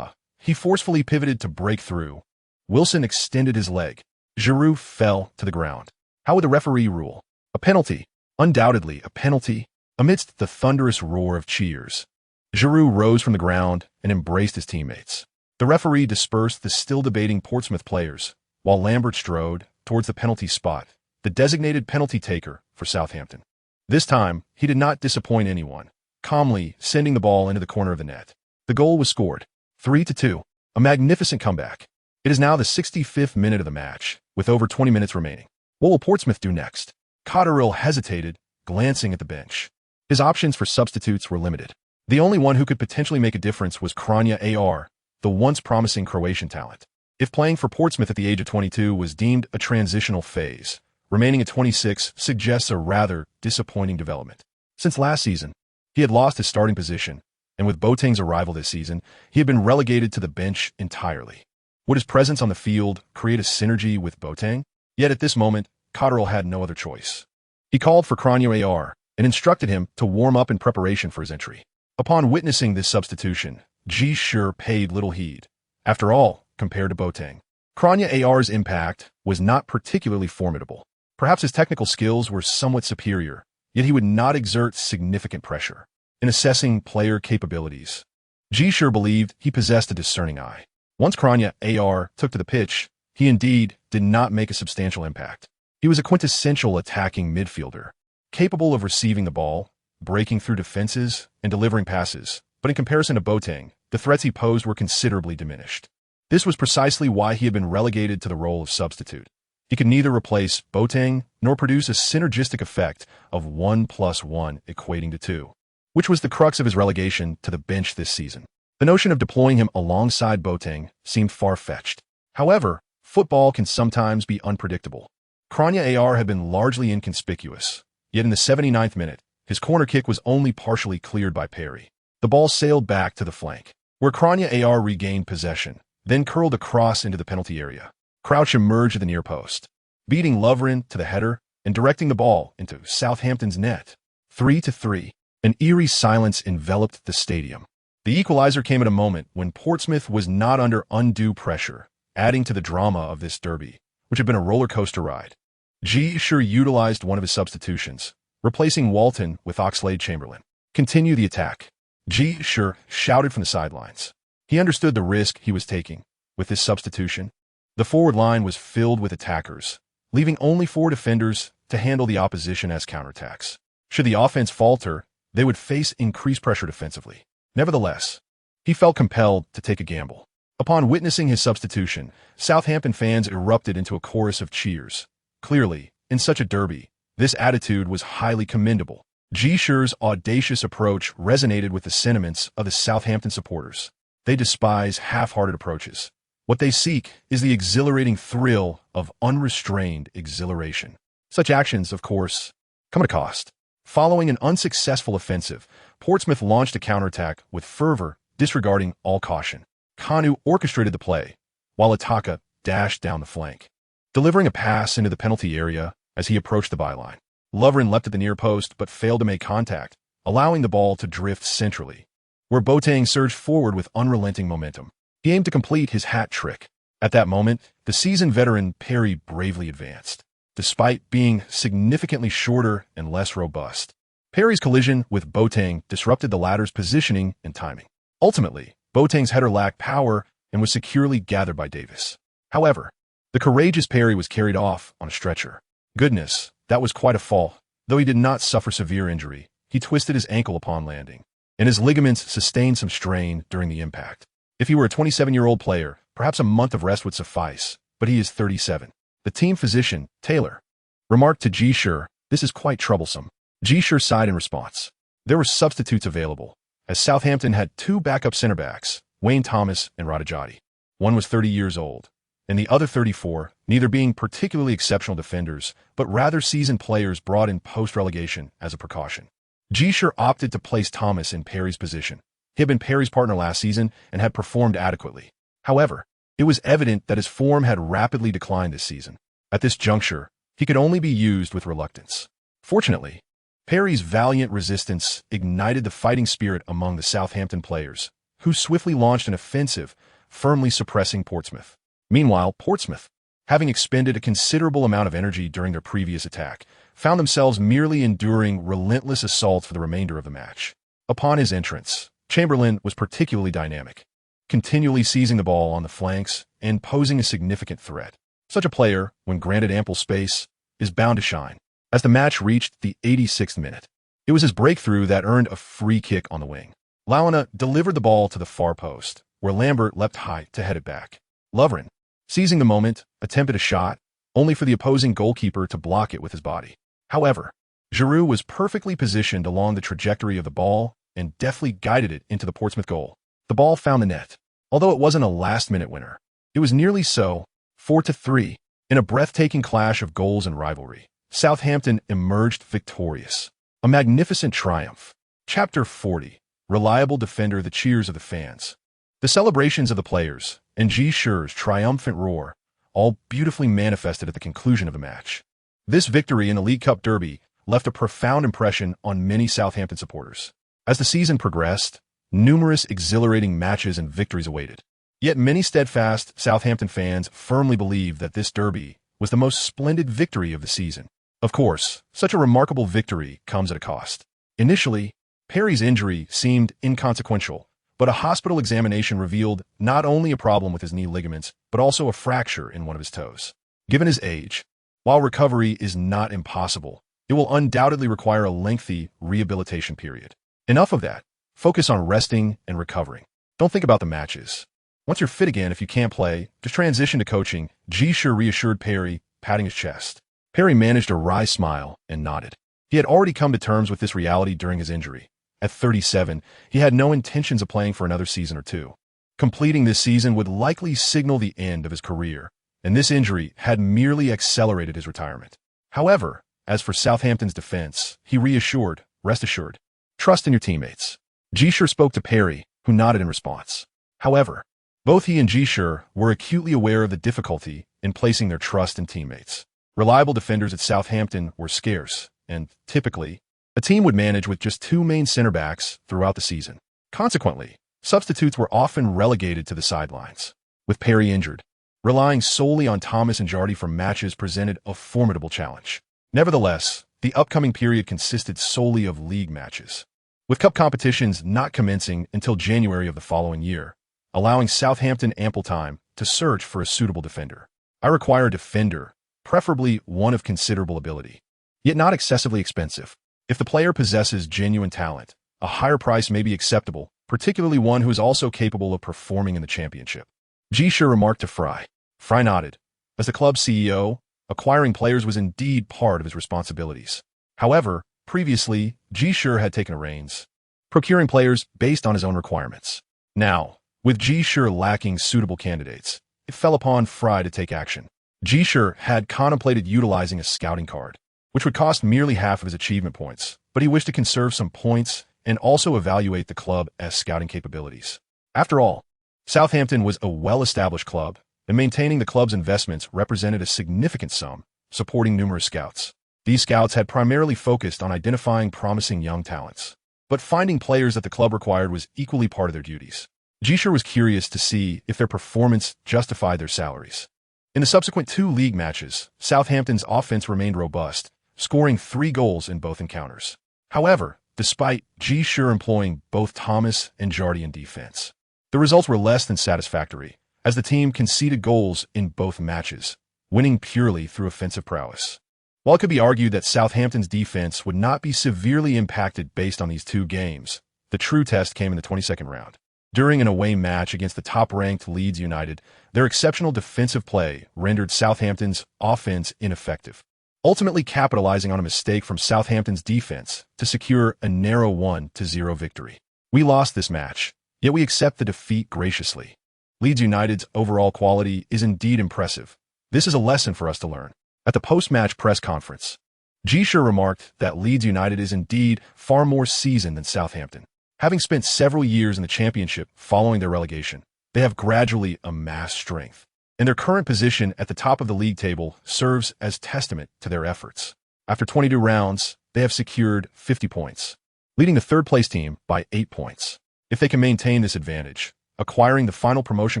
He forcefully pivoted to break through. Wilson extended his leg. Giroud fell to the ground. How would the referee rule? A penalty. Undoubtedly a penalty. Amidst the thunderous roar of cheers, Giroud rose from the ground and embraced his teammates. The referee dispersed the still debating Portsmouth players, while Lambert strode towards the penalty spot, the designated penalty taker for Southampton. This time, he did not disappoint anyone, calmly sending the ball into the corner of the net. The goal was scored, 3-2, a magnificent comeback. It is now the 65th minute of the match, with over 20 minutes remaining. What will Portsmouth do next? Cotterill hesitated, glancing at the bench. His options for substitutes were limited. The only one who could potentially make a difference was Kranja Ar, the once promising Croatian talent. If playing for Portsmouth at the age of 22 was deemed a transitional phase, remaining at 26 suggests a rather disappointing development. Since last season, he had lost his starting position, and with Boateng's arrival this season, he had been relegated to the bench entirely. Would his presence on the field create a synergy with Boateng? Yet at this moment, Cotterill had no other choice. He called for Kranja Ar and instructed him to warm up in preparation for his entry. Upon witnessing this substitution, Ji Shi paid little heed. After all, compared to Boateng, Kranja Ar's impact was not particularly formidable. Perhaps his technical skills were somewhat superior, yet he would not exert significant pressure. In assessing player capabilities, Ji Shi believed he possessed a discerning eye. Once Kranja Ar took to the pitch, he indeed did not make a substantial impact. He was a quintessential attacking midfielder, capable of receiving the ball, breaking through defenses, and delivering passes, but in comparison to Boateng, the threats he posed were considerably diminished. This was precisely why he had been relegated to the role of substitute. He could neither replace Boateng nor produce a synergistic effect of 1 + 1 equating to 2, which was the crux of his relegation to the bench this season. The notion of deploying him alongside Boateng seemed far-fetched. However, football can sometimes be unpredictable. Kranja AR had been largely inconspicuous, yet in the 79th minute, his corner kick was only partially cleared by Perry. The ball sailed back to the flank, where Kranja AR regained possession, then curled across into the penalty area. Crouch emerged at the near post, beating Lovren to the header and directing the ball into Southampton's net. 3-3. An eerie silence enveloped the stadium. The equalizer came at a moment when Portsmouth was not under undue pressure, adding to the drama of this derby, which had been a roller coaster ride. Ji Shi utilized one of his substitutions, replacing Walton with Oxlade-Chamberlain. Continue the attack. Ji Shi shouted from the sidelines. He understood the risk he was taking. With this substitution, the forward line was filled with attackers, leaving only 4 defenders to handle the opposition as counterattacks. Should the offense falter, they would face increased pressure defensively. Nevertheless, he felt compelled to take a gamble. Upon witnessing his substitution, Southampton fans erupted into a chorus of cheers. Clearly, in such a derby, this attitude was highly commendable. Ji Shi's audacious approach resonated with the sentiments of the Southampton supporters. They despise half-hearted approaches. What they seek is the exhilarating thrill of unrestrained exhilaration. Such actions, of course, come at a cost. Following an unsuccessful offensive, Portsmouth launched a counterattack with fervor, disregarding all caution. Kanu orchestrated the play, while Ataka dashed down the flank, delivering a pass into the penalty area as he approached the byline. Lovren leapt at the near post but failed to make contact, allowing the ball to drift centrally, where Boateng surged forward with unrelenting momentum. He aimed to complete his hat trick. At that moment, the seasoned veteran Perry bravely advanced, despite being significantly shorter and less robust. Perry's collision with Boateng disrupted the latter's positioning and timing. Ultimately, Boateng's header lacked power and was securely gathered by Davis. However, the courageous Perry was carried off on a stretcher. Goodness, that was quite a fall. Though he did not suffer severe injury, he twisted his ankle upon landing, and his ligaments sustained some strain during the impact. If he were a 27-year-old player, perhaps a month of rest would suffice, but he is 37. The team physician, Taylor, remarked to Ji Shi, "This is quite troublesome." Ji Shi sighed in response. There were substitutes available, as Southampton had 2 backup center-backs, Wayne Thomas and Radajati. One was 30 years old, and the other 34, neither being particularly exceptional defenders, but rather seasoned players brought in post-relegation as a precaution. Ji Shi opted to place Thomas in Perry's position. He had been Perry's partner last season and had performed adequately. However, it was evident that his form had rapidly declined this season. At this juncture, he could only be used with reluctance. Fortunately, Perry's valiant resistance ignited the fighting spirit among the Southampton players, who swiftly launched an offensive, firmly suppressing Portsmouth. Meanwhile, Portsmouth, having expended a considerable amount of energy during their previous attack, found themselves merely enduring relentless assaults for the remainder of the match. Upon his entrance, Chamberlain was particularly dynamic, continually seizing the ball on the flanks and posing a significant threat. Such a player, when granted ample space, is bound to shine. As the match reached the 86th minute, it was his breakthrough that earned a free kick on the wing. Launa delivered the ball to the far post, where Lambert leapt high to head it back. Lovren, seizing the moment, attempted a shot, only for the opposing goalkeeper to block it with his body. However, Giroud was perfectly positioned along the trajectory of the ball and deftly guided it into the Portsmouth goal. The ball found the net. Although it wasn't a last-minute winner, it was nearly so. 4-3. In a breathtaking clash of goals and rivalry, Southampton emerged victorious. A magnificent triumph. Chapter 40. Reliable defender, the cheers of the fans. The celebrations of the players, and Ji Shi's triumphant roar, all beautifully manifested at the conclusion of the match. This victory in the League Cup Derby left a profound impression on many Southampton supporters. As the season progressed, numerous exhilarating matches and victories awaited. Yet many steadfast Southampton fans firmly believed that this derby was the most splendid victory of the season. Of course, such a remarkable victory comes at a cost. Initially, Perry's injury seemed inconsequential, but a hospital examination revealed not only a problem with his knee ligaments, but also a fracture in one of his toes. Given his age, While recovery is not impossible, it will undoubtedly require a lengthy rehabilitation period. Enough of that. Focus on resting and recovering. Don't think about the matches. Once you're fit again, if you can't play, just transition to coaching, Ji Shi reassured Perry, patting his chest. Perry managed a wry smile and nodded. He had already come to terms with this reality during his injury. At 37, he had no intentions of playing for another season or two. Completing this season would likely signal the end of his career, and this injury had merely accelerated his retirement. However, as for Southampton's defense, he reassured, rest assured, trust in your teammates. Ji Shi spoke to Perry, who nodded in response. However, both he and Ji Shi were acutely aware of the difficulty in placing their trust in teammates. Reliable defenders at Southampton were scarce, and, typically, a team would manage with just two main center backs throughout the season. Consequently, substitutes were often relegated to the sidelines. With Perry injured, relying solely on Thomas and Jardy for matches presented a formidable challenge. Nevertheless, the upcoming period consisted solely of league matches, with cup competitions not commencing until January of the following year, allowing Southampton ample time to search for a suitable defender. I require a defender, preferably one of considerable ability, yet not excessively expensive. If the player possesses genuine talent, a higher price may be acceptable, particularly one who is also capable of performing in the championship. Ji Shi remarked to Fry. Fry nodded. As the club's CEO, acquiring players was indeed part of his responsibilities. However, previously, Ji Shi had taken the reins, procuring players based on his own requirements. Now, with Ji Shi lacking suitable candidates, it fell upon Fry to take action. Ji Shi had contemplated utilizing a scouting card, which would cost merely half of his achievement points, but he wished to conserve some points and also evaluate the club as scouting capabilities. After all, Southampton was a well-established club, and maintaining the club's investments represented a significant sum, supporting numerous scouts. These scouts had primarily focused on identifying promising young talents, but finding players that the club required was equally part of their duties. Ji Shi was curious to see if their performance justified their salaries. In the subsequent two league matches, Southampton's offense remained robust, scoring 3 goals in both encounters. However, despite Ji Shi employing both Thomas and Jardy in defense, the results were less than satisfactory, as the team conceded goals in both matches, winning purely through offensive prowess. While it could be argued that Southampton's defense would not be severely impacted based on these two games, the true test came in the 22nd round. During an away match against the top-ranked Leeds United, their exceptional defensive play rendered Southampton's offense ineffective, ultimately capitalizing on a mistake from Southampton's defense to secure a narrow 1-0 victory. We lost this match, yet we accept the defeat graciously. Leeds United's overall quality is indeed impressive. This is a lesson for us to learn. At the post-match press conference, Ji Shi remarked that Leeds United is indeed far more seasoned than Southampton. Having spent several years in the championship following their relegation, they have gradually amassed strength, and their current position at the top of the league table serves as testament to their efforts. After 22 rounds, they have secured 50 points, leading the third-place team by 8 points. If they can maintain this advantage, acquiring the final promotion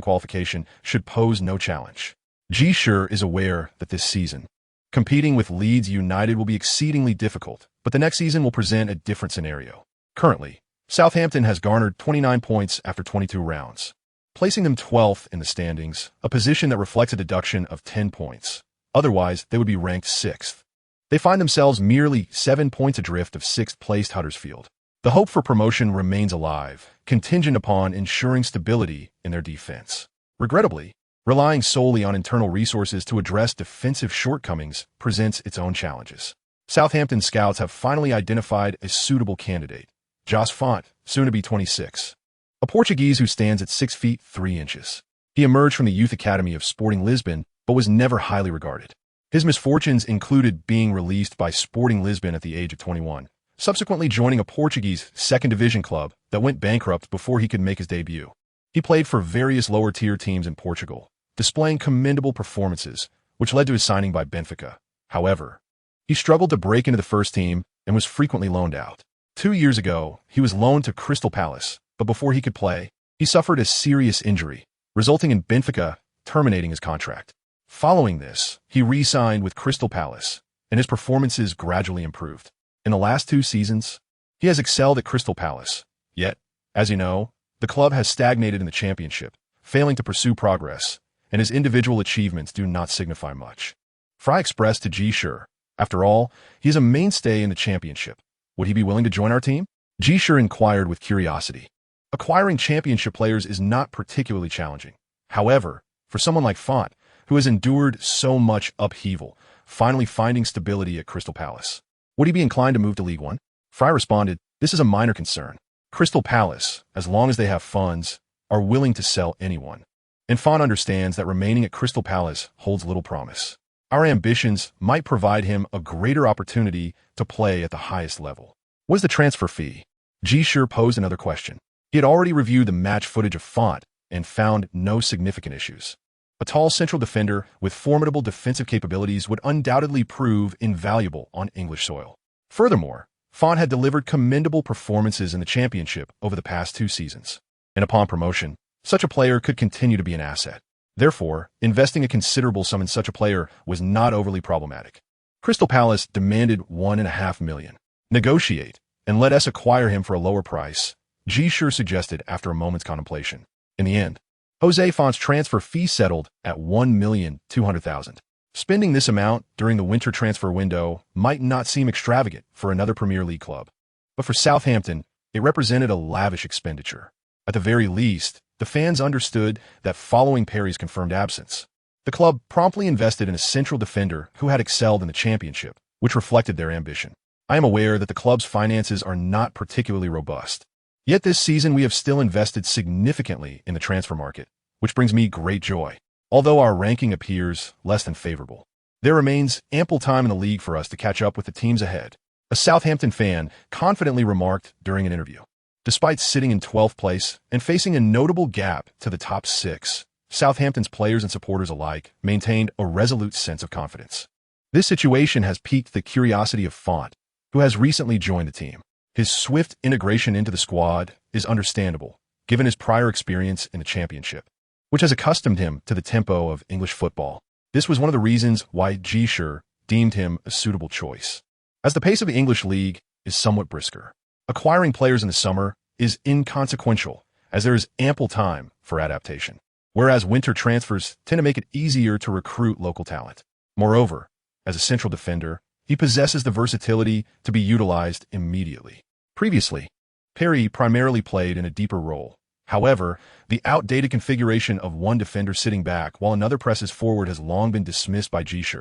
qualification should pose no challenge. Ji Shi is aware that this season, competing with Leeds United will be exceedingly difficult, but the next season will present a different scenario. Currently, Southampton has garnered 29 points after 22 rounds, placing them 12th in the standings, a position that reflects a deduction of 10 points. Otherwise, they would be ranked 6th. They find themselves merely 7 points adrift of 6th-placed Huddersfield. The hope for promotion remains alive, contingent upon ensuring stability in their defense. Regrettably, relying solely on internal resources to address defensive shortcomings presents its own challenges. Southampton scouts have finally identified a suitable candidate, Josh Font, soon to be 26, a Portuguese who stands at 6 feet 3 inches. He emerged from the youth academy of Sporting Lisbon, but was never highly regarded. His misfortunes included being released by Sporting Lisbon at the age of 21, subsequently joining a Portuguese second-division club that went bankrupt before he could make his debut. He played for various lower-tier teams in Portugal, displaying commendable performances, which led to his signing by Benfica. However, he struggled to break into the first team and was frequently loaned out. 2 years ago, he was loaned to Crystal Palace, but before he could play, he suffered a serious injury, resulting in Benfica terminating his contract. Following this, he re-signed with Crystal Palace, and his performances gradually improved. In the last 2 seasons, he has excelled at Crystal Palace. Yet, as you know, the club has stagnated in the championship, failing to pursue progress, and his individual achievements do not signify much. Fry expressed to Ji Shi. After all, he is a mainstay in the championship. Would he be willing to join our team? Ji Shi inquired with curiosity. Acquiring championship players is not particularly challenging. However, for someone like Font, who has endured so much upheaval, finally finding stability at Crystal Palace, would he be inclined to move to League One? Fry responded, "This is a minor concern. Crystal Palace, as long as they have funds, are willing to sell anyone. And Font understands that remaining at Crystal Palace holds little promise. Our ambitions might provide him a greater opportunity to play at the highest level." What is the transfer fee? Ji Shi posed another question. He had already reviewed the match footage of Font and found no significant issues. A tall central defender with formidable defensive capabilities would undoubtedly prove invaluable on English soil. Furthermore, Font had delivered commendable performances in the championship over the past 2 seasons. And upon promotion, such a player could continue to be an asset. Therefore, investing a considerable sum in such a player was not overly problematic. Crystal Palace demanded $1.5 million. Negotiate, and let us acquire him for a lower price, Ji Shi suggested after a moment's contemplation. In the end, Jose Font's transfer fee settled at $1,200,000. Spending this amount during the winter transfer window might not seem extravagant for another Premier League club. But for Southampton, it represented a lavish expenditure. At the very least, the fans understood that following Perry's confirmed absence, the club promptly invested in a central defender who had excelled in the championship, which reflected their ambition. I am aware that the club's finances are not particularly robust. Yet this season we have still invested significantly in the transfer market, which brings me great joy. Although our ranking appears less than favorable, there remains ample time in the league for us to catch up with the teams ahead, a Southampton fan confidently remarked during an interview. Despite sitting in 12th place and facing a notable gap to the top 6, Southampton's players and supporters alike maintained a resolute sense of confidence. This situation has piqued the curiosity of Font, who has recently joined the team. His swift integration into the squad is understandable, given his prior experience in the championship, which has accustomed him to the tempo of English football. This was one of the reasons why Ji Shi deemed him a suitable choice. As the pace of the English league is somewhat brisker, acquiring players in the summer is inconsequential, as there is ample time for adaptation, whereas winter transfers tend to make it easier to recruit local talent. Moreover, as a central defender, he possesses the versatility to be utilized immediately. Previously, Perry primarily played in a deeper role. However, the outdated configuration of one defender sitting back while another presses forward has long been dismissed by Ji Shi,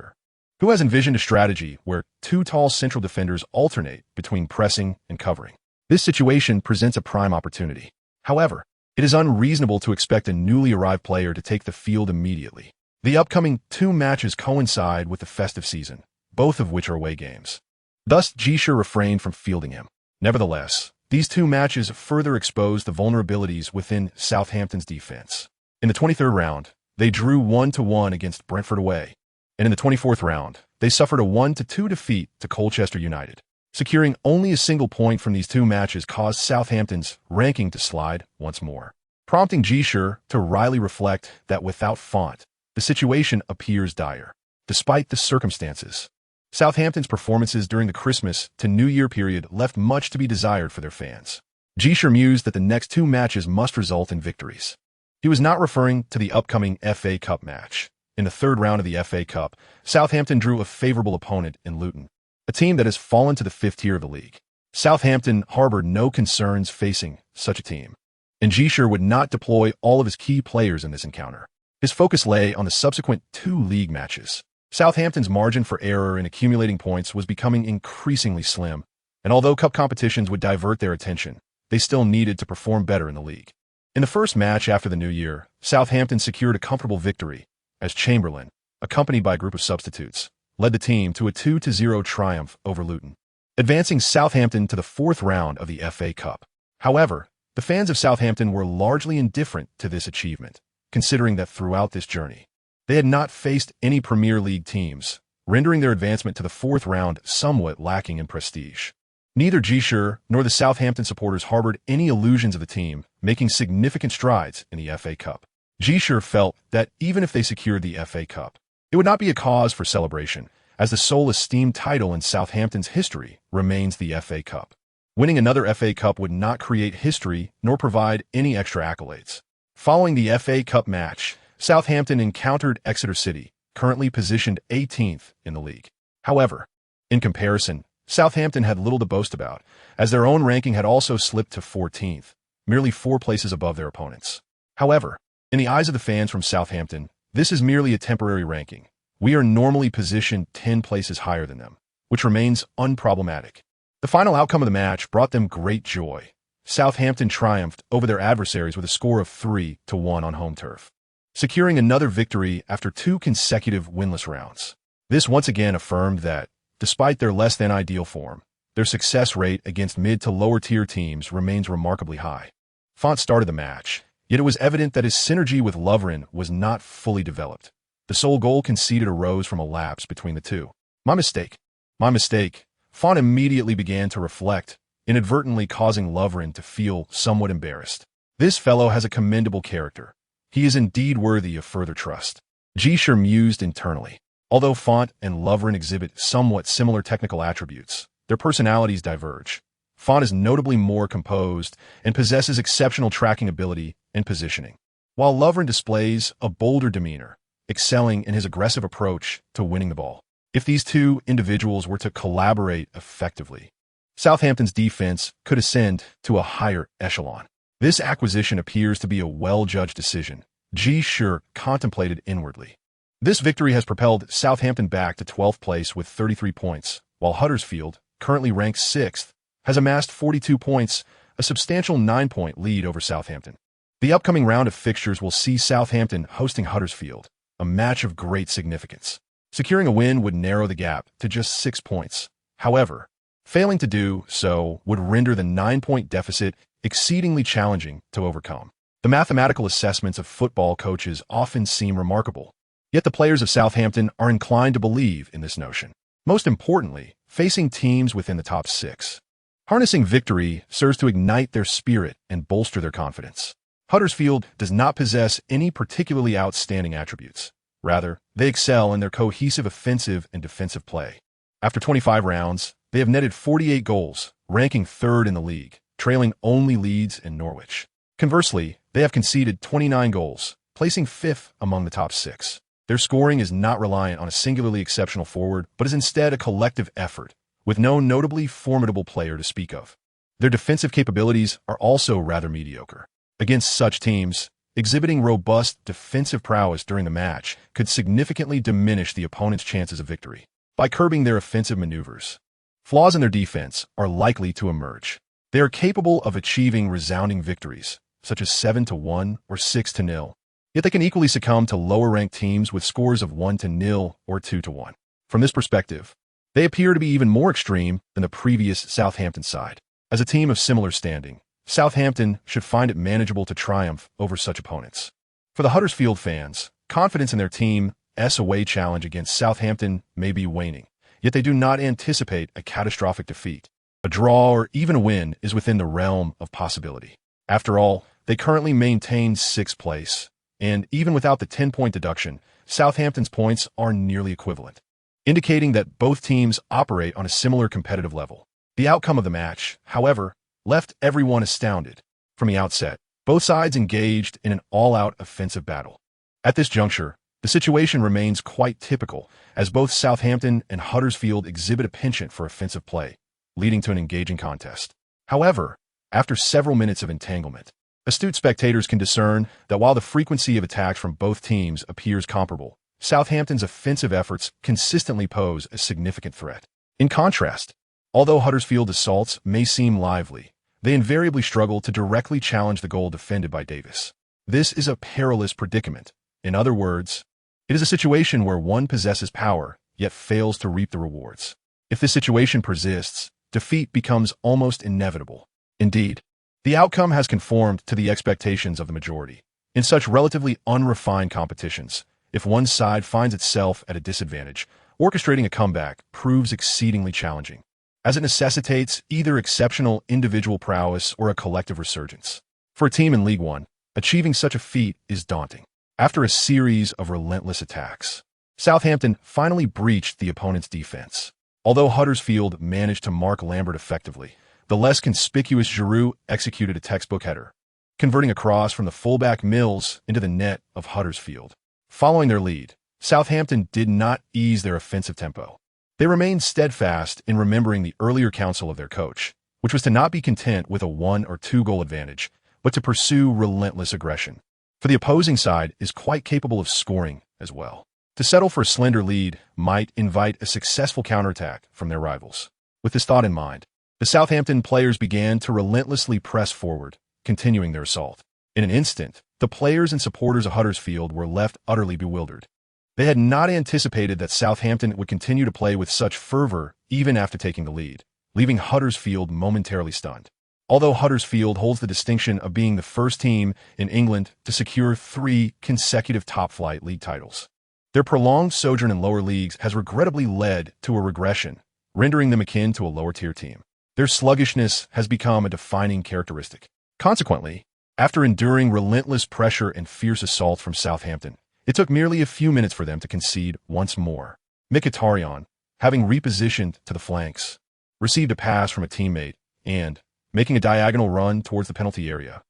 who has envisioned a strategy where 2 tall central defenders alternate between pressing and covering. This situation presents a prime opportunity. However, it is unreasonable to expect a newly arrived player to take the field immediately. The upcoming 2 matches coincide with the festive season, both of which are away games. Thus, Ji Shi refrained from fielding him. Nevertheless, these 2 matches further exposed the vulnerabilities within Southampton's defense. In the 23rd round, they drew 1-1 against Brentford away, and in the 24th round, they suffered a 1-2 defeat to Colchester United. Securing only a single point from these 2 matches caused Southampton's ranking to slide once more, prompting Ji Shi to wryly reflect that without Font, the situation appears dire. Despite the circumstances, Southampton's performances during the Christmas to New Year period left much to be desired for their fans. Ji Shi mused that the next 2 matches must result in victories. He was not referring to the upcoming FA Cup match. In the 3rd round of the FA Cup, Southampton drew a favorable opponent in Luton, a team that has fallen to the 5th tier of the league. Southampton harbored no concerns facing such a team, and Ji Shi would not deploy all of his key players in this encounter. His focus lay on the subsequent 2 league matches. Southampton's margin for error in accumulating points was becoming increasingly slim, and although cup competitions would divert their attention, they still needed to perform better in the league. In the first match after the new year, Southampton secured a comfortable victory, as Chamberlain, accompanied by a group of substitutes, led the team to a 2-0 triumph over Luton, advancing Southampton to the 4th round of the FA Cup. However, the fans of Southampton were largely indifferent to this achievement, considering that throughout this journey, they had not faced any Premier League teams, rendering their advancement to the 4th round somewhat lacking in prestige. Neither Ji Shi nor the Southampton supporters harbored any illusions of the team making significant strides in the FA Cup. Ji Shi felt that even if they secured the FA Cup, it would not be a cause for celebration, as the sole esteemed title in Southampton's history remains the FA Cup. Winning another FA Cup would not create history nor provide any extra accolades. Following the FA Cup match, Southampton encountered Exeter City, currently positioned 18th in the league. However, in comparison, Southampton had little to boast about, as their own ranking had also slipped to 14th, merely 4 places above their opponents. However, in the eyes of the fans from Southampton, this is merely a temporary ranking. We are normally positioned 10 places higher than them, which remains unproblematic. The final outcome of the match brought them great joy. Southampton triumphed over their adversaries with a score of 3-1 on home turf, securing another victory after 2 consecutive winless rounds. This once again affirmed that, despite their less-than-ideal form, their success rate against mid- to lower-tier teams remains remarkably high. Font started the match, yet it was evident that his synergy with Lovren was not fully developed. The sole goal conceded arose from a lapse between the two. My mistake. Font immediately began to reflect, inadvertently causing Lovren to feel somewhat embarrassed. This fellow has a commendable character. He is indeed worthy of further trust. Ji Shi mused internally. Although Font and Lovren exhibit somewhat similar technical attributes, their personalities diverge. Font is notably more composed and possesses exceptional tracking ability and positioning, while Lovren displays a bolder demeanor, excelling in his aggressive approach to winning the ball. If these two individuals were to collaborate effectively, Southampton's defense could ascend to a higher echelon. This acquisition appears to be a well-judged decision, Ji Shi contemplated inwardly. This victory has propelled Southampton back to 12th place with 33 points, while Huddersfield, currently ranked 6th, has amassed 42 points, a substantial 9-point lead over Southampton. The upcoming round of fixtures will see Southampton hosting Huddersfield, a match of great significance. Securing a win would narrow the gap to just 6 points. However, failing to do so would render the 9-point deficit exceedingly challenging to overcome. The mathematical assessments of football coaches often seem remarkable, yet the players of Southampton are inclined to believe in this notion. Most importantly, facing teams within the top 6. Harnessing victory serves to ignite their spirit and bolster their confidence. Huddersfield does not possess any particularly outstanding attributes. Rather, they excel in their cohesive offensive and defensive play. After 25 rounds, they have netted 48 goals, ranking 3rd in the league, trailing only Leeds and Norwich. Conversely, they have conceded 29 goals, placing 5th among the top 6. Their scoring is not reliant on a singularly exceptional forward, but is instead a collective effort, with no notably formidable player to speak of. Their defensive capabilities are also rather mediocre. Against such teams, exhibiting robust defensive prowess during the match could significantly diminish the opponent's chances of victory. By curbing their offensive maneuvers, flaws in their defense are likely to emerge. They are capable of achieving resounding victories, such as 7-1 or 6-0, yet they can equally succumb to lower-ranked teams with scores of 1-0 or 2-1. From this perspective, they appear to be even more extreme than the previous Southampton side. As a team of similar standing, Southampton should find it manageable to triumph over such opponents. For the Huddersfield fans, confidence in their team's away challenge against Southampton may be waning, yet they do not anticipate a catastrophic defeat. A draw or even a win is within the realm of possibility. After all, they currently maintain 6th place, and even without the 10-point deduction, Southampton's points are nearly equivalent, indicating that both teams operate on a similar competitive level. The outcome of the match, however, left everyone astounded. From the outset, both sides engaged in an all-out offensive battle. At this juncture, the situation remains quite typical, as both Southampton and Huddersfield exhibit a penchant for offensive play, leading to an engaging contest. However, after several minutes of entanglement, astute spectators can discern that while the frequency of attacks from both teams appears comparable, Southampton's offensive efforts consistently pose a significant threat. In contrast, although Huddersfield assaults may seem lively, they invariably struggle to directly challenge the goal defended by Davis. This is a perilous predicament. In other words, it is a situation where one possesses power, yet fails to reap the rewards. If this situation persists, defeat becomes almost inevitable. Indeed, the outcome has conformed to the expectations of the majority. In such relatively unrefined competitions, if one side finds itself at a disadvantage, orchestrating a comeback proves exceedingly challenging, as it necessitates either exceptional individual prowess or a collective resurgence. For a team in League One, achieving such a feat is daunting. After a series of relentless attacks, Southampton finally breached the opponent's defense. Although Huddersfield managed to mark Lambert effectively, the less conspicuous Giroud executed a textbook header, converting a cross from the fullback Mills into the net of Huddersfield. Following their lead, Southampton did not ease their offensive tempo. They remained steadfast in remembering the earlier counsel of their coach, which was to not be content with a 1 or 2 goal advantage, but to pursue relentless aggression. For the opposing side is quite capable of scoring as well. To settle for a slender lead might invite a successful counterattack from their rivals. With this thought in mind, the Southampton players began to relentlessly press forward, continuing their assault. In an instant, the players and supporters of Huddersfield were left utterly bewildered. They had not anticipated that Southampton would continue to play with such fervor even after taking the lead, leaving Huddersfield momentarily stunned. Although Huddersfield holds the distinction of being the first team in England to secure 3 consecutive top-flight league titles, their prolonged sojourn in lower leagues has regrettably led to a regression, rendering them akin to a lower-tier team. Their sluggishness has become a defining characteristic. Consequently, after enduring relentless pressure and fierce assault from Southampton, it took merely a few minutes for them to concede once more. Mkhitaryan, having repositioned to the flanks, received a pass from a teammate and, making a diagonal run towards the penalty area,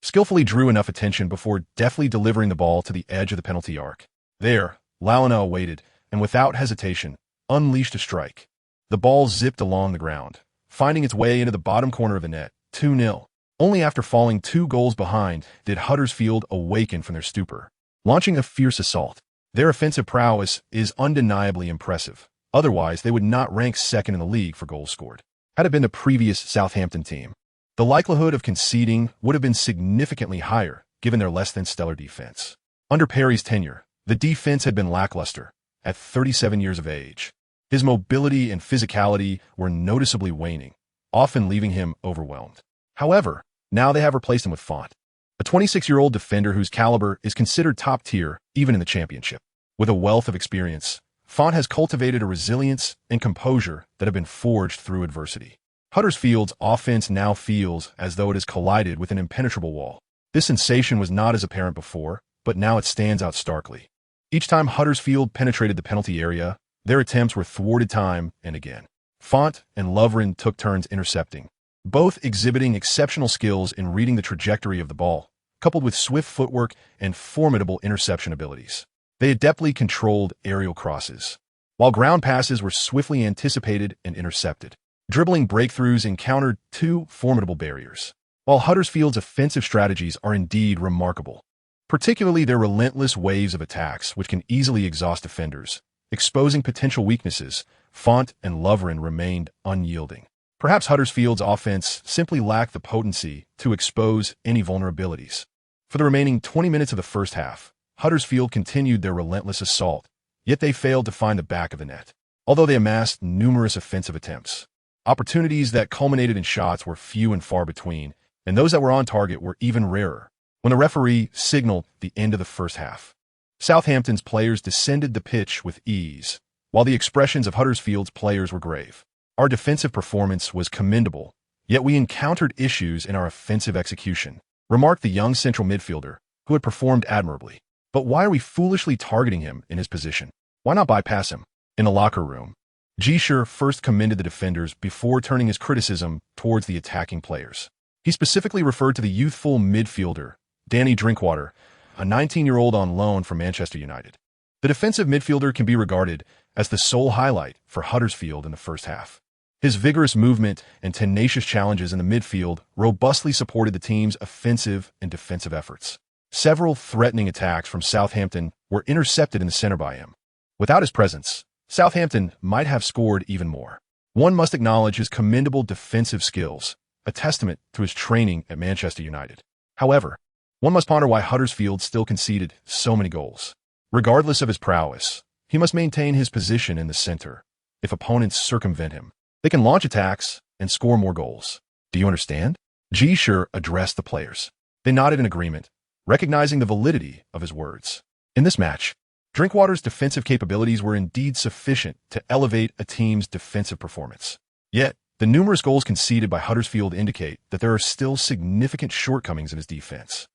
skillfully drew enough attention before deftly delivering the ball to the edge of the penalty arc. There, Launa awaited, and without hesitation, unleashed a strike. The ball zipped along the ground, finding its way into the bottom corner of the net, 2-0. Only after falling 2 goals behind did Huddersfield awaken from their stupor, launching a fierce assault. Their offensive prowess is undeniably impressive. Otherwise, they would not rank second in the league for goals scored. Had it been the previous Southampton team, the likelihood of conceding would have been significantly higher given their less than stellar defense. Under Perry's tenure, the defense had been lackluster. At 37 years of age, his mobility and physicality were noticeably waning, often leaving him overwhelmed. However, now they have replaced him with Font, a 26-year-old defender whose caliber is considered top tier even in the Championship. With a wealth of experience, Font has cultivated a resilience and composure that have been forged through adversity. Huddersfield's offense now feels as though it has collided with an impenetrable wall. This sensation was not as apparent before, but now it stands out starkly. Each time Huddersfield penetrated the penalty area, their attempts were thwarted time and again. Font and Lovren took turns intercepting, both exhibiting exceptional skills in reading the trajectory of the ball, coupled with swift footwork and formidable interception abilities. They adeptly controlled aerial crosses, while ground passes were swiftly anticipated and intercepted. Dribbling breakthroughs encountered 2 formidable barriers. While Huddersfield's offensive strategies are indeed remarkable, particularly their relentless waves of attacks which can easily exhaust defenders, exposing potential weaknesses, Font and Lovren remained unyielding. Perhaps Huddersfield's offense simply lacked the potency to expose any vulnerabilities. For the remaining 20 minutes of the first half, Huddersfield continued their relentless assault, yet they failed to find the back of the net. Although they amassed numerous offensive attempts, opportunities that culminated in shots were few and far between, and those that were on target were even rarer. When the referee signaled the end of the first half, Southampton's players descended the pitch with ease, while the expressions of Huddersfield's players were grave. Our defensive performance was commendable, yet we encountered issues in our offensive execution, remarked the young central midfielder, who had performed admirably. But why are we foolishly targeting him in his position? Why not bypass him? In the locker room, Ji Shi first commended the defenders before turning his criticism towards the attacking players. He specifically referred to the youthful midfielder, Danny Drinkwater, a 19-year-old on loan from Manchester United. The defensive midfielder can be regarded as the sole highlight for Huddersfield in the first half. His vigorous movement and tenacious challenges in the midfield robustly supported the team's offensive and defensive efforts. Several threatening attacks from Southampton were intercepted in the center by him. Without his presence, Southampton might have scored even more. One must acknowledge his commendable defensive skills, a testament to his training at Manchester United. However, one must ponder why Huddersfield still conceded so many goals. Regardless of his prowess, he must maintain his position in the center. If opponents circumvent him, they can launch attacks and score more goals. Do you understand? Ji Shi addressed the players. They nodded in agreement, recognizing the validity of his words. In this match, Drinkwater's defensive capabilities were indeed sufficient to elevate a team's defensive performance. Yet, the numerous goals conceded by Huddersfield indicate that there are still significant shortcomings in his defense.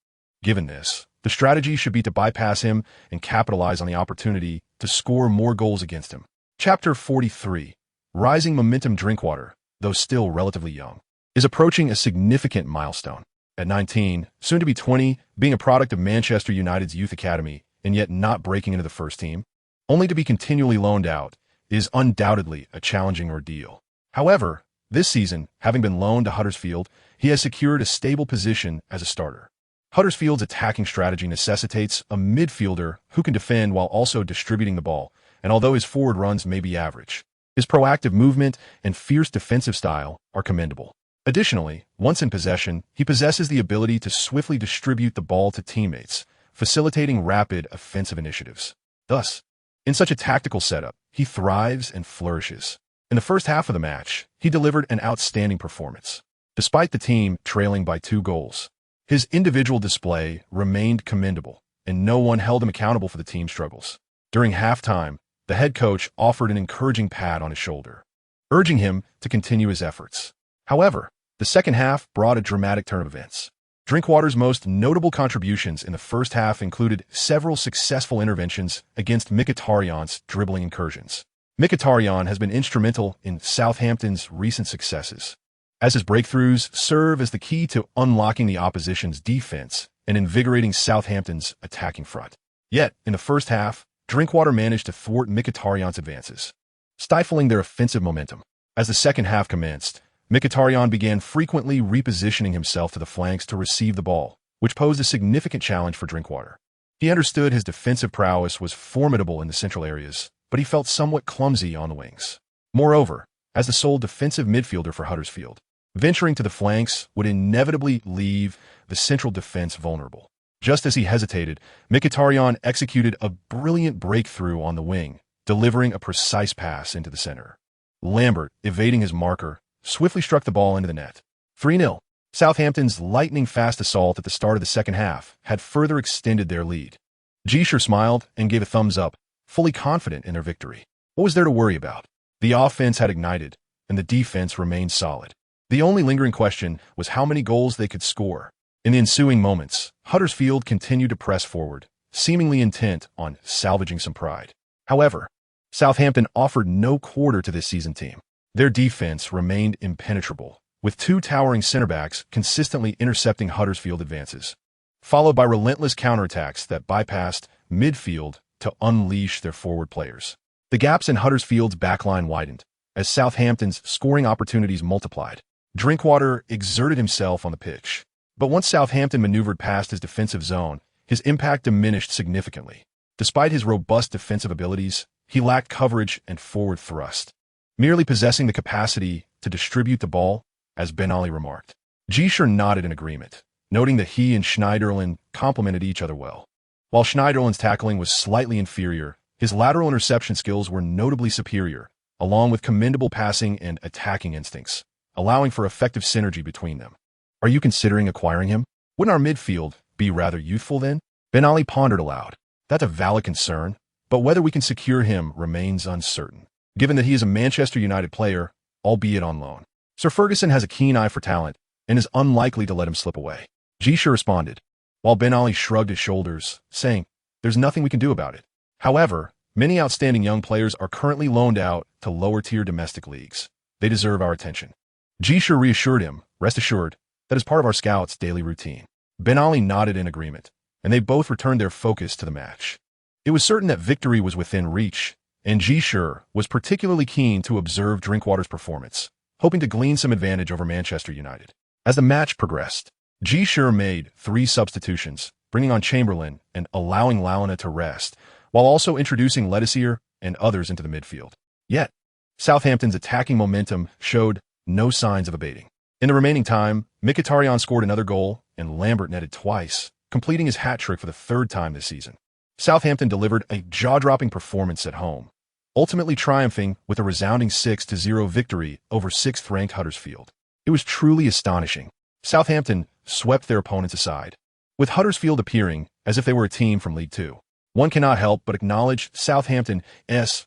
Given this, the strategy should be to bypass him and capitalize on the opportunity to score more goals against him. Chapter 43. Rising momentum. Drinkwater, though still relatively young, is approaching a significant milestone. At 19, soon to be 20, being a product of Manchester United's youth academy, and yet not breaking into the first team, only to be continually loaned out, is undoubtedly a challenging ordeal. However, this season, having been loaned to Huddersfield, he has secured a stable position as a starter. Huddersfield's attacking strategy necessitates a midfielder who can defend while also distributing the ball, and although his forward runs may be average, his proactive movement and fierce defensive style are commendable. Additionally, once in possession, he possesses the ability to swiftly distribute the ball to teammates, facilitating rapid offensive initiatives. Thus, in such a tactical setup, he thrives and flourishes. In the first half of the match, he delivered an outstanding performance. Despite the team trailing by 2 goals, his individual display remained commendable, and no one held him accountable for the team's struggles. During halftime, the head coach offered an encouraging pat on his shoulder, urging him to continue his efforts. However, the second half brought a dramatic turn of events. Drinkwater's most notable contributions in the first half included several successful interventions against Mkhitaryan's dribbling incursions. Mkhitaryan has been instrumental in Southampton's recent successes, as his breakthroughs serve as the key to unlocking the opposition's defense and invigorating Southampton's attacking front. Yet, in the first half, Drinkwater managed to thwart Mkhitaryan's advances, stifling their offensive momentum. As the second half commenced, Mkhitaryan began frequently repositioning himself to the flanks to receive the ball, which posed a significant challenge for Drinkwater. He understood his defensive prowess was formidable in the central areas, but he felt somewhat clumsy on the wings. Moreover, as the sole defensive midfielder for Huddersfield, venturing to the flanks would inevitably leave the central defense vulnerable. Just as he hesitated, Mkhitaryan executed a brilliant breakthrough on the wing, delivering a precise pass into the center. Lambert, evading his marker, swiftly struck the ball into the net. 3-0. Southampton's lightning-fast assault at the start of the second half had further extended their lead. Ji Shi smiled and gave a thumbs up, fully confident in their victory. What was there to worry about? The offense had ignited, and the defense remained solid. The only lingering question was how many goals they could score. In the ensuing moments, Huddersfield continued to press forward, seemingly intent on salvaging some pride. However, Southampton offered no quarter to this seasoned team. Their defense remained impenetrable, with 2 towering center-backs consistently intercepting Huddersfield advances, followed by relentless counterattacks that bypassed midfield to unleash their forward players. The gaps in Huddersfield's backline widened, as Southampton's scoring opportunities multiplied. Drinkwater exerted himself on the pitch, but once Southampton maneuvered past his defensive zone, his impact diminished significantly. Despite his robust defensive abilities, he lacked coverage and forward thrust, merely possessing the capacity to distribute the ball, as Ben Ali remarked. Ji Shi nodded in agreement, noting that he and Schneiderlin complemented each other well. While Schneiderlin's tackling was slightly inferior, his lateral interception skills were notably superior, along with commendable passing and attacking instincts, allowing for effective synergy between them. Are you considering acquiring him? Wouldn't our midfield be rather youthful then? Ben Ali pondered aloud. That's a valid concern, but whether we can secure him remains uncertain, given that he is a Manchester United player, albeit on loan. Sir Ferguson has a keen eye for talent and is unlikely to let him slip away. Ji Shi responded, while Ben Ali shrugged his shoulders, saying, "There's nothing we can do about it." However, many outstanding young players are currently loaned out to lower-tier domestic leagues. They deserve our attention. Ji Shi reassured him, "Rest assured, that is part of our scouts' daily routine." Ben Ali nodded in agreement, and they both returned their focus to the match. It was certain that victory was within reach, and Ji Shi was particularly keen to observe Drinkwater's performance, hoping to glean some advantage over Manchester United. As the match progressed, Ji Shi made 3 substitutions, bringing on Chamberlain and allowing Launa to rest, while also introducing Ledesier and others into the midfield. Yet, Southampton's attacking momentum showed no signs of abating. In the remaining time, Mkhitaryan scored another goal, and Lambert netted twice, completing his hat-trick for the 3rd time this season. Southampton delivered a jaw-dropping performance at home, ultimately triumphing with a resounding 6-0 victory over 6th-ranked Huddersfield. It was truly astonishing. Southampton swept their opponents aside, with Huddersfield appearing as if they were a team from League Two. One cannot help but acknowledge Southampton's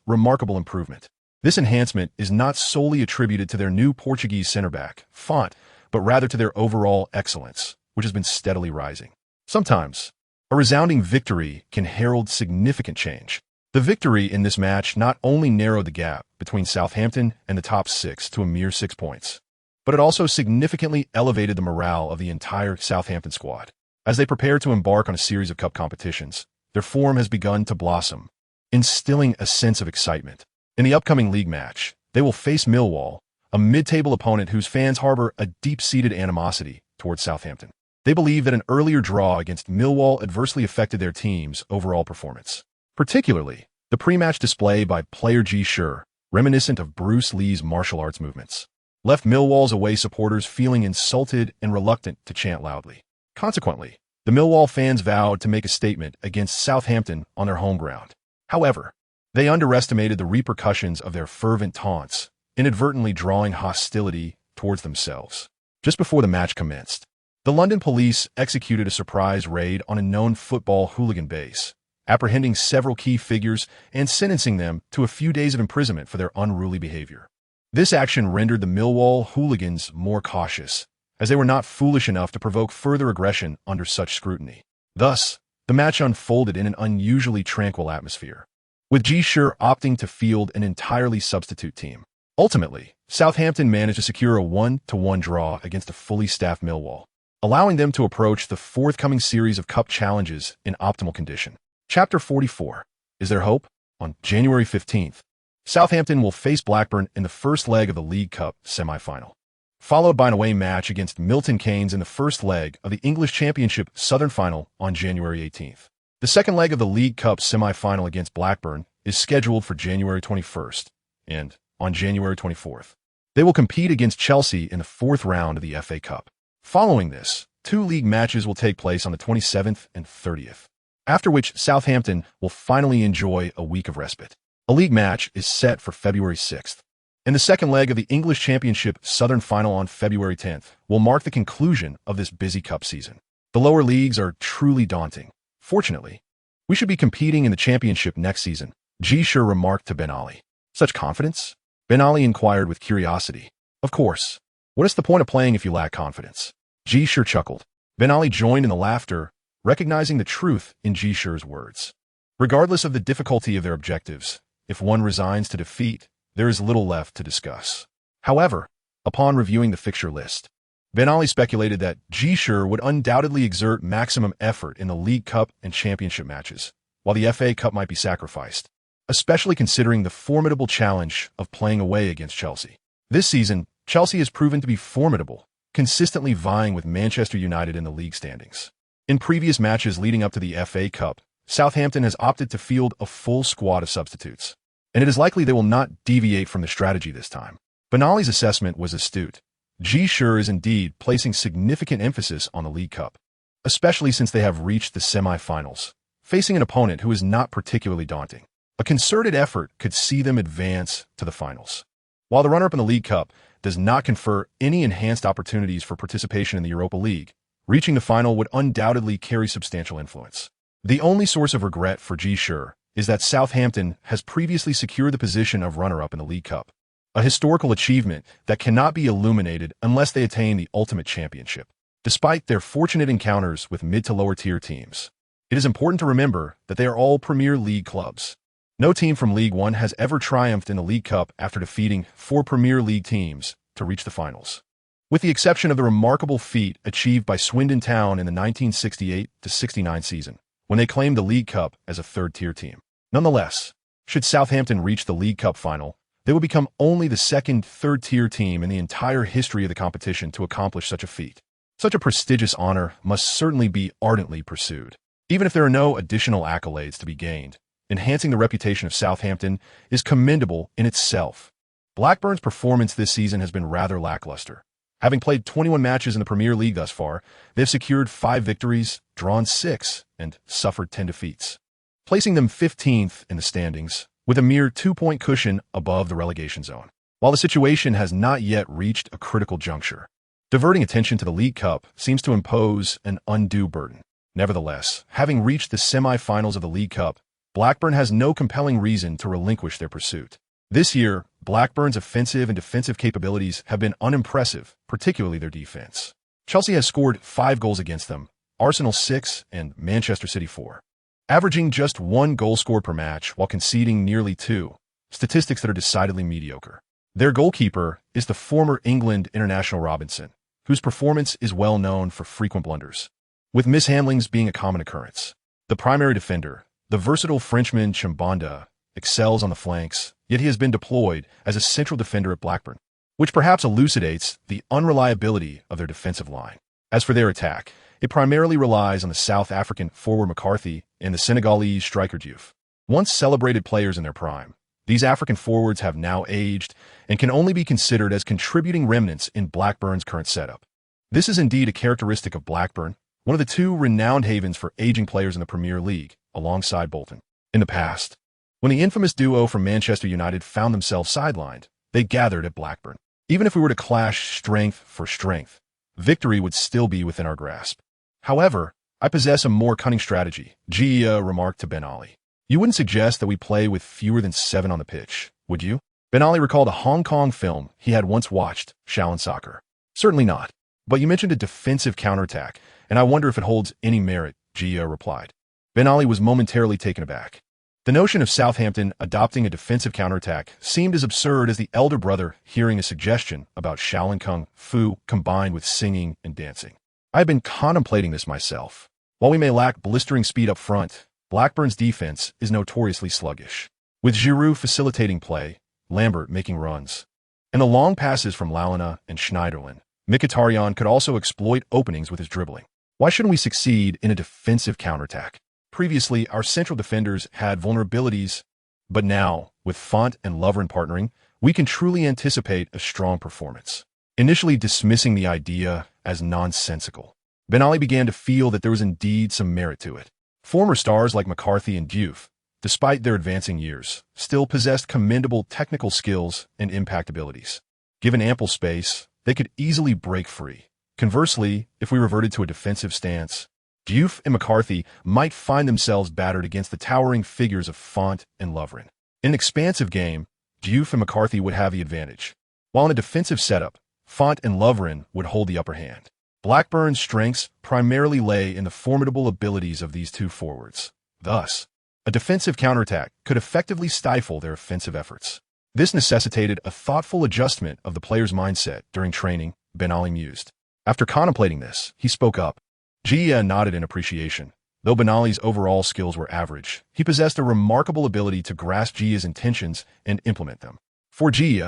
remarkable improvement. This enhancement is not solely attributed to their new Portuguese centre-back, Font, but rather to their overall excellence, which has been steadily rising. Sometimes, a resounding victory can herald significant change. The victory in this match not only narrowed the gap between Southampton and the top 6 to a mere 6 points, but it also significantly elevated the morale of the entire Southampton squad. As they prepare to embark on a series of cup competitions, their form has begun to blossom, instilling a sense of excitement. In the upcoming league match, they will face Millwall, a mid-table opponent whose fans harbor a deep-seated animosity towards Southampton. They believe that an earlier draw against Millwall adversely affected their team's overall performance. Particularly, the pre-match display by player Ji Shi, reminiscent of Bruce Lee's martial arts movements, left Millwall's away supporters feeling insulted and reluctant to chant loudly. Consequently, the Millwall fans vowed to make a statement against Southampton on their home ground. However, they underestimated the repercussions of their fervent taunts, inadvertently drawing hostility towards themselves. Just before the match commenced, the London police executed a surprise raid on a known football hooligan base, apprehending several key figures and sentencing them to a few days of imprisonment for their unruly behavior. This action rendered the Millwall hooligans more cautious, as they were not foolish enough to provoke further aggression under such scrutiny. Thus, the match unfolded in an unusually tranquil atmosphere, with Ji Shi opting to field an entirely substitute team. Ultimately, Southampton managed to secure a 1-1 draw against a fully staffed Millwall, allowing them to approach the forthcoming series of cup challenges in optimal condition. Chapter 44. Is there hope? On January 15th, Southampton will face Blackburn in the first leg of the League Cup semi-final, followed by an away match against Milton Keynes in the first leg of the English Championship Southern Final on January 18th. The second leg of the League Cup semi-final against Blackburn is scheduled for January 21st, and on January 24th, they will compete against Chelsea in the fourth round of the FA Cup. Following this, two league matches will take place on the 27th and 30th, after which Southampton will finally enjoy a week of respite. A league match is set for February 6th, and the second leg of the English Championship Southern Final on February 10th will mark the conclusion of this busy cup season. The lower leagues are truly daunting. Fortunately, we should be competing in the championship next season, Ji Shi remarked to Ben Ali. Such confidence? Ben Ali inquired with curiosity. Of course. What is the point of playing if you lack confidence? Ji Shi chuckled. Ben Ali joined in the laughter, recognizing the truth in Ji Shi's words. Regardless of the difficulty of their objectives, if one resigns to defeat, there is little left to discuss. However, upon reviewing the fixture list, Ben Ali speculated that Ji Shi would undoubtedly exert maximum effort in the League Cup and Championship matches, while the FA Cup might be sacrificed, especially considering the formidable challenge of playing away against Chelsea. This season, Chelsea has proven to be formidable, consistently vying with Manchester United in the league standings. In previous matches leading up to the FA Cup, Southampton has opted to field a full squad of substitutes, and it is likely they will not deviate from the strategy this time. Ben Ali's assessment was astute. Ji Shi is indeed placing significant emphasis on the League Cup, especially since they have reached the semi-finals, facing an opponent who is not particularly daunting. A concerted effort could see them advance to the finals. While the runner-up in the League Cup does not confer any enhanced opportunities for participation in the Europa League, reaching the final would undoubtedly carry substantial influence. The only source of regret for Ji Shi is that Southampton has previously secured the position of runner-up in the League Cup, a historical achievement that cannot be illuminated unless they attain the ultimate championship. Despite their fortunate encounters with mid to lower tier teams, it is important to remember that they are all Premier League clubs. No team from League One has ever triumphed in the League Cup after defeating 4 Premier League teams to reach the finals, with the exception of the remarkable feat achieved by Swindon Town in the 1968-69 season, when they claimed the League Cup as a third-tier team. Nonetheless, should Southampton reach the League Cup final, they will become only the second third-tier team in the entire history of the competition to accomplish such a feat. Such a prestigious honor must certainly be ardently pursued. Even if there are no additional accolades to be gained, enhancing the reputation of Southampton is commendable in itself. Blackburn's performance this season has been rather lackluster. Having played 21 matches in the Premier League thus far, they've secured 5 victories, drawn 6, and suffered 10 defeats, placing them 15th in the standings, with a mere 2-point cushion above the relegation zone. While the situation has not yet reached a critical juncture, diverting attention to the League Cup seems to impose an undue burden. Nevertheless, having reached the semi-finals of the League Cup, Blackburn has no compelling reason to relinquish their pursuit. This year, Blackburn's offensive and defensive capabilities have been unimpressive, particularly their defense. Chelsea has scored 5 goals against them, Arsenal 6, and Manchester City 4. Averaging just 1 goal scored per match while conceding nearly 2, statistics that are decidedly mediocre. Their goalkeeper is the former England international Robinson, whose performance is well known for frequent blunders, with mishandlings being a common occurrence. The primary defender, The versatile Frenchman Chimbonda excels on the flanks, yet he has been deployed as a central defender at Blackburn, which perhaps elucidates the unreliability of their defensive line. As for their attack, it primarily relies on the South African forward McCarthy and the Senegalese striker Diouf. Once celebrated players in their prime, these African forwards have now aged and can only be considered as contributing remnants in Blackburn's current setup. This is indeed a characteristic of Blackburn, one of the two renowned havens for aging players in the Premier League, alongside Bolton. In the past, when the infamous duo from Manchester United found themselves sidelined, they gathered at Blackburn. Even if we were to clash strength for strength, victory would still be within our grasp. However, I possess a more cunning strategy, Ji remarked to Ben Ali. You wouldn't suggest that we play with fewer than 7 on the pitch, would you? Ben Ali recalled a Hong Kong film he had once watched, Shaolin Soccer. Certainly not. But you mentioned a defensive counterattack, and I wonder if it holds any merit, Ji replied. Ben Ali was momentarily taken aback. The notion of Southampton adopting a defensive counterattack seemed as absurd as the elder brother hearing a suggestion about Shaolin Kung Fu combined with singing and dancing. I have been contemplating this myself. While we may lack blistering speed up front, Blackburn's defense is notoriously sluggish. With Giroud facilitating play, Lambert making runs, and the long passes from Lalana and Schneiderlin, Mkhitaryan could also exploit openings with his dribbling. Why shouldn't we succeed in a defensive counterattack? Previously, our central defenders had vulnerabilities, but now, with Font and Lovren partnering, we can truly anticipate a strong performance. Initially dismissing the idea as nonsensical, Ben Ali began to feel that there was indeed some merit to it. Former stars like McCarthy and Diouf, despite their advancing years, still possessed commendable technical skills and impact abilities. Given ample space, they could easily break free. Conversely, if we reverted to a defensive stance, Diouf and McCarthy might find themselves battered against the towering figures of Font and Lovren. In an expansive game, Diouf and McCarthy would have the advantage, while in a defensive setup, Font and Lovren would hold the upper hand. Blackburn's strengths primarily lay in the formidable abilities of these two forwards. Thus, a defensive counterattack could effectively stifle their offensive efforts. This necessitated a thoughtful adjustment of the player's mindset during training, Ben Ali mused. After contemplating this, he spoke up. Ji nodded in appreciation. Though Ben Ali's overall skills were average, he possessed a remarkable ability to grasp Ji's intentions and implement them. For Ji,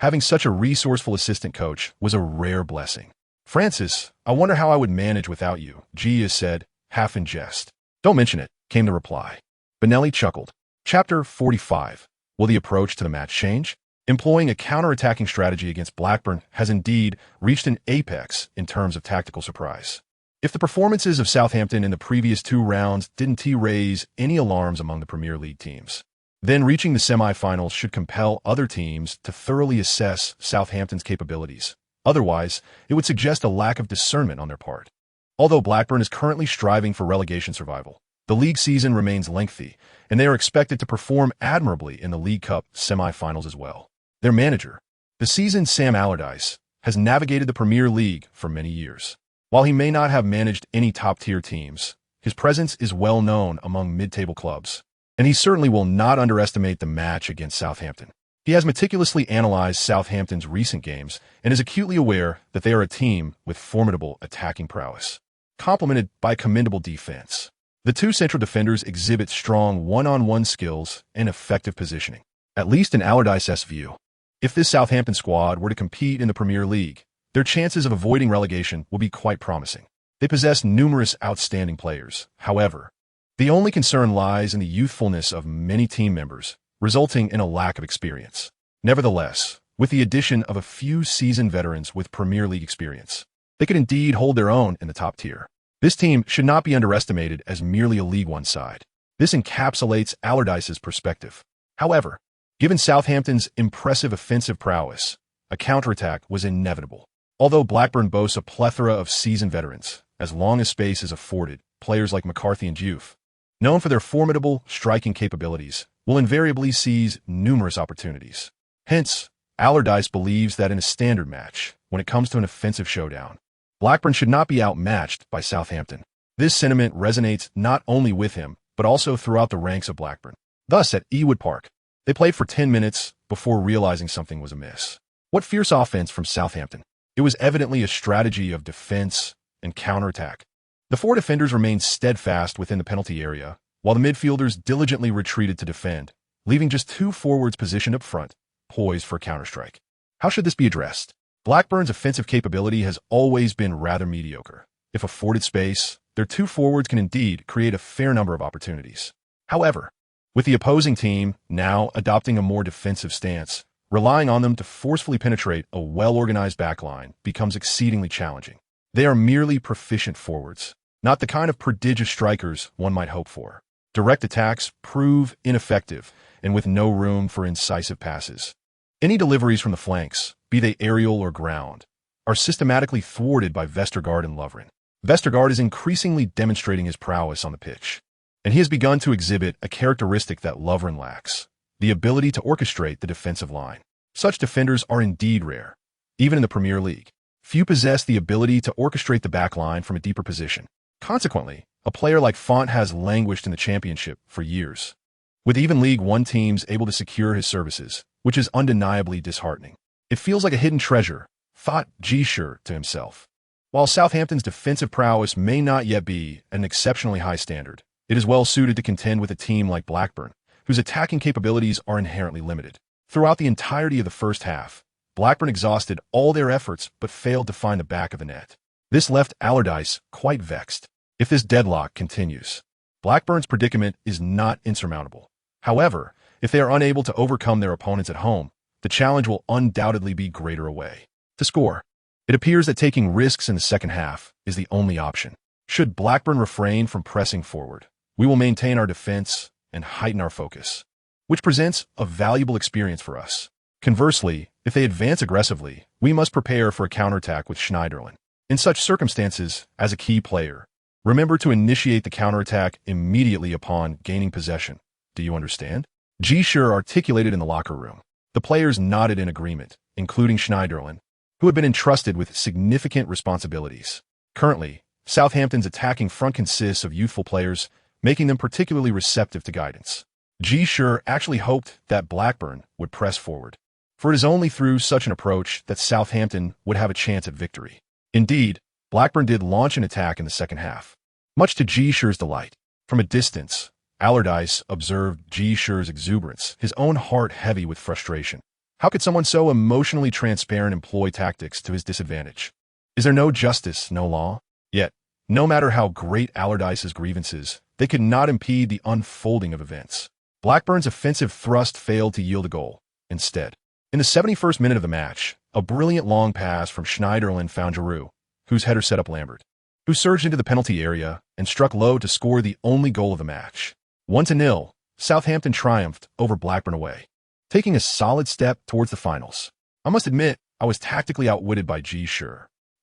having such a resourceful assistant coach was a rare blessing. Francis, I wonder how I would manage without you, Ji said, half in jest. Don't mention it, came the reply. Benelli chuckled. Chapter 45. Will the approach to the match change? Employing a counter-attacking strategy against Blackburn has indeed reached an apex in terms of tactical surprise. If the performances of Southampton in the previous 2 rounds didn't raise any alarms among the Premier League teams, then reaching the semi-finals should compel other teams to thoroughly assess Southampton's capabilities. Otherwise, it would suggest a lack of discernment on their part. Although Blackburn is currently striving for relegation survival, the league season remains lengthy, and they are expected to perform admirably in the League Cup semi-finals as well. Their manager, the seasoned Sam Allardyce, has navigated the Premier League for many years. While he may not have managed any top-tier teams, his presence is well known among mid-table clubs, and he certainly will not underestimate the match against Southampton. He has meticulously analyzed Southampton's recent games and is acutely aware that they are a team with formidable attacking prowess, complemented by commendable defense. The two central defenders exhibit strong one-on-one skills and effective positioning, at least in Allardyce's view. If this Southampton squad were to compete in the Premier League, their chances of avoiding relegation will be quite promising. They possess numerous outstanding players. However, the only concern lies in the youthfulness of many team members, resulting in a lack of experience. Nevertheless, with the addition of a few seasoned veterans with Premier League experience, they could indeed hold their own in the top tier. This team should not be underestimated as merely a League One side. This encapsulates Allardyce's perspective. However, given Southampton's impressive offensive prowess, a counterattack was inevitable. Although Blackburn boasts a plethora of seasoned veterans, as long as space is afforded, players like McCarthy and Diouf, known for their formidable striking capabilities, will invariably seize numerous opportunities. Hence, Allardyce believes that in a standard match, when it comes to an offensive showdown, Blackburn should not be outmatched by Southampton. This sentiment resonates not only with him, but also throughout the ranks of Blackburn. Thus, at Ewood Park, they played for 10 minutes before realizing something was amiss. What fierce offense from Southampton! It was evidently a strategy of defense and counterattack. The 4 defenders remained steadfast within the penalty area, while the midfielders diligently retreated to defend, leaving just two forwards positioned up front, poised for a counterstrike. How should this be addressed? Blackburn's offensive capability has always been rather mediocre. If afforded space, their two forwards can indeed create a fair number of opportunities. However, with the opposing team now adopting a more defensive stance, relying on them to forcefully penetrate a well-organized backline becomes exceedingly challenging. They are merely proficient forwards, not the kind of prodigious strikers one might hope for. Direct attacks prove ineffective and with no room for incisive passes. Any deliveries from the flanks, be they aerial or ground, are systematically thwarted by Vestergaard and Lovren. Vestergaard is increasingly demonstrating his prowess on the pitch, and he has begun to exhibit a characteristic that Lovren lacks: the ability to orchestrate the defensive line. Such defenders are indeed rare, even in the Premier League. Few possess the ability to orchestrate the backline from a deeper position. Consequently, a player like Font has languished in the Championship for years, with even League One teams able to secure his services, which is undeniably disheartening. It feels like a hidden treasure, thought Ji Shi to himself. While Southampton's defensive prowess may not yet be an exceptionally high standard, it is well suited to contend with a team like Blackburn, whose attacking capabilities are inherently limited. Throughout the entirety of the first half, Blackburn exhausted all their efforts but failed to find the back of the net. This left Allardyce quite vexed. If this deadlock continues, Blackburn's predicament is not insurmountable. However, if they are unable to overcome their opponents at home, the challenge will undoubtedly be greater away. To score, it appears that taking risks in the second half is the only option. Should Blackburn refrain from pressing forward, we will maintain our defense and heighten our focus, which presents a valuable experience for us. Conversely, if they advance aggressively, we must prepare for a counterattack with Schneiderlin. In such circumstances, as a key player, remember to initiate the counterattack immediately upon gaining possession. Do you understand? Ji Shi articulated in the locker room. The players nodded in agreement, including Schneiderlin, who had been entrusted with significant responsibilities. Currently, Southampton's attacking front consists of youthful players, making them particularly receptive to guidance. Ji Shi actually hoped that Blackburn would press forward, for it is only through such an approach that Southampton would have a chance at victory. Indeed, Blackburn did launch an attack in the second half, much to Ji Shi's delight. From a distance, Allardyce observed Ji Shi's exuberance, his own heart heavy with frustration. How could someone so emotionally transparent employ tactics to his disadvantage? Is there no justice, no law? Yet, no matter how great Allardyce's grievances, they could not impede the unfolding of events. Blackburn's offensive thrust failed to yield a goal. Instead, in the 71st minute of the match, a brilliant long pass from Schneiderlin found Giroud, whose header set up Lambert, who surged into the penalty area and struck low to score the only goal of the match. 1-0, Southampton triumphed over Blackburn away, taking a solid step towards the finals. I must admit, I was tactically outwitted by Ji Shi.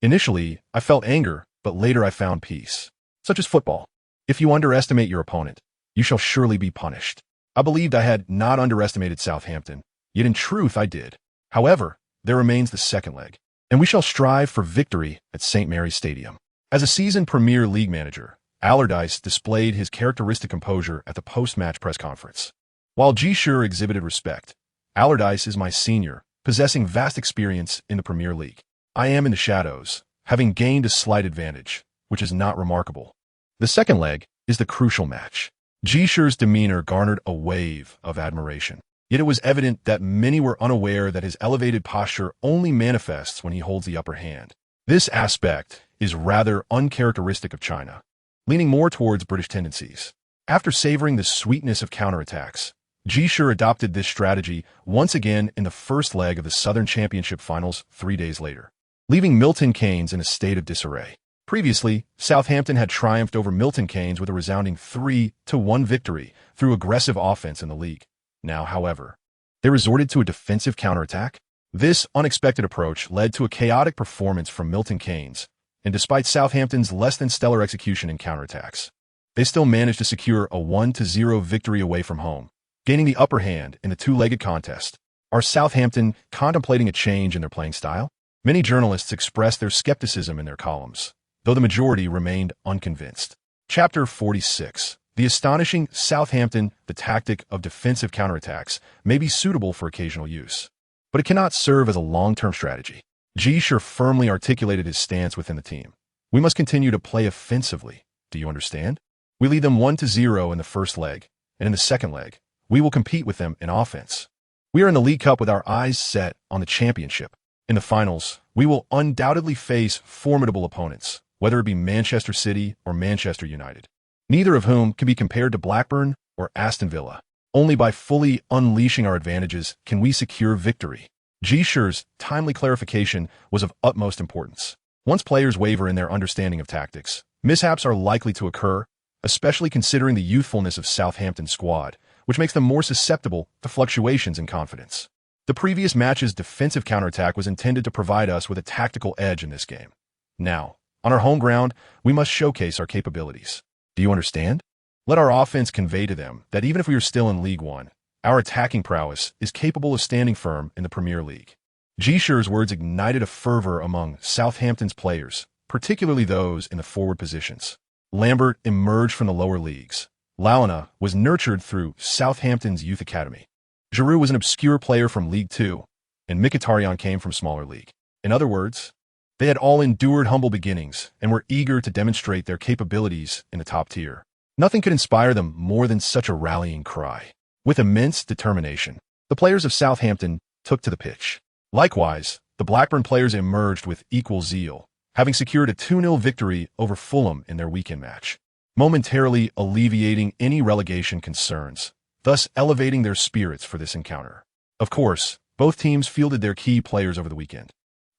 Initially, I felt anger, but later I found peace. Such as football. If you underestimate your opponent, you shall surely be punished. I believed I had not underestimated Southampton, yet in truth I did. However, there remains the second leg, and we shall strive for victory at St. Mary's Stadium. As a seasoned Premier League manager, Allardyce displayed his characteristic composure at the post-match press conference. While Ji Shi exhibited respect, Allardyce is my senior, possessing vast experience in the Premier League. I am in the shadows, having gained a slight advantage, which is not remarkable. The second leg is the crucial match. Ji Shi's demeanor garnered a wave of admiration. Yet it was evident that many were unaware that his elevated posture only manifests when he holds the upper hand. This aspect is rather uncharacteristic of China, leaning more towards British tendencies. After savoring the sweetness of counterattacks, Ji Shi adopted this strategy once again in the first leg of the Southern Championship finals 3 days later, leaving Milton Keynes in a state of disarray. Previously, Southampton had triumphed over Milton Keynes with a resounding 3-1 victory through aggressive offense in the league. Now, however, they resorted to a defensive counterattack. This unexpected approach led to a chaotic performance from Milton Keynes, and despite Southampton's less than stellar execution in counterattacks, they still managed to secure a 1-0 victory away from home, gaining the upper hand in the two-legged contest. Are Southampton contemplating a change in their playing style? Many journalists expressed their skepticism in their columns, though the majority remained unconvinced. Chapter 46. The astonishing Southampton, the tactic of defensive counterattacks, may be suitable for occasional use, but it cannot serve as a long-term strategy. Ji Shi firmly articulated his stance within the team. We must continue to play offensively. Do you understand? We lead them 1-0 in the first leg, and in the second leg, we will compete with them in offense. We are in the League Cup with our eyes set on the championship. In the finals, we will undoubtedly face formidable opponents, whether it be Manchester City or Manchester United, neither of whom can be compared to Blackburn or Aston Villa. Only by fully unleashing our advantages can we secure victory. Ji Shi's timely clarification was of utmost importance. Once players waver in their understanding of tactics, mishaps are likely to occur, especially considering the youthfulness of Southampton's squad, which makes them more susceptible to fluctuations in confidence. The previous match's defensive counterattack was intended to provide us with a tactical edge in this game. Now, on our home ground, we must showcase our capabilities. Do you understand? Let our offense convey to them that even if we are still in League One, our attacking prowess is capable of standing firm in the Premier League. Ji Shi's words ignited a fervor among Southampton's players, particularly those in the forward positions. Lambert emerged from the lower leagues. Lalana was nurtured through Southampton's youth academy. Giroud was an obscure player from League Two, and Mkhitaryan came from smaller league. In other words, they had all endured humble beginnings and were eager to demonstrate their capabilities in the top tier. Nothing could inspire them more than such a rallying cry. With immense determination, the players of Southampton took to the pitch. Likewise, the Blackburn players emerged with equal zeal, having secured a 2-0 victory over Fulham in their weekend match, momentarily alleviating any relegation concerns, thus elevating their spirits for this encounter. Of course, both teams fielded their key players over the weekend,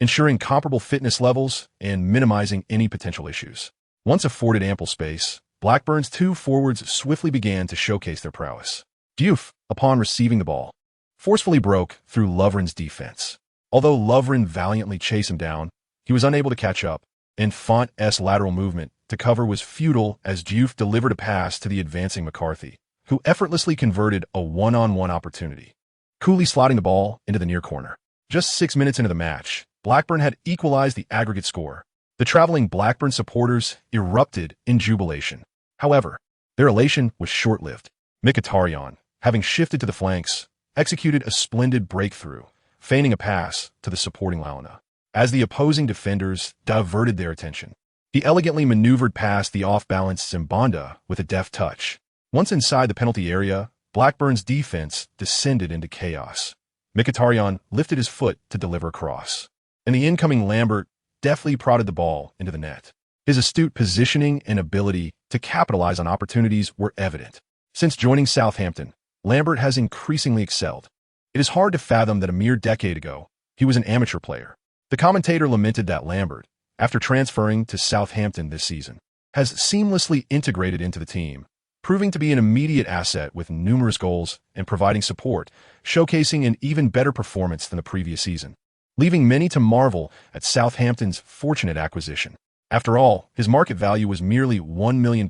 ensuring comparable fitness levels and minimizing any potential issues. Once afforded ample space, Blackburn's two forwards swiftly began to showcase their prowess. Diouf, upon receiving the ball, forcefully broke through Lovren's defense. Although Lovren valiantly chased him down, he was unable to catch up, and Font's lateral movement to cover was futile as Diouf delivered a pass to the advancing McCarthy, who effortlessly converted a one-on-one opportunity, coolly slotting the ball into the near corner. Just 6 minutes into the match, Blackburn had equalized the aggregate score. The traveling Blackburn supporters erupted in jubilation. However, their elation was short-lived. Mkhitaryan, having shifted to the flanks, executed a splendid breakthrough, feigning a pass to the supporting Lalana. As the opposing defenders diverted their attention, he elegantly maneuvered past the off-balanced Zimbanda with a deft touch. Once inside the penalty area, Blackburn's defense descended into chaos. Mkhitaryan lifted his foot to deliver a cross, and the incoming Lambert deftly prodded the ball into the net. His astute positioning and ability to capitalize on opportunities were evident. Since joining Southampton, Lambert has increasingly excelled. It is hard to fathom that a mere decade ago, he was an amateur player. The commentator lamented that Lambert, after transferring to Southampton this season, has seamlessly integrated into the team, proving to be an immediate asset with numerous goals and providing support, showcasing an even better performance than the previous season, leaving many to marvel at Southampton's fortunate acquisition. After all, his market value was merely £1 million,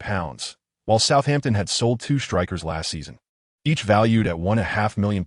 while Southampton had sold 2 strikers last season, each valued at £1.5 million,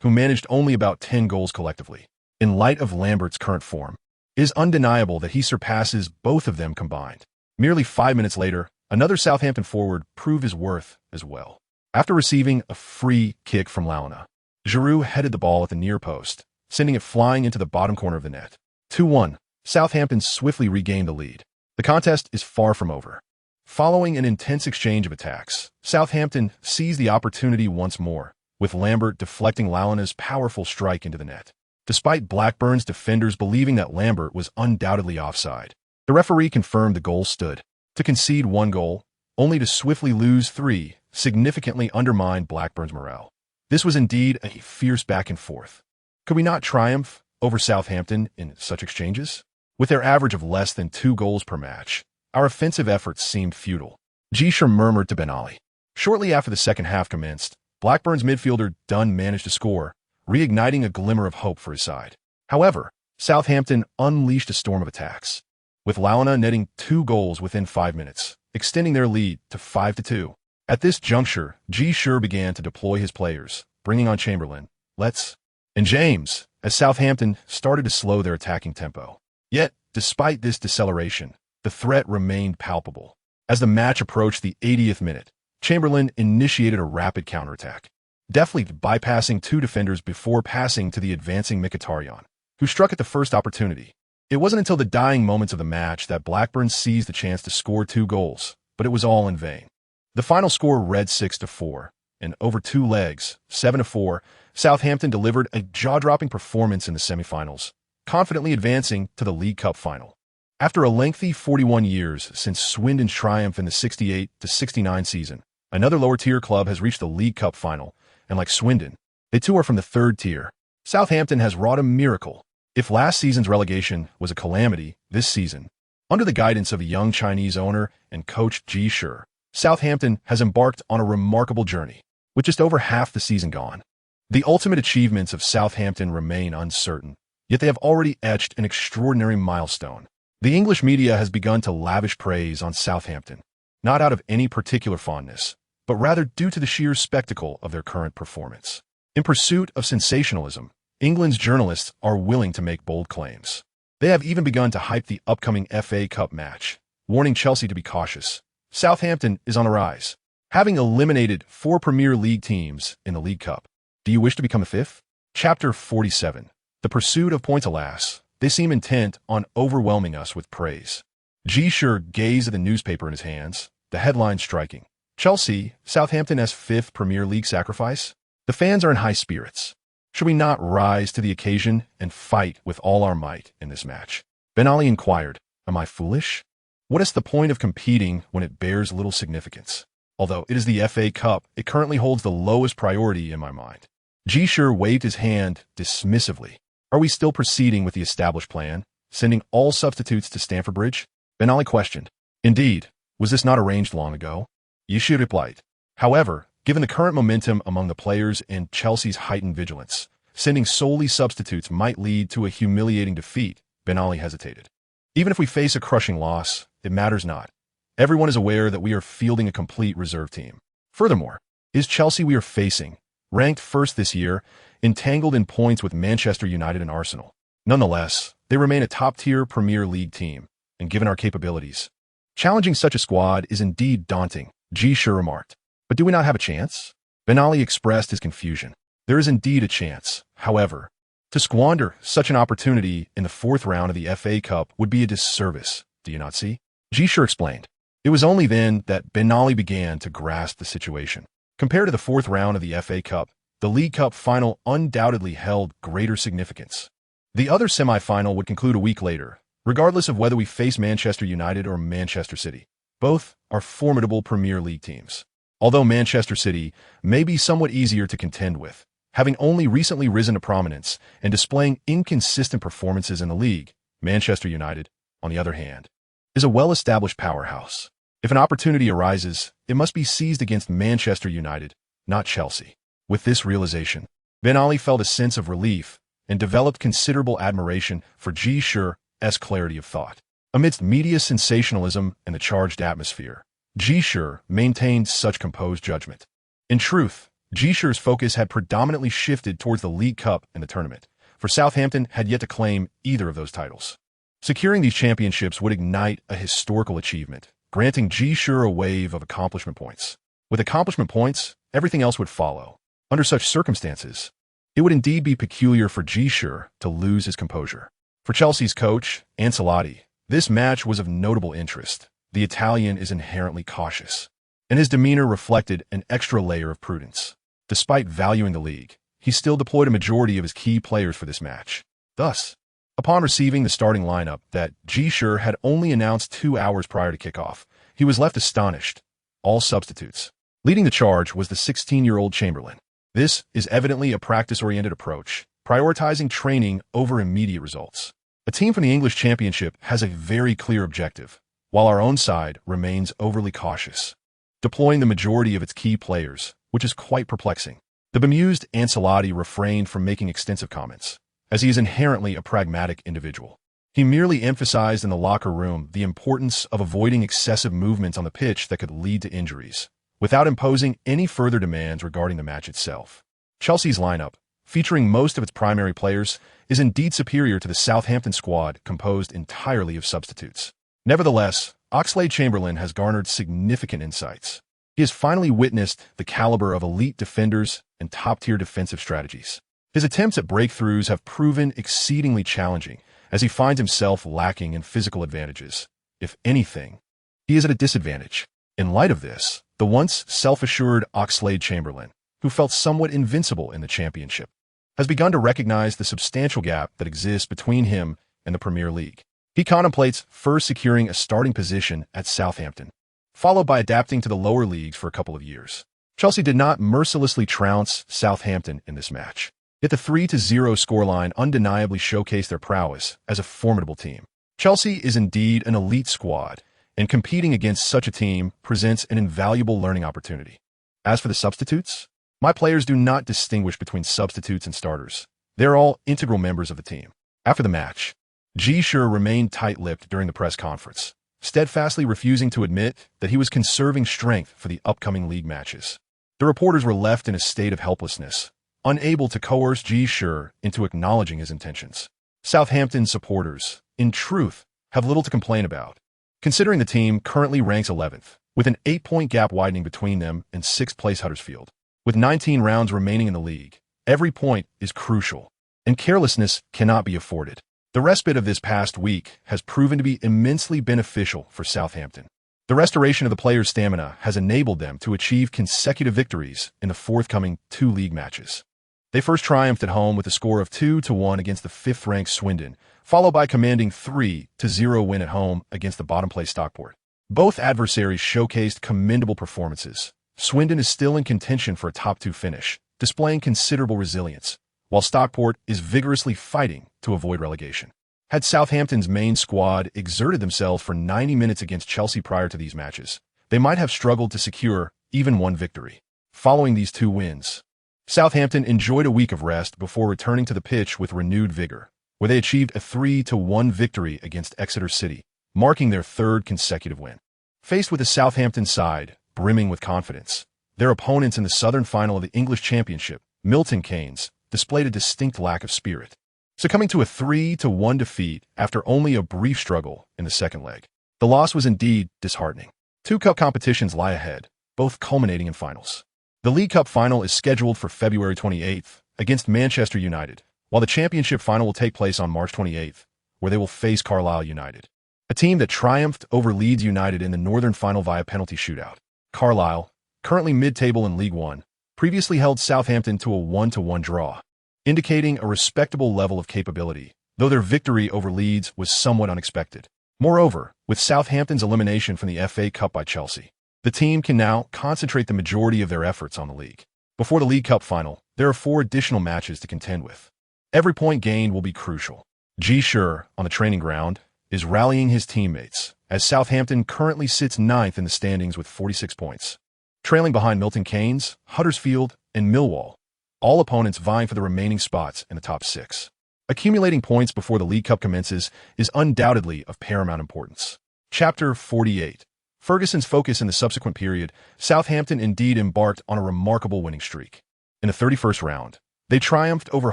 who managed only about 10 goals collectively. In light of Lambert's current form, it is undeniable that he surpasses both of them combined. Merely 5 minutes later, another Southampton forward proved his worth as well. After receiving a free kick from Lalana, Giroud headed the ball at the near post, sending it flying into the bottom corner of the net. 2-1. Southampton swiftly regained the lead. The contest is far from over. Following an intense exchange of attacks, Southampton seized the opportunity once more, with Lambert deflecting Lalana's powerful strike into the net. Despite Blackburn's defenders believing that Lambert was undoubtedly offside, the referee confirmed the goal stood. To concede 1 goal, only to swiftly lose 3, significantly undermined Blackburn's morale. This was indeed a fierce back and forth. Could we not triumph over Southampton in such exchanges? With their average of less than 2 goals per match, our offensive efforts seemed futile. Ji Shi murmured to Ben Ali. Shortly after the second half commenced, Blackburn's midfielder Dunn managed to score, reigniting a glimmer of hope for his side. However, Southampton unleashed a storm of attacks, with Lalana netting 2 goals within 5 minutes, extending their lead to 5-2. At this juncture, Ji Shi began to deploy his players, bringing on Chamberlain, Letts, and James, as Southampton started to slow their attacking tempo. Yet, despite this deceleration, the threat remained palpable. As the match approached the 80th minute, Chamberlain initiated a rapid counterattack, deftly bypassing 2 defenders before passing to the advancing Mkhitaryan, who struck at the first opportunity. It wasn't until the dying moments of the match that Blackburn seized the chance to score 2 goals, but it was all in vain. The final score read 6-4, and over 2 legs, 7-4, Southampton delivered a jaw-dropping performance in the semifinals, confidently advancing to the League Cup final. After a lengthy 41 years since Swindon's triumph in the 68-69 season, another lower-tier club has reached the League Cup final, and like Swindon, they too are from the third tier. Southampton has wrought a miracle. If last season's relegation was a calamity, this season, under the guidance of a young Chinese owner and coach Ji Shi, Southampton has embarked on a remarkable journey, with just over half the season gone. The ultimate achievements of Southampton remain uncertain, yet they have already etched an extraordinary milestone. The English media has begun to lavish praise on Southampton, not out of any particular fondness, but rather due to the sheer spectacle of their current performance. In pursuit of sensationalism, England's journalists are willing to make bold claims. They have even begun to hype the upcoming FA Cup match, warning Chelsea to be cautious. Southampton is on the rise, having eliminated 4 Premier League teams in the League Cup. Do you wish to become a fifth? Chapter 47. The pursuit of points. Alas, they seem intent on overwhelming us with praise. Ji Shi gazed at the newspaper in his hands, the headline striking. Chelsea, Southampton as 5th Premier League sacrifice? The fans are in high spirits. Should we not rise to the occasion and fight with all our might in this match? Ben Ali inquired, am I foolish? What is the point of competing when it bears little significance? Although it is the FA Cup, it currently holds the lowest priority in my mind. Ji Shi waved his hand dismissively. Are we still proceeding with the established plan, sending all substitutes to Stamford Bridge? Ben Ali questioned. Indeed, was this not arranged long ago? Ji Shi replied. However, given the current momentum among the players and Chelsea's heightened vigilance, sending solely substitutes might lead to a humiliating defeat. Ben Ali hesitated. Even if we face a crushing loss, it matters not. Everyone is aware that we are fielding a complete reserve team. Furthermore, is Chelsea we are facing, ranked first this year, entangled in points with Manchester United and Arsenal. Nonetheless, they remain a top-tier Premier League team, and given our capabilities, challenging such a squad is indeed daunting, Ji Shi remarked. But do we not have a chance? Ben Ali expressed his confusion. There is indeed a chance. However, to squander such an opportunity in the 4th round of the FA Cup would be a disservice, do you not see? Ji Shi explained. It was only then that Ben Ali began to grasp the situation. Compared to the 4th round of the FA Cup, the League Cup final undoubtedly held greater significance. The other semi-final would conclude a week later, regardless of whether we face Manchester United or Manchester City. Both are formidable Premier League teams. Although Manchester City may be somewhat easier to contend with, having only recently risen to prominence and displaying inconsistent performances in the league, Manchester United, on the other hand, is a well-established powerhouse. If an opportunity arises, it must be seized against Manchester United, not Chelsea. With this realization, Ben Ali felt a sense of relief and developed considerable admiration for Ji Shi's clarity of thought. Amidst media sensationalism and the charged atmosphere, Ji Shi maintained such composed judgment. In truth, Ji Shi's focus had predominantly shifted towards the League Cup and the tournament, for Southampton had yet to claim either of those titles. Securing these championships would ignite a historical achievement, granting Ji Shi a wave of accomplishment points. With accomplishment points, everything else would follow. Under such circumstances, it would indeed be peculiar for Ji Shi to lose his composure. For Chelsea's coach, Ancelotti, this match was of notable interest. The Italian is inherently cautious, and his demeanor reflected an extra layer of prudence. Despite valuing the league, he still deployed a majority of his key players for this match. Thus, upon receiving the starting lineup that Ji Shi had only announced 2 hours prior to kickoff, he was left astonished. All substitutes. Leading the charge was the 16-year-old Chamberlain. This is evidently a practice-oriented approach, prioritizing training over immediate results. A team from the English Championship has a very clear objective, while our own side remains overly cautious, deploying the majority of its key players, which is quite perplexing. The bemused Ancelotti refrained from making extensive comments, as he is inherently a pragmatic individual. He merely emphasized in the locker room the importance of avoiding excessive movements on the pitch that could lead to injuries, without imposing any further demands regarding the match itself. Chelsea's lineup, featuring most of its primary players, is indeed superior to the Southampton squad composed entirely of substitutes. Nevertheless, Oxlade-Chamberlain has garnered significant insights. He has finally witnessed the caliber of elite defenders and top-tier defensive strategies. His attempts at breakthroughs have proven exceedingly challenging, as he finds himself lacking in physical advantages. If anything, he is at a disadvantage. In light of this, the once self-assured Oxlade-Chamberlain, who felt somewhat invincible in the championship, has begun to recognize the substantial gap that exists between him and the Premier League. He contemplates first securing a starting position at Southampton, followed by adapting to the lower leagues for a couple of years. Chelsea did not mercilessly trounce Southampton in this match, yet the 3-0 scoreline undeniably showcased their prowess as a formidable team. Chelsea is indeed an elite squad, and competing against such a team presents an invaluable learning opportunity. As for the substitutes, my players do not distinguish between substitutes and starters. They're all integral members of the team. After the match, Ji Shi remained tight-lipped during the press conference, steadfastly refusing to admit that he was conserving strength for the upcoming league matches. The reporters were left in a state of helplessness, unable to coerce Ji Shi into acknowledging his intentions. Southampton supporters, in truth, have little to complain about, considering the team currently ranks 11th, with an 8-point gap widening between them and 6th place Huddersfield. With 19 rounds remaining in the league, every point is crucial, and carelessness cannot be afforded. The respite of this past week has proven to be immensely beneficial for Southampton. The restoration of the players' stamina has enabled them to achieve consecutive victories in the forthcoming 2 league matches. They first triumphed at home with a score of 2-1 against the 5th-ranked Swindon, followed by a commanding 3-0 win at home against the bottom-placed Stockport. Both adversaries showcased commendable performances. Swindon is still in contention for a top 2 finish, displaying considerable resilience, while Stockport is vigorously fighting to avoid relegation. Had Southampton's main squad exerted themselves for 90 minutes against Chelsea prior to these matches, they might have struggled to secure even one victory. Following these 2 wins, Southampton enjoyed a week of rest before returning to the pitch with renewed vigor, where they achieved a 3-1 victory against Exeter City, marking their 3rd consecutive win. Faced with a Southampton side brimming with confidence, their opponents in the southern final of the English Championship, Milton Keynes, displayed a distinct lack of spirit, succumbing to a 3-1 defeat after only a brief struggle in the second leg. The loss was indeed disheartening. 2 cup competitions lie ahead, both culminating in finals. The League Cup final is scheduled for February 28th against Manchester United, while the Championship final will take place on March 28th, where they will face Carlisle United, a team that triumphed over Leeds United in the Northern Final via penalty shootout. Carlisle, currently mid-table in League One, previously held Southampton to a 1-1 draw, indicating a respectable level of capability, though their victory over Leeds was somewhat unexpected. Moreover, with Southampton's elimination from the FA Cup by Chelsea, the team can now concentrate the majority of their efforts on the league. Before the League Cup final, there are 4 additional matches to contend with. Every point gained will be crucial. Ji Shi, on the training ground, is rallying his teammates, as Southampton currently sits 9th in the standings with 46 points, trailing behind Milton Keynes, Huddersfield, and Millwall, all opponents vying for the remaining spots in the top 6. Accumulating points before the League Cup commences is undoubtedly of paramount importance. Chapter 48. Ferguson's focus in the subsequent period, Southampton indeed embarked on a remarkable winning streak. In the 31st round, they triumphed over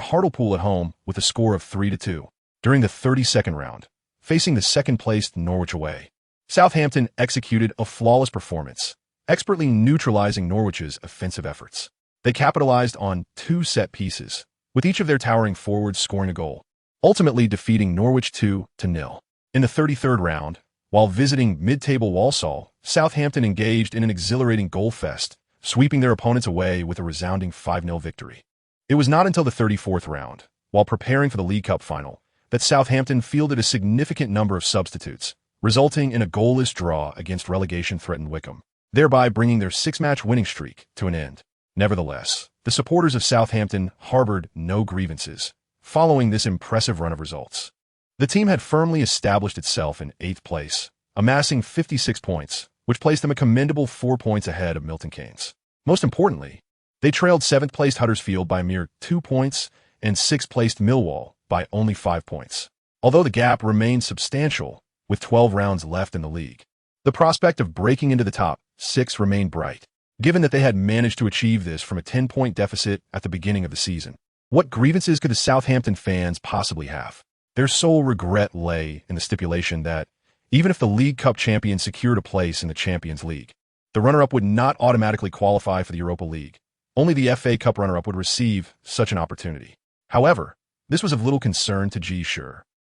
Hartlepool at home with a score of 3-2. During the 32nd round, facing the second-placed Norwich away, Southampton executed a flawless performance, expertly neutralizing Norwich's offensive efforts. They capitalized on 2 set pieces, with each of their towering forwards scoring a goal, ultimately defeating Norwich 2-0. In the 33rd round, while visiting mid-table Walsall, Southampton engaged in an exhilarating goal fest, sweeping their opponents away with a resounding 5-0 victory. It was not until the 34th round, while preparing for the League Cup final, that Southampton fielded a significant number of substitutes, resulting in a goalless draw against relegation-threatened Wycombe, thereby bringing their 6-match winning streak to an end. Nevertheless, the supporters of Southampton harbored no grievances following this impressive run of results. The team had firmly established itself in 8th place, amassing 56 points, which placed them a commendable 4 points ahead of Milton Keynes. Most importantly, they trailed 7th-placed Huddersfield by a mere 2 points and 6th-placed Millwall by only 5 points. Although the gap remained substantial, with 12 rounds left in the league, the prospect of breaking into the top 6 remained bright, given that they had managed to achieve this from a 10-point deficit at the beginning of the season. What grievances could the Southampton fans possibly have? Their sole regret lay in the stipulation that, even if the League Cup champion secured a place in the Champions League, the runner-up would not automatically qualify for the Europa League. Only the FA Cup runner-up would receive such an opportunity. However, this was of little concern to Ji Shi,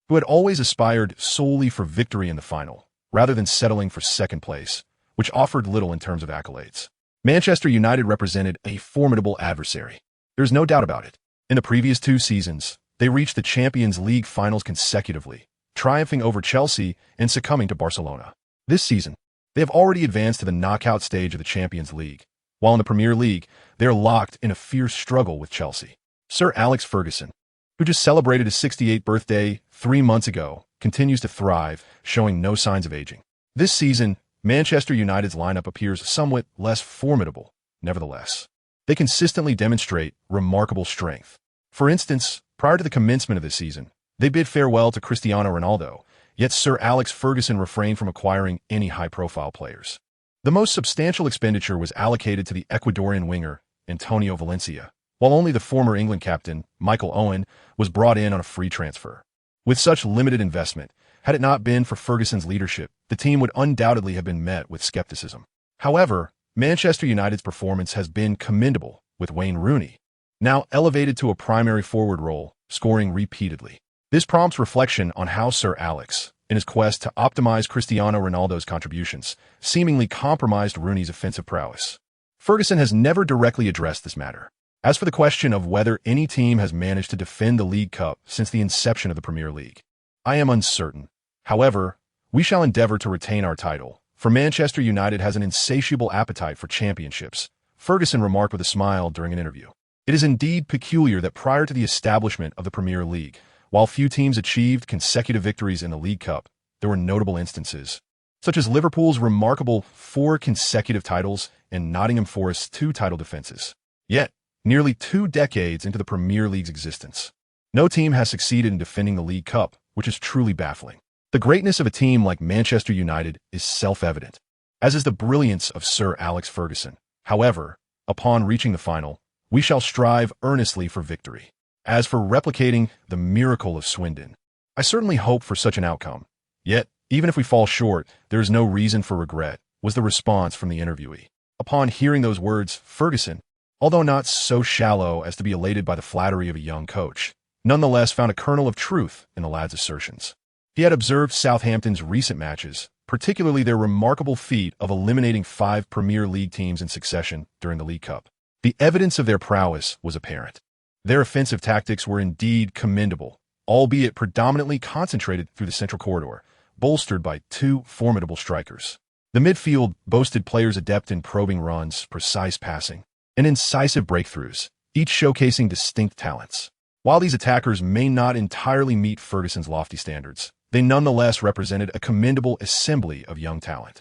who had always aspired solely for victory in the final, rather than settling for second place, which offered little in terms of accolades. Manchester United represented a formidable adversary. There's no doubt about it. In the previous 2 seasons, they reached the Champions League finals consecutively, triumphing over Chelsea and succumbing to Barcelona. This season, they have already advanced to the knockout stage of the Champions League, while in the Premier League, they are locked in a fierce struggle with Chelsea. Sir Alex Ferguson, who just celebrated his 68th birthday 3 months ago, continues to thrive, showing no signs of aging. This season, Manchester United's lineup appears somewhat less formidable. Nevertheless, they consistently demonstrate remarkable strength. For instance, prior to the commencement of this season, they bid farewell to Cristiano Ronaldo, yet Sir Alex Ferguson refrained from acquiring any high-profile players. The most substantial expenditure was allocated to the Ecuadorian winger, Antonio Valencia, while only the former England captain, Michael Owen, was brought in on a free transfer. With such limited investment, had it not been for Ferguson's leadership, the team would undoubtedly have been met with skepticism. However, Manchester United's performance has been commendable, with Wayne Rooney now elevated to a primary forward role, scoring repeatedly. This prompts reflection on how Sir Alex, in his quest to optimize Cristiano Ronaldo's contributions, seemingly compromised Rooney's offensive prowess. Ferguson has never directly addressed this matter. As for the question of whether any team has managed to defend the League Cup since the inception of the Premier League, I am uncertain. However, we shall endeavor to retain our title, for Manchester United has an insatiable appetite for championships, Ferguson remarked with a smile during an interview. It is indeed peculiar that prior to the establishment of the Premier League, while few teams achieved consecutive victories in the League Cup, there were notable instances, such as Liverpool's remarkable 4 consecutive titles and Nottingham Forest's 2 title defenses. Yet, nearly 2 decades into the Premier League's existence, no team has succeeded in defending the League Cup, which is truly baffling. The greatness of a team like Manchester United is self-evident, as is the brilliance of Sir Alex Ferguson. However, upon reaching the final, we shall strive earnestly for victory. As for replicating the miracle of Swindon, I certainly hope for such an outcome. Yet, even if we fall short, there is no reason for regret, was the response from the interviewee. Upon hearing those words, Ferguson, although not so shallow as to be elated by the flattery of a young coach, nonetheless found a kernel of truth in the lad's assertions. He had observed Southampton's recent matches, particularly their remarkable feat of eliminating 5 Premier League teams in succession during the League Cup. The evidence of their prowess was apparent. Their offensive tactics were indeed commendable, albeit predominantly concentrated through the central corridor, bolstered by 2 formidable strikers. The midfield boasted players adept in probing runs, precise passing, and incisive breakthroughs, each showcasing distinct talents. While these attackers may not entirely meet Ferguson's lofty standards, they nonetheless represented a commendable assembly of young talent.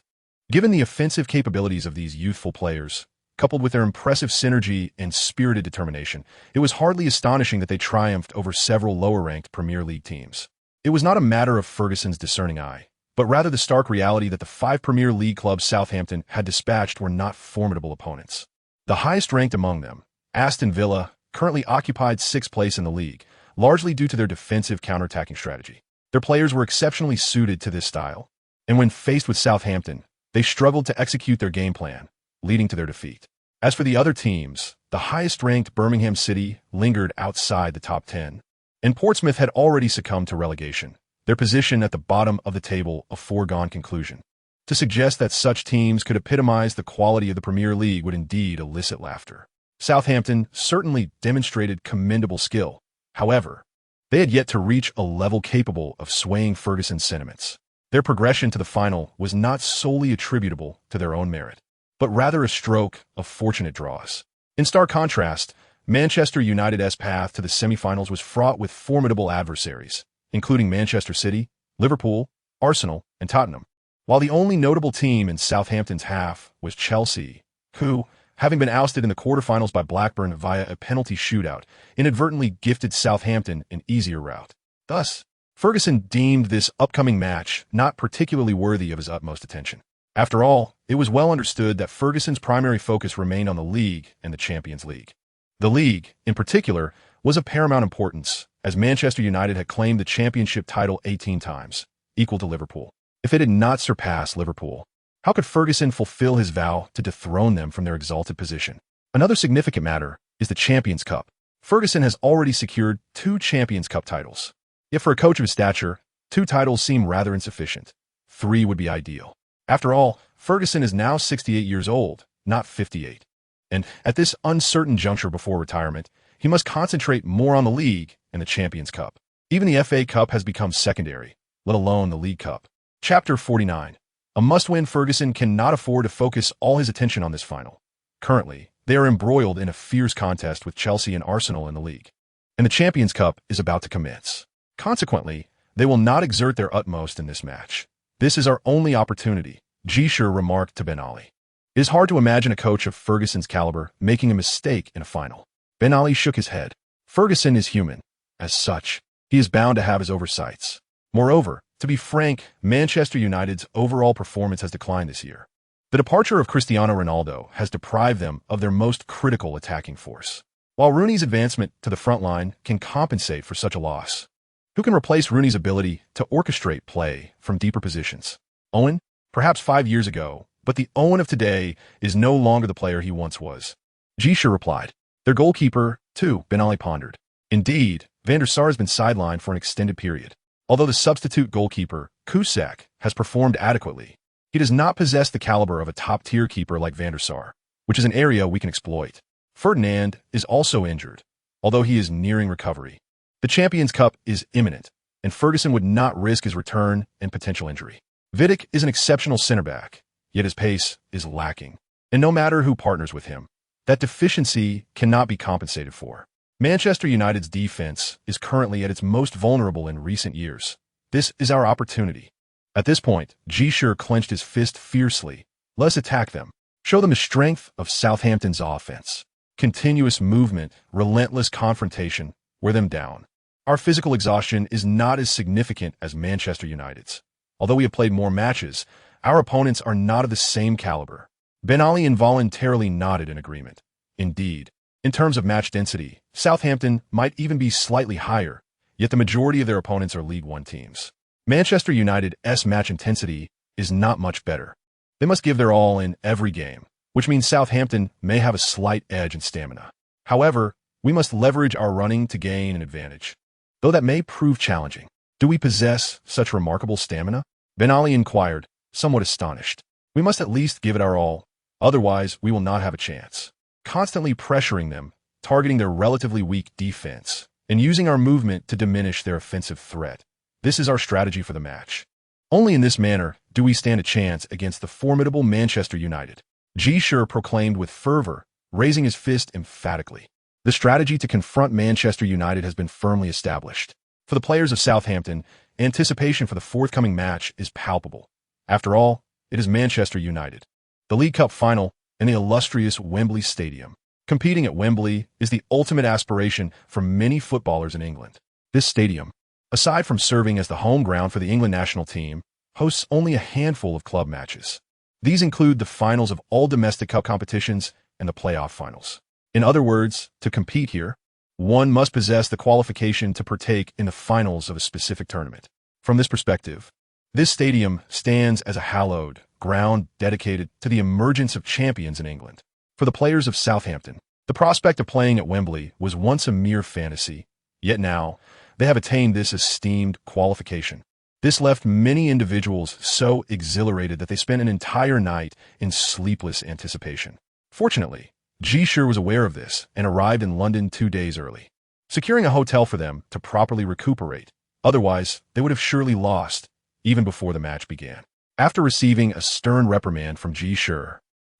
Given the offensive capabilities of these youthful players, coupled with their impressive synergy and spirited determination, it was hardly astonishing that they triumphed over several lower-ranked Premier League teams. It was not a matter of Ferguson's discerning eye, but rather the stark reality that the 5 Premier League clubs Southampton had dispatched were not formidable opponents. The highest-ranked among them, Aston Villa, currently occupied 6th place in the league, largely due to their defensive counter-attacking strategy. Their players were exceptionally suited to this style, and when faced with Southampton, they struggled to execute their game plan, leading to their defeat. As for the other teams, the highest-ranked Birmingham City lingered outside the top 10, and Portsmouth had already succumbed to relegation, their position at the bottom of the table a foregone conclusion. To suggest that such teams could epitomize the quality of the Premier League would indeed elicit laughter. Southampton certainly demonstrated commendable skill. However, they had yet to reach a level capable of swaying Ferguson's sentiments. Their progression to the final was not solely attributable to their own merit, but rather a stroke of fortunate draws. In stark contrast, Manchester United's path to the semi-finals was fraught with formidable adversaries, including Manchester City, Liverpool, Arsenal, and Tottenham, while the only notable team in Southampton's half was Chelsea, who, having been ousted in the quarterfinals by Blackburn via a penalty shootout, inadvertently gifted Southampton an easier route. Thus, Ferguson deemed this upcoming match not particularly worthy of his utmost attention. After all, it was well understood that Ferguson's primary focus remained on the league and the Champions League. The league, in particular, was of paramount importance, as Manchester United had claimed the championship title 18 times, equal to Liverpool. If it had not surpassed Liverpool, how could Ferguson fulfill his vow to dethrone them from their exalted position? Another significant matter is the Champions Cup. Ferguson has already secured 2 Champions Cup titles. Yet for a coach of his stature, 2 titles seem rather insufficient. 3 would be ideal. After all, Ferguson is now 68 years old, not 58. And at this uncertain juncture before retirement, he must concentrate more on the league and the Champions Cup. Even the FA Cup has become secondary, let alone the League Cup. Chapter 49. A must-win. Ferguson cannot afford to focus all his attention on this final. Currently, they are embroiled in a fierce contest with Chelsea and Arsenal in the league, and the Champions Cup is about to commence. Consequently, they will not exert their utmost in this match. This is our only opportunity, Ji Shi remarked to Ben Ali. It is hard to imagine a coach of Ferguson's caliber making a mistake in a final. Ben Ali shook his head. Ferguson is human. As such, he is bound to have his oversights. Moreover, to be frank, Manchester United's overall performance has declined this year. The departure of Cristiano Ronaldo has deprived them of their most critical attacking force. While Rooney's advancement to the front line can compensate for such a loss, who can replace Rooney's ability to orchestrate play from deeper positions? Owen? Perhaps 5 years ago, but the Owen of today is no longer the player he once was. Ji Shi replied. Their goalkeeper, too, Ben Ali pondered. Indeed, Van der Sar has been sidelined for an extended period. Although the substitute goalkeeper, Kusak, has performed adequately, he does not possess the caliber of a top-tier keeper like Van der Sar, which is an area we can exploit. Ferdinand is also injured, although he is nearing recovery. The Champions Cup is imminent, and Ferguson would not risk his return and potential injury. Vidic is an exceptional center-back, yet his pace is lacking. And no matter who partners with him, that deficiency cannot be compensated for. Manchester United's defense is currently at its most vulnerable in recent years. This is our opportunity. At this point, Ji Shi clenched his fist fiercely. Let's attack them. Show them the strength of Southampton's offense. Continuous movement, relentless confrontation, wear them down. Our physical exhaustion is not as significant as Manchester United's. Although we have played more matches, our opponents are not of the same caliber. Ben Ali involuntarily nodded in agreement. Indeed, in terms of match density, Southampton might even be slightly higher, yet the majority of their opponents are League One teams. Manchester United's match intensity is not much better. They must give their all in every game, which means Southampton may have a slight edge in stamina. However, we must leverage our running to gain an advantage. Though that may prove challenging. Do we possess such remarkable stamina? Ben Ali inquired, somewhat astonished. We must at least give it our all, otherwise we will not have a chance. Constantly pressuring them, targeting their relatively weak defense, and using our movement to diminish their offensive threat. This is our strategy for the match. Only in this manner do we stand a chance against the formidable Manchester United. Ji Shi proclaimed with fervor, raising his fist emphatically. The strategy to confront Manchester United has been firmly established. For the players of Southampton, anticipation for the forthcoming match is palpable. After all, it is Manchester United, the League Cup final, in the illustrious Wembley Stadium. Competing at Wembley is the ultimate aspiration for many footballers in England. This stadium, aside from serving as the home ground for the England national team, hosts only a handful of club matches. These include the finals of all domestic cup competitions and the playoff finals. In other words, to compete here, one must possess the qualification to partake in the finals of a specific tournament. From this perspective, this stadium stands as a hallowed ground dedicated to the emergence of champions in England. For the players of Southampton, the prospect of playing at Wembley was once a mere fantasy, yet now they have attained this esteemed qualification. This left many individuals so exhilarated that they spent an entire night in sleepless anticipation. Fortunately, Ji Shi was aware of this and arrived in London 2 days early, securing a hotel for them to properly recuperate. Otherwise, they would have surely lost, even before the match began. After receiving a stern reprimand from Ji Shi,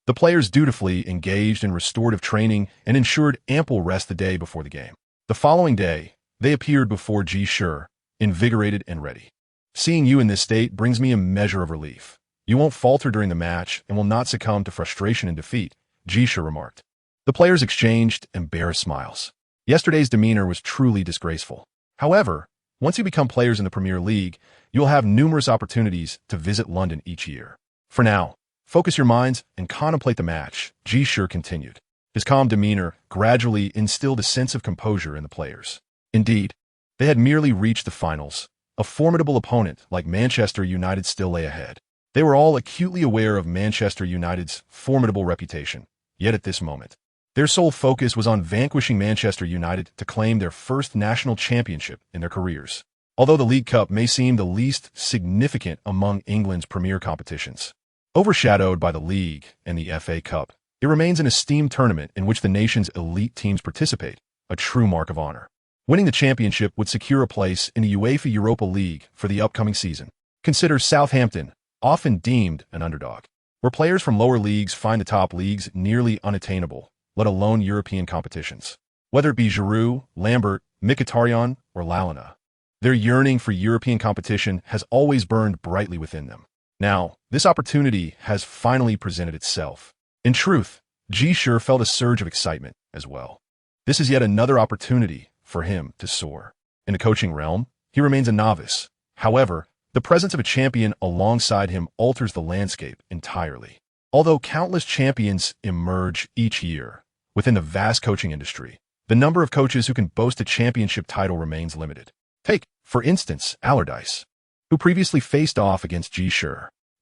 the players dutifully engaged in restorative training and ensured ample rest the day before the game. The following day, they appeared before Ji Shi, invigorated and ready. Seeing you in this state brings me a measure of relief. You won't falter during the match and will not succumb to frustration and defeat, Ji Shi remarked. The players exchanged embarrassed smiles. Yesterday's demeanor was truly disgraceful. However, once you become players in the Premier League, you'll have numerous opportunities to visit London each year. For now, focus your minds and contemplate the match, Ji Shi continued. His calm demeanor gradually instilled a sense of composure in the players. Indeed, they had merely reached the finals. A formidable opponent like Manchester United still lay ahead. They were all acutely aware of Manchester United's formidable reputation. Yet at this moment, their sole focus was on vanquishing Manchester United to claim their first national championship in their careers. Although the League Cup may seem the least significant among England's premier competitions, Overshadowed by the league and the FA Cup, it remains an esteemed tournament in which the nation's elite teams participate, a true mark of honor. Winning the championship would secure a place in the UEFA Europa League for the upcoming season. Consider Southampton, often deemed an underdog, where players from lower leagues find the top leagues nearly unattainable, let alone European competitions. Whether it be Giroud, Lambert, Mkhitaryan, or Lalana, their yearning for European competition has always burned brightly within them. Now, this opportunity has finally presented itself. In truth, Ji Shi felt a surge of excitement as well. This is yet another opportunity for him to soar. In the coaching realm, he remains a novice. However, the presence of a champion alongside him alters the landscape entirely. Although countless champions emerge each year within the vast coaching industry, the number of coaches who can boast a championship title remains limited. Take, for instance, Allardyce, who previously faced off against Ji Shi.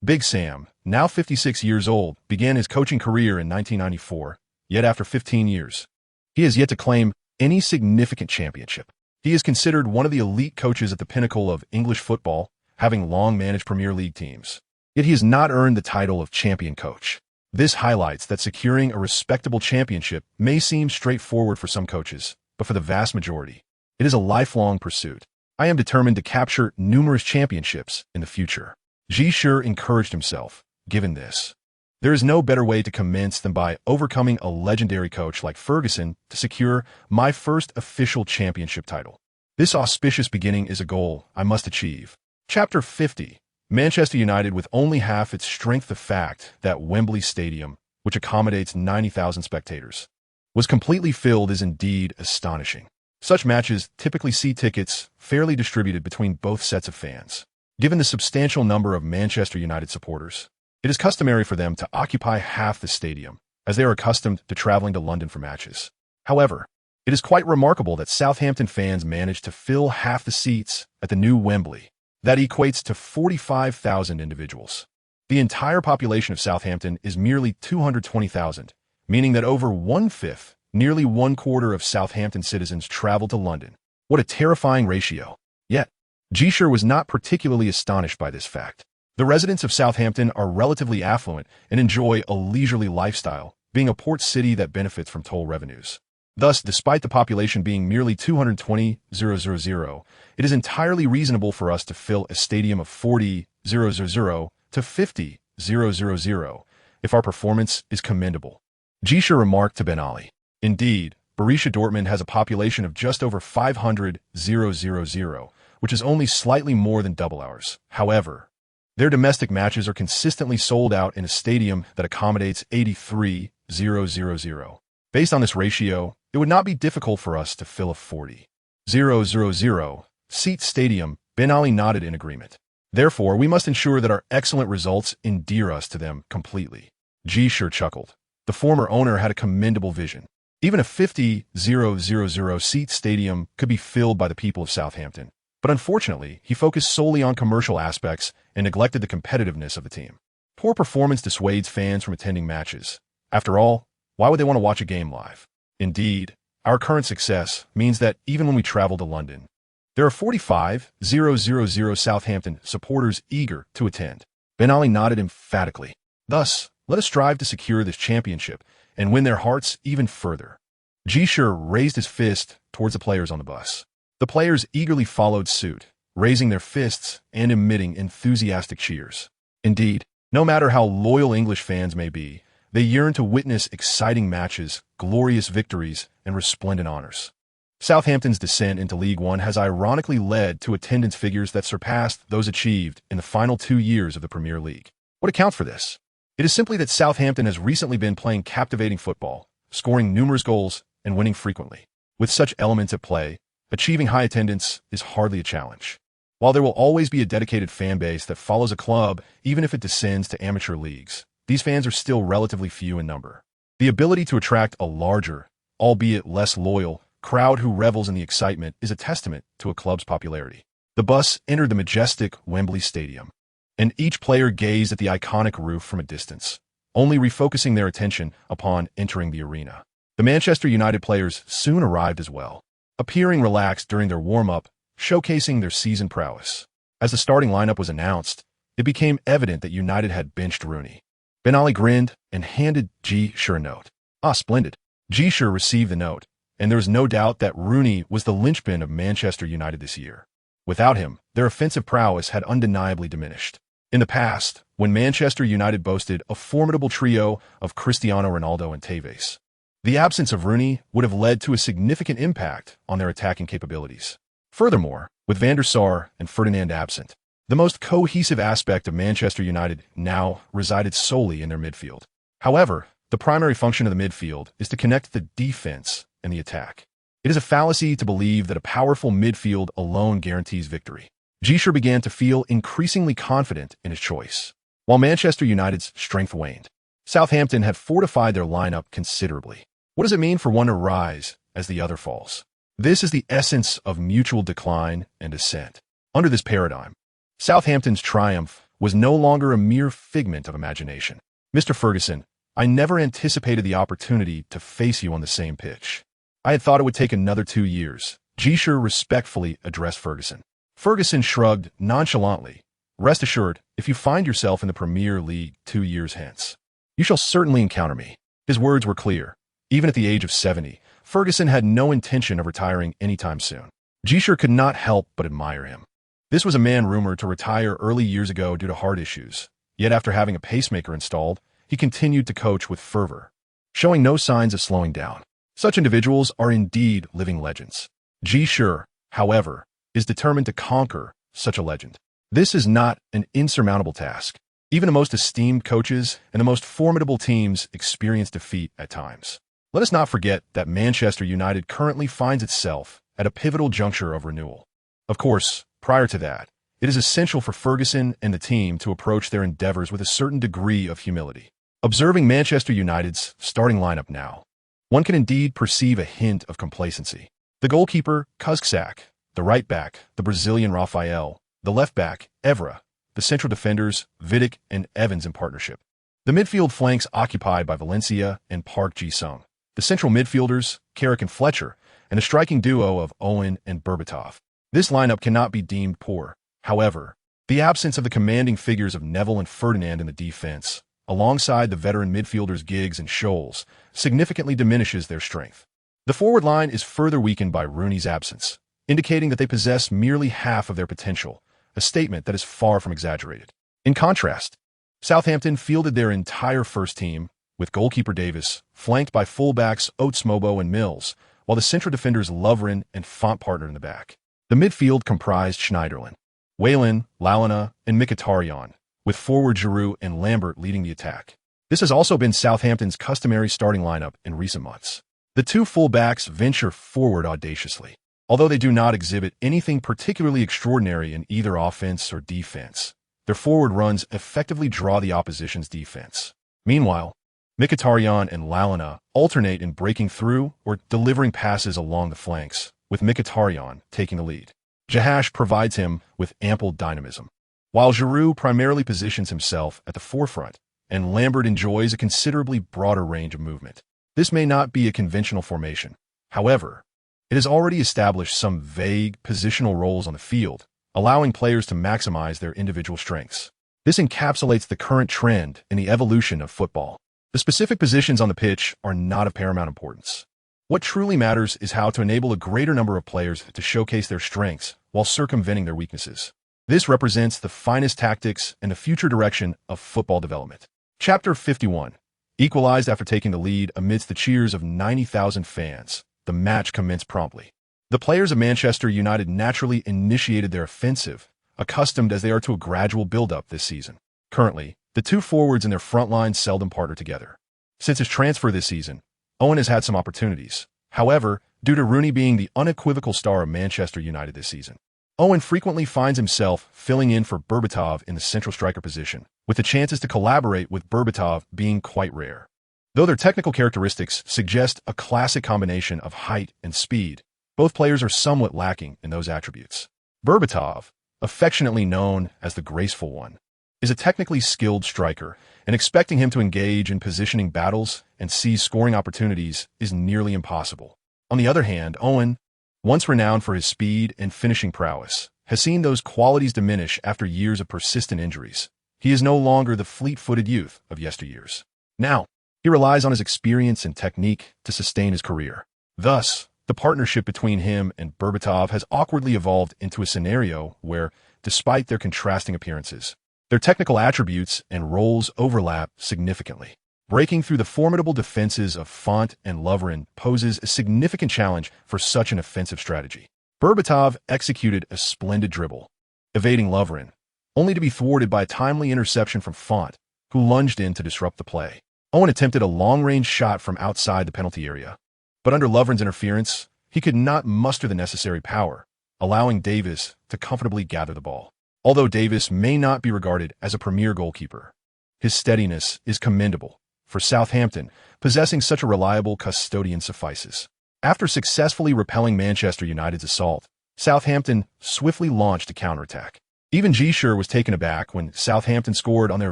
Big Sam, now 56 years old, began his coaching career in 1994, yet after 15 years, he has yet to claim any significant championship. He is considered one of the elite coaches at the pinnacle of English football, having long managed Premier League teams. Yet he has not earned the title of champion coach. This highlights that securing a respectable championship may seem straightforward for some coaches, but for the vast majority, it is a lifelong pursuit. I am determined to capture numerous championships in the future. Ji Shi encouraged himself, given this. There is no better way to commence than by overcoming a legendary coach like Ferguson to secure my first official championship title. This auspicious beginning is a goal I must achieve. Chapter 50. Manchester United with only half its strength. The fact that Wembley Stadium, which accommodates 90,000 spectators, was completely filled is indeed astonishing. Such matches typically see tickets fairly distributed between both sets of fans. Given the substantial number of Manchester United supporters, it is customary for them to occupy half the stadium, as they are accustomed to traveling to London for matches. However, it is quite remarkable that Southampton fans managed to fill half the seats at the new Wembley. That equates to 45,000 individuals. The entire population of Southampton is merely 220,000, meaning that over one-fifth, nearly one-quarter of Southampton citizens travel to London. What a terrifying ratio. Yet, Ji Shi was not particularly astonished by this fact. The residents of Southampton are relatively affluent and enjoy a leisurely lifestyle, being a port city that benefits from toll revenues. Thus, despite the population being merely 220,000, it is entirely reasonable for us to fill a stadium of 40,000 to 50,000 if our performance is commendable. Ji Shi remarked to Ben Ali. Indeed, Borussia Dortmund has a population of just over 500,000, which is only slightly more than double ours. However, their domestic matches are consistently sold out in a stadium that accommodates 83,000. Based on this ratio, it would not be difficult for us to fill a 40,000 seat stadium. Ben Ali nodded in agreement. Therefore, we must ensure that our excellent results endear us to them completely. Ji Shi chuckled. The former owner had a commendable vision. Even a 50,000 seat stadium could be filled by the people of Southampton. But unfortunately, he focused solely on commercial aspects and neglected the competitiveness of the team. Poor performance dissuades fans from attending matches. After all, why would they want to watch a game live? Indeed, our current success means that even when we travel to London, there are 45,000 Southampton supporters eager to attend. Ben Ali nodded emphatically. Thus, let us strive to secure this championship and win their hearts even further. Ji Shi raised his fist towards the players on the bus. The players eagerly followed suit, raising their fists and emitting enthusiastic cheers. Indeed, no matter how loyal English fans may be, they yearn to witness exciting matches, glorious victories, and resplendent honors. Southampton's descent into League One has ironically led to attendance figures that surpassed those achieved in the final 2 years of the Premier League. What accounts for this? It is simply that Southampton has recently been playing captivating football, scoring numerous goals and winning frequently. With such elements at play, achieving high attendance is hardly a challenge. While there will always be a dedicated fan base that follows a club even if it descends to amateur leagues, these fans are still relatively few in number. The ability to attract a larger, albeit less loyal, crowd who revels in the excitement is a testament to a club's popularity. The bus entered the majestic Wembley Stadium, and each player gazed at the iconic roof from a distance, only refocusing their attention upon entering the arena. The Manchester United players soon arrived as well, appearing relaxed during their warm-up, showcasing their seasoned prowess. As the starting lineup was announced, it became evident that United had benched Rooney. Ben Ali grinned and handed Ji Shi a note. Ah, splendid. Ji Shi received the note, and there was no doubt that Rooney was the linchpin of Manchester United this year. Without him, their offensive prowess had undeniably diminished. In the past, when Manchester United boasted a formidable trio of Cristiano Ronaldo and Tevez, the absence of Rooney would have led to a significant impact on their attacking capabilities. Furthermore, with Van der Sar and Ferdinand absent, the most cohesive aspect of Manchester United now resided solely in their midfield. However, the primary function of the midfield is to connect the defense and the attack. It is a fallacy to believe that a powerful midfield alone guarantees victory. Ji Shi began to feel increasingly confident in his choice. While Manchester United's strength waned, Southampton had fortified their lineup considerably. What does it mean for one to rise as the other falls? This is the essence of mutual decline and ascent. Under this paradigm, Southampton's triumph was no longer a mere figment of imagination. Mr. Ferguson, I never anticipated the opportunity to face you on the same pitch. I had thought it would take another 2 years. Ji Shi respectfully addressed Ferguson. Ferguson shrugged nonchalantly. Rest assured, if you find yourself in the Premier League 2 years hence, you shall certainly encounter me. His words were clear. Even at the age of 70, Ferguson had no intention of retiring anytime soon. Ji Shi could not help but admire him. This was a man rumored to retire early years ago due to heart issues. Yet after having a pacemaker installed, he continued to coach with fervor, showing no signs of slowing down. Such individuals are indeed living legends. Ji Shi, however, is determined to conquer such a legend. This is not an insurmountable task. Even the most esteemed coaches and the most formidable teams experience defeat at times. Let us not forget that Manchester United currently finds itself at a pivotal juncture of renewal. Of course, prior to that, it is essential for Ferguson and the team to approach their endeavors with a certain degree of humility. Observing Manchester United's starting lineup now, one can indeed perceive a hint of complacency. The goalkeeper, Kuzczak, the right back, the Brazilian Rafael, the left back, Evra, the central defenders, Vidic and Evans in partnership. The midfield flanks occupied by Valencia and Park Ji-sung. The central midfielders, Carrick and Fletcher, and a striking duo of Owen and Berbatov. This lineup cannot be deemed poor. However, the absence of the commanding figures of Neville and Ferdinand in the defense, alongside the veteran midfielders Giggs and Scholes, significantly diminishes their strength. The forward line is further weakened by Rooney's absence, indicating that they possess merely half of their potential, a statement that is far from exaggerated. In contrast, Southampton fielded their entire first team, with goalkeeper Davis, flanked by fullbacks Oates, Mobo, and Mills, while the central defenders Lovren and Font partnered in the back. The midfield comprised Schneiderlin, Whalen, Lalana, and Mkhitaryan, with forward Giroud and Lambert leading the attack. This has also been Southampton's customary starting lineup in recent months. The two fullbacks venture forward audaciously. Although they do not exhibit anything particularly extraordinary in either offense or defense, their forward runs effectively draw the opposition's defense. Meanwhile, Mkhitaryan and Lalana alternate in breaking through or delivering passes along the flanks, with Mkhitaryan taking the lead. Jahash provides him with ample dynamism, while Giroud primarily positions himself at the forefront, and Lambert enjoys a considerably broader range of movement. This may not be a conventional formation. However, it has already established some vague positional roles on the field, allowing players to maximize their individual strengths. This encapsulates the current trend in the evolution of football. The specific positions on the pitch are not of paramount importance. What truly matters is how to enable a greater number of players to showcase their strengths while circumventing their weaknesses. This represents the finest tactics and the future direction of football development. Chapter 51. Equalized after taking the lead amidst the cheers of 90,000 fans, the match commenced promptly. The players of Manchester United naturally initiated their offensive, accustomed as they are to a gradual build-up this season. Currently, the two forwards in their front line seldom partner together. Since his transfer this season, Owen has had some opportunities. However, due to Rooney being the unequivocal star of Manchester United this season, Owen frequently finds himself filling in for Berbatov in the central striker position, with the chances to collaborate with Berbatov being quite rare. Though their technical characteristics suggest a classic combination of height and speed, both players are somewhat lacking in those attributes. Berbatov, affectionately known as the graceful one, is a technically skilled striker, and expecting him to engage in positioning battles and seize scoring opportunities is nearly impossible. On the other hand, Owen, once renowned for his speed and finishing prowess, has seen those qualities diminish after years of persistent injuries. He is no longer the fleet-footed youth of yesteryears. Now, he relies on his experience and technique to sustain his career. Thus, the partnership between him and Berbatov has awkwardly evolved into a scenario where, despite their contrasting appearances, their technical attributes and roles overlap significantly. Breaking through the formidable defenses of Font and Lovren poses a significant challenge for such an offensive strategy. Berbatov executed a splendid dribble, evading Lovren, only to be thwarted by a timely interception from Font, who lunged in to disrupt the play. Owen attempted a long-range shot from outside the penalty area, but under Lovren's interference, he could not muster the necessary power, allowing Davis to comfortably gather the ball. Although Davis may not be regarded as a premier goalkeeper, his steadiness is commendable. For Southampton, possessing such a reliable custodian suffices. After successfully repelling Manchester United's assault, Southampton swiftly launched a counterattack. Even Ji Shi was taken aback when Southampton scored on their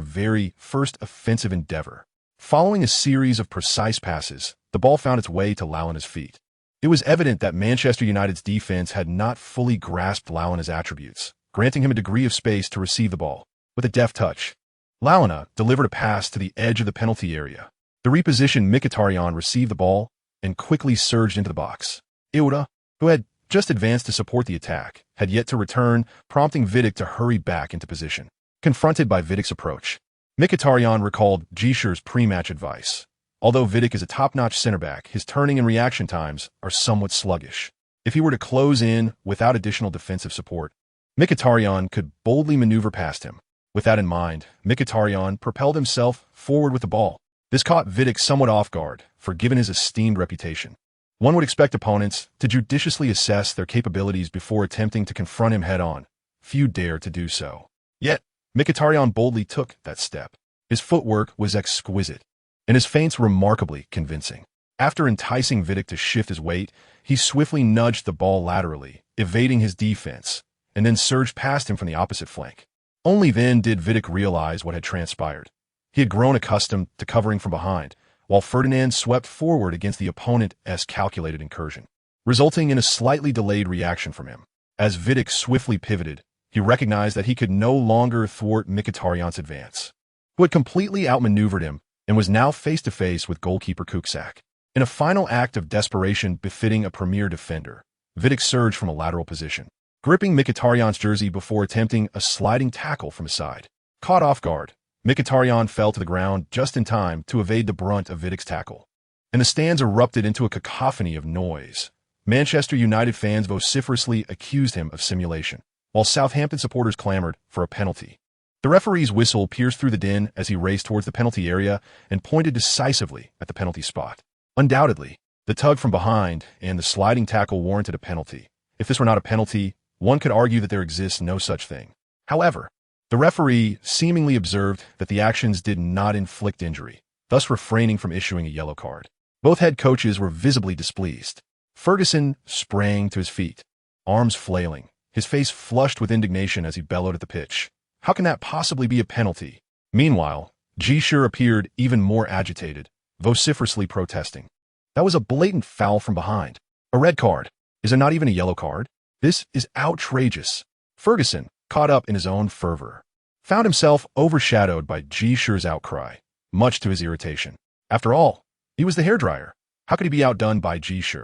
very first offensive endeavor. Following a series of precise passes, the ball found its way to Launa's feet. It was evident that Manchester United's defense had not fully grasped Launa's attributes, granting him a degree of space to receive the ball. With a deft touch, Launa delivered a pass to the edge of the penalty area. The repositioned Mkhitaryan received the ball and quickly surged into the box. Iuda, who had just advanced to support the attack, had yet to return, prompting Vidic to hurry back into position. Confronted by Vidic's approach, Mkhitaryan recalled Ji Shi's pre-match advice. Although Vidic is a top-notch center-back, his turning and reaction times are somewhat sluggish. If he were to close in without additional defensive support, Mkhitaryan could boldly maneuver past him. With that in mind, Mkhitaryan propelled himself forward with the ball. This caught Vidic somewhat off guard, for given his esteemed reputation, one would expect opponents to judiciously assess their capabilities before attempting to confront him head-on. Few dare to do so. Yet, Mkhitaryan boldly took that step. His footwork was exquisite, and his feints remarkably convincing. After enticing Vidic to shift his weight, he swiftly nudged the ball laterally, evading his defense, and then surged past him from the opposite flank. Only then did Vidic realize what had transpired. He had grown accustomed to covering from behind, while Ferdinand swept forward against the opponent's calculated incursion, resulting in a slightly delayed reaction from him. As Vidic swiftly pivoted, he recognized that he could no longer thwart Mkhitaryan's advance, who had completely outmaneuvered him and was now face-to-face with goalkeeper Kuksak. In a final act of desperation befitting a premier defender, Vidic surged from a lateral position, gripping Mkhitaryan's jersey before attempting a sliding tackle from his side. Caught off guard, Mkhitaryan fell to the ground just in time to evade the brunt of Vidic's tackle, and the stands erupted into a cacophony of noise. Manchester United fans vociferously accused him of simulation, while Southampton supporters clamored for a penalty. The referee's whistle pierced through the din as he raced towards the penalty area and pointed decisively at the penalty spot. Undoubtedly, the tug from behind and the sliding tackle warranted a penalty. If this were not a penalty, one could argue that there exists no such thing. However, the referee seemingly observed that the actions did not inflict injury, thus refraining from issuing a yellow card. Both head coaches were visibly displeased. Ferguson sprang to his feet, arms flailing, his face flushed with indignation as he bellowed at the pitch. How can that possibly be a penalty? Meanwhile, Ji Shi appeared even more agitated, vociferously protesting. That was a blatant foul from behind. A red card. Is it not even a yellow card? This is outrageous. Ferguson, caught up in his own fervor, found himself overshadowed by Ji Shi's outcry, much to his irritation. After all, he was the hairdryer. How could he be outdone by Ji Shi?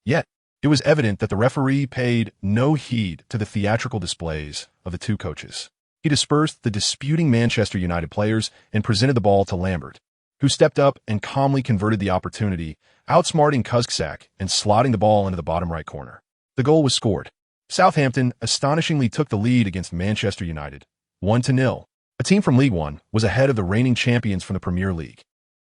Yet, it was evident that the referee paid no heed to the theatrical displays of the two coaches. He dispersed the disputing Manchester United players and presented the ball to Lambert, who stepped up and calmly converted the opportunity, outsmarting Kuksak and slotting the ball into the bottom right corner. The goal was scored. Southampton astonishingly took the lead against Manchester United, 1-0. A team from League One was ahead of the reigning champions from the Premier League.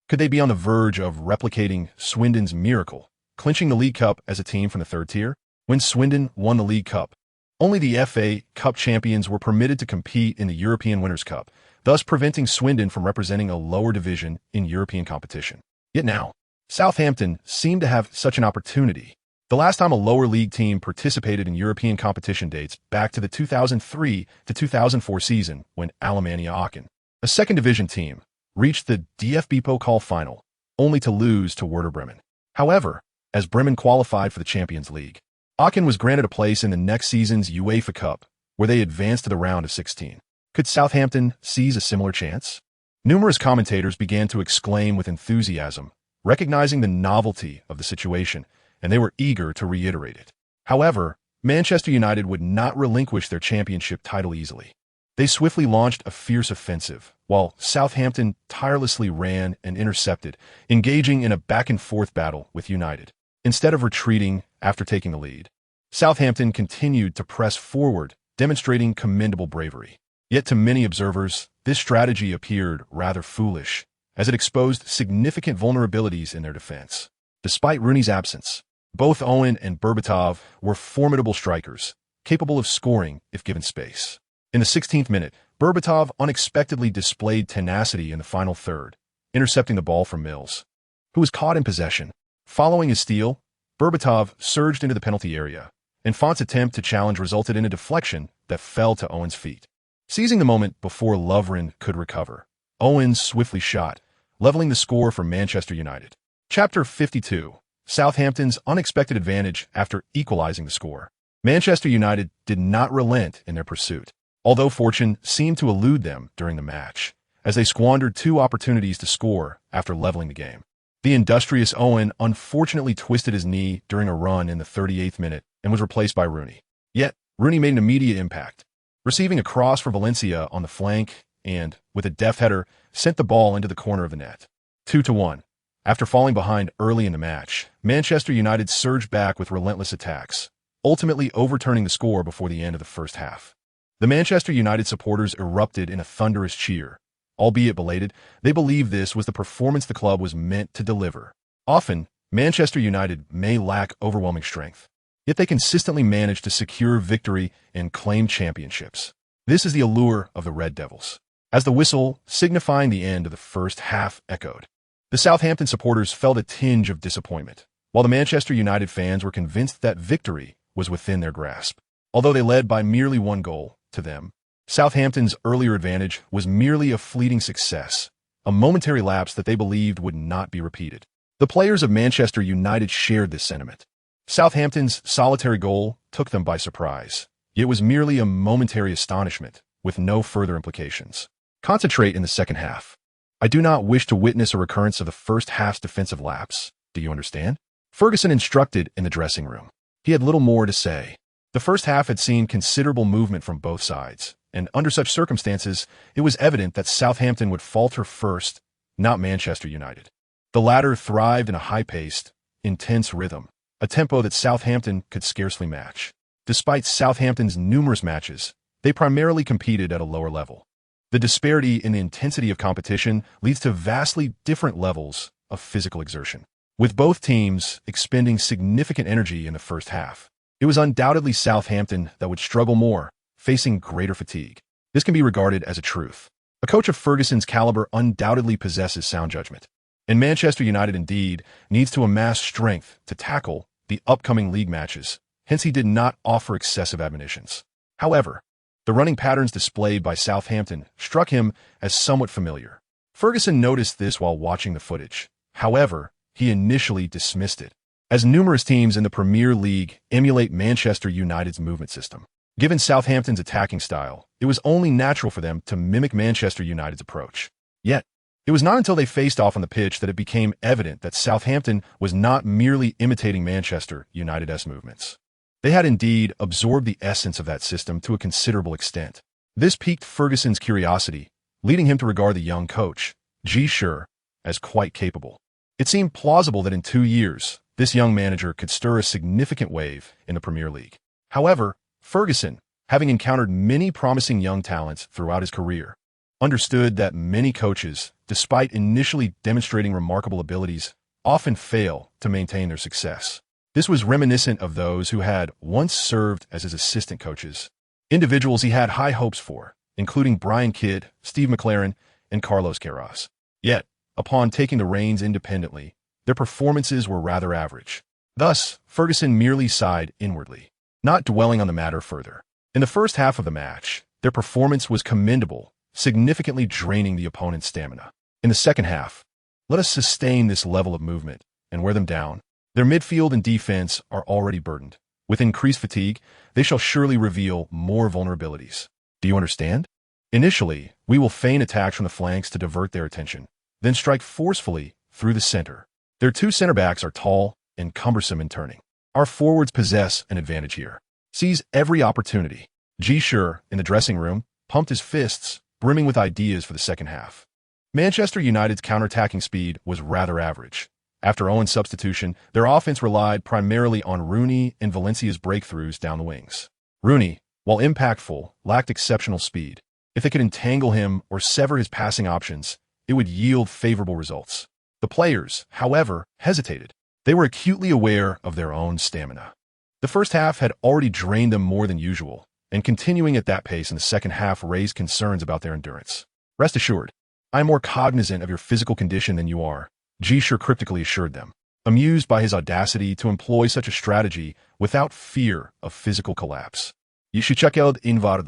Could they be on the verge of replicating Swindon's miracle, clinching the League Cup as a team from the third tier? When Swindon won the League Cup, only the FA Cup champions were permitted to compete in the European Winners' Cup, thus preventing Swindon from representing a lower division in European competition. Yet now, Southampton seemed to have such an opportunity. The last time a lower league team participated in European competition dates back to the 2003-2004 season when Alemannia Aachen, a second division team, reached the DFB Pokal final, only to lose to Werder Bremen. However, as Bremen qualified for the Champions League, Aachen was granted a place in the next season's UEFA Cup, where they advanced to the round of 16. Could Southampton seize a similar chance? Numerous commentators began to exclaim with enthusiasm, recognizing the novelty of the situation, and they were eager to reiterate it. However, Manchester United would not relinquish their championship title easily. They swiftly launched a fierce offensive, while Southampton tirelessly ran and intercepted, engaging in a back-and-forth battle with United. Instead of retreating after taking the lead, Southampton continued to press forward, demonstrating commendable bravery. Yet to many observers, this strategy appeared rather foolish, as it exposed significant vulnerabilities in their defense. Despite Rooney's absence, both Owen and Berbatov were formidable strikers, capable of scoring if given space. In the 16th minute, Berbatov unexpectedly displayed tenacity in the final third, intercepting the ball from Mills, who was caught in possession. Following his steal, Berbatov surged into the penalty area, and Font's attempt to challenge resulted in a deflection that fell to Owen's feet. Seizing the moment before Lovren could recover, Owen swiftly shot, leveling the score for Manchester United. Chapter 52. Southampton's unexpected advantage after equalizing the score. Manchester United did not relent in their pursuit, although fortune seemed to elude them during the match, as they squandered two opportunities to score after leveling the game. The industrious Owen unfortunately twisted his knee during a run in the 38th minute and was replaced by Rooney. Yet, Rooney made an immediate impact, receiving a cross for Valencia on the flank and, with a deft header, sent the ball into the corner of the net. 2-1. After falling behind early in the match, Manchester United surged back with relentless attacks, ultimately overturning the score before the end of the first half. The Manchester United supporters erupted in a thunderous cheer. Albeit belated, they believed this was the performance the club was meant to deliver. Often, Manchester United may lack overwhelming strength, yet they consistently manage to secure victory and claim championships. This is the allure of the Red Devils. As the whistle, signifying the end of the first half, echoed, the Southampton supporters felt a tinge of disappointment, while the Manchester United fans were convinced that victory was within their grasp. Although they led by merely one goal, to them, Southampton's earlier advantage was merely a fleeting success, a momentary lapse that they believed would not be repeated. The players of Manchester United shared this sentiment. Southampton's solitary goal took them by surprise. It was merely a momentary astonishment, with no further implications. Concentrate in the second half. I do not wish to witness a recurrence of the first half's defensive lapse. Do you understand? Ferguson instructed in the dressing room. He had little more to say. The first half had seen considerable movement from both sides, and under such circumstances, it was evident that Southampton would falter first, not Manchester United. The latter thrived in a high-paced, intense rhythm, a tempo that Southampton could scarcely match. Despite Southampton's numerous matches, they primarily competed at a lower level. The disparity in the intensity of competition leads to vastly different levels of physical exertion, with both teams expending significant energy in the first half. It was undoubtedly Southampton that would struggle more, facing greater fatigue. This can be regarded as a truth. A coach of Ferguson's caliber undoubtedly possesses sound judgment, and Manchester United indeed needs to amass strength to tackle the upcoming league matches, hence he did not offer excessive admonitions. However, the running patterns displayed by Southampton struck him as somewhat familiar. Ferguson noticed this while watching the footage. However, he initially dismissed it, as numerous teams in the Premier League emulate Manchester United's movement system. Given Southampton's attacking style, it was only natural for them to mimic Manchester United's approach. Yet, it was not until they faced off on the pitch that it became evident that Southampton was not merely imitating Manchester United's movements. They had indeed absorbed the essence of that system to a considerable extent. This piqued Ferguson's curiosity, leading him to regard the young coach, Ji Shi, as quite capable. It seemed plausible that in 2 years, this young manager could stir a significant wave in the Premier League. However, Ferguson, having encountered many promising young talents throughout his career, understood that many coaches, despite initially demonstrating remarkable abilities, often fail to maintain their success. This was reminiscent of those who had once served as his assistant coaches, individuals he had high hopes for, including Brian Kidd, Steve McLaren, and Carlos Queiroz. Yet, upon taking the reins independently, their performances were rather average. Thus, Ferguson merely sighed inwardly, not dwelling on the matter further. In the first half of the match, their performance was commendable, significantly draining the opponent's stamina. In the second half, let us sustain this level of movement and wear them down. Their midfield and defense are already burdened, With increased fatigue, they shall surely reveal more vulnerabilities. Do you understand? Initially, we will feign attacks from the flanks to divert their attention, then strike forcefully through the center. Their two center backs are tall and cumbersome in turning. Our forwards possess an advantage here. Seize every opportunity. Ji Shi, in the dressing room, pumped his fists, brimming with ideas for the second half. Manchester United's counter-attacking speed was rather average. After Owen's substitution, their offense relied primarily on Rooney and Valencia's breakthroughs down the wings. Rooney, while impactful, lacked exceptional speed. If they could entangle him or sever his passing options, it would yield favorable results. The players, however, hesitated. They were acutely aware of their own stamina. The first half had already drained them more than usual, and continuing at that pace in the second half raised concerns about their endurance. Rest assured, I am more cognizant of your physical condition than you are, Ji Shi cryptically assured them, amused by his audacity to employ such a strategy without fear of physical collapse. Ji Shi inquire.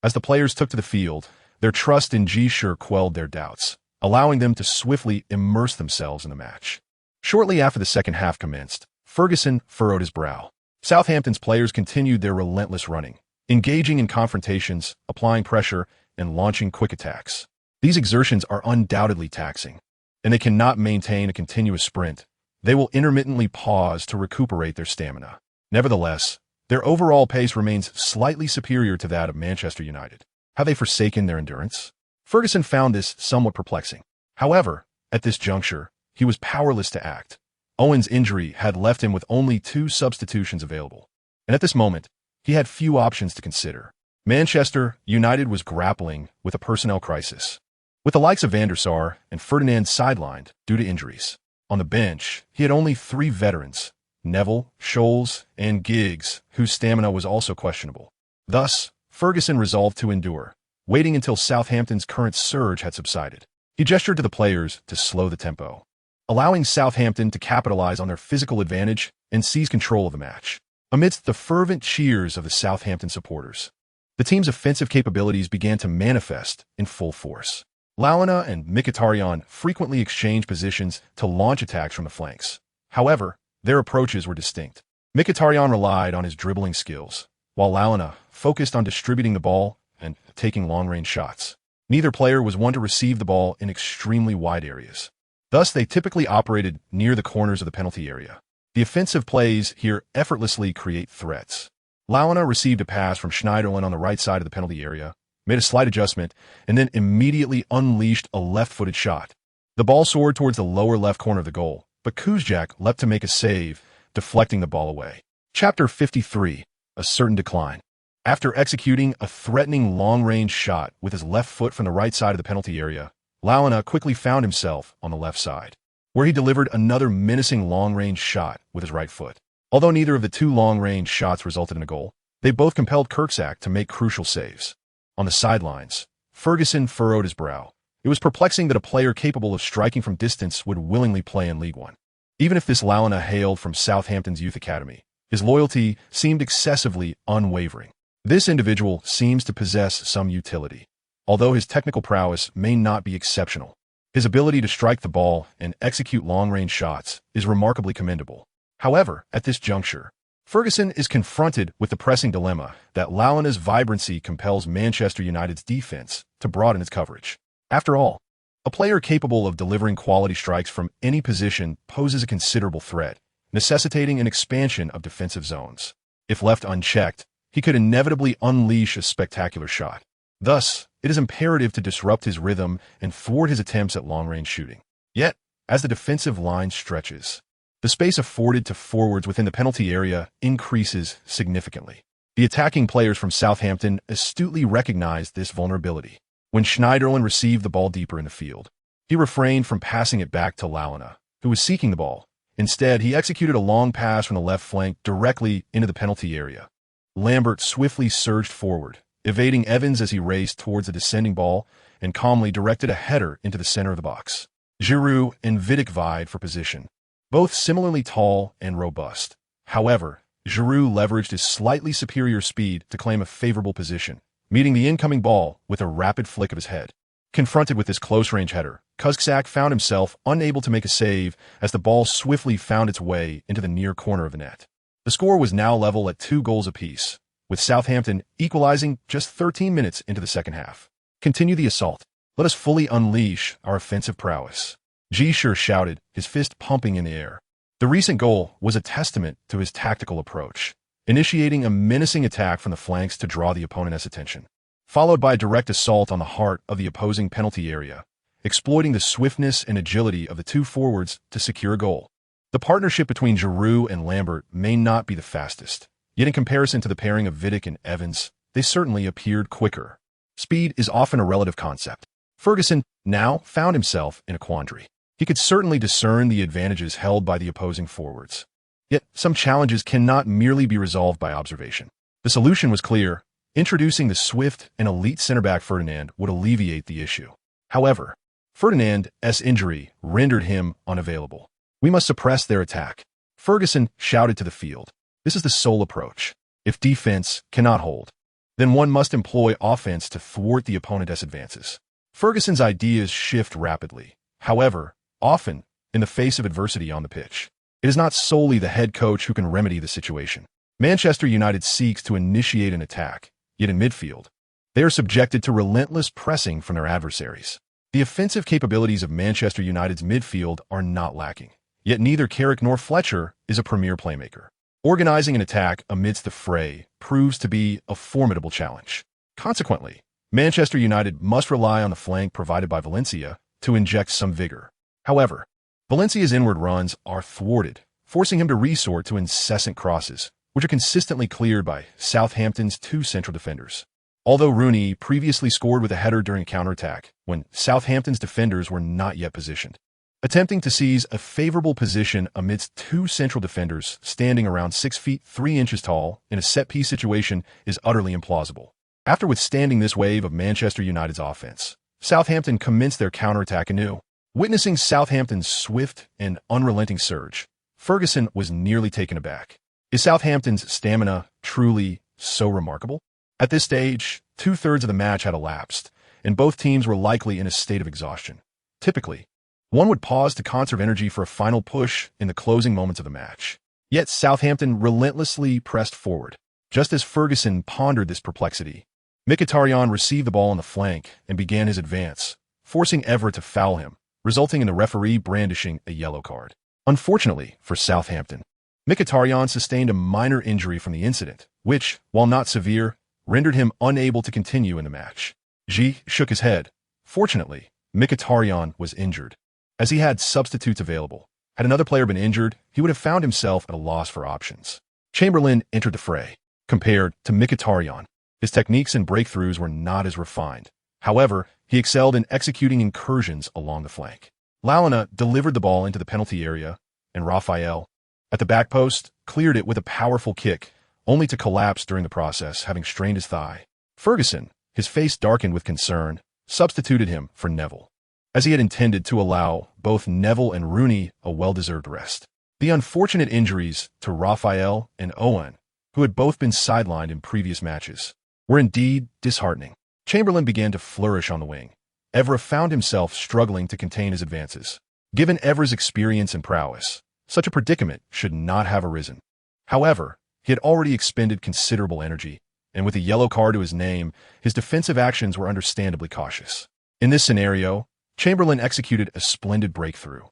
As the players took to the field, their trust in Ji Shi quelled their doubts, allowing them to swiftly immerse themselves in the match. Shortly after the second half commenced, Ferguson furrowed his brow. Southampton's players continued their relentless running, engaging in confrontations, applying pressure, and launching quick attacks. These exertions are undoubtedly taxing, and they cannot maintain a continuous sprint. They will intermittently pause to recuperate their stamina. Nevertheless, their overall pace remains slightly superior to that of Manchester United. Have they forsaken their endurance? Ferguson found this somewhat perplexing. However, at this juncture, he was powerless to act. Owen's injury had left him with only 2 substitutions available, and at this moment, he had few options to consider. Manchester United was grappling with a personnel crisis, with the likes of Van der Sar and Ferdinand sidelined due to injuries. On the bench, he had only 3 veterans, Neville, Scholes, and Giggs, whose stamina was also questionable. Thus, Ferguson resolved to endure, waiting until Southampton's current surge had subsided. He gestured to the players to slow the tempo, allowing Southampton to capitalize on their physical advantage and seize control of the match. Amidst the fervent cheers of the Southampton supporters, the team's offensive capabilities began to manifest in full force. Lalana and Mkhitaryan frequently exchanged positions to launch attacks from the flanks. However, their approaches were distinct. Mkhitaryan relied on his dribbling skills, while Lalana focused on distributing the ball and taking long-range shots. Neither player was one to receive the ball in extremely wide areas. Thus, they typically operated near the corners of the penalty area. The offensive plays here effortlessly create threats. Lalana received a pass from Schneiderlin on the right side of the penalty area, made a slight adjustment, and then immediately unleashed a left-footed shot. The ball soared towards the lower left corner of the goal, but Kuzjak leapt to make a save, deflecting the ball away. Chapter 53. A certain decline. After executing a threatening long-range shot with his left foot from the right side of the penalty area, Lalana quickly found himself on the left side, where he delivered another menacing long-range shot with his right foot. Although neither of the 2 long-range shots resulted in a goal, they both compelled Kirkzak to make crucial saves. On the sidelines, Ferguson furrowed his brow. It was perplexing that a player capable of striking from distance would willingly play in League One. Even if this Lalana hailed from Southampton's youth academy, his loyalty seemed excessively unwavering. This individual seems to possess some utility. Although his technical prowess may not be exceptional, his ability to strike the ball and execute long-range shots is remarkably commendable. However, at this juncture, Ferguson is confronted with the pressing dilemma that Lalana's vibrancy compels Manchester United's defense to broaden its coverage. After all, a player capable of delivering quality strikes from any position poses a considerable threat, necessitating an expansion of defensive zones. If left unchecked, he could inevitably unleash a spectacular shot. Thus, it is imperative to disrupt his rhythm and thwart his attempts at long-range shooting. Yet, as the defensive line stretches, the space afforded to forwards within the penalty area increases significantly. The attacking players from Southampton astutely recognized this vulnerability. When Schneiderlin received the ball deeper in the field, he refrained from passing it back to Lalana, who was seeking the ball. Instead, he executed a long pass from the left flank directly into the penalty area. Lambert swiftly surged forward, evading Evans as he raced towards a descending ball and calmly directed a header into the center of the box. Giroud and Vidic vied for position, both similarly tall and robust. However, Giroud leveraged his slightly superior speed to claim a favorable position, meeting the incoming ball with a rapid flick of his head. Confronted with this close-range header, Kuzjak found himself unable to make a save as the ball swiftly found its way into the near corner of the net. The score was now level at 2 goals apiece, with Southampton equalizing just 13 minutes into the second half. Continue the assault. Let us fully unleash our offensive prowess. Ji Shi shouted, his fist pumping in the air. The recent goal was a testament to his tactical approach, initiating a menacing attack from the flanks to draw the opponent's attention, followed by a direct assault on the heart of the opposing penalty area, exploiting the swiftness and agility of the two forwards to secure a goal. The partnership between Giroud and Lambert may not be the fastest, yet in comparison to the pairing of Vidic and Evans, they certainly appeared quicker. Speed is often a relative concept. Ferguson now found himself in a quandary. He could certainly discern the advantages held by the opposing forwards. Yet, some challenges cannot merely be resolved by observation. The solution was clear. Introducing the swift and elite center-back Ferdinand would alleviate the issue. However, Ferdinand's injury rendered him unavailable. We must suppress their attack. Ferguson shouted to the field. This is the sole approach. If defense cannot hold, then one must employ offense to thwart the opponent's advances. Ferguson's ideas shift rapidly. However, often, in the face of adversity on the pitch, it is not solely the head coach who can remedy the situation. Manchester United seeks to initiate an attack, yet in midfield, they are subjected to relentless pressing from their adversaries. The offensive capabilities of Manchester United's midfield are not lacking, yet neither Carrick nor Fletcher is a premier playmaker. Organizing an attack amidst the fray proves to be a formidable challenge. Consequently, Manchester United must rely on the flank provided by Valencia to inject some vigor. However, Valencia's inward runs are thwarted, forcing him to resort to incessant crosses, which are consistently cleared by Southampton's two central defenders. Although Rooney previously scored with a header during a counterattack, when Southampton's defenders were not yet positioned. Attempting to seize a favorable position amidst two central defenders standing around 6 feet 3 inches tall in a set-piece situation is utterly implausible. After withstanding this wave of Manchester United's offense, Southampton commenced their counterattack anew. Witnessing Southampton's swift and unrelenting surge, Ferguson was nearly taken aback. Is Southampton's stamina truly so remarkable? At this stage, 2/3 of the match had elapsed, and both teams were likely in a state of exhaustion. Typically, one would pause to conserve energy for a final push in the closing moments of the match. Yet Southampton relentlessly pressed forward. Just as Ferguson pondered this perplexity, Mkhitaryan received the ball on the flank and began his advance, forcing Evra to foul him, resulting in the referee brandishing a yellow card. Unfortunately for Southampton, Mkhitaryan sustained a minor injury from the incident, which, while not severe, rendered him unable to continue in the match. Ji shook his head. Fortunately, Mkhitaryan was injured, as he had substitutes available. Had another player been injured, he would have found himself at a loss for options. Chamberlain entered the fray. Compared to Mkhitaryan, his techniques and breakthroughs were not as refined. However, he excelled in executing incursions along the flank. Lalana delivered the ball into the penalty area, and Raphael, at the back post, cleared it with a powerful kick, only to collapse during the process, having strained his thigh. Ferguson, his face darkened with concern, substituted him for Neville, as he had intended to allow both Neville and Rooney a well-deserved rest. The unfortunate injuries to Raphael and Owen, who had both been sidelined in previous matches, were indeed disheartening. Chamberlain began to flourish on the wing. Evra found himself struggling to contain his advances. Given Evra's experience and prowess, such a predicament should not have arisen. However, he had already expended considerable energy, and with a yellow card to his name, his defensive actions were understandably cautious. In this scenario, Chamberlain executed a splendid breakthrough,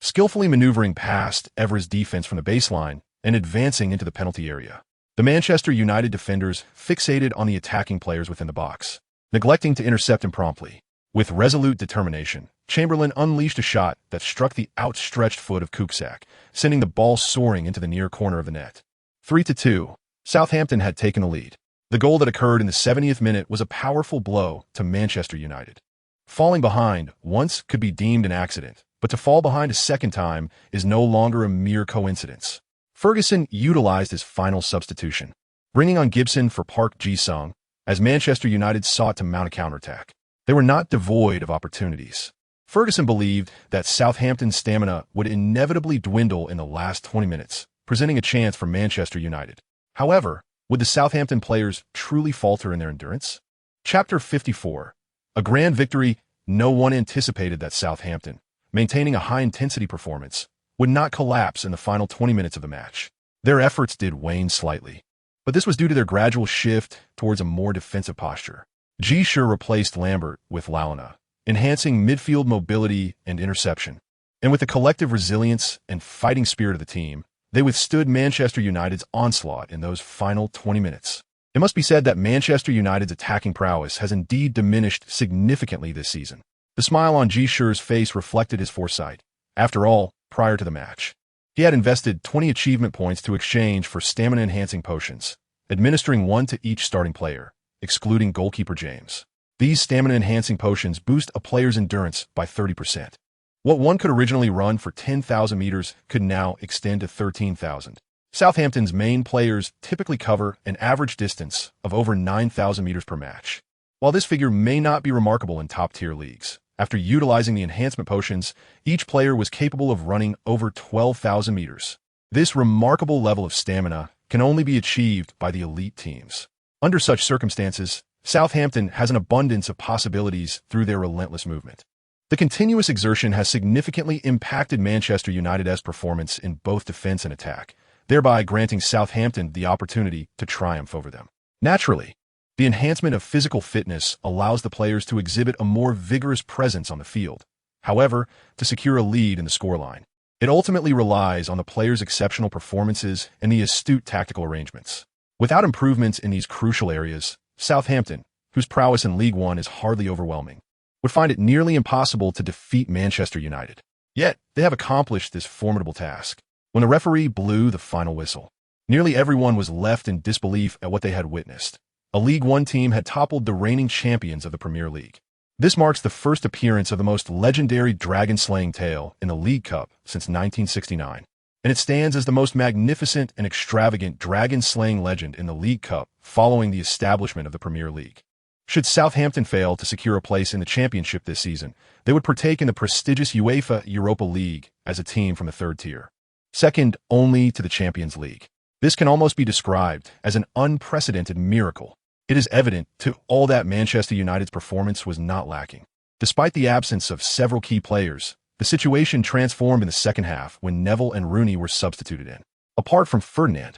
skillfully maneuvering past Evra's defense from the baseline and advancing into the penalty area. The Manchester United defenders fixated on the attacking players within the box, neglecting to intercept him promptly. With resolute determination, Chamberlain unleashed a shot that struck the outstretched foot of Kuksak, sending the ball soaring into the near corner of the net. 3-2. Southampton had taken the lead. The goal that occurred in the 70th minute was a powerful blow to Manchester United. Falling behind once could be deemed an accident, but to fall behind a second time is no longer a mere coincidence. Ferguson utilized his final substitution, bringing on Gibson for Park Ji-sung, as Manchester United sought to mount a counterattack. They were not devoid of opportunities. Ferguson believed that Southampton's stamina would inevitably dwindle in the last 20 minutes, presenting a chance for Manchester United. However, would the Southampton players truly falter in their endurance? Chapter 54. A grand victory. No one anticipated that Southampton, maintaining a high-intensity performance, would not collapse in the final 20 minutes of the match. Their efforts did wane slightly, but this was due to their gradual shift towards a more defensive posture. Ji Shi replaced Lambert with Lalana, enhancing midfield mobility and interception. And with the collective resilience and fighting spirit of the team, they withstood Manchester United's onslaught in those final 20 minutes. It must be said that Manchester United's attacking prowess has indeed diminished significantly this season. The smile on Ji Shi's face reflected his foresight. After all, prior to the match, he had invested 20 achievement points to exchange for stamina-enhancing potions, administering one to each starting player, excluding goalkeeper James. These stamina-enhancing potions boost a player's endurance by 30%. What one could originally run for 10,000 meters could now extend to 13,000. Southampton's main players typically cover an average distance of over 9,000 meters per match. While this figure may not be remarkable in top-tier leagues, after utilizing the enhancement potions, each player was capable of running over 12,000 meters. This remarkable level of stamina can only be achieved by the elite teams. Under such circumstances, Southampton has an abundance of possibilities through their relentless movement. The continuous exertion has significantly impacted Manchester United's performance in both defense and attack, thereby granting Southampton the opportunity to triumph over them. Naturally, the enhancement of physical fitness allows the players to exhibit a more vigorous presence on the field. However, to secure a lead in the scoreline, it ultimately relies on the players' exceptional performances and the astute tactical arrangements. Without improvements in these crucial areas, Southampton, whose prowess in League One is hardly overwhelming, would find it nearly impossible to defeat Manchester United. Yet, they have accomplished this formidable task. When the referee blew the final whistle, nearly everyone was left in disbelief at what they had witnessed. A League One team had toppled the reigning champions of the Premier League. This marks the first appearance of the most legendary dragon-slaying tale in the League Cup since 1969, and it stands as the most magnificent and extravagant dragon-slaying legend in the League Cup following the establishment of the Premier League. Should Southampton fail to secure a place in the Championship this season, they would partake in the prestigious UEFA Europa League as a team from the third tier, second only to the Champions League. This can almost be described as an unprecedented miracle. It is evident to all that Manchester United's performance was not lacking. Despite the absence of several key players, the situation transformed in the second half when Neville and Rooney were substituted in. Apart from Ferdinand,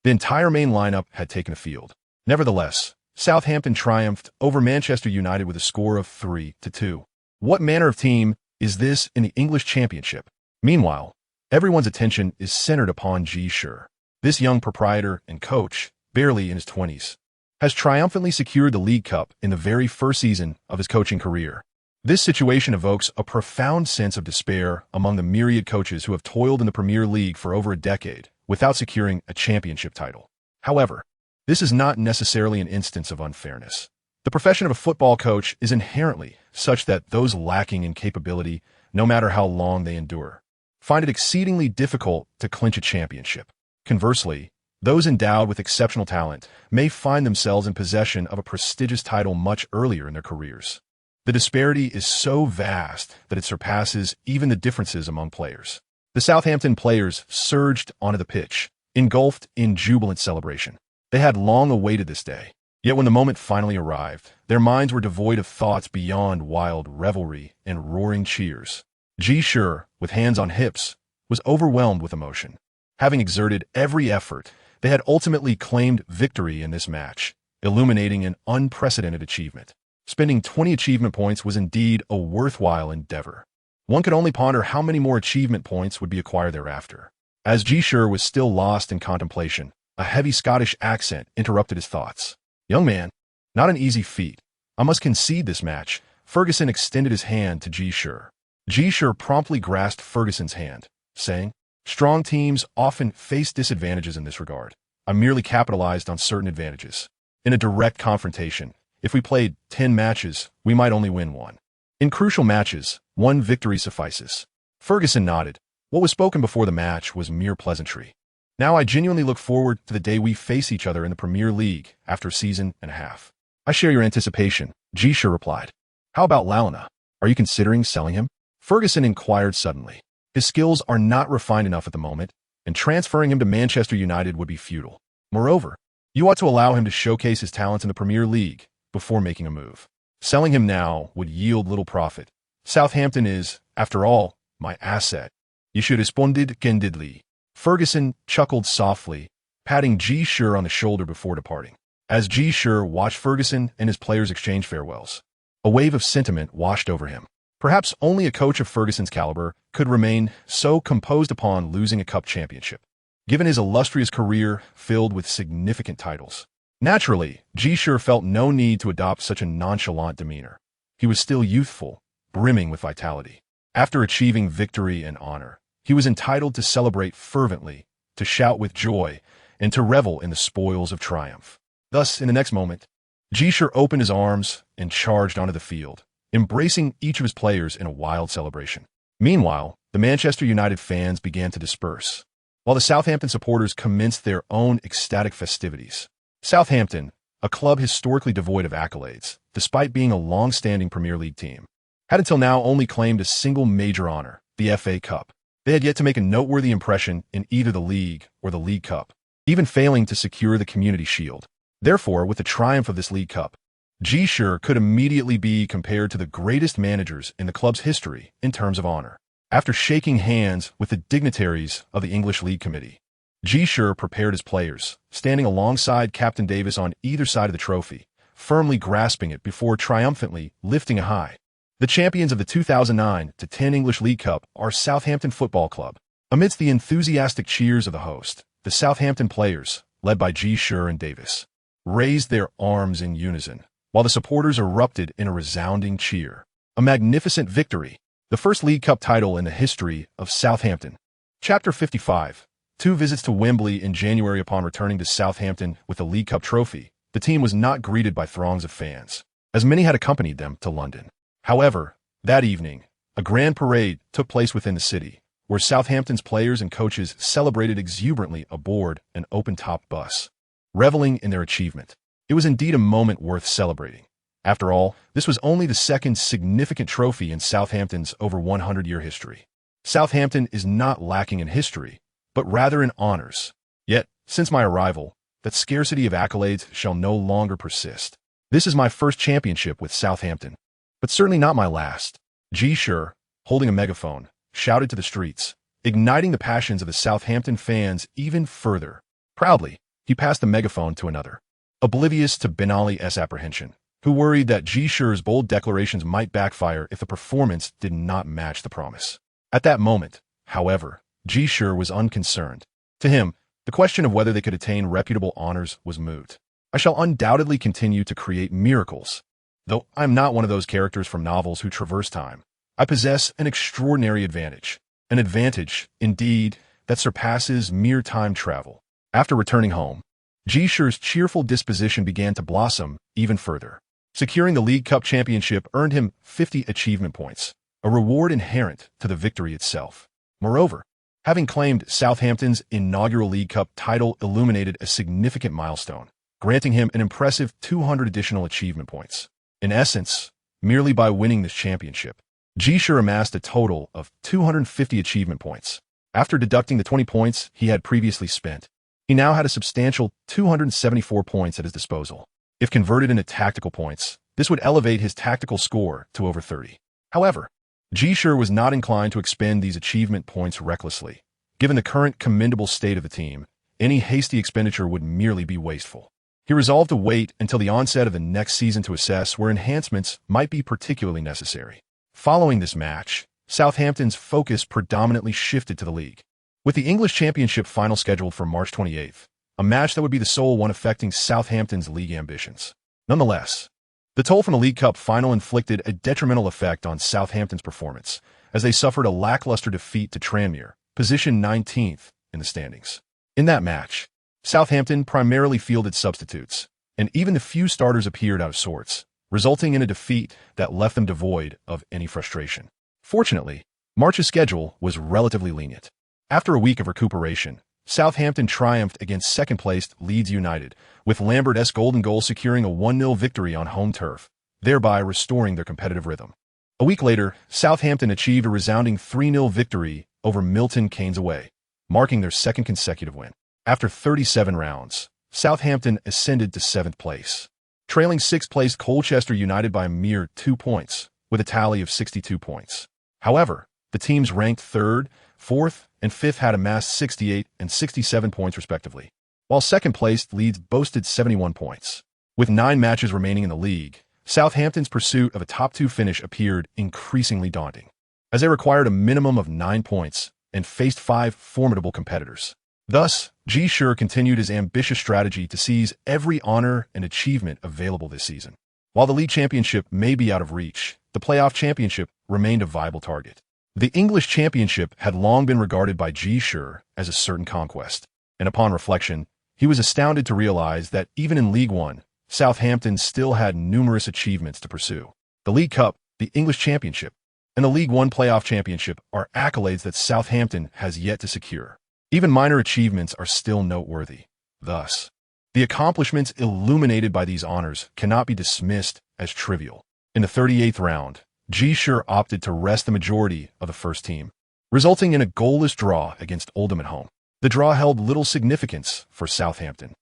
the entire main lineup had taken the field. Nevertheless, Southampton triumphed over Manchester United with a score of 3-2. What manner of team is this in the English Championship? Meanwhile, everyone's attention is centered upon Ji Shi. This young proprietor and coach, barely in his 20s, has triumphantly secured the League Cup in the very first season of his coaching career. This situation evokes a profound sense of despair among the myriad coaches who have toiled in the Premier League for over a decade without securing a championship title. However, this is not necessarily an instance of unfairness. The profession of a football coach is inherently such that those lacking in capability, no matter how long they endure, find it exceedingly difficult to clinch a championship. Conversely, those endowed with exceptional talent may find themselves in possession of a prestigious title much earlier in their careers. The disparity is so vast that it surpasses even the differences among players. The Southampton players surged onto the pitch, engulfed in jubilant celebration. They had long awaited this day. Yet when the moment finally arrived, their minds were devoid of thoughts beyond wild revelry and roaring cheers. Ji Shi, with hands on hips, was overwhelmed with emotion. Having exerted every effort, they had ultimately claimed victory in this match, illuminating an unprecedented achievement. Spending 20 achievement points was indeed a worthwhile endeavor. One could only ponder how many more achievement points would be acquired thereafter. As Ji Shi was still lost in contemplation, a heavy Scottish accent interrupted his thoughts. "Young man, not an easy feat. I must concede this match." Ferguson extended his hand to Ji Shi. Ji Shi promptly grasped Ferguson's hand, saying, "Strong teams often face disadvantages in this regard. I merely capitalized on certain advantages. In a direct confrontation, if we played 10 matches, we might only win one. In crucial matches, one victory suffices." Ferguson nodded. What was spoken before the match was mere pleasantry. "Now I genuinely look forward to the day we face each other in the Premier League after a season and a half." "I share your anticipation," Ji Shi replied. "How about Lalana? Are you considering selling him?" Ferguson inquired suddenly. "His skills are not refined enough at the moment, and transferring him to Manchester United would be futile. Moreover, you ought to allow him to showcase his talents in the Premier League before making a move. Selling him now would yield little profit. Southampton is, after all, my asset." "You should responded candidly." Ferguson chuckled softly, patting Ji Shi on the shoulder before departing. As Ji Shi watched Ferguson and his players exchange farewells, a wave of sentiment washed over him. Perhaps only a coach of Ferguson's caliber could remain so composed upon losing a cup championship, given his illustrious career filled with significant titles. Naturally, Ji Shi felt no need to adopt such a nonchalant demeanor. He was still youthful, brimming with vitality. After achieving victory and honor, he was entitled to celebrate fervently, to shout with joy, and to revel in the spoils of triumph. Thus, in the next moment, Ji Shi opened his arms and charged onto the field, embracing each of his players in a wild celebration. Meanwhile, the Manchester United fans began to disperse, while the Southampton supporters commenced their own ecstatic festivities. Southampton, a club historically devoid of accolades, despite being a long-standing Premier League team, had until now only claimed a single major honor, the FA Cup. They had yet to make a noteworthy impression in either the League or the League Cup, even failing to secure the Community Shield. Therefore, with the triumph of this League Cup, Ji Shi could immediately be compared to the greatest managers in the club's history in terms of honor. After shaking hands with the dignitaries of the English League Committee, Ji Shi prepared his players, standing alongside Captain Davis on either side of the trophy, firmly grasping it before triumphantly lifting it high. The champions of the 2009-10 English League Cup are Southampton Football Club. Amidst the enthusiastic cheers of the host, the Southampton players, led by Ji Shi and Davis, raised their arms in unison, while the supporters erupted in a resounding cheer. A magnificent victory, the first League Cup title in the history of Southampton. Chapter 55. 2 visits to Wembley in January. Upon returning to Southampton with the League Cup trophy, the team was not greeted by throngs of fans, as many had accompanied them to London. However, that evening, a grand parade took place within the city, where Southampton's players and coaches celebrated exuberantly aboard an open-top bus, reveling in their achievement. It was indeed a moment worth celebrating. After all, this was only the second significant trophy in Southampton's over 100-year history. Southampton is not lacking in history, but rather in honors. Yet, since my arrival, that scarcity of accolades shall no longer persist. This is my first championship with Southampton, but certainly not my last. Ji Shi, holding a megaphone, shouted to the streets, igniting the passions of the Southampton fans even further. Proudly, he passed the megaphone to another, oblivious to Ben Ali's apprehension, who worried that Ji Shi's bold declarations might backfire if the performance did not match the promise. At that moment, however, Ji Shi was unconcerned. To him, the question of whether they could attain reputable honors was moot. I shall undoubtedly continue to create miracles. Though I'm not one of those characters from novels who traverse time, I possess an extraordinary advantage. An advantage, indeed, that surpasses mere time travel. After returning home, Ji Shi's cheerful disposition began to blossom even further. Securing the League Cup championship earned him 50 achievement points, a reward inherent to the victory itself. Moreover, having claimed Southampton's inaugural League Cup title illuminated a significant milestone, granting him an impressive 200 additional achievement points. In essence, merely by winning this championship, Ji Shi amassed a total of 250 achievement points. After deducting the 20 points he had previously spent, he now had a substantial 274 points at his disposal. If converted into tactical points, this would elevate his tactical score to over 30. However, Ji Shi was not inclined to expend these achievement points recklessly. Given the current commendable state of the team, any hasty expenditure would merely be wasteful. He resolved to wait until the onset of the next season to assess where enhancements might be particularly necessary. Following this match, Southampton's focus predominantly shifted to the league, with the English Championship final scheduled for March 28th, a match that would be the sole one affecting Southampton's league ambitions. Nonetheless, the toll from the League Cup final inflicted a detrimental effect on Southampton's performance, as they suffered a lackluster defeat to Tranmere, positioned 19th in the standings. In that match, Southampton primarily fielded substitutes, and even the few starters appeared out of sorts, resulting in a defeat that left them devoid of any frustration. Fortunately, March's schedule was relatively lenient. After a week of recuperation, Southampton triumphed against second-placed Leeds United, with Lambert's golden goal securing a 1-0 victory on home turf, thereby restoring their competitive rhythm. A week later, Southampton achieved a resounding 3-0 victory over Milton Keynes away, marking their second consecutive win. After 37 rounds, Southampton ascended to 7th place, trailing 6th-place Colchester United by a mere 2 points, with a tally of 62 points. However, the The teams ranked 3rd, 4th, and 5th had amassed 68 and 67 points respectively, while second-placed Leeds boasted 71 points. With 9 matches remaining in the league, Southampton's pursuit of a top-2 finish appeared increasingly daunting, as they required a minimum of 9 points and faced 5 formidable competitors. Thus, Ji Shi continued his ambitious strategy to seize every honor and achievement available this season. While the league championship may be out of reach, the playoff championship remained a viable target. The English championship had long been regarded by Ji Shi as a certain conquest, and upon reflection, he was astounded to realize that even in League One, Southampton still had numerous achievements to pursue. The League Cup, the English Championship, and the League One Playoff Championship are accolades that Southampton has yet to secure. Even minor achievements are still noteworthy. Thus, the accomplishments illuminated by these honors cannot be dismissed as trivial. In the 38th round, Ji Shi opted to rest the majority of the first team, resulting in a goalless draw against Oldham at home. The draw held little significance for Southampton,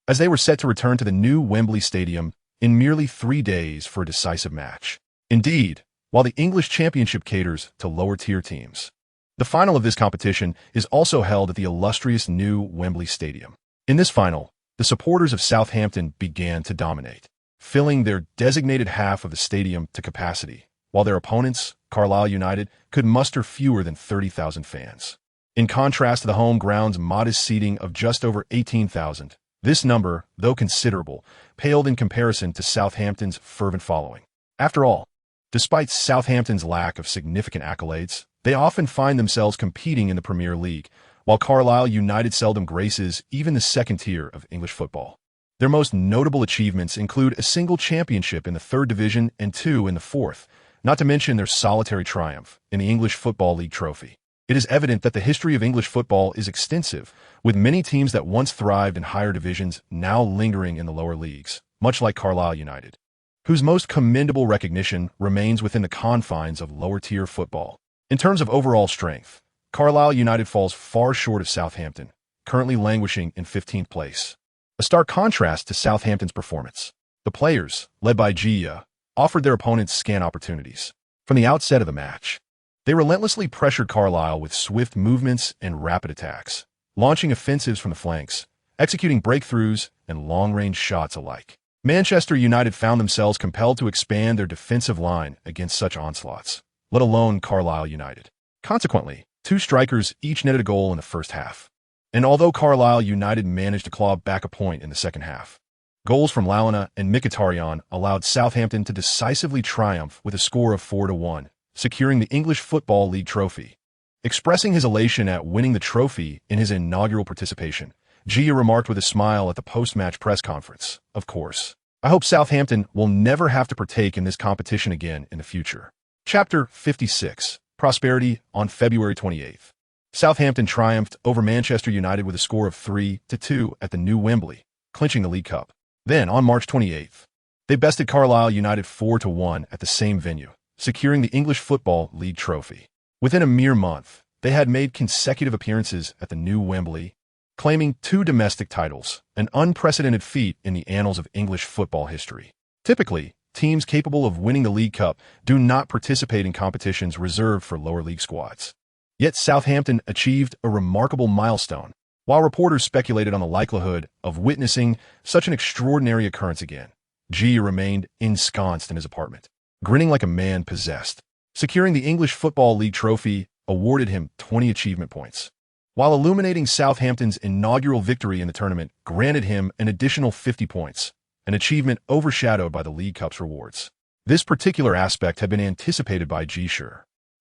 as they were set to return to the new Wembley Stadium in merely 3 days for a decisive match. Indeed, while the English Championship caters to lower-tier teams, the final of this competition is also held at the illustrious new Wembley Stadium. In this final, the supporters of Southampton began to dominate, filling their designated half of the stadium to capacity, while their opponents, Carlisle United, could muster fewer than 30,000 fans. In contrast to the home ground's modest seating of just over 18,000, this number, though considerable, paled in comparison to Southampton's fervent following. After all, despite Southampton's lack of significant accolades, they often find themselves competing in the Premier League, while Carlisle United seldom graces even the second tier of English football. Their most notable achievements include a single championship in the 3rd Division and 2 in the 4th, not to mention their solitary triumph in the English Football League trophy. It is evident that the history of English football is extensive, with many teams that once thrived in higher divisions now lingering in the lower leagues, much like Carlisle United, whose most commendable recognition remains within the confines of lower-tier football. In terms of overall strength, Carlisle United falls far short of Southampton, currently languishing in 15th place. A stark contrast to Southampton's performance. The players, led by Ji Shi, offered their opponents scant opportunities. From the outset of the match, they relentlessly pressured Carlisle with swift movements and rapid attacks, launching offensives from the flanks, executing breakthroughs and long-range shots alike. Manchester United found themselves compelled to expand their defensive line against such onslaughts, let alone Carlisle United. Consequently, 2 strikers each netted a goal in the first half. And although Carlisle United managed to claw back a point in the second half, goals from Lalana and Mkhitaryan allowed Southampton to decisively triumph with a score of 4-1, securing the English Football League trophy. Expressing his elation at winning the trophy in his inaugural participation, Ji Shi remarked with a smile at the post-match press conference, "Of course, I hope Southampton will never have to partake in this competition again in the future." Chapter 56, Prosperity. On February 28th, Southampton triumphed over Manchester United with a score of 3-2 at the new Wembley, clinching the League Cup. Then, on March 28th, they bested Carlisle United 4-1 at the same venue, securing the English Football League trophy. Within a mere month, they had made consecutive appearances at the new Wembley, claiming 2 domestic titles, an unprecedented feat in the annals of English football history. Typically, teams capable of winning the League Cup do not participate in competitions reserved for lower league squads. Yet Southampton achieved a remarkable milestone. While reporters speculated on the likelihood of witnessing such an extraordinary occurrence again, Ji remained ensconced in his apartment, grinning like a man possessed. Securing the English Football League trophy awarded him 20 achievement points, while illuminating Southampton's inaugural victory in the tournament granted him an additional 50 points, an achievement overshadowed by the League Cup's rewards. This particular aspect had been anticipated by Ji Shi.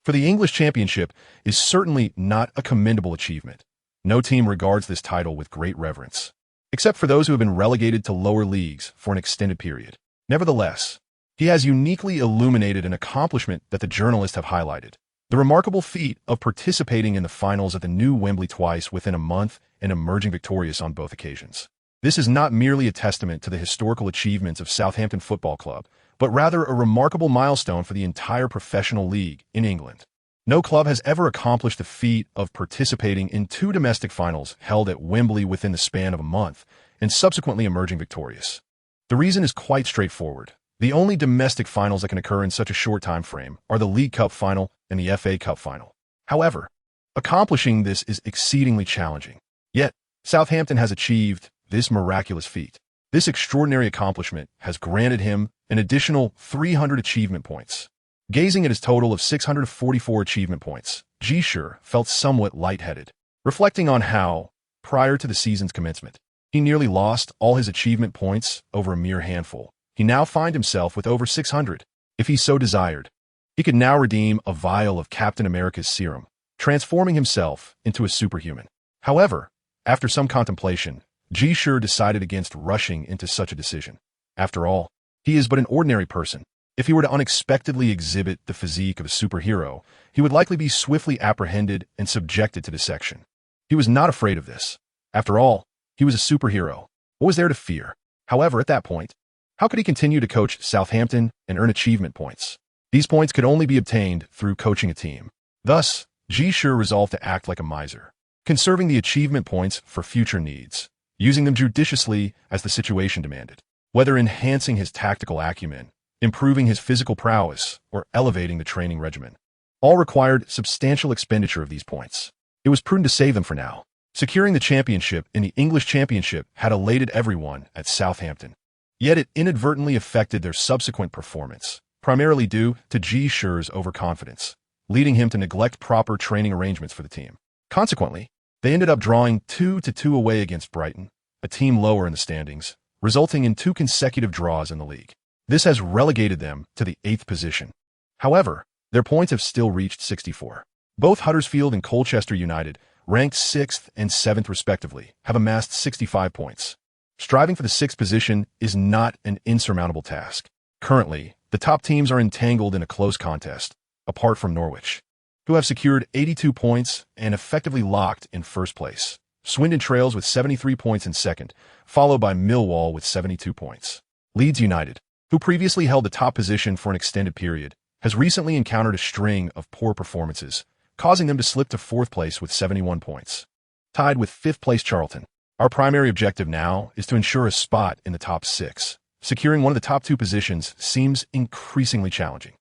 For the English Championship is certainly not a commendable achievement. No team regards this title with great reverence, except for those who have been relegated to lower leagues for an extended period. Nevertheless, he has uniquely illuminated an accomplishment that the journalists have highlighted: the remarkable feat of participating in the finals at the new Wembley twice within a month and emerging victorious on both occasions. This is not merely a testament to the historical achievements of Southampton Football Club, but rather a remarkable milestone for the entire professional league in England. No club has ever accomplished the feat of participating in 2 domestic finals held at Wembley within the span of a month and subsequently emerging victorious. The reason is quite straightforward. The only domestic finals that can occur in such a short time frame are the League Cup final and the FA Cup final. However, accomplishing this is exceedingly challenging. Yet, Southampton has achieved this miraculous feat. This extraordinary accomplishment has granted him an additional 300 achievement points. Gazing at his total of 644 achievement points, Ji Shi felt somewhat lightheaded, reflecting on how, prior to the season's commencement, he nearly lost all his achievement points over a mere handful. He now finds himself with over 600. If he so desired, he could now redeem a vial of Captain America's serum, transforming himself into a superhuman. However, after some contemplation, Ji Shi decided against rushing into such a decision. After all, he is but an ordinary person. If he were to unexpectedly exhibit the physique of a superhero, he would likely be swiftly apprehended and subjected to dissection. He was not afraid of this. After all, he was a superhero. What was there to fear? However, at that point, how could he continue to coach Southampton and earn achievement points? These points could only be obtained through coaching a team. Thus, Ji Shi resolved to act like a miser, conserving the achievement points for future needs, using them judiciously as the situation demanded. Whether enhancing his tactical acumen, improving his physical prowess, or elevating the training regimen, all required substantial expenditure of these points. It was prudent to save them for now. Securing the championship in the English Championship had elated everyone at Southampton. Yet it inadvertently affected their subsequent performance, primarily due to Ji Shi's overconfidence, leading him to neglect proper training arrangements for the team. Consequently, they ended up drawing 2-2 away against Brighton, a team lower in the standings, resulting in 2 consecutive draws in the league. This has relegated them to the 8th position. However, their points have still reached 64. Both Huddersfield and Colchester United, ranked 6th and 7th respectively, have amassed 65 points. Striving for the 6th position is not an insurmountable task. Currently, the top teams are entangled in a close contest, apart from Norwich, who have secured 82 points and effectively locked in first place. Swindon trails with 73 points in second, followed by Millwall with 72 points. Leeds United, who previously held the top position for an extended period, has recently encountered a string of poor performances, causing them to slip to 4th place with 71 points. Tied with 5th place Charlton, our primary objective now is to ensure a spot in the top 6. Securing one of the top 2 positions seems increasingly challenging.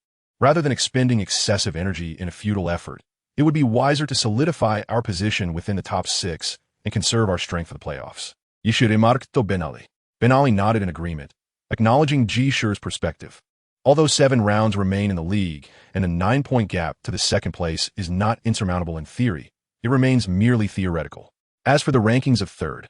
Rather than expending excessive energy in a futile effort, it would be wiser to solidify our position within the top 6 and conserve our strength for the playoffs. Ji Shi remarked to Ben Ali. Ben Ali nodded in agreement, acknowledging Ji Shi's perspective. Although 7 rounds remain in the league and the 9-point gap to the 2nd place is not insurmountable in theory, it remains merely theoretical. As for the rankings of 3rd,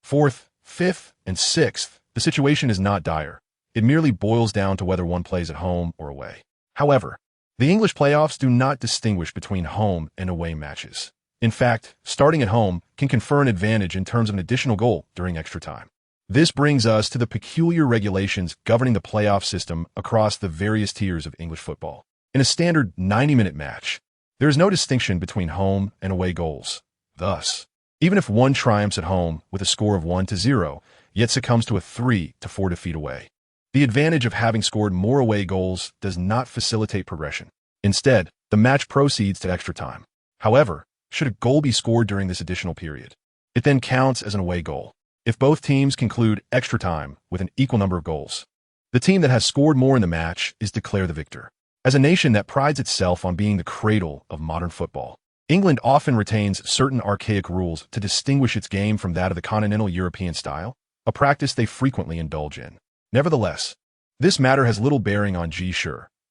4th, 5th, and 6th, the situation is not dire. It merely boils down to whether one plays at home or away. However, the English playoffs do not distinguish between home and away matches. In fact, starting at home can confer an advantage in terms of an additional goal during extra time. This brings us to the peculiar regulations governing the playoff system across the various tiers of English football. In a standard 90-minute match, there is no distinction between home and away goals. Thus, even if one triumphs at home with a score of 1-0, yet succumbs to a 3-4 defeat away, the advantage of having scored more away goals does not facilitate progression. Instead, the match proceeds to extra time. However, should a goal be scored during this additional period, it then counts as an away goal. If both teams conclude extra time with an equal number of goals, the team that has scored more in the match is declared the victor. As a nation that prides itself on being the cradle of modern football, England often retains certain archaic rules to distinguish its game from that of the continental European style, a practice they frequently indulge in. Nevertheless, this matter has little bearing on Ji Shi,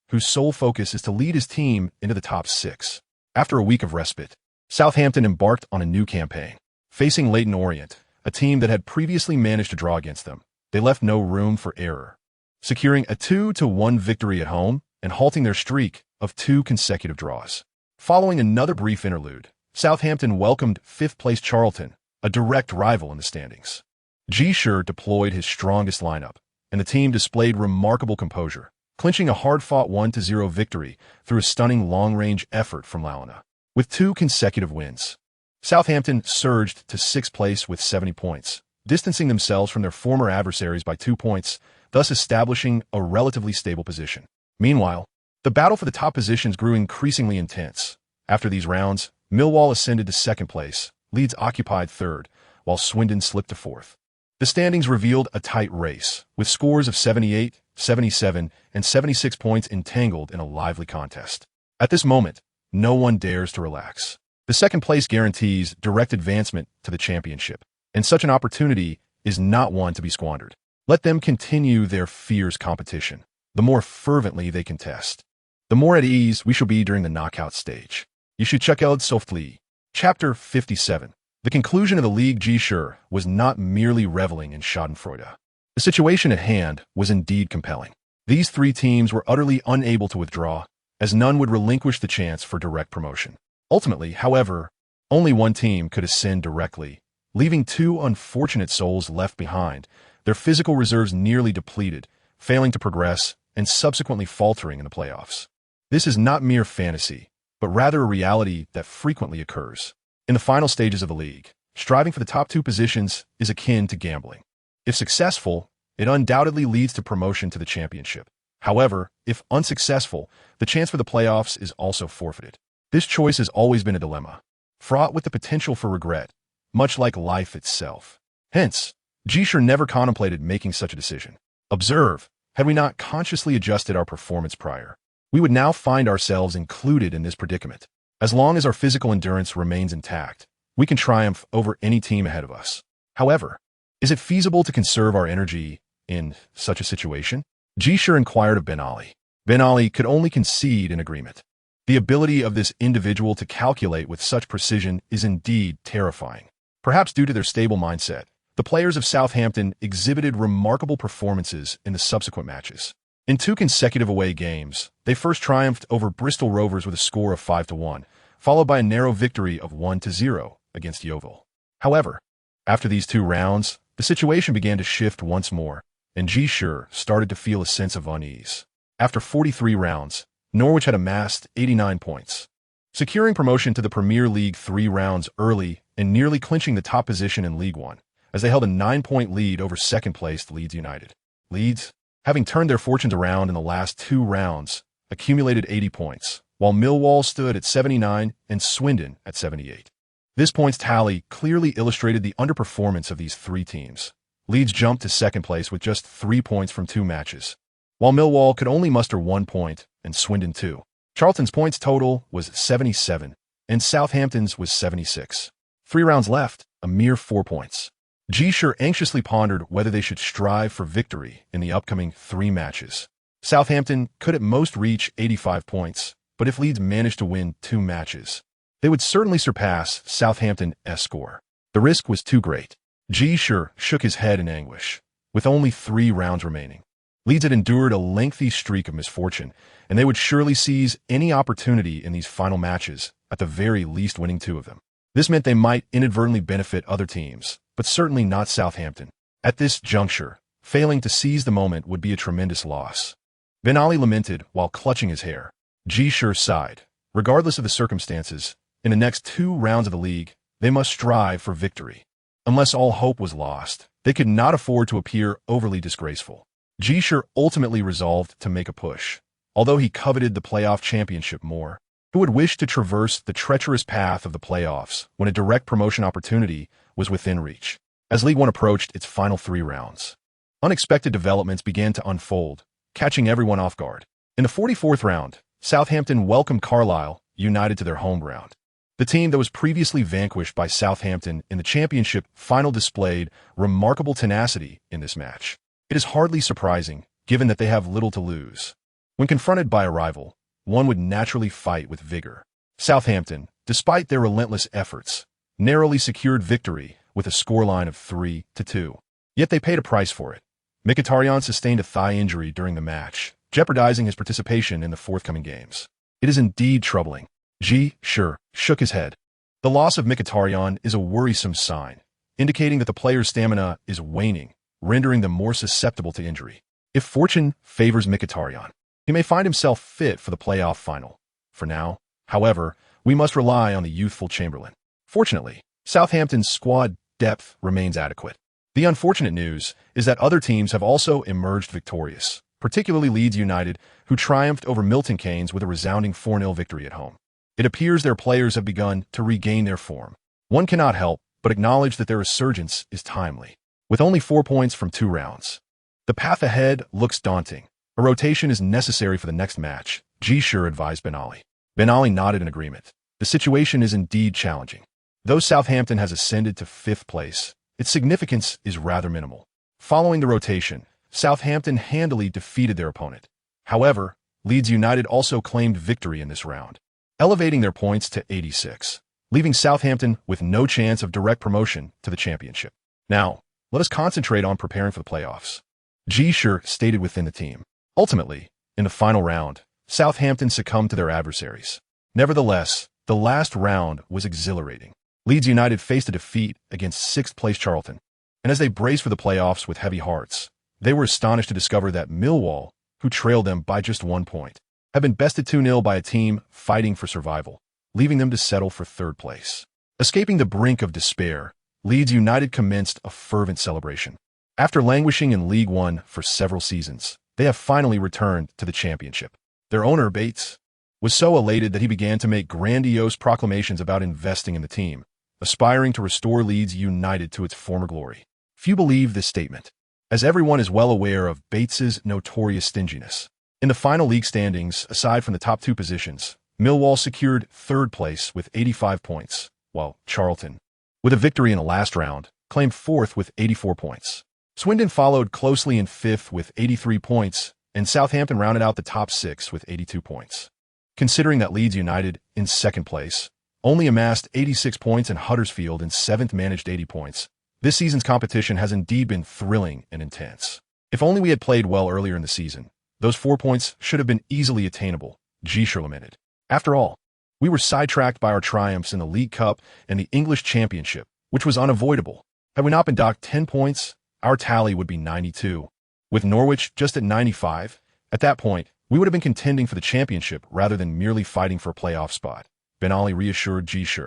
whose sole focus is to lead his team into the top 6. After a week of respite, Southampton embarked on a new campaign. Facing Leyton Orient, a team that had previously managed to draw against them, they left no room for error, securing a 2-1 victory at home and halting their streak of 2 consecutive draws. Following another brief interlude, Southampton welcomed 5th place Charlton, a direct rival in the standings. Ji Shi deployed his strongest lineup, and the team displayed remarkable composure, clinching a hard-fought 1-0 victory through a stunning long-range effort from Lalana. With 2 consecutive wins, Southampton surged to 6th place with 70 points, distancing themselves from their former adversaries by 2 points, thus establishing a relatively stable position. Meanwhile, the battle for the top positions grew increasingly intense. After these rounds, Millwall ascended to 2nd place, Leeds occupied 3rd, while Swindon slipped to 4th. The standings revealed a tight race, with scores of 78, 77, and 76 points entangled in a lively contest. At this moment, no one dares to relax. The second place guarantees direct advancement to the championship, and such an opportunity is not one to be squandered. Let them continue their fierce competition. The more fervently they contest, the more at ease we shall be during the knockout stage. You should check out softly. Chapter 57. The conclusion of the League Ji Shi was not merely reveling in schadenfreude. The situation at hand was indeed compelling. These three teams were utterly unable to withdraw, as none would relinquish the chance for direct promotion. Ultimately, however, only one team could ascend directly, leaving two unfortunate souls left behind, their physical reserves nearly depleted, failing to progress, and subsequently faltering in the playoffs. This is not mere fantasy, but rather a reality that frequently occurs. In the final stages of the league, striving for the top two positions is akin to gambling. If successful, it undoubtedly leads to promotion to the championship. However, if unsuccessful, the chance for the playoffs is also forfeited. This choice has always been a dilemma, fraught with the potential for regret, much like life itself. Hence, Ji Shi never contemplated making such a decision. Observe, had we not consciously adjusted our performance prior, we would now find ourselves included in this predicament. As long as our physical endurance remains intact, we can triumph over any team ahead of us. However, is it feasible to conserve our energy in such a situation? Ji Shi inquired of Ben Ali. Ben Ali could only concede in agreement. The ability of this individual to calculate with such precision is indeed terrifying. Perhaps due to their stable mindset, the players of Southampton exhibited remarkable performances in the subsequent matches. In two consecutive away games, they first triumphed over Bristol Rovers with a score of 5-1, followed by a narrow victory of 1-0 against Yeovil. However, after these two rounds, the situation began to shift once more, and Ji Shi started to feel a sense of unease. After 43 rounds, Norwich had amassed 89 points, securing promotion to the Premier League 3 rounds early and nearly clinching the top position in League One, as they held a 9-point lead over second-placed Leeds United. Leeds, having turned their fortunes around in the last 2 rounds, accumulated 80 points, while Millwall stood at 79 and Swindon at 78. This points tally clearly illustrated the underperformance of these three teams. Leeds jumped to second place with just 3 points from 2 matches, while Millwall could only muster 1 point and Swindon 2. Charlton's points total was 77, and Southampton's was 76. 3 rounds left, a mere 4 points. Ji Shi anxiously pondered whether they should strive for victory in the upcoming 3 matches. Southampton could at most reach 85 points, but if Leeds managed to win 2 matches, they would certainly surpass Southampton's score. The risk was too great. Ji Shi shook his head in anguish. With only 3 rounds remaining, Leeds had endured a lengthy streak of misfortune, and they would surely seize any opportunity in these final matches, at the very least winning 2 of them. This meant they might inadvertently benefit other teams, but certainly not Southampton. At this juncture, failing to seize the moment would be a tremendous loss. Ben Ali lamented while clutching his hair. Ji Shi sighed. Regardless of the circumstances, in the next 2 rounds of the league, they must strive for victory. Unless all hope was lost, they could not afford to appear overly disgraceful. Ji Shi ultimately resolved to make a push. Although he coveted the playoff championship more, who would wish to traverse the treacherous path of the playoffs when a direct promotion opportunity was within reach? As League One approached its final 3 rounds, unexpected developments began to unfold, catching everyone off guard. In the 44th round, Southampton welcomed Carlisle United to their home ground. The team that was previously vanquished by Southampton in the championship final displayed remarkable tenacity in this match. It is hardly surprising, given that they have little to lose. When confronted by a rival, one would naturally fight with vigor. Southampton, despite their relentless efforts, narrowly secured victory with a scoreline of 3-2. Yet they paid a price for it. Mkhitaryan sustained a thigh injury during the match, jeopardizing his participation in the forthcoming games. It is indeed troubling. Ji Shi shook his head. The loss of Mkhitaryan is a worrisome sign, indicating that the player's stamina is waning, rendering them more susceptible to injury. If fortune favors Mkhitaryan, he may find himself fit for the playoff final. For now, however, we must rely on the youthful Chamberlain. Fortunately, Southampton's squad depth remains adequate. The unfortunate news is that other teams have also emerged victorious, particularly Leeds United, who triumphed over Milton Keynes with a resounding 4-0 victory at home. It appears their players have begun to regain their form. One cannot help but acknowledge that their resurgence is timely. With only 4 points from 2 rounds, the path ahead looks daunting. A rotation is necessary for the next match, Ji Shi advised Ben Ali. Ben Ali nodded in agreement. The situation is indeed challenging. Though Southampton has ascended to 5th place, its significance is rather minimal. Following the rotation, Southampton handily defeated their opponent. However, Leeds United also claimed victory in this round, elevating their points to 86, leaving Southampton with no chance of direct promotion to the championship. Now, let us concentrate on preparing for the playoffs. Ji Shi stated within the team. Ultimately, in the final round, Southampton succumbed to their adversaries. Nevertheless, the last round was exhilarating. Leeds United faced a defeat against 6th-place Charlton, and as they braced for the playoffs with heavy hearts, they were astonished to discover that Millwall, who trailed them by just 1 point, had been bested 2-0 by a team fighting for survival, leaving them to settle for 3rd place. Escaping the brink of despair, Leeds United commenced a fervent celebration. After languishing in League One for several seasons, they have finally returned to the championship. Their owner, Bates, was so elated that he began to make grandiose proclamations about investing in the team, aspiring to restore Leeds United to its former glory. Few believe this statement, as everyone is well aware of Bates's notorious stinginess. In the final league standings, aside from the top 2 positions, Millwall secured 3rd place with 85 points, while Charlton, with a victory in the last round, claimed 4th with 84 points. Swindon followed closely in 5th with 83 points, and Southampton rounded out the top 6 with 82 points. Considering that Leeds United, in 2nd place, only amassed 86 points and Huddersfield in 7th managed 80 points, this season's competition has indeed been thrilling and intense. If only we had played well earlier in the season, those 4 points should have been easily attainable, Ji Shi lamented. After all, we were sidetracked by our triumphs in the League Cup and the English Championship, which was unavoidable. Had we not been docked 10 points, our tally would be 92. With Norwich just at 95, at that point, we would have been contending for the championship rather than merely fighting for a playoff spot, Ben Ali reassured Ji Shi.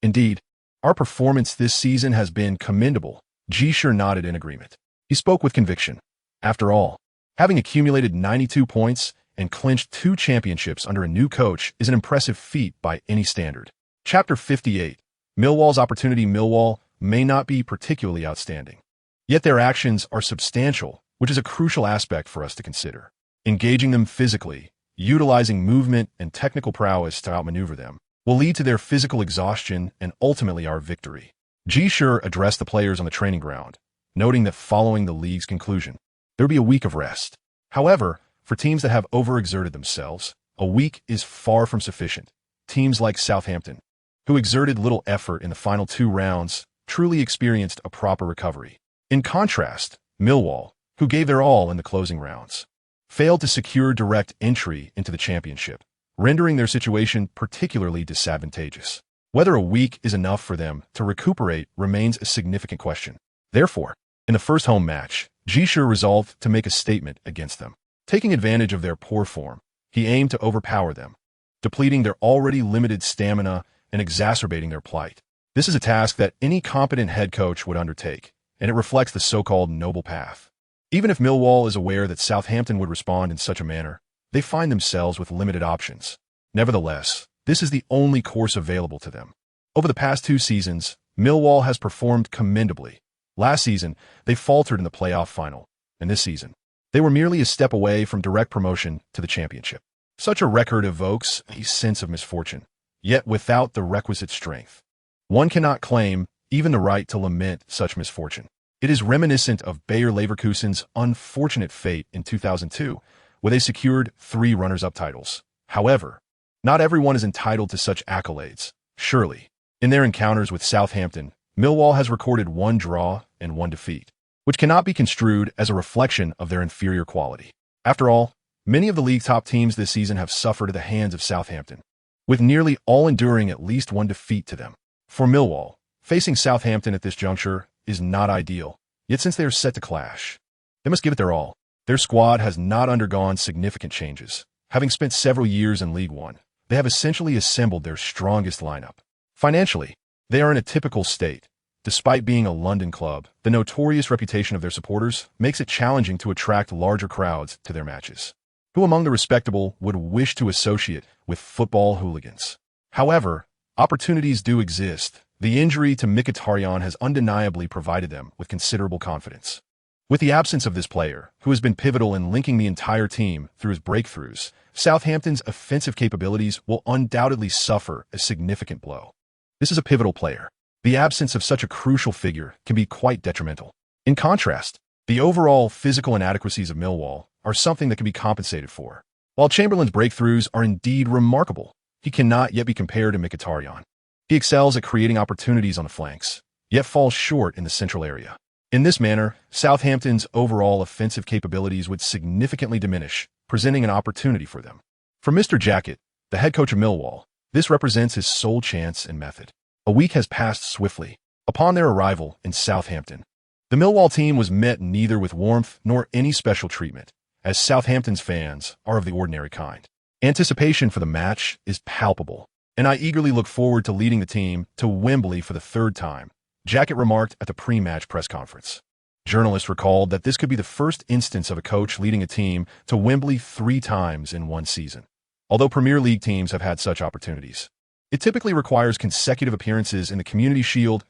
Indeed, our performance this season has been commendable. Ji Shi nodded in agreement. He spoke with conviction. After all, having accumulated 92 points and clinched 2 championships under a new coach is an impressive feat by any standard. Chapter 58. Millwall's opportunity. Millwall may not be particularly outstanding, yet their actions are substantial, which is a crucial aspect for us to consider. Engaging them physically, utilizing movement and technical prowess to outmaneuver them, will lead to their physical exhaustion and ultimately our victory. Ji Shi addressed the players on the training ground, noting that following the league's conclusion, there would be a week of rest. However, for teams that have overexerted themselves, a week is far from sufficient. Teams like Southampton, who exerted little effort in the final 2 rounds, truly experienced a proper recovery. In contrast, Millwall, who gave their all in the closing rounds, failed to secure direct entry into the championship, rendering their situation particularly disadvantageous. Whether a week is enough for them to recuperate remains a significant question. Therefore, in the first home match, Ji Shi resolved to make a statement against them. Taking advantage of their poor form, he aimed to overpower them, depleting their already limited stamina and exacerbating their plight. This is a task that any competent head coach would undertake, and it reflects the so-called noble path. Even if Millwall is aware that Southampton would respond in such a manner, they find themselves with limited options. Nevertheless, this is the only course available to them. Over the past 2 seasons, Millwall has performed commendably. Last season, they faltered in the playoff final, and this season, they were merely a step away from direct promotion to the championship. Such a record evokes a sense of misfortune, yet without the requisite strength. One cannot claim even the right to lament such misfortune. It is reminiscent of Bayer Leverkusen's unfortunate fate in 2002, where they secured 3 runners-up titles. However, not everyone is entitled to such accolades. Surely, in their encounters with Southampton, Millwall has recorded 1 draw and 1 defeat, which cannot be construed as a reflection of their inferior quality. After all, many of the league top teams this season have suffered at the hands of Southampton, with nearly all enduring at least 1 defeat to them. For Millwall, facing Southampton at this juncture is not ideal, yet since they are set to clash, they must give it their all. Their squad has not undergone significant changes. Having spent several years in League One, they have essentially assembled their strongest lineup. Financially, they are in a typical state. Despite being a London club, the notorious reputation of their supporters makes it challenging to attract larger crowds to their matches. Who among the respectable would wish to associate with football hooligans? However, opportunities do exist. The injury to Mkhitaryan has undeniably provided them with considerable confidence. With the absence of this player, who has been pivotal in linking the entire team through his breakthroughs, Southampton's offensive capabilities will undoubtedly suffer a significant blow. This is a pivotal player. The absence of such a crucial figure can be quite detrimental. In contrast, the overall physical inadequacies of Millwall are something that can be compensated for. While Chamberlain's breakthroughs are indeed remarkable, he cannot yet be compared to Mkhitaryan. He excels at creating opportunities on the flanks, yet falls short in the central area. In this manner, Southampton's overall offensive capabilities would significantly diminish, presenting an opportunity for them. For Mr. Jackett, the head coach of Millwall, this represents his sole chance and method. A week has passed swiftly. Upon their arrival in Southampton, the Millwall team was met neither with warmth nor any special treatment, as Southampton's fans are of the ordinary kind. Anticipation for the match is palpable, and I eagerly look forward to leading the team to Wembley for the third time, Jackett remarked at the pre-match press conference. Journalists recalled that this could be the first instance of a coach leading a team to Wembley 3 times in one season. Although Premier League teams have had such opportunities, it typically requires consecutive appearances in the Community Shield,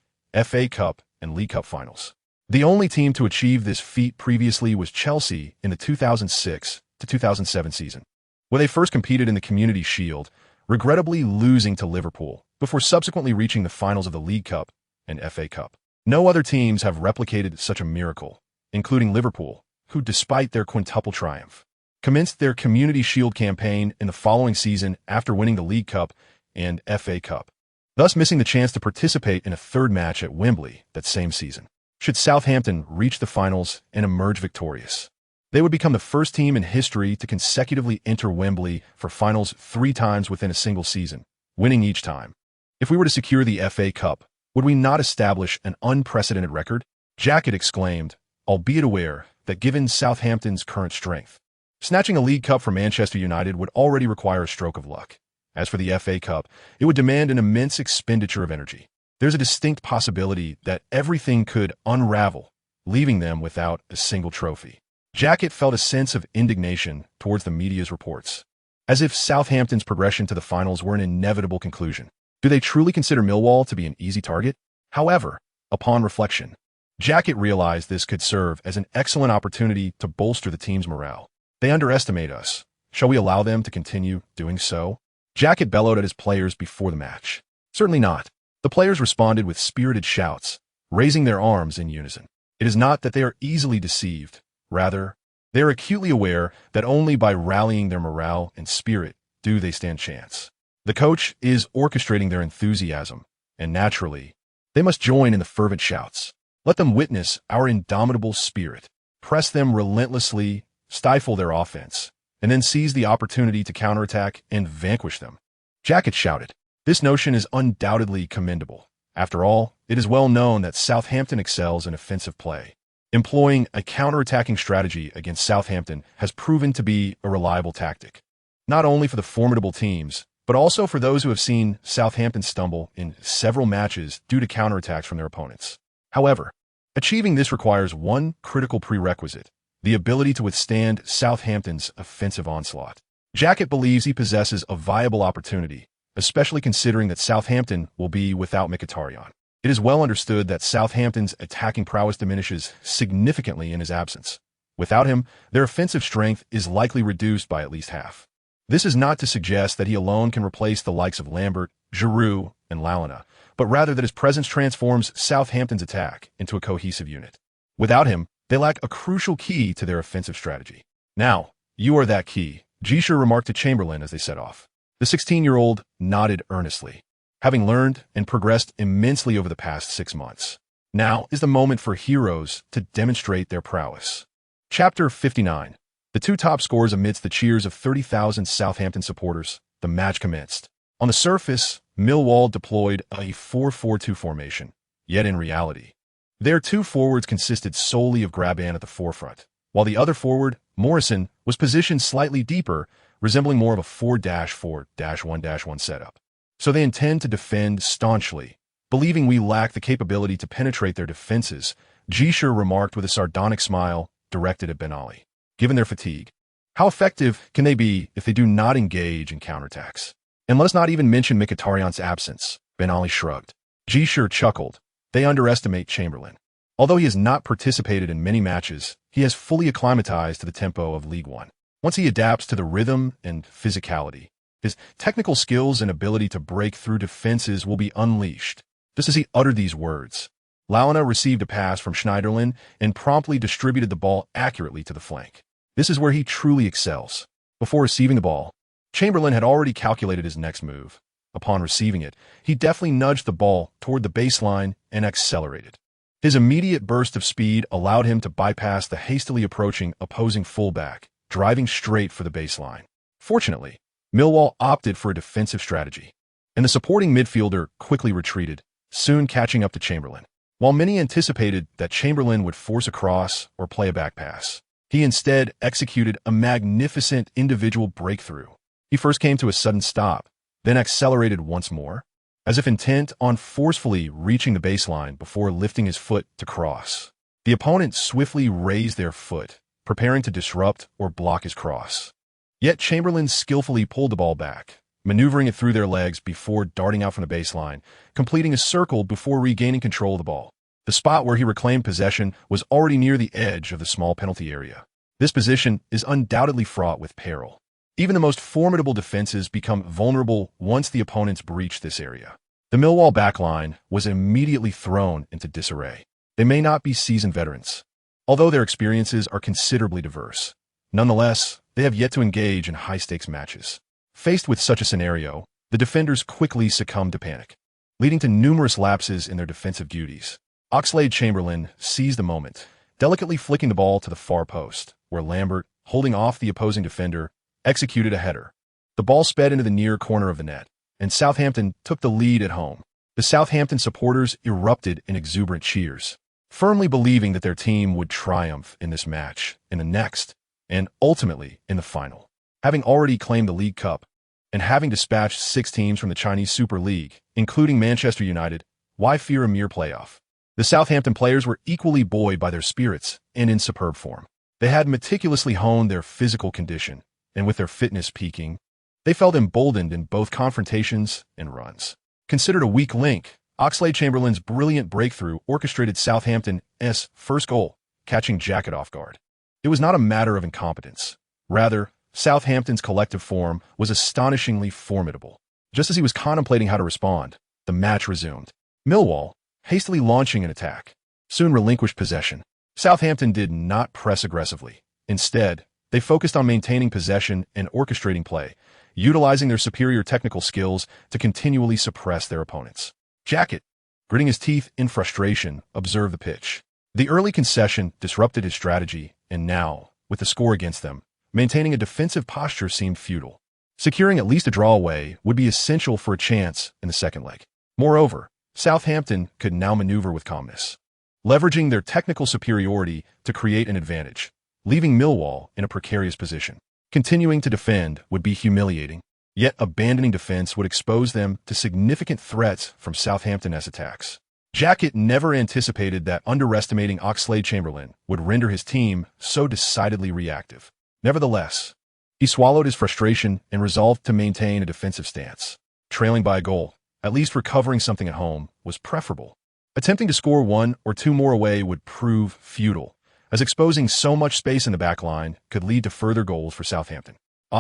FA Cup, and League Cup finals. The only team to achieve this feat previously was Chelsea in the 2006-2007 season, where they first competed in the Community Shield, regrettably losing to Liverpool, before subsequently reaching the finals of the League Cup and FA Cup. No other teams have replicated such a miracle, including Liverpool, who, despite their quintuple triumph, commenced their Community Shield campaign in the following season after winning the League Cup and FA Cup, thus missing the chance to participate in a third match at Wembley that same season. Should Southampton reach the finals and emerge victorious, they would become the first team in history to consecutively enter Wembley for finals 3 times within a single season, winning each time. If we were to secure the FA Cup, would we not establish an unprecedented record? Jackett exclaimed, albeit aware that given Southampton's current strength, snatching a League Cup from Manchester United would already require a stroke of luck. As for the FA Cup, it would demand an immense expenditure of energy. There's a distinct possibility that everything could unravel, leaving them without a single trophy. Jackett felt a sense of indignation towards the media's reports, as if Southampton's progression to the finals were an inevitable conclusion. Do they truly consider Millwall to be an easy target? However, upon reflection, Jackett realized this could serve as an excellent opportunity to bolster the team's morale. They underestimate us. Shall we allow them to continue doing so? Jackett bellowed at his players before the match. Certainly not. The players responded with spirited shouts, raising their arms in unison. It is not that they are easily deceived. Rather, they are acutely aware that only by rallying their morale and spirit do they stand chance. The coach is orchestrating their enthusiasm, and naturally, they must join in the fervent shouts. Let them witness our indomitable spirit. Press them relentlessly, stifle their offense, and then seize the opportunity to counterattack and vanquish them. Jackett shouted. This notion is undoubtedly commendable. After all, it is well known that Southampton excels in offensive play. Employing a counterattacking strategy against Southampton has proven to be a reliable tactic, not only for the formidable teams, but also for those who have seen Southampton stumble in several matches due to counterattacks from their opponents. However, achieving this requires one critical prerequisite: the ability to withstand Southampton's offensive onslaught. Jackett believes he possesses a viable opportunity, especially considering that Southampton will be without Mkhitaryan. It is well understood that Southampton's attacking prowess diminishes significantly in his absence. Without him, their offensive strength is likely reduced by at least half. This is not to suggest that he alone can replace the likes of Lambert, Giroud, and Lalana, but rather that his presence transforms Southampton's attack into a cohesive unit. Without him, they lack a crucial key to their offensive strategy. Now, you are that key, Ji Shi remarked to Chamberlain as they set off. The 16-year-old nodded earnestly. Having learned and progressed immensely over the past 6 months, now is the moment for heroes to demonstrate their prowess. Chapter 59. The 2 top scorers amidst the cheers of 30,000 Southampton supporters, the match commenced. On the surface, Millwall deployed a 4-4-2 formation, yet in reality, their 2 forwards consisted solely of Graban at the forefront, while the other forward, Morrison, was positioned slightly deeper, resembling more of a 4-4-1-1 setup. So they intend to defend staunchly. Believing we lack the capability to penetrate their defenses, Ji Shi remarked with a sardonic smile directed at Ben Ali. Given their fatigue, how effective can they be if they do not engage in counterattacks? And let us not even mention Mkhitaryan's absence. Ben Ali shrugged. Ji Shi chuckled. They underestimate Chamberlain. Although he has not participated in many matches, he has fully acclimatized to the tempo of League One. Once he adapts to the rhythm and physicality, his technical skills and ability to break through defenses will be unleashed. Just as he uttered these words, Launa received a pass from Schneiderlin and promptly distributed the ball accurately to the flank. This is where he truly excels. Before receiving the ball, Chamberlain had already calculated his next move. Upon receiving it, he deftly nudged the ball toward the baseline and accelerated. His immediate burst of speed allowed him to bypass the hastily approaching opposing fullback, driving straight for the baseline. Fortunately, Millwall opted for a defensive strategy, and the supporting midfielder quickly retreated, soon catching up to Chamberlain. While many anticipated that Chamberlain would force a cross or play a back pass, he instead executed a magnificent individual breakthrough. He first came to a sudden stop, then accelerated once more, as if intent on forcefully reaching the baseline before lifting his foot to cross. The opponent swiftly raised their foot, preparing to disrupt or block his cross. Yet Chamberlain skillfully pulled the ball back, maneuvering it through their legs before darting out from the baseline, completing a circle before regaining control of the ball. The spot where he reclaimed possession was already near the edge of the small penalty area. This position is undoubtedly fraught with peril. Even the most formidable defenses become vulnerable once the opponents breach this area. The Millwall backline was immediately thrown into disarray. They may not be seasoned veterans, although their experiences are considerably diverse. Nonetheless, they have yet to engage in high-stakes matches. Faced with such a scenario, the defenders quickly succumbed to panic, leading to numerous lapses in their defensive duties. Oxlade-Chamberlain seized the moment, delicately flicking the ball to the far post, where Lambert, holding off the opposing defender, executed a header. The ball sped into the near corner of the net, and Southampton took the lead at home. The Southampton supporters erupted in exuberant cheers, firmly believing that their team would triumph in this match, in the next, and ultimately in the final. Having already claimed the League Cup, and having dispatched 6 teams from the Chinese Super League, including Manchester United, why fear a mere playoff? The Southampton players were equally buoyed by their spirits and in superb form. They had meticulously honed their physical condition, and with their fitness peaking, they felt emboldened in both confrontations and runs. Considered a weak link, Oxlade-Chamberlain's brilliant breakthrough orchestrated Southampton's first goal, catching Jacket off guard. It was not a matter of incompetence. Rather, Southampton's collective form was astonishingly formidable. Just as he was contemplating how to respond, the match resumed. Millwall, hastily launching an attack, soon relinquished possession. Southampton did not press aggressively. Instead, they focused on maintaining possession and orchestrating play, utilizing their superior technical skills to continually suppress their opponents. Jacket, gritting his teeth in frustration, observed the pitch. The early concession disrupted his strategy, and now, with the score against them, maintaining a defensive posture seemed futile. Securing at least a draw away would be essential for a chance in the second leg. Moreover, Southampton could now maneuver with calmness, leveraging their technical superiority to create an advantage, leaving Millwall in a precarious position. Continuing to defend would be humiliating, yet abandoning defense would expose them to significant threats from Southampton's attacks. Jacket never anticipated that underestimating Oxlade-Chamberlain would render his team so decidedly reactive. Nevertheless, he swallowed his frustration and resolved to maintain a defensive stance. Trailing by a goal, at least recovering something at home, was preferable. Attempting to score 1 or 2 more away would prove futile, as exposing so much space in the back line could lead to further goals for Southampton.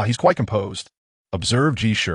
He's quite composed, observed Ji Shi,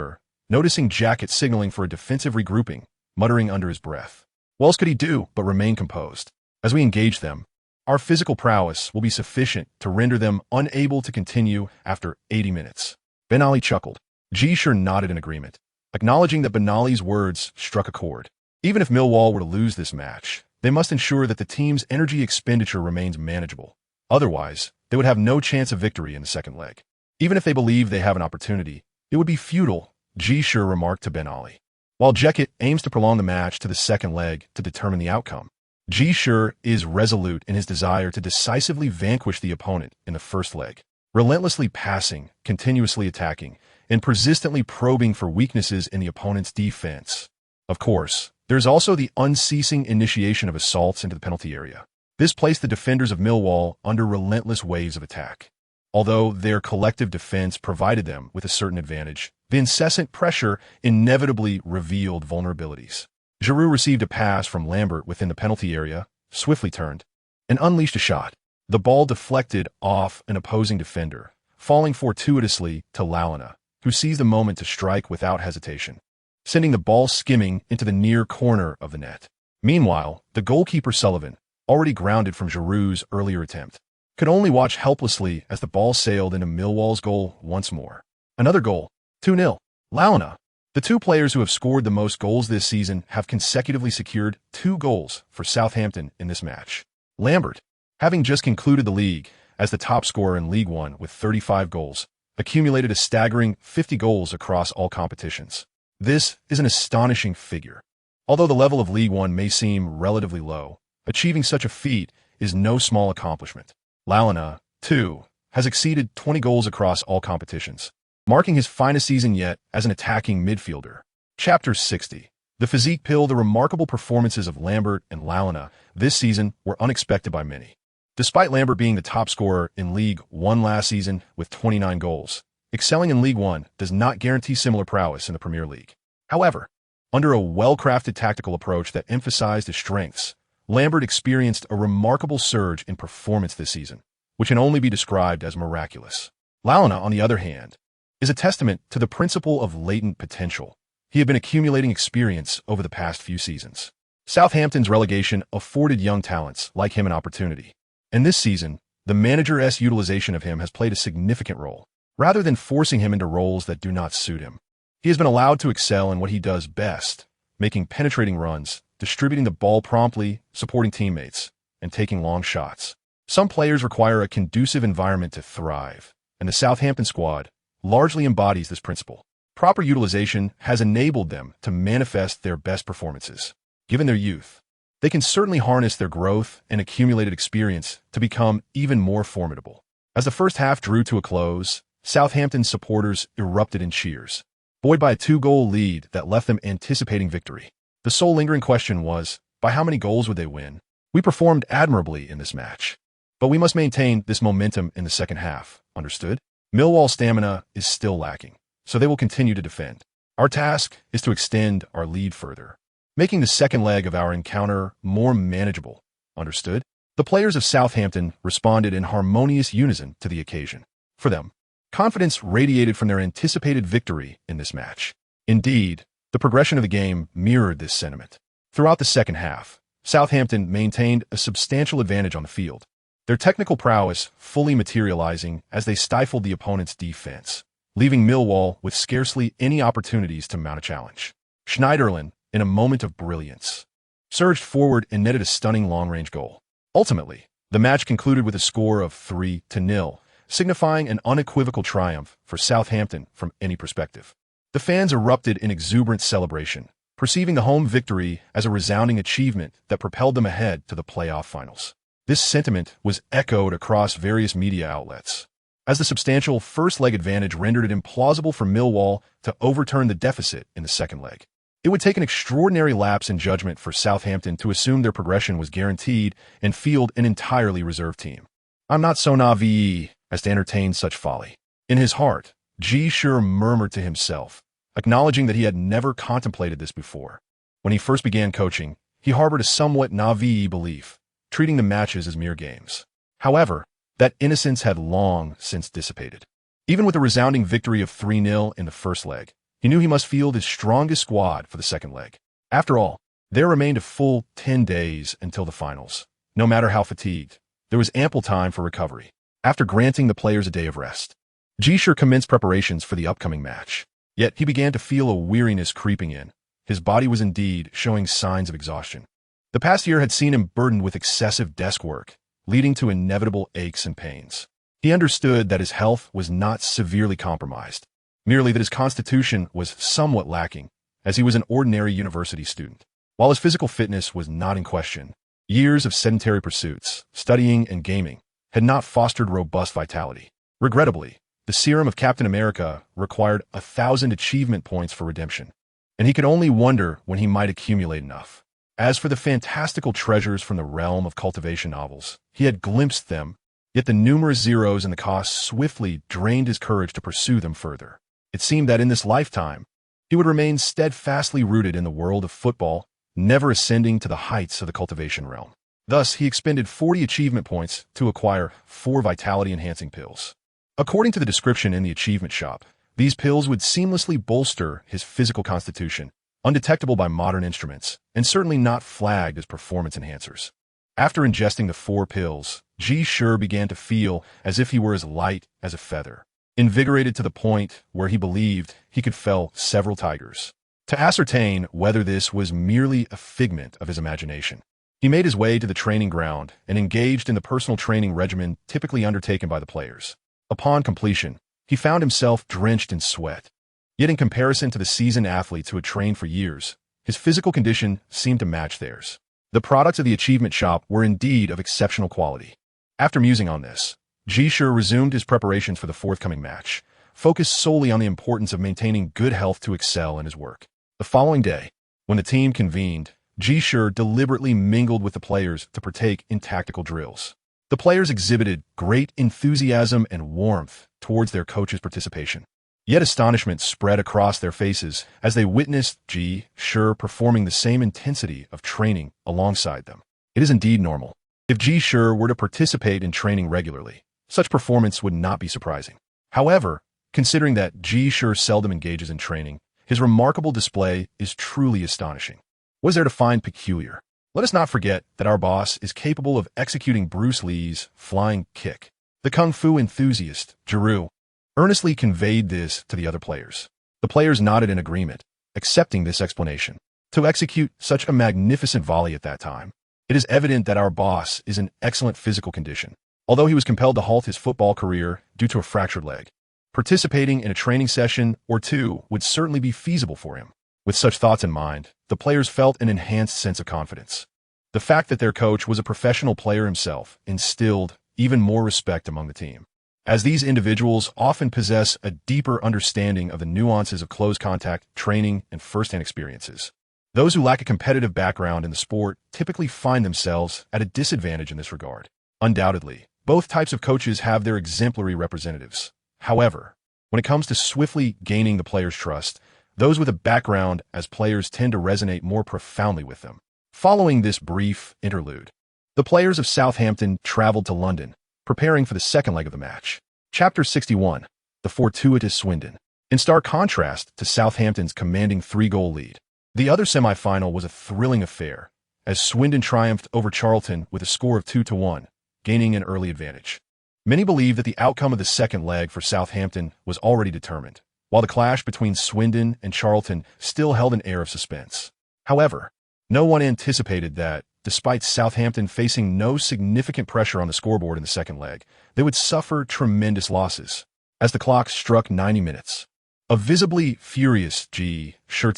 noticing Jacket signaling for a defensive regrouping, muttering under his breath. What else could he do but remain composed? As we engage them, our physical prowess will be sufficient to render them unable to continue after 80 minutes. Ben Ali chuckled. Ji Shi nodded in agreement, acknowledging that Ben Ali's words struck a chord. Even if Millwall were to lose this match, they must ensure that the team's energy expenditure remains manageable. Otherwise, they would have no chance of victory in the second leg. Even if they believe they have an opportunity, it would be futile, Ji Shi remarked to Ben Ali. While Jacket aims to prolong the match to the second leg to determine the outcome, Ji Shi is resolute in his desire to decisively vanquish the opponent in the first leg. Relentlessly passing, continuously attacking, and persistently probing for weaknesses in the opponent's defense. Of course, there's also the unceasing initiation of assaults into the penalty area. This placed the defenders of Millwall under relentless waves of attack. Although their collective defense provided them with a certain advantage, the incessant pressure inevitably revealed vulnerabilities. Giroud received a pass from Lambert within the penalty area, swiftly turned, and unleashed a shot. The ball deflected off an opposing defender, falling fortuitously to Lalana, who seized the moment to strike without hesitation, sending the ball skimming into the near corner of the net. Meanwhile, the goalkeeper Sullivan, already grounded from Giroud's earlier attempt, could only watch helplessly as the ball sailed into Millwall's goal once more. Another goal, 2-0. Lalana. The two players who have scored the most goals this season have consecutively secured 2 goals for Southampton in this match. Lambert, having just concluded the league as the top scorer in League One with 35 goals, accumulated a staggering 50 goals across all competitions. This is an astonishing figure. Although the level of League One may seem relatively low, achieving such a feat is no small accomplishment. Lalana, too, has exceeded 20 goals across all competitions, marking his finest season yet as an attacking midfielder. Chapter 60. The physique pill. The remarkable performances of Lambert and Lalana this season were unexpected by many. Despite Lambert being the top scorer in League One last season with 29 goals, excelling in League One does not guarantee similar prowess in the Premier League. However, under a well-crafted tactical approach that emphasized his strengths, Lambert experienced a remarkable surge in performance this season, which can only be described as miraculous. Lalana, on the other hand, is a testament to the principle of latent potential. He had been accumulating experience over the past few seasons. Southampton's relegation afforded young talents like him an opportunity. And this season, the manager's utilization of him has played a significant role, rather than forcing him into roles that do not suit him. He has been allowed to excel in what he does best, making penetrating runs, distributing the ball promptly, supporting teammates, and taking long shots. Some players require a conducive environment to thrive, and the Southampton squad largely embodies this principle. Proper utilization has enabled them to manifest their best performances. Given their youth, they can certainly harness their growth and accumulated experience to become even more formidable. As the first half drew to a close, Southampton supporters erupted in cheers, buoyed by a 2-goal lead that left them anticipating victory. The sole lingering question was, by how many goals would they win? We performed admirably in this match, but we must maintain this momentum in the second half, understood? Millwall's stamina is still lacking, so they will continue to defend. Our task is to extend our lead further, making the second leg of our encounter more manageable, understood? The players of Southampton responded in harmonious unison to the occasion. For them, confidence radiated from their anticipated victory in this match. Indeed, the progression of the game mirrored this sentiment. Throughout the second half, Southampton maintained a substantial advantage on the field, their technical prowess fully materializing as they stifled the opponent's defense, leaving Millwall with scarcely any opportunities to mount a challenge. Schneiderlin, in a moment of brilliance, surged forward and netted a stunning long-range goal. Ultimately, the match concluded with a score of 3-0, signifying an unequivocal triumph for Southampton from any perspective. The fans erupted in exuberant celebration, perceiving the home victory as a resounding achievement that propelled them ahead to the playoff finals. This sentiment was echoed across various media outlets, as the substantial first-leg advantage rendered it implausible for Millwall to overturn the deficit in the second leg. It would take an extraordinary lapse in judgment for Southampton to assume their progression was guaranteed and field an entirely reserved team. I'm not so naive as to entertain such folly. In his heart, Ji Shi murmured to himself, acknowledging that he had never contemplated this before. When he first began coaching, he harbored a somewhat naive belief, treating the matches as mere games. However, that innocence had long since dissipated. Even with a resounding victory of 3-0 in the first leg, he knew he must field his strongest squad for the second leg. After all, there remained a full 10 days until the finals. No matter how fatigued, there was ample time for recovery. After granting the players a day of rest, Ji Shi commenced preparations for the upcoming match. Yet he began to feel a weariness creeping in. His body was indeed showing signs of exhaustion. The past year had seen him burdened with excessive desk work, leading to inevitable aches and pains. He understood that his health was not severely compromised, merely that his constitution was somewhat lacking, as he was an ordinary university student. While his physical fitness was not in question, years of sedentary pursuits, studying and gaming, had not fostered robust vitality. Regrettably, the serum of Captain America required 1,000 achievement points for redemption, and he could only wonder when he might accumulate enough. As for the fantastical treasures from the realm of cultivation novels, he had glimpsed them, yet the numerous zeros and the costs swiftly drained his courage to pursue them further. It seemed that in this lifetime, he would remain steadfastly rooted in the world of football, never ascending to the heights of the cultivation realm. Thus, he expended 40 achievement points to acquire 4 vitality-enhancing pills. According to the description in the achievement shop, these pills would seamlessly bolster his physical constitution, undetectable by modern instruments, and certainly not flagged as performance enhancers. After ingesting the 4 pills, Ji Shi began to feel as if he were as light as a feather, invigorated to the point where he believed he could fell several tigers. To ascertain whether this was merely a figment of his imagination, he made his way to the training ground and engaged in the personal training regimen typically undertaken by the players. Upon completion, he found himself drenched in sweat. Yet in comparison to the seasoned athletes who had trained for years, his physical condition seemed to match theirs. The products of the achievement shop were indeed of exceptional quality. After musing on this, Ji Shi resumed his preparations for the forthcoming match, focused solely on the importance of maintaining good health to excel in his work. The following day, when the team convened, Ji Shi deliberately mingled with the players to partake in tactical drills. The players exhibited great enthusiasm and warmth towards their coach's participation. Yet astonishment spread across their faces as they witnessed Ji Shi performing the same intensity of training alongside them. It is indeed normal. If Ji Shi were to participate in training regularly, such performance would not be surprising. However, considering that Ji Shi seldom engages in training, his remarkable display is truly astonishing. What is there to find peculiar? Let us not forget that our boss is capable of executing Bruce Lee's flying kick. The kung fu enthusiast, Jiru, earnestly conveyed this to the other players. The players nodded in agreement, accepting this explanation. To execute such a magnificent volley at that time, it is evident that our boss is in excellent physical condition. Although he was compelled to halt his football career due to a fractured leg, participating in a training session or two would certainly be feasible for him. With such thoughts in mind, the players felt an enhanced sense of confidence. The fact that their coach was a professional player himself instilled even more respect among the team, as these individuals often possess a deeper understanding of the nuances of close contact, training, and first-hand experiences. Those who lack a competitive background in the sport typically find themselves at a disadvantage in this regard. Undoubtedly, both types of coaches have their exemplary representatives. However, when it comes to swiftly gaining the players' trust, those with a background as players tend to resonate more profoundly with them. Following this brief interlude, the players of Southampton traveled to London, preparing for the second leg of the match. Chapter 61, The Fortuitous Swindon. In stark contrast to Southampton's commanding 3-goal lead, the other semi-final was a thrilling affair, as Swindon triumphed over Charlton with a score of 2-1, gaining an early advantage. Many believe that the outcome of the second leg for Southampton was already determined, while the clash between Swindon and Charlton still held an air of suspense. However, no one anticipated that, despite Southampton facing no significant pressure on the scoreboard in the second leg, they would suffer tremendous losses. As the clock struck 90 minutes, a visibly furious Ji Shi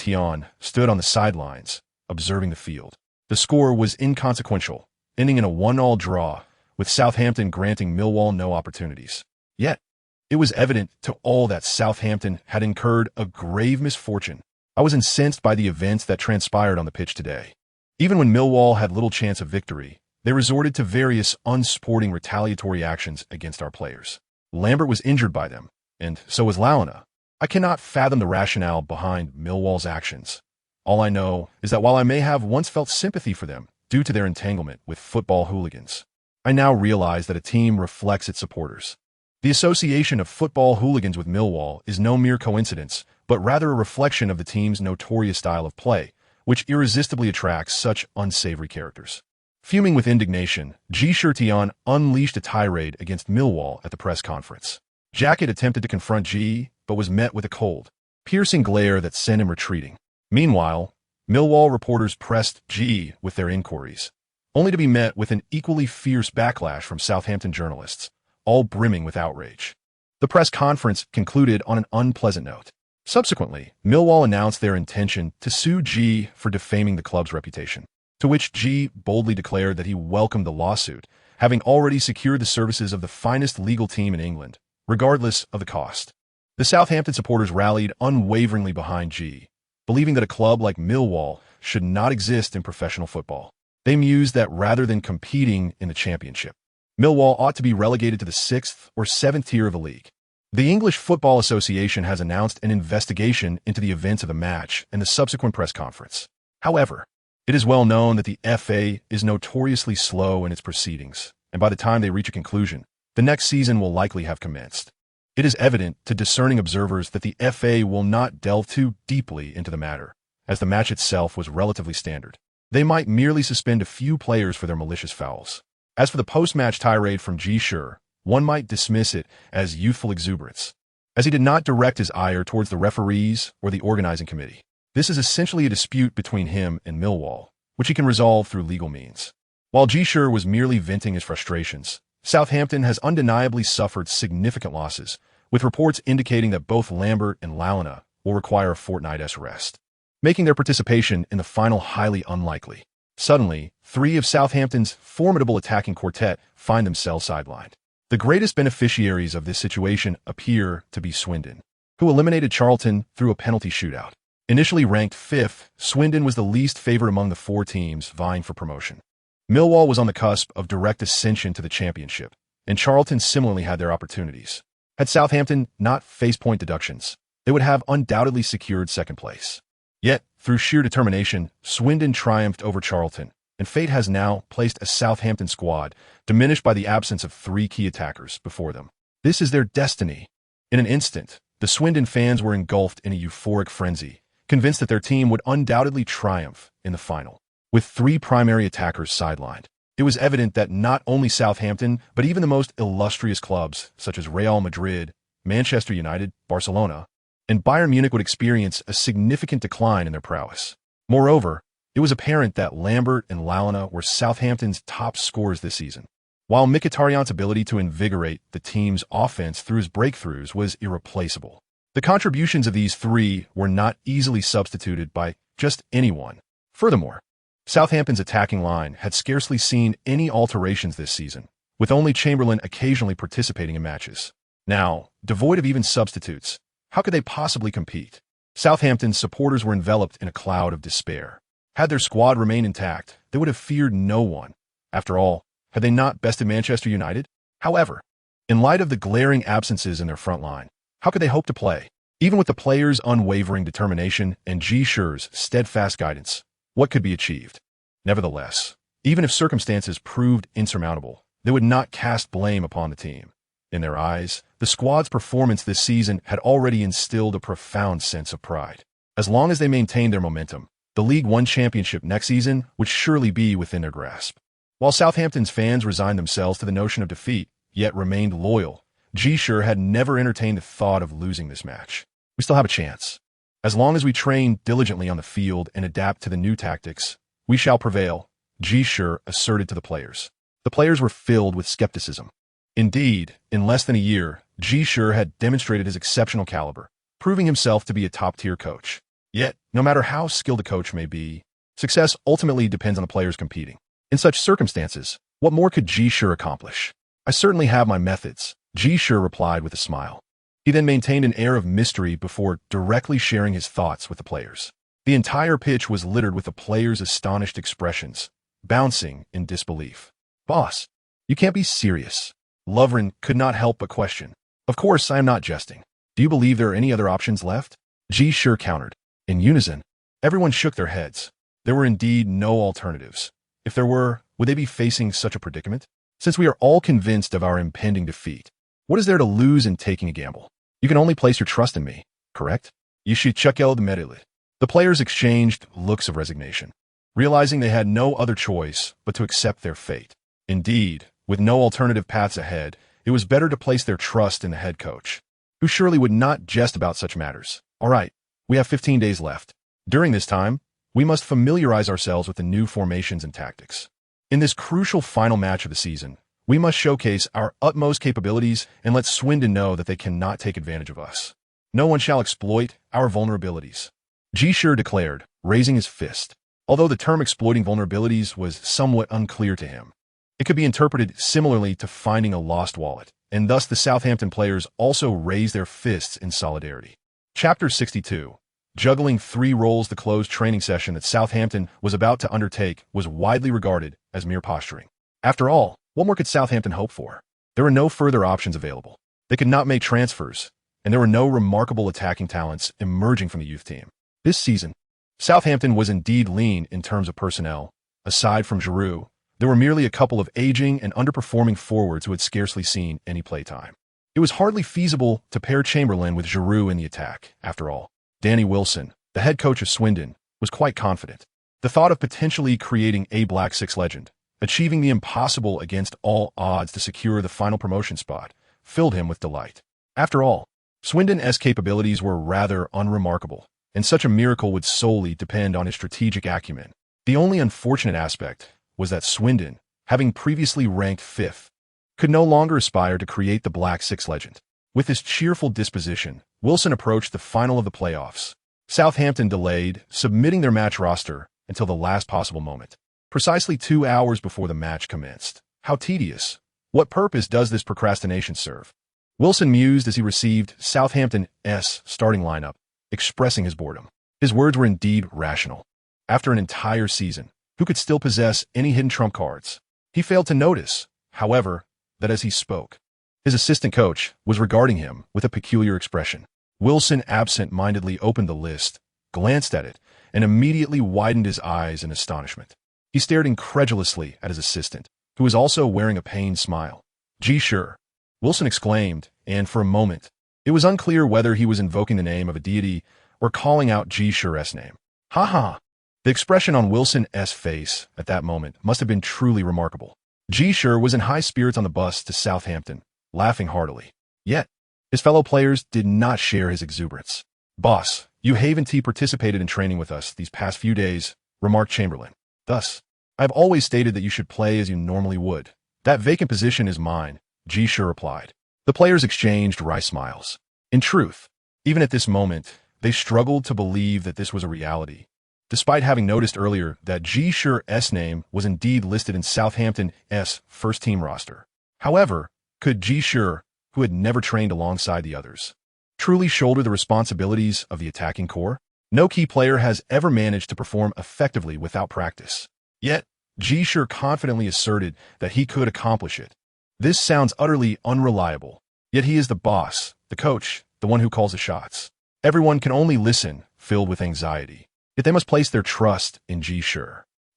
stood on the sidelines, observing the field. The score was inconsequential, ending in a 1-1 draw, with Southampton granting Millwall no opportunities. Yet, it was evident to all that Southampton had incurred a grave misfortune. I was incensed by the events that transpired on the pitch today. Even when Millwall had little chance of victory, they resorted to various unsporting retaliatory actions against our players. Lambert was injured by them, and so was Launa. I cannot fathom the rationale behind Millwall's actions. All I know is that while I may have once felt sympathy for them due to their entanglement with football hooligans, I now realize that a team reflects its supporters. The association of football hooligans with Millwall is no mere coincidence, but rather a reflection of the team's notorious style of play, which irresistibly attracts such unsavory characters. Fuming with indignation, Ji Shi unleashed a tirade against Millwall at the press conference. Jacket attempted to confront Ji, but was met with a cold, piercing glare that sent him retreating. Meanwhile, Millwall reporters pressed Ji with their inquiries, only to be met with an equally fierce backlash from Southampton journalists, all brimming with outrage. The press conference concluded on an unpleasant note. Subsequently, Millwall announced their intention to sue Ji for defaming the club's reputation, to which Ji boldly declared that he welcomed the lawsuit, having already secured the services of the finest legal team in England, regardless of the cost. The Southampton supporters rallied unwaveringly behind Ji, believing that a club like Millwall should not exist in professional football. They mused that rather than competing in the championship, Millwall ought to be relegated to the 6th or 7th tier of the league. The English Football Association has announced an investigation into the events of the match and the subsequent press conference. However, It is well known that the FA is notoriously slow in its proceedings, and by the time they reach a conclusion, the next season will likely have commenced. It is evident to discerning observers that the FA will not delve too deeply into the matter, as the match itself was relatively standard. They might merely suspend a few players for their malicious fouls. As for the post-match tirade from Ji Shi, one might dismiss it as youthful exuberance, as he did not direct his ire towards the referees or the organizing committee. This is essentially a dispute between him and Millwall, which he can resolve through legal means. While Ji Shi was merely venting his frustrations, Southampton has undeniably suffered significant losses, with reports indicating that both Lambert and Lalana will require a fortnight's rest, making their participation in the final highly unlikely. Suddenly, three of Southampton's formidable attacking quartet find themselves sidelined. The greatest beneficiaries of this situation appear to be Swindon, who eliminated Charlton through a penalty shootout. Initially ranked 5th, Swindon was the least favored among the four teams vying for promotion. Millwall was on the cusp of direct ascension to the championship, and Charlton similarly had their opportunities. Had Southampton not faced point deductions, they would have undoubtedly secured second place. Yet, through sheer determination, Swindon triumphed over Charlton, and fate has now placed a Southampton squad diminished by the absence of three key attackers before them. This is their destiny. In an instant, the Swindon fans were engulfed in a euphoric frenzy, convinced that their team would undoubtedly triumph in the final. With three primary attackers sidelined, it was evident that not only Southampton, but even the most illustrious clubs, such as Real Madrid, Manchester United, Barcelona, and Bayern Munich would experience a significant decline in their prowess. Moreover, it was apparent that Lambert and Lalana were Southampton's top scorers this season, while Mkhitaryan's ability to invigorate the team's offense through his breakthroughs was irreplaceable. The contributions of these three were not easily substituted by just anyone. Furthermore, Southampton's attacking line had scarcely seen any alterations this season, with only Chamberlain occasionally participating in matches. Now, devoid of even substitutes, how could they possibly compete? Southampton's supporters were enveloped in a cloud of despair. Had their squad remained intact, they would have feared no one. After all, had they not bested Manchester United? However, in light of the glaring absences in their front line, how could they hope to play? Even with the players' unwavering determination and Ji Shi's steadfast guidance, what could be achieved? Nevertheless, even if circumstances proved insurmountable, they would not cast blame upon the team. In their eyes, the squad's performance this season had already instilled a profound sense of pride. As long as they maintained their momentum, the League One championship next season would surely be within their grasp. While Southampton's fans resigned themselves to the notion of defeat, yet remained loyal, Ji Shi had never entertained the thought of losing this match. We still have a chance. As long as we train diligently on the field and adapt to the new tactics, we shall prevail, Ji Shi asserted to the players. The players were filled with skepticism. Indeed, in less than a year, Ji Shi had demonstrated his exceptional caliber, proving himself to be a top-tier coach. Yet, no matter how skilled a coach may be, success ultimately depends on the players competing. In such circumstances, what more could Ji Shi accomplish? I certainly have my methods, Ji Shi replied with a smile. He then maintained an air of mystery before directly sharing his thoughts with the players. The entire pitch was littered with the players' astonished expressions, bouncing in disbelief. Boss, you can't be serious. Lovren could not help but question. Of course, I am not jesting. Do you believe there are any other options left? Ji Shi countered. In unison, everyone shook their heads. There were indeed no alternatives. If there were, would they be facing such a predicament? Since we are all convinced of our impending defeat, what is there to lose in taking a gamble? You can only place your trust in me, correct? Ji Shi the players exchanged looks of resignation, realizing they had no other choice but to accept their fate. Indeed, with no alternative paths ahead, it was better to place their trust in the head coach, who surely would not jest about such matters. All right, we have 15 days left. During this time, we must familiarize ourselves with the new formations and tactics. In this crucial final match of the season, we must showcase our utmost capabilities and let Swindon know that they cannot take advantage of us. No one shall exploit our vulnerabilities, Ji Shi declared, raising his fist. Although the term exploiting vulnerabilities was somewhat unclear to him, it could be interpreted similarly to finding a lost wallet, and thus the Southampton players also raised their fists in solidarity. Chapter 62. Juggling three roles. The closed training session that Southampton was about to undertake was widely regarded as mere posturing. After all, what more could Southampton hope for? There were no further options available. They could not make transfers, and there were no remarkable attacking talents emerging from the youth team. This season, Southampton was indeed lean in terms of personnel. Aside from Giroud, there were merely a couple of aging and underperforming forwards who had scarcely seen any playtime. It was hardly feasible to pair Chamberlain with Giroud in the attack. After all, Danny Wilson, the head coach of Swindon, was quite confident. The thought of potentially creating a Black Six legend, achieving the impossible against all odds to secure the final promotion spot, filled him with delight. After all, Swindon's capabilities were rather unremarkable, and such a miracle would solely depend on his strategic acumen. The only unfortunate aspect was that Swindon, having previously ranked 5th, could no longer aspire to create the Black Six legend. With his cheerful disposition, Wilson approached the final of the playoffs. Southampton delayed submitting their match roster until the last possible moment, precisely 2 hours before the match commenced. How tedious. What purpose does this procrastination serve? Wilson mused as he received Southampton's starting lineup, expressing his boredom. His words were indeed rational. After an entire season, who could still possess any hidden trump cards? He failed to notice, however, that as he spoke, his assistant coach was regarding him with a peculiar expression. Wilson absent-mindedly opened the list, glanced at it, and immediately widened his eyes in astonishment. He stared incredulously at his assistant, who was also wearing a pained smile. Ji Shi, Wilson exclaimed, and for a moment, it was unclear whether he was invoking the name of a deity or calling out Ji Shi's name. Ha ha! The expression on Wilson's face at that moment must have been truly remarkable. Ji Shi was in high spirits on the bus to Southampton, laughing heartily. Yet, his fellow players did not share his exuberance. "Boss, you haven't participated in training with us these past few days," remarked Chamberlain. "Thus, I have always stated that you should play as you normally would." "That vacant position is mine," Ji Shi replied. The players exchanged wry smiles. In truth, even at this moment, they struggled to believe that this was a reality, despite having noticed earlier that Ji Shi's name was indeed listed in Southampton's first-team roster. However, could Ji Shi, who had never trained alongside the others, truly shoulder the responsibilities of the attacking core? No key player has ever managed to perform effectively without practice. Yet, Ji Shi confidently asserted that he could accomplish it. This sounds utterly unreliable. Yet he is the boss, the coach, the one who calls the shots. Everyone can only listen, filled with anxiety. Yet they must place their trust in Ji Shi.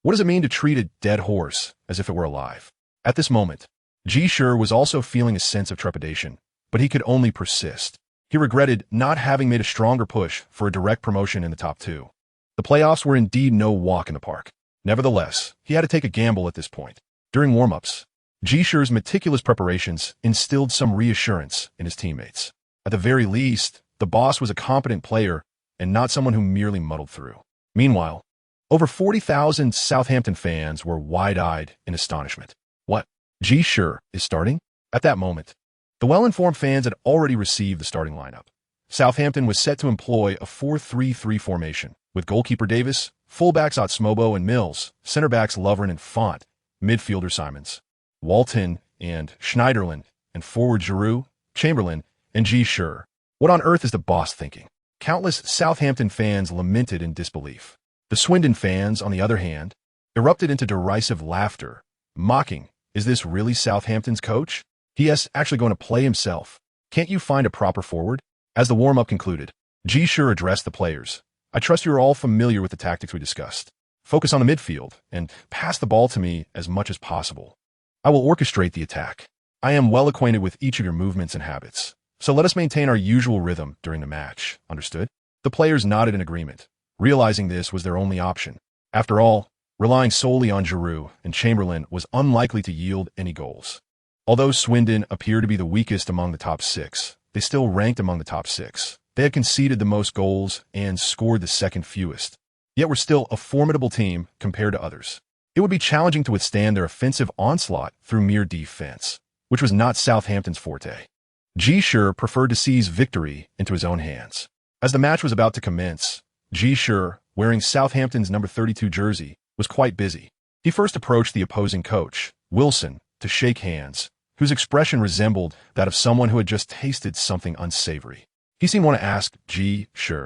What does it mean to treat a dead horse as if it were alive? At this moment, Ji Shi was also feeling a sense of trepidation, but he could only persist. He regretted not having made a stronger push for a direct promotion in the top 2. The playoffs were indeed no walk in the park. Nevertheless, he had to take a gamble at this point. During warm-ups, Ji Shi's meticulous preparations instilled some reassurance in his teammates. At the very least, the boss was a competent player and not someone who merely muddled through. Meanwhile, over 40,000 Southampton fans were wide-eyed in astonishment. What? Ji Shi is starting? At that moment, the well-informed fans had already received the starting lineup. Southampton was set to employ a 4-3-3 formation, with goalkeeper Davis, fullbacks Otsmobo and Mills, centre-backs Lovren and Font, midfielder Simons, Walton and Schneiderlin, and forward Giroud, Chamberlain, and Ji Shi. What on earth is the boss thinking? Countless Southampton fans lamented in disbelief. The Swindon fans, on the other hand, erupted into derisive laughter, mocking, "Is this really Southampton's coach? He is actually going to play himself. Can't you find a proper forward?" As the warm-up concluded, Ji Shi addressed the players. "I trust you are all familiar with the tactics we discussed. Focus on the midfield and pass the ball to me as much as possible. I will orchestrate the attack. I am well acquainted with each of your movements and habits, so let us maintain our usual rhythm during the match. Understood?" The players nodded in agreement, realizing this was their only option. After all, relying solely on Giroud and Chamberlain was unlikely to yield any goals. Although Swindon appeared to be the weakest among the top 6, they still ranked among the top 6. They had conceded the most goals and scored the second fewest, yet were still a formidable team compared to others. It would be challenging to withstand their offensive onslaught through mere defense, which was not Southampton's forte. Ji Shi preferred to seize victory into his own hands. As the match was about to commence, Ji Shi, wearing Southampton's number 32 jersey, was quite busy. He first approached the opposing coach, Wilson, to shake hands, whose expression resembled that of someone who had just tasted something unsavory. He seemed to want to ask Ji Shi,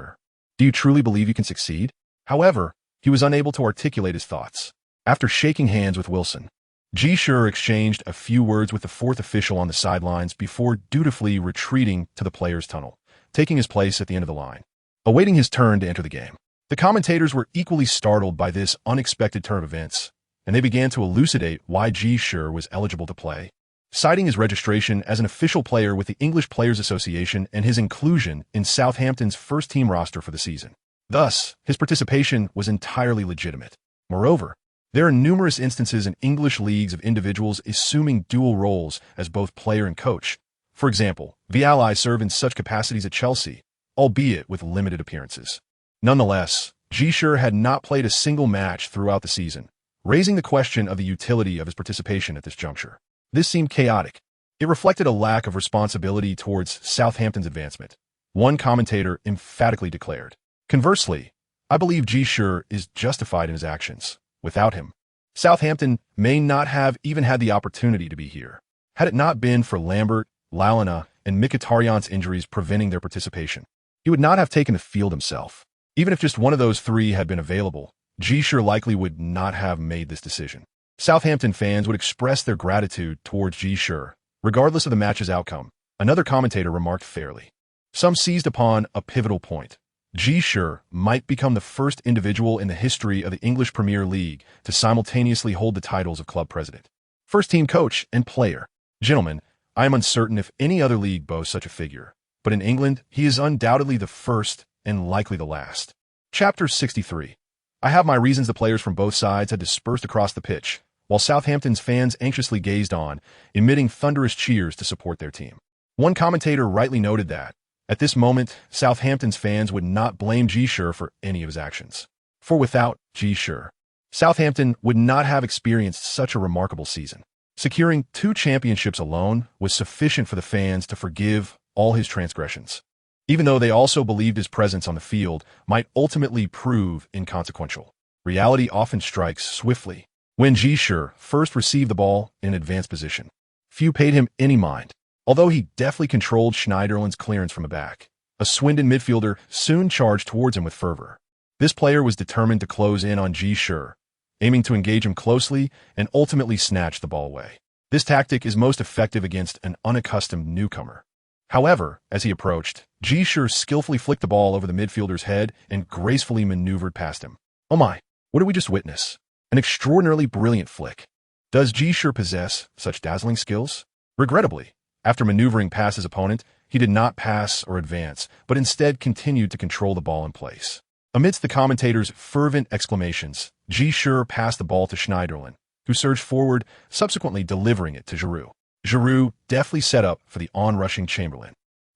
"Do you truly believe you can succeed?" However, he was unable to articulate his thoughts. After shaking hands with Wilson, Ji Shi exchanged a few words with the 4th official on the sidelines before dutifully retreating to the players' tunnel, taking his place at the end of the line, awaiting his turn to enter the game. The commentators were equally startled by this unexpected turn of events, and they began to elucidate why Ji Shi was eligible to play, citing his registration as an official player with the English Players Association and his inclusion in Southampton's first-team roster for the season. Thus, his participation was entirely legitimate. Moreover, there are numerous instances in English leagues of individuals assuming dual roles as both player and coach. For example, Vialli served in such capacities at Chelsea, albeit with limited appearances. Nonetheless, Ji Shi had not played a single match throughout the season, raising the question of the utility of his participation at this juncture. This seemed chaotic. It reflected a lack of responsibility towards Southampton's advancement. One commentator emphatically declared, "Conversely, I believe Ji Shi is justified in his actions. Without him, Southampton may not have even had the opportunity to be here, had it not been for Lambert, Lalana, and Mkhitaryan's injuries preventing their participation. He would not have taken the field himself. Even if just one of those three had been available, Ji Shi likely would not have made this decision." Southampton fans would express their gratitude towards Ji Shi, regardless of the match's outcome. Another commentator remarked fairly. Some seized upon a pivotal point. Ji Shi might become the first individual in the history of the English Premier League to simultaneously hold the titles of club president, first-team coach, and player. Gentlemen, I am uncertain if any other league boasts such a figure, but in England, he is undoubtedly the first and likely the last. Chapter 63. I have my reasons. The players from both sides had dispersed across the pitch, while Southampton's fans anxiously gazed on, emitting thunderous cheers to support their team. One commentator rightly noted that, at this moment, Southampton's fans would not blame Ji Shi for any of his actions. For without Ji Shi, Southampton would not have experienced such a remarkable season. Securing 2 championships alone was sufficient for the fans to forgive all his transgressions, even though they also believed his presence on the field might ultimately prove inconsequential. Reality often strikes swiftly. When Ji Shi first received the ball in an advanced position, few paid him any mind. Although he deftly controlled Schneiderlin's clearance from the back, a Swindon midfielder soon charged towards him with fervor. This player was determined to close in on Ji Shi, aiming to engage him closely and ultimately snatch the ball away. This tactic is most effective against an unaccustomed newcomer. However, as he approached, Ji Shi skillfully flicked the ball over the midfielder's head and gracefully maneuvered past him. Oh my, what did we just witness? An extraordinarily brilliant flick. Does Ji Shi possess such dazzling skills? Regrettably, after maneuvering past his opponent, he did not pass or advance, but instead continued to control the ball in place. Amidst the commentators' fervent exclamations, Ji Shi passed the ball to Schneiderlin, who surged forward, subsequently delivering it to Giroud. Giroud deftly set up for the on-rushing Chamberlain,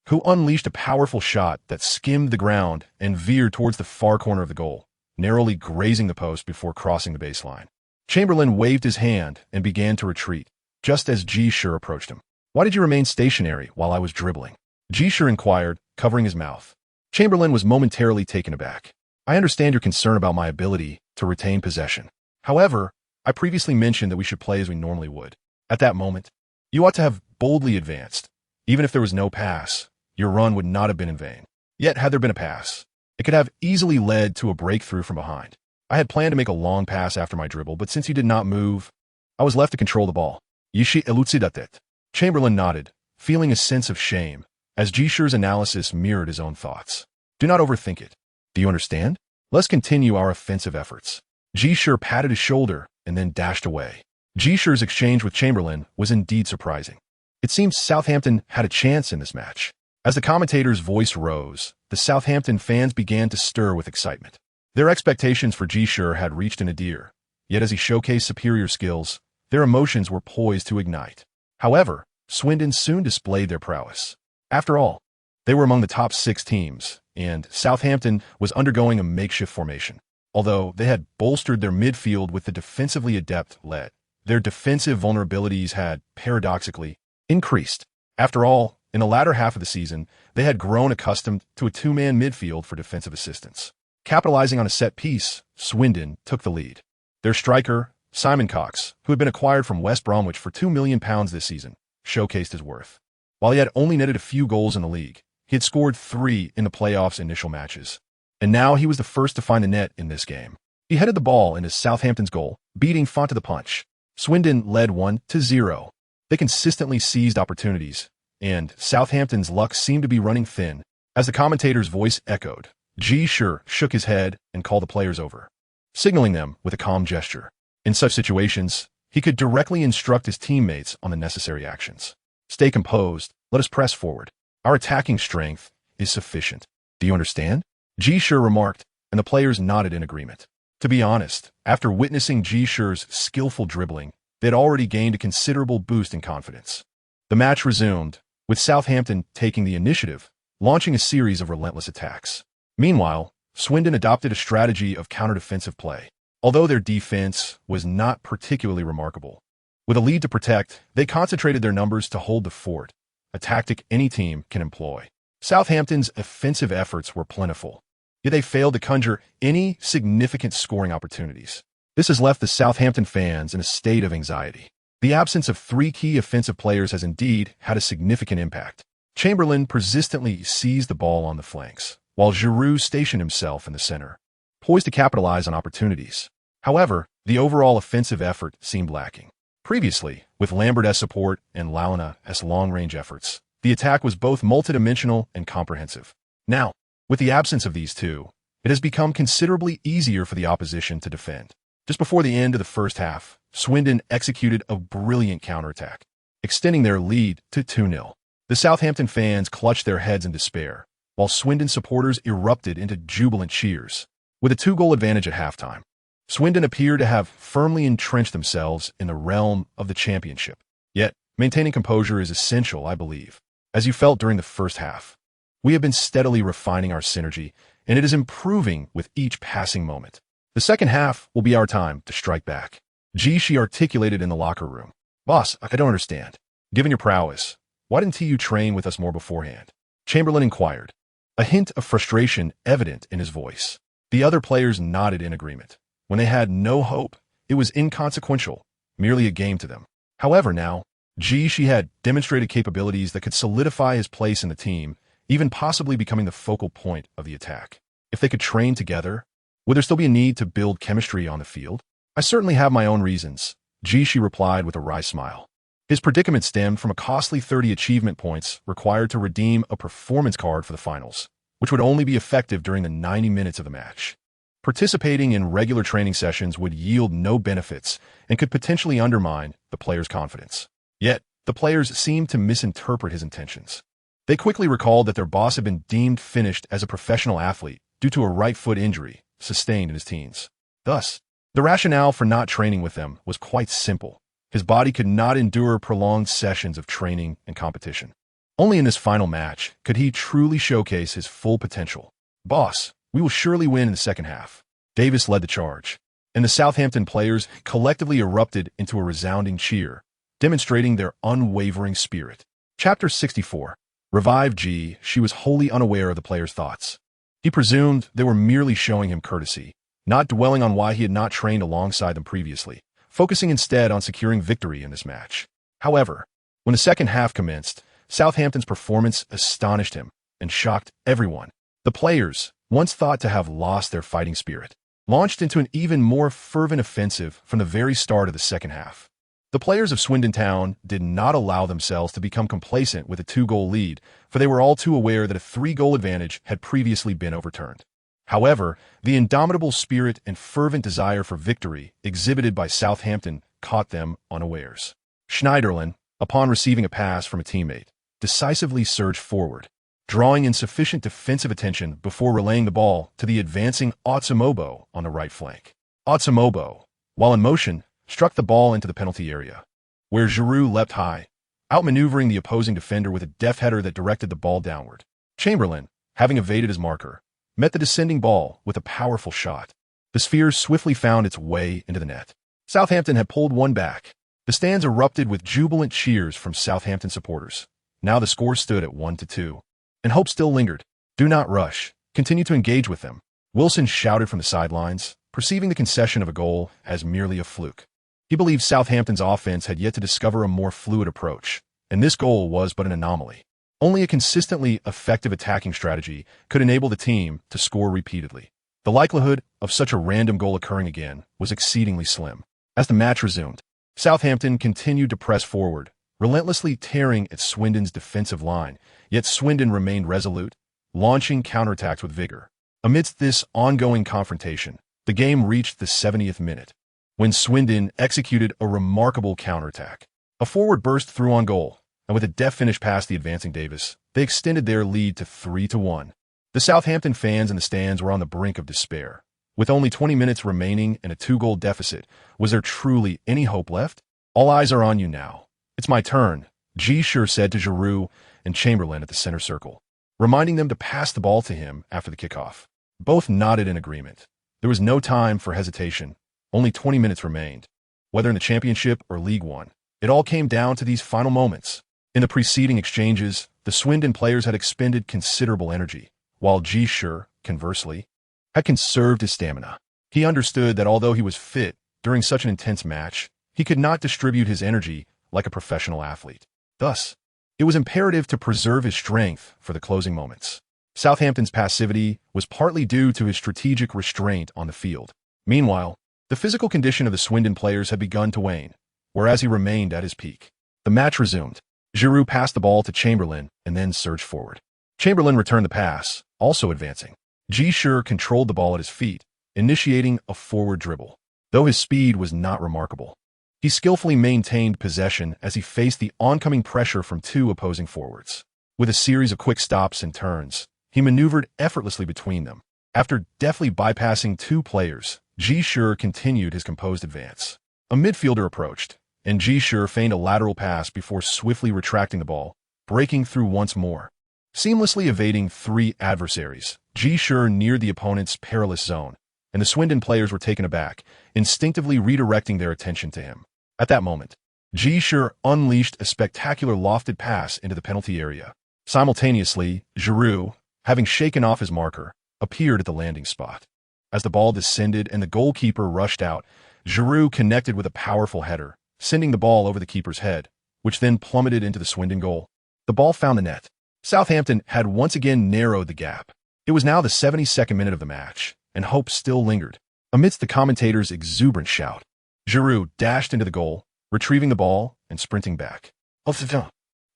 who unleashed a powerful shot that skimmed the ground and veered towards the far corner of the goal, narrowly grazing the post before crossing the baseline. Chamberlain waved his hand and began to retreat, just as Ji Shi approached him. "Why did you remain stationary while I was dribbling?" Ji Shi inquired, covering his mouth. Chamberlain was momentarily taken aback. "I understand your concern about my ability to retain possession. However, I previously mentioned that we should play as we normally would. At that moment, you ought to have boldly advanced. Even if there was no pass, your run would not have been in vain. Yet, had there been a pass, it could have easily led to a breakthrough from behind. I had planned to make a long pass after my dribble, but since you did not move, I was left to control the ball." Ji Shi elucidated. Chamberlain nodded, feeling a sense of shame, as Ji Shi's analysis mirrored his own thoughts. "Do not overthink it. Do you understand? Let's continue our offensive efforts." Ji Shi patted his shoulder and then dashed away. Ji Shi's exchange with Chamberlain was indeed surprising. It seemed Southampton had a chance in this match. As the commentator's voice rose, the Southampton fans began to stir with excitement. Their expectations for Ji Shi had reached a nadir, yet as he showcased superior skills, their emotions were poised to ignite. However, Swindon soon displayed their prowess. After all, they were among the top 6 teams, and Southampton was undergoing a makeshift formation. Although they had bolstered their midfield with the defensively adept Led, their defensive vulnerabilities had, paradoxically, increased. After all, in the latter half of the season, they had grown accustomed to a 2-man midfield for defensive assistance. Capitalizing on a set piece, Swindon took the lead. Their striker, Simon Cox, who had been acquired from West Bromwich for £2 million this season, showcased his worth. While he had only netted a few goals in the league, he had scored 3 in the playoffs' initial matches. And now he was the first to find the net in this game. He headed the ball into Southampton's goal, beating Font to the punch. Swindon led 1-0. They consistently seized opportunities, and Southampton's luck seemed to be running thin. As the commentator's voice echoed, Ji Shi shook his head and called the players over, signaling them with a calm gesture. In such situations, he could directly instruct his teammates on the necessary actions. Stay composed. Let us press forward. Our attacking strength is sufficient. Do you understand? Ji Shi remarked, and the players nodded in agreement. To be honest, after witnessing Ji Shi's skillful dribbling, they had already gained a considerable boost in confidence. The match resumed, with Southampton taking the initiative, launching a series of relentless attacks. Meanwhile, Swindon adopted a strategy of counter-defensive play. Although their defense was not particularly remarkable, with a lead to protect, they concentrated their numbers to hold the fort, a tactic any team can employ. Southampton's offensive efforts were plentiful, yet they failed to conjure any significant scoring opportunities. This has left the Southampton fans in a state of anxiety. The absence of three key offensive players has indeed had a significant impact. Chamberlain persistently seized the ball on the flanks, while Giroud stationed himself in the center, poised to capitalize on opportunities. However, the overall offensive effort seemed lacking. Previously, with Lambert's support and Lalana's long-range efforts, the attack was both multidimensional and comprehensive. Now, with the absence of these two, it has become considerably easier for the opposition to defend. Just before the end of the first half, Swindon executed a brilliant counterattack, extending their lead to 2-0. The Southampton fans clutched their heads in despair, while Swindon supporters erupted into jubilant cheers. With a 2-goal advantage at halftime, Swindon appeared to have firmly entrenched themselves in the realm of the championship. Yet, maintaining composure is essential, I believe. As you felt during the first half, we have been steadily refining our synergy, and it is improving with each passing moment. The second half will be our time to strike back. Ji Shi articulated in the locker room. Boss, I don't understand. Given your prowess, why didn't you train with us more beforehand? Chamberlain inquired, a hint of frustration evident in his voice. The other players nodded in agreement. When they had no hope, it was inconsequential, merely a game to them. However, now, Ji Shi had demonstrated capabilities that could solidify his place in the team, even possibly becoming the focal point of the attack. If they could train together, would there still be a need to build chemistry on the field? I certainly have my own reasons, Ji Shi replied with a wry smile. His predicament stemmed from a costly 30 achievement points required to redeem a performance card for the finals, which would only be effective during the 90 minutes of the match. Participating in regular training sessions would yield no benefits and could potentially undermine the player's confidence. Yet, the players seemed to misinterpret his intentions. They quickly recalled that their boss had been deemed finished as a professional athlete due to a right foot injury sustained in his teens. Thus, the rationale for not training with them was quite simple. His body could not endure prolonged sessions of training and competition. Only in this final match could he truly showcase his full potential. Boss, we will surely win in the second half. Davis led the charge, and the Southampton players collectively erupted into a resounding cheer, demonstrating their unwavering spirit. Chapter 64. Revived Ji Shi was wholly unaware of the players' thoughts. He presumed they were merely showing him courtesy, not dwelling on why he had not trained alongside them previously, focusing instead on securing victory in this match. However, when the second half commenced, Southampton's performance astonished him and shocked everyone. The players, once thought to have lost their fighting spirit, launched into an even more fervent offensive from the very start of the second half. The players of Swindon Town did not allow themselves to become complacent with a 2-goal lead, for they were all too aware that a 3-goal advantage had previously been overturned. However, the indomitable spirit and fervent desire for victory exhibited by Southampton caught them unawares. Schneiderlin, upon receiving a pass from a teammate, decisively surged forward, drawing in sufficient defensive attention before relaying the ball to the advancing Otsumobo on the right flank. Otsumobo, while in motion, struck the ball into the penalty area, where Giroud leapt high, outmaneuvering the opposing defender with a deft header that directed the ball downward. Chamberlain, having evaded his marker, met the descending ball with a powerful shot. The sphere swiftly found its way into the net. Southampton had pulled one back. The stands erupted with jubilant cheers from Southampton supporters. Now the score stood at 1-2. And hope still lingered. Do not rush. Continue to engage with them. Wilson shouted from the sidelines, perceiving the concession of a goal as merely a fluke. He believed Southampton's offense had yet to discover a more fluid approach, and this goal was but an anomaly. Only a consistently effective attacking strategy could enable the team to score repeatedly. The likelihood of such a random goal occurring again was exceedingly slim. As the match resumed, Southampton continued to press forward, relentlessly tearing at Swindon's defensive line, yet Swindon remained resolute, launching counterattacks with vigor. Amidst this ongoing confrontation, the game reached the 70th minute, when Swindon executed a remarkable counterattack. A forward burst through on goal, and with a deft finish past the advancing Davis, they extended their lead to 3-1. The Southampton fans in the stands were on the brink of despair. With only 20 minutes remaining and a 2-goal deficit, was there truly any hope left? "All eyes are on you now. It's my turn," Ji Shi said to Giroud and Chamberlain at the center circle, reminding them to pass the ball to him after the kickoff. Both nodded in agreement. There was no time for hesitation. Only 20 minutes remained. Whether in the Championship or League One, it all came down to these final moments. In the preceding exchanges, the Swindon players had expended considerable energy, while Ji Shi, conversely, had conserved his stamina. He understood that although he was fit during such an intense match, he could not distribute his energy like a professional athlete. Thus, it was imperative to preserve his strength for the closing moments. Southampton's passivity was partly due to his strategic restraint on the field. Meanwhile, the physical condition of the Swindon players had begun to wane, whereas he remained at his peak. The match resumed. Giroud passed the ball to Chamberlain and then surged forward. Chamberlain returned the pass, also advancing. Ji Shi controlled the ball at his feet, initiating a forward dribble. Though his speed was not remarkable, he skillfully maintained possession as he faced the oncoming pressure from two opposing forwards. With a series of quick stops and turns, he maneuvered effortlessly between them. After deftly bypassing two players, Ji Shi continued his composed advance. A midfielder approached, and Ji Shi feigned a lateral pass before swiftly retracting the ball, breaking through once more. Seamlessly evading three adversaries, Ji Shi neared the opponent's perilous zone, and the Swindon players were taken aback, instinctively redirecting their attention to him. At that moment, Ji Shi unleashed a spectacular lofted pass into the penalty area. Simultaneously, Giroud, having shaken off his marker, appeared at the landing spot. As the ball descended and the goalkeeper rushed out, Giroud connected with a powerful header, sending the ball over the keeper's head, which then plummeted into the Swindon goal. The ball found the net. Southampton had once again narrowed the gap. It was now the 72nd minute of the match, and hope still lingered. Amidst the commentators' exuberant shout, Giroud dashed into the goal, retrieving the ball and sprinting back.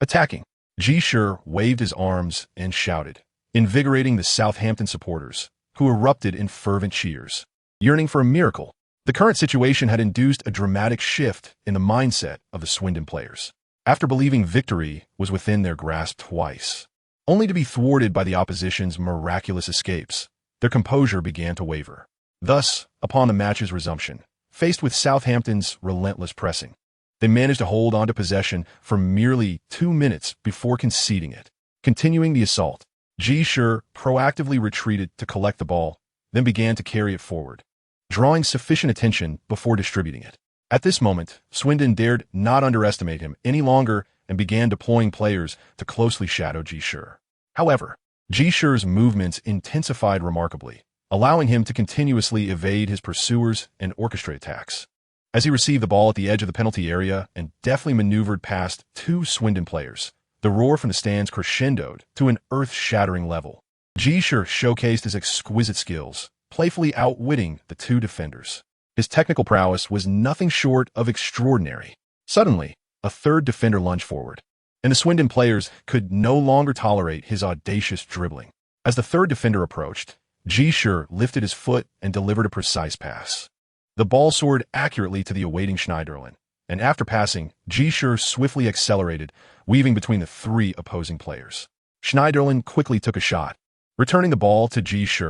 Attacking. Ji Shi waved his arms and shouted, invigorating the Southampton supporters, who erupted in fervent cheers. Yearning for a miracle, the current situation had induced a dramatic shift in the mindset of the Swindon players. After believing victory was within their grasp twice, only to be thwarted by the opposition's miraculous escapes, their composure began to waver. Thus, upon the match's resumption, faced with Southampton's relentless pressing, they managed to hold on to possession for merely 2 minutes before conceding it. Continuing the assault, Ji Shi proactively retreated to collect the ball, then began to carry it forward, drawing sufficient attention before distributing it. At this moment, Swindon dared not underestimate him any longer and began deploying players to closely shadow Ji Shi. However, Ji Shi's movements intensified remarkably, allowing him to continuously evade his pursuers and orchestrate attacks. As he received the ball at the edge of the penalty area and deftly maneuvered past two Swindon players, the roar from the stands crescendoed to an earth-shattering level. Ji Shi showcased his exquisite skills, playfully outwitting the two defenders. His technical prowess was nothing short of extraordinary. Suddenly, a third defender lunged forward, and the Swindon players could no longer tolerate his audacious dribbling. As the third defender approached, Ji Shi lifted his foot and delivered a precise pass. The ball soared accurately to the awaiting Schneiderlin, and after passing, Ji Shi swiftly accelerated, weaving between the three opposing players. Schneiderlin quickly took a shot, returning the ball to Ji Shi,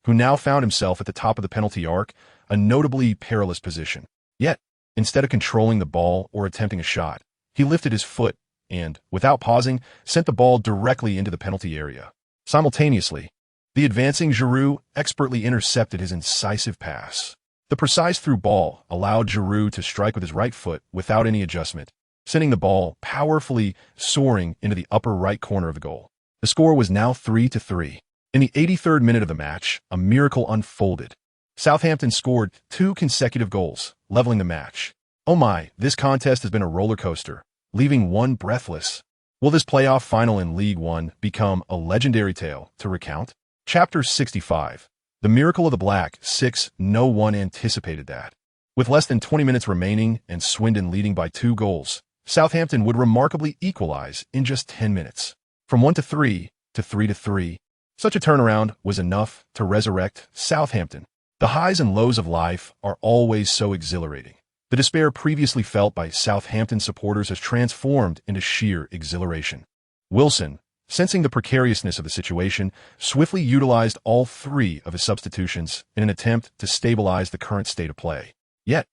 who now found himself at the top of the penalty arc, a notably perilous position. Yet, instead of controlling the ball or attempting a shot, he lifted his foot and, without pausing, sent the ball directly into the penalty area. Simultaneously, the advancing Giroud expertly intercepted his incisive pass. The precise through ball allowed Giroud to strike with his right foot without any adjustment, sending the ball powerfully soaring into the upper right corner of the goal. The score was now 3-3. In the 83rd minute of the match, a miracle unfolded. Southampton scored 2 consecutive goals, leveling the match. Oh my, this contest has been a roller coaster, leaving one breathless. Will this playoff final in League One become a legendary tale to recount? Chapter 65. The Miracle of the Black Six. No one anticipated that. With less than 20 minutes remaining and Swindon leading by 2 goals, Southampton would remarkably equalize in just 10 minutes. From 1-3 to 3-3, Such a turnaround was enough to resurrect Southampton. The highs and lows of life are always so exhilarating. The despair previously felt by Southampton supporters has transformed into sheer exhilaration. Wilson, sensing the precariousness of the situation, swiftly utilized all three of his substitutions in an attempt to stabilize the current state of play. Yet,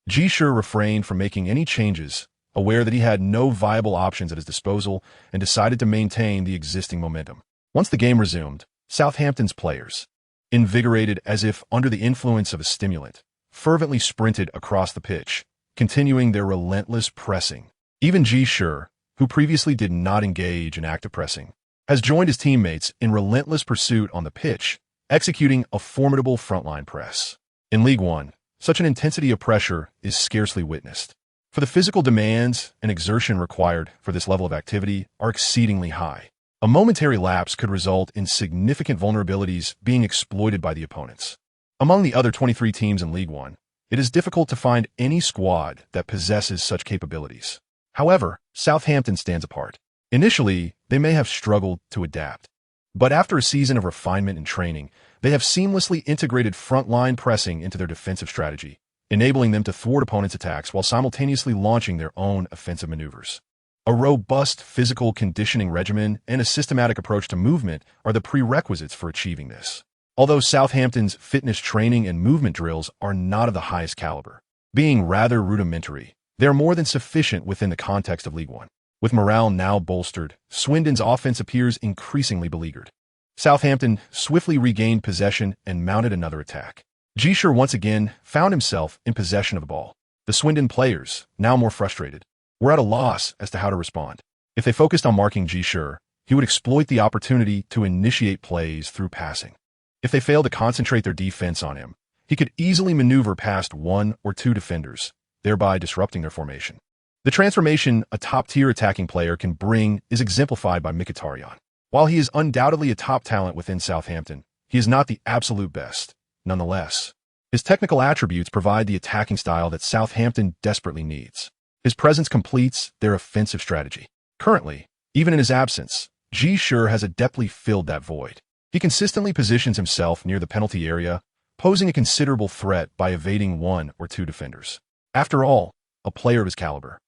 Ji Shi refrained from making any changes, aware that he had no viable options at his disposal, and decided to maintain the existing momentum. Once the game resumed, Southampton's players, invigorated as if under the influence of a stimulant, fervently sprinted across the pitch, continuing their relentless pressing. Even Ji Shi, who previously did not engage in active pressing, has joined his teammates in relentless pursuit on the pitch, executing a formidable frontline press. In League One, such an intensity of pressure is scarcely witnessed, for the physical demands and exertion required for this level of activity are exceedingly high. A momentary lapse could result in significant vulnerabilities being exploited by the opponents. Among the other 23 teams in League One, it is difficult to find any squad that possesses such capabilities. However, Southampton stands apart. Initially, they may have struggled to adapt, but after a season of refinement and training, they have seamlessly integrated front-line pressing into their defensive strategy, enabling them to thwart opponents' attacks while simultaneously launching their own offensive maneuvers. A robust physical conditioning regimen and a systematic approach to movement are the prerequisites for achieving this. Although Southampton's fitness training and movement drills are not of the highest caliber, being rather rudimentary, they are more than sufficient within the context of League One. With morale now bolstered, Swindon's offense appears increasingly beleaguered. Southampton swiftly regained possession and mounted another attack. Ji Shi once again found himself in possession of the ball. The Swindon players, now more frustrated, were at a loss as to how to respond. If they focused on marking Ji Shi, he would exploit the opportunity to initiate plays through passing. If they failed to concentrate their defense on him, he could easily maneuver past one or two defenders, thereby disrupting their formation. The transformation a top-tier attacking player can bring is exemplified by Mkhitaryan. While he is undoubtedly a top talent within Southampton, he is not the absolute best. Nonetheless, his technical attributes provide the attacking style that Southampton desperately needs. His presence completes their offensive strategy. Currently, even in his absence, Ji Shi has adeptly filled that void. He consistently positions himself near the penalty area, posing a considerable threat by evading one or two defenders. After all, a player of his caliber,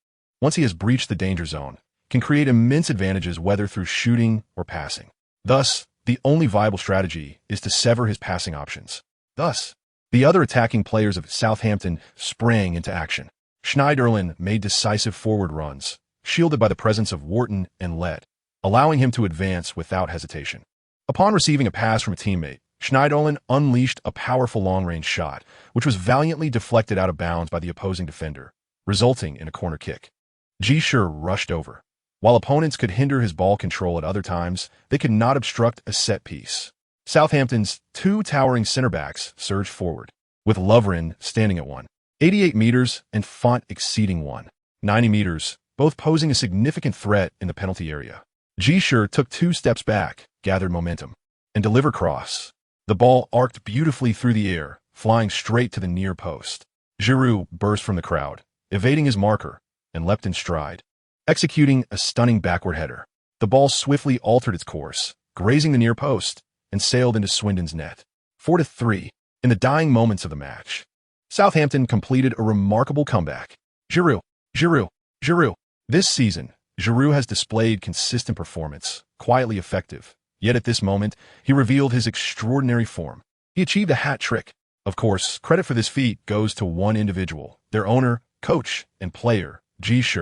once he has breached the danger zone, can create immense advantages whether through shooting or passing. Thus, the only viable strategy is to sever his passing options. Thus, the other attacking players of Southampton sprang into action. Schneiderlin made decisive forward runs, shielded by the presence of Wharton and Lett, allowing him to advance without hesitation. Upon receiving a pass from a teammate, Schneiderlin unleashed a powerful long-range shot, which was valiantly deflected out of bounds by the opposing defender, resulting in a corner kick. Ji Shi rushed over. While opponents could hinder his ball control at other times, they could not obstruct a set piece. Southampton's two towering center backs surged forward, with Lovren standing at 188 meters and Font exceeding 190 meters, both posing a significant threat in the penalty area. Ji Shi took 2 steps back, gathered momentum, and delivered cross. The ball arced beautifully through the air, flying straight to the near post. Giroud burst from the crowd, evading his marker, and leapt in stride, executing a stunning backward header. The ball swiftly altered its course, grazing the near post, and sailed into Swindon's net. 4-3. In the dying moments of the match, Southampton completed a remarkable comeback. Giroud. This season, Giroud has displayed consistent performance, quietly effective. Yet at this moment, he revealed his extraordinary form. He achieved a hat trick. Of course, credit for this feat goes to one individual, their owner, coach, and player, Ji Shi.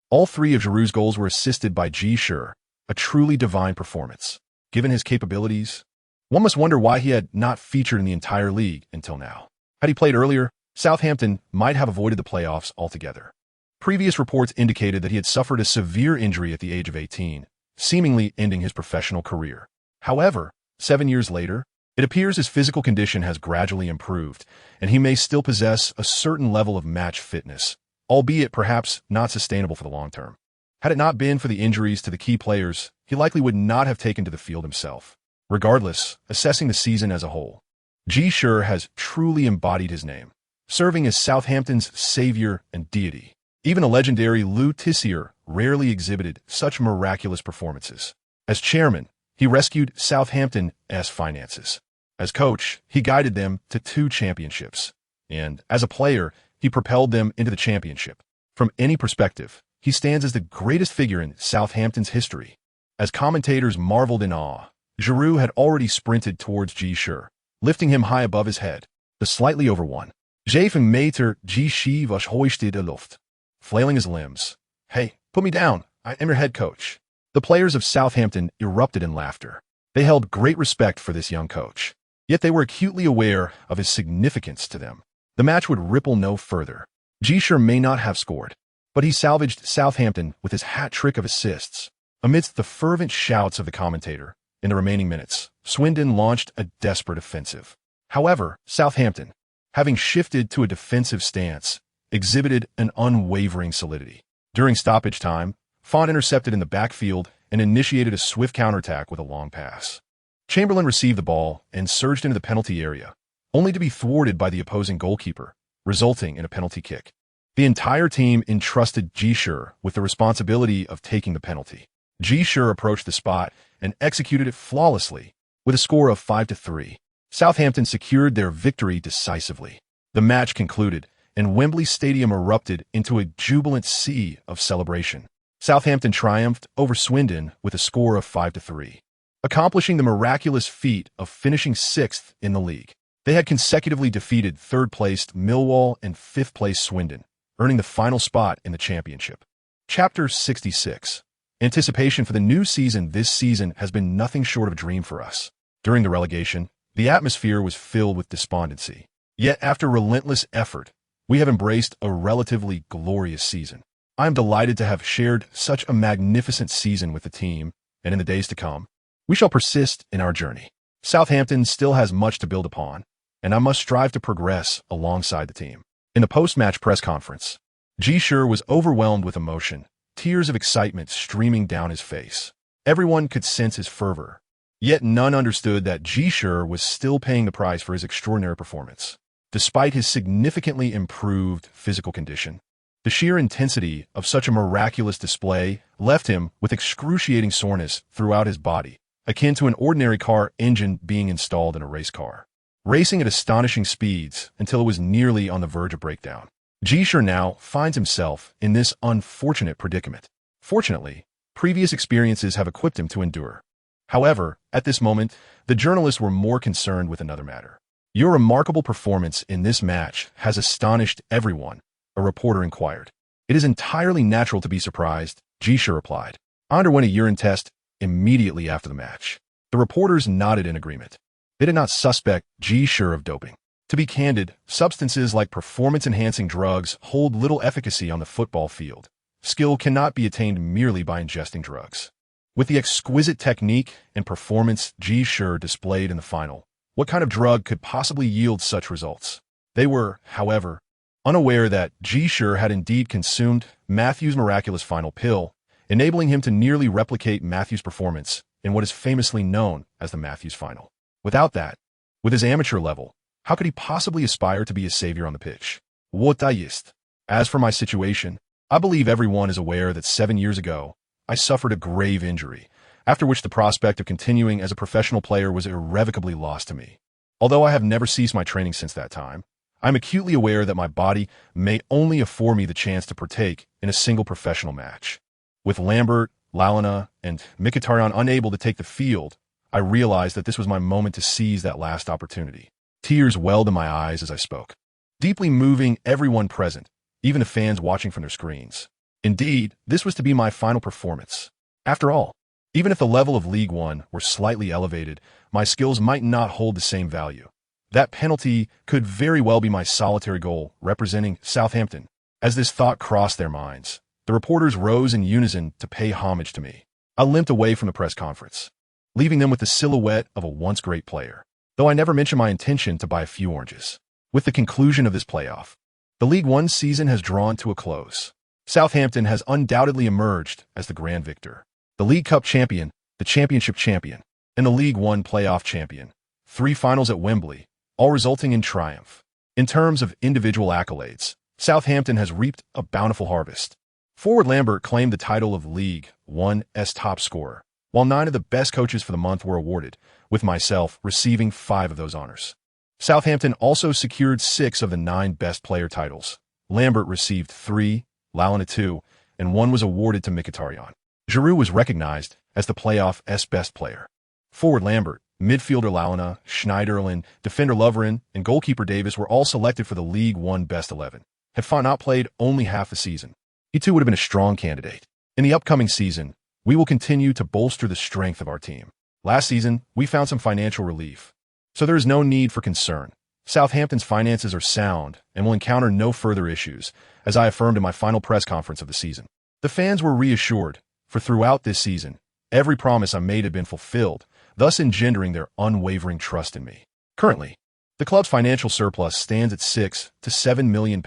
All 3 of Giroud's goals were assisted by Ji Shi, a truly divine performance. Given his capabilities, one must wonder why he had not featured in the entire league until now. Had he played earlier, Southampton might have avoided the playoffs altogether. Previous reports indicated that he had suffered a severe injury at the age of 18, seemingly ending his professional career. However, 7 years later, it appears his physical condition has gradually improved, and he may still possess a certain level of match fitness, albeit perhaps not sustainable for the long term. Had it not been for the injuries to the key players, he likely would not have taken to the field himself. Regardless, assessing the season as a whole, Ji Shi has truly embodied his name, serving as Southampton's savior and deity. Even a legendary Lou Tissier rarely exhibited such miraculous performances. As chairman, He rescued Southampton's finances. As coach, he guided them to 2 championships. And as a player, he propelled them into the championship. From any perspective, he stands as the greatest figure in Southampton's history. As commentators marveled in awe, Giroud had already sprinted towards Ji Shi, lifting him high above his head. The slightly over 1.5 Ji Shi was hoisted aloft, flailing his limbs. "Hey, put me down. I am your head coach." The players of Southampton erupted in laughter. They held great respect for this young coach. Yet they were acutely aware of his significance to them. The match would ripple no further. Ji Shi may not have scored, but he salvaged Southampton with his hat-trick of assists. Amidst the fervent shouts of the commentator, in the remaining minutes, Swindon launched a desperate offensive. However, Southampton, having shifted to a defensive stance, exhibited an unwavering solidity. During stoppage time, Font intercepted in the backfield and initiated a swift counterattack with a long pass. Chamberlain received the ball and surged into the penalty area, only to be thwarted by the opposing goalkeeper, resulting in a penalty kick. The entire team entrusted Ji Shi with the responsibility of taking the penalty. Ji Shi approached the spot and executed it flawlessly, with a score of 5-3. Southampton secured their victory decisively. The match concluded, and Wembley Stadium erupted into a jubilant sea of celebration. Southampton triumphed over Swindon with a score of 5-3, accomplishing the miraculous feat of finishing 6th in the league. They had consecutively defeated 3rd-placed Millwall and 5th-placed Swindon, earning the final spot in the championship. Chapter 66. Anticipation for the new season. This season has been nothing short of a dream for us. During the relegation, the atmosphere was filled with despondency. Yet after relentless effort, we have embraced a relatively glorious season. I am delighted to have shared such a magnificent season with the team, and in the days to come, we shall persist in our journey. Southampton still has much to build upon, and I must strive to progress alongside the team. In the post-match press conference, Ji Shi was overwhelmed with emotion, tears of excitement streaming down his face. Everyone could sense his fervor, yet none understood that Ji Shi was still paying the price for his extraordinary performance. Despite his significantly improved physical condition, the sheer intensity of such a miraculous display left him with excruciating soreness throughout his body, akin to an ordinary car engine being installed in a race car, racing at astonishing speeds until it was nearly on the verge of breakdown. Ji Shi now finds himself in this unfortunate predicament. Fortunately, previous experiences have equipped him to endure. However, at this moment, the journalists were more concerned with another matter. "Your remarkable performance in this match has astonished everyone," a reporter inquired. "It is entirely natural to be surprised," Ji Shi replied. "I underwent a urine test immediately after the match." The reporters nodded in agreement. They did not suspect Ji Shi of doping. To be candid, substances like performance-enhancing drugs hold little efficacy on the football field. Skill cannot be attained merely by ingesting drugs. With the exquisite technique and performance Ji Shi displayed in the final, what kind of drug could possibly yield such results? They were, however, unaware that Ji Shi had indeed consumed Matthew's miraculous final pill, enabling him to nearly replicate Matthew's performance in what is famously known as the Matthews Final. Without that, with his amateur level, how could he possibly aspire to be a savior on the pitch? What?Years. As for my situation, I believe everyone is aware that 7 years ago, I suffered a grave injury, after which the prospect of continuing as a professional player was irrevocably lost to me. Although I have never ceased my training since that time, I am acutely aware that my body may only afford me the chance to partake in a single professional match. With Lambert, Lalana, and Mkhitaryan unable to take the field, I realized that this was my moment to seize that last opportunity. Tears welled in my eyes as I spoke, deeply moving everyone present, even the fans watching from their screens. Indeed, this was to be my final performance. After all, even if the level of League One were slightly elevated, my skills might not hold the same value. That penalty could very well be my solitary goal representing Southampton. As this thought crossed their minds, the reporters rose in unison to pay homage to me. I limped away from the press conference, leaving them with the silhouette of a once great player, though I never mentioned my intention to buy a few oranges. With the conclusion of this playoff, the League One season has drawn to a close. Southampton has undoubtedly emerged as the grand victor, the League Cup champion, the Championship champion, and the League One playoff champion. 3 finals at Wembley, all resulting in triumph. In terms of individual accolades, Southampton has reaped a bountiful harvest. Forward Lambert claimed the title of League One's top scorer, while 9 of the best coaches for the month were awarded, with myself receiving 5 of those honors. Southampton also secured 6 of the 9 best player titles. Lambert received 3, Lalana 2, and 1 was awarded to Mkhitaryan. Giroud was recognized as the playoff's best player. Forward Lambert, midfielder Lalana, Schneiderlin, defender Lovren, and goalkeeper Davis were all selected for the League One Best 11. Had Font not played only half the season, he too would have been a strong candidate. In the upcoming season, we will continue to bolster the strength of our team. Last season, we found some financial relief, so there is no need for concern. Southampton's finances are sound and will encounter no further issues, as I affirmed in my final press conference of the season. The fans were reassured, for throughout this season, every promise I made had been fulfilled, thus engendering their unwavering trust in me. Currently, the club's financial surplus stands at £6 to £7 million,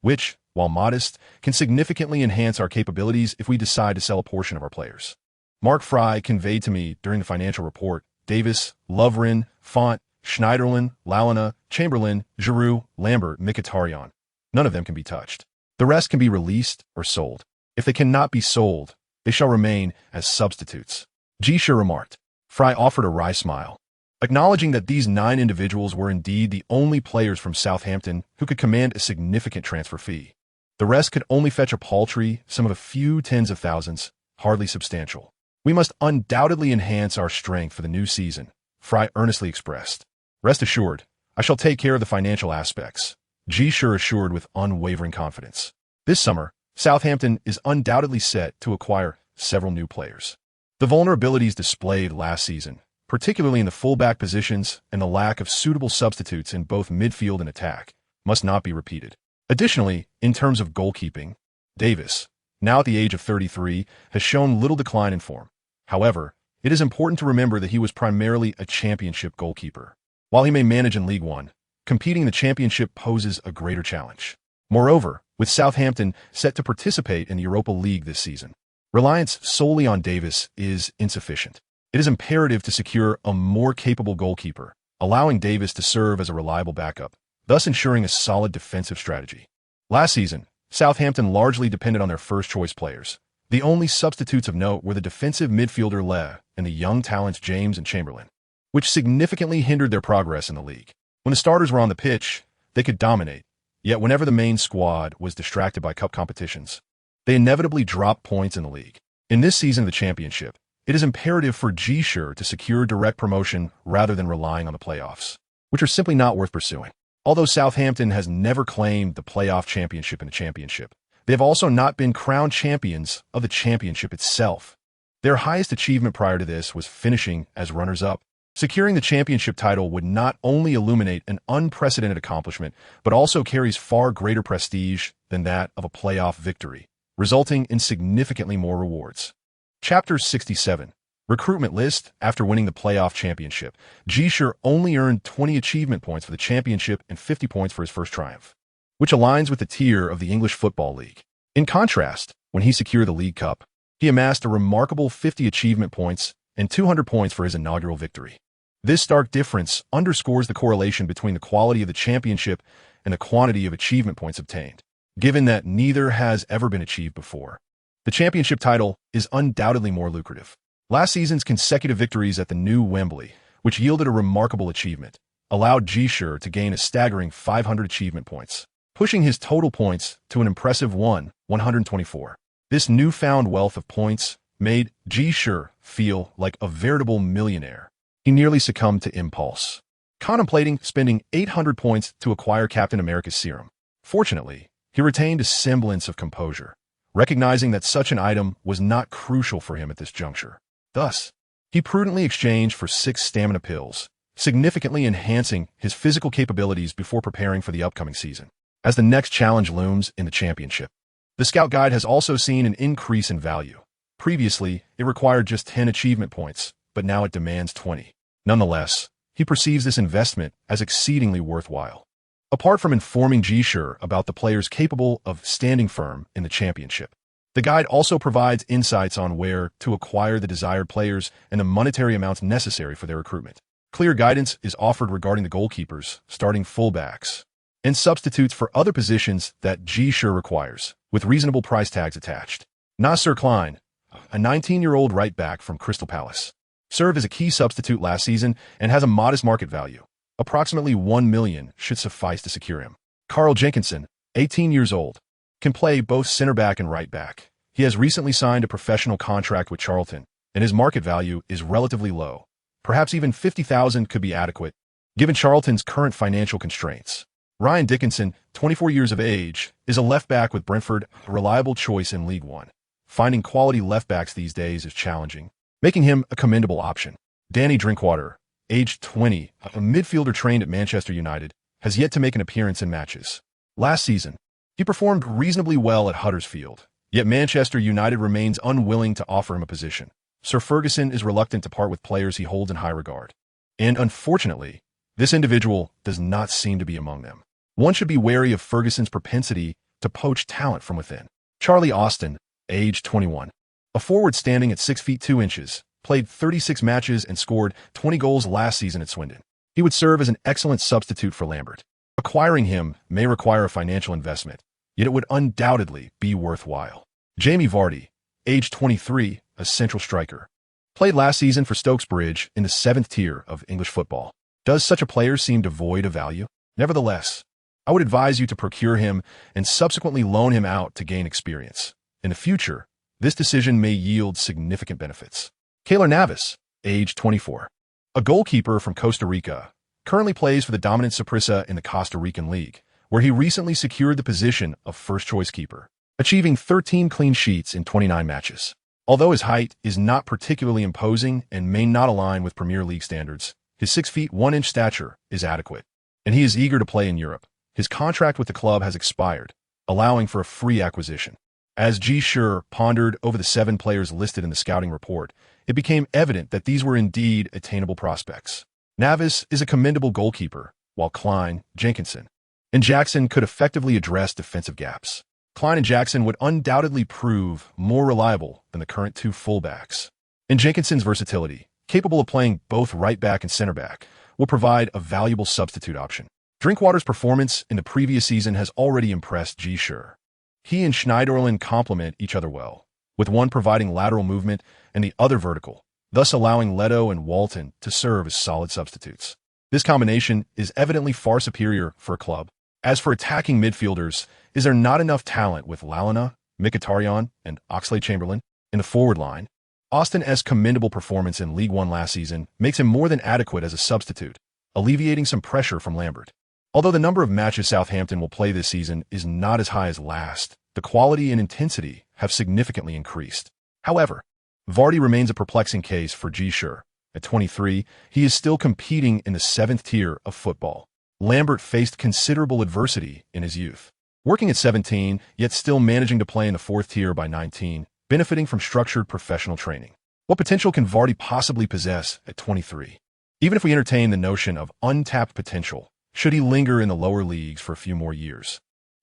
which, while modest, can significantly enhance our capabilities if we decide to sell a portion of our players. Mark Fry conveyed to me during the financial report, Davis, Lovren, Font, Schneiderlin, Lalana, Chamberlain, Giroud, Lambert, Mkhitaryan. None of them can be touched. The rest can be released or sold. If they cannot be sold, they shall remain as substitutes. Ji Shi remarked. Fry offered a wry smile, acknowledging that these 9 individuals were indeed the only players from Southampton who could command a significant transfer fee. The rest could only fetch a paltry sum of a few tens of thousands, hardly substantial. We must undoubtedly enhance our strength for the new season, Fry earnestly expressed. Rest assured, I shall take care of the financial aspects, Ji Shi assured with unwavering confidence. This summer, Southampton is undoubtedly set to acquire several new players. The vulnerabilities displayed last season, particularly in the fullback positions and the lack of suitable substitutes in both midfield and attack, must not be repeated. Additionally, in terms of goalkeeping, Davis, now at the age of 33, has shown little decline in form. However, it is important to remember that he was primarily a championship goalkeeper. While he may manage in League One, competing in the championship poses a greater challenge. Moreover, with Southampton set to participate in the Europa League this season, reliance solely on Davis is insufficient. It is imperative to secure a more capable goalkeeper, allowing Davis to serve as a reliable backup, thus ensuring a solid defensive strategy. Last season, Southampton largely depended on their first-choice players. The only substitutes of note were the defensive midfielder Le and the young talents James and Chamberlain, which significantly hindered their progress in the league. When the starters were on the pitch, they could dominate, yet whenever the main squad was distracted by cup competitions, they inevitably dropped points in the league. In this season of the championship, it is imperative for Ji Shi to secure direct promotion rather than relying on the playoffs, which are simply not worth pursuing. Although Southampton has never claimed the playoff championship in the championship, they have also not been crowned champions of the championship itself. Their highest achievement prior to this was finishing as runners-up. Securing the championship title would not only illuminate an unprecedented accomplishment, but also carries far greater prestige than that of a playoff victory, resulting in significantly more rewards. Chapter 67. Recruitment list. After winning the playoff championship, Ji Shi only earned 20 achievement points for the championship and 50 points for his first triumph, which aligns with the tier of the English Football League. In contrast, when he secured the League Cup, he amassed a remarkable 50 achievement points and 200 points for his inaugural victory. This stark difference underscores the correlation between the quality of the championship and the quantity of achievement points obtained. Given that neither has ever been achieved before, the championship title is undoubtedly more lucrative. Last season's consecutive victories at the new Wembley, which yielded a remarkable achievement, allowed Ji Shi to gain a staggering 500 achievement points, pushing his total points to an impressive 124. This newfound wealth of points made Ji Shi feel like a veritable millionaire. He nearly succumbed to impulse, contemplating spending 800 points to acquire Captain America's serum. Fortunately, he retained a semblance of composure, recognizing that such an item was not crucial for him at this juncture. Thus, he prudently exchanged for 6 stamina pills, significantly enhancing his physical capabilities before preparing for the upcoming season. As the next challenge looms in the championship, the Scout Guide has also seen an increase in value. Previously, it required just 10 achievement points, but now it demands 20. Nonetheless, he perceives this investment as exceedingly worthwhile. Apart from informing Ji Shi about the players capable of standing firm in the championship, the guide also provides insights on where to acquire the desired players and the monetary amounts necessary for their recruitment. Clear guidance is offered regarding the goalkeepers, starting fullbacks, and substitutes for other positions that Ji Shi requires, with reasonable price tags attached. Nasser Klein, a 19-year-old right-back from Crystal Palace, served as a key substitute last season and has a modest market value. Approximately $1 million should suffice to secure him. Carl Jenkinson, 18 years old, can play both center-back and right-back. He has recently signed a professional contract with Charlton, and his market value is relatively low. Perhaps even $50,000 could be adequate, given Charlton's current financial constraints. Ryan Dickinson, 24 years of age, is a left-back with Brentford, a reliable choice in League One. Finding quality left-backs these days is challenging, making him a commendable option. Danny Drinkwater, aged 20, a midfielder trained at Manchester United, has yet to make an appearance in matches. Last season, he performed reasonably well at Huddersfield, yet Manchester United remains unwilling to offer him a position. Sir Ferguson is reluctant to part with players he holds in high regard. And unfortunately, this individual does not seem to be among them. One should be wary of Ferguson's propensity to poach talent from within. Charlie Austin, age 21. A forward standing at 6 feet 2 inches, played 36 matches and scored 20 goals last season at Swindon. He would serve as an excellent substitute for Lambert. Acquiring him may require a financial investment, yet it would undoubtedly be worthwhile. Jamie Vardy, age 23, a central striker, played last season for Stokes Bridge in the 7th tier of English football. Does such a player seem devoid of value? Nevertheless, I would advise you to procure him and subsequently loan him out to gain experience. In the future, this decision may yield significant benefits. Keylor Navas, age 24. A goalkeeper from Costa Rica, currently plays for the dominant Saprissa in the Costa Rican League, where he recently secured the position of first-choice keeper, achieving 13 clean sheets in 29 matches. Although his height is not particularly imposing and may not align with Premier League standards, his 6 feet 1 inch stature is adequate, and he is eager to play in Europe. His contract with the club has expired, allowing for a free acquisition. As Ji Shi pondered over the 7 players listed in the scouting report, it became evident that these were indeed attainable prospects. Navas is a commendable goalkeeper, while Klein, Jenkinson, and Jackson could effectively address defensive gaps. Klein and Jackson would undoubtedly prove more reliable than the current 2 fullbacks. And Jenkinson's versatility, capable of playing both right-back and center-back, will provide a valuable substitute option. Drinkwater's performance in the previous season has already impressed Ji Shi. He and Schneiderlin complement each other well, with one providing lateral movement and the other vertical, thus allowing Leto and Walton to serve as solid substitutes. This combination is evidently far superior for a club. As for attacking midfielders, is there not enough talent with Lalana, Mkhitaryan, and Oxlade-Chamberlain in the forward line? Austin's commendable performance in League One last season makes him more than adequate as a substitute, alleviating some pressure from Lambert. Although the number of matches Southampton will play this season is not as high as last, the quality and intensity have significantly increased. However, Vardy remains a perplexing case for Ji Shi. At 23, he is still competing in the 7th tier of football. Lambert faced considerable adversity in his youth, working at 17, yet still managing to play in the 4th tier by 19, benefiting from structured professional training. What potential can Vardy possibly possess at 23? Even if we entertain the notion of untapped potential, should he linger in the lower leagues for a few more years,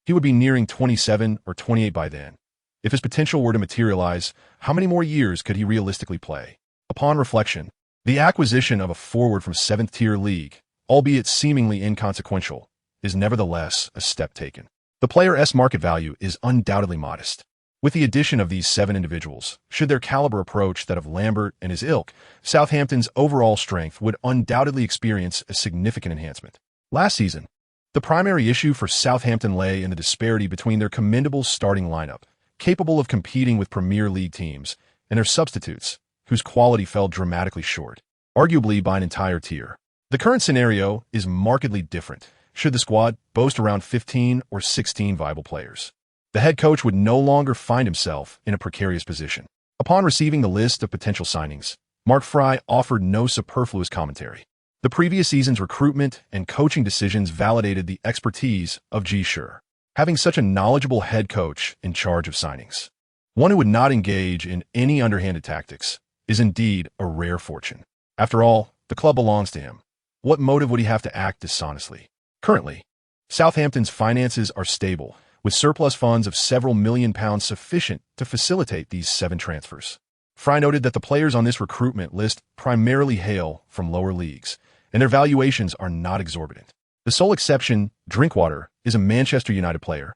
he would be nearing 27 or 28 by then. If his potential were to materialize, how many more years could he realistically play? Upon reflection, the acquisition of a forward from 7th-tier league, albeit seemingly inconsequential, is nevertheless a step taken. The player's market value is undoubtedly modest. With the addition of these 7 individuals, should their caliber approach that of Lambert and his ilk, Southampton's overall strength would undoubtedly experience a significant enhancement. Last season, the primary issue for Southampton lay in the disparity between their commendable starting lineup, capable of competing with Premier League teams, and their substitutes, whose quality fell dramatically short, arguably by an entire tier. The current scenario is markedly different, should the squad boast around 15 or 16 viable players. The head coach would no longer find himself in a precarious position. Upon receiving the list of potential signings, Mark Fry offered no superfluous commentary. The previous season's recruitment and coaching decisions validated the expertise of Ji Shi, having such a knowledgeable head coach in charge of signings. One who would not engage in any underhanded tactics is indeed a rare fortune. After all, the club belongs to him. What motive would he have to act dishonestly? Currently, Southampton's finances are stable, with surplus funds of several million pounds sufficient to facilitate these 7 transfers. Fry noted that the players on this recruitment list primarily hail from lower leagues, and their valuations are not exorbitant. The sole exception, Drinkwater, is a Manchester United player.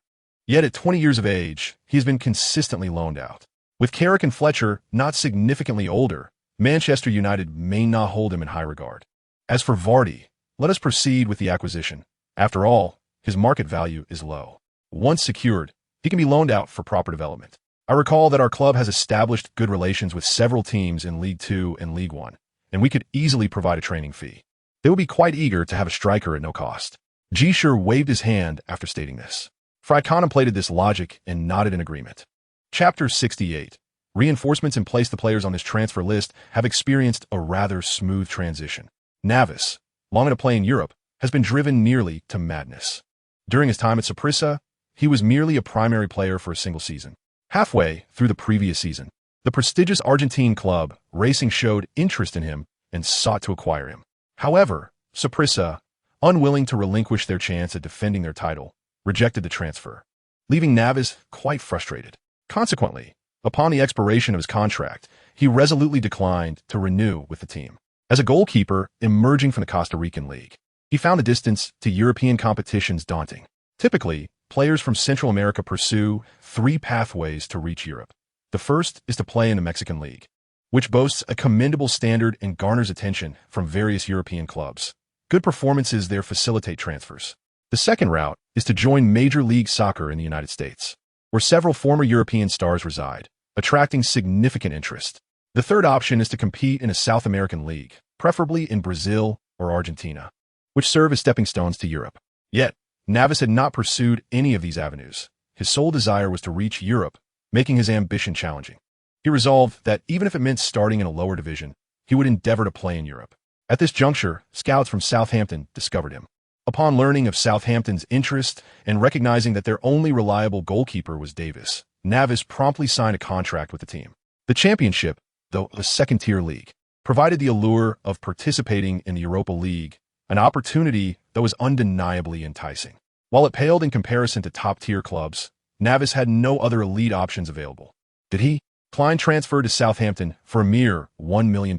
Yet at 20 years of age, he has been consistently loaned out. With Carrick and Fletcher not significantly older, Manchester United may not hold him in high regard. As for Vardy, let us proceed with the acquisition. After all, his market value is low. Once secured, he can be loaned out for proper development. I recall that our club has established good relations with several teams in League Two and League One, and we could easily provide a training fee. They would be quite eager to have a striker at no cost. Ji Shi waved his hand after stating this. Fry contemplated this logic and nodded in agreement. Chapter 68. Reinforcements in place. The players on this transfer list have experienced a rather smooth transition. Navas, longing to play in Europe, has been driven nearly to madness. During his time at Saprissa, he was merely a primary player for a single season. Halfway through the previous season, the prestigious Argentine club Racing showed interest in him and sought to acquire him. However, Saprissa, unwilling to relinquish their chance at defending their title, rejected the transfer, leaving Navas quite frustrated. Consequently, upon the expiration of his contract, he resolutely declined to renew with the team. As a goalkeeper emerging from the Costa Rican League, he found the distance to European competitions daunting. Typically, players from Central America pursue three pathways to reach Europe. The first is to play in the Mexican League, which boasts a commendable standard and garners attention from various European clubs. Good performances there facilitate transfers. The second route is to join Major League Soccer in the United States, where several former European stars reside, attracting significant interest. The third option is to compete in a South American league, preferably in Brazil or Argentina, which serve as stepping stones to Europe. Yet, Navas had not pursued any of these avenues. His sole desire was to reach Europe, making his ambition challenging. He resolved that even if it meant starting in a lower division, he would endeavor to play in Europe. At this juncture, scouts from Southampton discovered him. Upon learning of Southampton's interest and recognizing that their only reliable goalkeeper was Davis, Navas promptly signed a contract with the team. The Championship, though a second-tier league, provided the allure of participating in the Europa League, an opportunity that was undeniably enticing. While it paled in comparison to top-tier clubs, Navas had no other elite options available. Did he? Klein transferred to Southampton for a mere £1 million.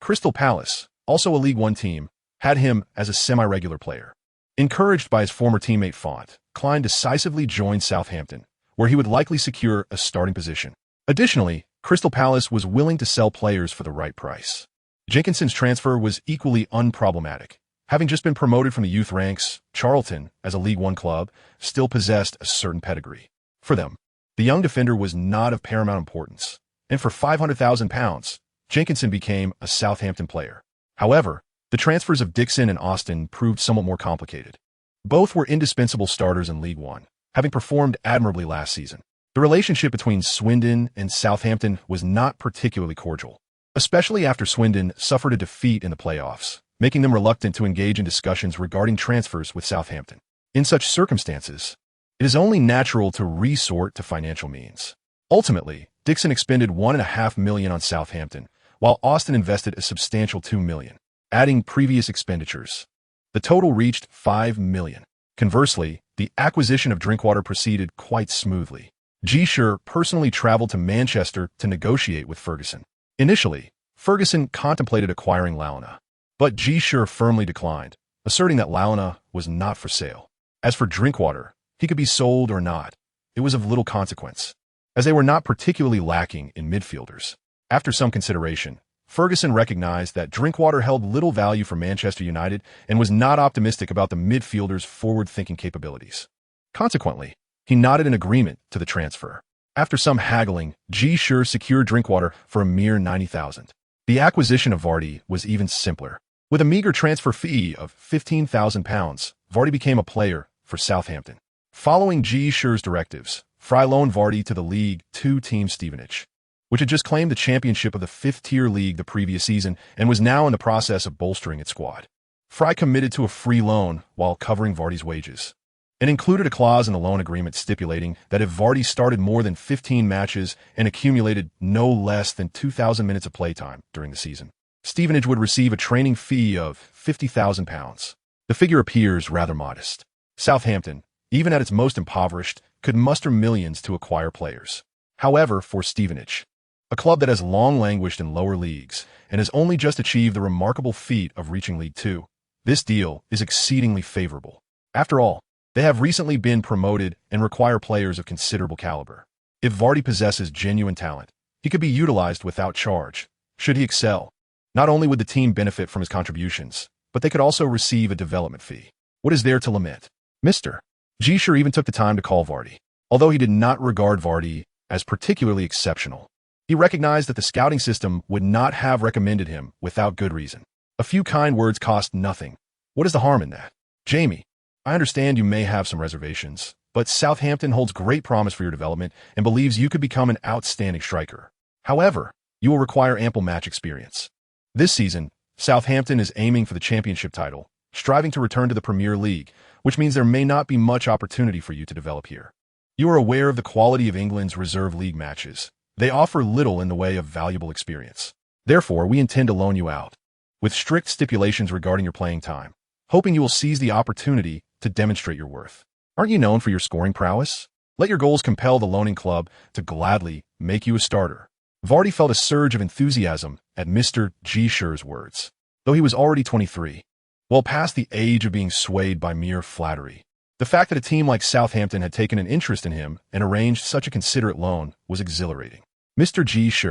Crystal Palace, also a League One team, had him as a semi-regular player. Encouraged by his former teammate Font, Klein decisively joined Southampton, where he would likely secure a starting position. Additionally, Crystal Palace was willing to sell players for the right price. Jenkinson's transfer was equally unproblematic. Having just been promoted from the youth ranks, Charlton, as a League One club, still possessed a certain pedigree. For them, the young defender was not of paramount importance, and for £500,000, Jenkinson became a Southampton player. However, the transfers of Dixon and Austin proved somewhat more complicated. Both were indispensable starters in League One, having performed admirably last season. The relationship between Swindon and Southampton was not particularly cordial, especially after Swindon suffered a defeat in the playoffs, making them reluctant to engage in discussions regarding transfers with Southampton. In such circumstances, it is only natural to resort to financial means. Ultimately, Dixon expended £1.5 million on Southampton, while Austin invested a substantial £2 million, adding previous expenditures. The total reached £5 million. Conversely, the acquisition of Drinkwater proceeded quite smoothly. Ji Shi personally traveled to Manchester to negotiate with Ferguson. Initially, Ferguson contemplated acquiring Launa, but Ji Shi firmly declined, asserting that Launa was not for sale. As for Drinkwater, he could be sold or not. It was of little consequence, as they were not particularly lacking in midfielders. After some consideration, Ferguson recognized that Drinkwater held little value for Manchester United and was not optimistic about the midfielder's forward-thinking capabilities. Consequently, he nodded in agreement to the transfer. After some haggling, Ji Shi secured Drinkwater for a mere £90,000. The acquisition of Vardy was even simpler. With a meager transfer fee of £15,000, Vardy became a player for Southampton. Following Ji Shi's directives, Fry loaned Vardy to the League Two team Stevenage, which had just claimed the championship of the fifth-tier league the previous season and was now in the process of bolstering its squad. Fry committed to a free loan while covering Vardy's wages, and included a clause in the loan agreement stipulating that if Vardy started more than 15 matches and accumulated no less than 2,000 minutes of playtime during the season, Stevenage would receive a training fee of £50,000. The figure appears rather modest. Southampton, even at its most impoverished, could muster millions to acquire players. However, for Stevenage, a club that has long languished in lower leagues and has only just achieved the remarkable feat of reaching League Two, this deal is exceedingly favorable. After all, they have recently been promoted and require players of considerable caliber. If Vardy possesses genuine talent, he could be utilized without charge. Should he excel, not only would the team benefit from his contributions, but they could also receive a development fee. What is there to lament? Mr. Ji Shi even took the time to call Vardy. Although he did not regard Vardy as particularly exceptional, he recognized that the scouting system would not have recommended him without good reason. A few kind words cost nothing. What is the harm in that? Jamie, I understand you may have some reservations, but Southampton holds great promise for your development and believes you could become an outstanding striker. However, you will require ample match experience. This season, Southampton is aiming for the championship title, striving to return to the Premier League, which means there may not be much opportunity for you to develop here. You are aware of the quality of England's reserve league matches. They offer little in the way of valuable experience. Therefore, we intend to loan you out, with strict stipulations regarding your playing time, hoping you will seize the opportunity to demonstrate your worth. Aren't you known for your scoring prowess? Let your goals compel the loaning club to gladly make you a starter. Vardy felt a surge of enthusiasm at Mr. Ji Shi's words. Though he was already 23, well past the age of being swayed by mere flattery, the fact that a team like Southampton had taken an interest in him and arranged such a considerate loan was exhilarating. Mr. Ji Shi,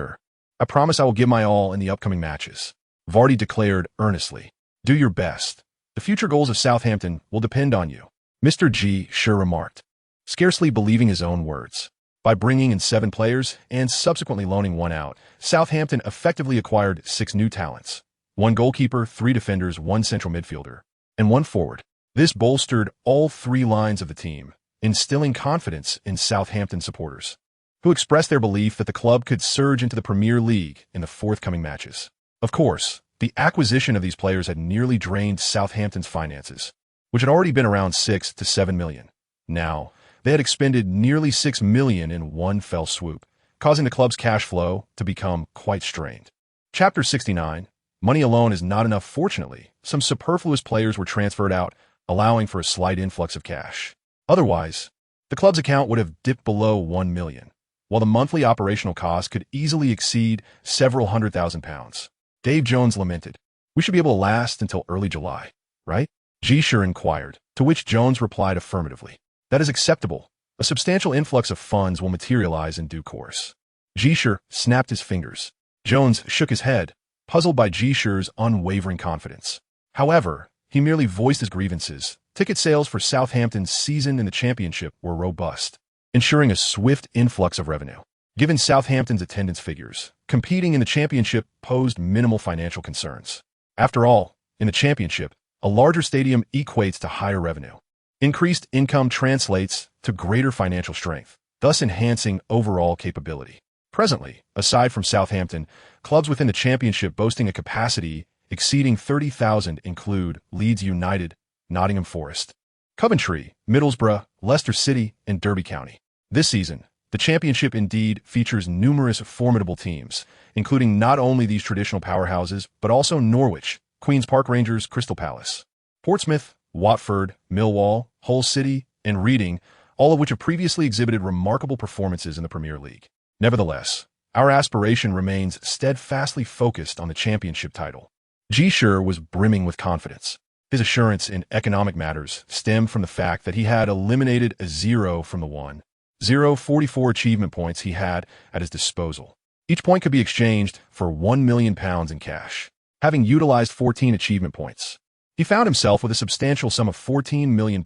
I promise I will give my all in the upcoming matches, Vardy declared earnestly. Do your best. The future goals of Southampton will depend on you, Mr. Ji Shi remarked, scarcely believing his own words. By bringing in 7 players and subsequently loaning one out, Southampton effectively acquired 6 new talents: 1 goalkeeper, 3 defenders, 1 central midfielder, and 1 forward. This bolstered all 3 lines of the team, instilling confidence in Southampton supporters, who expressed their belief that the club could surge into the Premier League in the forthcoming matches. Of course, the acquisition of these players had nearly drained Southampton's finances, which had already been around 6 to 7 million. Now, they had expended nearly 6 million in one fell swoop, causing the club's cash flow to become quite strained. Chapter 69. Money alone is not enough. Fortunately, some superfluous players were transferred out, allowing for a slight influx of cash. Otherwise, the club's account would have dipped below 1 million, while the monthly operational costs could easily exceed several £100,000. Dave Jones lamented, "We should be able to last until early July, right?" Ji Shi inquired, to which Jones replied affirmatively. That is acceptable. A substantial influx of funds will materialize in due course. Ji Shi snapped his fingers. Jones shook his head, puzzled by Ji Shi's unwavering confidence. However, he merely voiced his grievances. Ticket sales for Southampton's season in the Championship were robust, ensuring a swift influx of revenue. Given Southampton's attendance figures, competing in the Championship posed minimal financial concerns. After all, in the Championship, a larger stadium equates to higher revenue. Increased income translates to greater financial strength, thus enhancing overall capability. Presently, aside from Southampton, clubs within the Championship boasting a capacity exceeding 30,000 include Leeds United, Nottingham Forest, Coventry, Middlesbrough, Leicester City, and Derby County. This season, the Championship indeed features numerous formidable teams, including not only these traditional powerhouses, but also Norwich, Queen's Park Rangers, Crystal Palace, Portsmouth, Watford, Millwall, Hull City, and Reading, all of which have previously exhibited remarkable performances in the Premier League. Nevertheless, our aspiration remains steadfastly focused on the Championship title. Ji Shi was brimming with confidence. His assurance in economic matters stemmed from the fact that he had eliminated a 0 from the 1,044 achievement points he had at his disposal. Each point could be exchanged for £1 million in cash. Having utilized 14 achievement points, he found himself with a substantial sum of £14 million,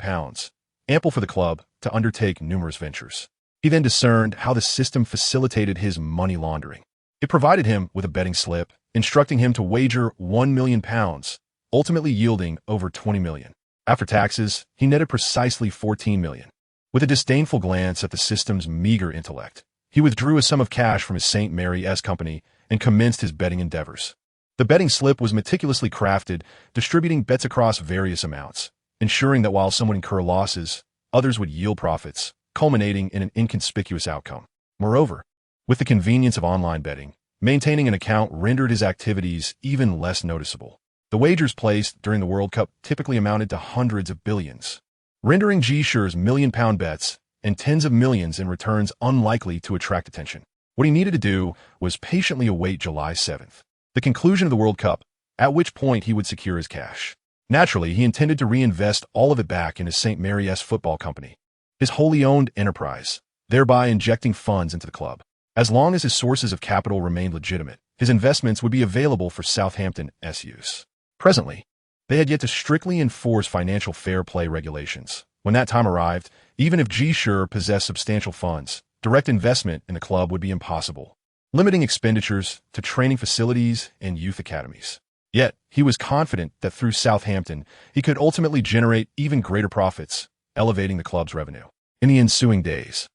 ample for the club to undertake numerous ventures. He then discerned how the system facilitated his money laundering. It provided him with a betting slip, instructing him to wager £1 million, ultimately yielding over 20 million. After taxes, he netted precisely 14 million. With a disdainful glance at the system's meager intellect, he withdrew a sum of cash from his St. Mary's company and commenced his betting endeavors. The betting slip was meticulously crafted, distributing bets across various amounts, ensuring that while some would incur losses, others would yield profits, culminating in an inconspicuous outcome. Moreover, with the convenience of online betting, maintaining an account rendered his activities even less noticeable. The wagers placed during the World Cup typically amounted to hundreds of billions, rendering Ji Shi's £1,000,000 bets and tens of millions in returns unlikely to attract attention. What he needed to do was patiently await July 7th, the conclusion of the World Cup, at which point he would secure his cash. Naturally, he intended to reinvest all of it back in his St. Mary's football company, his wholly owned enterprise, thereby injecting funds into the club. As long as his sources of capital remained legitimate, his investments would be available for Southampton's use. Presently, they had yet to strictly enforce financial fair play regulations. When that time arrived, even if Ji Shi possessed substantial funds, direct investment in the club would be impossible, limiting expenditures to training facilities and youth academies. Yet, he was confident that through Southampton, he could ultimately generate even greater profits, elevating the club's revenue. In the ensuing days,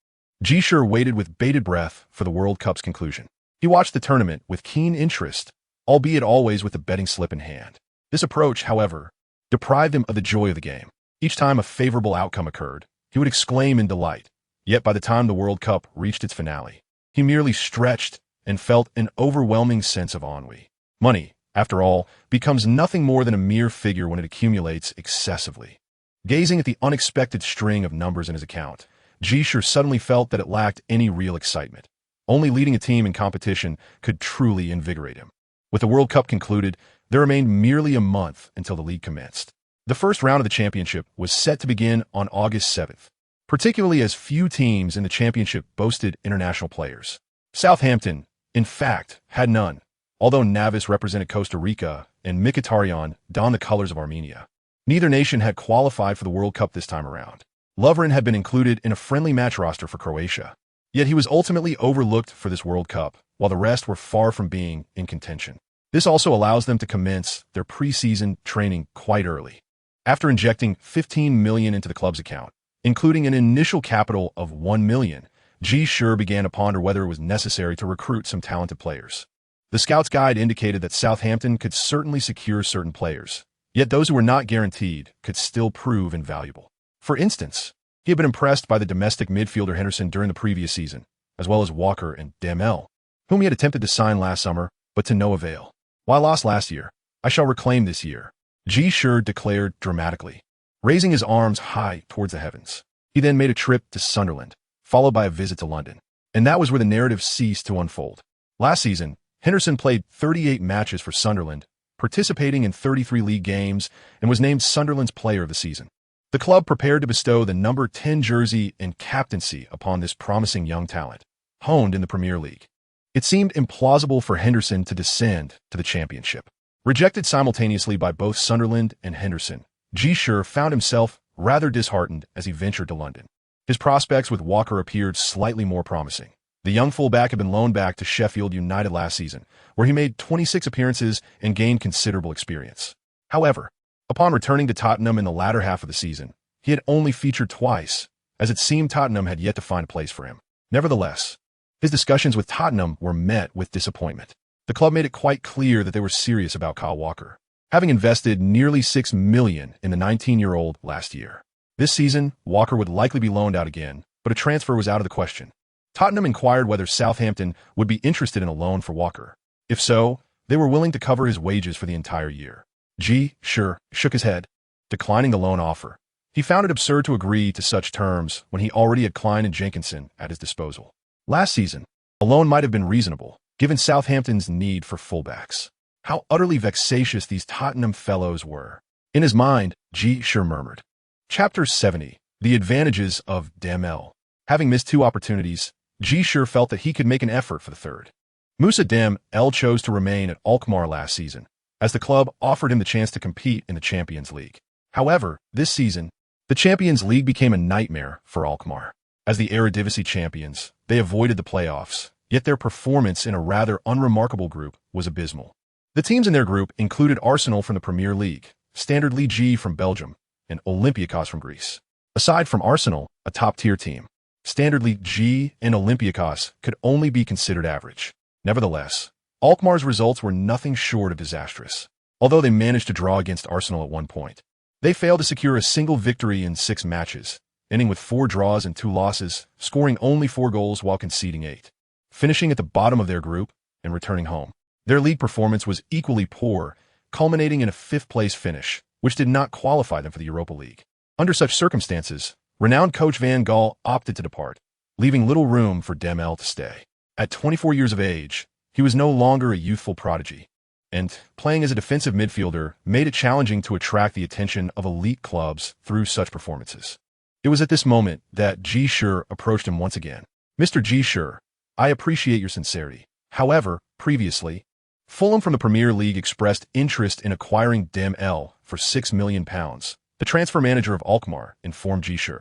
Ji Shi waited with bated breath for the World Cup's conclusion. He watched the tournament with keen interest, albeit always with the betting slip in hand. This approach, however, deprived him of the joy of the game. Each time a favorable outcome occurred, he would exclaim in delight. Yet by the time the World Cup reached its finale, he merely stretched and felt an overwhelming sense of ennui. Money, after all, becomes nothing more than a mere figure when it accumulates excessively. Gazing at the unexpected string of numbers in his account, Ji Shi suddenly felt that it lacked any real excitement. Only leading a team in competition could truly invigorate him. With the World Cup concluded, there remained merely a month until the league commenced. The first round of the championship was set to begin on August 7th, particularly as few teams in the championship boasted international players. Southampton, in fact, had none, although Navis represented Costa Rica and Mkhitaryan donned the colors of Armenia. Neither nation had qualified for the World Cup this time around. Lovren had been included in a friendly match roster for Croatia, yet he was ultimately overlooked for this World Cup, while the rest were far from being in contention. This also allows them to commence their preseason training quite early. After injecting $15 million into the club's account, including an initial capital of $1 million, Ji Shi began to ponder whether it was necessary to recruit some talented players. The Scouts Guide indicated that Southampton could certainly secure certain players, yet those who were not guaranteed could still prove invaluable. For instance, he had been impressed by the domestic midfielder Henderson during the previous season, as well as Walker and Demel, whom he had attempted to sign last summer, but to no avail. While lost last year, I shall reclaim this year, Ji Shi declared dramatically, raising his arms high towards the heavens. He then made a trip to Sunderland, followed by a visit to London. And that was where the narrative ceased to unfold. Last season, Henderson played 38 matches for Sunderland, participating in 33 league games, and was named Sunderland's Player of the Season. The club prepared to bestow the number 10 jersey and captaincy upon this promising young talent, honed in the Premier League. It seemed implausible for Henderson to descend to the championship. Rejected simultaneously by both Sunderland and Henderson, Ji Shi found himself rather disheartened as he ventured to London. His prospects with Walker appeared slightly more promising. The young fullback had been loaned back to Sheffield United last season, where he made 26 appearances and gained considerable experience. However, upon returning to Tottenham in the latter half of the season, he had only featured twice, as it seemed Tottenham had yet to find a place for him. Nevertheless, his discussions with Tottenham were met with disappointment. The club made it quite clear that they were serious about Kyle Walker, having invested nearly $6 million in the 19-year-old last year. This season, Walker would likely be loaned out again, but a transfer was out of the question. Tottenham inquired whether Southampton would be interested in a loan for Walker. If so, they were willing to cover his wages for the entire year. Ji Shi shook his head, declining the loan offer. He found it absurd to agree to such terms when he already had Klein and Jenkinson at his disposal. Last season, a loan might have been reasonable, given Southampton's need for fullbacks. How utterly vexatious these Tottenham fellows were. In his mind, Ji Shi murmured. Chapter 70. The Advantages of Demel. Having missed 2 opportunities, Ji Shi felt that he could make an effort for the third. Moussa Demel chose to remain at Alkmaar last season, as the club offered him the chance to compete in the Champions League. However, this season, the Champions League became a nightmare for Alkmaar. As the Eredivisie champions, they avoided the playoffs, yet their performance in a rather unremarkable group was abysmal. The teams in their group included Arsenal from the Premier League, Standard Liège from Belgium, and Olympiacos from Greece. Aside from Arsenal, a top-tier team, Standard Liège and Olympiacos could only be considered average. Nevertheless, Alkmaar's results were nothing short of disastrous. Although they managed to draw against Arsenal at one point, they failed to secure a single victory in 6 matches, ending with 4 draws and 2 losses, scoring only 4 goals while conceding 8. Finishing at the bottom of their group and returning home. Their league performance was equally poor, culminating in a 5th-place finish, which did not qualify them for the Europa League. Under such circumstances, renowned coach Van Gaal opted to depart, leaving little room for Demel to stay. At 24 years of age, he was no longer a youthful prodigy, and playing as a defensive midfielder made it challenging to attract the attention of elite clubs through such performances. It was at this moment that Ji Shi approached him once again. Mr. Ji Shi, I appreciate your sincerity. However, previously, Fulham from the Premier League expressed interest in acquiring Dem L for £6 million. The transfer manager of Alkmaar informed Ji Shi.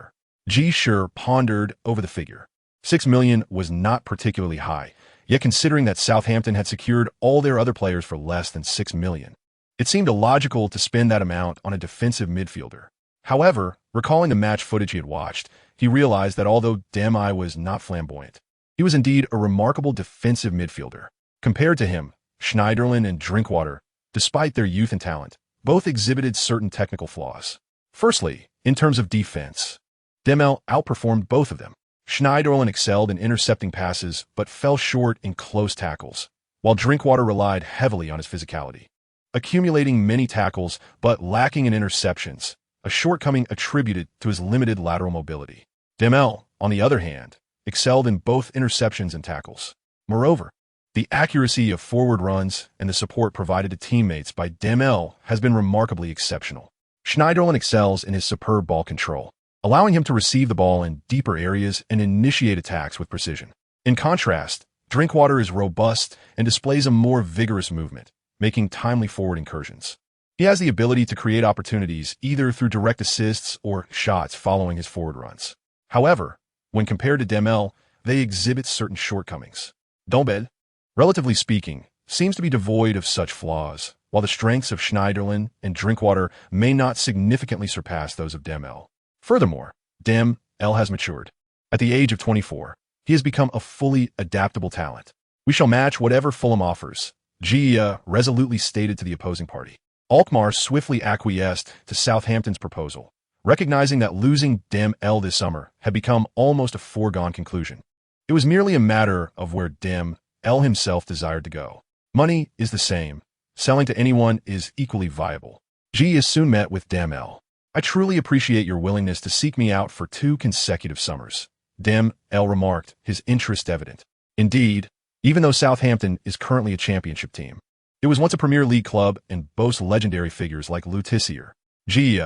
Ji Shi pondered over the figure. $6 million was not particularly high, yet considering that Southampton had secured all their other players for less than $6 million, it seemed illogical to spend that amount on a defensive midfielder. However, recalling the match footage he had watched, he realized that although Dem I was not flamboyant, he was indeed a remarkable defensive midfielder. Compared to him, Schneiderlin and Drinkwater, despite their youth and talent, both exhibited certain technical flaws. Firstly, in terms of defense, Dem L outperformed both of them. Schneiderlin excelled in intercepting passes but fell short in close tackles, while Drinkwater relied heavily on his physicality, accumulating many tackles but lacking in interceptions, a shortcoming attributed to his limited lateral mobility. Dem L, on the other hand, excelled in both interceptions and tackles. Moreover, the accuracy of forward runs and the support provided to teammates by Dem L has been remarkably exceptional. Schneiderlin excels in his superb ball control, allowing him to receive the ball in deeper areas and initiate attacks with precision. In contrast, Drinkwater is robust and displays a more vigorous movement, making timely forward incursions. He has the ability to create opportunities either through direct assists or shots following his forward runs. However, when compared to Dem L, they exhibit certain shortcomings. Dombed, relatively speaking, seems to be devoid of such flaws, while the strengths of Schneiderlin and Drinkwater may not significantly surpass those of Dem L. Furthermore, Dem L has matured. At the age of 24, he has become a fully adaptable talent. We shall match whatever Fulham offers, Ji resolutely stated to the opposing party. Alkmaar swiftly acquiesced to Southampton's proposal, recognizing that losing Dem L this summer had become almost a foregone conclusion. It was merely a matter of where Dem L himself desired to go. Money is the same. Selling to anyone is equally viable. Ji soon met with Dem L. I truly appreciate your willingness to seek me out for 2 consecutive summers. Dem L remarked, his interest evident. Indeed, even though Southampton is currently a championship team, it was once a Premier League club and boasts legendary figures like Le Tissier. Ji,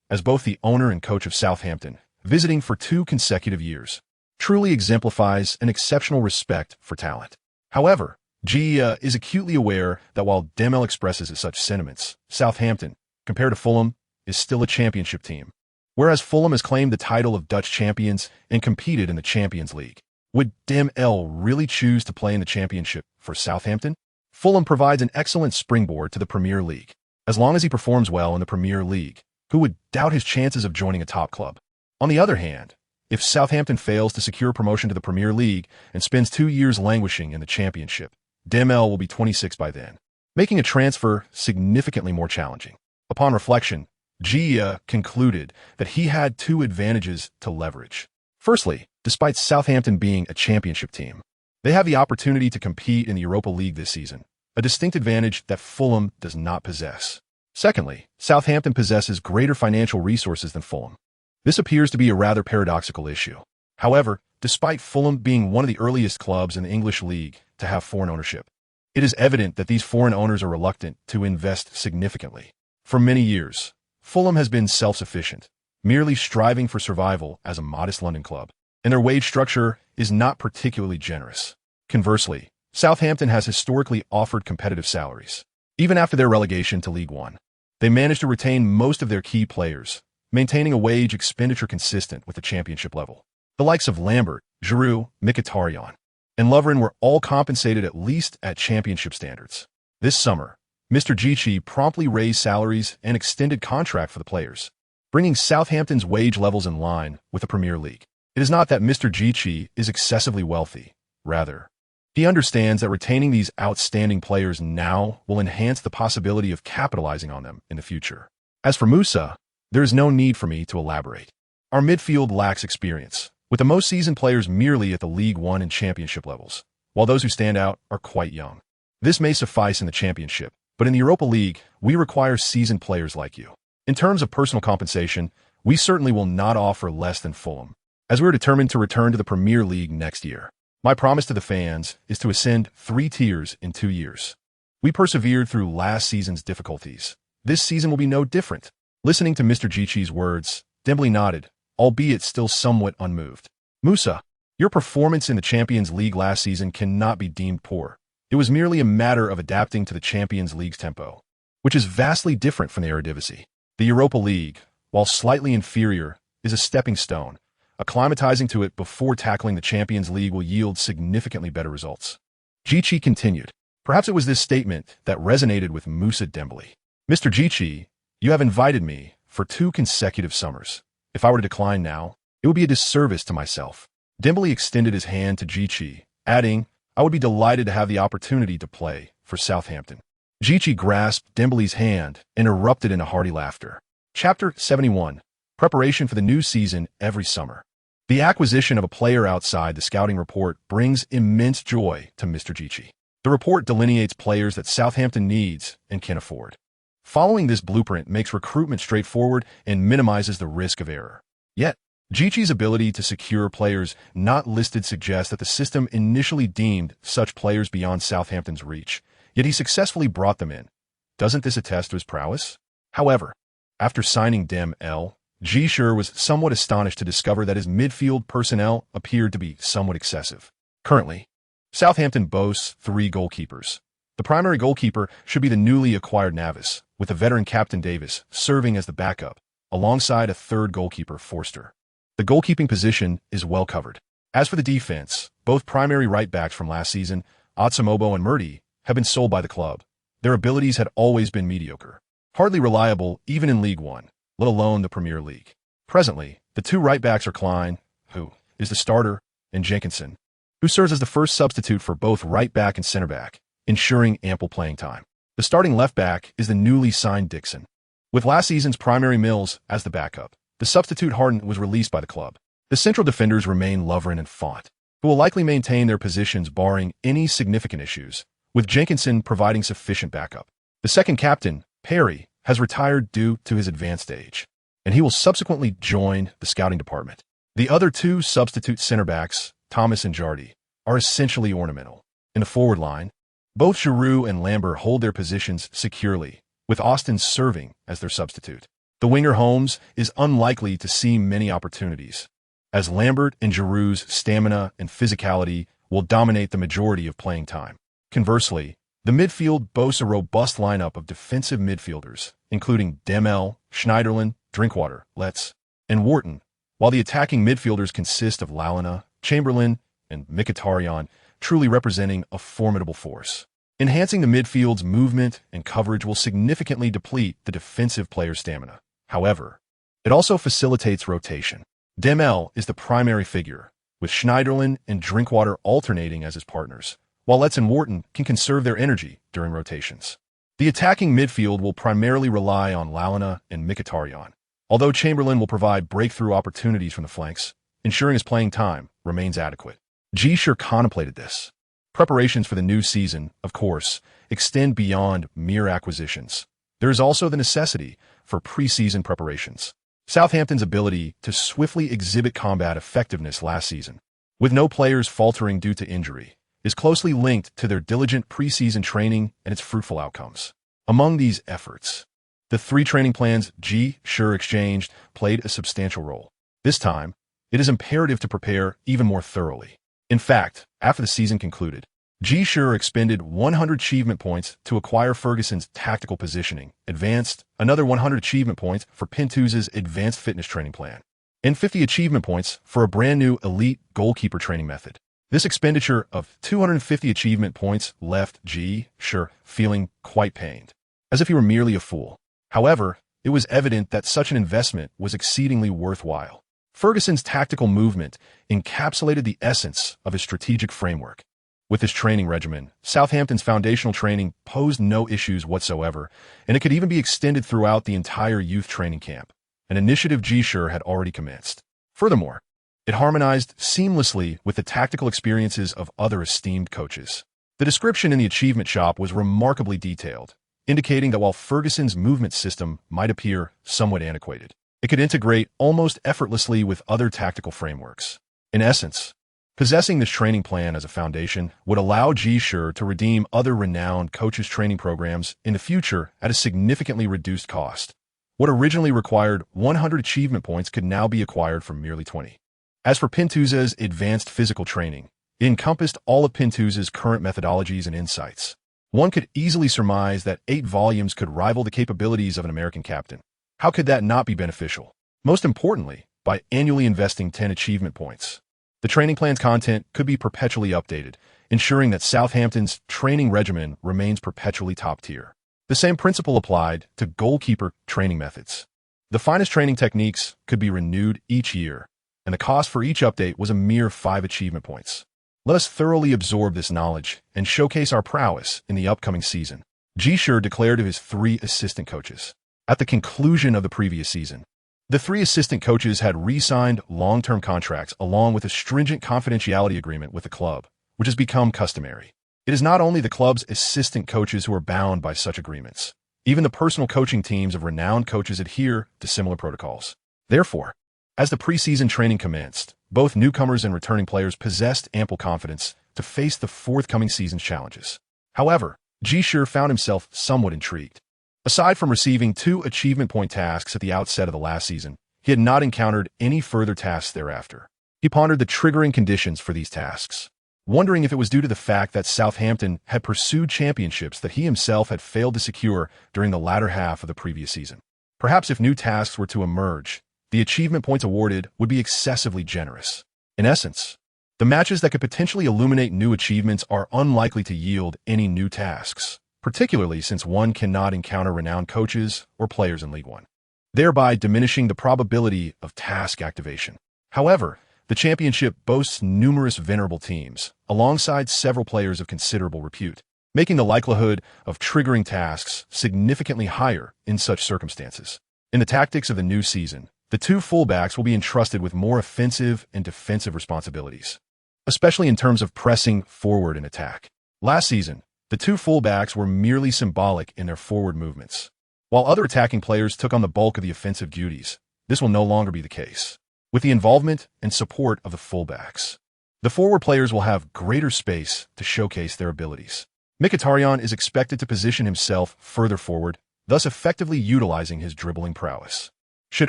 as both the owner and coach of Southampton, visiting for 2 consecutive years, truly exemplifies an exceptional respect for talent. However, Ji is acutely aware that while Dem L expresses such sentiments, Southampton, compared to Fulham, is still a championship team, whereas Fulham has claimed the title of Dutch champions and competed in the Champions League. Would Dem L really choose to play in the championship for Southampton? Fulham provides an excellent springboard to the Premier League. As long as he performs well in the Premier League, who would doubt his chances of joining a top club? On the other hand, if Southampton fails to secure promotion to the Premier League and spends 2 years languishing in the Championship, Dem L will be 26 by then, making a transfer significantly more challenging. Upon reflection, Ji concluded that he had 2 advantages to leverage. Firstly, despite Southampton being a championship team, they have the opportunity to compete in the Europa League this season, a distinct advantage that Fulham does not possess. Secondly, Southampton possesses greater financial resources than Fulham. This appears to be a rather paradoxical issue. However, despite Fulham being one of the earliest clubs in the English League to have foreign ownership, it is evident that these foreign owners are reluctant to invest significantly. For many years, Fulham has been self-sufficient, merely striving for survival as a modest London club, and their wage structure is not particularly generous. Conversely, Southampton has historically offered competitive salaries. Even after their relegation to League One, they managed to retain most of their key players, maintaining a wage expenditure consistent with the championship level. The likes of Lambert, Giroud, Mkhitaryan, and Lovren were all compensated at least at championship standards. This summer, Mr. Ji Shi promptly raised salaries and extended contract for the players, bringing Southampton's wage levels in line with the Premier League. It is not that Mr. Ji Shi is excessively wealthy. Rather, he understands that retaining these outstanding players now will enhance the possibility of capitalizing on them in the future. As for Musa, there is no need for me to elaborate. Our midfield lacks experience, with the most seasoned players merely at the League One and Championship levels, while those who stand out are quite young. This may suffice in the Championship, but in the Europa League, we require seasoned players like you. In terms of personal compensation, we certainly will not offer less than Fulham, as we are determined to return to the Premier League next year. My promise to the fans is to ascend 3 tiers in 2 years. We persevered through last season's difficulties. This season will be no different. Listening to Mr. Ji Shi's words, Dembele nodded, albeit still somewhat unmoved. Musa, your performance in the Champions League last season cannot be deemed poor. It was merely a matter of adapting to the Champions League's tempo, which is vastly different from the Eredivisie. The Europa League, while slightly inferior, is a stepping stone. Acclimatizing to it before tackling the Champions League will yield significantly better results. Ji Shi continued. Perhaps it was this statement that resonated with Musa Dembele. Mr. Ji Shi, you have invited me for 2 consecutive summers. If I were to decline now, it would be a disservice to myself. Dembele extended his hand to Ji Shi, adding, I would be delighted to have the opportunity to play for Southampton. Ji Shi grasped Dembele's hand and erupted in a hearty laughter. Chapter 71. Preparation for the new season every summer. The acquisition of a player outside the scouting report brings immense joy to Mr. Ji Shi. The report delineates players that Southampton needs and can afford. Following this blueprint makes recruitment straightforward and minimizes the risk of error. Yet, Ji Shi's ability to secure players not listed suggests that the system initially deemed such players beyond Southampton's reach, yet he successfully brought them in. Doesn't this attest to his prowess? However, after signing Dembele, Ji Shi was somewhat astonished to discover that his midfield personnel appeared to be somewhat excessive. Currently, Southampton boasts 3 goalkeepers. The primary goalkeeper should be the newly acquired Navis, with the veteran captain Davis serving as the backup, alongside a 3rd goalkeeper, Forster. The goalkeeping position is well covered. As for the defense, both primary right-backs from last season, Atsumobo and Murdy, have been sold by the club. Their abilities had always been mediocre, hardly reliable even in League One, let alone the Premier League. Presently, the 2 right-backs are Klein, who is the starter, and Jenkinson, who serves as the first substitute for both right-back and center-back, ensuring ample playing time. The starting left-back is the newly signed Dixon. With last season's primary Mills as the backup, the substitute Harden was released by the club. The central defenders remain Lovren and Font, who will likely maintain their positions barring any significant issues, with Jenkinson providing sufficient backup. The second captain, Perry, has retired due to his advanced age, and he will subsequently join the scouting department. The other 2 substitute center-backs, Thomas and Jardy, are essentially ornamental. In the forward line, both Giroud and Lambert hold their positions securely, with Austin serving as their substitute. The winger Holmes is unlikely to see many opportunities, as Lambert and Giroud's stamina and physicality will dominate the majority of playing time. Conversely, the midfield boasts a robust lineup of defensive midfielders, including Dembele, Schneiderlin, Drinkwater, Letts, and Wharton, while the attacking midfielders consist of Lalana, Chamberlain, and Mkhitaryan, truly representing a formidable force. Enhancing the midfield's movement and coverage will significantly deplete the defensive player's stamina. However, it also facilitates rotation. Dembele is the primary figure, with Schneiderlin and Drinkwater alternating as his partners, while Letts and Wharton can conserve their energy during rotations. The attacking midfield will primarily rely on Lalana and Mkhitaryan, although Chamberlain will provide breakthrough opportunities from the flanks, ensuring his playing time remains adequate. Ji Shi contemplated this. Preparations for the new season, of course, extend beyond mere acquisitions. There is also the necessity for pre-season preparations. Southampton's ability to swiftly exhibit combat effectiveness last season, with no players faltering due to injury, is closely linked to their diligent pre-season training and its fruitful outcomes. Among these efforts, the 3 training plans Ji Shi exchanged played a substantial role. This time, it is imperative to prepare even more thoroughly. In fact, after the season concluded, Ji Shi expended 100 achievement points to acquire Ferguson's tactical positioning, advanced another 100 achievement points for Pintus's advanced fitness training plan, and 50 achievement points for a brand new elite goalkeeper training method. This expenditure of 250 achievement points left Ji Shi feeling quite pained, as if he were merely a fool. However, it was evident that such an investment was exceedingly worthwhile. Ferguson's tactical movement encapsulated the essence of his strategic framework. With his training regimen, Southampton's foundational training posed no issues whatsoever, and it could even be extended throughout the entire youth training camp, an initiative Ji Shi had already commenced. Furthermore, it harmonized seamlessly with the tactical experiences of other esteemed coaches. The description in the achievement shop was remarkably detailed, indicating that while Ferguson's movement system might appear somewhat antiquated, it could integrate almost effortlessly with other tactical frameworks. In essence, possessing this training plan as a foundation would allow Ji Shi to redeem other renowned coaches' training programs in the future at a significantly reduced cost, What originally required 100 achievement points could now be acquired from merely 20. As for Pintuza's advanced physical training, it encompassed all of Pintuza's current methodologies and insights. One could easily surmise that 8 volumes could rival the capabilities of an American captain. How could that not be beneficial? Most importantly, by annually investing 10 achievement points. The training plan's content could be perpetually updated, ensuring that Southampton's training regimen remains perpetually top tier. The same principle applied to goalkeeper training methods. The finest training techniques could be renewed each year, and the cost for each update was a mere 5 achievement points. Let us thoroughly absorb this knowledge and showcase our prowess in the upcoming season. Ji Shi declared of his 3 assistant coaches. At the conclusion of the previous season, the 3 assistant coaches had re-signed long-term contracts along with a stringent confidentiality agreement with the club, which has become customary. It is not only the club's assistant coaches who are bound by such agreements. Even the personal coaching teams of renowned coaches adhere to similar protocols. Therefore, as the preseason training commenced, both newcomers and returning players possessed ample confidence to face the forthcoming season's challenges. However, Ji Shi found himself somewhat intrigued. Aside from receiving 2 achievement point tasks at the outset of the last season, he had not encountered any further tasks thereafter. He pondered the triggering conditions for these tasks, wondering if it was due to the fact that Southampton had pursued championships that he himself had failed to secure during the latter half of the previous season. Perhaps if new tasks were to emerge, the achievement points awarded would be excessively generous. In essence, the matches that could potentially illuminate new achievements are unlikely to yield any new tasks, particularly since one cannot encounter renowned coaches or players in League One, thereby diminishing the probability of task activation. However, the championship boasts numerous venerable teams, alongside several players of considerable repute, making the likelihood of triggering tasks significantly higher in such circumstances. In the tactics of the new season, the 2 fullbacks will be entrusted with more offensive and defensive responsibilities, especially in terms of pressing forward in attack. Last season, the 2 fullbacks were merely symbolic in their forward movements. While other attacking players took on the bulk of the offensive duties, this will no longer be the case. With the involvement and support of the fullbacks, the forward players will have greater space to showcase their abilities. Mkhitaryan is expected to position himself further forward, thus effectively utilizing his dribbling prowess. Should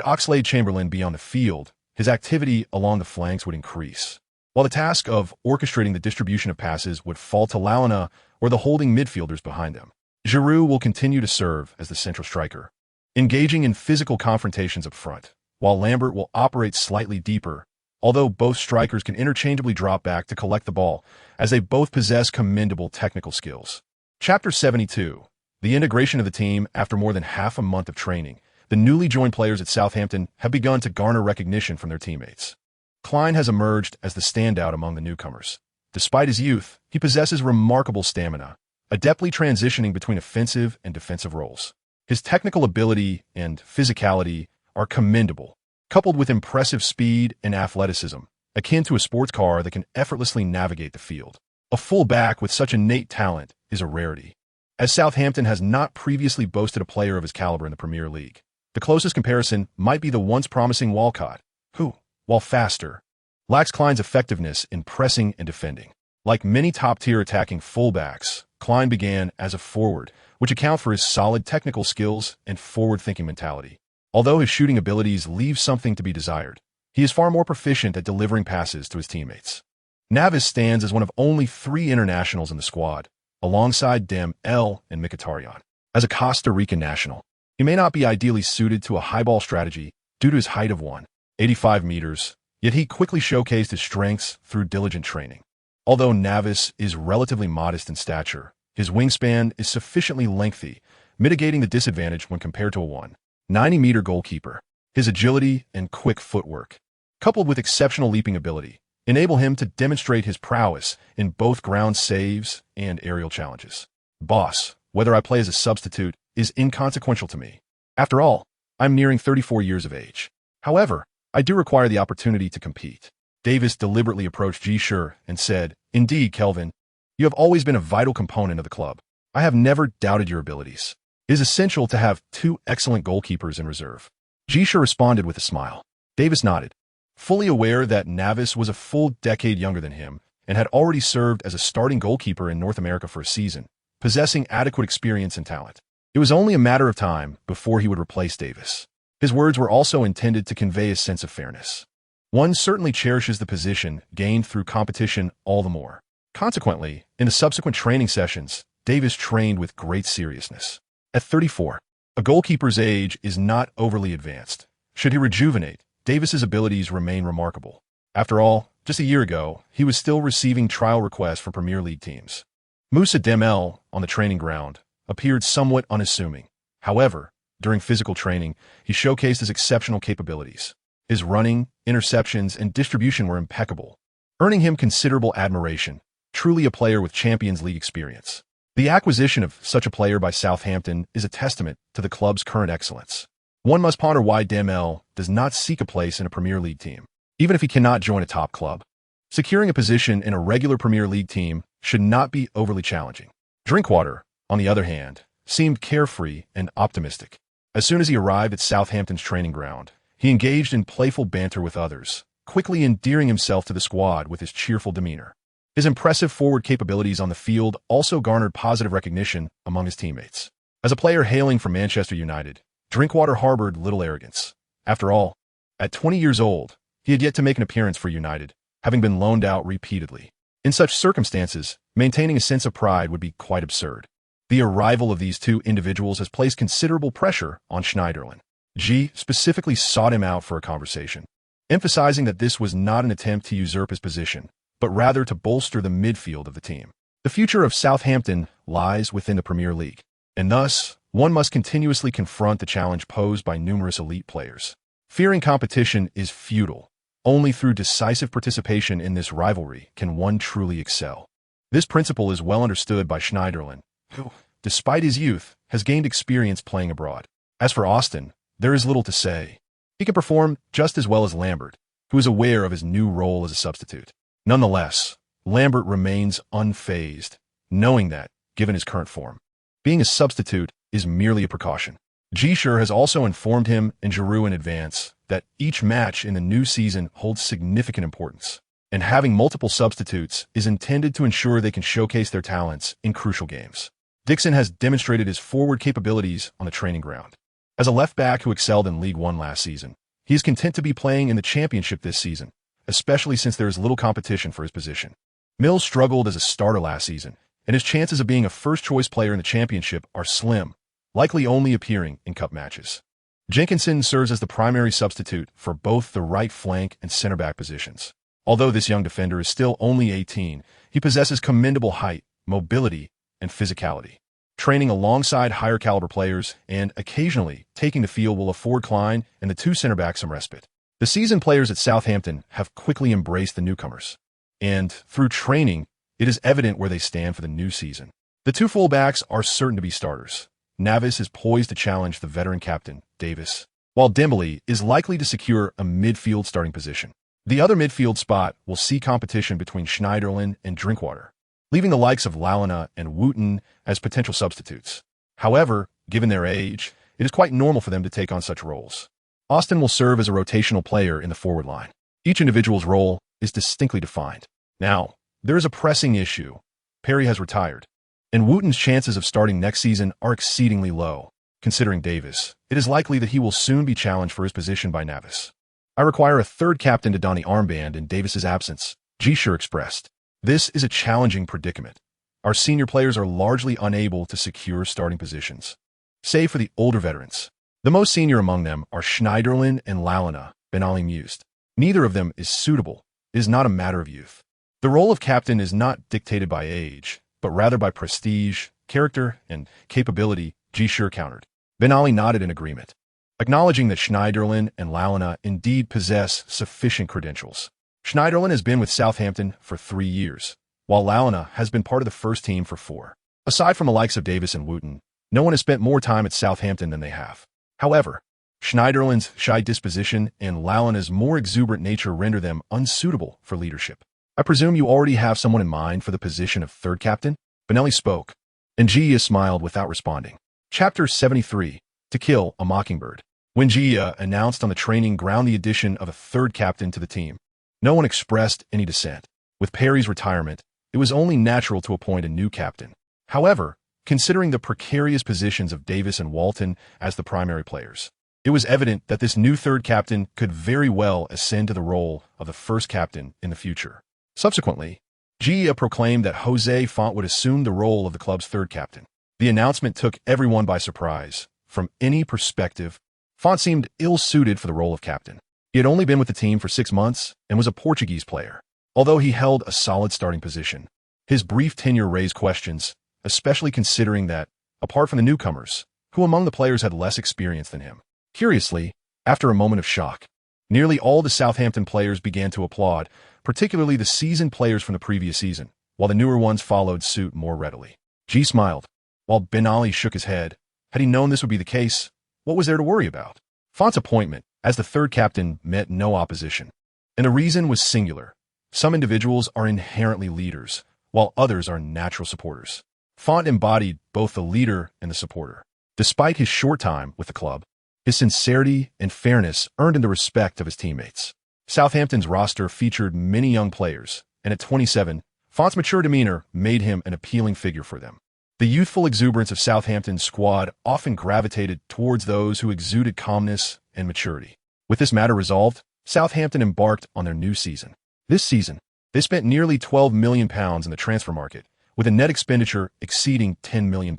Oxlade-Chamberlain be on the field, his activity along the flanks would increase, while the task of orchestrating the distribution of passes would fall to Lalana or the holding midfielders behind them. Giroud will continue to serve as the central striker, engaging in physical confrontations up front, while Lambert will operate slightly deeper, although both strikers can interchangeably drop back to collect the ball, as they both possess commendable technical skills. Chapter 72. The integration of the team. After more than half a month of training, the newly joined players at Southampton have begun to garner recognition from their teammates. Klein has emerged as the standout among the newcomers. Despite his youth, he possesses remarkable stamina, adeptly transitioning between offensive and defensive roles. His technical ability and physicality are commendable, coupled with impressive speed and athleticism, akin to a sports car that can effortlessly navigate the field. A full-back with such innate talent is a rarity, as Southampton has not previously boasted a player of his caliber in the Premier League. The closest comparison might be the once promising Walcott, who, while faster, lacks Klein's effectiveness in pressing and defending. Like many top-tier attacking fullbacks, Klein began as a forward, which accounts for his solid technical skills and forward-thinking mentality. Although his shooting abilities leave something to be desired, he is far more proficient at delivering passes to his teammates. Navis stands as one of only 3 internationals in the squad, alongside Dem El and Mkhitaryan. As a Costa Rican national, he may not be ideally suited to a high ball strategy due to his height of 1.85 meters, yet he quickly showcased his strengths through diligent training. Although Navis is relatively modest in stature, his wingspan is sufficiently lengthy, mitigating the disadvantage when compared to a 1.90-meter goalkeeper. His agility and quick footwork, coupled with exceptional leaping ability, enable him to demonstrate his prowess in both ground saves and aerial challenges. Boss, whether I play as a substitute is inconsequential to me. After all, I'm nearing 34 years of age. However, I do require the opportunity to compete. Davis deliberately approached Ji Shi and said, "Indeed, Kelvin, you have always been a vital component of the club. I have never doubted your abilities. It is essential to have 2 excellent goalkeepers in reserve." Ji Shi responded with a smile. Davis nodded, fully aware that Navis was a full decade younger than him and had already served as a starting goalkeeper in North America for a season, possessing adequate experience and talent. It was only a matter of time before he would replace Davis. His words were also intended to convey a sense of fairness. One certainly cherishes the position gained through competition all the more. Consequently, in the subsequent training sessions, Davis trained with great seriousness. At 34, a goalkeeper's age is not overly advanced. Should he rejuvenate, Davis's abilities remain remarkable. After all, just a year ago, he was still receiving trial requests from Premier League teams. Moussa Dembélé, on the training ground, appeared somewhat unassuming. However, during physical training, he showcased his exceptional capabilities. His running, interceptions, and distribution were impeccable, earning him considerable admiration. Truly a player with Champions League experience. The acquisition of such a player by Southampton is a testament to the club's current excellence. One must ponder why Dembélé does not seek a place in a Premier League team, even if he cannot join a top club. Securing a position in a regular Premier League team should not be overly challenging. Drinkwater, on the other hand, seemed carefree and optimistic. As soon as he arrived at Southampton's training ground, he engaged in playful banter with others, quickly endearing himself to the squad with his cheerful demeanor. His impressive forward capabilities on the field also garnered positive recognition among his teammates. As a player hailing from Manchester United, Drinkwater harbored little arrogance. After all, at 20 years old, he had yet to make an appearance for United, having been loaned out repeatedly. In such circumstances, maintaining a sense of pride would be quite absurd. The arrival of these two individuals has placed considerable pressure on Schneiderlin. Ji specifically sought him out for a conversation, emphasizing that this was not an attempt to usurp his position, but rather to bolster the midfield of the team. The future of Southampton lies within the Premier League, and thus, one must continuously confront the challenge posed by numerous elite players. Fearing competition is futile. Only through decisive participation in this rivalry can one truly excel. This principle is well understood by Schneiderlin, who, despite his youth, has gained experience playing abroad. As for Austin, there is little to say. He can perform just as well as Lambert, who is aware of his new role as a substitute. Nonetheless, Lambert remains unfazed, knowing that, given his current form, being a substitute is merely a precaution. Ji Shi has also informed him and Giroud in advance that each match in the new season holds significant importance, and having multiple substitutes is intended to ensure they can showcase their talents in crucial games. Dixon has demonstrated his forward capabilities on the training ground. As a left-back who excelled in League One last season, he is content to be playing in the Championship this season, especially since there is little competition for his position. Mills struggled as a starter last season, and his chances of being a first-choice player in the Championship are slim, likely only appearing in cup matches. Jenkinson serves as the primary substitute for both the right flank and center-back positions. Although this young defender is still only 18, he possesses commendable height, mobility, and physicality. Training alongside higher-caliber players and occasionally taking the field will afford Klein and the two center-backs some respite. The seasoned players at Southampton have quickly embraced the newcomers, and through training, it is evident where they stand for the new season. The two fullbacks are certain to be starters. Navis is poised to challenge the veteran captain, Davis, while Dembélé is likely to secure a midfield starting position. The other midfield spot will see competition between Schneiderlin and Drinkwater, leaving the likes of Lalana and Wooten as potential substitutes. However, given their age, it is quite normal for them to take on such roles. Austin will serve as a rotational player in the forward line. Each individual's role is distinctly defined. Now, there is a pressing issue. Perry has retired, and Wooten's chances of starting next season are exceedingly low. Considering Davis, it is likely that he will soon be challenged for his position by Navis. I require a third captain to don the armband in Davis's absence, Ji Shi expressed. This is a challenging predicament. Our senior players are largely unable to secure starting positions, save for the older veterans. The most senior among them are Schneiderlin and Lalana, Ben Ali mused. Neither of them is suitable. It is not a matter of youth. The role of captain is not dictated by age, but rather by prestige, character, and capability, Ji Shi countered. Ben Ali nodded in agreement, acknowledging that Schneiderlin and Lalana indeed possess sufficient credentials. Schneiderlin has been with Southampton for 3 years, while Lalana has been part of the first team for 4. Aside from the likes of Davis and Wooten, no one has spent more time at Southampton than they have. However, Schneiderlin's shy disposition and Lalana's more exuberant nature render them unsuitable for leadership. I presume you already have someone in mind for the position of third captain? Benelli spoke, and Gia smiled without responding. Chapter 73, To Kill a Mockingbird. When Gia announced on the training ground the addition of a third captain to the team, no one expressed any dissent. With Perry's retirement, it was only natural to appoint a new captain. However, considering the precarious positions of Davis and Walton as the primary players. It was evident that this new third captain could very well ascend to the role of the first captain in the future. Subsequently, Ji Shi proclaimed that Jose Font would assume the role of the club's third captain. The announcement took everyone by surprise. From any perspective, Font seemed ill-suited for the role of captain. He had only been with the team for 6 months and was a Portuguese player. Although he held a solid starting position, his brief tenure raised questions, especially considering that, apart from the newcomers, who among the players had less experience than him? Curiously, after a moment of shock, nearly all the Southampton players began to applaud, particularly the seasoned players from the previous season, while the newer ones followed suit more readily. Ji smiled, while Ben Ali shook his head. Had he known this would be the case, what was there to worry about? Font's appointment as the third captain met no opposition, and the reason was singular. Some individuals are inherently leaders, while others are natural supporters. Font embodied both the leader and the supporter. Despite his short time with the club, his sincerity and fairness earned him the respect of his teammates. Southampton's roster featured many young players, and at 27, Font's mature demeanor made him an appealing figure for them. The youthful exuberance of Southampton's squad often gravitated towards those who exuded calmness and maturity. With this matter resolved, Southampton embarked on their new season. This season, they spent nearly £12 million in the transfer market, with a net expenditure exceeding £10 million.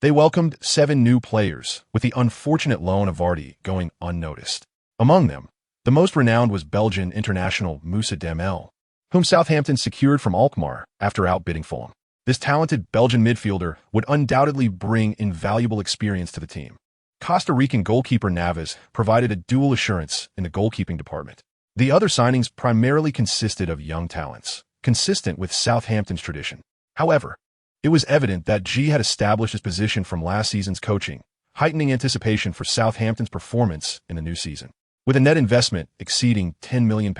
They welcomed 7 new players, with the unfortunate loan of Vardy going unnoticed. Among them, the most renowned was Belgian international Moussa Dembele, whom Southampton secured from Alkmaar after outbidding Fulham. This talented Belgian midfielder would undoubtedly bring invaluable experience to the team. Costa Rican goalkeeper Navas provided a dual assurance in the goalkeeping department. The other signings primarily consisted of young talents, consistent with Southampton's tradition. However, it was evident that Ji had established his position from last season's coaching, heightening anticipation for Southampton's performance in the new season. With a net investment exceeding £10 million,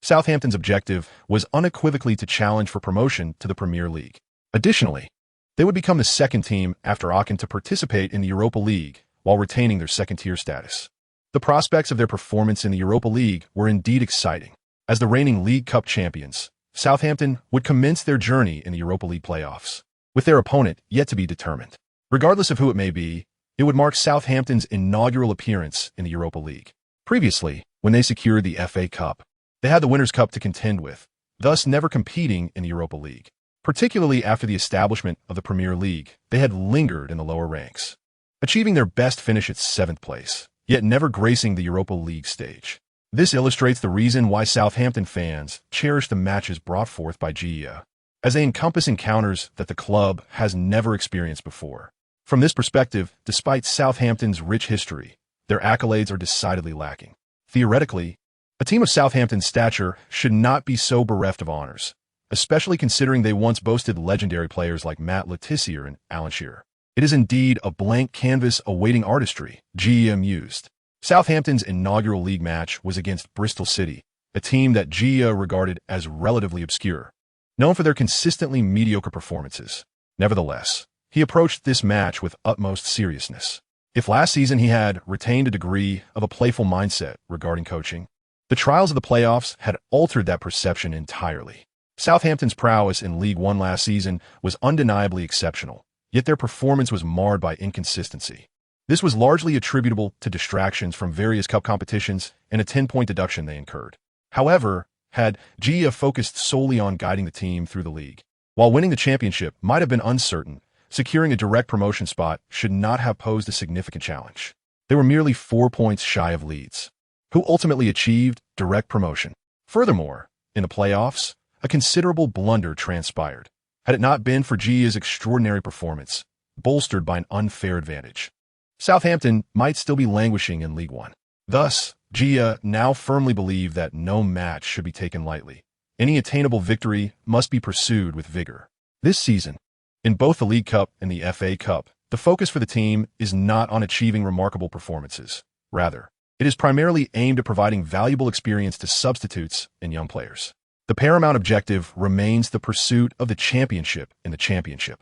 Southampton's objective was unequivocally to challenge for promotion to the Premier League. Additionally, they would become the second team after Aachen to participate in the Europa League while retaining their second-tier status. The prospects of their performance in the Europa League were indeed exciting. As the reigning League Cup champions, Southampton would commence their journey in the Europa League playoffs, with their opponent yet to be determined. Regardless of who it may be, it would mark Southampton's inaugural appearance in the Europa League. Previously, when they secured the FA Cup, they had the Winners' Cup to contend with, thus never competing in the Europa League. Particularly after the establishment of the Premier League, they had lingered in the lower ranks, achieving their best finish at 7th place, yet never gracing the Europa League stage. This illustrates the reason why Southampton fans cherish the matches brought forth by Ji Shi, as they encompass encounters that the club has never experienced before. From this perspective, despite Southampton's rich history, their accolades are decidedly lacking. Theoretically, a team of Southampton's stature should not be so bereft of honors, especially considering they once boasted legendary players like Matt Le Tissier and Alan Shearer. It is indeed a blank canvas awaiting artistry, Ji Shi mused. Southampton's inaugural league match was against Bristol City, a team that Ji Shi regarded as relatively obscure, known for their consistently mediocre performances. Nevertheless, he approached this match with utmost seriousness. If last season he had retained a degree of a playful mindset regarding coaching, the trials of the playoffs had altered that perception entirely. Southampton's prowess in League One last season was undeniably exceptional, yet their performance was marred by inconsistency. This was largely attributable to distractions from various cup competitions and a 10-point deduction they incurred. However, had Ji Shi focused solely on guiding the team through the league, while winning the championship might have been uncertain, securing a direct promotion spot should not have posed a significant challenge. They were merely 4 points shy of Leeds, who ultimately achieved direct promotion. Furthermore, in the playoffs, a considerable blunder transpired. Had it not been for Ji Shi's extraordinary performance, bolstered by an unfair advantage, Southampton might still be languishing in League One. Thus, Ji Shi now firmly believed that no match should be taken lightly. Any attainable victory must be pursued with vigor. This season, in both the League Cup and the FA Cup, the focus for the team is not on achieving remarkable performances. Rather, it is primarily aimed at providing valuable experience to substitutes and young players. The paramount objective remains the pursuit of the championship in the championship,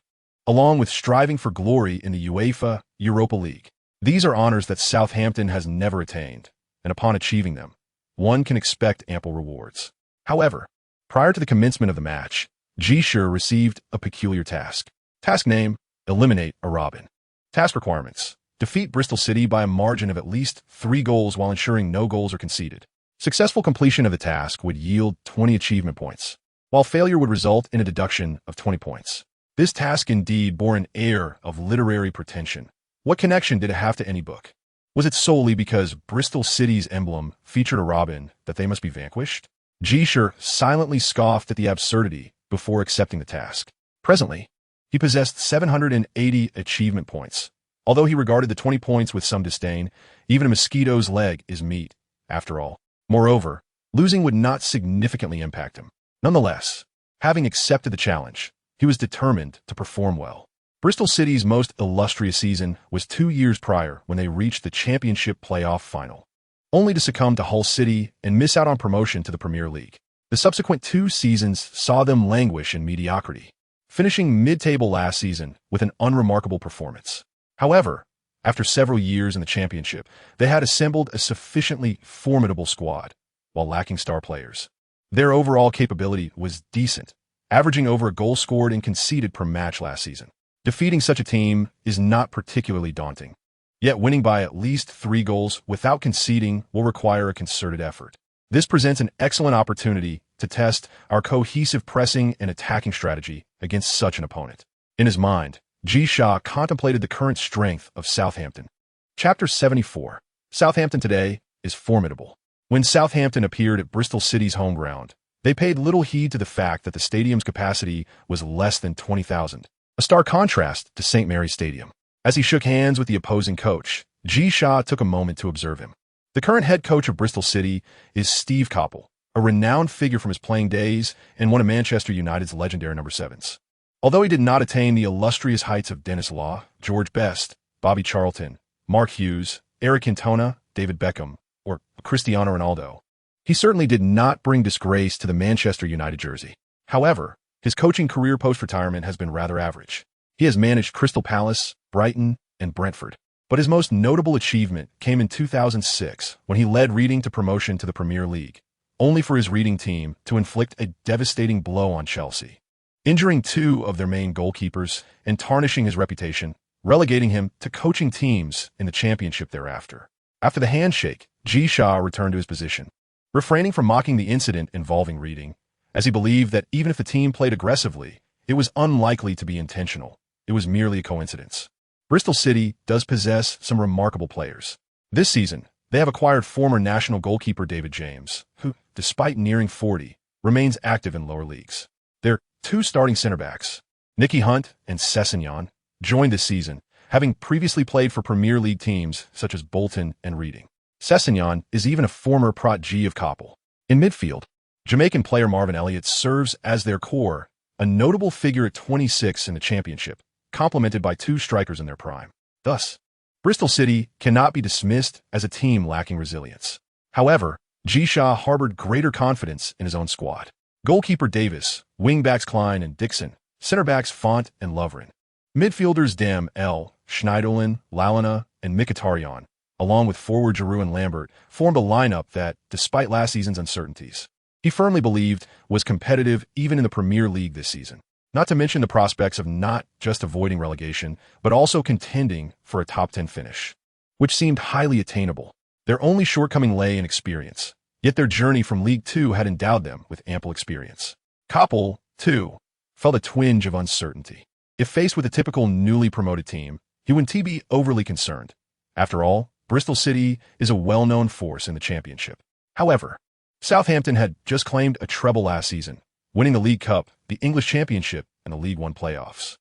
along with striving for glory in the UEFA Europa League. These are honors that Southampton has never attained, and upon achieving them, one can expect ample rewards. However, prior to the commencement of the match, Ji Shi received a peculiar task. Task name: Eliminate a Robin. Task requirements. Defeat Bristol City by a margin of at least 3 goals while ensuring no goals are conceded. Successful completion of the task would yield 20 achievement points, while failure would result in a deduction of 20 points. This task indeed bore an air of literary pretension. What connection did it have to any book? Was it solely because Bristol City's emblem featured a robin that they must be vanquished? Ji Shi silently scoffed at the absurdity before accepting the task. Presently, he possessed 780 achievement points. Although he regarded the 20 points with some disdain, even a mosquito's leg is meat, after all. Moreover, losing would not significantly impact him. Nonetheless, having accepted the challenge, he was determined to perform well. Bristol City's most illustrious season was 2 years prior when they reached the championship playoff final, only to succumb to Hull City and miss out on promotion to the Premier League. The subsequent 2 seasons saw them languish in mediocrity, finishing mid-table last season with an unremarkable performance. However, after several years in the championship, they had assembled a sufficiently formidable squad, while lacking star players. Their overall capability was decent, averaging over a goal scored and conceded per match last season. Defeating such a team is not particularly daunting, yet winning by at least 3 goals without conceding will require a concerted effort. This presents an excellent opportunity to test our cohesive pressing and attacking strategy against such an opponent. In his mind, Ji Shi contemplated the current strength of Southampton. Chapter 74. Southampton today is formidable. When Southampton appeared at Bristol City's home ground, they paid little heed to the fact that the stadium's capacity was less than 20,000. A stark contrast to St. Mary's Stadium. As he shook hands with the opposing coach, Ji Shi took a moment to observe him. The current head coach of Bristol City is Steve Coppell, a renowned figure from his playing days and one of Manchester United's legendary number 7s. Although he did not attain the illustrious heights of Dennis Law, George Best, Bobby Charlton, Mark Hughes, Eric Cantona, David Beckham, or Cristiano Ronaldo, he certainly did not bring disgrace to the Manchester United jersey. However, his coaching career post-retirement has been rather average. He has managed Crystal Palace, Brighton, and Brentford. But his most notable achievement came in 2006 when he led Reading to promotion to the Premier League, only for his Reading team to inflict a devastating blow on Chelsea, injuring 2 of their main goalkeepers and tarnishing his reputation, relegating him to coaching teams in the Championship thereafter. After the handshake, Ji Shi returned to his position, refraining from mocking the incident involving Reading, as he believed that even if the team played aggressively, it was unlikely to be intentional. It was merely a coincidence. Bristol City does possess some remarkable players. This season, they have acquired former national goalkeeper David James, who, despite nearing 40, remains active in lower leagues. Their 2 starting center-backs, Nicky Hunt and Sessegnon, joined this season, having previously played for Premier League teams such as Bolton and Reading. Sessegnon is even a former protégé of Coppell. In midfield, Jamaican player Marvin Elliott serves as their core, a notable figure at 26 in the Championship, complemented by 2 strikers in their prime. Thus, Bristol City cannot be dismissed as a team lacking resilience. However, Ji Shi harbored greater confidence in his own squad. Goalkeeper Davis, wingbacks Klein and Dixon, centre-backs Font and Lovren, midfielders Dem, L, Schneiderlin, Lalana, and Mkhitaryan, along with forward Giroud and Lambert, formed a lineup that, despite last season's uncertainties, he firmly believed was competitive even in the Premier League this season. Not to mention the prospects of not just avoiding relegation, but also contending for a top 10 finish, which seemed highly attainable. Their only shortcoming lay in experience, yet their journey from League 2 had endowed them with ample experience. Coppell, too, felt a twinge of uncertainty. If faced with a typical newly promoted team, he wouldn't be overly concerned. After all, Bristol City is a well-known force in the Championship. However, Southampton had just claimed a treble last season, winning the League Cup, the English Championship, and the League One playoffs.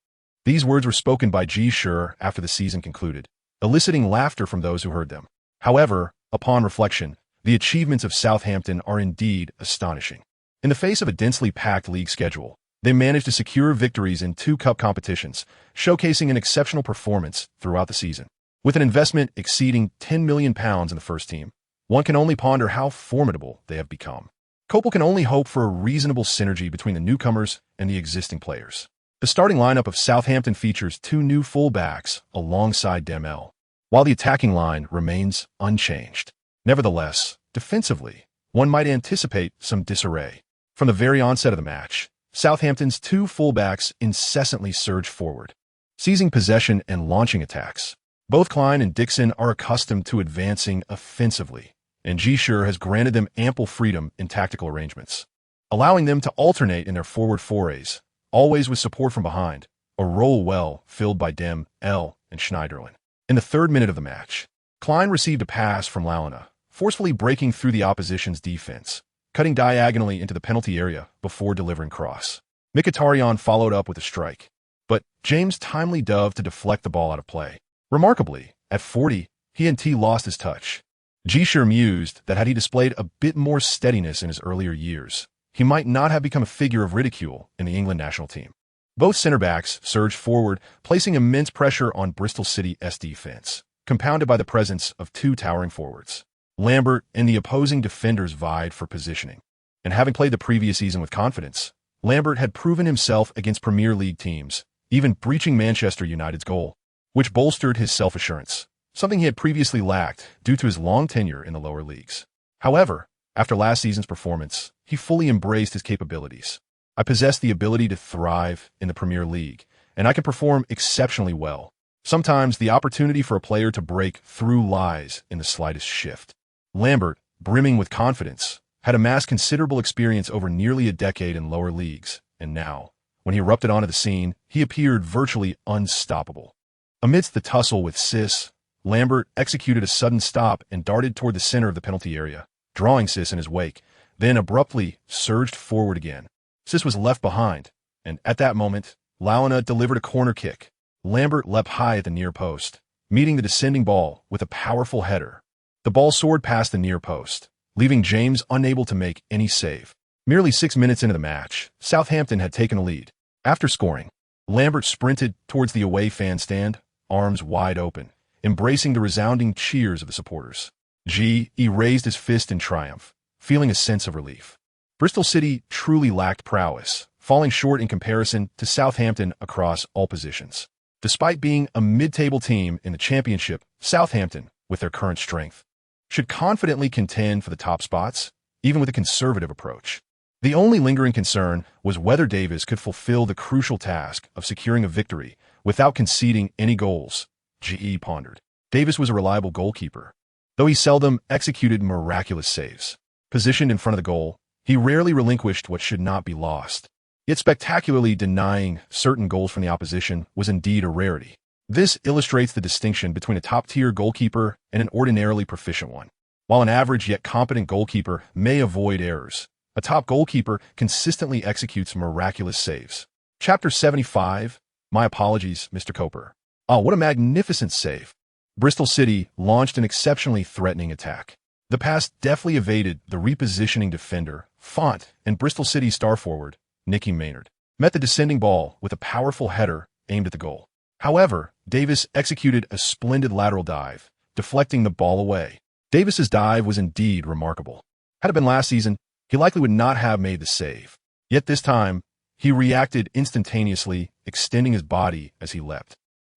These words were spoken by Ji Shi after the season concluded, eliciting laughter from those who heard them. However, upon reflection, the achievements of Southampton are indeed astonishing. In the face of a densely packed league schedule, they managed to secure victories in 2 cup competitions, showcasing an exceptional performance throughout the season. With an investment exceeding £10 million in the first team, one can only ponder how formidable they have become. Coppell can only hope for a reasonable synergy between the newcomers and the existing players. The starting lineup of Southampton features 2 new full-backs alongside Demel, while the attacking line remains unchanged. Nevertheless, defensively, one might anticipate some disarray. From the very onset of the match, Southampton's 2 full-backs incessantly surged forward, seizing possession and launching attacks. Both Klein and Dixon are accustomed to advancing offensively, and Ji Shi has granted them ample freedom in tactical arrangements, allowing them to alternate in their forward forays, always with support from behind, a role well filled by Dem, L, and Schneiderlin. In the 3rd minute of the match, Klein received a pass from Launa, forcefully breaking through the opposition's defense, cutting diagonally into the penalty area before delivering cross. Mkhitaryan followed up with a strike, but James timely dove to deflect the ball out of play. Remarkably, at 40, he and T lost his touch. Ji Shi mused that had he displayed a bit more steadiness in his earlier years, he might not have become a figure of ridicule in the England national team. Both center-backs surged forward, placing immense pressure on Bristol City's defense, compounded by the presence of 2 towering forwards. Lambert and the opposing defenders vied for positioning, and having played the previous season with confidence, Lambert had proven himself against Premier League teams, even breaching Manchester United's goal, which bolstered his self-assurance, something he had previously lacked due to his long tenure in the lower leagues. However, after last season's performance, he fully embraced his capabilities. I possess the ability to thrive in the Premier League, and I can perform exceptionally well. Sometimes the opportunity for a player to break through lies in the slightest shift. Lambert, brimming with confidence, had amassed considerable experience over nearly a decade in lower leagues, and now, when he erupted onto the scene, he appeared virtually unstoppable. Amidst the tussle with Sis, Lambert executed a sudden stop and darted toward the center of the penalty area, drawing Sis in his wake, then abruptly surged forward again. Sis was left behind, and at that moment, Launa delivered a corner kick. Lambert leapt high at the near post, meeting the descending ball with a powerful header. The ball soared past the near post, leaving James unable to make any save. Merely 6 minutes into the match, Southampton had taken a lead. After scoring, Lambert sprinted towards the away fan stand, arms wide open, embracing the resounding cheers of the supporters. Ji Shi raised his fist in triumph, feeling a sense of relief. Bristol City truly lacked prowess, falling short in comparison to Southampton across all positions. Despite being a mid-table team in the Championship, Southampton, with their current strength, should confidently contend for the top spots, even with a conservative approach. The only lingering concern was whether Davis could fulfill the crucial task of securing a victory without conceding any goals. Ji Shi pondered. Davis was a reliable goalkeeper, though he seldom executed miraculous saves. Positioned in front of the goal, he rarely relinquished what should not be lost. Yet spectacularly denying certain goals from the opposition was indeed a rarity. This illustrates the distinction between a top-tier goalkeeper and an ordinarily proficient one. While an average yet competent goalkeeper may avoid errors, a top goalkeeper consistently executes miraculous saves. Chapter 75. My apologies, Mr. Coper. Oh, what a magnificent save. Bristol City launched an exceptionally threatening attack. The pass deftly evaded the repositioning defender, Font, and Bristol City's star forward, Nicky Maynard, met the descending ball with a powerful header aimed at the goal. However, Davis executed a splendid lateral dive, deflecting the ball away. Davis's dive was indeed remarkable. Had it been last season, he likely would not have made the save. Yet this time, he reacted instantaneously, extending his body as he leapt,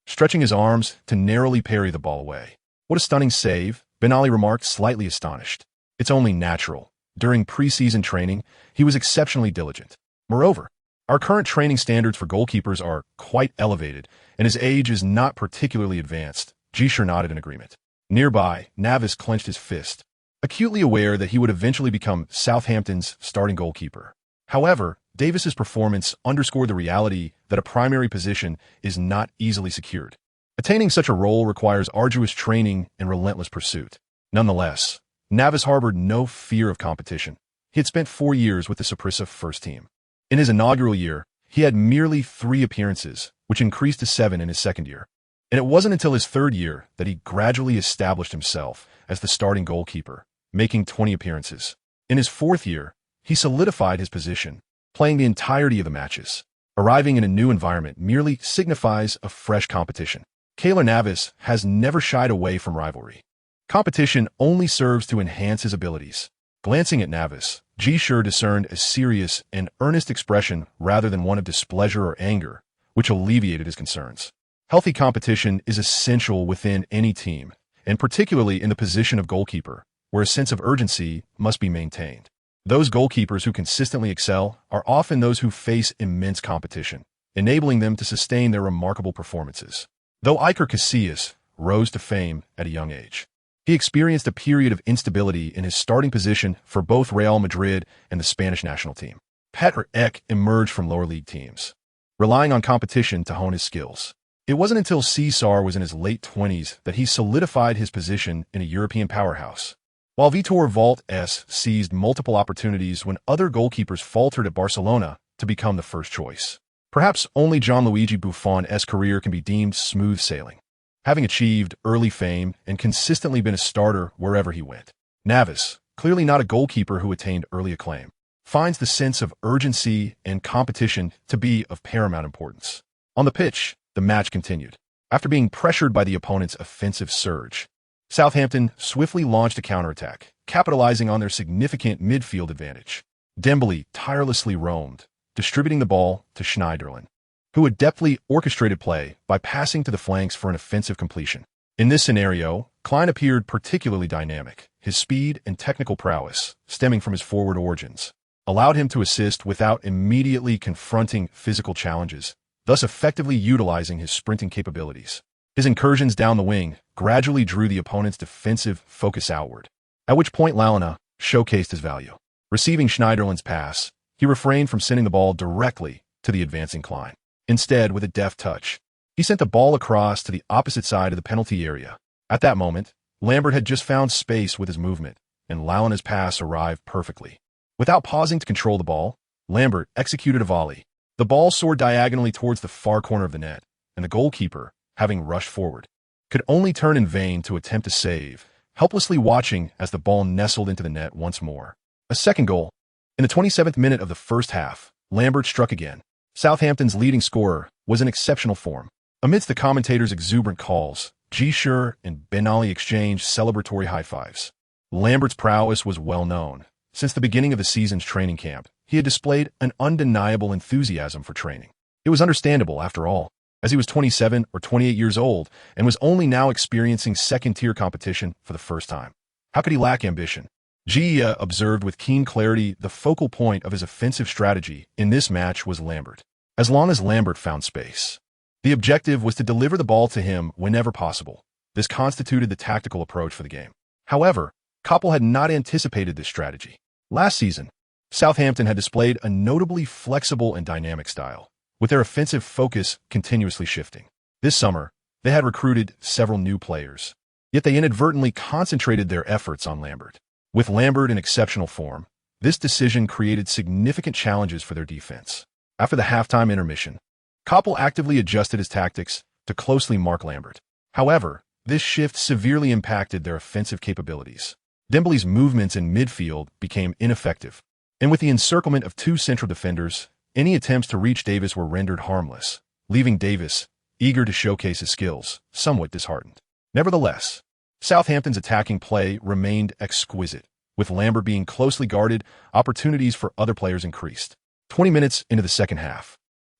stretching his arms to narrowly parry the ball away. What a stunning save, Ben Ali remarked, slightly astonished. It's only natural. During preseason training, he was exceptionally diligent. Moreover, our current training standards for goalkeepers are quite elevated, and his age is not particularly advanced. Ji Shi nodded in agreement. Nearby, Navis clenched his fist, acutely aware that he would eventually become Southampton's starting goalkeeper. However, Davis's performance underscored the reality that a primary position is not easily secured. Attaining such a role requires arduous training and relentless pursuit. Nonetheless, Navis harbored no fear of competition. He had spent 4 years with the Saprissa first team. In his inaugural year, he had merely 3 appearances, which increased to 7 in his second year. And it wasn't until his third year that he gradually established himself as the starting goalkeeper, making 20 appearances. In his fourth year, he solidified his position, playing the entirety of the matches. Arriving in a new environment merely signifies a fresh competition. Keylor Navas has never shied away from rivalry. Competition only serves to enhance his abilities. Glancing at Navas, Ji Shi discerned a serious and earnest expression rather than one of displeasure or anger, which alleviated his concerns. Healthy competition is essential within any team, and particularly in the position of goalkeeper, where a sense of urgency must be maintained. Those goalkeepers who consistently excel are often those who face immense competition. enabling them to sustain their remarkable performances. Though Iker Casillas rose to fame at a young age, he experienced a period of instability in his starting position for both Real Madrid and the Spanish national team. Petr Cech emerged from lower league teams, relying on competition to hone his skills. It wasn't until Cesar was in his late 20s that he solidified his position in a European powerhouse. While Vitor Valdes seized multiple opportunities when other goalkeepers faltered at Barcelona to become the first choice. Perhaps only Gianluigi Buffon's career can be deemed smooth sailing, having achieved early fame and consistently been a starter wherever he went. Navas, clearly not a goalkeeper who attained early acclaim, finds the sense of urgency and competition to be of paramount importance. On the pitch, the match continued. After being pressured by the opponent's offensive surge, Southampton swiftly launched a counterattack, capitalizing on their significant midfield advantage. Dembele tirelessly roamed, distributing the ball to Schneiderlin, who adeptly orchestrated play by passing to the flanks for an offensive completion. In this scenario, Klein appeared particularly dynamic. His speed and technical prowess, stemming from his forward origins, allowed him to assist without immediately confronting physical challenges, thus effectively utilizing his sprinting capabilities. His incursions down the wing gradually drew the opponent's defensive focus outward, at which point Lalana showcased his value. Receiving Schneiderlin's pass, he refrained from sending the ball directly to the advancing Klein. Instead, with a deft touch, he sent the ball across to the opposite side of the penalty area. At that moment, Lambert had just found space with his movement, and Lalana's pass arrived perfectly. Without pausing to control the ball, Lambert executed a volley. The ball soared diagonally towards the far corner of the net, and the goalkeeper, having rushed forward, could only turn in vain to attempt to save, helplessly watching as the ball nestled into the net once more. A second goal. In the 27th minute of the first half, Lambert struck again. Southampton's leading scorer was in exceptional form. Amidst the commentators' exuberant calls, Ji Shi and Ben Ali exchanged celebratory high-fives. Lambert's prowess was well known. Since the beginning of the season's training camp, he had displayed an undeniable enthusiasm for training. It was understandable, after all, as he was 27 or 28 years old and was only now experiencing second-tier competition for the first time. How could he lack ambition? Ji Shi observed with keen clarity the focal point of his offensive strategy in this match was Lambert. As long as Lambert found space, the objective was to deliver the ball to him whenever possible. This constituted the tactical approach for the game. However, Koppel had not anticipated this strategy. Last season, Southampton had displayed a notably flexible and dynamic style, with their offensive focus continuously shifting. This summer, they had recruited several new players, yet they inadvertently concentrated their efforts on Lambert. With Lambert in exceptional form, this decision created significant challenges for their defense. After the halftime intermission, Koppel actively adjusted his tactics to closely mark Lambert. However, this shift severely impacted their offensive capabilities. Dembele's movements in midfield became ineffective, and with the encirclement of two central defenders, any attempts to reach Davis were rendered harmless, leaving Davis, eager to showcase his skills, somewhat disheartened. Nevertheless, Southampton's attacking play remained exquisite. With Lambert being closely guarded, opportunities for other players increased. 20 minutes into the second half,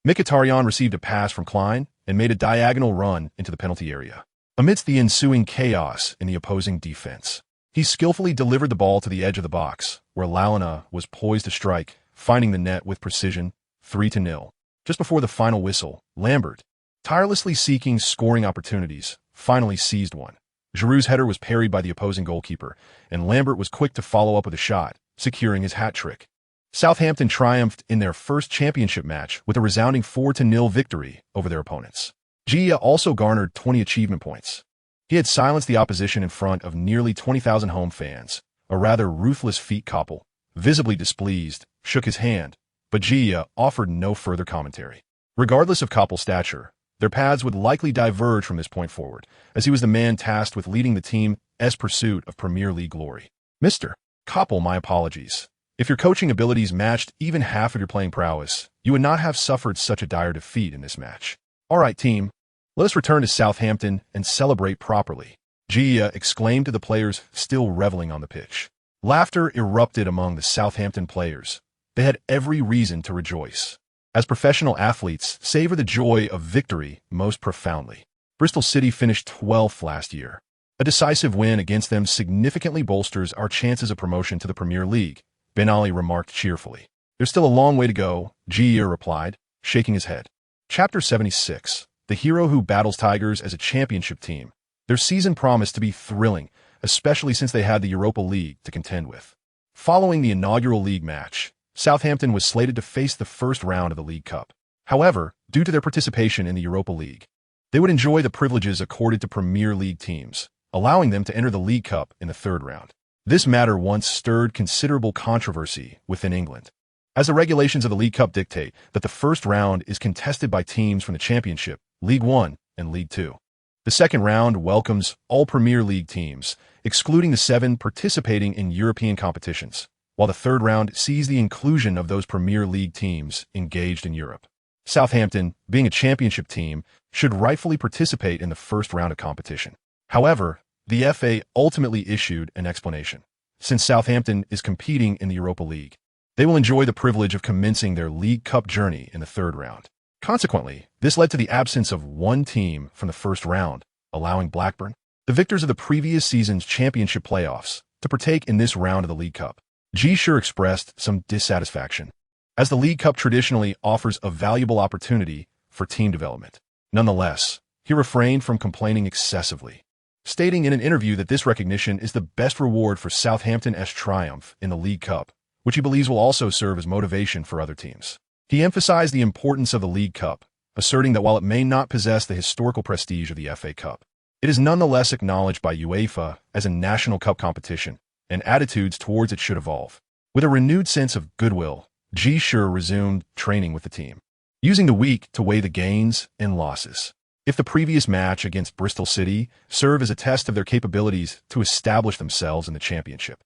Mkhitaryan received a pass from Klein and made a diagonal run into the penalty area. Amidst the ensuing chaos in the opposing defense, he skillfully delivered the ball to the edge of the box, where Lalana was poised to strike, finding the net with precision, 3-0. Just before the final whistle, Lambert, tirelessly seeking scoring opportunities, finally seized one. Giroud's header was parried by the opposing goalkeeper, and Lambert was quick to follow up with a shot, securing his hat trick. Southampton triumphed in their first championship match with a resounding 4-0 victory over their opponents. Ji Shi also garnered 20 achievement points. He had silenced the opposition in front of nearly 20,000 home fans. A rather ruthless feat. Koppel, visibly displeased, shook his hand, but Ji Shi offered no further commentary. Regardless of Koppel's stature, their paths would likely diverge from this point forward, as he was the man tasked with leading the team's pursuit of Premier League glory. Mr. Koppel, my apologies. If your coaching abilities matched even half of your playing prowess, you would not have suffered such a dire defeat in this match. All right, team. Let us return to Southampton and celebrate properly, Ji Shi exclaimed to the players still reveling on the pitch. Laughter erupted among the Southampton players. They had every reason to rejoice. As professional athletes, savor the joy of victory most profoundly. Bristol City finished 12th last year. A decisive win against them significantly bolsters our chances of promotion to the Premier League, Ben Ali remarked cheerfully. There's still a long way to go, Ji Shi replied, shaking his head. Chapter 76. The hero who battles Tigers as a championship team. Their season promised to be thrilling, especially since they had the Europa League to contend with. Following the inaugural league match, Southampton was slated to face the first round of the League Cup. However, due to their participation in the Europa League, they would enjoy the privileges accorded to Premier League teams, allowing them to enter the League Cup in the third round. This matter once stirred considerable controversy within England, as the regulations of the League Cup dictate that the first round is contested by teams from the Championship, League One, and League Two. The second round welcomes all Premier League teams, excluding the 7 participating in European competitions, while the third round sees the inclusion of those Premier League teams engaged in Europe. Southampton, being a championship team, should rightfully participate in the first round of competition. However, the FA ultimately issued an explanation. Since Southampton is competing in the Europa League, they will enjoy the privilege of commencing their League Cup journey in the third round. Consequently, this led to the absence of one team from the first round, allowing Blackburn, the victors of the previous season's championship playoffs, to partake in this round of the League Cup. Ji Shi expressed some dissatisfaction, as the League Cup traditionally offers a valuable opportunity for team development. Nonetheless, he refrained from complaining excessively, stating in an interview that this recognition is the best reward for Southampton's triumph in the League Cup, which he believes will also serve as motivation for other teams. He emphasized the importance of the League Cup, asserting that while it may not possess the historical prestige of the FA Cup, it is nonetheless acknowledged by UEFA as a national cup competition, and attitudes towards it should evolve. With a renewed sense of goodwill, Ji Shi resumed training with the team, using the week to weigh the gains and losses. If the previous match against Bristol City served as a test of their capabilities to establish themselves in the Championship,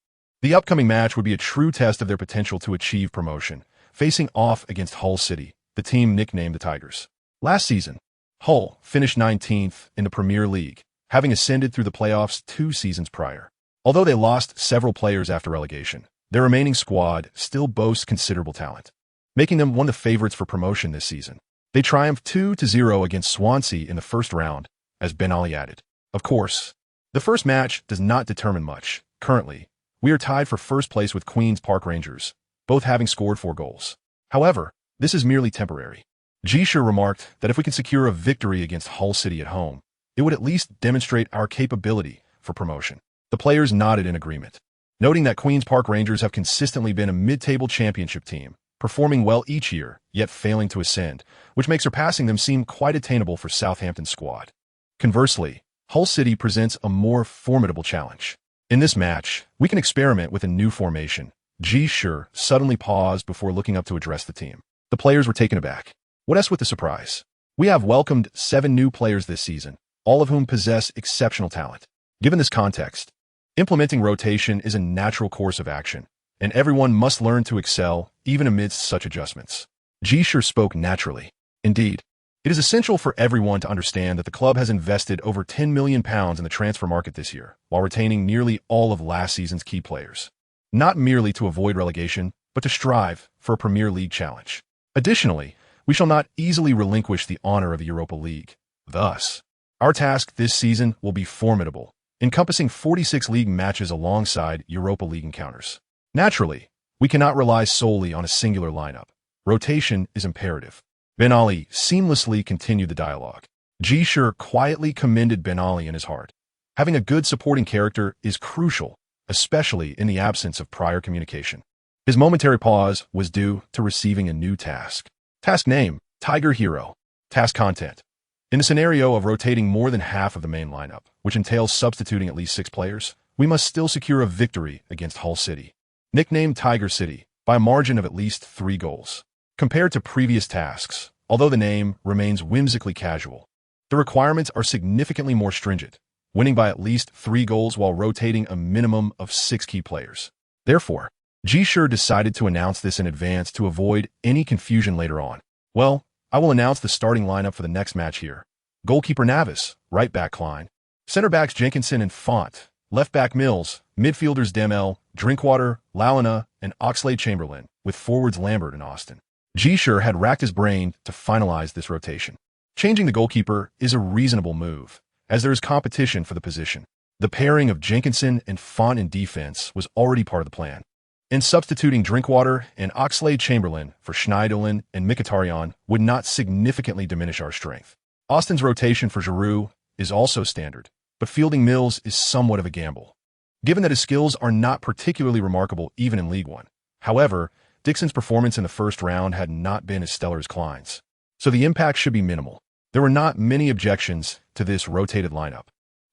the upcoming match would be a true test of their potential to achieve promotion, facing off against Hull City, the team nicknamed the Tigers. Last season, Hull finished 19th in the Premier League, having ascended through the playoffs 2 seasons prior. Although they lost several players after relegation, their remaining squad still boasts considerable talent, making them one of the favorites for promotion this season. They triumphed 2-0 against Swansea in the first round, as Ben Ali added. Of course, the first match does not determine much. Currently, we are tied for first place with Queen's Park Rangers, both having scored 4 goals. However, this is merely temporary. Ji Shi remarked that if we can secure a victory against Hull City at home, it would at least demonstrate our capability for promotion. The players nodded in agreement, noting that Queen's Park Rangers have consistently been a mid-table championship team, performing well each year, yet failing to ascend, which makes surpassing them seem quite attainable for Southampton's squad. Conversely, Hull City presents a more formidable challenge. In this match, we can experiment with a new formation. Ji Shi suddenly paused before looking up to address the team. The players were taken aback. What else with the surprise? We have welcomed 7 new players this season, all of whom possess exceptional talent. Given this context, implementing rotation is a natural course of action, and everyone must learn to excel even amidst such adjustments. Ji Shi spoke naturally. Indeed, it is essential for everyone to understand that the club has invested over £10 million in the transfer market this year, while retaining nearly all of last season's key players, not merely to avoid relegation, but to strive for a Premier League challenge. Additionally, we shall not easily relinquish the honor of the Europa League. Thus, our task this season will be formidable, encompassing 46 league matches alongside Europa League encounters. Naturally, we cannot rely solely on a singular lineup. Rotation is imperative. Ben Ali seamlessly continued the dialogue. Ji Shi quietly commended Ben Ali in his heart. Having a good supporting character is crucial, especially in the absence of prior communication. His momentary pause was due to receiving a new task. Task name: Tiger Hero. Task content: in the scenario of rotating more than half of the main lineup, which entails substituting at least 6 players, we must still secure a victory against Hull City, nicknamed Tiger City, by a margin of at least 3 goals. Compared to previous tasks, although the name remains whimsically casual, the requirements are significantly more stringent, winning by at least 3 goals while rotating a minimum of 6 key players. Therefore, Ji Shi decided to announce this in advance to avoid any confusion later on. Well, I will announce the starting lineup for the next match here. Goalkeeper Navis, right back Klein, center backs Jenkinson and Font, left back Mills, midfielders Demel, Drinkwater, Lalana, and Oxlade-Chamberlain, with forwards Lambert and Austin. Ji Shi had racked his brain to finalize this rotation. Changing the goalkeeper is a reasonable move, as there is competition for the position. The pairing of Jenkinson and Font in defense was already part of the plan. and substituting Drinkwater and Oxlade-Chamberlain for Schneiderlin and Mkhitaryan would not significantly diminish our strength. Austin's rotation for Giroud is also standard, but fielding Mills is somewhat of a gamble, given that his skills are not particularly remarkable even in League One. However, Dixon's performance in the first round had not been as stellar as Klein's, so the impact should be minimal. There were not many objections to this rotated lineup,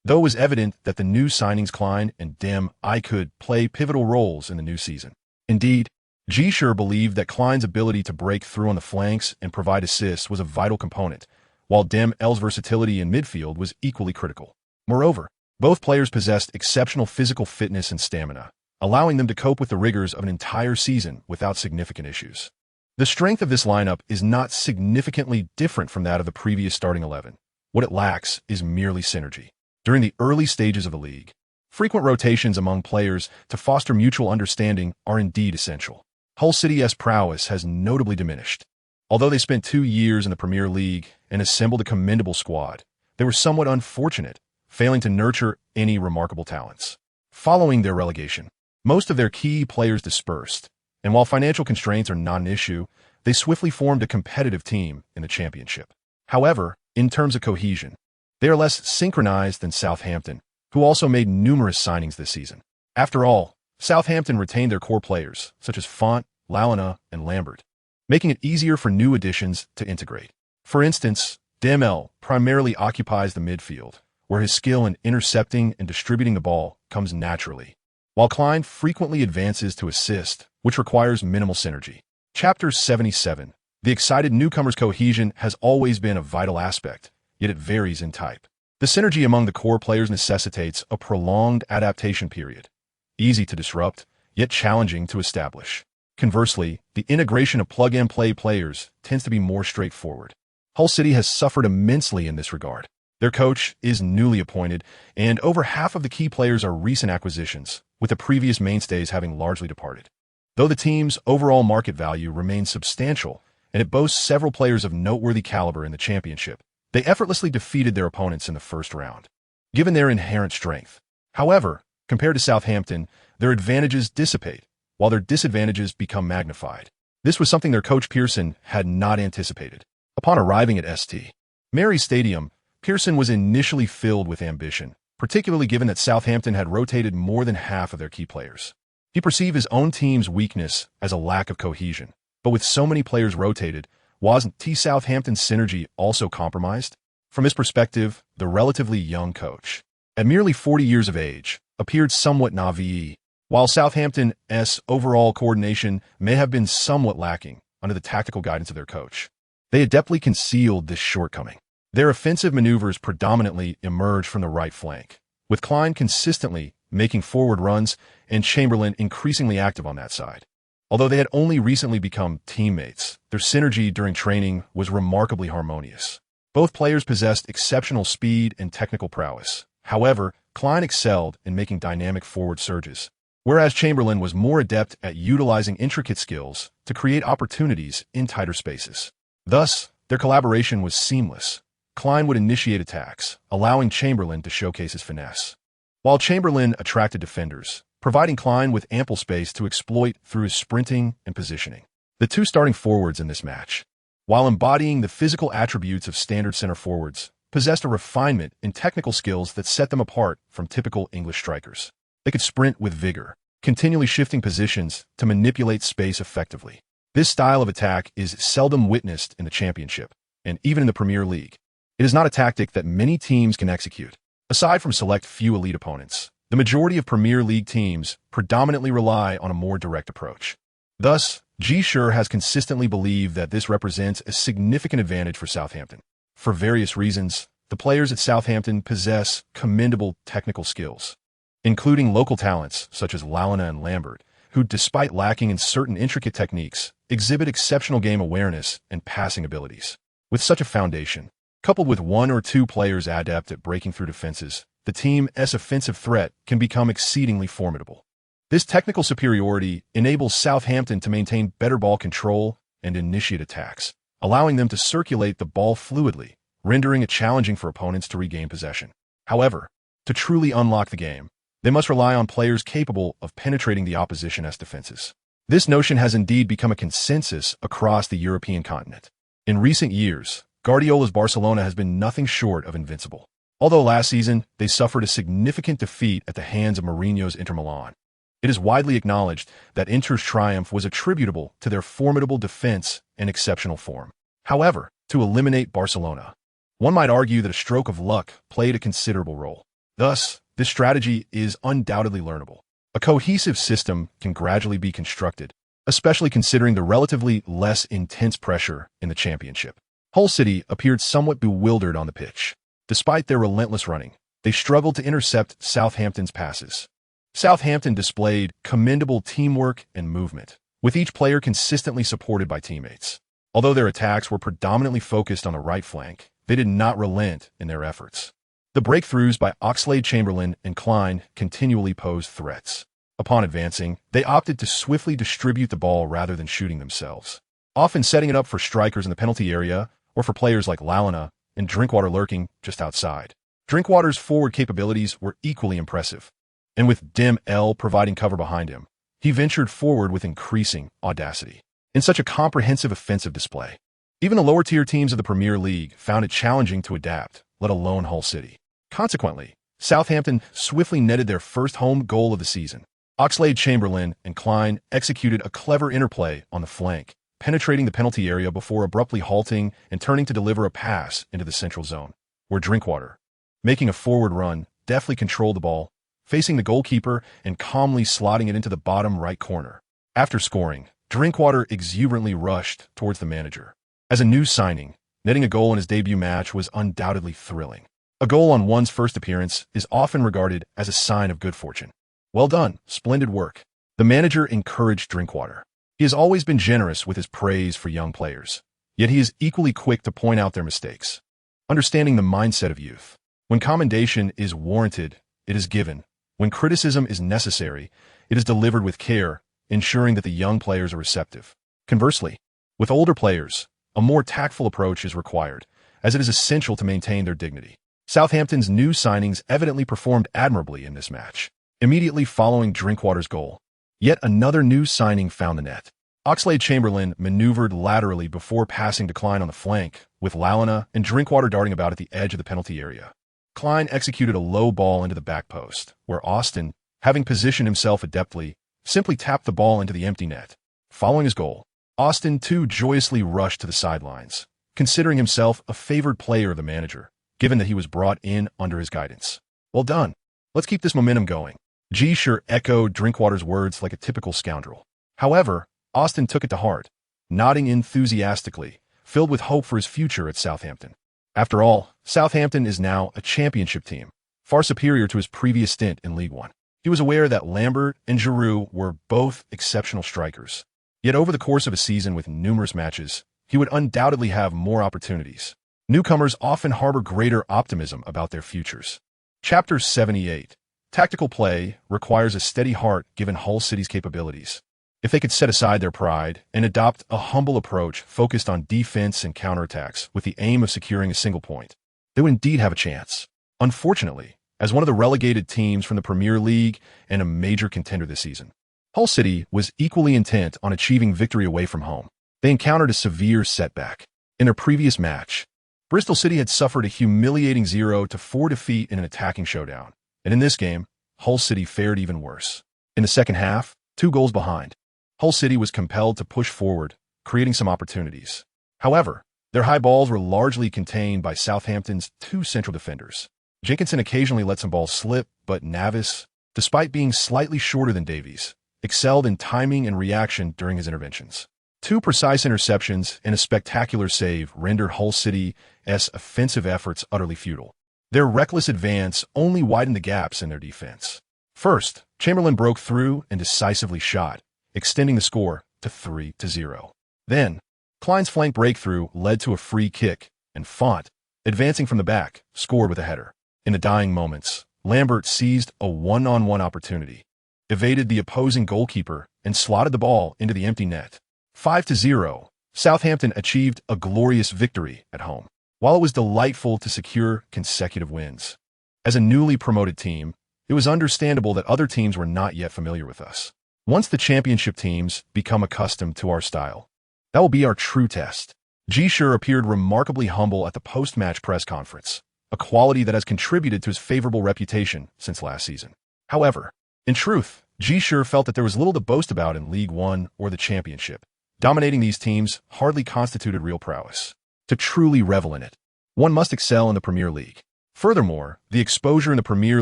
though it was evident that the new signings Klein and I could play pivotal roles in the new season. Indeed, Ji Shi believed that Klein's ability to break through on the flanks and provide assists was a vital component, while L's versatility in midfield was equally critical. Moreover, both players possessed exceptional physical fitness and stamina, allowing them to cope with the rigors of an entire season without significant issues. The strength of this lineup is not significantly different from that of the previous starting 11. What it lacks is merely synergy. During the early stages of the league, frequent rotations among players to foster mutual understanding are indeed essential. Hull City's prowess has notably diminished. Although they spent 2 years in the Premier League and assembled a commendable squad, they were somewhat unfortunate, failing to nurture any remarkable talents. Following their relegation, most of their key players dispersed, and while financial constraints are not an issue, they swiftly formed a competitive team in the Championship. However, in terms of cohesion, they are less synchronized than Southampton, who also made numerous signings this season. After all, Southampton retained their core players, such as Font, Lalana, and Lambert, making it easier for new additions to integrate. For instance, Demel primarily occupies the midfield, where his skill in intercepting and distributing the ball comes naturally, while Klein frequently advances to assist, which requires minimal synergy. Chapter 77. The excited newcomers' cohesion has always been a vital aspect, yet it varies in type. The synergy among the core players necessitates a prolonged adaptation period, easy to disrupt, yet challenging to establish. Conversely, the integration of plug-and-play players tends to be more straightforward. Hull City has suffered immensely in this regard. Their coach is newly appointed, and over half of the key players are recent acquisitions, with the previous mainstays having largely departed. Though the team's overall market value remains substantial, and it boasts several players of noteworthy caliber in the Championship, they effortlessly defeated their opponents in the first round, given their inherent strength. However, compared to Southampton, their advantages dissipate, while their disadvantages become magnified. This was something their coach Pearson had not anticipated. Upon arriving at St. Mary's Stadium, Pearson was initially filled with ambition, particularly given that Southampton had rotated more than half of their key players. He perceived his own team's weakness as a lack of cohesion, but with so many players rotated, wasn't Southampton's synergy also compromised? From his perspective, the relatively young coach, at merely 40 years of age, appeared somewhat naive, while Southampton's overall coordination may have been somewhat lacking under the tactical guidance of their coach. They adeptly concealed this shortcoming. Their offensive maneuvers predominantly emerged from the right flank, with Klein consistently making forward runs and Chamberlain increasingly active on that side. Although they had only recently become teammates, their synergy during training was remarkably harmonious. Both players possessed exceptional speed and technical prowess. However, Klein excelled in making dynamic forward surges, whereas Chamberlain was more adept at utilizing intricate skills to create opportunities in tighter spaces. Thus, their collaboration was seamless. Klein would initiate attacks, allowing Chamberlain to showcase his finesse, while Chamberlain attracted defenders, providing Klein with ample space to exploit through his sprinting and positioning. The two starting forwards in this match, while embodying the physical attributes of standard center forwards, possessed a refinement in technical skills that set them apart from typical English strikers. They could sprint with vigor, continually shifting positions to manipulate space effectively. This style of attack is seldom witnessed in the Championship, and even in the Premier League. It is not a tactic that many teams can execute. Aside from select few elite opponents, the majority of Premier League teams predominantly rely on a more direct approach. Thus, Ji Shi has consistently believed that this represents a significant advantage for Southampton. For various reasons, the players at Southampton possess commendable technical skills, including local talents such as Lalana and Lambert, who, despite lacking in certain intricate techniques, exhibit exceptional game awareness and passing abilities. With such a foundation, coupled with one or two players adept at breaking through defenses, the team's offensive threat can become exceedingly formidable. This technical superiority enables Southampton to maintain better ball control and initiate attacks, allowing them to circulate the ball fluidly, rendering it challenging for opponents to regain possession. However, to truly unlock the game, They must rely on players capable of penetrating the opposition's defenses. This notion has indeed become a consensus across the European continent. In recent years, Guardiola's Barcelona has been nothing short of invincible. Although last season, they suffered a significant defeat at the hands of Mourinho's Inter Milan. It is widely acknowledged that Inter's triumph was attributable to their formidable defense and exceptional form. However, to eliminate Barcelona, one might argue that a stroke of luck played a considerable role. Thus, this strategy is undoubtedly learnable. A cohesive system can gradually be constructed, especially considering the relatively less intense pressure in the championship. Hull City appeared somewhat bewildered on the pitch. Despite their relentless running, they struggled to intercept Southampton's passes. Southampton displayed commendable teamwork and movement, with each player consistently supported by teammates. Although their attacks were predominantly focused on the right flank, they did not relent in their efforts. The breakthroughs by Oxlade-Chamberlain and Klein continually posed threats. Upon advancing, they opted to swiftly distribute the ball rather than shooting themselves, often setting it up for strikers in the penalty area or for players like Lalana and Drinkwater lurking just outside. Drinkwater's forward capabilities were equally impressive, and with Dim L providing cover behind him, he ventured forward with increasing audacity. In such a comprehensive offensive display, even the lower-tier teams of the Premier League found it challenging to adapt, let alone Hull City. Consequently, Southampton swiftly netted their first home goal of the season. Oxlade-Chamberlain and Klein executed a clever interplay on the flank, penetrating the penalty area before abruptly halting and turning to deliver a pass into the central zone, where Drinkwater, making a forward run, deftly controlled the ball, facing the goalkeeper and calmly slotting it into the bottom right corner. After scoring, Drinkwater exuberantly rushed towards the manager. As a new signing, netting a goal in his debut match was undoubtedly thrilling. A goal on one's first appearance is often regarded as a sign of good fortune. Well done, splendid work. The manager encouraged Drinkwater. He has always been generous with his praise for young players, yet he is equally quick to point out their mistakes. Understanding the mindset of youth. When commendation is warranted, it is given. When criticism is necessary, it is delivered with care, ensuring that the young players are receptive. Conversely, with older players, a more tactful approach is required, as it is essential to maintain their dignity. Southampton's new signings evidently performed admirably in this match. Immediately following Drinkwater's goal, yet another new signing found the net. Oxlade-Chamberlain maneuvered laterally before passing to Klein on the flank, with Lalana and Drinkwater darting about at the edge of the penalty area. Klein executed a low ball into the back post, where Austin, having positioned himself adeptly, simply tapped the ball into the empty net. Following his goal, Austin too joyously rushed to the sidelines, considering himself a favored player of the manager, given that he was brought in under his guidance. Well done. Let's keep this momentum going. Ji Shi echoed Drinkwater's words like a typical scoundrel. However, Austin took it to heart, nodding enthusiastically, filled with hope for his future at Southampton. After all, Southampton is now a championship team, far superior to his previous stint in League One. He was aware that Lambert and Giroud were both exceptional strikers. Yet over the course of a season with numerous matches, he would undoubtedly have more opportunities. Newcomers often harbor greater optimism about their futures. Chapter 78. Tactical play requires a steady heart given Hull City's capabilities. If they could set aside their pride and adopt a humble approach focused on defense and counterattacks with the aim of securing a single point, they would indeed have a chance. Unfortunately, as one of the relegated teams from the Premier League and a major contender this season, Hull City was equally intent on achieving victory away from home. They encountered a severe setback. In their previous match, Bristol City had suffered a humiliating 0-4 defeat in an attacking showdown, and in this game, Hull City fared even worse. In the second half, 2 goals behind, Hull City was compelled to push forward, creating some opportunities. However, their high balls were largely contained by Southampton's 2 central defenders. Jenkinson occasionally let some balls slip, but Navis, despite being slightly shorter than Davies, excelled in timing and reaction during his interventions. 2 precise interceptions and a spectacular save rendered Hull City's offensive efforts utterly futile. Their reckless advance only widened the gaps in their defense. First, Chamberlain broke through and decisively shot, extending the score to 3-0. Then, Klein's flank breakthrough led to a free kick, and Font, advancing from the back, scored with a header. In the dying moments, Lambert seized a one-on-one opportunity, evaded the opposing goalkeeper, and slotted the ball into the empty net. 5-0, Southampton achieved a glorious victory at home. While it was delightful to secure consecutive wins, as a newly promoted team, it was understandable that other teams were not yet familiar with us. Once the championship teams become accustomed to our style, that will be our true test. Ji Shi appeared remarkably humble at the post-match press conference, a quality that has contributed to his favorable reputation since last season. However, in truth, Ji Shi felt that there was little to boast about in League One or the championship. Dominating these teams hardly constituted real prowess. To truly revel in it, one must excel in the Premier League. Furthermore, the exposure in the Premier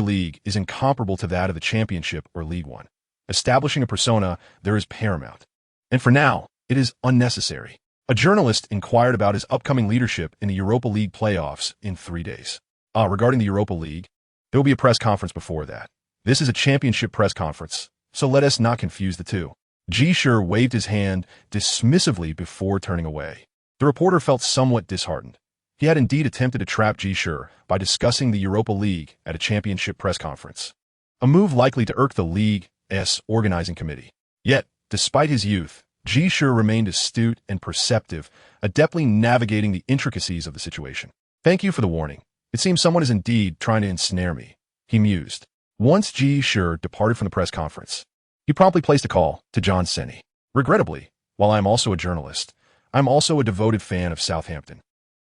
League is incomparable to that of the Championship or League One. Establishing a persona there is paramount. And for now, it is unnecessary. A journalist inquired about his upcoming leadership in the Europa League playoffs in 3 days. Regarding the Europa League, there will be a press conference before that. This is a championship press conference, so let us not confuse the two. Ji Shi waved his hand dismissively before turning away. The reporter felt somewhat disheartened. He had indeed attempted to trap Ji Shi by discussing the Europa League at a championship press conference, a move likely to irk the League's organizing committee. Yet, despite his youth, Ji Shi remained astute and perceptive, adeptly navigating the intricacies of the situation. "Thank you for the warning. It seems someone is indeed trying to ensnare me," he mused. Once Ji Shi departed from the press conference, he promptly placed a call to John Senni. "Regrettably, while I am also a journalist, I am also a devoted fan of Southampton.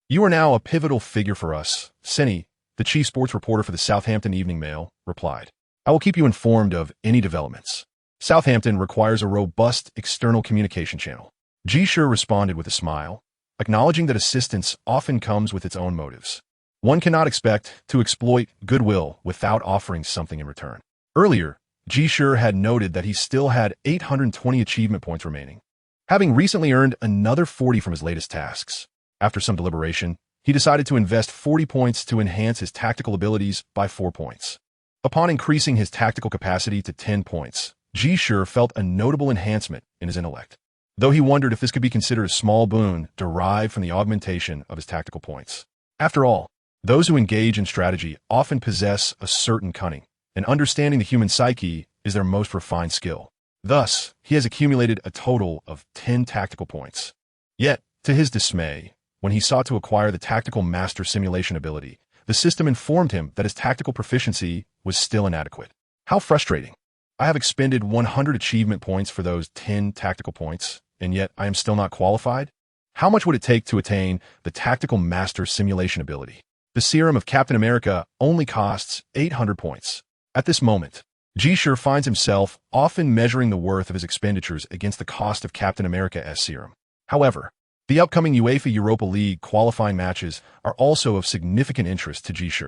You are now a pivotal figure for us," Senni, the chief sports reporter for the Southampton Evening Mail, replied. "I will keep you informed of any developments. Southampton requires a robust external communication channel." Ji Shi responded with a smile, acknowledging that assistance often comes with its own motives. One cannot expect to exploit goodwill without offering something in return. Earlier, Ji Shi had noted that he still had 820 achievement points remaining, having recently earned another 40 from his latest tasks. After some deliberation, he decided to invest 40 points to enhance his tactical abilities by 4 points. Upon increasing his tactical capacity to 10 points, Ji Shi felt a notable enhancement in his intellect, though he wondered if this could be considered a small boon derived from the augmentation of his tactical points. After all, those who engage in strategy often possess a certain cunning, and understanding the human psyche is their most refined skill. Thus, he has accumulated a total of 10 tactical points. Yet, to his dismay, when he sought to acquire the Tactical Master Simulation ability, the system informed him that his tactical proficiency was still inadequate. How frustrating. I have expended 100 achievement points for those 10 tactical points, and yet I am still not qualified? How much would it take to attain the Tactical Master Simulation ability? The serum of Captain America only costs 800 points. At this moment, Ji Shi finds himself often measuring the worth of his expenditures against the cost of Captain America's serum. However, the upcoming UEFA Europa League qualifying matches are also of significant interest to Ji Shi.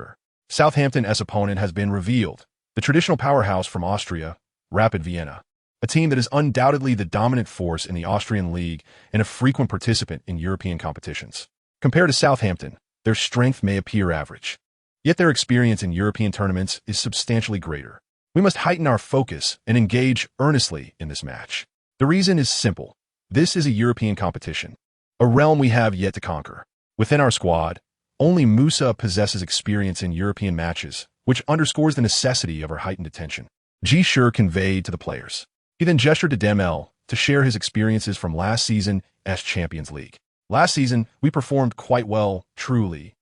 Southampton's opponent has been revealed, the traditional powerhouse from Austria, Rapid Vienna, a team that is undoubtedly the dominant force in the Austrian league and a frequent participant in European competitions. Compared to Southampton, their strength may appear average, yet their experience in European tournaments is substantially greater. We must heighten our focus and engage earnestly in this match. The reason is simple. This is a European competition, a realm we have yet to conquer. Within our squad, only Musa possesses experience in European matches, which underscores the necessity of our heightened attention. Ji Shi conveyed to the players. He then gestured to Demel to share his experiences from last season's Champions League. "Last season, we performed quite well, truly,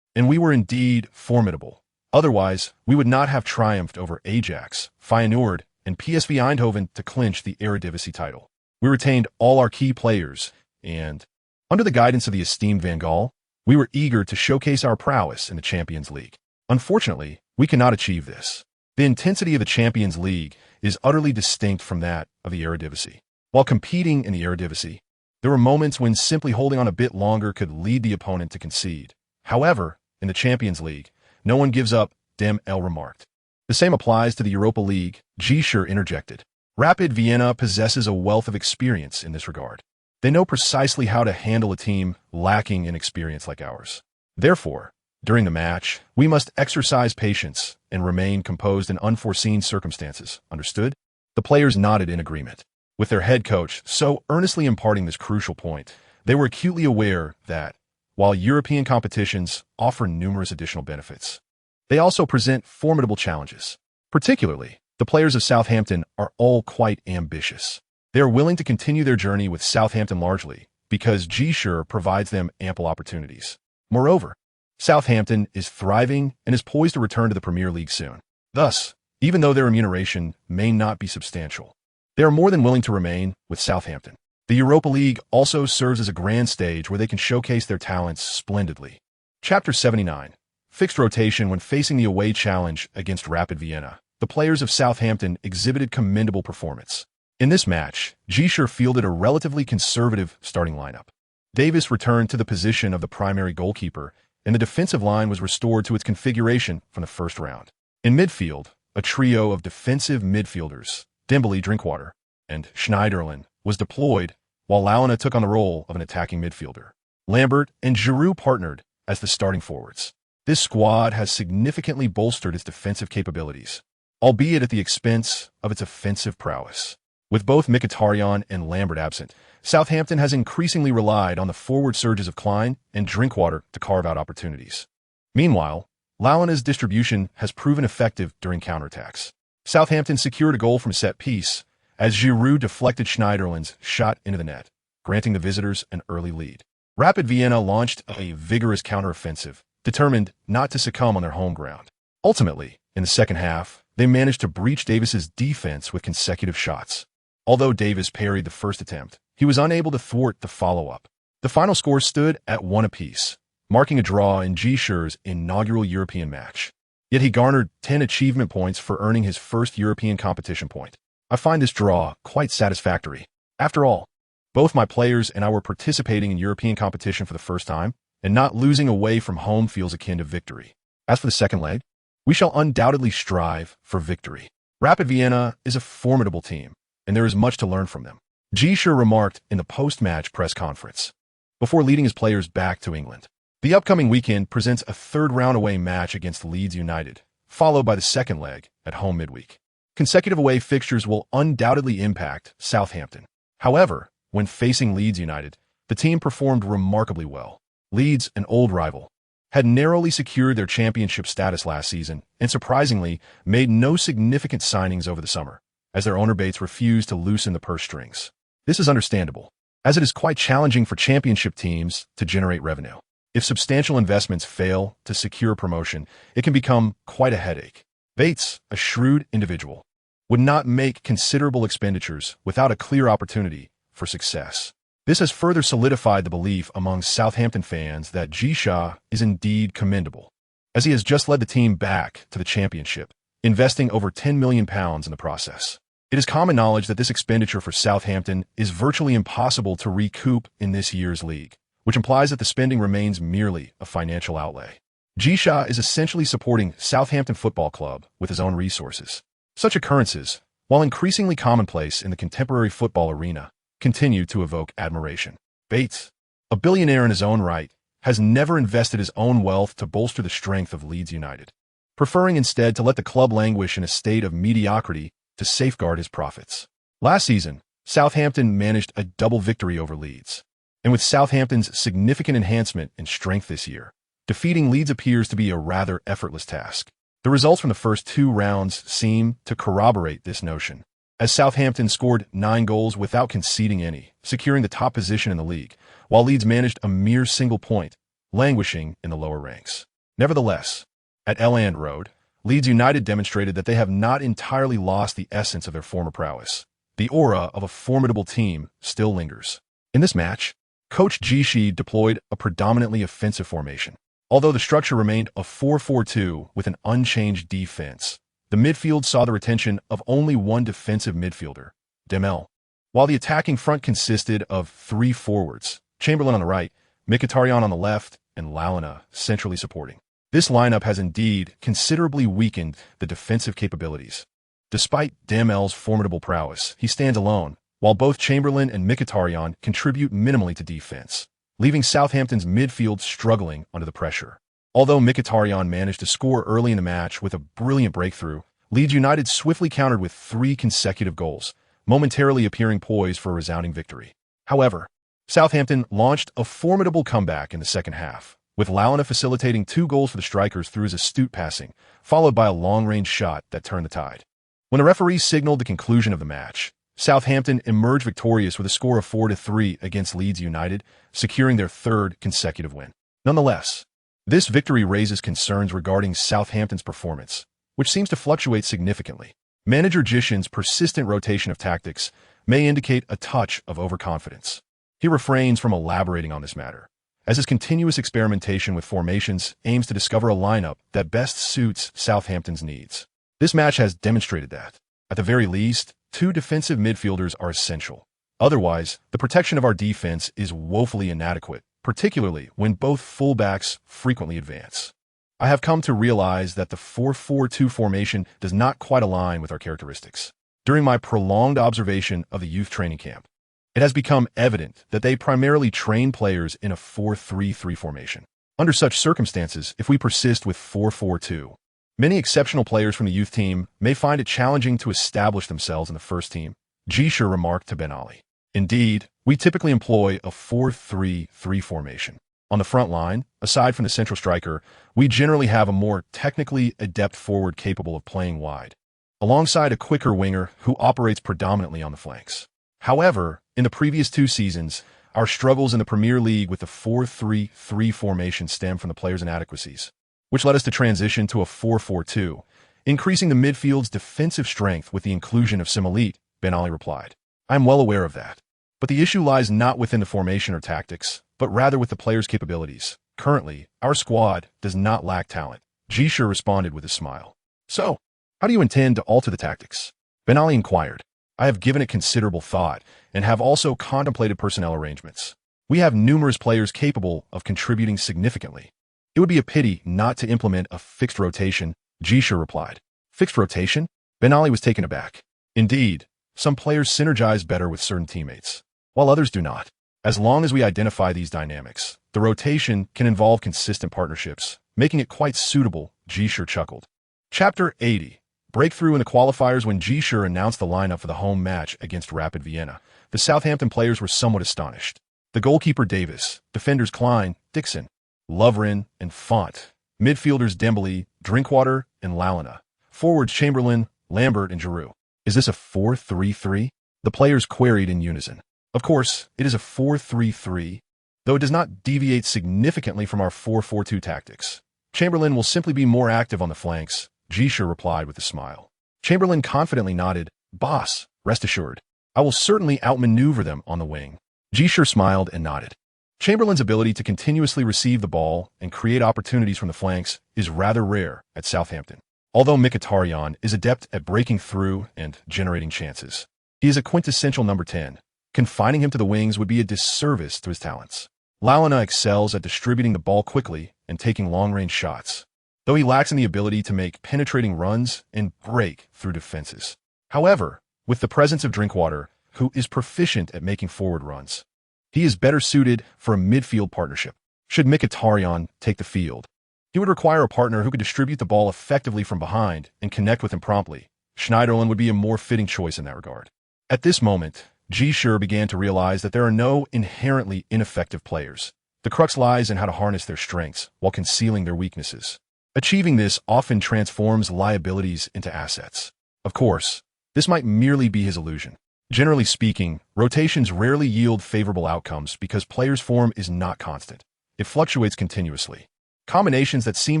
and we were indeed formidable. Otherwise, we would not have triumphed over Ajax, Feyenoord, and PSV Eindhoven to clinch the Eredivisie title. We retained all our key players, and, under the guidance of the esteemed Van Gaal, we were eager to showcase our prowess in the Champions League. Unfortunately, we cannot achieve this. The intensity of the Champions League is utterly distinct from that of the Eredivisie. While competing in the Eredivisie, there were moments when simply holding on a bit longer could lead the opponent to concede. However, in the Champions League, no one gives up," Demel remarked. "The same applies to the Europa League," Ji Shi interjected. "Rapid Vienna possesses a wealth of experience in this regard. They know precisely how to handle a team lacking in experience like ours. Therefore, during the match, we must exercise patience and remain composed in unforeseen circumstances. Understood?" The players nodded in agreement. With their head coach so earnestly imparting this crucial point, they were acutely aware that, while European competitions offer numerous additional benefits, they also present formidable challenges. Particularly, the players of Southampton are all quite ambitious. They are willing to continue their journey with Southampton largely because Ji Shi provides them ample opportunities. Moreover, Southampton is thriving and is poised to return to the Premier League soon. Thus, even though their remuneration may not be substantial. They are more than willing to remain with Southampton. The Europa League also serves as a grand stage where they can showcase their talents splendidly. Chapter 79. Fixed rotation when facing the away challenge against Rapid Vienna. The players of Southampton exhibited commendable performance. In this match, Ji Shi fielded a relatively conservative starting lineup. Davis returned to the position of the primary goalkeeper, and the defensive line was restored to its configuration from the first round. In midfield, a trio of defensive midfielders, Dembele, Drinkwater, and Schneiderlin, was deployed, while Launa took on the role of an attacking midfielder. Lambert and Giroud partnered as the starting forwards. This squad has significantly bolstered its defensive capabilities, albeit at the expense of its offensive prowess. With both Mkhitaryan and Lambert absent, Southampton has increasingly relied on the forward surges of Klein and Drinkwater to carve out opportunities. Meanwhile, Launa's distribution has proven effective during counterattacks. Southampton secured a goal from a set piece as Giroud deflected Schneiderlin's shot into the net, granting the visitors an early lead. Rapid Vienna launched a vigorous counteroffensive, determined not to succumb on their home ground. Ultimately, in the second half, they managed to breach Davis's defense with consecutive shots. Although Davis parried the first attempt, he was unable to thwart the follow-up. The final score stood at 1 apiece, marking a draw in Ji Shi's inaugural European match. Yet he garnered 10 achievement points for earning his first European competition point. I find this draw quite satisfactory. After all, both my players and I were participating in European competition for the first time, and not losing away from home feels akin to victory. As for the second leg, we shall undoubtedly strive for victory. Rapid Vienna is a formidable team, and there is much to learn from them, Ji Shi remarked in the post-match press conference, before leading his players back to England. The upcoming weekend presents a third-round away match against Leeds United, followed by the second leg at home midweek. Consecutive away fixtures will undoubtedly impact Southampton. However, when facing Leeds United, the team performed remarkably well. Leeds, an old rival, had narrowly secured their championship status last season and surprisingly made no significant signings over the summer, as their owner Bates refused to loosen the purse strings. This is understandable, as it is quite challenging for championship teams to generate revenue. If substantial investments fail to secure promotion, it can become quite a headache. Bates, a shrewd individual, would not make considerable expenditures without a clear opportunity for success. This has further solidified the belief among Southampton fans that Ji Shi is indeed commendable, as he has just led the team back to the championship, investing over £10 million in the process. It is common knowledge that this expenditure for Southampton is virtually impossible to recoup in this year's league, which implies that the spending remains merely a financial outlay. Ji Shi is essentially supporting Southampton Football Club with his own resources. Such occurrences, while increasingly commonplace in the contemporary football arena, continue to evoke admiration. Bates, a billionaire in his own right, has never invested his own wealth to bolster the strength of Leeds United, preferring instead to let the club languish in a state of mediocrity to safeguard his profits. Last season, Southampton managed a double victory over Leeds, and with Southampton's significant enhancement in strength this year, defeating Leeds appears to be a rather effortless task. The results from the first 2 rounds seem to corroborate this notion, as Southampton scored 9 goals without conceding any, securing the top position in the league, while Leeds managed a mere single point, languishing in the lower ranks. Nevertheless, at Elland Road, Leeds United demonstrated that they have not entirely lost the essence of their former prowess. The aura of a formidable team still lingers. In this match, coach Ji Shi deployed a predominantly offensive formation. Although the structure remained a 4-4-2 with an unchanged defense, the midfield saw the retention of only one defensive midfielder, Demel, while the attacking front consisted of 3 forwards, Chamberlain on the right, Mkhitaryan on the left, and Launa centrally supporting. This lineup has indeed considerably weakened the defensive capabilities. Despite Demel's formidable prowess, he stands alone, while both Chamberlain and Mkhitaryan contribute minimally to defense, leaving Southampton's midfield struggling under the pressure. Although Mkhitaryan managed to score early in the match with a brilliant breakthrough, Leeds United swiftly countered with 3 consecutive goals, momentarily appearing poised for a resounding victory. However, Southampton launched a formidable comeback in the second half, with Launa facilitating 2 goals for the strikers through his astute passing, followed by a long-range shot that turned the tide. When the referee signaled the conclusion of the match, Southampton emerged victorious with a score of 4-3 against Leeds United, securing their 3rd consecutive win. Nonetheless, this victory raises concerns regarding Southampton's performance, which seems to fluctuate significantly. Manager Ji Shi's persistent rotation of tactics may indicate a touch of overconfidence. He refrains from elaborating on this matter, as his continuous experimentation with formations aims to discover a lineup that best suits Southampton's needs. This match has demonstrated that, at the very least, two defensive midfielders are essential. Otherwise, the protection of our defense is woefully inadequate, particularly when both fullbacks frequently advance. I have come to realize that the 4-4-2 formation does not quite align with our characteristics. During my prolonged observation of the youth training camp, it has become evident that they primarily train players in a 4-3-3 formation. Under such circumstances, if we persist with 4-4-2, many exceptional players from the youth team may find it challenging to establish themselves in the first team, Ji Shi remarked to Ben Ali. Indeed, we typically employ a 4-3-3 formation. On the front line, aside from the central striker, we generally have a more technically adept forward capable of playing wide, alongside a quicker winger who operates predominantly on the flanks. However, in the previous 2 seasons, our struggles in the Premier League with the 4-3-3 formation stem from the players' inadequacies, which led us to transition to a 4-4-2, increasing the midfield's defensive strength with the inclusion of some elite, Ben Ali replied. I am well aware of that. But the issue lies not within the formation or tactics, but rather with the players' capabilities. Currently, our squad does not lack talent. Ji Shi responded with a smile. So, how do you intend to alter the tactics? Ben Ali inquired. I have given it considerable thought and have also contemplated personnel arrangements. We have numerous players capable of contributing significantly. It would be a pity not to implement a fixed rotation, Ji Shi replied. Fixed rotation? Ben Ali was taken aback. Indeed, some players synergize better with certain teammates, while others do not. As long as we identify these dynamics, the rotation can involve consistent partnerships, making it quite suitable, Ji Shi chuckled. Chapter 80. Breakthrough in the qualifiers. When Ji Shi announced the lineup for the home match against Rapid Vienna, the Southampton players were somewhat astonished. The goalkeeper Davis, defenders Klein, Dixon, Lovren, and Font, midfielders Dembele, Drinkwater, and Lalana, forwards Chamberlain, Lambert, and Giroud. Is this a 4-3-3? The players queried in unison. Of course, it is a 4-3-3, though it does not deviate significantly from our 4-4-2 tactics. Chamberlain will simply be more active on the flanks, Ji Shi replied with a smile. Chamberlain confidently nodded. Boss, rest assured, I will certainly outmaneuver them on the wing. Ji Shi smiled and nodded. Chamberlain's ability to continuously receive the ball and create opportunities from the flanks is rather rare at Southampton. Although Mkhitaryan is adept at breaking through and generating chances, he is a quintessential number 10. Confining him to the wings would be a disservice to his talents. Lalana excels at distributing the ball quickly and taking long-range shots, though he lacks in the ability to make penetrating runs and break through defenses. However, with the presence of Drinkwater, who is proficient at making forward runs, he is better suited for a midfield partnership. Should Mkhitaryan take the field, he would require a partner who could distribute the ball effectively from behind and connect with him promptly. Schneiderlin would be a more fitting choice in that regard. At this moment, Ji Shi began to realize that there are no inherently ineffective players. The crux lies in how to harness their strengths while concealing their weaknesses. Achieving this often transforms liabilities into assets. Of course, this might merely be his illusion. Generally speaking, rotations rarely yield favorable outcomes because players' form is not constant. It fluctuates continuously. Combinations that seem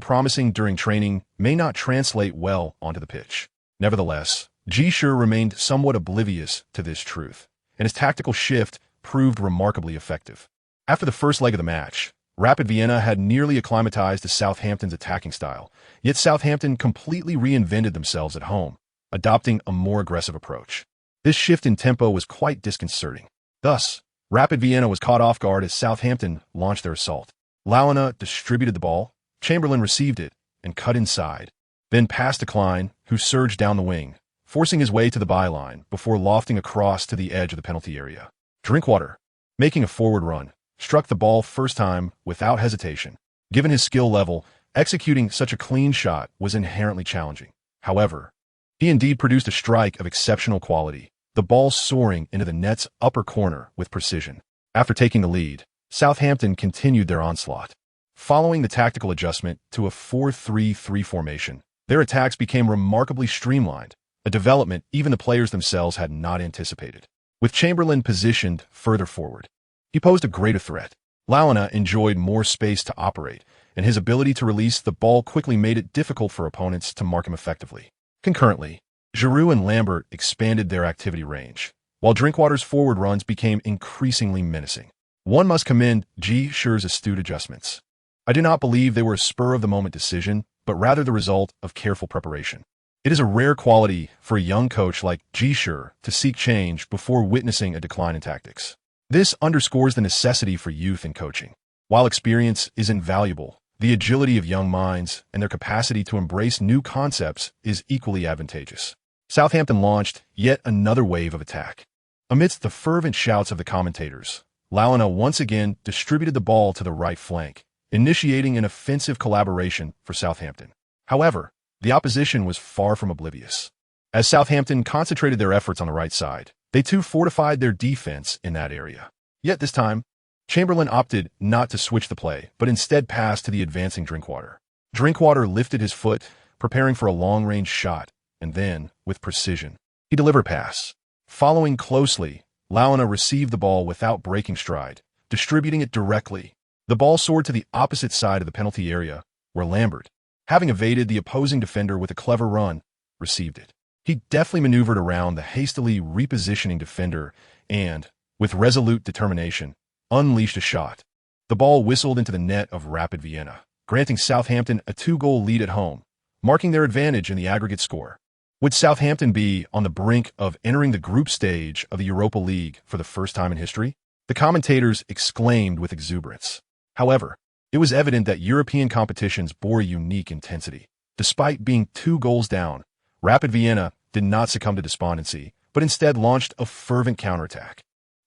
promising during training may not translate well onto the pitch. Nevertheless, Ji Shi remained somewhat oblivious to this truth, and his tactical shift proved remarkably effective. After the first leg of the match, Rapid Vienna had nearly acclimatized to Southampton's attacking style, yet Southampton completely reinvented themselves at home, adopting a more aggressive approach. This shift in tempo was quite disconcerting. Thus, Rapid Vienna was caught off guard as Southampton launched their assault. Lalana distributed the ball, Chamberlain received it, and cut inside, then passed to Klein, who surged down the wing, forcing his way to the byline before lofting across to the edge of the penalty area. Drinkwater, making a forward run, struck the ball first time without hesitation. Given his skill level, executing such a clean shot was inherently challenging. However, he indeed produced a strike of exceptional quality, the ball soaring into the net's upper corner with precision. After taking the lead, Southampton continued their onslaught. Following the tactical adjustment to a 4-3-3 formation, their attacks became remarkably streamlined, a development even the players themselves had not anticipated. With Chamberlain positioned further forward, he posed a greater threat. Lalana enjoyed more space to operate, and his ability to release the ball quickly made it difficult for opponents to mark him effectively. Concurrently, Giroud and Lambert expanded their activity range, while Drinkwater's forward runs became increasingly menacing. One must commend Ji Shi's astute adjustments. I do not believe they were a spur-of-the-moment decision, but rather the result of careful preparation. It is a rare quality for a young coach like Ji Shi to seek change before witnessing a decline in tactics. This underscores the necessity for youth in coaching. While experience is invaluable, the agility of young minds and their capacity to embrace new concepts is equally advantageous. Southampton launched yet another wave of attack. Amidst the fervent shouts of the commentators, Lalana once again distributed the ball to the right flank, initiating an offensive collaboration for Southampton. However, the opposition was far from oblivious. As Southampton concentrated their efforts on the right side, they too fortified their defense in that area. Yet this time, Chamberlain opted not to switch the play, but instead passed to the advancing Drinkwater. Drinkwater lifted his foot, preparing for a long-range shot, and then, with precision, he delivered a pass. Following closely, Lalana received the ball without breaking stride, distributing it directly. The ball soared to the opposite side of the penalty area, where Lambert, having evaded the opposing defender with a clever run, received it. He deftly maneuvered around the hastily repositioning defender and, with resolute determination, unleashed a shot. The ball whistled into the net of Rapid Vienna, granting Southampton a 2-goal lead at home, marking their advantage in the aggregate score. Would Southampton be on the brink of entering the group stage of the Europa League for the first time in history? The commentators exclaimed with exuberance. However, it was evident that European competitions bore a unique intensity. Despite being 2 goals down, Rapid Vienna did not succumb to despondency, but instead launched a fervent counterattack.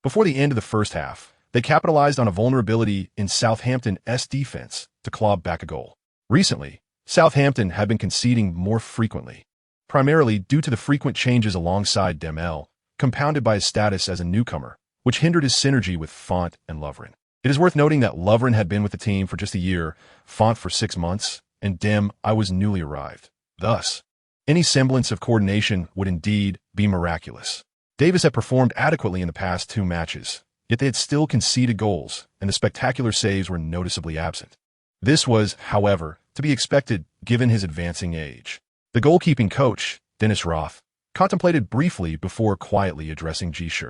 Before the end of the first half, they capitalized on a vulnerability in Southampton's defense to claw back a goal. Recently, Southampton had been conceding more frequently, primarily due to the frequent changes alongside Demel, compounded by his status as a newcomer, which hindered his synergy with Font and Lovren. It is worth noting that Lovren had been with the team for just a year, Font for 6 months, and I was newly arrived. Thus, any semblance of coordination would indeed be miraculous. Davis had performed adequately in the past 2 matches, yet they had still conceded goals, and the spectacular saves were noticeably absent. This was, however, to be expected given his advancing age. The goalkeeping coach, Dennis Roth, contemplated briefly before quietly addressing Ji Shi.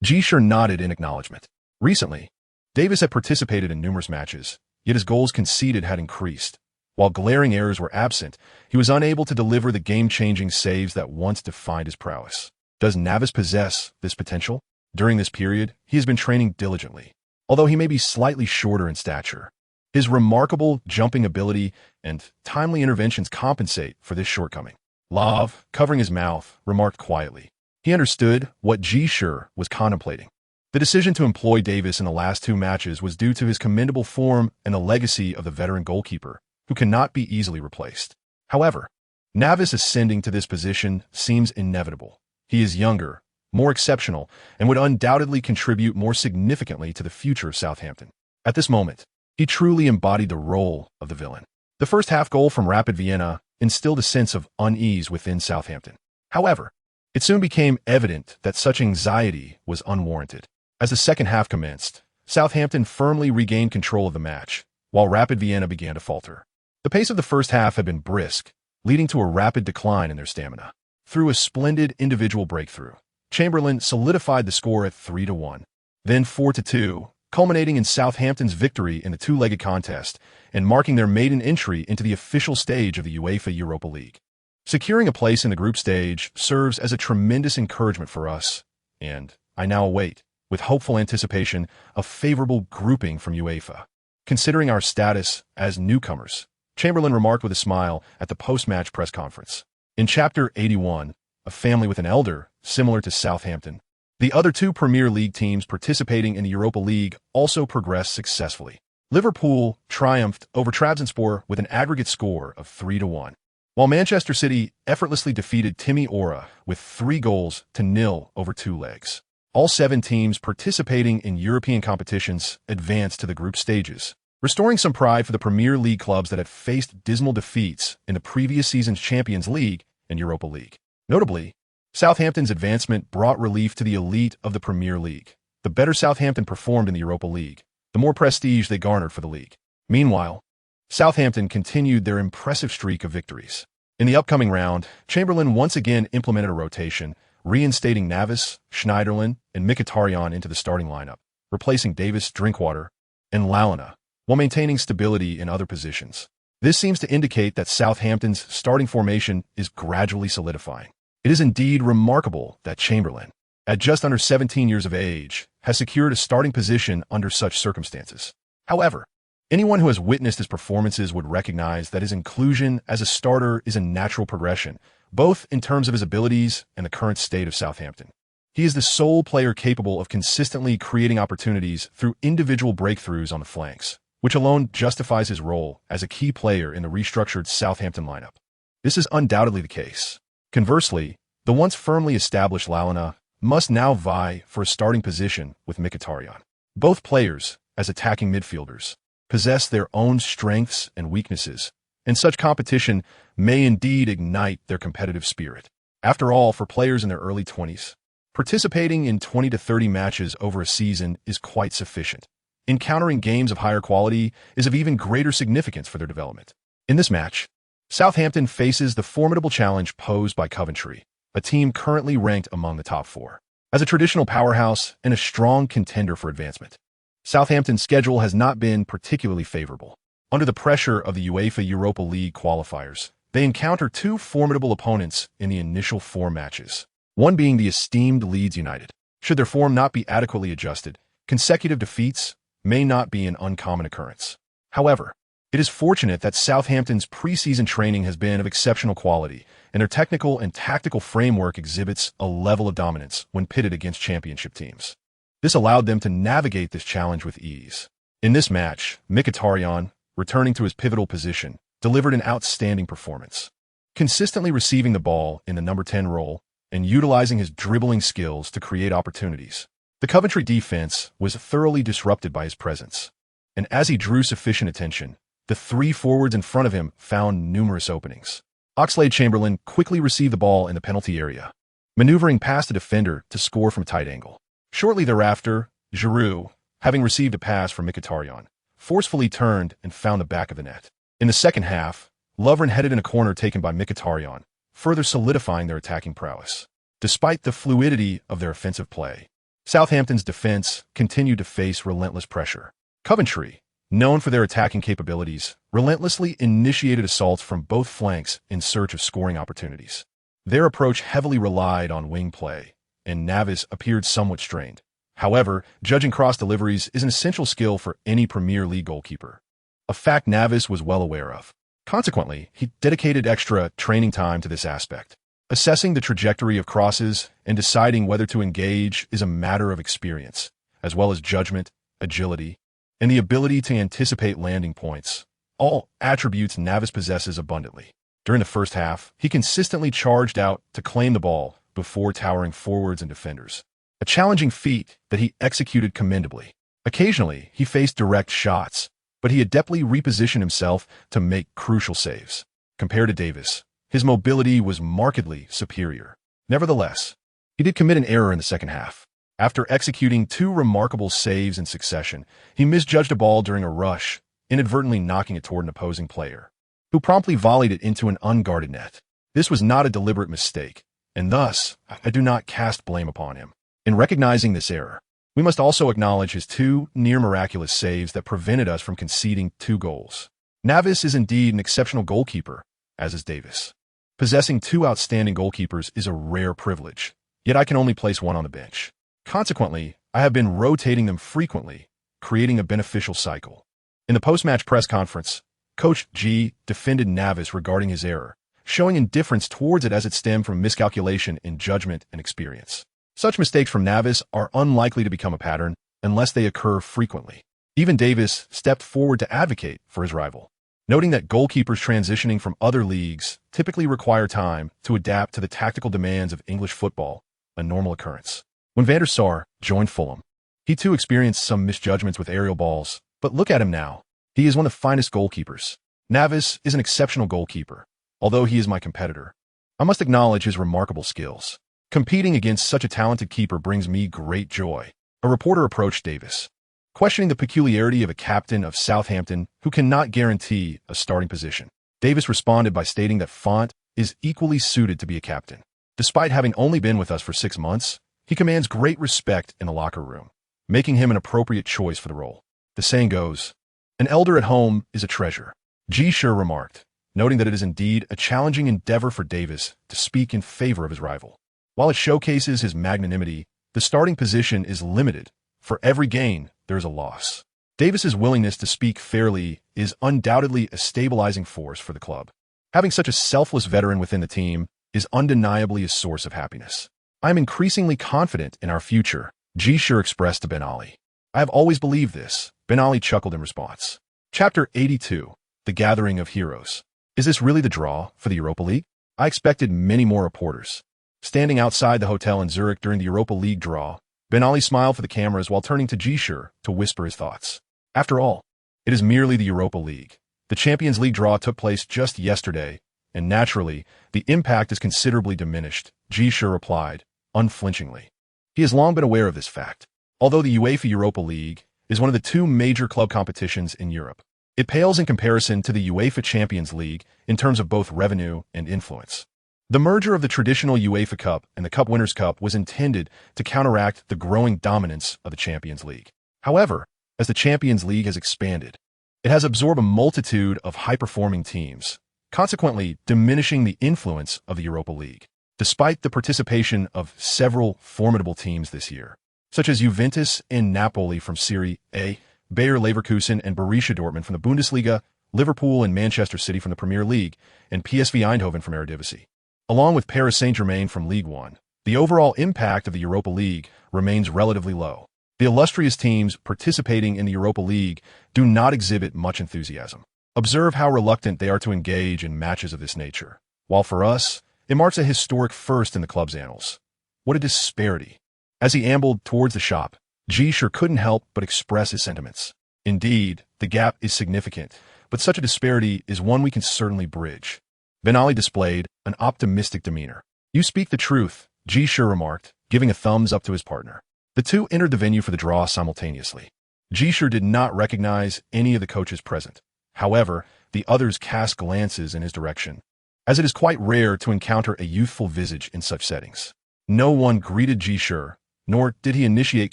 Ji Shi nodded in acknowledgement. Recently, Davis had participated in numerous matches, yet his goals conceded had increased. While glaring errors were absent, he was unable to deliver the game-changing saves that once defined his prowess. Does Navas possess this potential? During this period, he has been training diligently. Although he may be slightly shorter in stature, his remarkable jumping ability and timely interventions compensate for this shortcoming. Love, covering his mouth, remarked quietly. He understood what Ji Shi was contemplating. The decision to employ Davis in the last 2 matches was due to his commendable form and the legacy of the veteran goalkeeper, who cannot be easily replaced. However, Navas ascending to this position seems inevitable. He is younger, more exceptional, and would undoubtedly contribute more significantly to the future of Southampton. At this moment, he truly embodied the role of the villain. The first half goal from Rapid Vienna instilled a sense of unease within Southampton. However, it soon became evident that such anxiety was unwarranted. As the second half commenced, Southampton firmly regained control of the match, while Rapid Vienna began to falter. The pace of the first half had been brisk, leading to a rapid decline in their stamina. Through a splendid individual breakthrough, Chamberlain solidified the score at 3-1, then 4-2, culminating in Southampton's victory in the 2-legged contest and marking their maiden entry into the official stage of the UEFA Europa League. Securing a place in the group stage serves as a tremendous encouragement for us, and I now await, with hopeful anticipation, a favorable grouping from UEFA. Considering our status as newcomers, Chamberlain remarked with a smile at the post-match press conference. In Chapter 81, a family with an elder, similar to Southampton, the other 2 Premier League teams participating in the Europa League also progressed successfully. Liverpool triumphed over Trabzonspor with an aggregate score of 3-1, while Manchester City effortlessly defeated Timmy Ora with 3-0 over 2 legs. All 7 teams participating in European competitions advanced to the group stages, restoring some pride for the Premier League clubs that had faced dismal defeats in the previous season's Champions League and Europa League. Notably, Southampton's advancement brought relief to the elite of the Premier League. The better Southampton performed in the Europa League, the more prestige they garnered for the league. Meanwhile, Southampton continued their impressive streak of victories. In the upcoming round, Chamberlain once again implemented a rotation, reinstating Navis, Schneiderlin, and Mkhitaryan into the starting lineup, replacing Davis, Drinkwater, and Lalana, while maintaining stability in other positions. This seems to indicate that Southampton's starting formation is gradually solidifying. It is indeed remarkable that Chamberlain, at just under 17 years of age, has secured a starting position under such circumstances. However, anyone who has witnessed his performances would recognize that his inclusion as a starter is a natural progression, both in terms of his abilities and the current state of Southampton. He is the sole player capable of consistently creating opportunities through individual breakthroughs on the flanks, which alone justifies his role as a key player in the restructured Southampton lineup. This is undoubtedly the case. Conversely, the once firmly established Lalana must now vie for a starting position with Mkhitaryan. Both players, as attacking midfielders, possess their own strengths and weaknesses, and such competition may indeed ignite their competitive spirit. After all, for players in their early 20s, participating in 20 to 30 matches over a season is quite sufficient. Encountering games of higher quality is of even greater significance for their development. In this match, Southampton faces the formidable challenge posed by Coventry, a team currently ranked among the top 4. As a traditional powerhouse and a strong contender for advancement, Southampton's schedule has not been particularly favorable. Under the pressure of the UEFA Europa League qualifiers, they encounter 2 formidable opponents in the initial 4 matches, one being the esteemed Leeds United. Should their form not be adequately adjusted, consecutive defeats may not be an uncommon occurrence. However, it is fortunate that Southampton's preseason training has been of exceptional quality, and their technical and tactical framework exhibits a level of dominance when pitted against championship teams. This allowed them to navigate this challenge with ease. In this match, Mkhitaryan, returning to his pivotal position, delivered an outstanding performance, consistently receiving the ball in the number 10 role and utilizing his dribbling skills to create opportunities. The Coventry defense was thoroughly disrupted by his presence, and as he drew sufficient attention, the 3 forwards in front of him found numerous openings. Oxlade-Chamberlain quickly received the ball in the penalty area, maneuvering past the defender to score from a tight angle. Shortly thereafter, Giroud, having received a pass from Mkhitaryan, forcefully turned and found the back of the net. In the second half, Lovren headed in a corner taken by Mkhitaryan, further solidifying their attacking prowess. Despite the fluidity of their offensive play, Southampton's defense continued to face relentless pressure. Coventry, known for their attacking capabilities, relentlessly initiated assaults from both flanks in search of scoring opportunities. Their approach heavily relied on wing play, and Navis appeared somewhat strained. However, judging cross deliveries is an essential skill for any Premier League goalkeeper, a fact Navis was well aware of. Consequently, he dedicated extra training time to this aspect. Assessing the trajectory of crosses and deciding whether to engage is a matter of experience, as well as judgment, agility, and the ability to anticipate landing points, all attributes Navis possesses abundantly. During the first half, he consistently charged out to claim the ball before towering forwards and defenders, a challenging feat that he executed commendably. Occasionally, he faced direct shots, but he adeptly repositioned himself to make crucial saves. Compared to Davis, his mobility was markedly superior. Nevertheless, he did commit an error in the second half. After executing 2 remarkable saves in succession, he misjudged a ball during a rush, inadvertently knocking it toward an opposing player, who promptly volleyed it into an unguarded net. This was not a deliberate mistake, and thus, I do not cast blame upon him. In recognizing this error, we must also acknowledge his 2 near-miraculous saves that prevented us from conceding 2 goals. Navis is indeed an exceptional goalkeeper, as is Davis. Possessing 2 outstanding goalkeepers is a rare privilege, yet I can only place one on the bench. Consequently, I have been rotating them frequently, creating a beneficial cycle. In the post-match press conference, Coach Ji defended Navis regarding his error, showing indifference towards it as it stemmed from miscalculation in judgment and experience. Such mistakes from Navis are unlikely to become a pattern unless they occur frequently. Even Davis stepped forward to advocate for his rival, noting that goalkeepers transitioning from other leagues typically require time to adapt to the tactical demands of English football, a normal occurrence. When Van der Sar joined Fulham, he too experienced some misjudgments with aerial balls, but look at him now. He is one of the finest goalkeepers. Navis is an exceptional goalkeeper. Although he is my competitor, I must acknowledge his remarkable skills. Competing against such a talented keeper brings me great joy. A reporter approached Davis, questioning the peculiarity of a captain of Southampton who cannot guarantee a starting position. Davis responded by stating that Font is equally suited to be a captain. Despite having only been with us for 6 months, he commands great respect in the locker room, making him an appropriate choice for the role. The saying goes, "An elder at home is a treasure," Ji Shi remarked, noting that it is indeed a challenging endeavor for Davis to speak in favor of his rival. While it showcases his magnanimity, the starting position is limited. For every gain, there is a loss. Davis's willingness to speak fairly is undoubtedly a stabilizing force for the club. Having such a selfless veteran within the team is undeniably a source of happiness. "I am increasingly confident in our future," Ji Shi expressed to Ben Ali. "I have always believed this," Ben Ali chuckled in response. Chapter 82, The Gathering of Heroes. Is this really the draw for the Europa League? I expected many more reporters. Standing outside the hotel in Zurich during the Europa League draw, Ben Ali smiled for the cameras while turning to Ji Shi to whisper his thoughts. After all, it is merely the Europa League. The Champions League draw took place just yesterday, and naturally, the impact is considerably diminished, Ji Shi replied, unflinchingly. He has long been aware of this fact. Although the UEFA Europa League is one of the 2 major club competitions in Europe, it pales in comparison to the UEFA Champions League in terms of both revenue and influence. The merger of the traditional UEFA Cup and the Cup Winners' Cup was intended to counteract the growing dominance of the Champions League. However, as the Champions League has expanded, it has absorbed a multitude of high-performing teams, consequently diminishing the influence of the Europa League. Despite the participation of several formidable teams this year, such as Juventus and Napoli from Serie A, Bayer Leverkusen and Borussia Dortmund from the Bundesliga, Liverpool and Manchester City from the Premier League, and PSV Eindhoven from Eredivisie, along with Paris Saint-Germain from Ligue 1, the overall impact of the Europa League remains relatively low. The illustrious teams participating in the Europa League do not exhibit much enthusiasm. Observe how reluctant they are to engage in matches of this nature. While for us, it marks a historic first in the club's annals. What a disparity. As he ambled towards the shop, Ji Shi couldn't help but express his sentiments. Indeed, the gap is significant, but such a disparity is one we can certainly bridge. Ben Ali displayed an optimistic demeanor. "You speak the truth," Ji Shi remarked, giving a thumbs up to his partner. The two entered the venue for the draw simultaneously. Ji Shi did not recognize any of the coaches present. However, the others cast glances in his direction, as it is quite rare to encounter a youthful visage in such settings. No one greeted Ji Shi, nor did he initiate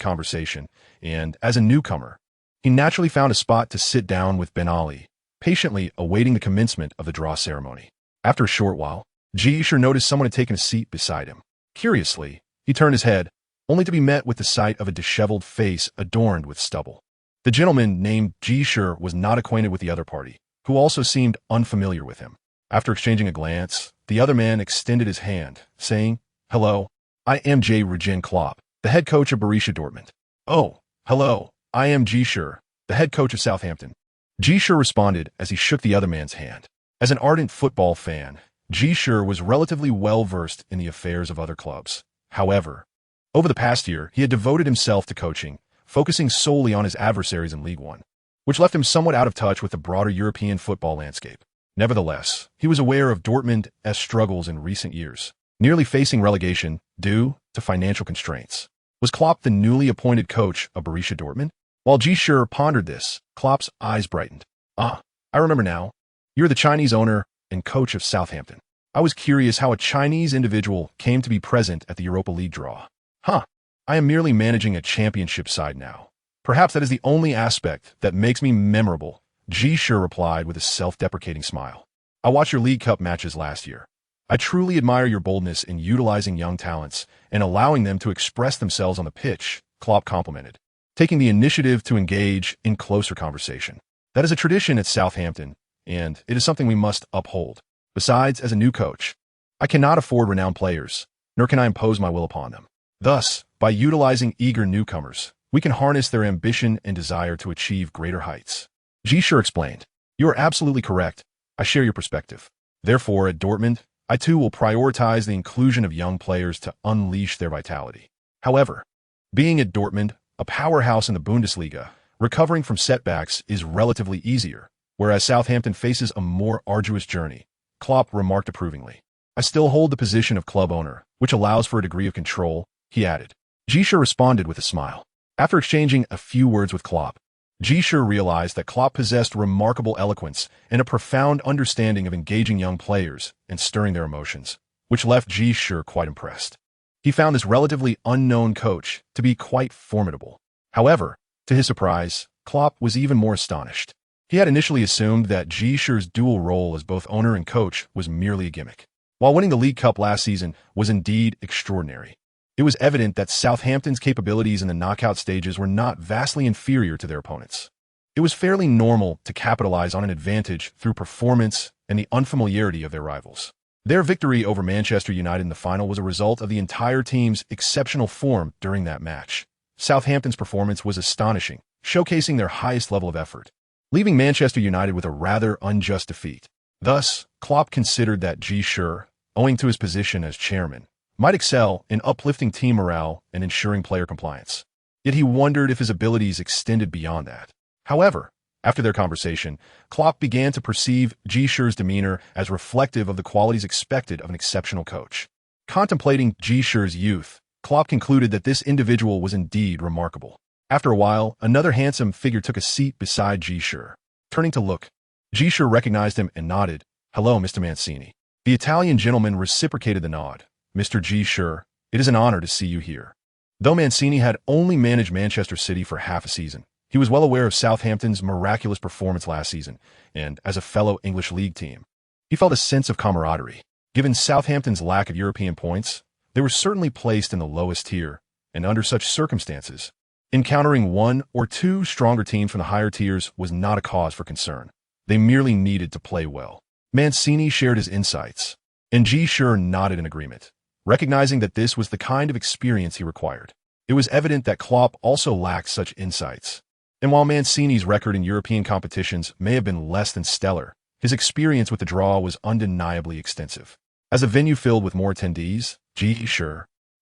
conversation, and, as a newcomer, he naturally found a spot to sit down with Ben Ali, patiently awaiting the commencement of the draw ceremony. After a short while, Ji Shi noticed someone had taken a seat beside him. Curiously, he turned his head, only to be met with the sight of a disheveled face adorned with stubble. The gentleman named Ji Shi was not acquainted with the other party, who also seemed unfamiliar with him. After exchanging a glance, the other man extended his hand, saying, "Hello, I am Jürgen Klopp, the head coach of Borussia Dortmund." "Oh, hello, I am Ji Shi, the head coach of Southampton." Ji Shi responded as he shook the other man's hand. As an ardent football fan, Ji Shi was relatively well-versed in the affairs of other clubs. However, over the past year, he had devoted himself to coaching, focusing solely on his adversaries in Ligue 1, which left him somewhat out of touch with the broader European football landscape. Nevertheless, he was aware of Dortmund's struggles in recent years, nearly facing relegation due to financial constraints. Was Klopp the newly appointed coach of Borussia Dortmund? While Ji Shi pondered this, Klopp's eyes brightened. "Ah, I remember now. You're the Chinese owner and coach of Southampton. I was curious how a Chinese individual came to be present at the Europa League draw." "Huh. I am merely managing a championship side now. Perhaps that is the only aspect that makes me memorable," Ji Shi replied with a self-deprecating smile. "I watched your League Cup matches last year. I truly admire your boldness in utilizing young talents and allowing them to express themselves on the pitch," Klopp complimented, taking the initiative to engage in closer conversation. "That is a tradition at Southampton, and it is something we must uphold. Besides, as a new coach, I cannot afford renowned players, nor can I impose my will upon them. Thus, by utilizing eager newcomers, we can harness their ambition and desire to achieve greater heights." Ji Shi explained, "You are absolutely correct. I share your perspective. Therefore, at Dortmund, I too will prioritize the inclusion of young players to unleash their vitality. However, being at Dortmund, a powerhouse in the Bundesliga, recovering from setbacks is relatively easier, whereas Southampton faces a more arduous journey," Klopp remarked approvingly. "I still hold the position of club owner, which allows for a degree of control," he added. Ji Shi responded with a smile. After exchanging a few words with Klopp, Ji Shi realized that Klopp possessed remarkable eloquence and a profound understanding of engaging young players and stirring their emotions, which left Ji Shi quite impressed. He found this relatively unknown coach to be quite formidable. However, to his surprise, Klopp was even more astonished. He had initially assumed that Ji Shi's dual role as both owner and coach was merely a gimmick. While winning the League Cup last season was indeed extraordinary, it was evident that Southampton's capabilities in the knockout stages were not vastly inferior to their opponents. It was fairly normal to capitalize on an advantage through performance and the unfamiliarity of their rivals. Their victory over Manchester United in the final was a result of the entire team's exceptional form during that match. Southampton's performance was astonishing, showcasing their highest level of effort, leaving Manchester United with a rather unjust defeat. Thus, Klopp considered that Ji Shi, owing to his position as chairman, might excel in uplifting team morale and ensuring player compliance. Yet he wondered if his abilities extended beyond that. However, after their conversation, Klopp began to perceive Ji Shi's demeanor as reflective of the qualities expected of an exceptional coach. Contemplating Ji Shi's youth, Klopp concluded that this individual was indeed remarkable. After a while, another handsome figure took a seat beside Ji Shi. Turning to look, Ji Shi recognized him and nodded. "Hello, Mr. Mancini." The Italian gentleman reciprocated the nod. "Mr. Ji Shi, it is an honor to see you here." Though Mancini had only managed Manchester City for half a season, he was well aware of Southampton's miraculous performance last season, and as a fellow English League team, he felt a sense of camaraderie. Given Southampton's lack of European points, they were certainly placed in the lowest tier, and under such circumstances, encountering one or two stronger teams from the higher tiers was not a cause for concern. They merely needed to play well. Mancini shared his insights, and Ji Shi nodded in agreement, recognizing that this was the kind of experience he required. It was evident that Klopp also lacked such insights. And while Mancini's record in European competitions may have been less than stellar, his experience with the draw was undeniably extensive. As a venue filled with more attendees, Ji Shi,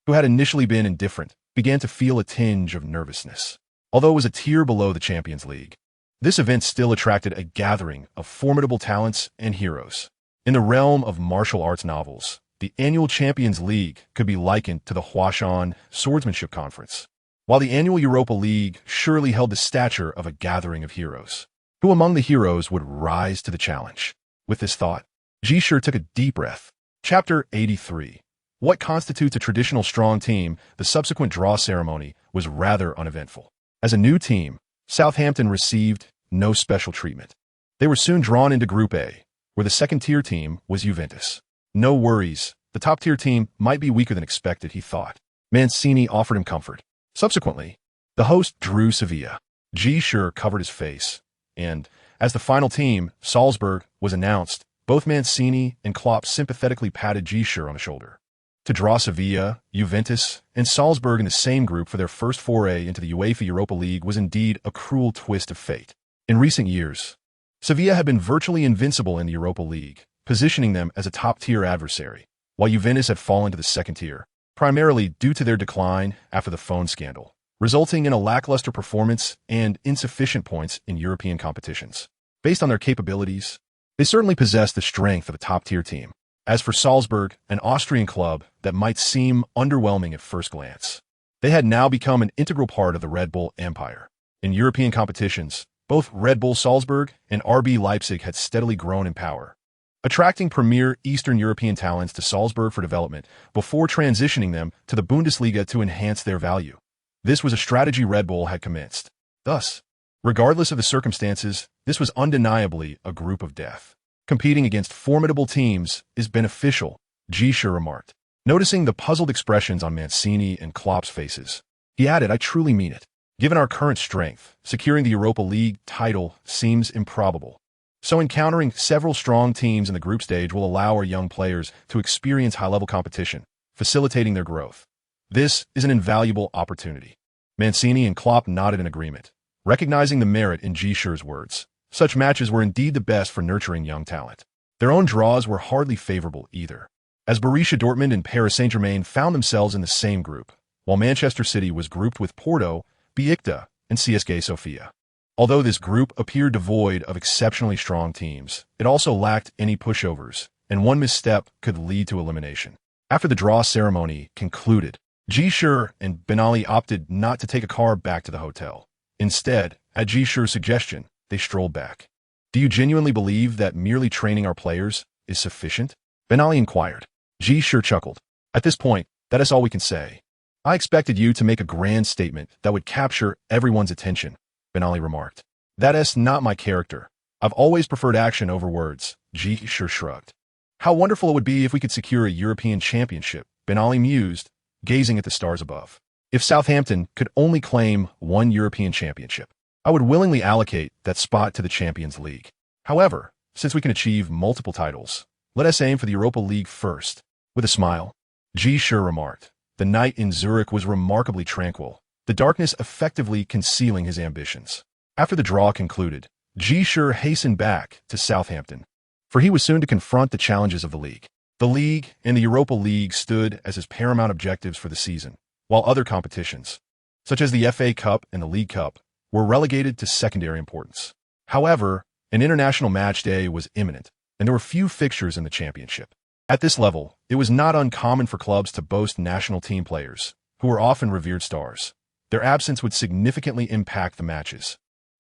who had initially been indifferent, began to feel a tinge of nervousness. Although it was a tier below the Champions League, this event still attracted a gathering of formidable talents and heroes. In the realm of martial arts novels, the annual Champions League could be likened to the Huashan Swordsmanship Conference, while the annual Europa League surely held the stature of a gathering of heroes. Who among the heroes would rise to the challenge? With this thought, Ji Shi took a deep breath. Chapter 83. What constitutes a traditional strong team? The subsequent draw ceremony was rather uneventful. As a new team, Southampton received no special treatment. They were soon drawn into Group A, where the second-tier team was Juventus. No worries, the top-tier team might be weaker than expected, he thought. Mancini offered him comfort. Subsequently, the host drew Sevilla. Ji Shi covered his face, and, as the final team, Salzburg, was announced, both Mancini and Klopp sympathetically patted Ji Shi on the shoulder. To draw Sevilla, Juventus, and Salzburg in the same group for their first foray into the UEFA Europa League was indeed a cruel twist of fate. In recent years, Sevilla had been virtually invincible in the Europa League, positioning them as a top-tier adversary, while Juventus had fallen to the second tier, primarily due to their decline after the phone scandal, resulting in a lackluster performance and insufficient points in European competitions. Based on their capabilities, they certainly possessed the strength of a top-tier team. As for Salzburg, an Austrian club that might seem underwhelming at first glance, they had now become an integral part of the Red Bull empire. In European competitions, both Red Bull Salzburg and RB Leipzig had steadily grown in power, attracting premier Eastern European talents to Salzburg for development before transitioning them to the Bundesliga to enhance their value. This was a strategy Red Bull had commenced. Thus, regardless of the circumstances, this was undeniably a group of death. Competing against formidable teams is beneficial, Ji Shi remarked. Noticing the puzzled expressions on Mancini and Klopp's faces, he added, "I truly mean it. Given our current strength, securing the Europa League title seems improbable. So encountering several strong teams in the group stage will allow our young players to experience high-level competition, facilitating their growth. This is an invaluable opportunity." Mancini and Klopp nodded in agreement, recognizing the merit in Ji Shi's words. Such matches were indeed the best for nurturing young talent. Their own draws were hardly favorable either, as Borussia Dortmund and Paris Saint-Germain found themselves in the same group, while Manchester City was grouped with Porto, Besiktas, and CSKA Sofia. Although this group appeared devoid of exceptionally strong teams, it also lacked any pushovers, and one misstep could lead to elimination. After the draw ceremony concluded, Ji Shi and Ben Ali opted not to take a car back to the hotel. Instead, at Ji Shi's suggestion, they strolled back. Do you genuinely believe that merely training our players is sufficient? Ben Ali inquired. Ji Shi chuckled. At this point, that is all we can say. I expected you to make a grand statement that would capture everyone's attention, Ben Ali remarked. That is not my character. I've always preferred action over words, Ji Shi shrugged. How wonderful it would be if we could secure a European championship, Ben Ali mused, gazing at the stars above. If Southampton could only claim one European championship, I would willingly allocate that spot to the Champions League. However, since we can achieve multiple titles, let us aim for the Europa League first. With a smile, Ji Shi remarked. The night in Zurich was remarkably tranquil, the darkness effectively concealing his ambitions. After the draw concluded, Ji Shi hastened back to Southampton, for he was soon to confront the challenges of the league. The league and the Europa League stood as his paramount objectives for the season, while other competitions, such as the FA Cup and the League Cup, were relegated to secondary importance. However, an international match day was imminent, and there were few fixtures in the championship. At this level, it was not uncommon for clubs to boast national team players, who were often revered stars. Their absence would significantly impact the matches,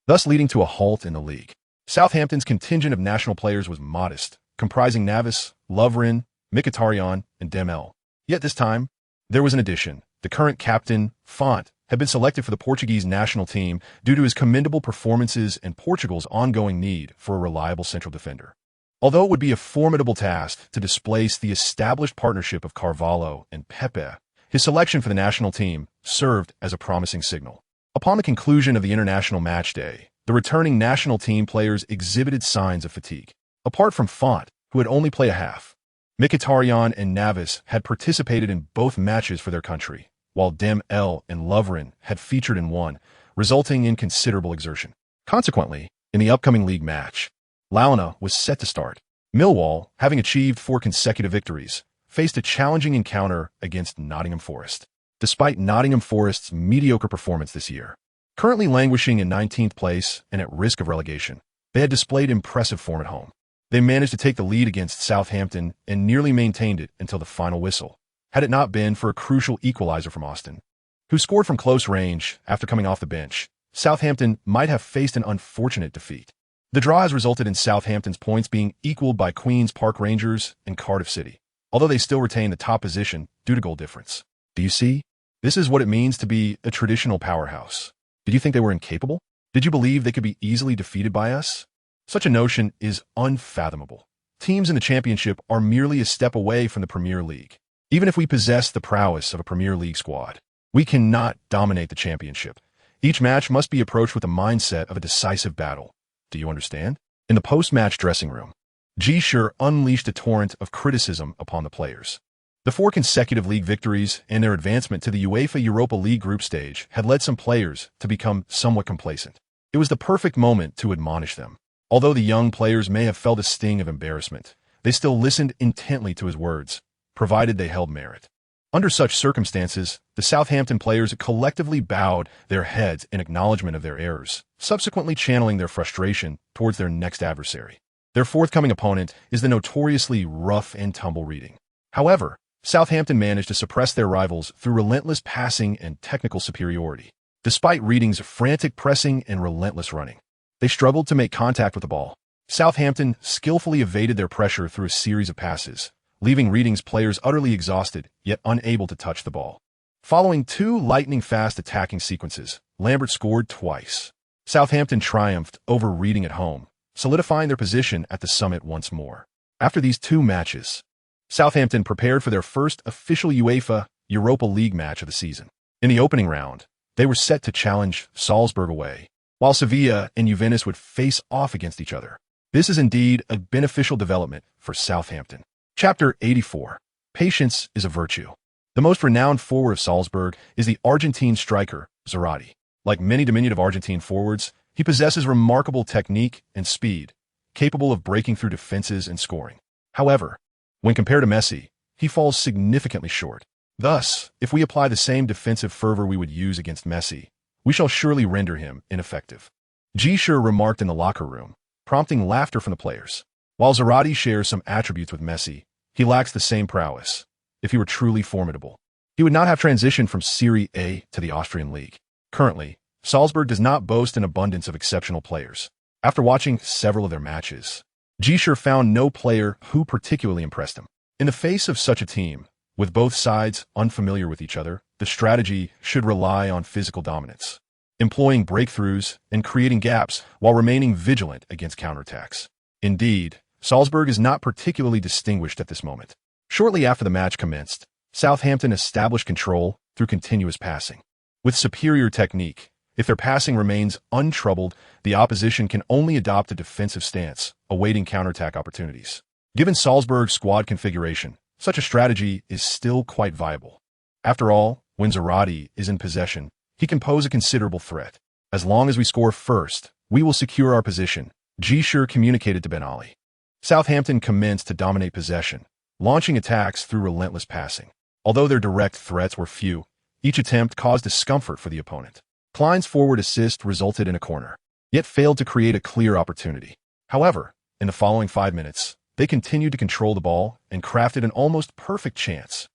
thus leading to a halt in the league. Southampton's contingent of national players was modest, comprising Navas, Lovren, Mkhitaryan, and Demel. Yet this time, there was an addition. The current captain, Font, had been selected for the Portuguese national team due to his commendable performances and Portugal's ongoing need for a reliable central defender. Although it would be a formidable task to displace the established partnership of Carvalho and Pepe, his selection for the national team served as a promising signal. Upon the conclusion of the international match day, the returning national team players exhibited signs of fatigue. Apart from Font, who had only played a half, Mkhitaryan and Navas had participated in both matches for their country, while Demel and Lovren had featured in one, resulting in considerable exertion. Consequently, in the upcoming league match, Launa was set to start. Millwall, having achieved 4 consecutive victories, faced a challenging encounter against Nottingham Forest. Despite Nottingham Forest's mediocre performance this year, currently languishing in 19th place and at risk of relegation, they had displayed impressive form at home. They managed to take the lead against Southampton and nearly maintained it until the final whistle, had it not been for a crucial equalizer from Austin, who scored from close range after coming off the bench. Southampton might have faced an unfortunate defeat. The draw has resulted in Southampton's points being equaled by Queen's Park Rangers and Cardiff City, although they still retain the top position due to goal difference. Do you see? This is what it means to be a traditional powerhouse. Did you think they were incapable? Did you believe they could be easily defeated by us? Such a notion is unfathomable. Teams in the Championship are merely a step away from the Premier League. Even if we possess the prowess of a Premier League squad, we cannot dominate the Championship. Each match must be approached with the mindset of a decisive battle. Do you understand? In the post-match dressing room, Ji Shi unleashed a torrent of criticism upon the players. The 4 consecutive league victories and their advancement to the UEFA Europa League group stage had led some players to become somewhat complacent. It was the perfect moment to admonish them. Although the young players may have felt a sting of embarrassment, they still listened intently to his words, provided they held merit. Under such circumstances, the Southampton players collectively bowed their heads in acknowledgement of their errors, subsequently channeling their frustration towards their next adversary. Their forthcoming opponent is the notoriously rough and tumble Reading. However, Southampton managed to suppress their rivals through relentless passing and technical superiority. Despite Reading's frantic pressing and relentless running, they struggled to make contact with the ball. Southampton skillfully evaded their pressure through a series of passes, leaving Reading's players utterly exhausted yet unable to touch the ball. Following 2 lightning-fast attacking sequences, Lambert scored twice. Southampton triumphed over Reading at home, solidifying their position at the summit once more. After these 2 matches, Southampton prepared for their first official UEFA Europa League match of the season. In the opening round, they were set to challenge Salzburg away, while Sevilla and Juventus would face off against each other. This is indeed a beneficial development for Southampton. Chapter 84. Patience is a virtue. The most renowned forward of Salzburg is the Argentine striker, Zarate. Like many diminutive Argentine forwards, he possesses remarkable technique and speed, capable of breaking through defenses and scoring. However, when compared to Messi, he falls significantly short. Thus, if we apply the same defensive fervor we would use against Messi, we shall surely render him ineffective. Ji Shi remarked in the locker room, prompting laughter from the players. While Zarate shares some attributes with Messi, he lacks the same prowess. If he were truly formidable, he he would not have transitioned from Serie A to the Austrian League. Currently, Salzburg does not boast an abundance of exceptional players. After watching several of their matches, Ji Shi found no player who particularly impressed him. In the face of such a team, with both sides unfamiliar with each other, the strategy should rely on physical dominance, employing breakthroughs and creating gaps while remaining vigilant against counterattacks. Indeed, Salzburg is not particularly distinguished at this moment. Shortly after the match commenced, Southampton established control through continuous passing. With superior technique, if their passing remains untroubled, the opposition can only adopt a defensive stance, awaiting counterattack opportunities. Given Salzburg's squad configuration, such a strategy is still quite viable. After all, when Zarate is in possession, he can pose a considerable threat. As long as we score first, we will secure our position, Ji Shi communicated to Ben Ali. Southampton commenced to dominate possession, launching attacks through relentless passing. Although their direct threats were few, each attempt caused discomfort for the opponent. Klein's forward assist resulted in a corner, yet failed to create a clear opportunity. However, in the following 5 minutes, they continued to control the ball and crafted an almost perfect chance.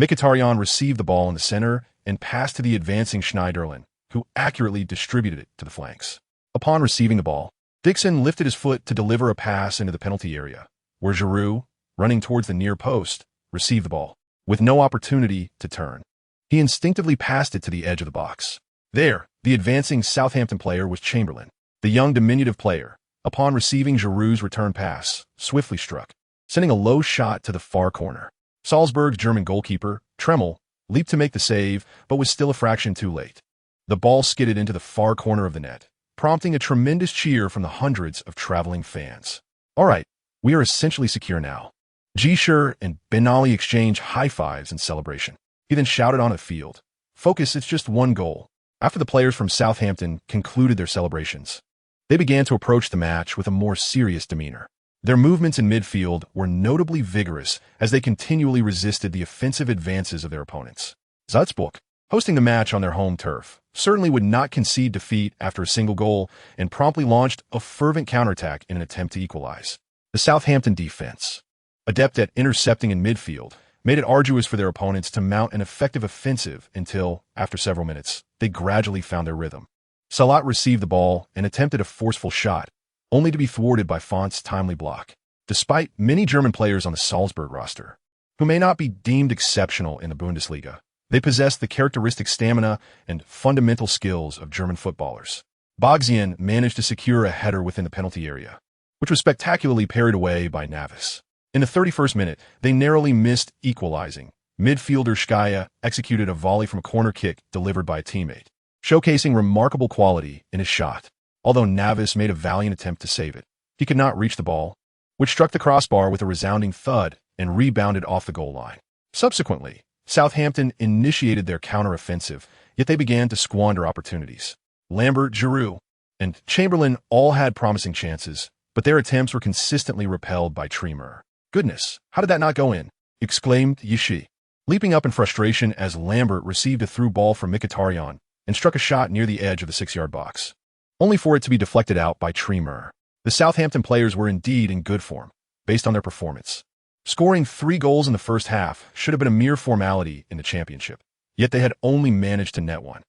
Mkhitaryan received the ball in the center and passed to the advancing Schneiderlin, who accurately distributed it to the flanks. Upon receiving the ball, Dixon lifted his foot to deliver a pass into the penalty area, where Giroud, running towards the near post, received the ball. With no opportunity to turn, he instinctively passed it to the edge of the box. There, the advancing Southampton player was Chamberlain. The young diminutive player, upon receiving Giroud's return pass, swiftly struck, sending a low shot to the far corner. Salzburg's German goalkeeper, Tremmel, leaped to make the save, but was still a fraction too late. The ball skidded into the far corner of the net, prompting a tremendous cheer from the hundreds of traveling fans. All right, we are essentially secure now. Ji Shi and Ben Ali exchanged high fives in celebration. He then shouted on the field, "Focus, it's just one goal." After the players from Southampton concluded their celebrations, they began to approach the match with a more serious demeanor. Their movements in midfield were notably vigorous as they continually resisted the offensive advances of their opponents. Salzburg, hosting the match on their home turf, certainly would not concede defeat after a single goal and promptly launched a fervent counterattack in an attempt to equalize. The Southampton defense, adept at intercepting in midfield, made it arduous for their opponents to mount an effective offensive until, after several minutes, they gradually found their rhythm. Salat received the ball and attempted a forceful shot, only to be thwarted by Font's timely block. Despite many German players on the Salzburg roster, who may not be deemed exceptional in the Bundesliga, they possessed the characteristic stamina and fundamental skills of German footballers. Bogzian managed to secure a header within the penalty area, which was spectacularly parried away by Navas. In the 31st minute, they narrowly missed equalizing. Midfielder Skaya executed a volley from a corner kick delivered by a teammate, showcasing remarkable quality in his shot. Although Navas made a valiant attempt to save it, he could not reach the ball, which struck the crossbar with a resounding thud and rebounded off the goal line. Subsequently, Southampton initiated their counter-offensive, yet they began to squander opportunities. Lambert, Giroud, and Chamberlain all had promising chances, but their attempts were consistently repelled by Tremor. "Goodness, how did that not go in?" exclaimed Ji Shi, leaping up in frustration as Lambert received a through ball from Mkhitaryan and struck a shot near the edge of the 6-yard box, only for it to be deflected out by Tremor. The Southampton players were indeed in good form, based on their performance. Scoring 3 goals in the first half should have been a mere formality in the championship, yet they had only managed to net one.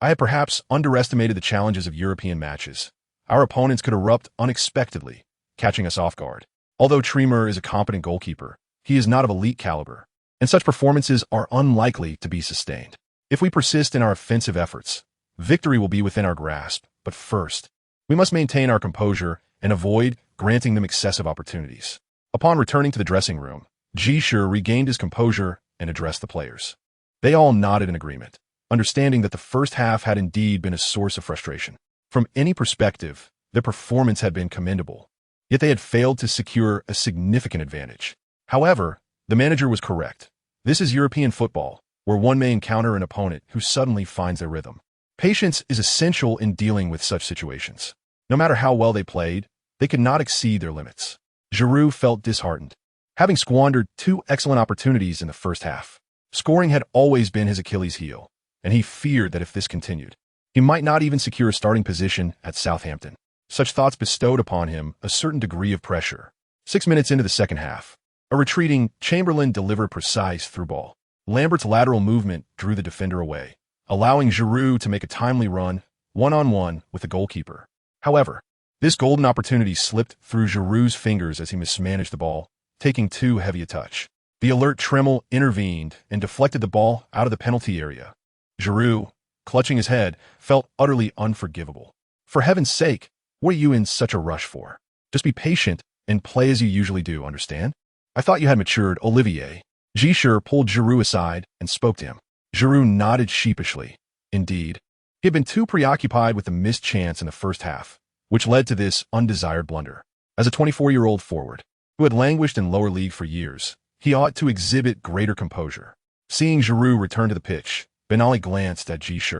I had perhaps underestimated the challenges of European matches. Our opponents could erupt unexpectedly, catching us off guard. Although Tremor is a competent goalkeeper, he is not of elite caliber, and such performances are unlikely to be sustained. If we persist in our offensive efforts, victory will be within our grasp, but first, we must maintain our composure and avoid granting them excessive opportunities. Upon returning to the dressing room, Ji Shi regained his composure and addressed the players. They all nodded in agreement, understanding that the first half had indeed been a source of frustration. From any perspective, their performance had been commendable, yet they had failed to secure a significant advantage. However, the manager was correct. This is European football, where one may encounter an opponent who suddenly finds their rhythm. Patience is essential in dealing with such situations. No matter how well they played, they could not exceed their limits. Giroud felt disheartened, having squandered 2 excellent opportunities in the first half. Scoring had always been his Achilles heel, and he feared that if this continued, he might not even secure a starting position at Southampton. Such thoughts bestowed upon him a certain degree of pressure. 6 minutes into the second half, a retreating Chamberlain delivered precise through ball, Lambert's lateral movement drew the defender away, allowing Giroud to make a timely run, one-on-one with the goalkeeper. However, this golden opportunity slipped through Giroud's fingers as he mismanaged the ball, taking too heavy a touch. The alert Tremmel intervened and deflected the ball out of the penalty area. Giroud, clutching his head, felt utterly unforgivable. For heaven's sake, what are you in such a rush for? Just be patient and play as you usually do, understand? I thought you had matured, Olivier. Ji Shi pulled Giroud aside and spoke to him. Giroud nodded sheepishly. Indeed, he had been too preoccupied with the missed chance in the first half, which led to this undesired blunder. As a 24-year-old forward, who had languished in lower league for years, he ought to exhibit greater composure. Seeing Giroud return to the pitch, Ben Ali glanced at Ji Shi,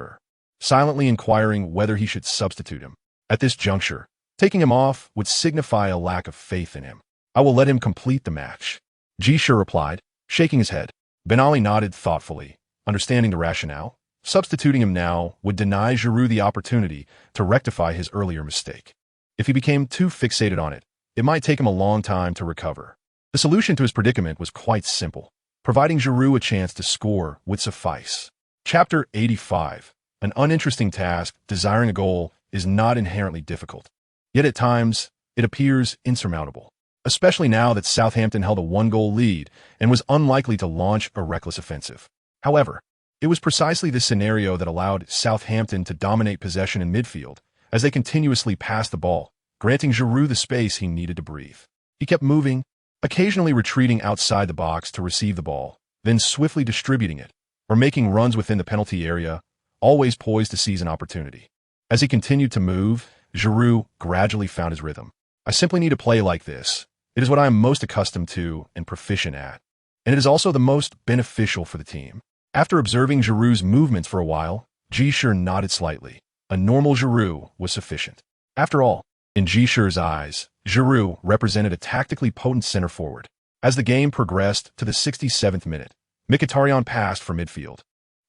silently inquiring whether he should substitute him. At this juncture, taking him off would signify a lack of faith in him. I will let him complete the match, Ji Shi replied, shaking his head. Ben Ali nodded thoughtfully, understanding the rationale. Substituting him now would deny Giroud the opportunity to rectify his earlier mistake. If he became too fixated on it, it might take him a long time to recover. The solution to his predicament was quite simple. Providing Giroud a chance to score would suffice. Chapter 85. An uninteresting task, desiring a goal, is not inherently difficult. Yet at times, it appears insurmountable, especially now that Southampton held a one-goal lead and was unlikely to launch a reckless offensive. However, it was precisely this scenario that allowed Southampton to dominate possession in midfield as they continuously passed the ball, granting Giroud the space he needed to breathe. He kept moving, occasionally retreating outside the box to receive the ball, then swiftly distributing it, or making runs within the penalty area, always poised to seize an opportunity. As he continued to move, Giroud gradually found his rhythm. I simply need to play like this. It is what I am most accustomed to and proficient at. And it is also the most beneficial for the team. After observing Giroud's movements for a while, Ji Shi nodded slightly. A normal Giroud was sufficient. After all, in Ji Shi's eyes, Giroud represented a tactically potent center forward. As the game progressed to the 67th minute, Mkhitaryan passed for midfield,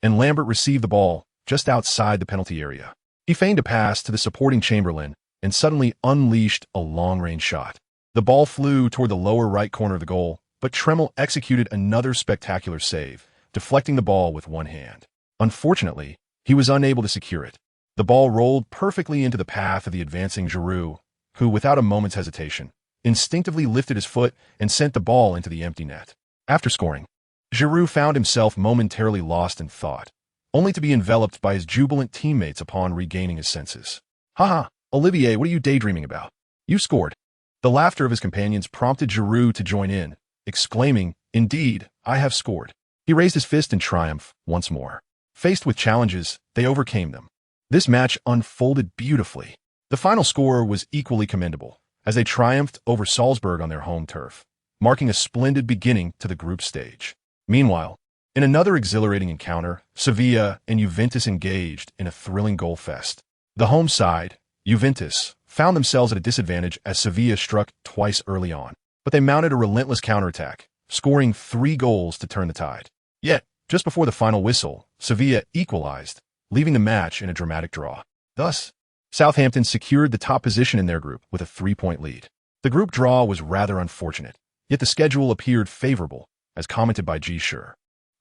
and Lambert received the ball just outside the penalty area. He feigned a pass to the supporting Chamberlain and suddenly unleashed a long-range shot. The ball flew toward the lower right corner of the goal, but Tremmel executed another spectacular save, deflecting the ball with one hand. Unfortunately, he was unable to secure it. The ball rolled perfectly into the path of the advancing Giroud, who, without a moment's hesitation, instinctively lifted his foot and sent the ball into the empty net. After scoring, Giroud found himself momentarily lost in thought, only to be enveloped by his jubilant teammates upon regaining his senses. "Haha, Olivier, what are you daydreaming about? You scored." The laughter of his companions prompted Giroud to join in, exclaiming, "Indeed, I have scored." He raised his fist in triumph once more. Faced with challenges, they overcame them. This match unfolded beautifully. The final score was equally commendable, as they triumphed over Salzburg on their home turf, marking a splendid beginning to the group stage. Meanwhile, in another exhilarating encounter, Sevilla and Juventus engaged in a thrilling goal fest. The home side, Juventus, found themselves at a disadvantage as Sevilla struck twice early on, but they mounted a relentless counterattack, scoring 3 goals to turn the tide. Yet, just before the final whistle, Sevilla equalized, leaving the match in a dramatic draw. Thus, Southampton secured the top position in their group with a 3-point lead. The group draw was rather unfortunate, yet the schedule appeared favorable, as commented by Ji Shi.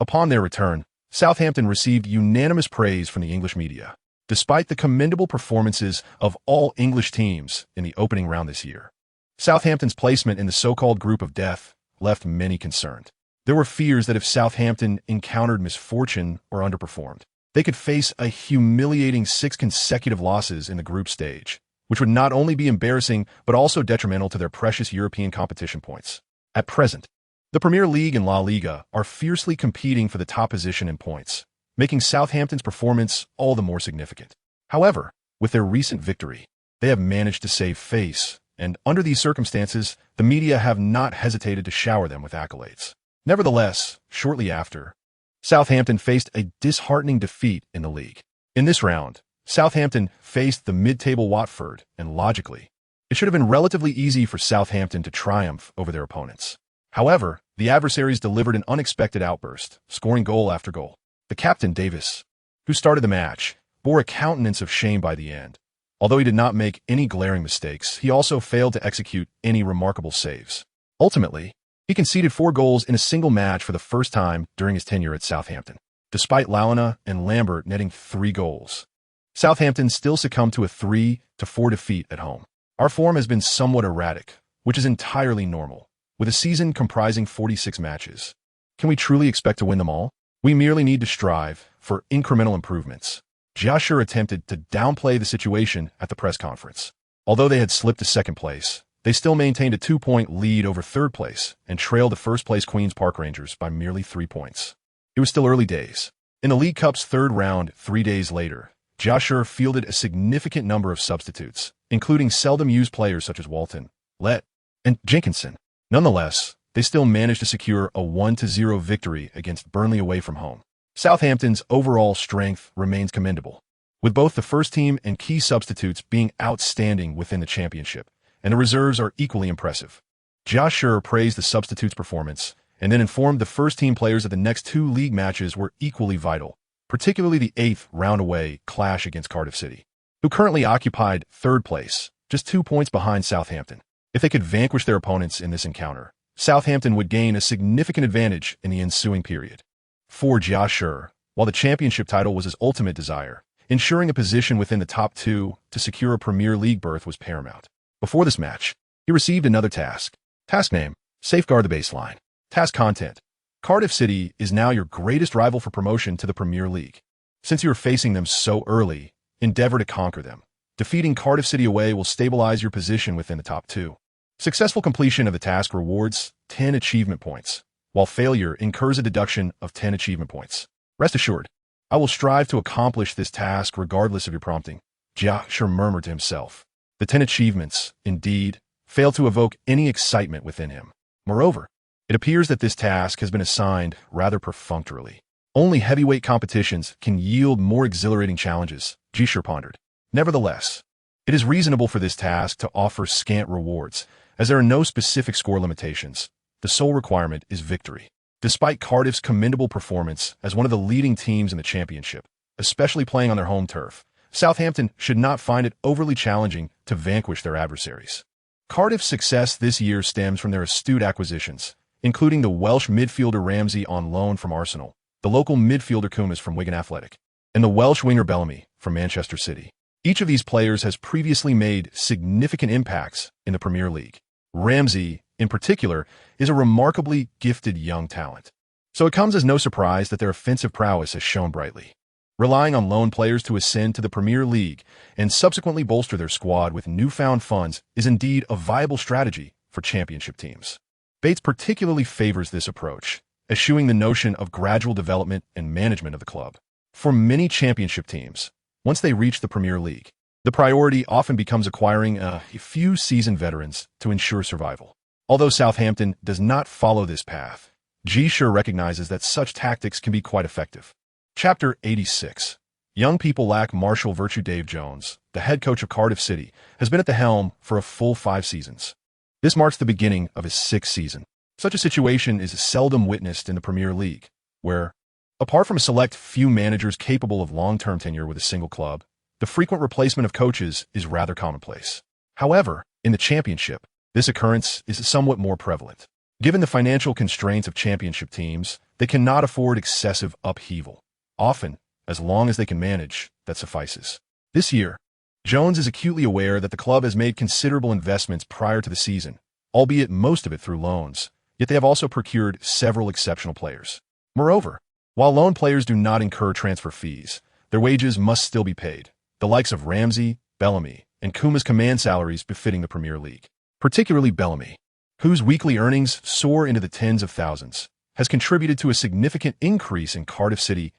Upon their return, Southampton received unanimous praise from the English media, despite the commendable performances of all English teams in the opening round this year. Southampton's placement in the so-called group of death left many concerned. There were fears that if Southampton encountered misfortune or underperformed, they could face a humiliating 6 consecutive losses in the group stage, which would not only be embarrassing but also detrimental to their precious European competition points. At present, the Premier League and La Liga are fiercely competing for the top position in points, making Southampton's performance all the more significant. However, with their recent victory, they have managed to save face, and under these circumstances, the media have not hesitated to shower them with accolades. Nevertheless, shortly after, Southampton faced a disheartening defeat in the league. In this round, Southampton faced the mid-table Watford, and logically, it should have been relatively easy for Southampton to triumph over their opponents. However, the adversaries delivered an unexpected outburst, scoring goal after goal. The captain, Davis, who started the match, bore a countenance of shame by the end. Although he did not make any glaring mistakes, he also failed to execute any remarkable saves. Ultimately, He conceded 4 goals in a single match for the first time during his tenure at Southampton, despite Lalana and Lambert netting 3 goals. Southampton still succumbed to a 3-4 defeat at home. Our form has been somewhat erratic, which is entirely normal, with a season comprising 46 matches. Can we truly expect to win them all? We merely need to strive for incremental improvements. Ji Shi attempted to downplay the situation at the press conference. Although they had slipped to second place, they still maintained a 2-point lead over third place and trailed the first-place Queen's Park Rangers by merely 3 points. It was still early days. In the League Cup's third round 3 days later, Ji Shi fielded a significant number of substitutes, including seldom-used players such as Walton, Lett, and Jenkinson. Nonetheless, they still managed to secure a 1-0 victory against Burnley away from home. Southampton's overall strength remains commendable, with both the first team and key substitutes being outstanding within the championship, and the reserves are equally impressive. Ji Shi praised the substitutes' performance and then informed the first-team players that the next 2 league matches were equally vital, particularly the 8th round-away clash against Cardiff City, who currently occupied third place, just 2 points behind Southampton. If they could vanquish their opponents in this encounter, Southampton would gain a significant advantage in the ensuing period. For Ji Shi, while the championship title was his ultimate desire, ensuring a position within the top 2 to secure a Premier League berth was paramount. Before this match, he received another task. Task name: safeguard the baseline. Task content: Cardiff City is now your greatest rival for promotion to the Premier League. Since you are facing them so early, endeavor to conquer them. Defeating Cardiff City away will stabilize your position within the top 2. Successful completion of the task rewards 10 achievement points, while failure incurs a deduction of 10 achievement points. Rest assured, I will strive to accomplish this task regardless of your prompting, Ji Shi murmured to himself. The 10 achievements, indeed, failed to evoke any excitement within him. Moreover, it appears that this task has been assigned rather perfunctorily. Only heavyweight competitions can yield more exhilarating challenges, Ji Shi pondered. Nevertheless, it is reasonable for this task to offer scant rewards, as there are no specific score limitations. The sole requirement is victory. Despite Cardiff's commendable performance as one of the leading teams in the championship, especially playing on their home turf, Southampton should not find it overly challenging to vanquish their adversaries. Cardiff's success this year stems from their astute acquisitions, including the Welsh midfielder Ramsey on loan from Arsenal, the local midfielder Kumas from Wigan Athletic, and the Welsh winger Bellamy from Manchester City. Each of these players has previously made significant impacts in the Premier League. Ramsey, in particular, is a remarkably gifted young talent, so it comes as no surprise that their offensive prowess has shone brightly. Relying on loan players to ascend to the Premier League and subsequently bolster their squad with newfound funds is indeed a viable strategy for championship teams. Bates particularly favors this approach, eschewing the notion of gradual development and management of the club. For many championship teams, once they reach the Premier League, the priority often becomes acquiring a few seasoned veterans to ensure survival. Although Southampton does not follow this path, Ji Shi recognizes that such tactics can be quite effective. Chapter 86. Young people lack martial virtue. Dave Jones, the head coach of Cardiff City, has been at the helm for a full 5 seasons. This marks the beginning of his 6th season. Such a situation is seldom witnessed in the Premier League, where, apart from a select few managers capable of long-term tenure with a single club, the frequent replacement of coaches is rather commonplace. However, in the Championship, this occurrence is somewhat more prevalent. Given the financial constraints of championship teams, they cannot afford excessive upheaval. Often, as long as they can manage, that suffices. This year, Jones is acutely aware that the club has made considerable investments prior to the season, albeit most of it through loans, yet they have also procured several exceptional players. Moreover, while loan players do not incur transfer fees, their wages must still be paid. The likes of Ramsey, Bellamy, and Kumas command salaries befitting the Premier League. Particularly Bellamy, whose weekly earnings soar into the tens of thousands, has contributed to a significant increase in Cardiff City's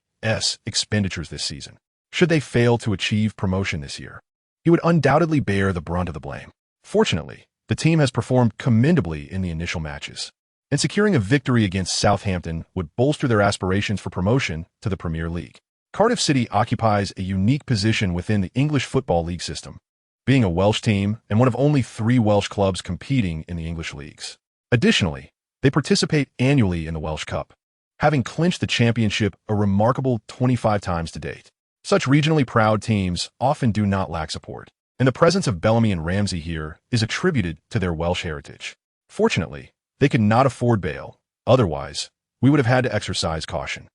expenditures this season. Should they fail to achieve promotion this year, he would undoubtedly bear the brunt of the blame. Fortunately, the team has performed commendably in the initial matches, and securing a victory against Southampton would bolster their aspirations for promotion to the Premier League. Cardiff City occupies a unique position within the English Football League system, being a Welsh team and one of only 3 Welsh clubs competing in the English leagues. Additionally, they participate annually in the Welsh Cup, having clinched the championship a remarkable 25 times to date. Such regionally proud teams often do not lack support, and the presence of Bellamy and Ramsey here is attributed to their Welsh heritage. Fortunately, They could not afford bail. Otherwise, we would have had to exercise caution.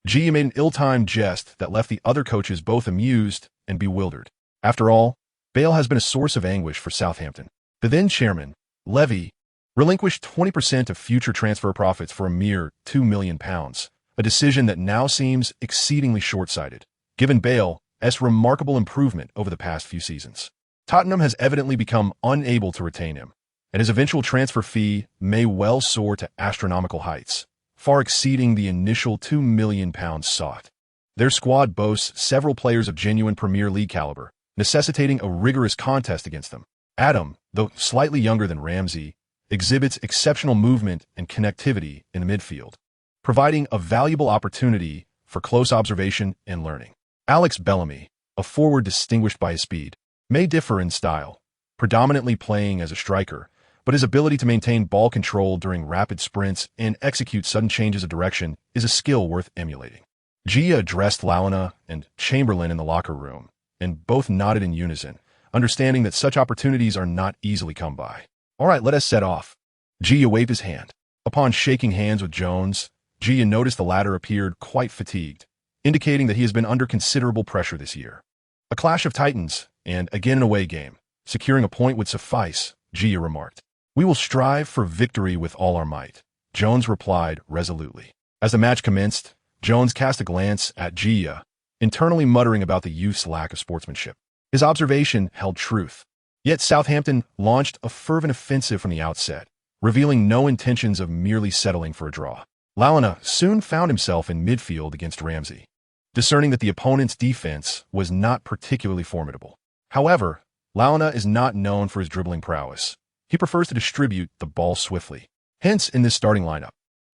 Ji made an ill-timed jest that left the other coaches both amused and bewildered. After all, bail has been a source of anguish for Southampton. The then chairman, Levy, relinquished 20% of future transfer profits for a mere £2 million, a decision that now seems exceedingly short-sighted, given Bale's remarkable improvement over the past few seasons. Tottenham has evidently become unable to retain him, and his eventual transfer fee may well soar to astronomical heights, far exceeding the initial £2 million sought. Their squad boasts several players of genuine Premier League caliber, necessitating a rigorous contest against them. Adam, though slightly younger than Ramsey, exhibits exceptional movement and connectivity in the midfield, providing a valuable opportunity for close observation and learning. Alex Bellamy, a forward distinguished by his speed, may differ in style, predominantly playing as a striker, but his ability to maintain ball control during rapid sprints and execute sudden changes of direction is a skill worth emulating. Gia addressed Lalana and Chamberlain in the locker room, and both nodded in unison, understanding that such opportunities are not easily come by. "All right, let us set off." Gia waved his hand. Upon shaking hands with Jones, Gia noticed the latter appeared quite fatigued, indicating that he has been under considerable pressure this year. "A clash of titans, and again an away game. Securing a point would suffice," Gia remarked. "We will strive for victory with all our might," Jones replied resolutely. As the match commenced, Jones cast a glance at Gia, internally muttering about the youth's lack of sportsmanship. His observation held truth. Yet Southampton launched a fervent offensive from the outset, revealing no intentions of merely settling for a draw. Lalana soon found himself in midfield against Ramsey, discerning that the opponent's defense was not particularly formidable. However, Lalana is not known for his dribbling prowess. He prefers to distribute the ball swiftly. Hence, in this starting lineup,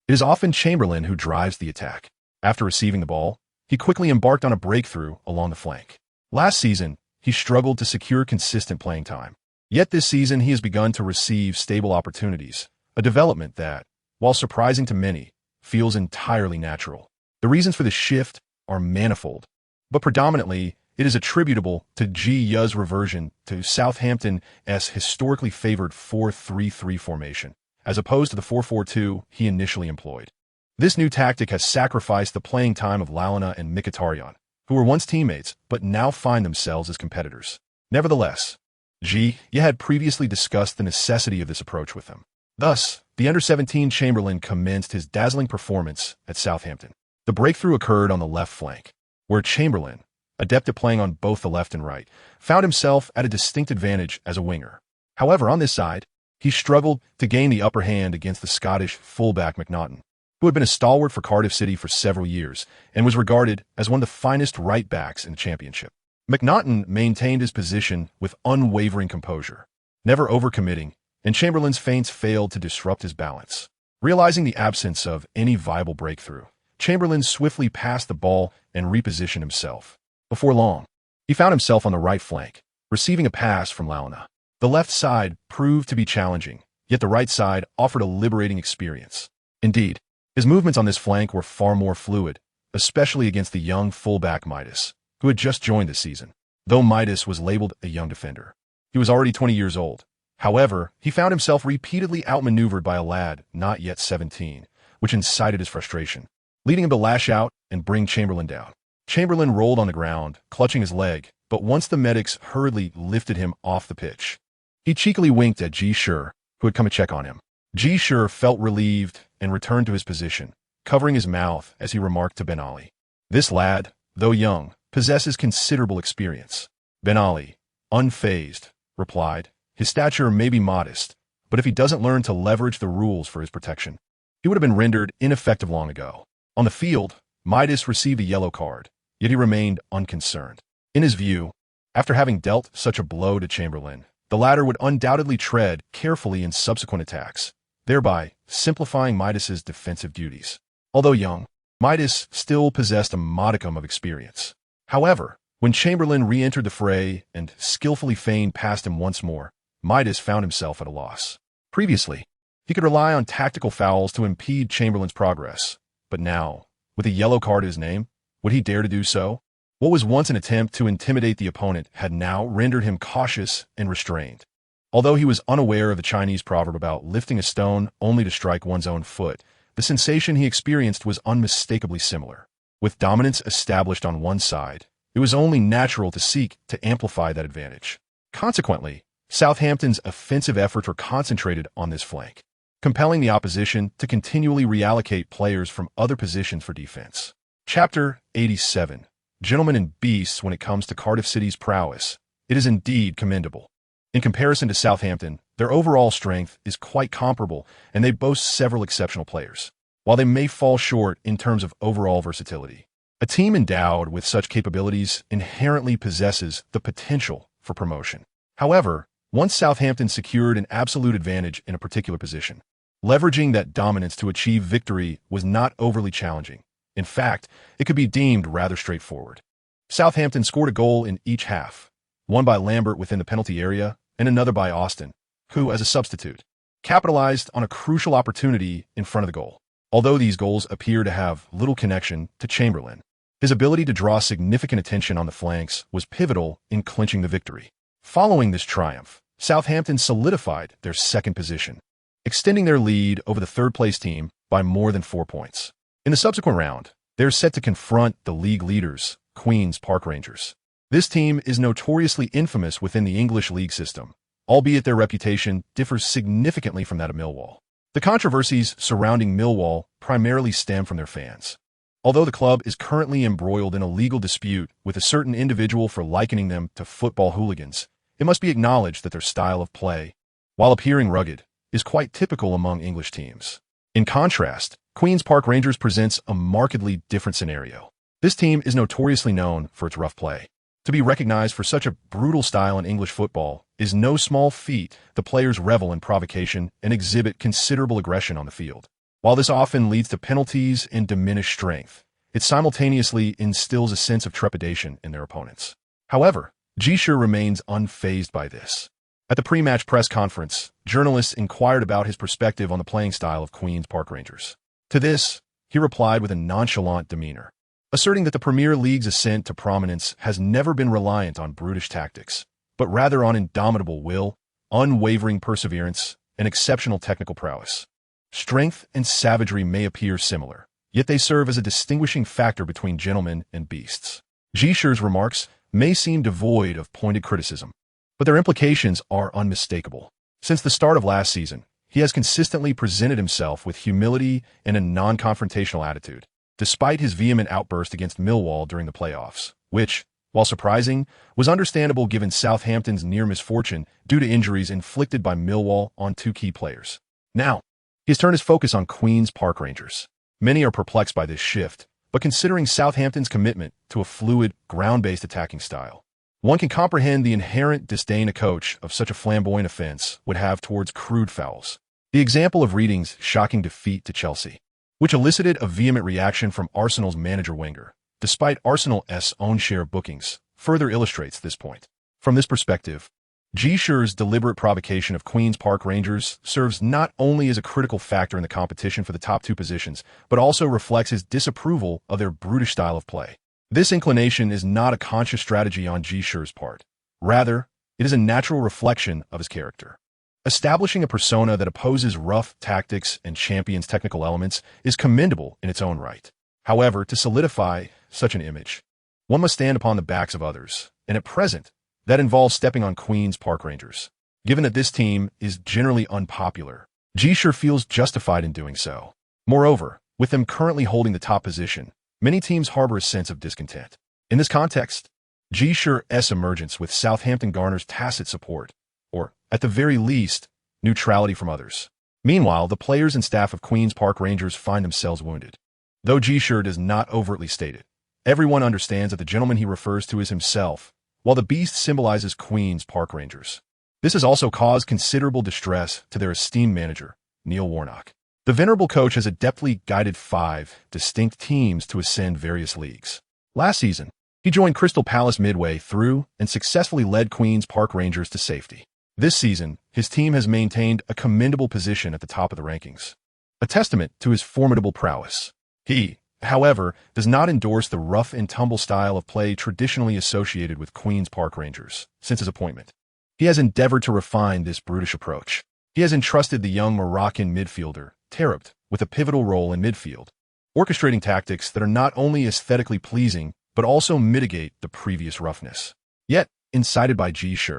it is often Chamberlain who drives the attack. After receiving the ball, he quickly embarked on a breakthrough along the flank. Last season, he struggled to secure consistent playing time. Yet this season he has begun to receive stable opportunities, a development that, while surprising to many, feels entirely natural. The reasons for this shift are manifold, but predominantly it is attributable to Gia's reversion to Southampton's historically favored 4-3-3 formation, as opposed to the 4-4-2 he initially employed. This new tactic has sacrificed the playing time of Lalana and Mkhitaryan, who were once teammates but now find themselves as competitors. Nevertheless, Ji had previously discussed the necessity of this approach with him. Thus, the under-17 Chamberlain commenced his dazzling performance at Southampton. The breakthrough occurred on the left flank, where Chamberlain, adept at playing on both the left and right, found himself at a distinct advantage as a winger. However, on this side, he struggled to gain the upper hand against the Scottish fullback McNaughton, who had been a stalwart for Cardiff City for several years and was regarded as one of the finest right-backs in the Championship. McNaughton maintained his position with unwavering composure, never overcommitting, and Chamberlain's feints failed to disrupt his balance. Realizing the absence of any viable breakthrough, Chamberlain swiftly passed the ball and repositioned himself. Before long, he found himself on the right flank, receiving a pass from Lalana. The left side proved to be challenging, yet the right side offered a liberating experience. Indeed, his movements on this flank were far more fluid, especially against the young fullback Midas, who had just joined this season. Though Midas was labeled a young defender, he was already 20 years old. However, he found himself repeatedly outmaneuvered by a lad not yet 17, which incited his frustration, leading him to lash out and bring Chamberlain down. Chamberlain rolled on the ground, clutching his leg, but once the medics hurriedly lifted him off the pitch, he cheekily winked at Ji Shi, who had come to check on him. Ji Shi felt relieved and returned to his position, covering his mouth as he remarked to Ben Ali. "This lad, though young, possesses considerable experience." Ben Ali, unfazed, replied, "His stature may be modest, but if he doesn't learn to leverage the rules for his protection, he would have been rendered ineffective long ago." On the field, Midas received a yellow card, yet he remained unconcerned. In his view, after having dealt such a blow to Chamberlain, the latter would undoubtedly tread carefully in subsequent attacks, thereby simplifying Midas's defensive duties. Although young, Midas still possessed a modicum of experience. However, when Chamberlain re-entered the fray and skillfully feigned past him once more, Midas found himself at a loss. Previously, he could rely on tactical fouls to impede Chamberlain's progress, but now, with a yellow card to his name, would he dare to do so? What was once an attempt to intimidate the opponent had now rendered him cautious and restrained. Although he was unaware of the Chinese proverb about lifting a stone only to strike one's own foot, the sensation he experienced was unmistakably similar. With dominance established on one side, it was only natural to seek to amplify that advantage. Consequently, Southampton's offensive efforts were concentrated on this flank, compelling the opposition to continually reallocate players from other positions for defense. Chapter 87. Gentlemen and Beasts. When it comes to Cardiff City's prowess, it is indeed commendable. In comparison to Southampton, their overall strength is quite comparable, and they boast several exceptional players. While they may fall short in terms of overall versatility, a team endowed with such capabilities inherently possesses the potential for promotion. However, once Southampton secured an absolute advantage in a particular position, leveraging that dominance to achieve victory was not overly challenging. In fact, it could be deemed rather straightforward. Southampton scored a goal in each half, one by Lambert within the penalty area and another by Austin, who, as a substitute, capitalized on a crucial opportunity in front of the goal. Although these goals appear to have little connection to Chamberlain, his ability to draw significant attention on the flanks was pivotal in clinching the victory. Following this triumph, Southampton solidified their second position, extending their lead over the third-place team by more than 4 points. In the subsequent round, they are set to confront the league leaders, Queen's Park Rangers. This team is notoriously infamous within the English league system, albeit their reputation differs significantly from that of Millwall. The controversies surrounding Millwall primarily stem from their fans. Although the club is currently embroiled in a legal dispute with a certain individual for likening them to football hooligans, it must be acknowledged that their style of play, while appearing rugged, is quite typical among English teams. In contrast, Queen's Park Rangers presents a markedly different scenario. This team is notoriously known for its rough play. To be recognized for such a brutal style in English football is no small feat. The players revel in provocation and exhibit considerable aggression on the field. While this often leads to penalties and diminished strength, it simultaneously instills a sense of trepidation in their opponents. However, Ji Shi remains unfazed by this. At the pre-match press conference, journalists inquired about his perspective on the playing style of Queen's Park Rangers. To this, he replied with a nonchalant demeanor, asserting that the Premier League's ascent to prominence has never been reliant on brutish tactics, but rather on indomitable will, unwavering perseverance, and exceptional technical prowess. Strength and savagery may appear similar, yet they serve as a distinguishing factor between gentlemen and beasts. Ji Shi's remarks may seem devoid of pointed criticism, but their implications are unmistakable. Since the start of last season, he has consistently presented himself with humility and a non-confrontational attitude, despite his vehement outburst against Millwall during the playoffs, which, while surprising, was understandable given Southampton's near misfortune due to injuries inflicted by Millwall on two key players. Now, he has turned his focus on Queen's Park Rangers. Many are perplexed by this shift, but considering Southampton's commitment to a fluid, ground-based attacking style, one can comprehend the inherent disdain a coach of such a flamboyant offense would have towards crude fouls. The example of Reading's shocking defeat to Chelsea, which elicited a vehement reaction from Arsenal's manager Wenger, despite Arsenal's own share of bookings, further illustrates this point. From this perspective, Ji Shi's deliberate provocation of Queen's Park Rangers serves not only as a critical factor in the competition for the top two positions, but also reflects his disapproval of their brutish style of play. This inclination is not a conscious strategy on Ji Shi's part. Rather, it is a natural reflection of his character. Establishing a persona that opposes rough tactics and champions technical elements is commendable in its own right. However, to solidify such an image, one must stand upon the backs of others, and at present, that involves stepping on Queen's Park Rangers. Given that this team is generally unpopular, Ji Shi feels justified in doing so. Moreover, with them currently holding the top position, many teams harbor a sense of discontent. In this context, Ji Shi's emergence with Southampton garners tacit support, or, at the very least, neutrality from others. Meanwhile, the players and staff of Queen's Park Rangers find themselves wounded. Though Ji Shi does not overtly state it, everyone understands that the gentleman he refers to is himself, while the beast symbolizes Queen's Park Rangers. This has also caused considerable distress to their esteemed manager, Neil Warnock. The venerable coach has adeptly guided 5 distinct teams to ascend various leagues. Last season, he joined Crystal Palace midway through and successfully led Queen's Park Rangers to safety. This season, his team has maintained a commendable position at the top of the rankings, a testament to his formidable prowess. He, however, does not endorse the rough and tumble style of play traditionally associated with Queen's Park Rangers since his appointment. He has endeavored to refine this brutish approach. He has entrusted the young Moroccan midfielder, Tarabt, with a pivotal role in midfield, orchestrating tactics that are not only aesthetically pleasing, but also mitigate the previous roughness. Yet, incited by Ji Shi,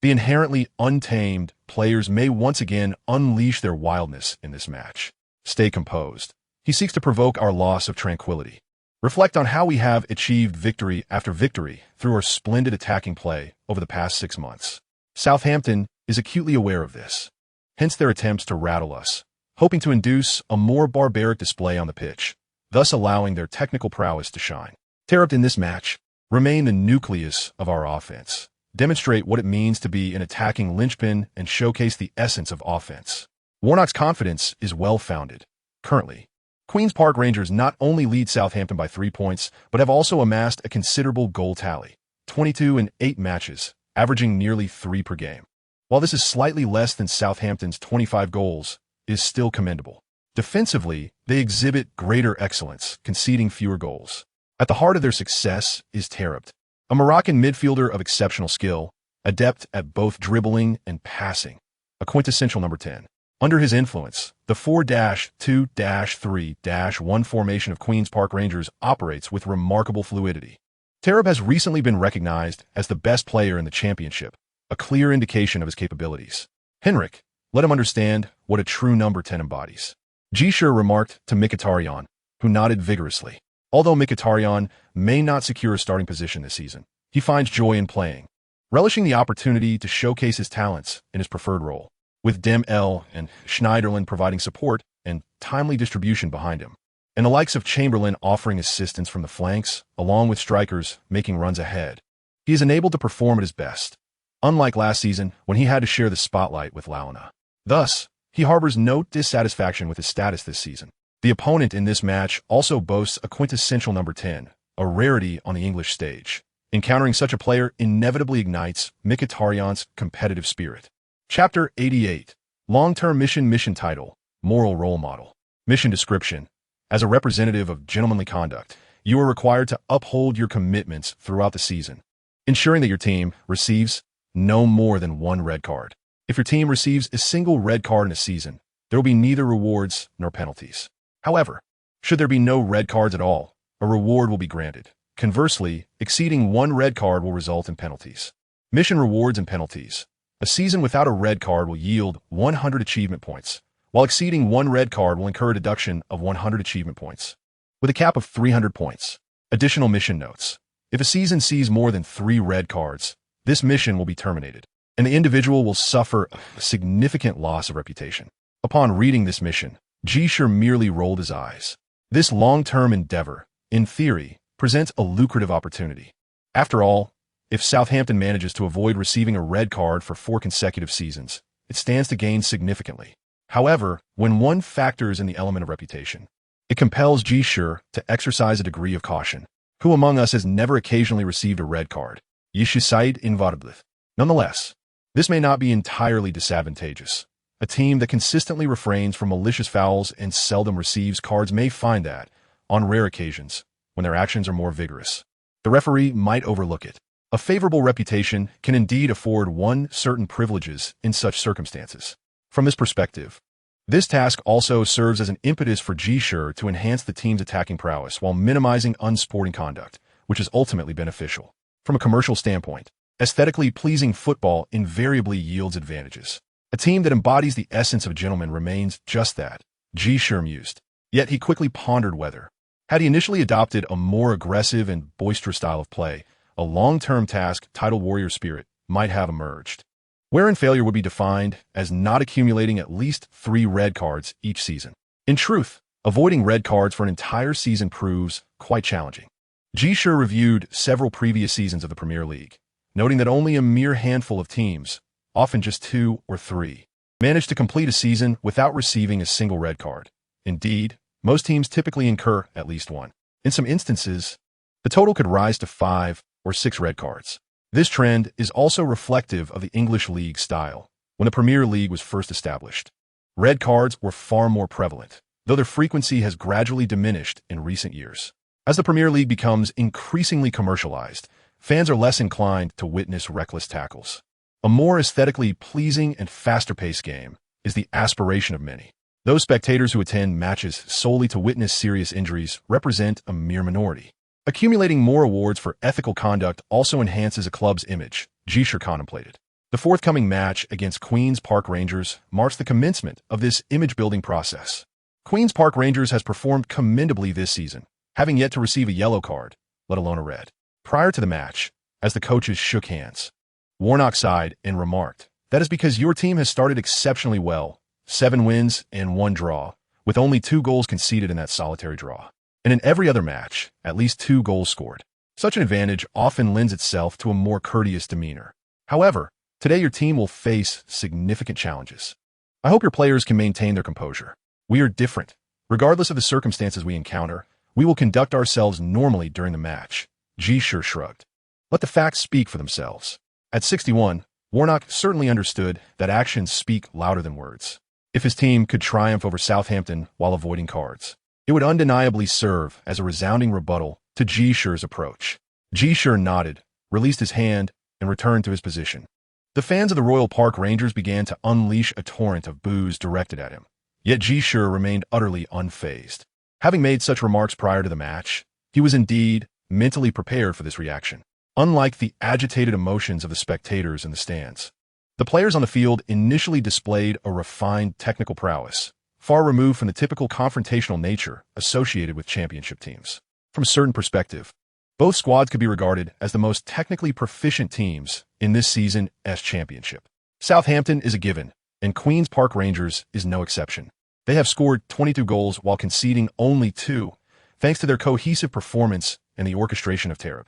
the inherently untamed players may once again unleash their wildness in this match. Stay composed. He seeks to provoke our loss of tranquility. Reflect on how we have achieved victory after victory through our splendid attacking play over the past 6 months. Southampton is acutely aware of this, hence their attempts to rattle us, hoping to induce a more barbaric display on the pitch, thus allowing their technical prowess to shine. Tarabt in this match remain the nucleus of our offense, demonstrate what it means to be an attacking linchpin, and showcase the essence of offense. Warnock's confidence is well-founded. Currently, Queen's Park Rangers not only lead Southampton by 3 points, but have also amassed a considerable goal tally, 22 in 8 matches, averaging nearly 3 per game. While this is slightly less than Southampton's 25 goals, it is still commendable. Defensively, they exhibit greater excellence, conceding fewer goals. At the heart of their success is Tarabt, a Moroccan midfielder of exceptional skill, adept at both dribbling and passing, a quintessential number 10. Under his influence, the 4-2-3-1 formation of Queen's Park Rangers operates with remarkable fluidity. Tarabt has recently been recognized as the best player in the championship, a clear indication of his capabilities. Henrik, let him understand what a true number 10 embodies. Ji Shi remarked to Mkhitaryan, who nodded vigorously. Although Mkhitaryan may not secure a starting position this season, he finds joy in playing, relishing the opportunity to showcase his talents in his preferred role, with Dem El and Schneiderlin providing support and timely distribution behind him, and the likes of Chamberlain offering assistance from the flanks, along with strikers making runs ahead. He is enabled to perform at his best, unlike last season when he had to share the spotlight with Launa. Thus, he harbors no dissatisfaction with his status this season. The opponent in this match also boasts a quintessential number 10, a rarity on the English stage. Encountering such a player inevitably ignites Mkhitaryan's competitive spirit. Chapter 88. Long-Term Mission Title, Moral Role Model. Mission Description. As a representative of gentlemanly conduct, you are required to uphold your commitments throughout the season, ensuring that your team receives no more than 1 red card. If your team receives a single red card in a season, there will be neither rewards nor penalties. However, should there be no red cards at all, a reward will be granted. Conversely, exceeding 1 red card will result in penalties. Mission rewards and penalties. A season without a red card will yield 100 achievement points, while exceeding 1 red card will incur a deduction of 100 achievement points, with a cap of 300 points. Additional mission notes. If a season sees more than 3 red cards, this mission will be terminated, and the individual will suffer a significant loss of reputation. Upon reading this mission, Ji Shi merely rolled his eyes. This long-term endeavor, in theory, presents a lucrative opportunity. After all, if Southampton manages to avoid receiving a red card for 4 consecutive seasons, it stands to gain significantly. However, when one factors in the element of reputation, it compels Ji Shi to exercise a degree of caution. Who among us has never occasionally received a red card? Ji Shi sighed involuntarily. Nonetheless, this may not be entirely disadvantageous. A team that consistently refrains from malicious fouls and seldom receives cards may find that, on rare occasions, when their actions are more vigorous, the referee might overlook it. A favorable reputation can indeed afford one certain privileges in such circumstances. From this perspective, this task also serves as an impetus for Ji Shi to enhance the team's attacking prowess while minimizing unsporting conduct, which is ultimately beneficial. From a commercial standpoint, aesthetically pleasing football invariably yields advantages. A team that embodies the essence of a gentleman remains just that, Ji Shi mused. Yet he quickly pondered whether, had he initially adopted a more aggressive and boisterous style of play, a long-term task titled Warrior Spirit might have emerged, wherein failure would be defined as not accumulating at least 3 red cards each season. In truth, avoiding red cards for an entire season proves quite challenging. Ji Shi reviewed several previous seasons of the Premier League, noting that only a mere handful of teams, often just 2 or 3, managed to complete a season without receiving a single red card. Indeed, most teams typically incur at least 1. In some instances, the total could rise to 5 or 6 red cards. This trend is also reflective of the English league style. When the Premier League was first established, red cards were far more prevalent, though their frequency has gradually diminished in recent years. As the Premier League becomes increasingly commercialized, fans are less inclined to witness reckless tackles. A more aesthetically pleasing and faster-paced game is the aspiration of many. Those spectators who attend matches solely to witness serious injuries represent a mere minority. Accumulating more awards for ethical conduct also enhances a club's image, Ji Shi contemplated. The forthcoming match against Queen's Park Rangers marks the commencement of this image-building process. Queen's Park Rangers has performed commendably this season, having yet to receive a yellow card, let alone a red. Prior to the match, as the coaches shook hands, Warnock sighed and remarked, "That is because your team has started exceptionally well, 7 wins and 1 draw, with only 2 goals conceded in that solitary draw. And in every other match, at least 2 goals scored. Such an advantage often lends itself to a more courteous demeanor. However, today your team will face significant challenges. I hope your players can maintain their composure. We are different. Regardless of the circumstances we encounter, we will conduct ourselves normally during the match." Ji Shi shrugged. Let the facts speak for themselves. At 61, Warnock certainly understood that actions speak louder than words. If his team could triumph over Southampton while avoiding cards, it would undeniably serve as a resounding rebuttal to Ji Shi's approach. Ji Shi nodded, released his hand, and returned to his position. The fans of the Royal Park Rangers began to unleash a torrent of boos directed at him. Yet Ji Shi remained utterly unfazed. Having made such remarks prior to the match, he was indeed mentally prepared for this reaction. Unlike the agitated emotions of the spectators in the stands, the players on the field initially displayed a refined technical prowess, far removed from the typical confrontational nature associated with championship teams. From a certain perspective, both squads could be regarded as the most technically proficient teams in this season's championship. Southampton is a given, and Queen's Park Rangers is no exception. They have scored 22 goals while conceding only 2, thanks to their cohesive performance and the orchestration of Tarab.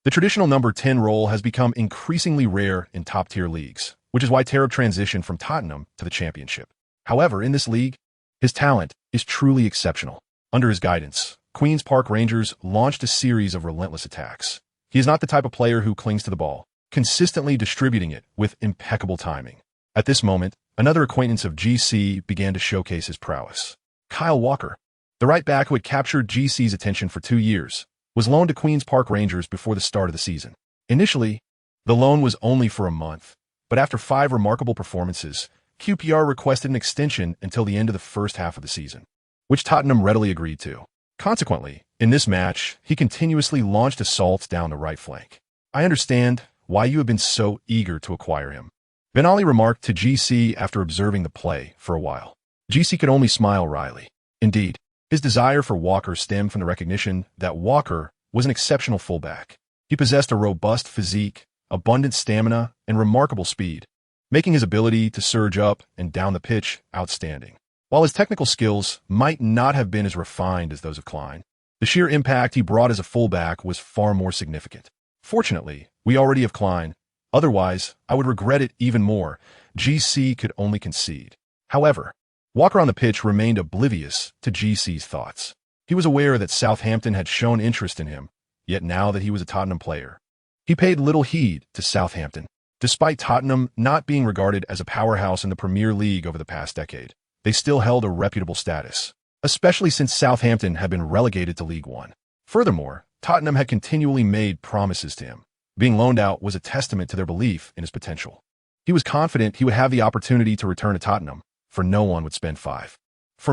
The traditional number 10 role has become increasingly rare in top-tier leagues, which is why Tarab transitioned from Tottenham to the Championship. However, in this league, his talent is truly exceptional. Under his guidance, Queen's Park Rangers launched a series of relentless attacks. He is not the type of player who clings to the ball, consistently distributing it with impeccable timing. At this moment, another acquaintance of Ji Shi began to showcase his prowess. Kyle Walker, the right back who had captured Ji Shi's attention for 2 years, was loaned to Queen's Park Rangers before the start of the season. Initially, the loan was only for a month, but after 5 remarkable performances, QPR requested an extension until the end of the first half of the season, which Tottenham readily agreed to. Consequently, in this match, he continuously launched assaults down the right flank. "I understand why you have been so eager to acquire him," Ben Ali remarked to Ji Shi after observing the play for a while. Ji Shi could only smile wryly. Indeed, his desire for Walker stemmed from the recognition that Walker was an exceptional fullback. He possessed a robust physique, abundant stamina, and remarkable speed, making his ability to surge up and down the pitch outstanding. While his technical skills might not have been as refined as those of Klein, the sheer impact he brought as a fullback was far more significant. "Fortunately, we already have Klein. Otherwise, I would regret it even more," Ji Shi could only concede. However, Walker on the pitch remained oblivious to Ji Shi's thoughts. He was aware that Southampton had shown interest in him, yet now that he was a Tottenham player, he paid little heed to Southampton. Despite Tottenham not being regarded as a powerhouse in the Premier League over the past decade, they still held a reputable status, especially since Southampton had been relegated to League One. Furthermore, Tottenham had continually made promises to him. Being loaned out was a testament to their belief in his potential. He was confident he would have the opportunity to return to Tottenham, for no one would spend $5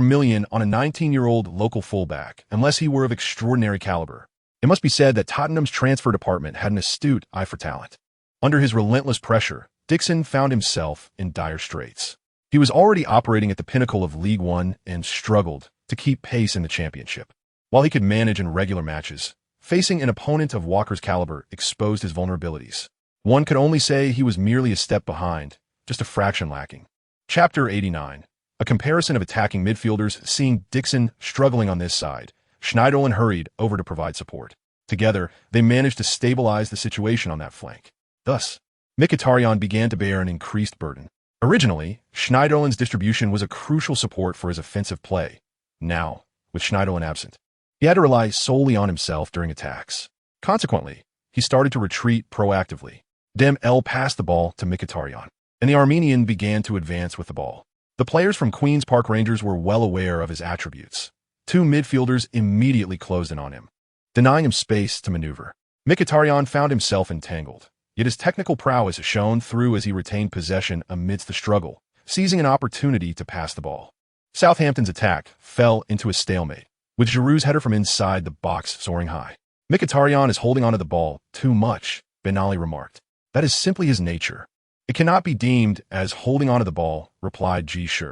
million on a 19-year-old local fullback unless he were of extraordinary caliber. It must be said that Tottenham's transfer department had an astute eye for talent. Under his relentless pressure, Dixon found himself in dire straits. He was already operating at the pinnacle of League One and struggled to keep pace in the Championship. While he could manage in regular matches, facing an opponent of Walker's caliber exposed his vulnerabilities. One could only say he was merely a step behind, just a fraction lacking. Chapter 89. A comparison of attacking midfielders. Seeing Dixon struggling on this side, Schneiderlin hurried over to provide support. Together, they managed to stabilize the situation on that flank. Thus, Mkhitaryan began to bear an increased burden. Originally, Schneiderlin's distribution was a crucial support for his offensive play. Now, with Schneiderlin absent, he had to rely solely on himself during attacks. Consequently, he started to retreat proactively. Dem El passed the ball to Mkhitaryan, and the Armenian began to advance with the ball. The players from Queen's Park Rangers were well aware of his attributes. 2 midfielders immediately closed in on him, denying him space to maneuver. Mkhitaryan found himself entangled. Yet his technical prowess shone through as he retained possession amidst the struggle, seizing an opportunity to pass the ball. Southampton's attack fell into a stalemate, with Giroud's header from inside the box soaring high. Mkhitaryan is holding onto the ball too much, Ben Ali remarked. That is simply his nature. It cannot be deemed as holding onto the ball, replied Ji Shi.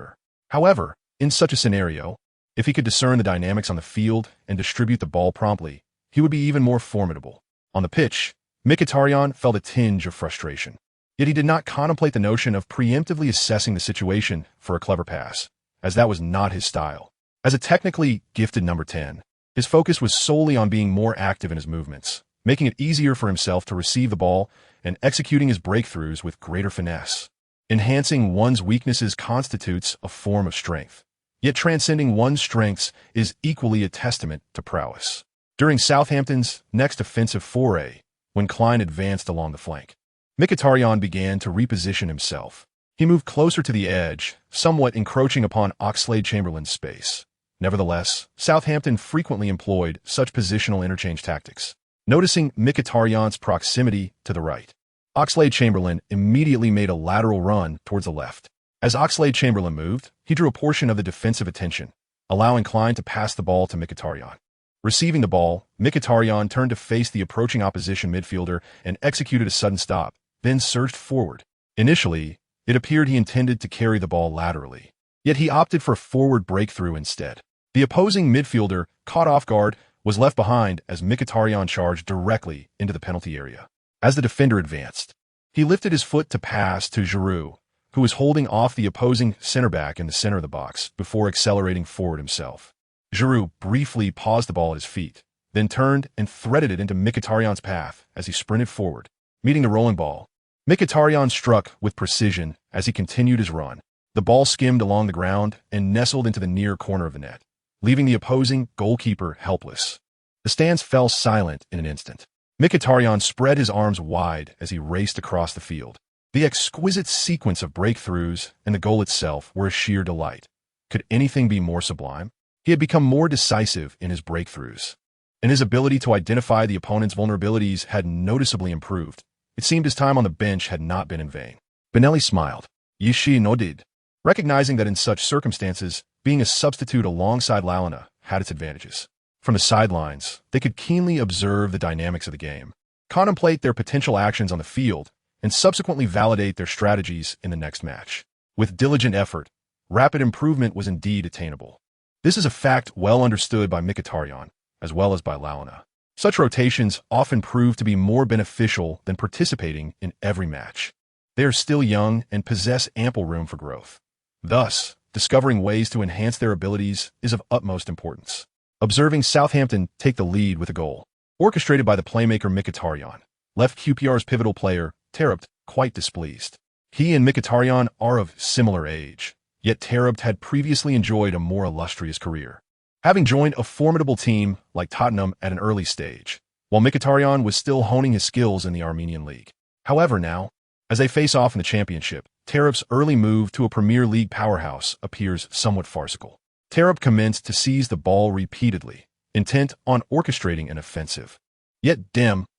However, in such a scenario, if he could discern the dynamics on the field and distribute the ball promptly, he would be even more formidable. On the pitch, Mkhitaryan felt a tinge of frustration. Yet he did not contemplate the notion of preemptively assessing the situation for a clever pass, as that was not his style. As a technically gifted number 10, his focus was solely on being more active in his movements, making it easier for himself to receive the ball and executing his breakthroughs with greater finesse. Enhancing one's weaknesses constitutes a form of strength, yet transcending one's strengths is equally a testament to prowess. During Southampton's next offensive foray, when Klein advanced along the flank, Mkhitaryan began to reposition himself. He moved closer to the edge, somewhat encroaching upon Oxlade-Chamberlain's space. Nevertheless, Southampton frequently employed such positional interchange tactics. Noticing Mkhitaryan's proximity to the right, Oxlade-Chamberlain immediately made a lateral run towards the left. As Oxlade-Chamberlain moved, he drew a portion of the defensive attention, allowing Klein to pass the ball to Mkhitaryan. Receiving the ball, Mkhitaryan turned to face the approaching opposition midfielder and executed a sudden stop, then surged forward. Initially, it appeared he intended to carry the ball laterally, yet he opted for a forward breakthrough instead. The opposing midfielder, caught off guard, was left behind as Mkhitaryan charged directly into the penalty area. As the defender advanced, he lifted his foot to pass to Giroud, who was holding off the opposing center-back in the center of the box before accelerating forward himself. Giroud briefly paused the ball at his feet, then turned and threaded it into Mkhitaryan's path as he sprinted forward. Meeting the rolling ball, Mkhitaryan struck with precision as he continued his run. The ball skimmed along the ground and nestled into the near corner of the net, leaving the opposing goalkeeper helpless. The stands fell silent in an instant. Mkhitaryan spread his arms wide as he raced across the field. The exquisite sequence of breakthroughs and the goal itself were a sheer delight. Could anything be more sublime? He had become more decisive in his breakthroughs, and his ability to identify the opponent's vulnerabilities had noticeably improved. It seemed his time on the bench had not been in vain. Benelli smiled. Ji Shi nodded, recognizing that in such circumstances, being a substitute alongside Lalana had its advantages. From the sidelines, they could keenly observe the dynamics of the game, contemplate their potential actions on the field, and subsequently validate their strategies in the next match. With diligent effort, rapid improvement was indeed attainable. This is a fact well understood by Mkhitaryan, as well as by Lalana. Such rotations often prove to be more beneficial than participating in every match. They are still young and possess ample room for growth. Thus, discovering ways to enhance their abilities is of utmost importance. Observing Southampton take the lead with a goal, orchestrated by the playmaker Mkhitaryan, left QPR's pivotal player, Taarabt, quite displeased. He and Mkhitaryan are of similar age, yet Taarabt had previously enjoyed a more illustrious career, having joined a formidable team like Tottenham at an early stage, while Mkhitaryan was still honing his skills in the Armenian League. However, now, as they face off in the Championship, Taarabt's early move to a Premier League powerhouse appears somewhat farcical. Taarabt commenced to seize the ball repeatedly, intent on orchestrating an offensive. Yet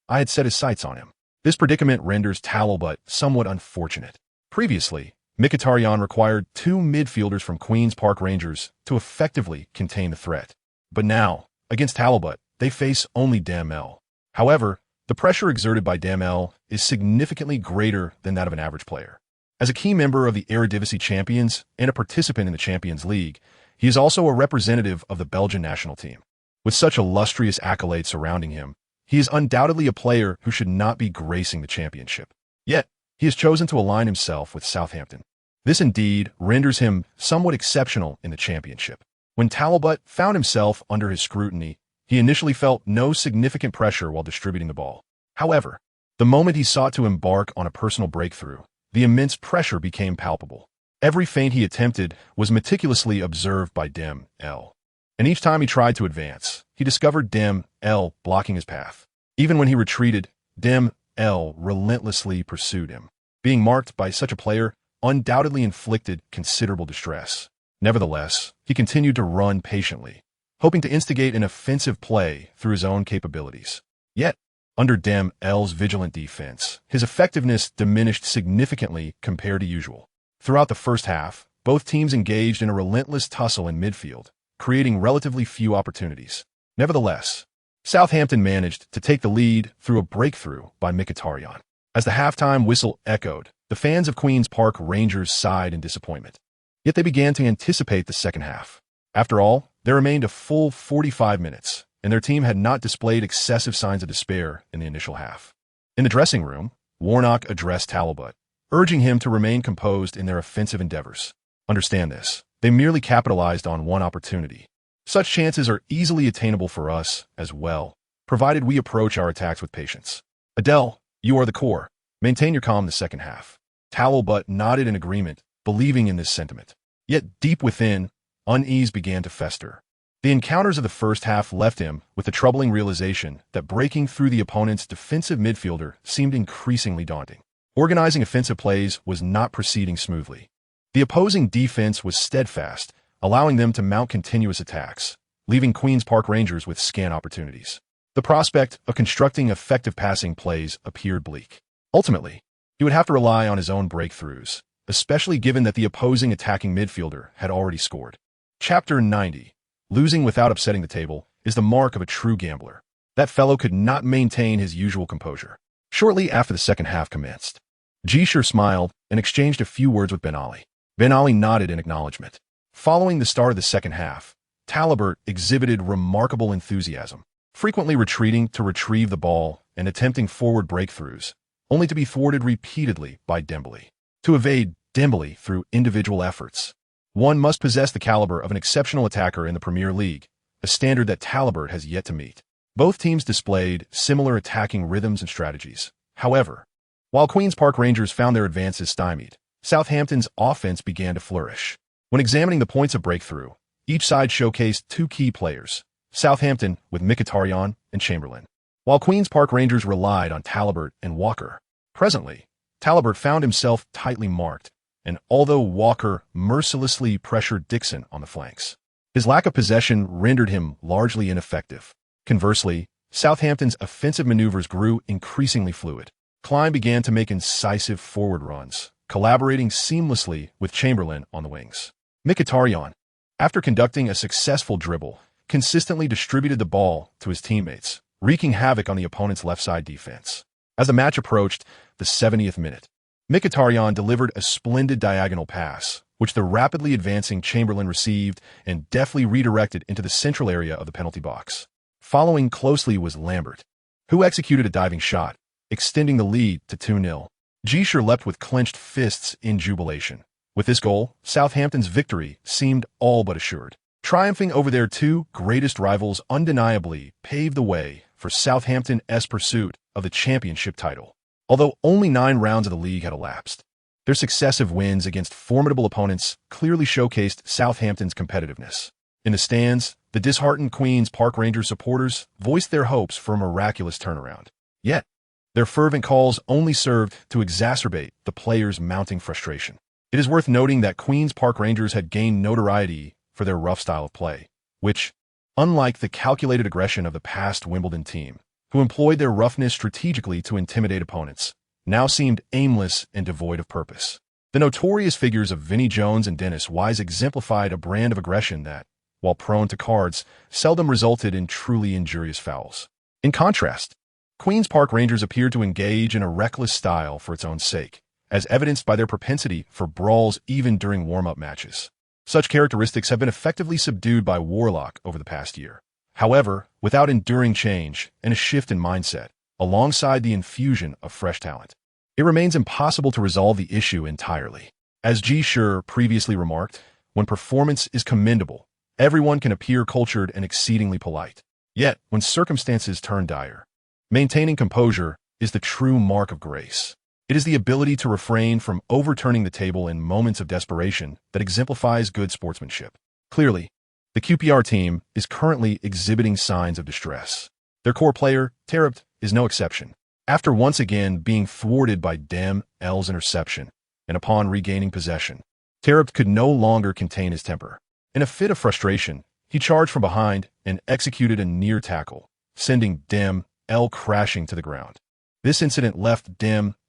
I had set his sights on him. This predicament renders Talbot somewhat unfortunate. Previously, Mkhitaryan required 2 midfielders from Queen's Park Rangers to effectively contain the threat. But now, against Talbot, they face only Damel. However, the pressure exerted by Damel is significantly greater than that of an average player. As a key member of the Eredivisie champions and a participant in the Champions League, he is also a representative of the Belgian national team. With such illustrious accolades surrounding him, he is undoubtedly a player who should not be gracing the championship. Yet, he has chosen to align himself with Southampton. This indeed renders him somewhat exceptional in the championship. When Talbot found himself under his scrutiny, he initially felt no significant pressure while distributing the ball. However, the moment he sought to embark on a personal breakthrough, the immense pressure became palpable. Every feint he attempted was meticulously observed by Damel, and each time he tried to advance, he discovered Damel blocking his path. Even when he retreated, Damel relentlessly pursued him. Being marked by such a player undoubtedly inflicted considerable distress. Nevertheless, he continued to run patiently, hoping to instigate an offensive play through his own capabilities. Yet, Under Dem L's vigilant defense, his effectiveness diminished significantly compared to usual. Throughout the first half, both teams engaged in a relentless tussle in midfield, creating relatively few opportunities. Nevertheless, Southampton managed to take the lead through a breakthrough by Mkhitaryan. As the halftime whistle echoed, the fans of Queen's Park Rangers sighed in disappointment. Yet they began to anticipate the second half. After all, there remained a full 45 minutes, and their team had not displayed excessive signs of despair in the initial half. In the dressing room, Warnock addressed Talbot, urging him to remain composed in their offensive endeavors. Understand this, they merely capitalized on one opportunity. Such chances are easily attainable for us as well, provided we approach our attacks with patience. Adele, you are the core. Maintain your calm in the second half. Talbot nodded in agreement, believing in this sentiment. Yet deep within, unease began to fester. The encounters of the first half left him with the troubling realization that breaking through the opponent's defensive midfielder seemed increasingly daunting. Organizing offensive plays was not proceeding smoothly. The opposing defense was steadfast, allowing them to mount continuous attacks, leaving Queen's Park Rangers with scant opportunities. The prospect of constructing effective passing plays appeared bleak. Ultimately, he would have to rely on his own breakthroughs, especially given that the opposing attacking midfielder had already scored. Chapter 90. Losing without upsetting the table is the mark of a true gambler. That fellow could not maintain his usual composure. Shortly after the second half commenced, Ji Shi smiled and exchanged a few words with Ben Ali. Ben Ali nodded in acknowledgement. Following the start of the second half, Talbot exhibited remarkable enthusiasm, frequently retreating to retrieve the ball and attempting forward breakthroughs, only to be thwarted repeatedly by Dembele. To evade Dembele through individual efforts, one must possess the caliber of an exceptional attacker in the Premier League, a standard that Talbot has yet to meet. Both teams displayed similar attacking rhythms and strategies. However, while Queen's Park Rangers found their advances stymied, Southampton's offense began to flourish. When examining the points of breakthrough, each side showcased two key players, Southampton with Mkhitaryan and Chamberlain, while Queen's Park Rangers relied on Talbot and Walker. Presently, Talbot found himself tightly marked, and although Walker mercilessly pressured Dixon on the flanks, his lack of possession rendered him largely ineffective. Conversely, Southampton's offensive maneuvers grew increasingly fluid. Klein began to make incisive forward runs, collaborating seamlessly with Chamberlain on the wings. Mkhitaryan, after conducting a successful dribble, consistently distributed the ball to his teammates, wreaking havoc on the opponent's left-side defense. As the match approached the 70th minute, Mkhitaryan delivered a splendid diagonal pass, which the rapidly advancing Chamberlain received and deftly redirected into the central area of the penalty box. Following closely was Lambert, who executed a diving shot, extending the lead to 2-0. Ji Shi leapt with clenched fists in jubilation. With this goal, Southampton's victory seemed all but assured. Triumphing over their two greatest rivals undeniably paved the way for Southampton's pursuit of the championship title. Although only 9 rounds of the league had elapsed, their successive wins against formidable opponents clearly showcased Southampton's competitiveness. In the stands, the disheartened Queen's Park Rangers supporters voiced their hopes for a miraculous turnaround. Yet, their fervent calls only served to exacerbate the players' mounting frustration. It is worth noting that Queen's Park Rangers had gained notoriety for their rough style of play, which, unlike the calculated aggression of the past Wimbledon team, who employed their roughness strategically to intimidate opponents, now seemed aimless and devoid of purpose. The notorious figures of Vinnie Jones and Dennis Wise exemplified a brand of aggression that, while prone to cards, seldom resulted in truly injurious fouls. In contrast, Queen's Park Rangers appeared to engage in a reckless style for its own sake, as evidenced by their propensity for brawls even during warm-up matches. Such characteristics have been effectively subdued by Warlock over the past year. However, without enduring change and a shift in mindset, alongside the infusion of fresh talent, it remains impossible to resolve the issue entirely. As Ji Shi previously remarked, when performance is commendable, everyone can appear cultured and exceedingly polite. Yet, when circumstances turn dire, maintaining composure is the true mark of grace. It is the ability to refrain from overturning the table in moments of desperation that exemplifies good sportsmanship. Clearly, the QPR team is currently exhibiting signs of distress. Their core player, Talbot, is no exception. After once again being thwarted by Dem L's interception, and upon regaining possession, Talbot could no longer contain his temper. In a fit of frustration, he charged from behind and executed a near tackle, sending Dem L crashing to the ground. This incident left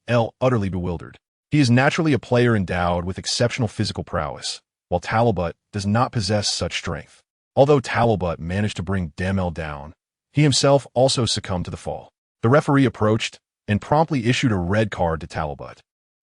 L utterly bewildered. He is naturally a player endowed with exceptional physical prowess, while Talbot does not possess such strength. Although Talbot managed to bring L down, he himself also succumbed to the fall. The referee approached and promptly issued a red card to Talbot.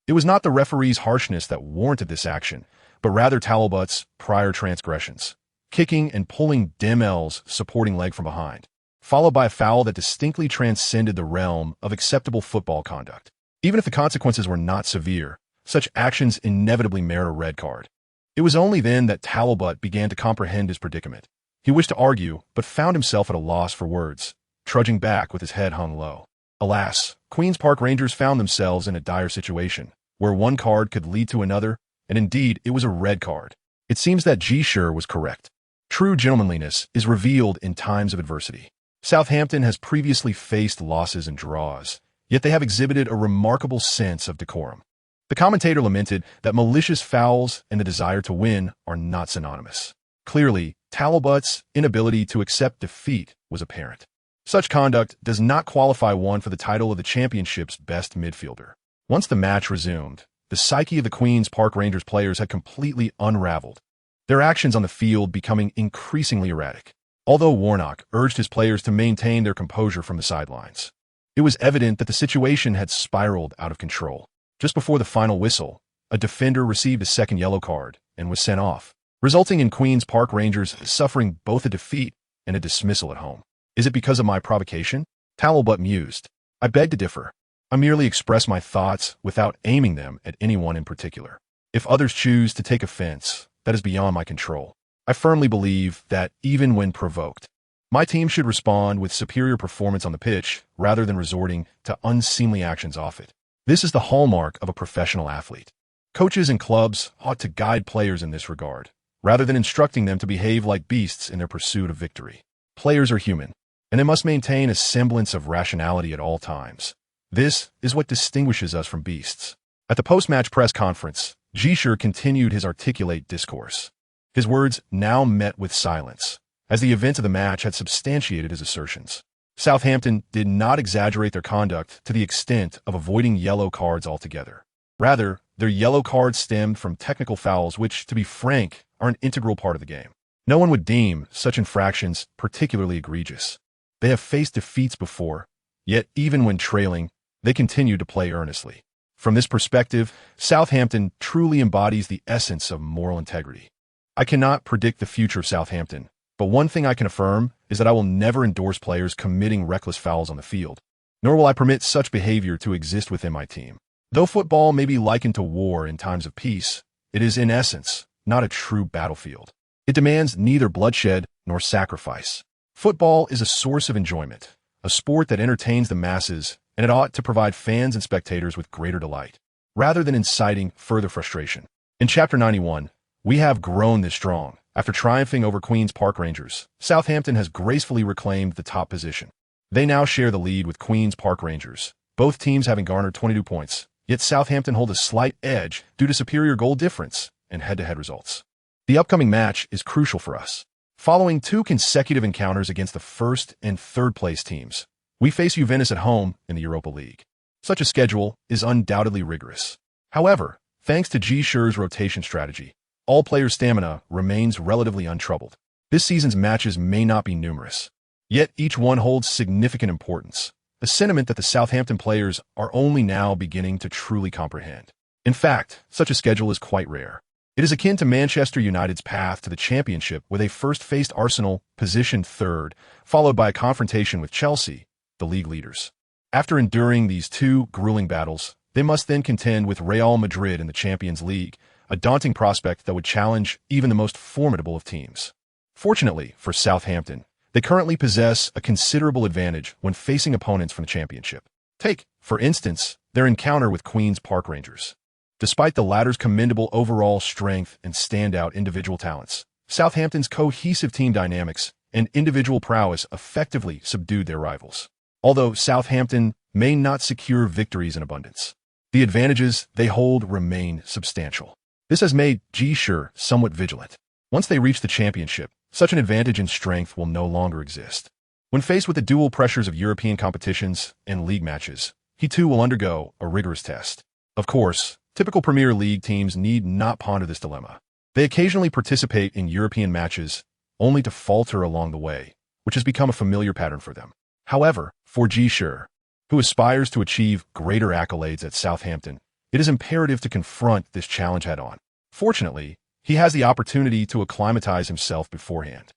It was not the referee's harshness that warranted this action, but rather Talbot's prior transgressions, kicking and pulling L's supporting leg from behind, followed by a foul that distinctly transcended the realm of acceptable football conduct. Even if the consequences were not severe, such actions inevitably merit a red card. It was only then that Talbot began to comprehend his predicament. He wished to argue, but found himself at a loss for words, trudging back with his head hung low. Alas, Queen's Park Rangers found themselves in a dire situation, where one card could lead to another, and indeed it was a red card. It seems that Ji Shi was correct. True gentlemanliness is revealed in times of adversity. Southampton has previously faced losses and draws, yet they have exhibited a remarkable sense of decorum. The commentator lamented that malicious fouls and the desire to win are not synonymous. Clearly, Talbot's inability to accept defeat was apparent. Such conduct does not qualify one for the title of the championship's best midfielder. Once the match resumed, the psyche of the Queen's Park Rangers players had completely unraveled, their actions on the field becoming increasingly erratic. Although Warnock urged his players to maintain their composure from the sidelines, it was evident that the situation had spiraled out of control. Just before the final whistle, a defender received a second yellow card and was sent off, resulting in Queen's Park Rangers suffering both a defeat and a dismissal at home. Is it because of my provocation? Talbot mused. I beg to differ. I merely express my thoughts without aiming them at anyone in particular. If others choose to take offense, that is beyond my control. I firmly believe that, even when provoked, my team should respond with superior performance on the pitch rather than resorting to unseemly actions off it. This is the hallmark of a professional athlete. Coaches and clubs ought to guide players in this regard, rather than instructing them to behave like beasts in their pursuit of victory. Players are human, and they must maintain a semblance of rationality at all times. This is what distinguishes us from beasts. At the post-match press conference, Ji Shi continued his articulate discourse. His words now met with silence, as the events of the match had substantiated his assertions. Southampton did not exaggerate their conduct to the extent of avoiding yellow cards altogether. Rather, their yellow cards stemmed from technical fouls which, to be frank, are an integral part of the game. No one would deem such infractions particularly egregious. They have faced defeats before, yet even when trailing, they continue to play earnestly. From this perspective, Southampton truly embodies the essence of moral integrity. I cannot predict the future of Southampton, but one thing I can affirm is that I will never endorse players committing reckless fouls on the field, nor will I permit such behavior to exist within my team. Though football may be likened to war in times of peace, it is in essence not a true battlefield. It demands neither bloodshed nor sacrifice. Football is a source of enjoyment, a sport that entertains the masses, and it ought to provide fans and spectators with greater delight, rather than inciting further frustration. In Chapter 91, we have grown this strong. After triumphing over Queen's Park Rangers, Southampton has gracefully reclaimed the top position. They now share the lead with Queen's Park Rangers, both teams having garnered 22 points, yet Southampton hold a slight edge due to superior goal difference and head-to-head results. The upcoming match is crucial for us. Following 2 consecutive encounters against the first and third place teams, we face Juventus at home in the Europa League. Such a schedule is undoubtedly rigorous. However, thanks to Ji Shi's rotation strategy, all players' stamina remains relatively untroubled. This season's matches may not be numerous, yet each one holds significant importance, a sentiment that the Southampton players are only now beginning to truly comprehend. In fact, such a schedule is quite rare. It is akin to Manchester United's path to the championship, where they first faced Arsenal, positioned third, followed by a confrontation with Chelsea, the league leaders. After enduring these 2 grueling battles, they must then contend with Real Madrid in the Champions League, a daunting prospect that would challenge even the most formidable of teams. Fortunately for Southampton, they currently possess a considerable advantage when facing opponents from the championship. Take, for instance, their encounter with Queen's Park Rangers. Despite the latter's commendable overall strength and standout individual talents, Southampton's cohesive team dynamics and individual prowess effectively subdued their rivals. Although Southampton may not secure victories in abundance, the advantages they hold remain substantial. This has made Ji Shi somewhat vigilant. Once they reach the championship, such an advantage in strength will no longer exist. When faced with the dual pressures of European competitions and league matches, he too will undergo a rigorous test. Of course, typical Premier League teams need not ponder this dilemma. They occasionally participate in European matches, only to falter along the way, which has become a familiar pattern for them. However, for Ji Shi, who aspires to achieve greater accolades at Southampton, it is imperative to confront this challenge head-on. Fortunately, he has the opportunity to acclimatize himself beforehand.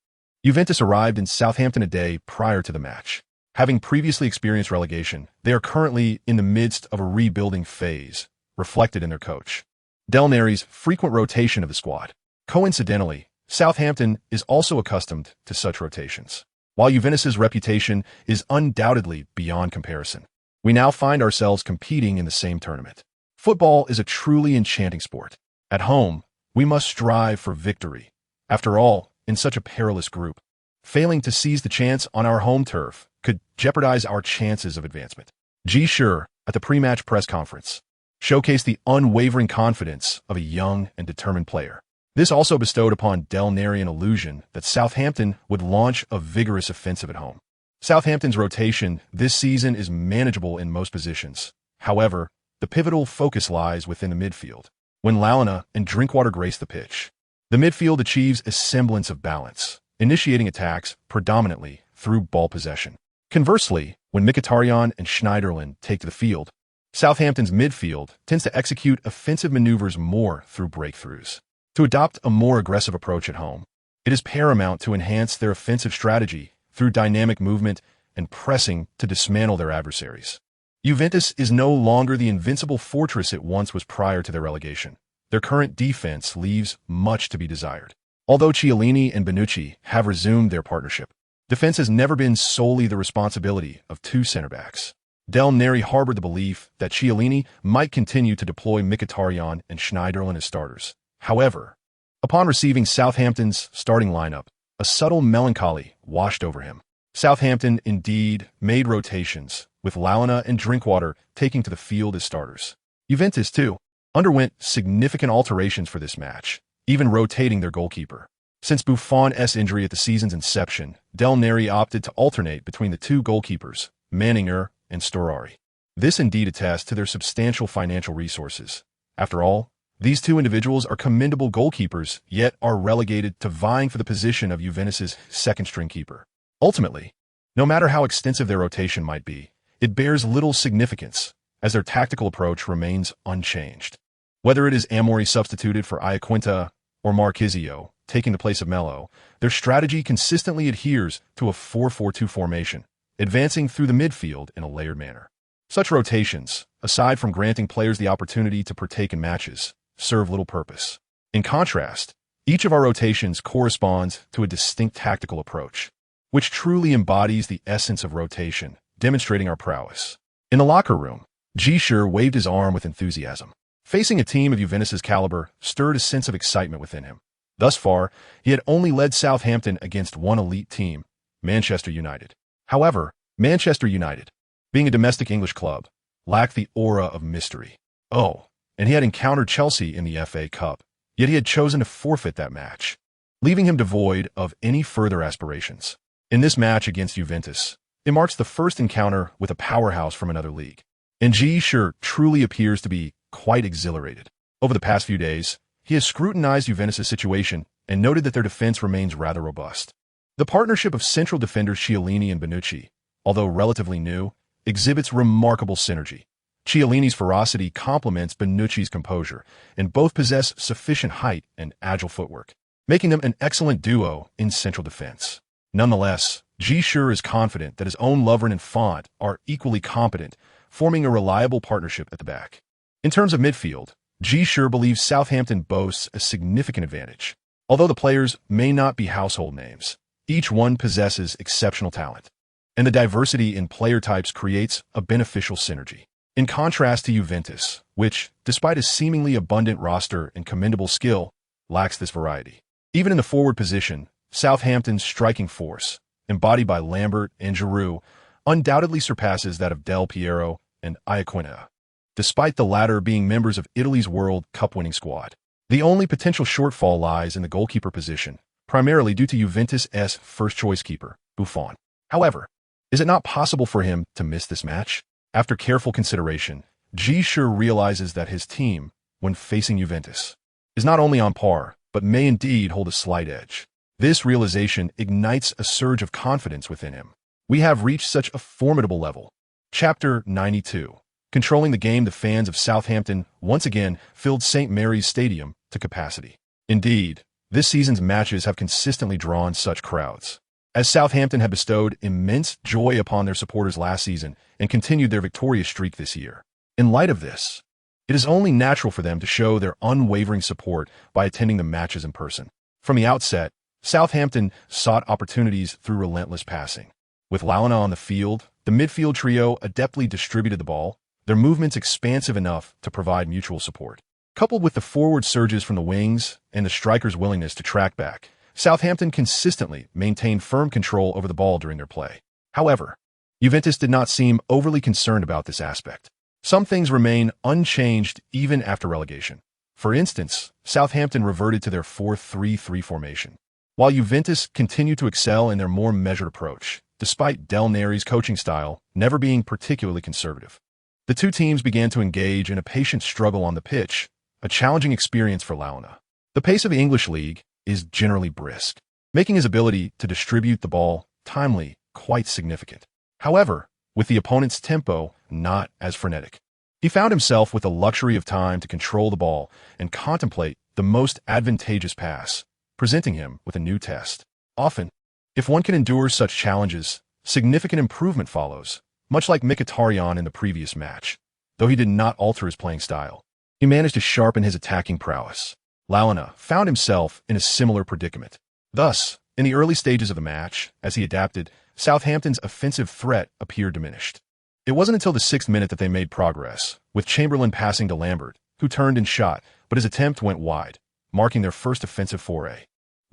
Juventus arrived in Southampton a day prior to the match. Having previously experienced relegation, they are currently in the midst of a rebuilding phase, reflected in their coach Del Neri's frequent rotation of the squad. Coincidentally, Southampton is also accustomed to such rotations. While Juventus's reputation is undoubtedly beyond comparison, we now find ourselves competing in the same tournament. Football is a truly enchanting sport. At home, we must strive for victory. After all, in such a perilous group, failing to seize the chance on our home turf could jeopardize our chances of advancement. Ji Shi, at the pre-match press conference, showcased the unwavering confidence of a young and determined player. This also bestowed upon Del Neri an illusion that Southampton would launch a vigorous offensive at home. Southampton's rotation this season is manageable in most positions. However, the pivotal focus lies within the midfield. When Lalana and Drinkwater grace the pitch, the midfield achieves a semblance of balance, initiating attacks predominantly through ball possession. Conversely, when Mkhitaryan and Schneiderlin take to the field, Southampton's midfield tends to execute offensive maneuvers more through breakthroughs. To adopt a more aggressive approach at home, it is paramount to enhance their offensive strategy through dynamic movement and pressing to dismantle their adversaries. Juventus is no longer the invincible fortress it once was prior to their relegation. Their current defense leaves much to be desired. Although Chiellini and Bonucci have resumed their partnership, defense has never been solely the responsibility of two center-backs. Del Neri harbored the belief that Chiellini might continue to deploy Mkhitaryan and Schneiderlin as starters. However, upon receiving Southampton's starting lineup, a subtle melancholy washed over him. Southampton indeed made rotations, with Lalana and Drinkwater taking to the field as starters. Juventus, too, underwent significant alterations for this match, even rotating their goalkeeper. Since Buffon's injury at the season's inception, Del Neri opted to alternate between the two goalkeepers, Manninger and Storari. This indeed attests to their substantial financial resources. After all, these two individuals are commendable goalkeepers, yet are relegated to vying for the position of Juventus's second-string keeper. Ultimately, no matter how extensive their rotation might be, it bears little significance, as their tactical approach remains unchanged. Whether it is Amori substituted for Iaquinta or Marquisio taking the place of Melo, their strategy consistently adheres to a 4-4-2 formation, advancing through the midfield in a layered manner. Such rotations, aside from granting players the opportunity to partake in matches, serve little purpose. In contrast, each of our rotations corresponds to a distinct tactical approach, which truly embodies the essence of rotation, demonstrating our prowess. In the locker room, Ji Shi waved his arm with enthusiasm. Facing a team of Juventus's caliber stirred a sense of excitement within him. Thus far, he had only led Southampton against one elite team, Manchester United. However, Manchester United, being a domestic English club, lacked the aura of mystery. Oh, and he had encountered Chelsea in the FA Cup, yet he had chosen to forfeit that match, leaving him devoid of any further aspirations. In this match against Juventus, it marks the first encounter with a powerhouse from another league, and Ji Shi truly appears to be quite exhilarated. Over the past few days, he has scrutinized Juventus' situation and noted that their defense remains rather robust. The partnership of central defenders Chiellini and Bonucci, although relatively new, exhibits remarkable synergy. Chiellini's ferocity complements Bonucci's composure, and both possess sufficient height and agile footwork, making them an excellent duo in central defense. Nonetheless, Ji Shi is confident that his own Lovren and Font are equally competent, forming a reliable partnership at the back. In terms of midfield, Ji Shi believes Southampton boasts a significant advantage. Although the players may not be household names, each one possesses exceptional talent, and the diversity in player types creates a beneficial synergy. In contrast to Juventus, which, despite a seemingly abundant roster and commendable skill, lacks this variety. Even in the forward position, Southampton's striking force, embodied by Lambert and Giroud, undoubtedly surpasses that of Del Piero and Iaquinta, despite the latter being members of Italy's World Cup-winning squad. The only potential shortfall lies in the goalkeeper position, primarily due to Juventus' first-choice keeper, Buffon. However, is it not possible for him to miss this match? After careful consideration, Ji Shi realizes that his team, when facing Juventus, is not only on par, but may indeed hold a slight edge. This realization ignites a surge of confidence within him. We have reached such a formidable level. Chapter 92. Controlling the game, the fans of Southampton once again filled St. Mary's Stadium to capacity. Indeed, this season's matches have consistently drawn such crowds, as Southampton have bestowed immense joy upon their supporters last season and continued their victorious streak this year. In light of this, it is only natural for them to show their unwavering support by attending the matches in person. From the outset, Southampton sought opportunities through relentless passing. With Lalana on the field, the midfield trio adeptly distributed the ball, their movements expansive enough to provide mutual support. Coupled with the forward surges from the wings and the striker's willingness to track back, Southampton consistently maintained firm control over the ball during their play. However, Juventus did not seem overly concerned about this aspect. Some things remain unchanged even after relegation. For instance, Southampton reverted to their 4-3-3 formation, while Juventus continued to excel in their more measured approach, despite Del Neri's coaching style never being particularly conservative. The two teams began to engage in a patient struggle on the pitch, a challenging experience for Lalana. The pace of the English league is generally brisk, making his ability to distribute the ball timely quite significant. However, with the opponent's tempo not as frenetic, he found himself with the luxury of time to control the ball and contemplate the most advantageous pass, presenting him with a new test. Often, if one can endure such challenges, significant improvement follows, much like Mkhitaryan in the previous match. Though he did not alter his playing style, he managed to sharpen his attacking prowess. Lalana found himself in a similar predicament. Thus, in the early stages of the match, as he adapted, Southampton's offensive threat appeared diminished. It wasn't until the 6th minute that they made progress, with Chamberlain passing to Lambert, who turned and shot, but his attempt went wide, marking their first offensive foray.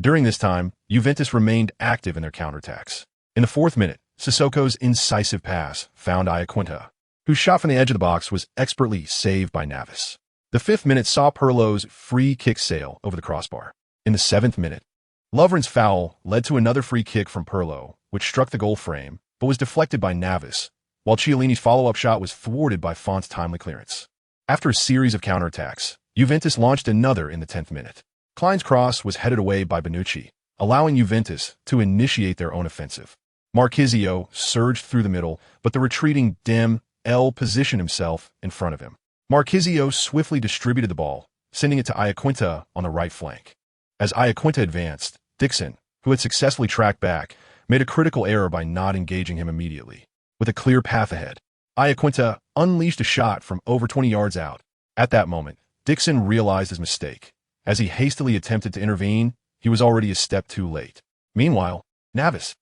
During this time, Juventus remained active in their counterattacks. In the 4th minute, Sissoko's incisive pass found Iaquinta, whose shot from the edge of the box was expertly saved by Navas. The 5th minute saw Pirlo's free kick sail over the crossbar. In the 7th minute, Lovren's foul led to another free kick from Pirlo, which struck the goal frame, but was deflected by Navas, while Chiellini's follow-up shot was thwarted by Font's timely clearance. After a series of counterattacks, Juventus launched another in the 10th minute. Klein's cross was headed away by Bonucci, allowing Juventus to initiate their own offensive. Marchisio surged through the middle, but the retreating L positioned himself in front of him. Marchisio swiftly distributed the ball, sending it to Iaquinta on the right flank. As Iaquinta advanced, Dixon, who had successfully tracked back, made a critical error by not engaging him immediately. With a clear path ahead, Iaquinta unleashed a shot from over 20 yards out. At that moment, Dixon realized his mistake. As he hastily attempted to intervene, he was already a step too late. Meanwhile, Navas,